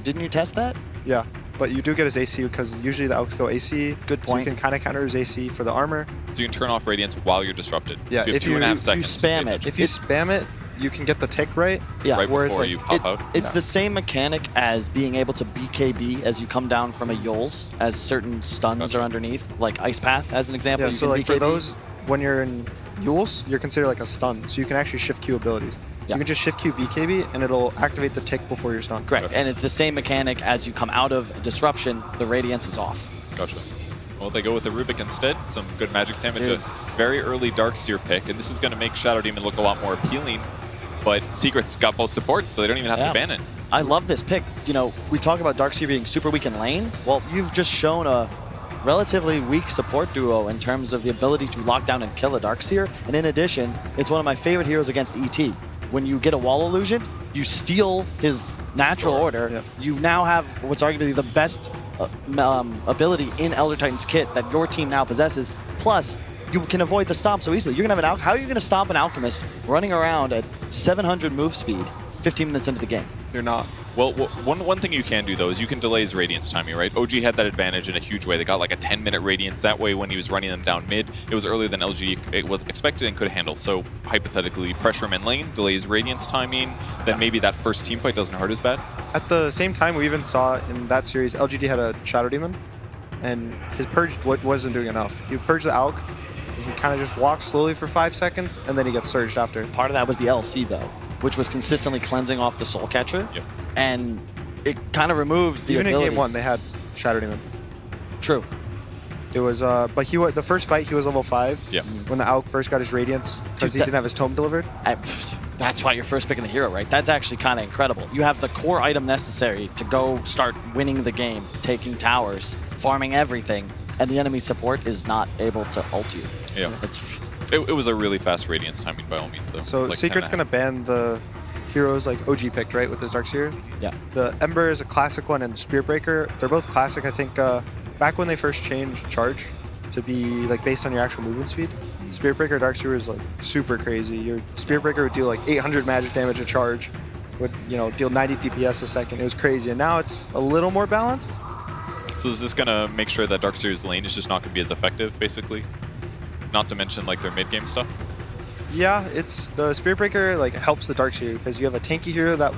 Didn't you test that? Yeah, but you do get his AC because usually the Alks go AC. Good point. So you can kind of counter his AC for the armor. So you can turn off radiance while you're disrupted. Yeah, so you have 2.5 seconds. You spam it. If you spam it, you can get the tick right. Yeah, right whereas before like, you pop out. It's the same mechanic as being able to BKB as you come down from a Yols, as certain stuns are underneath, like Ice Path as an example. Yeah, you so can like BKB. for those, when you're in Yules, you're considered like a stun, so you can actually shift Q abilities. So you can just shift Q BKB, and it'll activate the tick before you're stunned. Correct, and it's the same mechanic as you come out of Disruption, the Radiance is off. Gotcha. Well, they go with the Rubik instead. Some good magic damage. A very early Darkseer pick, and this is going to make Shadow Demon look a lot more appealing. But Secret's got both supports, so they don't even have to ban it. I love this pick. You know, we talk about Darkseer being super weak in lane. Well, you've just shown a relatively weak support duo in terms of the ability to lock down and kill a Darkseer. And in addition, it's one of my favorite heroes against ET. When you get a wall illusion, you steal his natural order. Yep. You now have what's arguably the best ability in Elder Titan's kit that your team now possesses. Plus, you can avoid the stomp so easily. You're gonna have how are you gonna stomp an Alchemist running around at 700 move speed 15 minutes into the game? You're not. Well, one thing you can do, though, is you can delay his Radiance timing, right? OG had that advantage in a huge way. They got like a 10-minute Radiance. That way, when he was running them down mid, it was earlier than LG it was expected and could handle. So, hypothetically, pressure him in lane, delays Radiance timing, then maybe that first team fight doesn't hurt as bad. At the same time, we even saw in that series, LGD had a Shadow Demon, and his Purge wasn't doing enough. You purge the Alk, he kind of just walks slowly for 5 seconds, and then he gets surged after. Part of that was the LC, though, which was consistently cleansing off the Soul Catcher. Yep. And it kind of removes the Even ability. in game 1, they had Shadow Demon. True. It was, but the first fight, he was level 5. Yeah. When the Alk first got his Radiance, because he didn't have his Tome delivered. That's why you're first picking the hero, right? That's actually kind of incredible. You have the core item necessary to go start winning the game, taking towers, farming everything, and the enemy support is not able to ult you. Yeah. It was a really fast Radiance timing by all means, though. So like Secret's going to ban the heroes like OG picked, right, with his Darkseer? Yeah. The Ember is a classic one, and Spirit Breaker, they're both classic. I think back when they first changed Charge to be like based on your actual movement speed, Spirit Breaker Darkseer is like super crazy. Your Spirit Breaker would deal like 800 magic damage a charge, would deal 90 DPS a second. It was crazy, and now it's a little more balanced. So is this going to make sure that Darkseer's lane is just not going to be as effective, basically? Not to mention like their mid-game stuff? Yeah, it's the Spirit Breaker like helps the Darkseer because you have a tanky hero that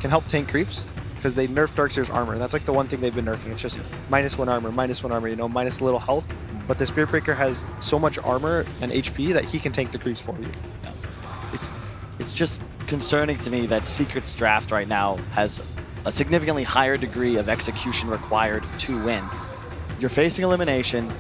can help tank creeps because they nerfed Darkseer's armor. That's like the one thing they've been nerfing. It's just -1 armor, -1 armor, minus a little health. But the Spirit Breaker has so much armor and HP that he can tank the creeps for you. It's just concerning to me that Secret's draft right now has a significantly higher degree of execution required to win. You're facing elimination.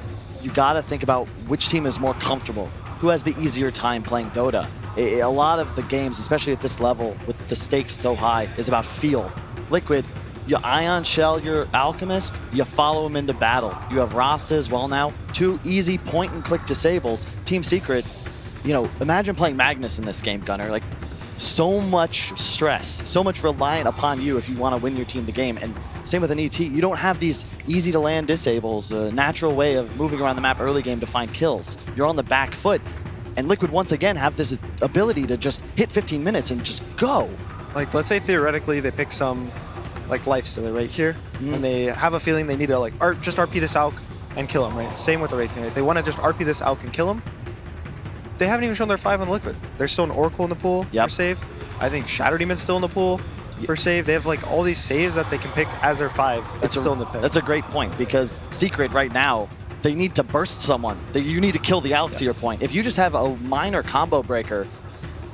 You got to think about which team is more comfortable, who has the easier time playing Dota. A lot of the games, especially at this level, with the stakes so high, is about feel. Liquid, you Ion Shell your Alchemist, you follow him into battle. You have Rasta as well now. 2 easy point-and-click disables. Team Secret, imagine playing Magnus in this game, Gunnar. Like, so much stress, so much reliant upon you if you want to win your team the game. And same with an ET, you don't have these easy to land disables, a natural way of moving around the map early game to find kills. You're on the back foot. And Liquid once again have this ability to just hit 15 minutes and just go. Like, let's say theoretically they pick some like Lifestealer right here, and they have a feeling they need to like just RP this Alk and kill him, right? Same with the Wraith King, right? They want to just RP this Alk and kill him. They haven't even shown their 5 on Liquid. There's still an Oracle in the pool for save. I think Shadow Demon's still in the pool for save. They have like all these saves that they can pick as their 5. That's still in the pick. That's a great point because Secret right now, they need to burst someone. You need to kill the Alk to your point. If you just have a minor combo breaker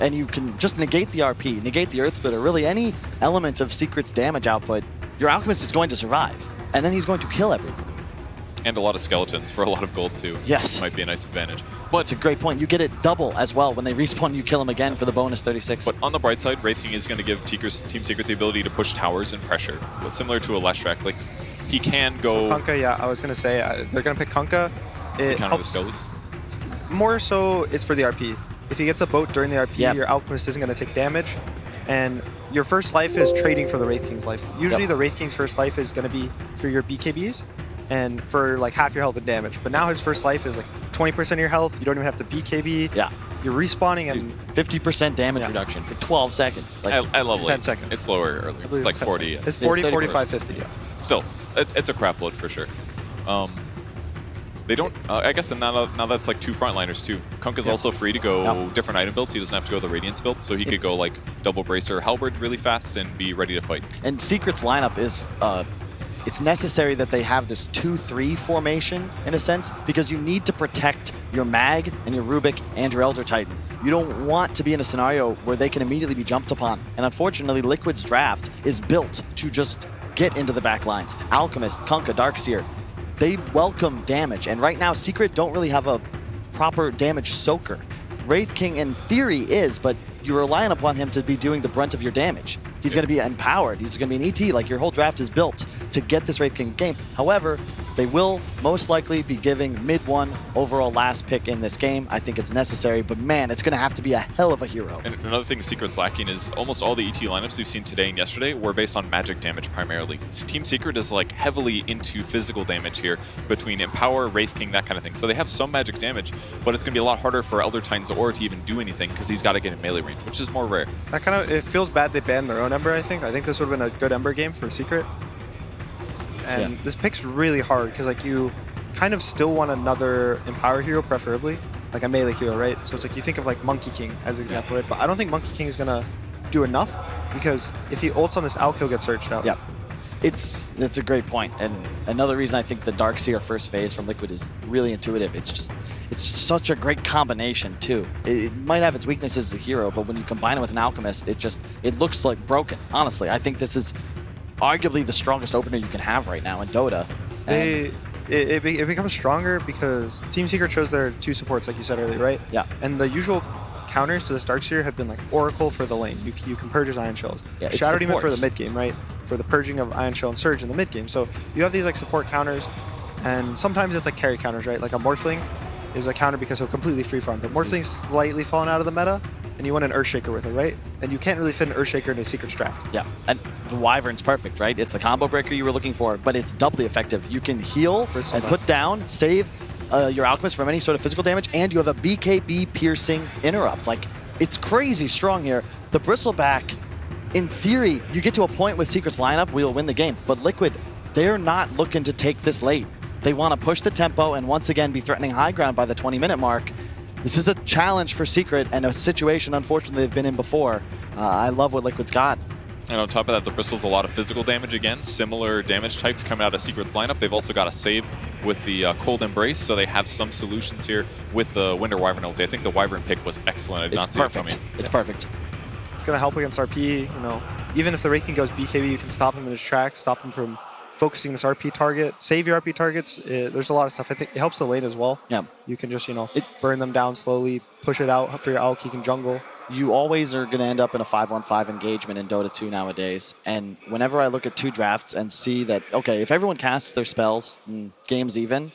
and you can just negate the RP, negate the Earth Splitter, really any element of Secret's damage output, your Alchemist is going to survive. And then he's going to kill everyone. And a lot of skeletons for a lot of gold too. Yes. Might be a nice advantage. But it's a great point. You get it double as well. When they respawn, you kill him again for the bonus 36. But on the bright side, Wraith King is going to give Team Secret the ability to push towers and pressure. Similar to a Leshrac. Like, he can go... So Kunkka, yeah, I was going to say, they're going to pick Kunkka. It helps. More so, it's for the RP. If he gets a boat during the RP, your Alchemist isn't going to take damage. And your first life is trading for the Wraith King's life. Usually the Wraith King's first life is going to be for your BKBs and for like half your health and damage. But now his first life is like 20% of your health. You don't even have to BKB. Yeah. You're respawning and 50% damage reduction for 12 seconds. Like, I love 10 seconds. It's lower earlier. It's like 40. Yeah. It's 40, 45, 50, yeah. Still, it's a crap load for sure. They don't, I guess now that's like 2 frontliners too. Kunkka's also free to go different item builds. He doesn't have to go the Radiance build, so he could go like double Bracer Halberd really fast and be ready to fight. And Secret's lineup is, it's necessary that they have this 2-3 formation in a sense, because you need to protect your Mag and your Rubik and your Elder Titan. You don't want to be in a scenario where they can immediately be jumped upon. And unfortunately, Liquid's draft is built to just get into the back lines. Alchemist, Kunkka, Darkseer, they welcome damage, and right now Secret don't really have a proper damage soaker. Wraith King in theory is, but you're relying upon him to be doing the brunt of your damage. He's going to be empowered. He's going to be an ET, like your whole draft is built to get this Wraith King game. However, They will most likely be giving mid 1 overall last pick in this game. I think it's necessary, but man, it's going to have to be a hell of a hero. And another thing Secret's lacking is almost all the ET lineups we've seen today and yesterday were based on magic damage primarily. Team Secret is like heavily into physical damage here between Empower, Wraith King, that kind of thing. So they have some magic damage, but it's going to be a lot harder for Elder Titans or to even do anything because he's got to get in melee range, which is more rare. That kind of, it feels bad they banned their own Ember, I think. I think this would have been a good Ember game for Secret. And this pick's really hard because like you kind of still want another Empower hero, preferably, like a melee hero, right? So it's like you think of like Monkey King as an example, right? But I don't think Monkey King is going to do enough because if he ults on this Alk, he'll get searched out. Yep. It's a great point. And another reason I think the Darkseer first phase from Liquid is really intuitive. It's just such a great combination too. It might have its weaknesses as a hero, but when you combine it with an Alchemist, it looks like broken. Honestly, I think this is arguably the strongest opener you can have right now in Dota. It becomes stronger because Team Secret chose their 2 supports, like you said earlier, right? Yeah. And the usual counters to this Darkseer have been like Oracle for the lane. You can purge his Ion Shells. Yeah, Shadow Demon for the mid game, right? For the purging of Ion Shell and Surge in the mid game. So you have these like support counters, and sometimes it's like carry counters, right? Like a Morphling is a counter because he'll completely free farm, but Morphling's slightly fallen out of the meta, and you want an Earthshaker with it, right? And you can't really fit an Earthshaker into Secret's draft. Yeah, and the Wyvern's perfect, right? It's the combo breaker you were looking for, but it's doubly effective. You can heal and put down, save your Alchemist from any sort of physical damage, and you have a BKB piercing interrupt. Like, it's crazy strong here. The Bristleback, in theory, you get to a point with Secret's lineup, we'll win the game. But Liquid, they're not looking to take this late. They want to push the tempo and once again be threatening high ground by the 20-minute mark. This is a challenge for Secret and a situation, unfortunately, they've been in before. I love what Liquid's got. And on top of that, the Bristol's a lot of physical damage again. Similar damage types coming out of Secret's lineup. They've also got a save with the Cold Embrace, so they have some solutions here with the Winter Wyvern ulti. I think the Wyvern pick was excellent. I did not see it coming. It's perfect. It's going to help against RP, you know. Even if the Wraith King goes BKB, you can stop him in his tracks, stop him from focusing this RP target, save your RP targets. There's a lot of stuff. I think it helps the lane as well. Yeah. You can just, you know, burn them down slowly, push it out for your Alk, he can jungle. You always are going to end up in a 5-on-5 engagement in Dota 2 nowadays. And whenever I look at 2 drafts and see that, okay, if everyone casts their spells, game's even,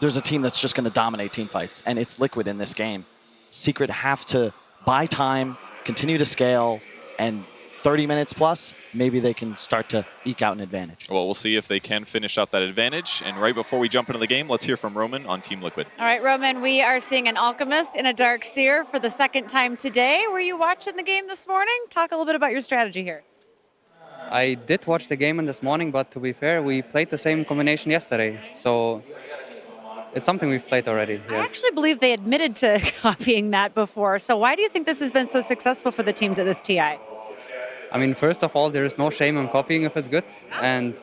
there's a team that's just going to dominate team fights. And it's Liquid in this game. Secret have to buy time, continue to scale, and 30 minutes plus, maybe they can start to eke out an advantage. Well, we'll see if they can finish out that advantage. And right before we jump into the game, let's hear from Roman on Team Liquid. All right, Roman, we are seeing an Alchemist and a Darkseer for the second time today. Were you watching the game this morning? Talk a little bit about your strategy here. I did watch the game this morning, but to be fair, we played the same combination yesterday. So it's something we've played already. Yeah. I actually believe they admitted to copying that before. So why do you think this has been so successful for the teams at this TI? I mean, first of all, there is no shame in copying if it's good. And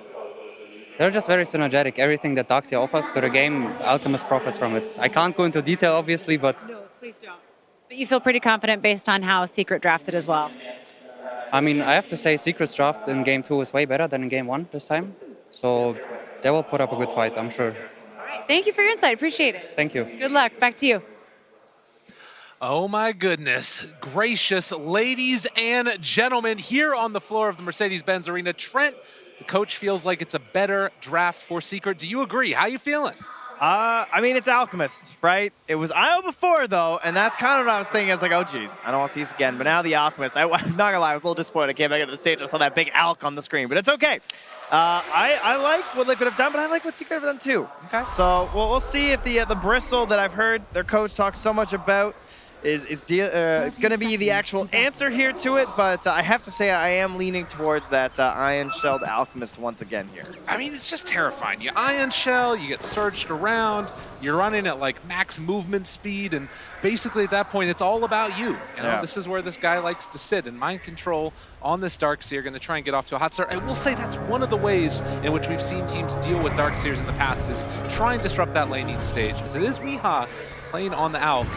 they're just very synergetic. Everything that Darkseer offers to the game, Alchemist profits from it. I can't go into detail, obviously, but... No, please don't. But you feel pretty confident based on how Secret drafted as well? I mean, I have to say Secret's draft in Game 2 is way better than in Game 1 this time. So they will put up a good fight, I'm sure. All right, thank you for your insight. Appreciate it. Thank you. Good luck. Back to you. Oh my goodness, gracious ladies and gentlemen, here on the floor of the Mercedes-Benz Arena, Trent, the coach, feels like it's a better draft for Secret. Do you agree? How you feeling? I mean, it's Alchemist, right? It was IO before, though, and that's kind of what I was thinking. I was like, oh, geez, I don't want to see this again. But now the Alchemist, I'm not going to lie, I was a little disappointed. I came back to the stage, I saw that big Alk on the screen, but it's okay. I like what Liquid have done, but I like what Secret have done, too. Okay. So we'll see if the Bristle that I've heard their coach talk so much about is going to be the actual answer here to it, but I have to say I am leaning towards that Ion-Shelled Alchemist once again here. I mean, it's just terrifying. You Ion Shell, you get surged around, you're running at like max movement speed, and basically at that point, it's all about you. You know, this is where this guy likes to sit, and mind control on this Darkseer, going to try and get off to a hot start. I will say that's one of the ways in which we've seen teams deal with Darkseers in the past is try and disrupt that laning stage, as it is Weeha playing on the Alk.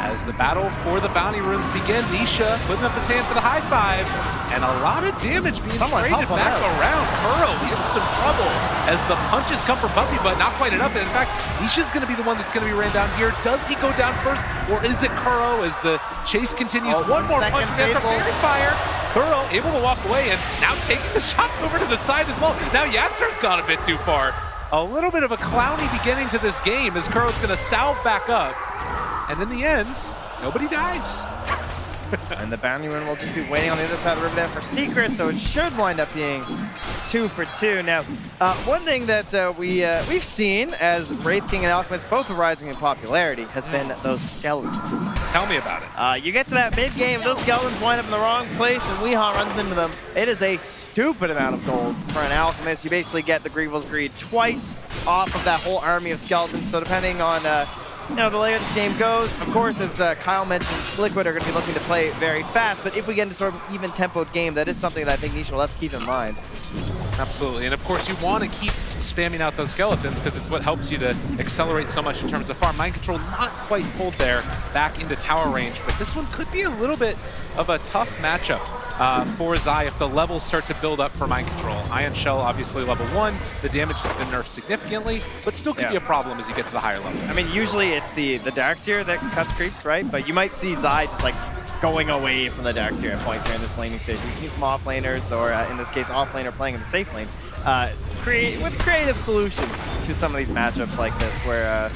As the battle for the bounty runes begin, Nisha putting up his hand for the high five, and a lot of damage being traded back around. Kuro in some trouble as the punches come from Buffy, but not quite enough. And in fact, Nisha's going to be the one that's going to be ran down here. Does he go down first, or is it Kuro as the chase continues? One more punch against our Fairy Fire. Kuro able to walk away, and now taking the shots over to the side as well. Now Yapsar's gone a bit too far. a little bit of a clowny beginning to this game as Kuro's going to salve back up. And in the end, nobody dies. And the bounty rune will just be waiting on the other side of the river there for Secret, so it should wind up being 2 for 2. Now, one thing that we've seen as Wraith King and Alchemist both are rising in popularity has been those skeletons. Tell me about it. You get to that mid game, those skeletons wind up in the wrong place, and Weehaw runs into them. It is a stupid amount of gold for an Alchemist. You basically get the Grieval's Greed twice off of that whole army of skeletons. So depending on the later this game goes, of course, as Kyle mentioned, Liquid are going to be looking to play very fast, but if we get into sort of an even-tempoed game, that is something that I think Nisha will have to keep in mind. Absolutely, and of course you want to keep spamming out those skeletons because it's what helps you to accelerate so much in terms of farm. Mind Control not quite pulled there back into tower range, but this one could be a little bit of a tough matchup for Zai if the levels start to build up for Mind Control. Ion Shell obviously level 1, the damage has been nerfed significantly, but still could be a problem as you get to the higher levels. I mean, usually it's the Darkseer that cuts creeps, right? But you might see Zai just like going away from the Darkseer at points here in this laning stage. We've seen some offlaners, or in this case, offlaner playing in the safe lane, with creative solutions to some of these matchups like this, where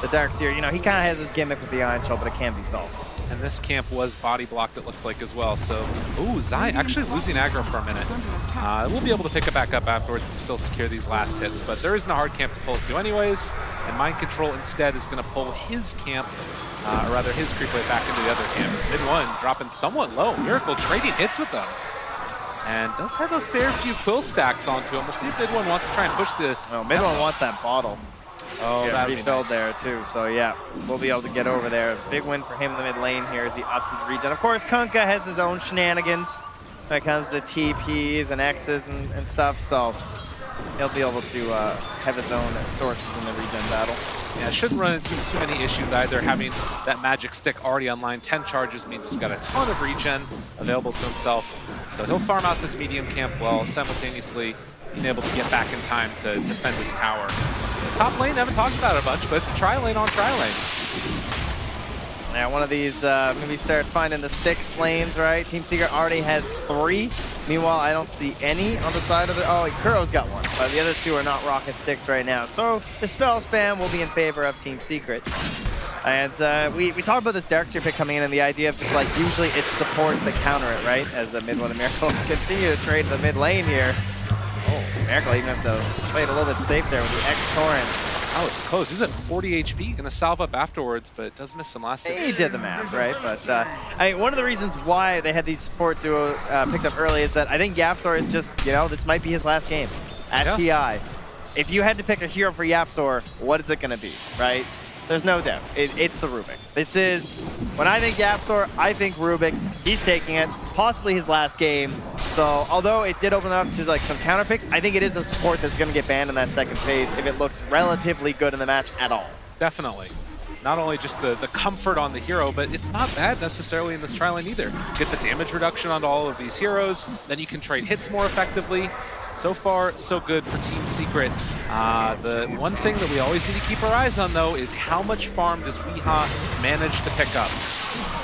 the Darkseer, he kind of has his gimmick with the Ion Shell, but it can be solved. And this camp was body blocked, it looks like, as well. So, ooh, Zai actually losing aggro for a minute. We'll be able to pick it back up afterwards and still secure these last hits, but there isn't a hard camp to pull to anyways, and Mind Control instead is going to pull his camp, or rather his creep wave back into the other camp. It's mid 1, dropping somewhat low. Lyrical trading hits with them. And does have a fair few quill stacks onto him. We'll see if mid 1 wants to try and push the... Oh, mid 1 wants that bottle. Oh, that refilled there too, so yeah, we'll be able to get over there. Big win for him in the mid lane here as he ups his regen. Of course, Kunkka has his own shenanigans when it comes to TPs and X's and stuff, so he'll be able to have his own sources in the regen battle. Yeah, shouldn't run into too many issues either. Having that magic stick already online, 10 charges means he's got a ton of regen available to himself. So he'll farm out this medium camp while simultaneously being able to get back in time to defend his tower. Top lane, haven't talked about it a bunch, but it's a tri-lane on tri-lane. Now, one of these, maybe start finding the sticks lanes, right? Team Secret already has 3. Meanwhile, I don't see any on the side of it. Oh, Kuro's got 1, but the other 2 are not rocking sticks right now. So the spell spam will be in favor of Team Secret. And we talked about this Darkseer pick coming in and the idea of just like, usually it's supports that counter it, right? As a mid 1 and Miracle continue to trade the mid lane here. Oh, Miracle even have to play it a little bit safe there with the X-Torrent. Oh, it's close. He's at 40 HP. Gonna salve up afterwards, but does miss some last hits. He did the math, right? But I mean, one of the reasons why they had these support duo picked up early is that I think Yapzor is just, this might be his last game at TI. If you had to pick a hero for Yapzor, what is it gonna be, right? There's no doubt. It's the Rubik. This is, when I think Yapzor, I think Rubik. He's taking it, possibly his last game. So, although it did open up to like some counter picks, I think it is a support that's going to get banned in that second phase if it looks relatively good in the match at all. Definitely. Not only just the comfort on the hero, but it's not bad necessarily in this tri-lane either. Get the damage reduction onto all of these heroes, then you can trade hits more effectively. So far, so good for Team Secret. The one thing that we always need to keep our eyes on, though, is how much farm does Weehaw manage to pick up?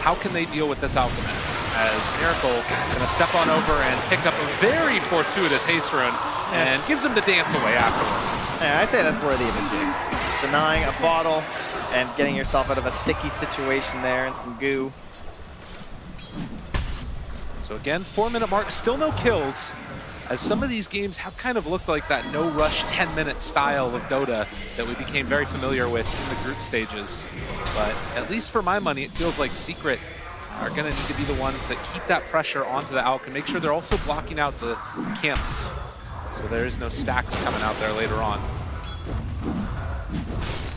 How can they deal with this Alchemist? As Miracle going to step on over and pick up a very fortuitous haste rune and gives him the dance away afterwards. Yeah, I'd say that's worthy of a jig. Denying a bottle and getting yourself out of a sticky situation there and some goo. So again, 4-minute mark, still no kills. As some of these games have kind of looked like that no-rush 10-minute style of Dota that we became very familiar with in the group stages. But at least for my money, it feels like Secret are going to need to be the ones that keep that pressure onto the Alk and make sure they're also blocking out the camps so there is no stacks coming out there later on.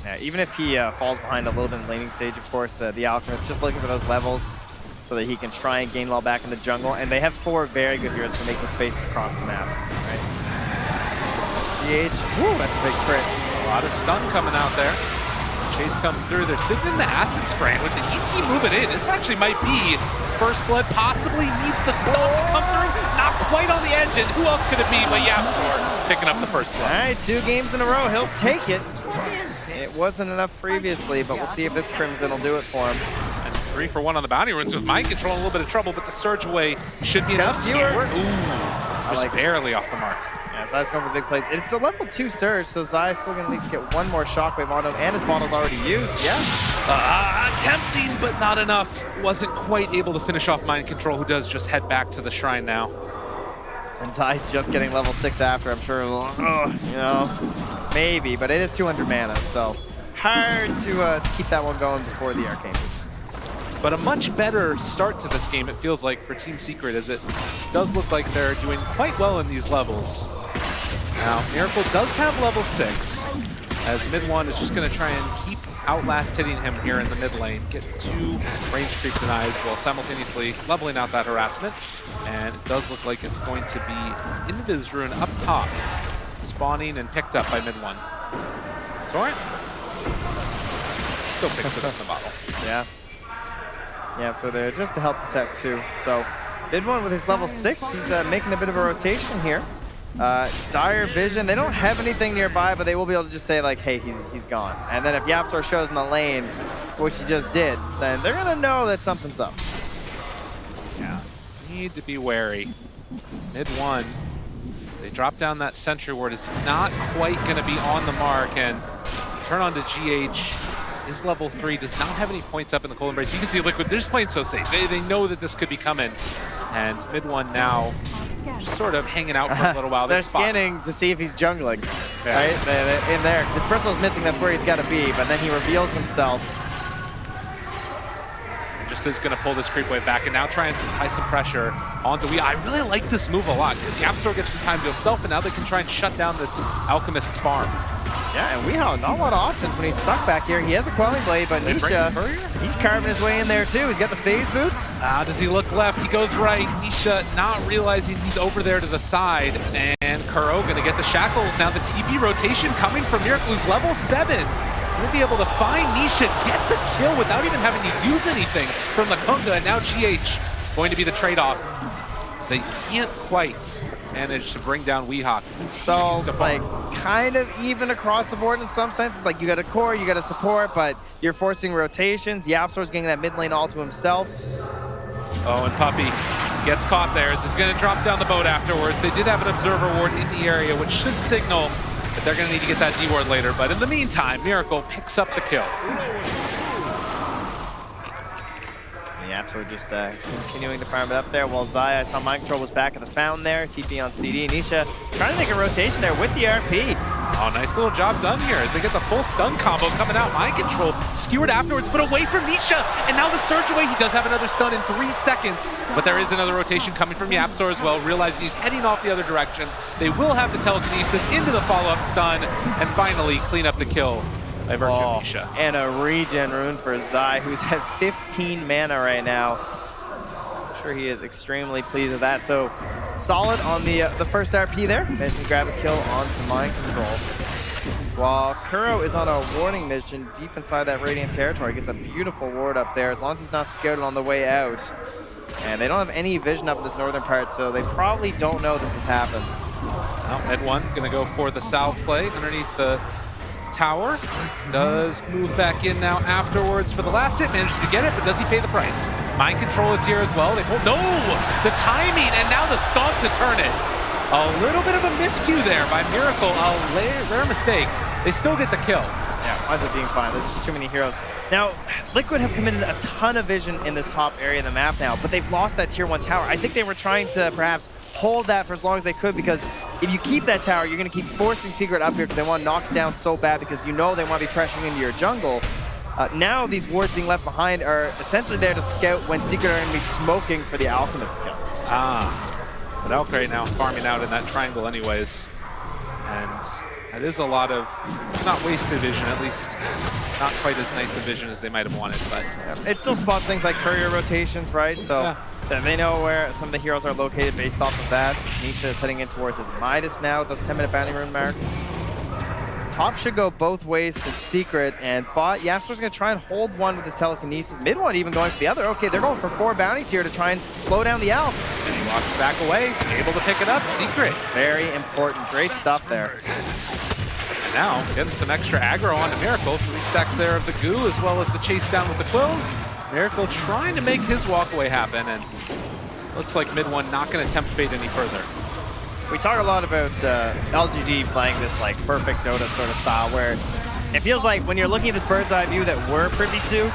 Yeah, even if he falls behind a little bit in the laning stage, of course, the Alchemist just looking for those levels so that he can try and gain well back in the jungle. And they have 4 very good heroes for making space across the map, right? GH, woo, that's a big crit. A lot of stun coming out there. Chase comes through. They're sitting in the acid spray. With the ET moving in, this actually might be First Blood. Possibly needs the stun to come through. Not quite on the edge. And who else could it be but Yapzor picking up the First Blood? All right, 2 games in a row. He'll take it. It wasn't enough previously, but we'll see if this Crimson will do it for him. And 3 for 1 on the bounty runes with Mind Control in a little bit of trouble, but the Surge away should be enough. Skewer. Ooh, just barely off the mark. Yeah, Zai's going for big plays. It's a level 2 surge, so Zai's still going to at least get one more shockwave on him, and his bottle's already used. Yeah. Attempting, but not enough. Wasn't quite able to finish off Mind Control, who does just head back to the shrine now. And Zai just getting level 6 after, I'm sure, you know, maybe, but it is 200 mana, so hard to keep that one going before the Arcane Boots. But a much better start to this game, it feels like, for Team Secret, as it does look like they're doing quite well in these levels. Now, Miracle does have level 6, as mid one is just going to try and keep outlast hitting him here in the mid lane, get 2 range creep denies while simultaneously leveling out that harassment. And it does look like it's going to be Invis Rune up top, spawning and picked up by mid one. Torrent still picks it up in the bottle. Yeah. Yeah, so they're just to help protect too. So mid one with his level 6, he's making a bit of a rotation here. Dire Vision, they don't have anything nearby, but they will be able to just say like, hey, he's gone. And then if YapzOr shows in the lane, which he just did, then they're gonna know that something's up. Yeah, need to be wary. Mid one, they drop down that sentry ward. It's not quite gonna be on the mark, and turn on to GH. Is level 3, does not have any points up in the Cold Embrace. You can see Liquid, they're just playing so safe. They know that this could be coming. And mid one now, just sort of hanging out for a little while. They're scanning to see if he's jungling, yeah. right? They're in there. Because if Bristle's missing, that's where he's got to be. But then he reveals himself. Just is going to pull this creep wave back and now try and apply some pressure onto Wii. I really like this move a lot because YapzOr gets some time to himself, and now they can try and shut down this Alchemist's farm. Yeah, and Weehaw, not a lot of options when he's stuck back here. He has a Quelling Blade, but Nisha, he's carving his way in there too. He's got the phase boots. Does he look left? He goes right. Nisha not realizing he's over there to the side. And Kuro going to get the shackles. Now the TP rotation coming from Miracle, who's level 7. Going to be able to find Nisha, get the kill without even having to use anything from the Kunga. And now GH going to be the trade-off. So they can't quite manage to bring down Weehawk. So, like, kind of even across the board in some senses. Like, you got a core, you got a support, but you're forcing rotations. YapzOr's getting that mid lane all to himself. Oh, and Puppey gets caught there. Is going to drop down the boat afterwards. They did have an observer ward in the area, which should signal that they're going to need to get that D ward later. But in the meantime, Miracle picks up the kill. YapzOr just continuing to farm it up there, while Zai, I saw Mind Control was back at the fountain there. TP on CD. Nisha trying to make a rotation there with the RP. Oh, nice little job done here as they get the full stun combo coming out. Mind Control skewered afterwards, but away from Nisha. And now the surge away. He does have another stun in 3 seconds, but there is another rotation coming from YapzOr as well, realizing he's heading off the other direction. They will have the telekinesis into the follow-up stun and finally clean up the kill by virtue of Nisha. And a regen rune for Zai, who's at 15 mana right now. I'm sure he is extremely pleased with that. So solid on the first RP there. Managed to grab a kill onto Mind Control. While Kuro is on a warding mission deep inside that Radiant territory. Gets a beautiful ward up there as long as he's not scouted on the way out. And they don't have any vision up in this northern part, so they probably don't know this has happened. Now, mid one going to go for the south play underneath the tower. Does move back in now afterwards for the last hit. Manages to get it, but does he pay the price? Mind Control is here as well. They pull. No! The timing, and now the stomp to turn it. A little bit of a miscue there by Miracle. A rare mistake. They still get the kill. Yeah, winds up being fine. There's just too many heroes. Now, Liquid have committed a ton of vision in this top area of the map now, but they've lost that tier 1 tower. I think they were trying to perhaps hold that for as long as they could, because if you keep that tower, you're going to keep forcing Secret up here because they want to knock it down so bad because you know they want to be pressuring into your jungle. Now these wards being left behind are essentially there to scout when Secret are going to be smoking for the Alchemist kill. But Valkyrie now farming out in that triangle anyways. And that is a lot of, not wasted vision, at least not quite as nice a vision as they might have wanted, but it still spots things like courier rotations, right? So they know where some of the heroes are located based off of that. Nisha is heading in towards his Midas now with those 10-minute bounty rune mark. Top should go both ways to Secret, and bot YapzOr's going to try and hold one with his telekinesis. Mid one even going for the other. Okay, they're going for 4 bounties here to try and slow down the Alp. And he walks back away, able to pick it up. Secret. Very important. Great stuff there. And now getting some extra aggro onto Miracle. 3 stacks there of the goo as well as the chase down with the quills. Miracle trying to make his walkaway happen, and looks like mid one not going to tempt fate any further. We talk a lot about LGD playing this like perfect Dota sort of style where it feels like when you're looking at this bird's eye view that we're privy to,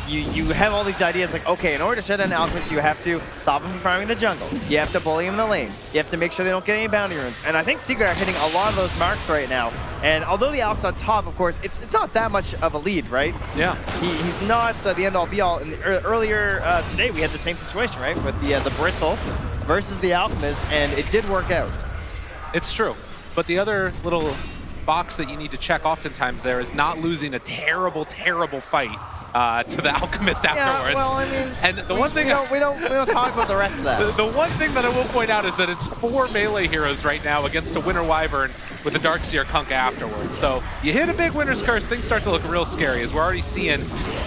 you have all these ideas like, okay, in order to shut down Alchemist, you have to stop him from farming the jungle. You have to bully him in the lane. You have to make sure they don't get any bounty runes. And I think Secret are hitting a lot of those marks right now. And although the Alch's on top, of course, it's not that much of a lead, right? Yeah. He's not the end-all be-all. Earlier today, we had the same situation, right? With the Bristle versus the Alchemist, and it did work out. It's true. But the other little box that you need to check oftentimes there is not losing a terrible, terrible fight to the Alchemist afterwards. Yeah, well, I mean, and the one thing we don't talk about the rest of that. The one thing that I will point out is that it's 4 melee heroes right now against a Winter Wyvern with a Darkseer Kunkka afterwards. So you hit a big Winter's Curse, things start to look real scary as we're already seeing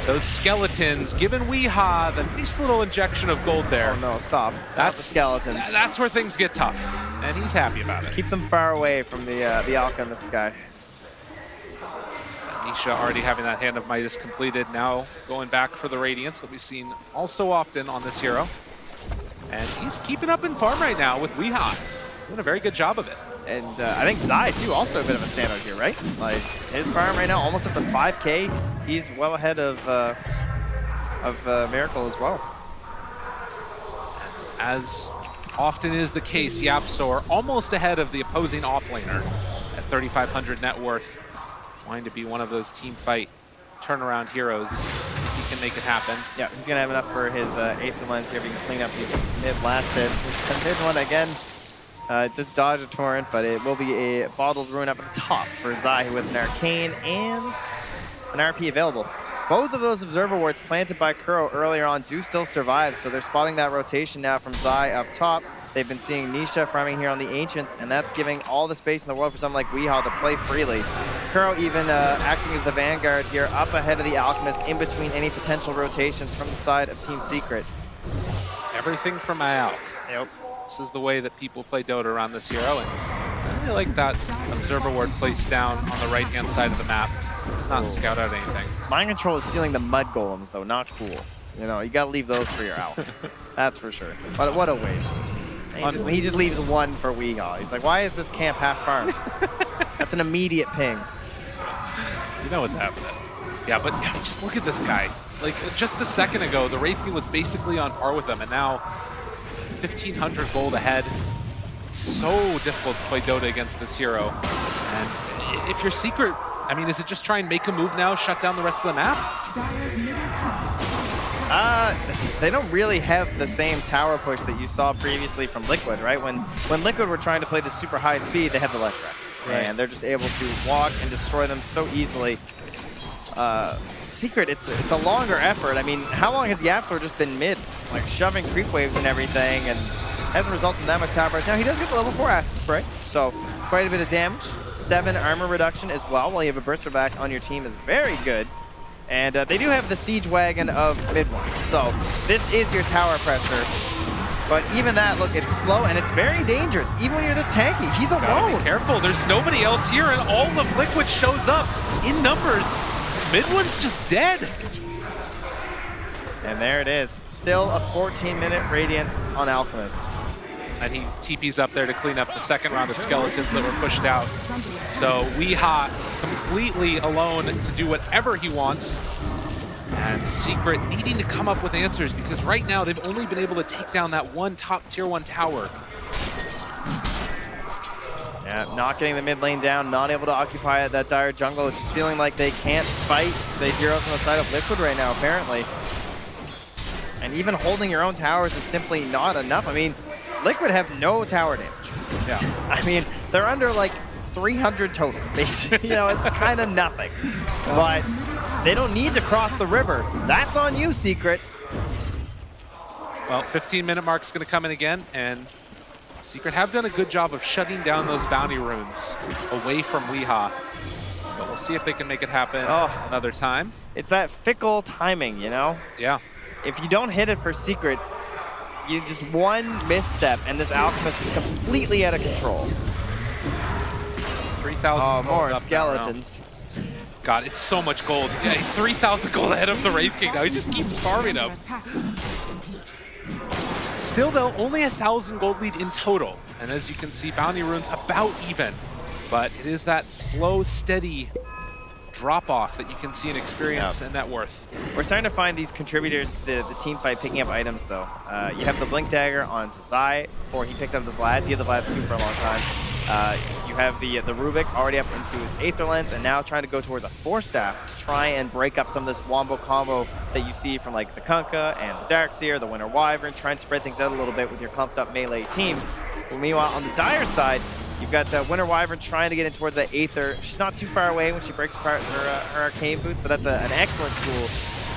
those skeletons giving Weehaw the nice little injection of gold there. Oh no, stop. That's the skeletons. That's where things get tough, and he's happy about it. Keep them far away from the Alchemist guy. Nisha already having that Hand of Midas completed, now going back for the Radiance that we've seen all so often on this hero. And he's keeping up in farm right now with Weehaw. Doing a very good job of it. And I think Zai, too, also a bit of a standout here, right? Like, his farm right now almost up to 5K. He's well ahead of Miracle as well. As often is the case, YapzOr almost ahead of the opposing offlaner at 3,500 net worth. Going to be one of those team fight turnaround heroes if he can make it happen. Yeah, he's going to have enough for his 8th lens here if he can clean up these mid-last hits. This mid one again, just dodge a torrent, but it will be a bottled ruin up at the top for Zai, who has an Arcane and an RP available. Both of those Observer Wards planted by Kuro earlier on do still survive, so they're spotting that rotation now from Zai up top. They've been seeing Nisha farming here on the Ancients, and that's giving all the space in the world for someone like Weehaw to play freely. Kuro even acting as the vanguard here, up ahead of the Alchemist, in between any potential rotations from the side of Team Secret. Everything from Alk. Yep. This is the way that people play Dota around this hero, and I really like that Observer Ward placed down on the right-hand side of the map. It's not scout out anything. Mind Control is stealing the Mud Golems, though. Not cool. You know, you gotta leave those for your Alk. That's for sure. But what a waste. He just leaves one for Weehaw. He's like, why is this camp half farmed? That's an immediate ping. You know what's happening. Yeah, but yeah, just look at this guy. Like, just a second ago, the Wraithking was basically on par with him, and now 1,500 gold ahead. It's so difficult to play Dota against this hero. And if you're Secret, I mean, is it just try and make a move now, shut down the rest of the map? They don't really have the same tower push that you saw previously from Liquid, right? When Liquid were trying to play the super high speed, they have the Leshrac. Right. And they're just able to walk and destroy them so easily. Secret, it's a longer effort. I mean, how long has YapzOr just been mid? Like, shoving creep waves and everything, and hasn't resulted in that much tower push. Now, he does get the level 4 Acid Spray, so quite a bit of damage. 7 armor reduction as well, while you have a Burster back on your team is very good. And they do have the Siege Wagon of mid-one. So this is your tower pressure. But even that, look, it's slow and it's very dangerous. Even when you're this tanky, he's alone. Be careful, there's nobody else here, and all of Liquid shows up in numbers. Mid-one's just dead. And there it is. Still a 14-minute Radiance on Alchemist. And he TP's up there to clean up the second round of skeletons that were pushed out. So Weehaw completely alone to do whatever he wants. And Secret needing to come up with answers because right now they've only been able to take down that one top tier 1 tower. Yeah, not getting the mid lane down, not able to occupy that dire jungle, just feeling like they can't fight the heroes on the side of Liquid right now, apparently. And even holding your own towers is simply not enough. I mean, Liquid have no tower damage. Yeah. I mean, they're under like 300 total. You know, it's kind of nothing. But they don't need to cross the river. That's on you, Secret. Well, 15-minute mark's going to come in again, and Secret have done a good job of shutting down those bounty runes away from Weehaw. But we'll see if they can make it happen another time. It's that fickle timing, you know? Yeah. If you don't hit it for Secret, you just one misstep, and this Alchemist is completely out of control. 3,000 more skeletons. God, it's so much gold. Yeah, he's 3,000 gold ahead of the Wraith King now. He just keeps farming them. Still, though, only 1,000 gold lead in total. And as you can see, Bounty Rune's about even. But it is that slow, steady drop-off that you can see in experience and net worth. We're starting to find these contributors to the team fight picking up items, though. You have the Blink Dagger on Zai before he picked up the Vlads. He had the Vlads Q for a long time. You have the Rubik already up into his Aether Lens and now trying to go towards a Force Staff to try and break up some of this wombo combo that you see from like the Kunkka and the Darkseer, the Winter Wyvern, trying to spread things out a little bit with your clumped up melee team. Well, meanwhile, on the Dire side, you've got Winter Wyvern trying to get in towards that Aether. She's not too far away when she breaks apart her Arcane Boots, but that's an excellent tool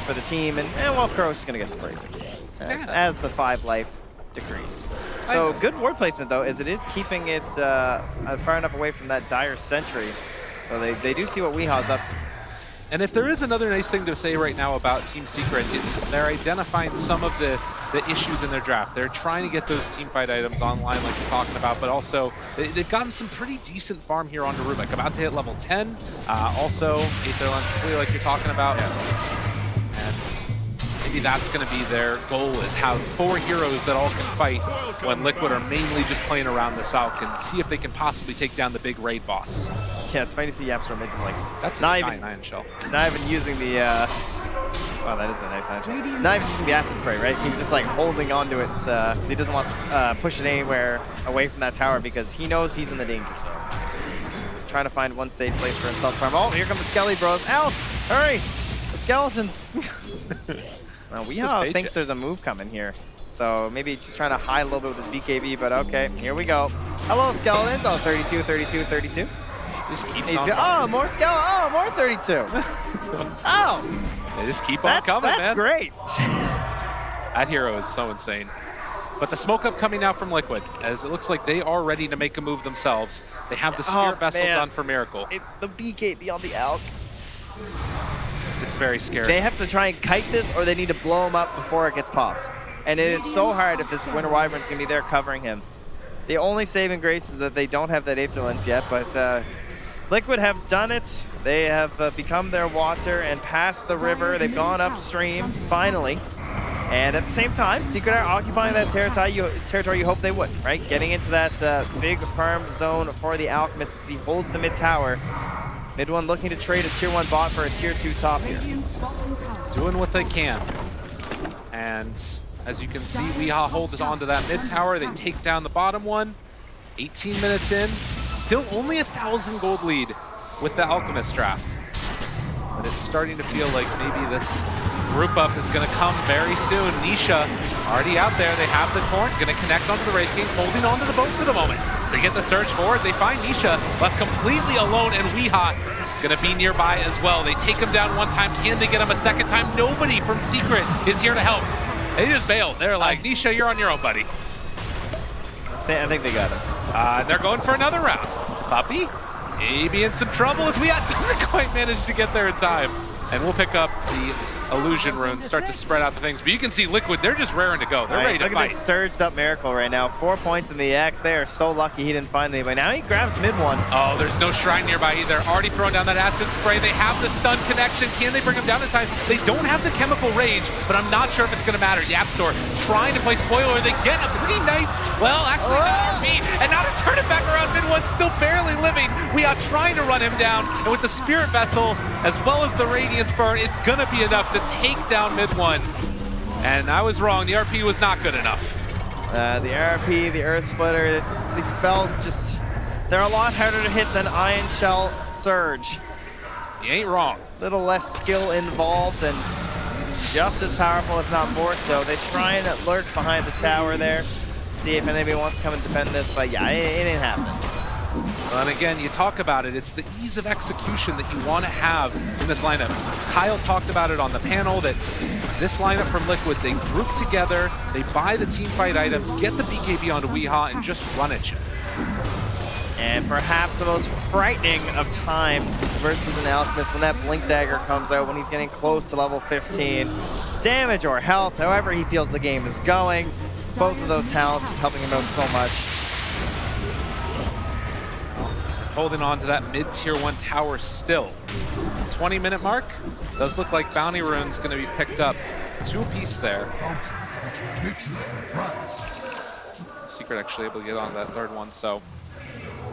for the team. And well, Crow's just going to get some bracers as the 5 life decrease. So good ward placement, though, as it is keeping it far enough away from that Dire Sentry. So they do see what Weeha's up to. And if there is another nice thing to say right now about Team Secret, it's they're identifying some of the issues in their draft. They're trying to get those team fight items online like you're talking about, but also they've gotten some pretty decent farm here on Rubik. About to hit level 10. Also, Aether Lens completely like you're talking about. And maybe that's going to be their goal, is have 4 heroes that all can fight when Liquid are mainly just playing around this Alk and see if they can possibly take down the big raid boss. Yeah, it's funny to see Yapstorm just like that's not a even TI9 shell. Not even using the wow, that is a nice shell. Not even using the acid spray, right? He's just like holding onto it because he doesn't want to push it anywhere away from that tower because he knows he's in the danger zone. Just trying to find one safe place for himself. Oh, here come the Skelly Bros. Out! Hurry! The skeletons. Now Weehaw thinks there's a move coming here. So maybe just trying to hide a little bit with his BKB, but okay, here we go. Hello, skeletons. Oh, 32, 32, 32. Just keeps on. Oh, more skeleton. Oh, more 32. Oh. They just keep on coming, man. That's great. That hero is so insane. But the smoke up coming out from Liquid, as it looks like they are ready to make a move themselves. They have the Spirit Vessel done for Miracle. It's the BKB on the Alk. It's very scary. They have to try and kite this, or they need to blow him up before it gets popped. And it is so hard if this Winter Wyvern's going to be there covering him. The only saving grace is that they don't have that Aether Lens yet, but Liquid have done it. They have become their water and passed the river. They've gone upstream, finally. And at the same time, Secret are occupying that territory you hope they would, right? Getting into that big farm zone for the Alchemist as he holds the mid tower. Mid one looking to trade a tier 1 bot for a tier 2 top here. Doing what they can. And as you can see, Weehaw holds onto that mid tower. They take down the bottom one. 18 minutes in. Still only 1,000 gold lead with the Alchemist draft. But it's starting to feel like maybe this group up is going to come very soon. Nisha already out there. They have the Torrent, going to connect onto the Wraith King, holding onto the boat for the moment. So they get the search forward. They find Nisha left completely alone, and Weehaw going to be nearby as well. They take him down one time. Can they get him a second time? Nobody from Secret is here to help. They just bailed. They're like, Nisha, you're on your own, buddy. I think they got him. And they're going for another round. Puppy, maybe in some trouble as Weehaw doesn't quite manage to get there in time. And we'll pick up the Illusion Rune, start to spread out the things. But you can see Liquid, they're just raring to go. They're ready to fight. Look at this surged up Miracle right now. 4 points in the X. They are so lucky he didn't find anybody. Now he grabs mid one. Oh, there's no shrine nearby either. Already throwing down that acid spray. They have the stun connection. Can they bring him down in time? They don't have the chemical rage, but I'm not sure if it's going to matter. Yapstor trying to play spoiler. They get a pretty nice, well, actually, RP, and now to turn it back around. Mid one still barely living. We are trying to run him down, and with the Spirit Vessel, as well as the Radiance Burn, it's going to be enough to take down mid one. And I was wrong. The RP was not good enough. The RP, the Earth Splitter, these spells just, they're a lot harder to hit than Iron Shell Surge. You ain't wrong. Little less skill involved and just as powerful, if not more so. They try and lurk behind the tower there, see if anybody wants to come and defend this, but yeah, it ain't happening. And again, you talk about it, it's the ease of execution that you want to have in this lineup. Kyle talked about it on the panel that this lineup from Liquid, they group together, they buy the team fight items, get the BKB onto Weehaw, and just run at you. And perhaps the most frightening of times versus an Alchemist when that Blink Dagger comes out when he's getting close to level 15. Damage or health, however he feels the game is going. Both of those talents just helping him out so much. Holding on to that mid-tier 1 tower still. 20-minute mark. Does look like Bounty Rune's going to be picked up. 2 apiece there. Secret actually able to get on that third one, so.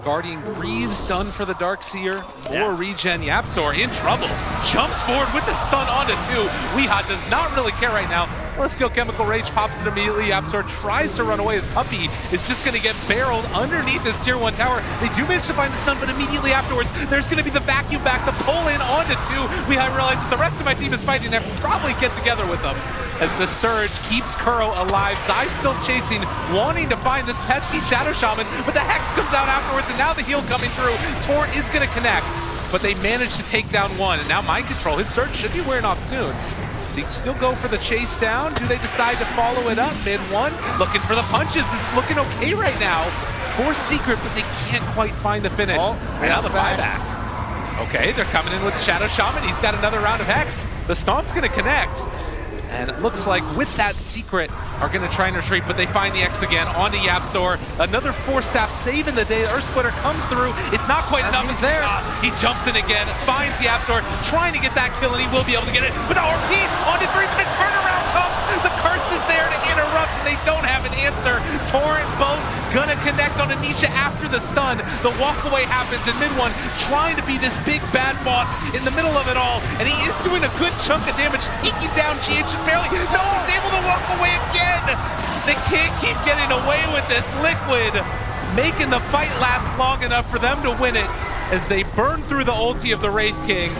Guardian Greaves done for the Darkseer. More regen. Yapzor in trouble. Jumps forward with the stun onto 2. Weeha does not really care right now. Celestial Chemical Rage pops it immediately. Yapzor tries to run away. His puppy is just going to get barreled underneath this tier 1 tower. They do manage to find the stun, but immediately afterwards, there's going to be the vacuum back, the pull in onto 2. Weeha realizes the rest of my team is fighting there. Probably get together with them as the Surge keeps Kuro alive. Zai still chasing, wanting to find this pesky Shadow Shaman, but the Hex comes out afterwards, and now the heal coming through. Torrent is going to connect, but they managed to take down 1, and now Mind Control. His Surge should be wearing off soon. Does he still go for the chase down? Do they decide to follow it up? Mid 1, looking for the punches. This is looking okay right now for Secret, but they can't quite find the finish. And now the buyback. Okay, they're coming in with the Shadow Shaman. He's got another round of Hex. The Stomp's going to connect. And it looks like with that Secret are going to try and retreat, but they find the X again onto Yapzor. Another 4-staff save in the day. Earth Splitter comes through. It's not quite enough. He's there. He jumps in again, finds Yapzor, trying to get that kill, and he will be able to get it with the RP onto 3, but the turnaround comes. The curse is there to interrupt, and they don't have an answer. Torrent both gonna connect on Anisha after the stun. The walkaway happens in mid 1, trying to be this big bad boss in the middle of it all, and he is doing a good chunk of damage, taking down GH barely. No, he's able to walk away again. They can't keep getting away with this. Liquid making the fight last long enough for them to win it as they burn through the ulti of the Wraith King.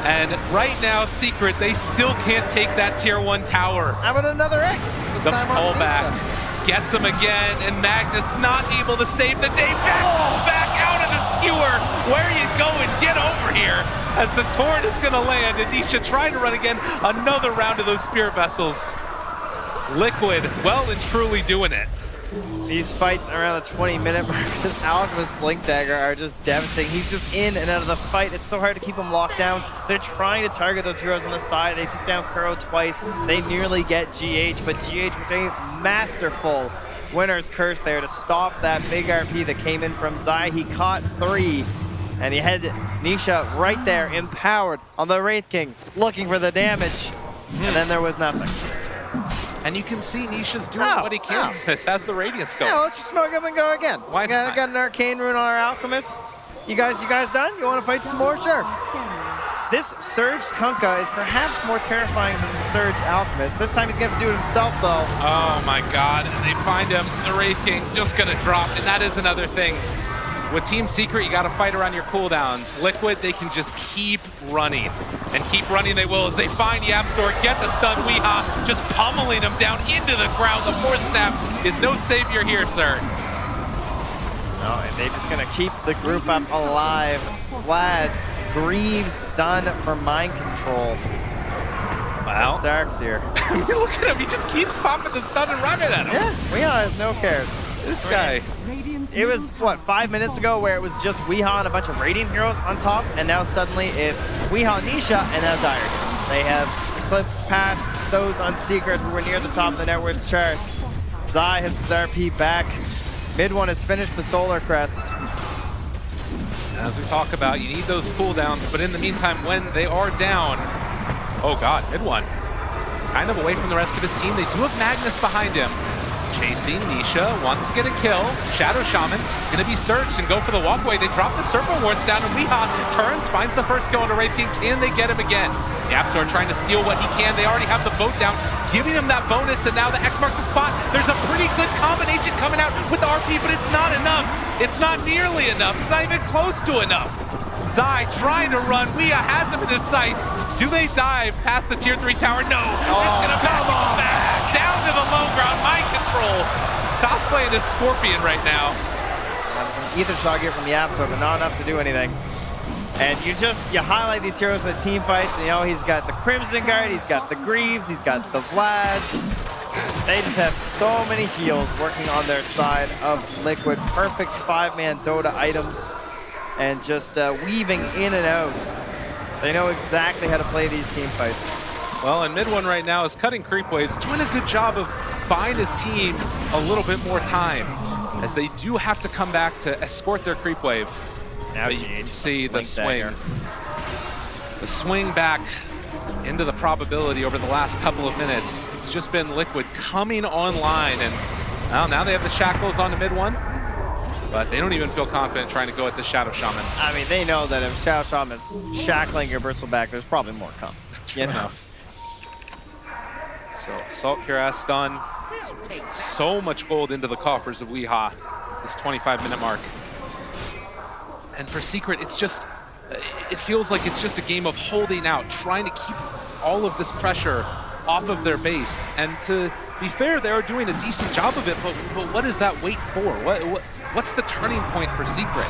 And right now, Secret, they still can't take that tier 1 tower. How about another X? The pullback gets him again, and Magnus not able to save the day. Back out of the skewer. Where are you going? Get over here. As the Torrent is going to land, and Nisha trying to run again. Another round of those Spirit Vessels. Liquid, well and truly doing it. These fights around the 20-minute mark, this Alchemist Blink Dagger are just devastating. He's just in and out of the fight. It's so hard to keep him locked down. They're trying to target those heroes on the side. They took down Kuro twice. They nearly get GH, but GH with a masterful Winner's Curse there to stop that big RP that came in from Zai. He caught 3, and he had Nisha right there, empowered on the Wraith King, looking for the damage, and then there was nothing. And you can see Nisha's doing what he can as the Radiance going. Yeah, let's just smoke him and go again. Why not? Got an Arcane Rune on our Alchemist. You guys done? You want to fight some more? Sure. This Surged Kunkka is perhaps more terrifying than the Surged Alchemist. This time he's going to have to do it himself, though. Oh my god, and they find him. The Wraith King just going to drop, and that is another thing. With Team Secret, you got to fight around your cooldowns. Liquid, they can just keep running. And keep running they will as they find Yapzor, get the stun. Weeha just pummeling him down into the ground. The 4-snap is no savior here, sir. No, and they're just going to keep the group up alive. Vlad's Greaves done for Mind Control. Wow. Darkseer. I mean, look at him. He just keeps popping the stun and running at him. Yeah, Weeha has no cares. This guy. It was, what, 5 minutes ago where it was just Weeha and a bunch of Radiant heroes on top, and now suddenly it's Weeha, Nisha, and now Dire heroes. They have eclipsed past those on Secret who were near the top of the net worth chart. Zai has his RP back. Mid 1 has finished the Solar Crest. As we talk about, you need those cooldowns, but in the meantime, when they are down, oh god, mid 1, kind of away from the rest of his team. They do have Magnus behind him. Chasing, Nisha wants to get a kill. Shadow Shaman gonna be searched and go for the walkway. They drop the Serpent Wards down, and Weeha turns, finds the first kill on the Wraith King. Can they get him again? Yapzor trying to steal what he can. They already have the boat down, giving him that bonus, and now the X marks the spot. There's a pretty good combination coming out with the RP, but it's not enough. It's not nearly enough. It's not even close to enough. Zai trying to run. Weeha has him in his sights. Do they dive past the tier 3 tower? No. It's gonna back down to the low ground. Mind Control. Cosplaying this Scorpion right now. That was an Ether Shot here from Yapzor, but not enough to do anything. And you highlight these heroes in the team fights. You know, he's got the Crimson Guard, he's got the Greaves, he's got the Vlads. They just have so many heals working on their side of Liquid. Perfect 5-man Dota items. And just weaving in and out. They know exactly how to play these team fights. Well, and mid 1 right now is cutting creep waves, doing a good job of buying his team a little bit more time, as they do have to come back to escort their creep wave. Now you can see the swing. The swing back into the probability over the last couple of minutes. It's just been Liquid coming online, and well, now they have the shackles on the mid one, but they don't even feel confident trying to go at the Shadow Shaman. I mean, they know that if Shadow Shaman is shackling your Bristlback, there's probably more coming. You know? So Assault Cuirass done. So much gold into the coffers of Weehaw, this 25-minute mark. And for Secret, it's just, it feels like it's just a game of holding out, trying to keep all of this pressure off of their base. And to be fair, they are doing a decent job of it, but what is that wait for? What's the turning point for Secret?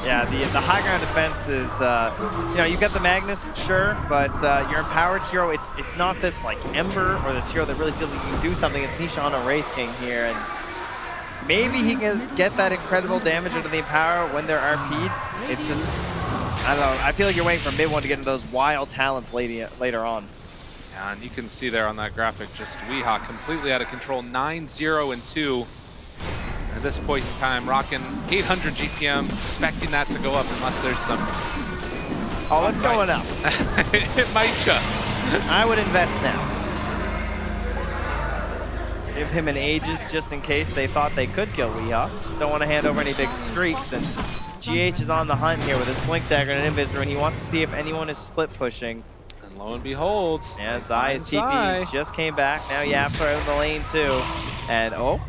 Yeah, the high ground defense is, you know, you got the Magnus, sure, but your empowered hero, it's not this like Ember or this hero that really feels like you can do something. It's Nisha on a Wraith King here, and maybe he can get that incredible damage into the Empower when they're RP'd. It's just, I don't know, I feel like you're waiting for mid one to get into those wild talents later on. Yeah, and you can see there on that graphic, just Weehaw completely out of control, 9-0-2. At this point in time, rocking 800 GPM, expecting that to go up unless there's some... Oh, it's going up. It might just. I would invest now. Give him an Aegis just in case they thought they could kill Weehaw. Don't want to hand over any big streaks, and GH is on the hunt here with his Blink Dagger and Invisor, and he wants to see if anyone is split pushing. And lo and behold, yeah, Zai's TP just came back. Now Yaps are out in the lane too. And oh,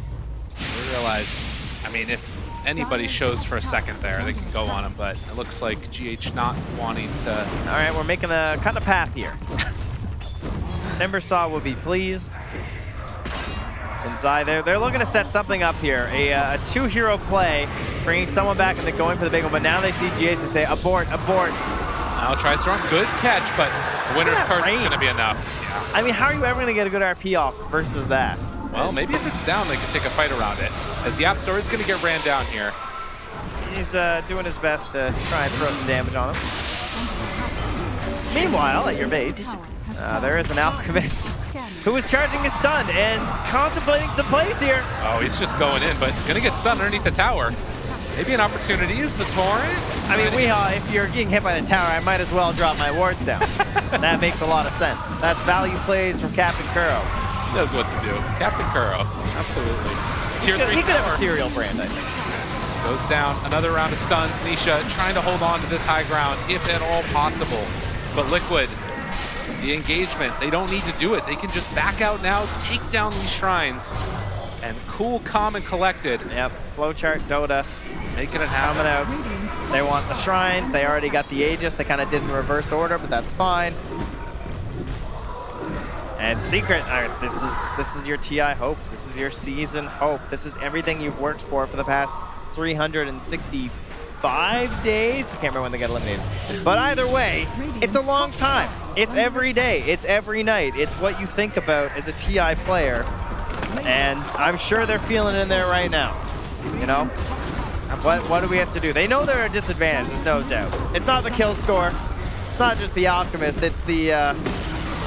we realize, I mean, if anybody shows for a second there, they can go on him, but it looks like GH not wanting to. All right, we're making a kind of path here. Timbersaw will be pleased. And Zai, they're looking to set something up here. A two-hero play, bringing someone back and they're going for the big one, but now they see GH and say, abort, abort. I'll try strong, good catch, but the winner's curse is going to be enough. Yeah. I mean, how are you ever going to get a good RP off versus that? Well, maybe if it's down, they can take a fight around it. As Yapzor is going to get ran down here. He's doing his best to try and throw some damage on him. Meanwhile, at your base, there is an Alchemist who is charging his stun and contemplating some plays here. Oh, he's just going in, but going to get stunned underneath the tower. Maybe an opportunity is the Torrent. I mean, Weehaw, if you're getting hit by the tower, I might as well drop my wards down. That makes a lot of sense. That's value plays from Captain Kuro. He knows what to do. Captain Kuro, absolutely. Tier 3 he could have a cereal brand, I think. Goes down, another round of stuns. Nisha trying to hold on to this high ground, if at all possible. But Liquid, the engagement, they don't need to do it. They can just back out now, take down these shrines, and cool, calm, and collected. Yep, flowchart Dota. Making it happen. Coming out. They want the shrines. They already got the Aegis. They kind of did in reverse order, but that's fine. And Secret, this is your TI hopes. This is your season hope. This is everything you've worked for the past 365 days. I can't remember when they got eliminated. But either way, it's a long time. It's every day. It's every night. It's what you think about as a TI player. And I'm sure they're feeling it in there right now. You know? What do we have to do? They know they're at a disadvantage, there's no doubt. It's not the kill score. It's not just the Alchemist. It's the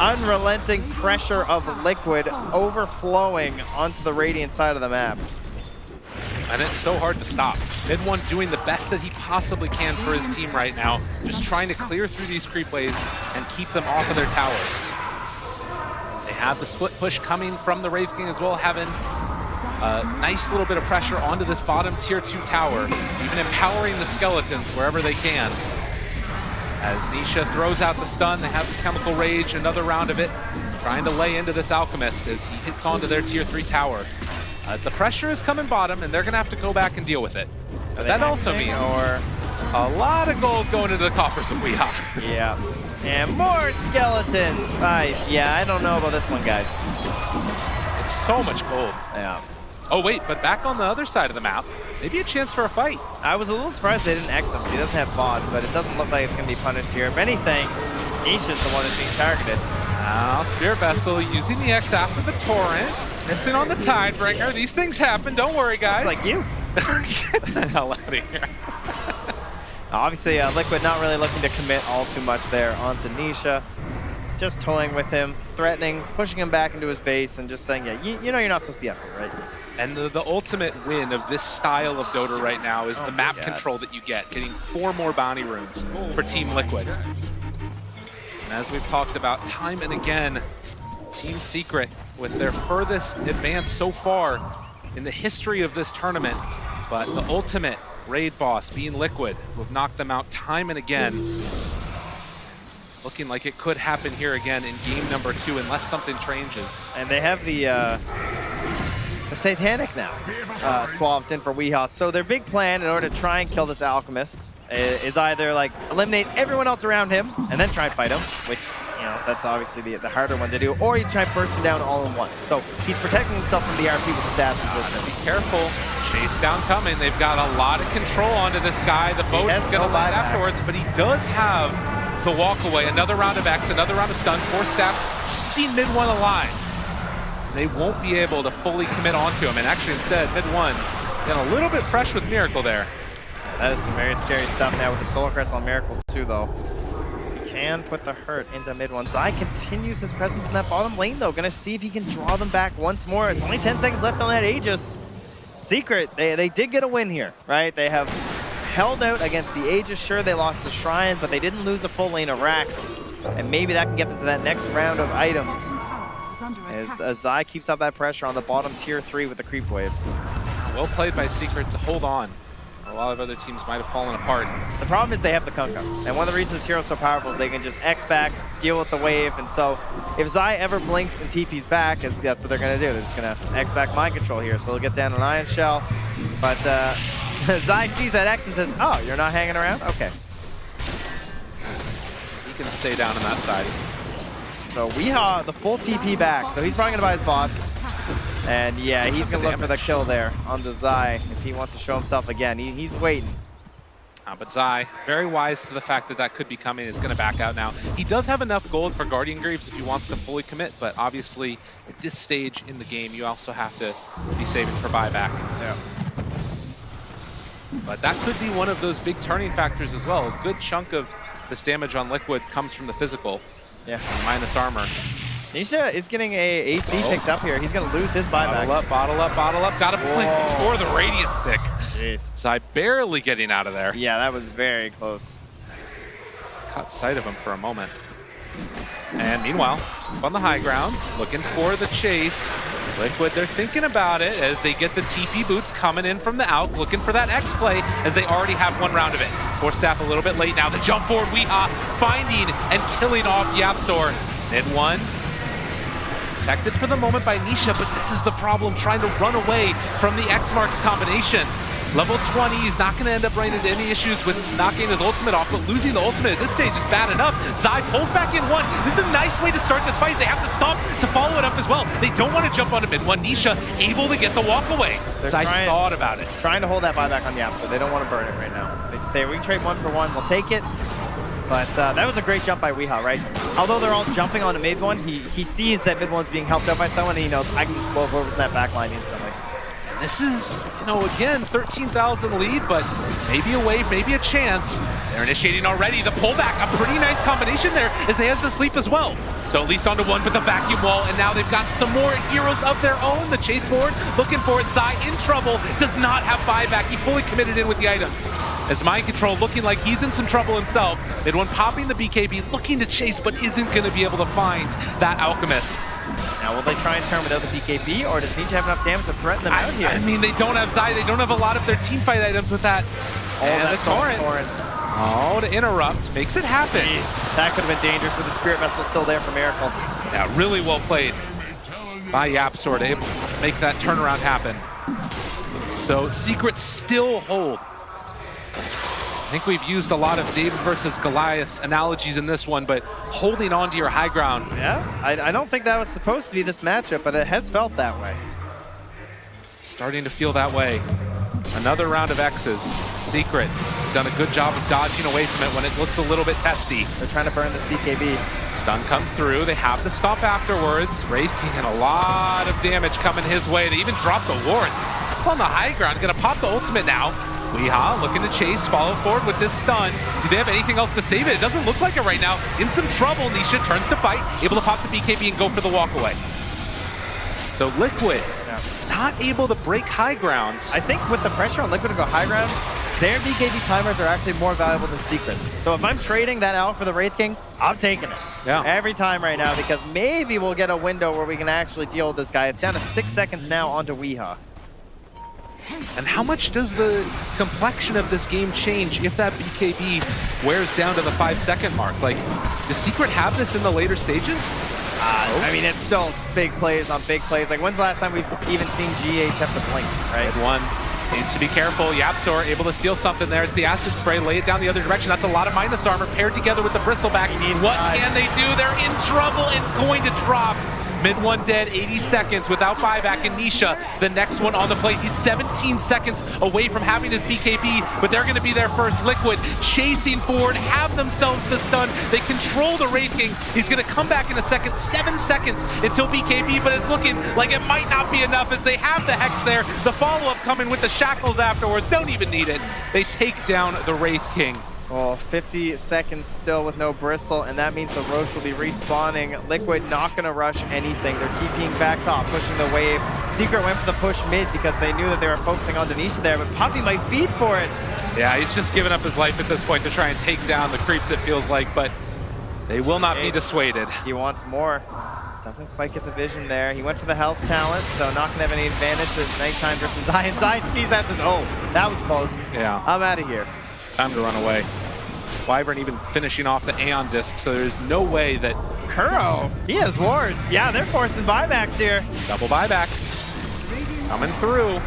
unrelenting pressure of Liquid overflowing onto the Radiant side of the map. And it's so hard to stop. Mid one doing the best that he possibly can for his team right now, just trying to clear through these creep waves and keep them off of their towers. They have the split push coming from the Wraith King as well, having a nice little bit of pressure onto this bottom tier 2 tower, even empowering the skeletons wherever they can. As Nisha throws out the stun, they have the Chemical Rage, another round of it, trying to lay into this Alchemist as he hits onto their tier 3 tower. The pressure is coming bottom, and they're going to have to go back and deal with it. But that also means a lot of gold going into the coffers of Weehaw. Yeah. And more skeletons. I don't know about this one, guys. It's so much gold. Yeah. Oh, wait, but back on the other side of the map, maybe a chance for a fight. I was a little surprised they didn't X him. He doesn't have bots, but it doesn't look like it's going to be punished here. If anything, Nisha's the one that's being targeted. Now, Spirit Vessel using the X after the Torrent. Missing on the Tidebringer. These things happen. Don't worry, guys. It's like you. Get the hell out of here. Obviously, Liquid not really looking to commit all too much there onto Nisha. Just toying with him, threatening, pushing him back into his base, and just saying, yeah, you know you're not supposed to be up here, right? And the ultimate win of this style of Dota right now is the map control that you get, getting 4 more bounty runes for Team Liquid. And as we've talked about time and again, Team Secret with their furthest advance so far in the history of this tournament. But the ultimate raid boss being Liquid, who have knocked them out time and again. Looking like it could happen here again in game number 2 unless something changes. And they have the Satanic now swapped in for Weehaw. So their big plan in order to try and kill this Alchemist is either like eliminate everyone else around him and then try and fight him, which, you know, that's obviously the harder one to do, or you try and burst him down all in one. So he's protecting himself from the RP with his dash resistance. Be careful. Chase down coming. They've got a lot of control onto this guy. The boat is going to land afterwards, but he does have the walk away. Another round of X, another round of stun. 4 staff, keeping mid 1 alive. They won't be able to fully commit onto him, and actually instead, mid 1 getting a little bit fresh with Miracle there. That is some very scary stuff now with the Solar Crest on Miracle too, though. He can put the hurt into mid 1. Zai continues his presence in that bottom lane, though. Gonna see if he can draw them back once more. It's only 10 seconds left on that Aegis. Secret, they did get a win here, right? They have held out against the Aegis. Sure, they lost the Shrine, but they didn't lose a full lane of racks. And maybe that can get them to that next round of items. As Zai keeps up that pressure on the bottom tier 3 with the creep wave. Well played by Secret to hold on. A lot of other teams might have fallen apart. The problem is they have the Kunkka. And one of the reasons this hero's so powerful is they can just X back, deal with the wave. And so if Zai ever blinks and TP's back, that's what they're going to do. They're just going to X back mind control here. So they'll get down an Ion Shell. But Zai sees that X and says, oh, you're not hanging around? Okay. He can stay down on that side. So Weehaw, the full TP back. So he's probably going to buy his bots. And yeah, he's going to look for the kill there on the Zai if he wants to show himself again. He's waiting. But Zai, very wise to the fact that that could be coming, is going to back out now. He does have enough gold for Guardian Greaves if he wants to fully commit, but obviously at this stage in the game, you also have to be saving for buyback. Yeah. But that could be one of those big turning factors as well. A good chunk of this damage on Liquid comes from the physical. Yeah. Minus armor. Nisha is getting a AC picked up here. He's going to lose his buyback. Bottle up, bottle up, bottle up. Got to blink before the Radiant Stick. Jeez. Zai barely getting out of there. Yeah, that was very close. Caught sight of him for a moment. And meanwhile, on the high ground, looking for the chase. Liquid, they're thinking about it as they get the TP boots coming in from the out, looking for that X play as they already have 1 round of it. Force staff a little bit late now. The jump forward, Weehaw finding and killing off Yapzor. Mid 1. Protected for the moment by Nisha, but this is the problem, trying to run away from the X-Marks combination. Level 20, he's not going to end up running into any issues with knocking his ultimate off, but losing the ultimate at this stage is bad enough. Zai pulls back in 1. This is a nice way to start this fight. They have to stop to follow it up as well. They don't want to jump onto mid 1. Nisha able to get the walk away. Zai thought about it. Trying to hold that buyback on Yapzor. They don't want to burn it right now. They just say, we can trade 1 for 1. We'll take it. But that was a great jump by Weehaw, right? Although they're all jumping on a mid 1, he sees that mid 1's being helped out by someone, and he knows I can just blow over that back line instantly. This is, you know, again, 13,000 lead, but maybe a wave, maybe a chance. They're initiating already. The pullback, a pretty nice combination there as they have the sleep as well. So at least onto 1 with the vacuum wall, and now they've got some more heroes of their own. The chase forward, looking for it. Zai in trouble, does not have buyback. He fully committed in with the items. As mind control looking like he's in some trouble himself. Mid 1 popping the BKB, looking to chase, but isn't going to be able to find that Alchemist. Now, will they try and turn without the BKB, or does Nisha have enough damage to threaten them out here? I mean, they don't have Zai. They don't have a lot of their team fight items with that. And the Torrent. Oh, to interrupt. Makes it happen. Jeez, that could have been dangerous with the Spirit Vessel still there for Miracle. Yeah, really well played by Yapzor to able to make that turnaround happen. So Secret still hold. I think we've used a lot of David versus Goliath analogies in this one, but holding on to your high ground. Yeah, I don't think that was supposed to be this matchup, but it has felt that way. Starting to feel that way. Another round of X's. Secret done a good job of dodging away from it when it looks a little bit testy. They're trying to burn this BKB. Stun comes through. They have the stop afterwards. Wraith King and a lot of damage coming his way. They even dropped the wards. On the high ground, gonna pop the ultimate now. Weehaw looking to chase, follow forward with this stun. Do they have anything else to save it? It doesn't look like it right now. In some trouble, Nisha turns to fight, able to pop the BKB and go for the walk away. So Liquid, not able to break high ground. I think with the pressure on Liquid to go high ground, their BKB timers are actually more valuable than secrets. So if I'm trading that out for the Wraith King, I'm taking it. Yeah. Every time right now, because maybe we'll get a window where we can actually deal with this guy. It's down to 6 seconds now onto Weehaw. And how much does the complexion of this game change if that BKB wears down to the 5-second mark? Like, does Secret have this in the later stages? I mean, it's still big plays on big plays. Like, when's the last time we've even seen GH have the blink, right? Good one. Needs to be careful. Yapzor able to steal something there. It's the acid spray. Lay it down the other direction. That's a lot of minus armor paired together with the bristleback. What can they do? They're in trouble and going to drop. Mid one dead, 80 seconds without buyback, and Nisha, the next one on the plate. He's 17 seconds away from having his BKB, but they're going to be there first. Liquid chasing forward, have themselves the stun. They control the Wraith King. He's going to come back in a second. 7 seconds until BKB, but it's looking like it might not be enough as they have the Hex there. The follow-up coming with the shackles afterwards. Don't even need it. They take down the Wraith King. Well, 50 seconds still with no bristle, and that means the Roche will be respawning. Liquid not going to rush anything. They're TPing back top, pushing the wave. Secret went for the push mid because they knew that they were focusing on Denisha there, but Puppy might feed for it. Yeah, he's just giving up his life at this point to try and take down the creeps, it feels like, but they will not be dissuaded. He wants more. Doesn't quite get the vision there. He went for the health talent, so not going to have any advantage at nighttime versus Zai. And Zai sees that and says, oh, that was close. Yeah. I'm out of here. Time to run away. Wyvern even finishing off the Aeon disc, so there's no way that... Kuro, he has wards. Yeah, they're forcing buybacks here. Double buyback. Coming through.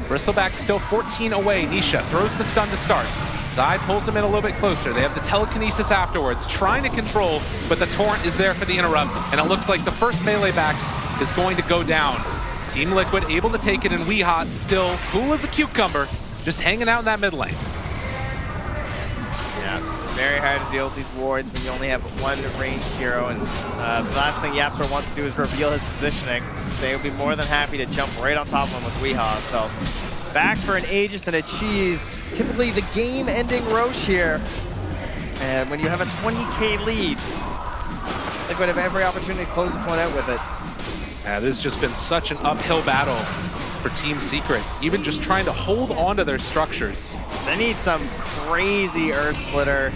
Bristleback still 14 away. Nisha throws the stun to start. Zai pulls him in a little bit closer. They have the telekinesis afterwards, trying to control, but the Torrent is there for the interrupt, and it looks like the first melee backs is going to go down. Team Liquid able to take it, and Weehaw still cool as a cucumber, just hanging out in that mid lane. Yeah, very hard to deal with these wards when you only have one ranged hero, and the last thing Yapzor wants to do is reveal his positioning. So they would be more than happy to jump right on top of him with Weehaw. So back for an Aegis and a Cheese. Typically the game-ending Roche here. And when you have a 20k lead, Liquid have every opportunity to close this one out with it. Yeah, this has just been such an uphill battle for Team Secret, even just trying to hold on to their structures. They need some crazy Earth Splitter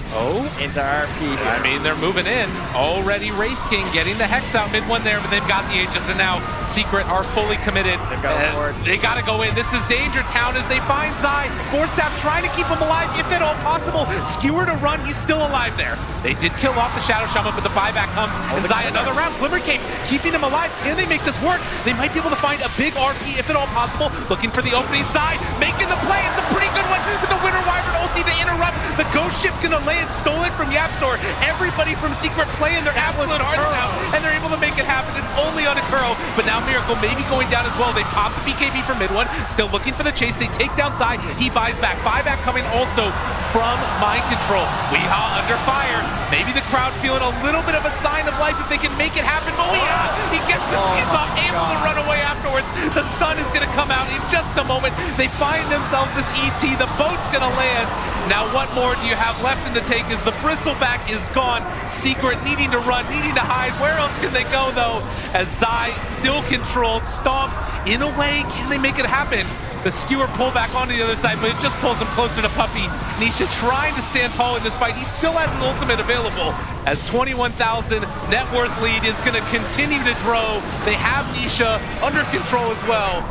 into RP here. I mean, they're moving in. Already Wraith King getting the Hex out mid one there, but they've got the Aegis, and now Secret are fully committed. They've got they got to go in. This is Danger Town as they find Zai. Forstaff trying to keep him alive, if at all possible. Skewer to run, he's still alive there. They did kill off the Shadow Shaman, but the buyback comes, and Zai another round. Glimmer Cape keeping him alive. Can they make this work? They might be able to find a big RP, if at all possible. Looking for the opening. Zai making the play. It's a pretty good one with the Winter Wyvern ulti to interrupt. The Ghost Ship gonna lay it, stolen from Yapzor. Everybody from Secret playing their absolute hearts out, and they're able to make it happen. It's only on Akuro, but now Miracle may be going down as well. They pop the BKB from mid one, still looking for the chase. They take down Zai. He buys back. Buyback coming also from Mind Control. Weehaw under fire. Maybe the crowd feeling a little bit of a sign of life if they can make it happen. But Weehaw, he gets the cheese off, able to run away afterwards. The stun is gonna come out in just a moment. They find themselves this ET. The boat's gonna land. Now what more do you have left in the tank as the bristleback is gone. Secret needing to run, needing to hide. Where else can they go though? As Zai still controlled, Stomp in a way. Can they make it happen? The Skewer pull back onto the other side, but it just pulls him closer to Puppy. Nisha trying to stand tall in this fight. He still has his ultimate available as 21,000 net worth lead is going to continue to grow. They have Nisha under control as well.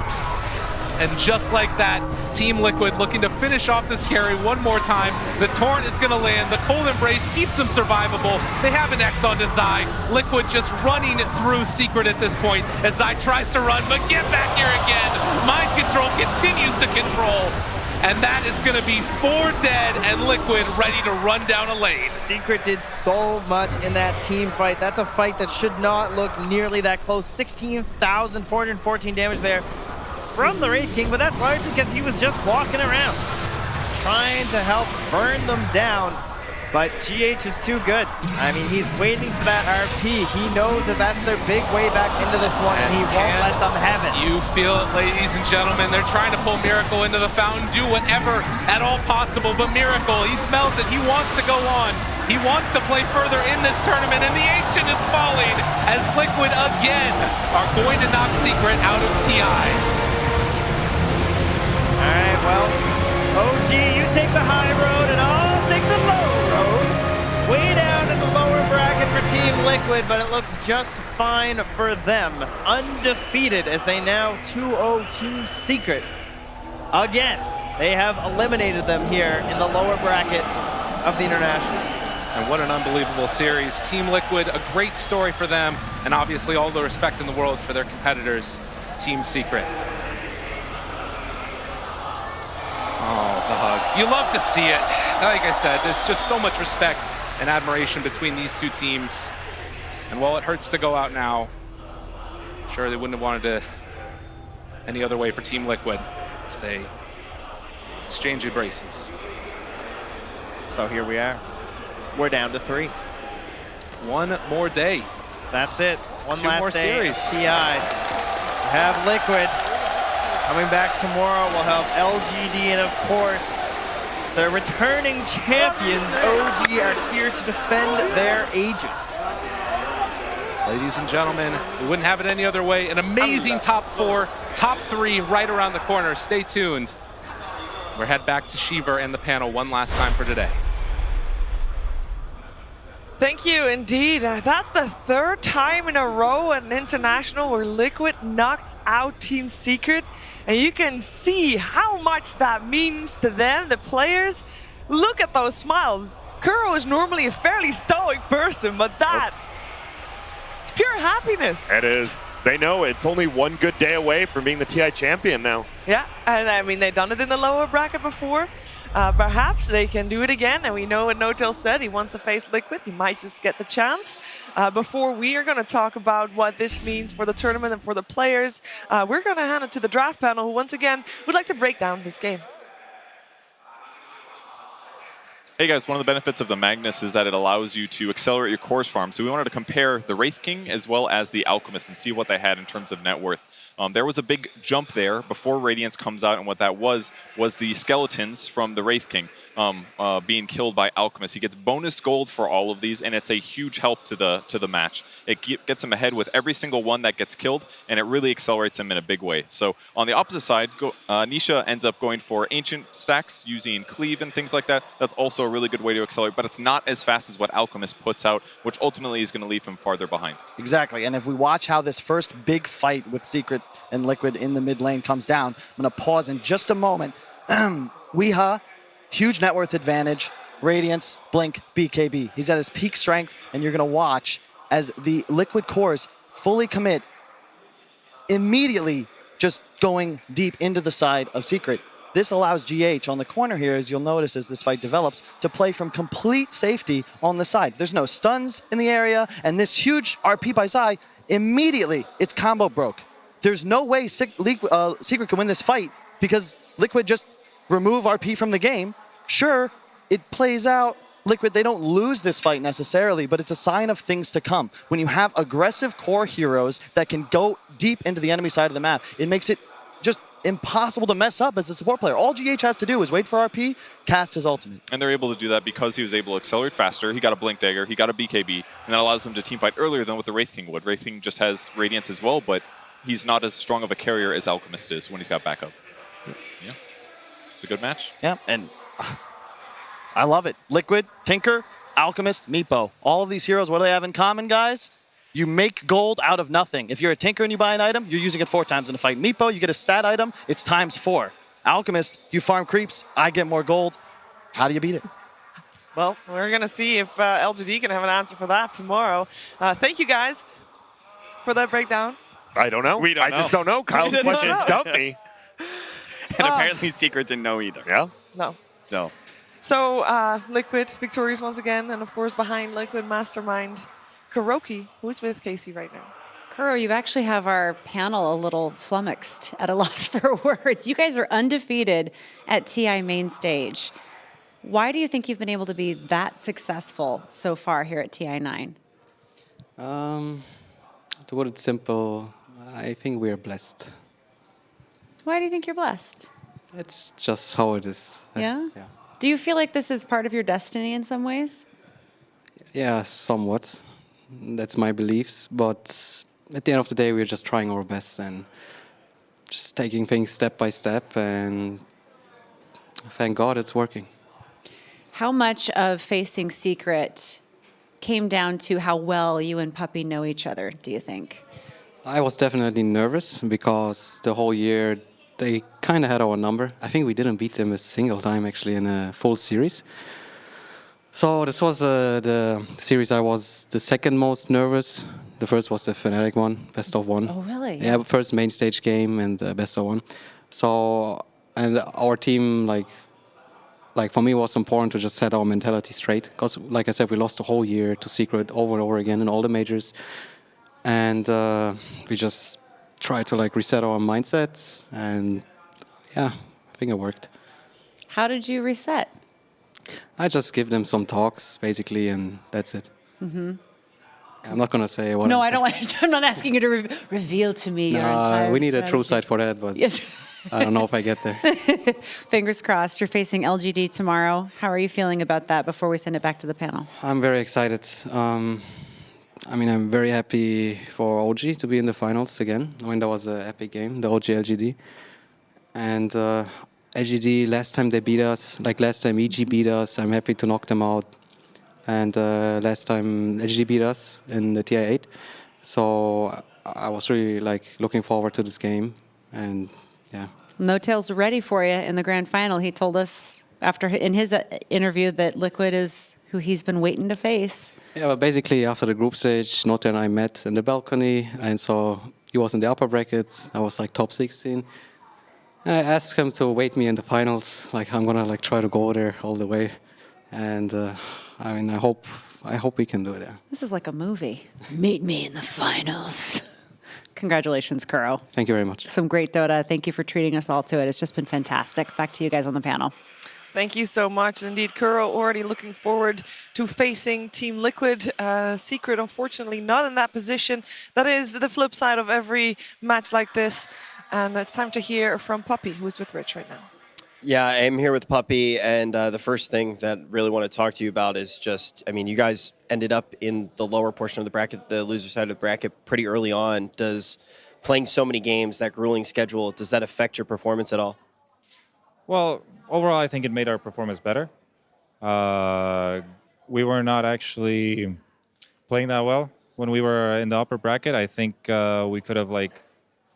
And just like that, Team Liquid looking to finish off this carry one more time. The Torrent is going to land. The Cold Embrace keeps them survivable. They have an X onto Zai. Liquid just running through Secret at this point as Zai tries to run, but get back here again. Mind Control continues to control. And that is going to be 4 dead and Liquid ready to run down a lane. Secret did so much in that team fight. That's a fight that should not look nearly that close. 16,414 damage there from the Wraith King, but that's largely because he was just walking around trying to help burn them down. But GH is too good. I mean, he's waiting for that RP. He knows that that's their big way back into this one, and he won't let them have it. You feel it, ladies and gentlemen. They're trying to pull Miracle into the fountain, do whatever at all possible, but Miracle, he smells it. He wants to go on. He wants to play further in this tournament, and the Ancient is falling as Liquid again are going to knock Secret out of TI. All right, well, OG, you take the high road, and I'll take the low road. Way down in the lower bracket for Team Liquid, but it looks just fine for them. Undefeated as they now 2-0 Team Secret. Again, they have eliminated them here in the lower bracket of the International. And what an unbelievable series. Team Liquid, a great story for them, and obviously all the respect in the world for their competitors, Team Secret. Oh, the hug. You love to see it. Like I said, there's just so much respect and admiration between these two teams. And while it hurts to go out now, I'm sure they wouldn't have wanted to any other way for Team Liquid as they exchange embraces. So here we are. We're down to 3. One more day. That's it. One Two last more day series. of TI. We have Liquid. Coming back tomorrow, we'll have LGD, and of course, the returning champions, OG, are here to defend their ages. Ladies and gentlemen, we wouldn't have it any other way. An amazing top 4, top 3 right around the corner. Stay tuned. We'll head back to Shiver and the panel one last time for today. Thank you, indeed. That's the 3rd time in a row at an international where Liquid knocks out Team Secret. And you can see how much that means to them, the players. Look at those smiles. Kuro is normally a fairly stoic person, but that, it's pure happiness. It is. They know it's only one good day away from being the TI champion now. Yeah, and I mean, they've done it in the lower bracket before. Perhaps they can do it again, and we know what No-Tail said. He wants to face Liquid. He might just get the chance. Before we are going to talk about what this means for the tournament and for the players, we're going to hand it to the draft panel, who once again would like to break down this game. Hey guys, one of the benefits of the Magnus is that it allows you to accelerate your cores farm. So we wanted to compare the Wraith King as well as the Alchemist and see what they had in terms of net worth. There was a big jump there before Radiance comes out, and what that was the skeletons from the Wraith King being killed by Alchemist. He gets bonus gold for all of these, and it's a huge help to the match. It gets him ahead with every single one that gets killed, and it really accelerates him in a big way. So on the opposite side, Nisha ends up going for Ancient stacks using Cleave and things like that. That's also a really good way to accelerate, but it's not as fast as what Alchemist puts out, which ultimately is going to leave him farther behind. Exactly, and if we watch how this first big fight with Secret and Liquid in the mid lane comes down, I'm going to pause in just a moment. Weeha, huge net worth advantage. Radiance, Blink, BKB. He's at his peak strength, and you're going to watch as the Liquid cores fully commit, immediately just going deep into the side of Secret. This allows GH on the corner here, as you'll notice as this fight develops, to play from complete safety on the side. There's no stuns in the area, and this huge RP by Zai, immediately it's combo broke. There's no way Secret can win this fight because Liquid just remove RP from the game. Sure, it plays out. Liquid, they don't lose this fight necessarily, but it's a sign of things to come. When you have aggressive core heroes that can go deep into the enemy side of the map, it makes it just impossible to mess up as a support player. All GH has to do is wait for RP, cast his ultimate. And they're able to do that because he was able to accelerate faster. He got a Blink Dagger, he got a BKB, and that allows him to teamfight earlier than what the Wraith King would. Wraith King just has Radiance as well, but he's not as strong of a carrier as Alchemist is when he's got backup. Yeah, it's a good match. Yeah, and I love it. Liquid, Tinker, Alchemist, Meepo. All of these heroes, what do they have in common, guys? You make gold out of nothing. If you're a Tinker and you buy an item, you're using it 4 times in a fight. Meepo, you get a stat item, it's times 4. Alchemist, you farm creeps, I get more gold. How do you beat it? Well, we're going to see if LGD can have an answer for that tomorrow. Thank you guys for that breakdown. I don't know. We don't know. I just don't know. Kyle's question stumped me. And apparently Secret didn't know either. Yeah? No. So Liquid victorious once again, and of course behind Liquid Mastermind, Kuroki, who's with Casey right now. Kuro, you actually have our panel a little flummoxed, at a loss for words. You guys are undefeated at TI main stage. Why do you think you've been able to be that successful so far here at TI9? To put it simple, I think we are blessed. Why do you think you're blessed? It's just how it is. Yeah? Do you feel like this is part of your destiny in some ways? Yeah, somewhat. That's my beliefs. But at the end of the day, we're just trying our best and just taking things step by step. And Thank God it's working. How much of facing Secret came down to how well you and Puppy know each other, do you think? I was definitely nervous because the whole year they kind of had our number. I think we didn't beat them a single time actually in a full series. So this was the series I was the second most nervous. The first was the Fnatic one, best of one. Oh, really? Yeah, first main stage game and best of one. So, and our team, like for me, it was important to just set our mentality straight. Because, like I said, we lost the whole year to Secret over and over again in all the majors. And we just tried to like reset our mindset. And yeah, I think it worked. How did you reset? I just give them some talks, basically, and that's it. Mm-hmm. I'm not going to say what No, I'm I don't want. I'm not asking you to reveal to me your entire. we need a strategy. true side for that, but Yes. I don't know if I get there. Fingers crossed. You're facing LGD tomorrow. How are you feeling about that before we send it back to the panel? I'm very excited. I mean, I'm very happy for OG to be in the finals again. I mean, that was an epic game, the OG LGD. And LGD, last time they beat us, like last time EG beat us, I'm happy to knock them out. And last time LGD beat us in the TI9. So I was really like looking forward to this game. And yeah. No Tail's ready for you in the grand final. He told us in his interview that Liquid is who he's been waiting to face. Yeah, but basically after the group stage, Note and I met in the balcony, and so he was in the upper bracket. I was like top 16. And I asked him to wait me in the finals. Like I'm gonna like try to go there all the way, and I mean I hope we can do it. Yeah. This is like a movie. Meet me in the finals. Congratulations, Kuro. Thank you very much. Some great Dota. Thank you for treating us all to it. It's just been fantastic. Back to you guys on the panel. Thank you so much. Indeed, Kuro already looking forward to facing Team Liquid. Secret, unfortunately, not in that position. That is the flip side of every match like this. And it's time to hear from Puppy, who is with Rich right now. Yeah, I'm here with Puppy, and the first thing that I really want to talk to you about is just, I mean, you guys ended up in the lower portion of the bracket, the loser side of the bracket, pretty early on. Does playing so many games, that grueling schedule, does that affect your performance at all? Well, overall, I think it made our performance better. We were not actually playing that well when we were in the upper bracket. I think we could have like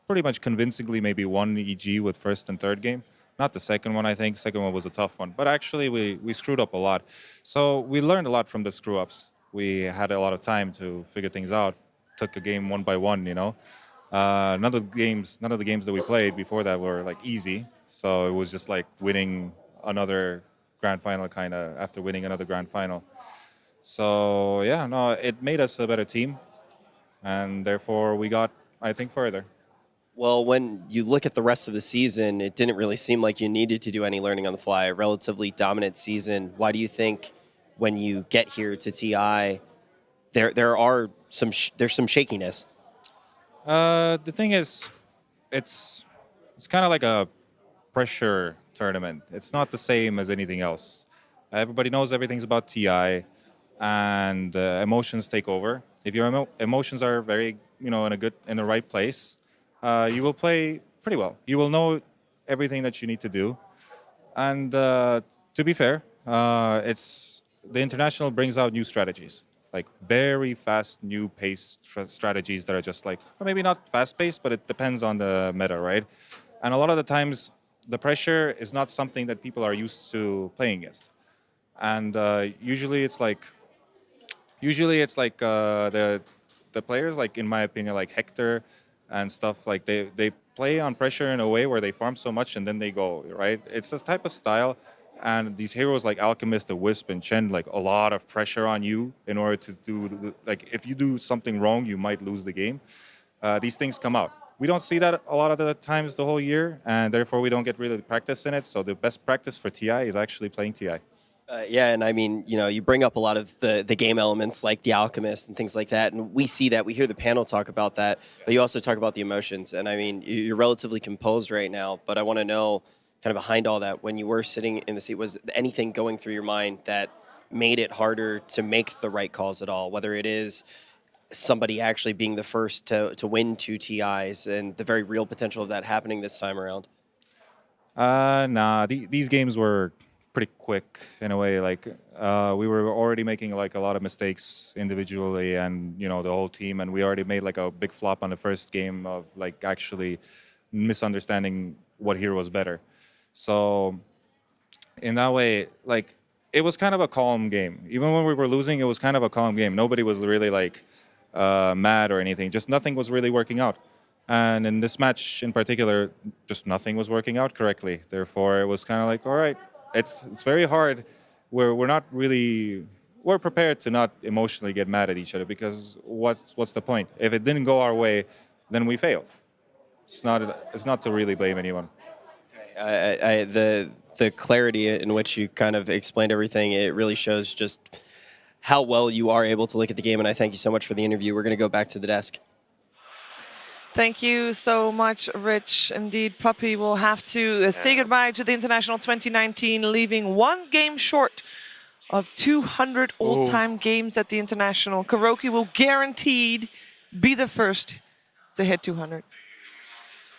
pretty much convincingly maybe won EG with first and third game. Not the second one, I think. Second one was a tough one. But actually, we screwed up a lot. So we learned a lot from the screw-ups. We had a lot of time to figure things out. Took a game one by one, you know. None of the games that we played before that were like easy. So it was just like winning another grand final kind of after winning another grand final. So yeah, no, it made us a better team. And therefore, we got, I think, further. Well, when you look at the rest of the season, it didn't really seem like you needed to do any learning on the fly. A relatively dominant season. Why do you think when you get here to TI, there's some shakiness? The thing is, it's kind of like a pressure tournament. It's not the same as anything else. Everybody knows everything's about TI, and emotions take over. If your emotions are very, you know, in the right place, you will play pretty well. You will know everything that you need to do. And to be fair, the international brings out new strategies, like very fast, new pace strategies that are just like, or maybe not fast paced, but it depends on the meta, right? And a lot of the times, the pressure is not something that people are used to playing against. And usually it's like the players, like in my opinion, like Hector and stuff, like they play on pressure in a way where they farm so much and then they go, right? It's this type of style. And these heroes like Alchemist, the Wisp, and Chen, like a lot of pressure on you in order to do, like if you do something wrong, you might lose the game. These things come out. We don't see that a lot of the times the whole year, and therefore we don't get really practice in it. So the best practice for TI is actually playing TI. Yeah, and I mean, you know, you bring up a lot of the game elements like the Alchemist and things like that, and we see that, we hear the panel talk about that, but you also talk about the emotions. And I mean, you're relatively composed right now, but I want to know, kind of behind all that, when you were sitting in the seat, was anything going through your mind that made it harder to make the right calls at all, whether it is somebody actually being the first to win 2 TIs and the very real potential of that happening this time around? Nah, these games were pretty quick in a way. Like we were already making like a lot of mistakes individually, and the whole team, and we already made like a big flop on the first game of like actually misunderstanding what hero was better. So in that way, like it was kind of a calm game. Even when we were losing, it was kind of a calm game. Nobody was really like mad or anything. Just nothing was really working out. And in this match in particular, just nothing was working out correctly. Therefore, it was kind of like, all right, it's very hard. We're prepared to not emotionally get mad at each other, because what's the point? If it didn't go our way, then we failed. It's not to really blame anyone. The clarity in which you kind of explained everything, it really shows just how well you are able to look at the game, and I thank you so much for the interview. We're going to go back to the desk. Thank you so much, Rich. Indeed, Puppy will have to say goodbye to the International 2019, leaving one game short of 200 all-time games at the International. KuroKy will guaranteed be the first to hit 200.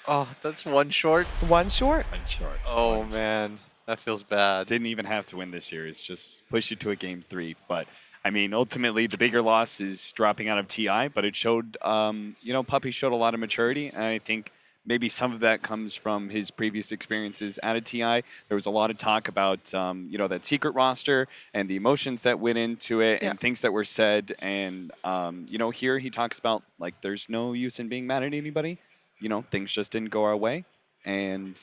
Oh, that's one short? One short? One short. Oh, man. That feels bad. Didn't even have to win this series, just push it to a game 3. But I mean, ultimately, the bigger loss is dropping out of TI, but it showed, Puppy showed a lot of maturity, and I think maybe some of that comes from his previous experiences out of TI. There was a lot of talk about, that secret roster and the emotions that went into it and things that were said, and, here he talks about, like, there's no use in being mad at anybody. Things just didn't go our way, and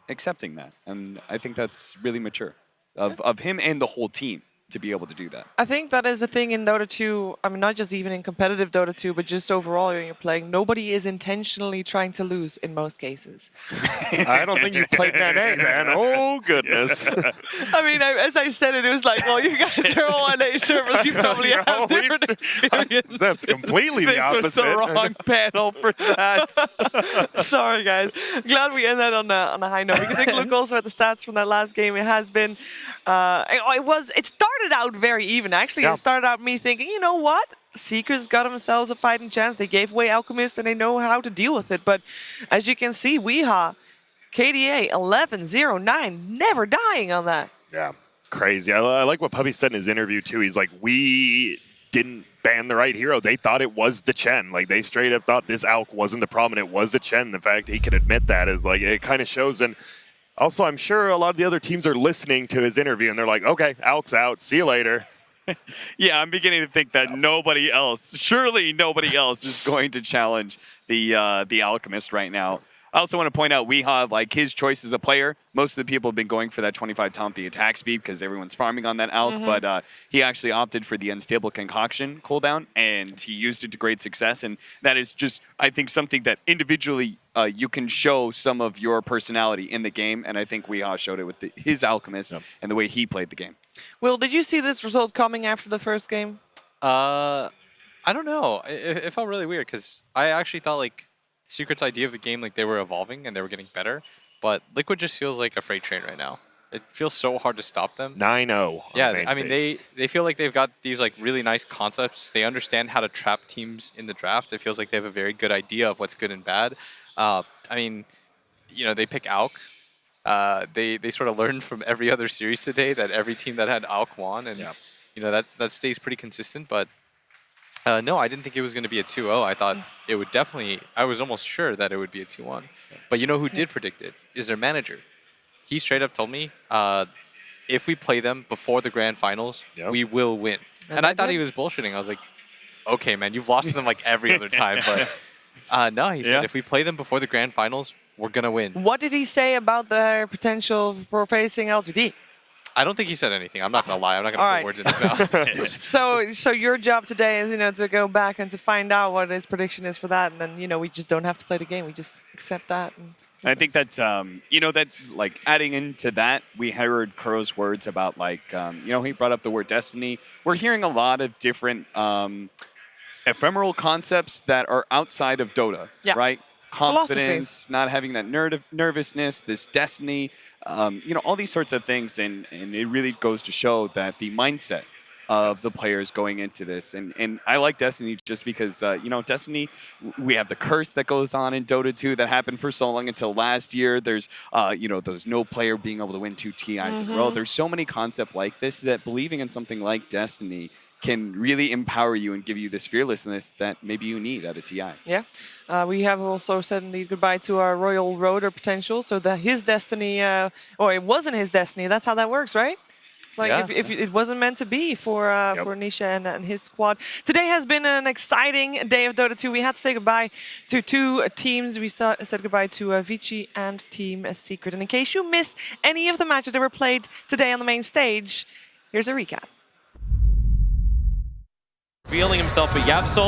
accepting that. And I think that's really mature of him and the whole team to be able to do that. I think that is a thing in Dota 2. I mean, not just even in competitive Dota 2, but just overall when you're playing. Nobody is intentionally trying to lose in most cases. I don't think you've played NA, man. Oh, goodness. I mean, as I said it was like, well, you guys are all NA servers. You probably have different experience. That's completely the opposite. This was the wrong panel for that. Sorry, guys. Glad we ended on a high note. We can take a look also at the stats from that last game. It has been, it started out very even. Actually, it started out me thinking, you know what? Seekers got themselves a fighting chance. They gave away Alchemist, and they know how to deal with it. But as you can see, Weeha, KDA, 11-0-9, never dying on that. Yeah, crazy. I like what Puppy said in his interview, too. He's like, we didn't ban the right hero. They thought it was the Chen. Like, they straight up thought this Alk wasn't the problem. It was the Chen. The fact he can admit that is, like, it kind of shows. And also, I'm sure a lot of the other teams are listening to his interview, and they're like, okay, Alk's out. See you later. Yeah, I'm beginning to think that surely nobody else is going to challenge the Alchemist right now. I also want to point out Weeha, like his choice as a player, most of the people have been going for that 25 talent, the attack speed, because everyone's farming on that Alk, but he actually opted for the unstable concoction cooldown, and he used it to great success, and that is just, I think, something that individually you can show some of your personality in the game, and I think Weeha showed it with his Alchemist and the way he played the game. Will, did you see this result coming after the first game? I don't know. It felt really weird, because I actually thought, like, Secret's idea of the game, like, they were evolving and they were getting better, but Liquid just feels like a freight train right now. It feels so hard to stop them. 9-0. Yeah, I mean, they feel like they've got these, like, really nice concepts. They understand how to trap teams in the draft. It feels like they have a very good idea of what's good and bad. I mean, they pick Alk. They sort of learned from every other series today that every team that had Alk won, and that stays pretty consistent. But no, I didn't think it was going to be a 2-0. I thought it would definitely. I was almost sure that it would be a 2-1. But you know who did predict it? Is their manager. He straight up told me, if we play them before the grand finals, we will win. And I thought he was bullshitting. I was like, okay, man, you've lost to them like every other time. But no, he said if we play them before the grand finals, we're going to win. What did he say about their potential for facing LGD? I don't think he said anything. I'm not going to lie. I'm not going to put words in his mouth. So your job today is, to go back and to find out what his prediction is for that. And then, we just don't have to play the game. We just accept that. And I think that, that, like, adding into that, we heard Kuro's words about, like, he brought up the word destiny. We're hearing a lot of different ephemeral concepts that are outside of Dota, right? Confidence, not having that nervousness, this destiny, all these sorts of things. And it really goes to show that the mindset of the players going into this. And I like Destiny just because, you know, Destiny, we have the curse that goes on in Dota 2 that happened for so long until last year. There's, you know, there's no player being able to win 2 TIs in a row. There's so many concepts like this that believing in something like Destiny can really empower you and give you this fearlessness that maybe you need at a TI. Yeah, we have also said indeed goodbye to our Royal Roader potential, so that his destiny, or it wasn't his destiny. That's how that works, right? It's like if it wasn't meant to be for Nisha and his squad. Today has been an exciting day of Dota 2. We had to say goodbye to 2 teams. We said goodbye to Vici and Team Secret. And in case you missed any of the matches that were played today on the main stage, here's a recap. Revealing himself, but Yapsol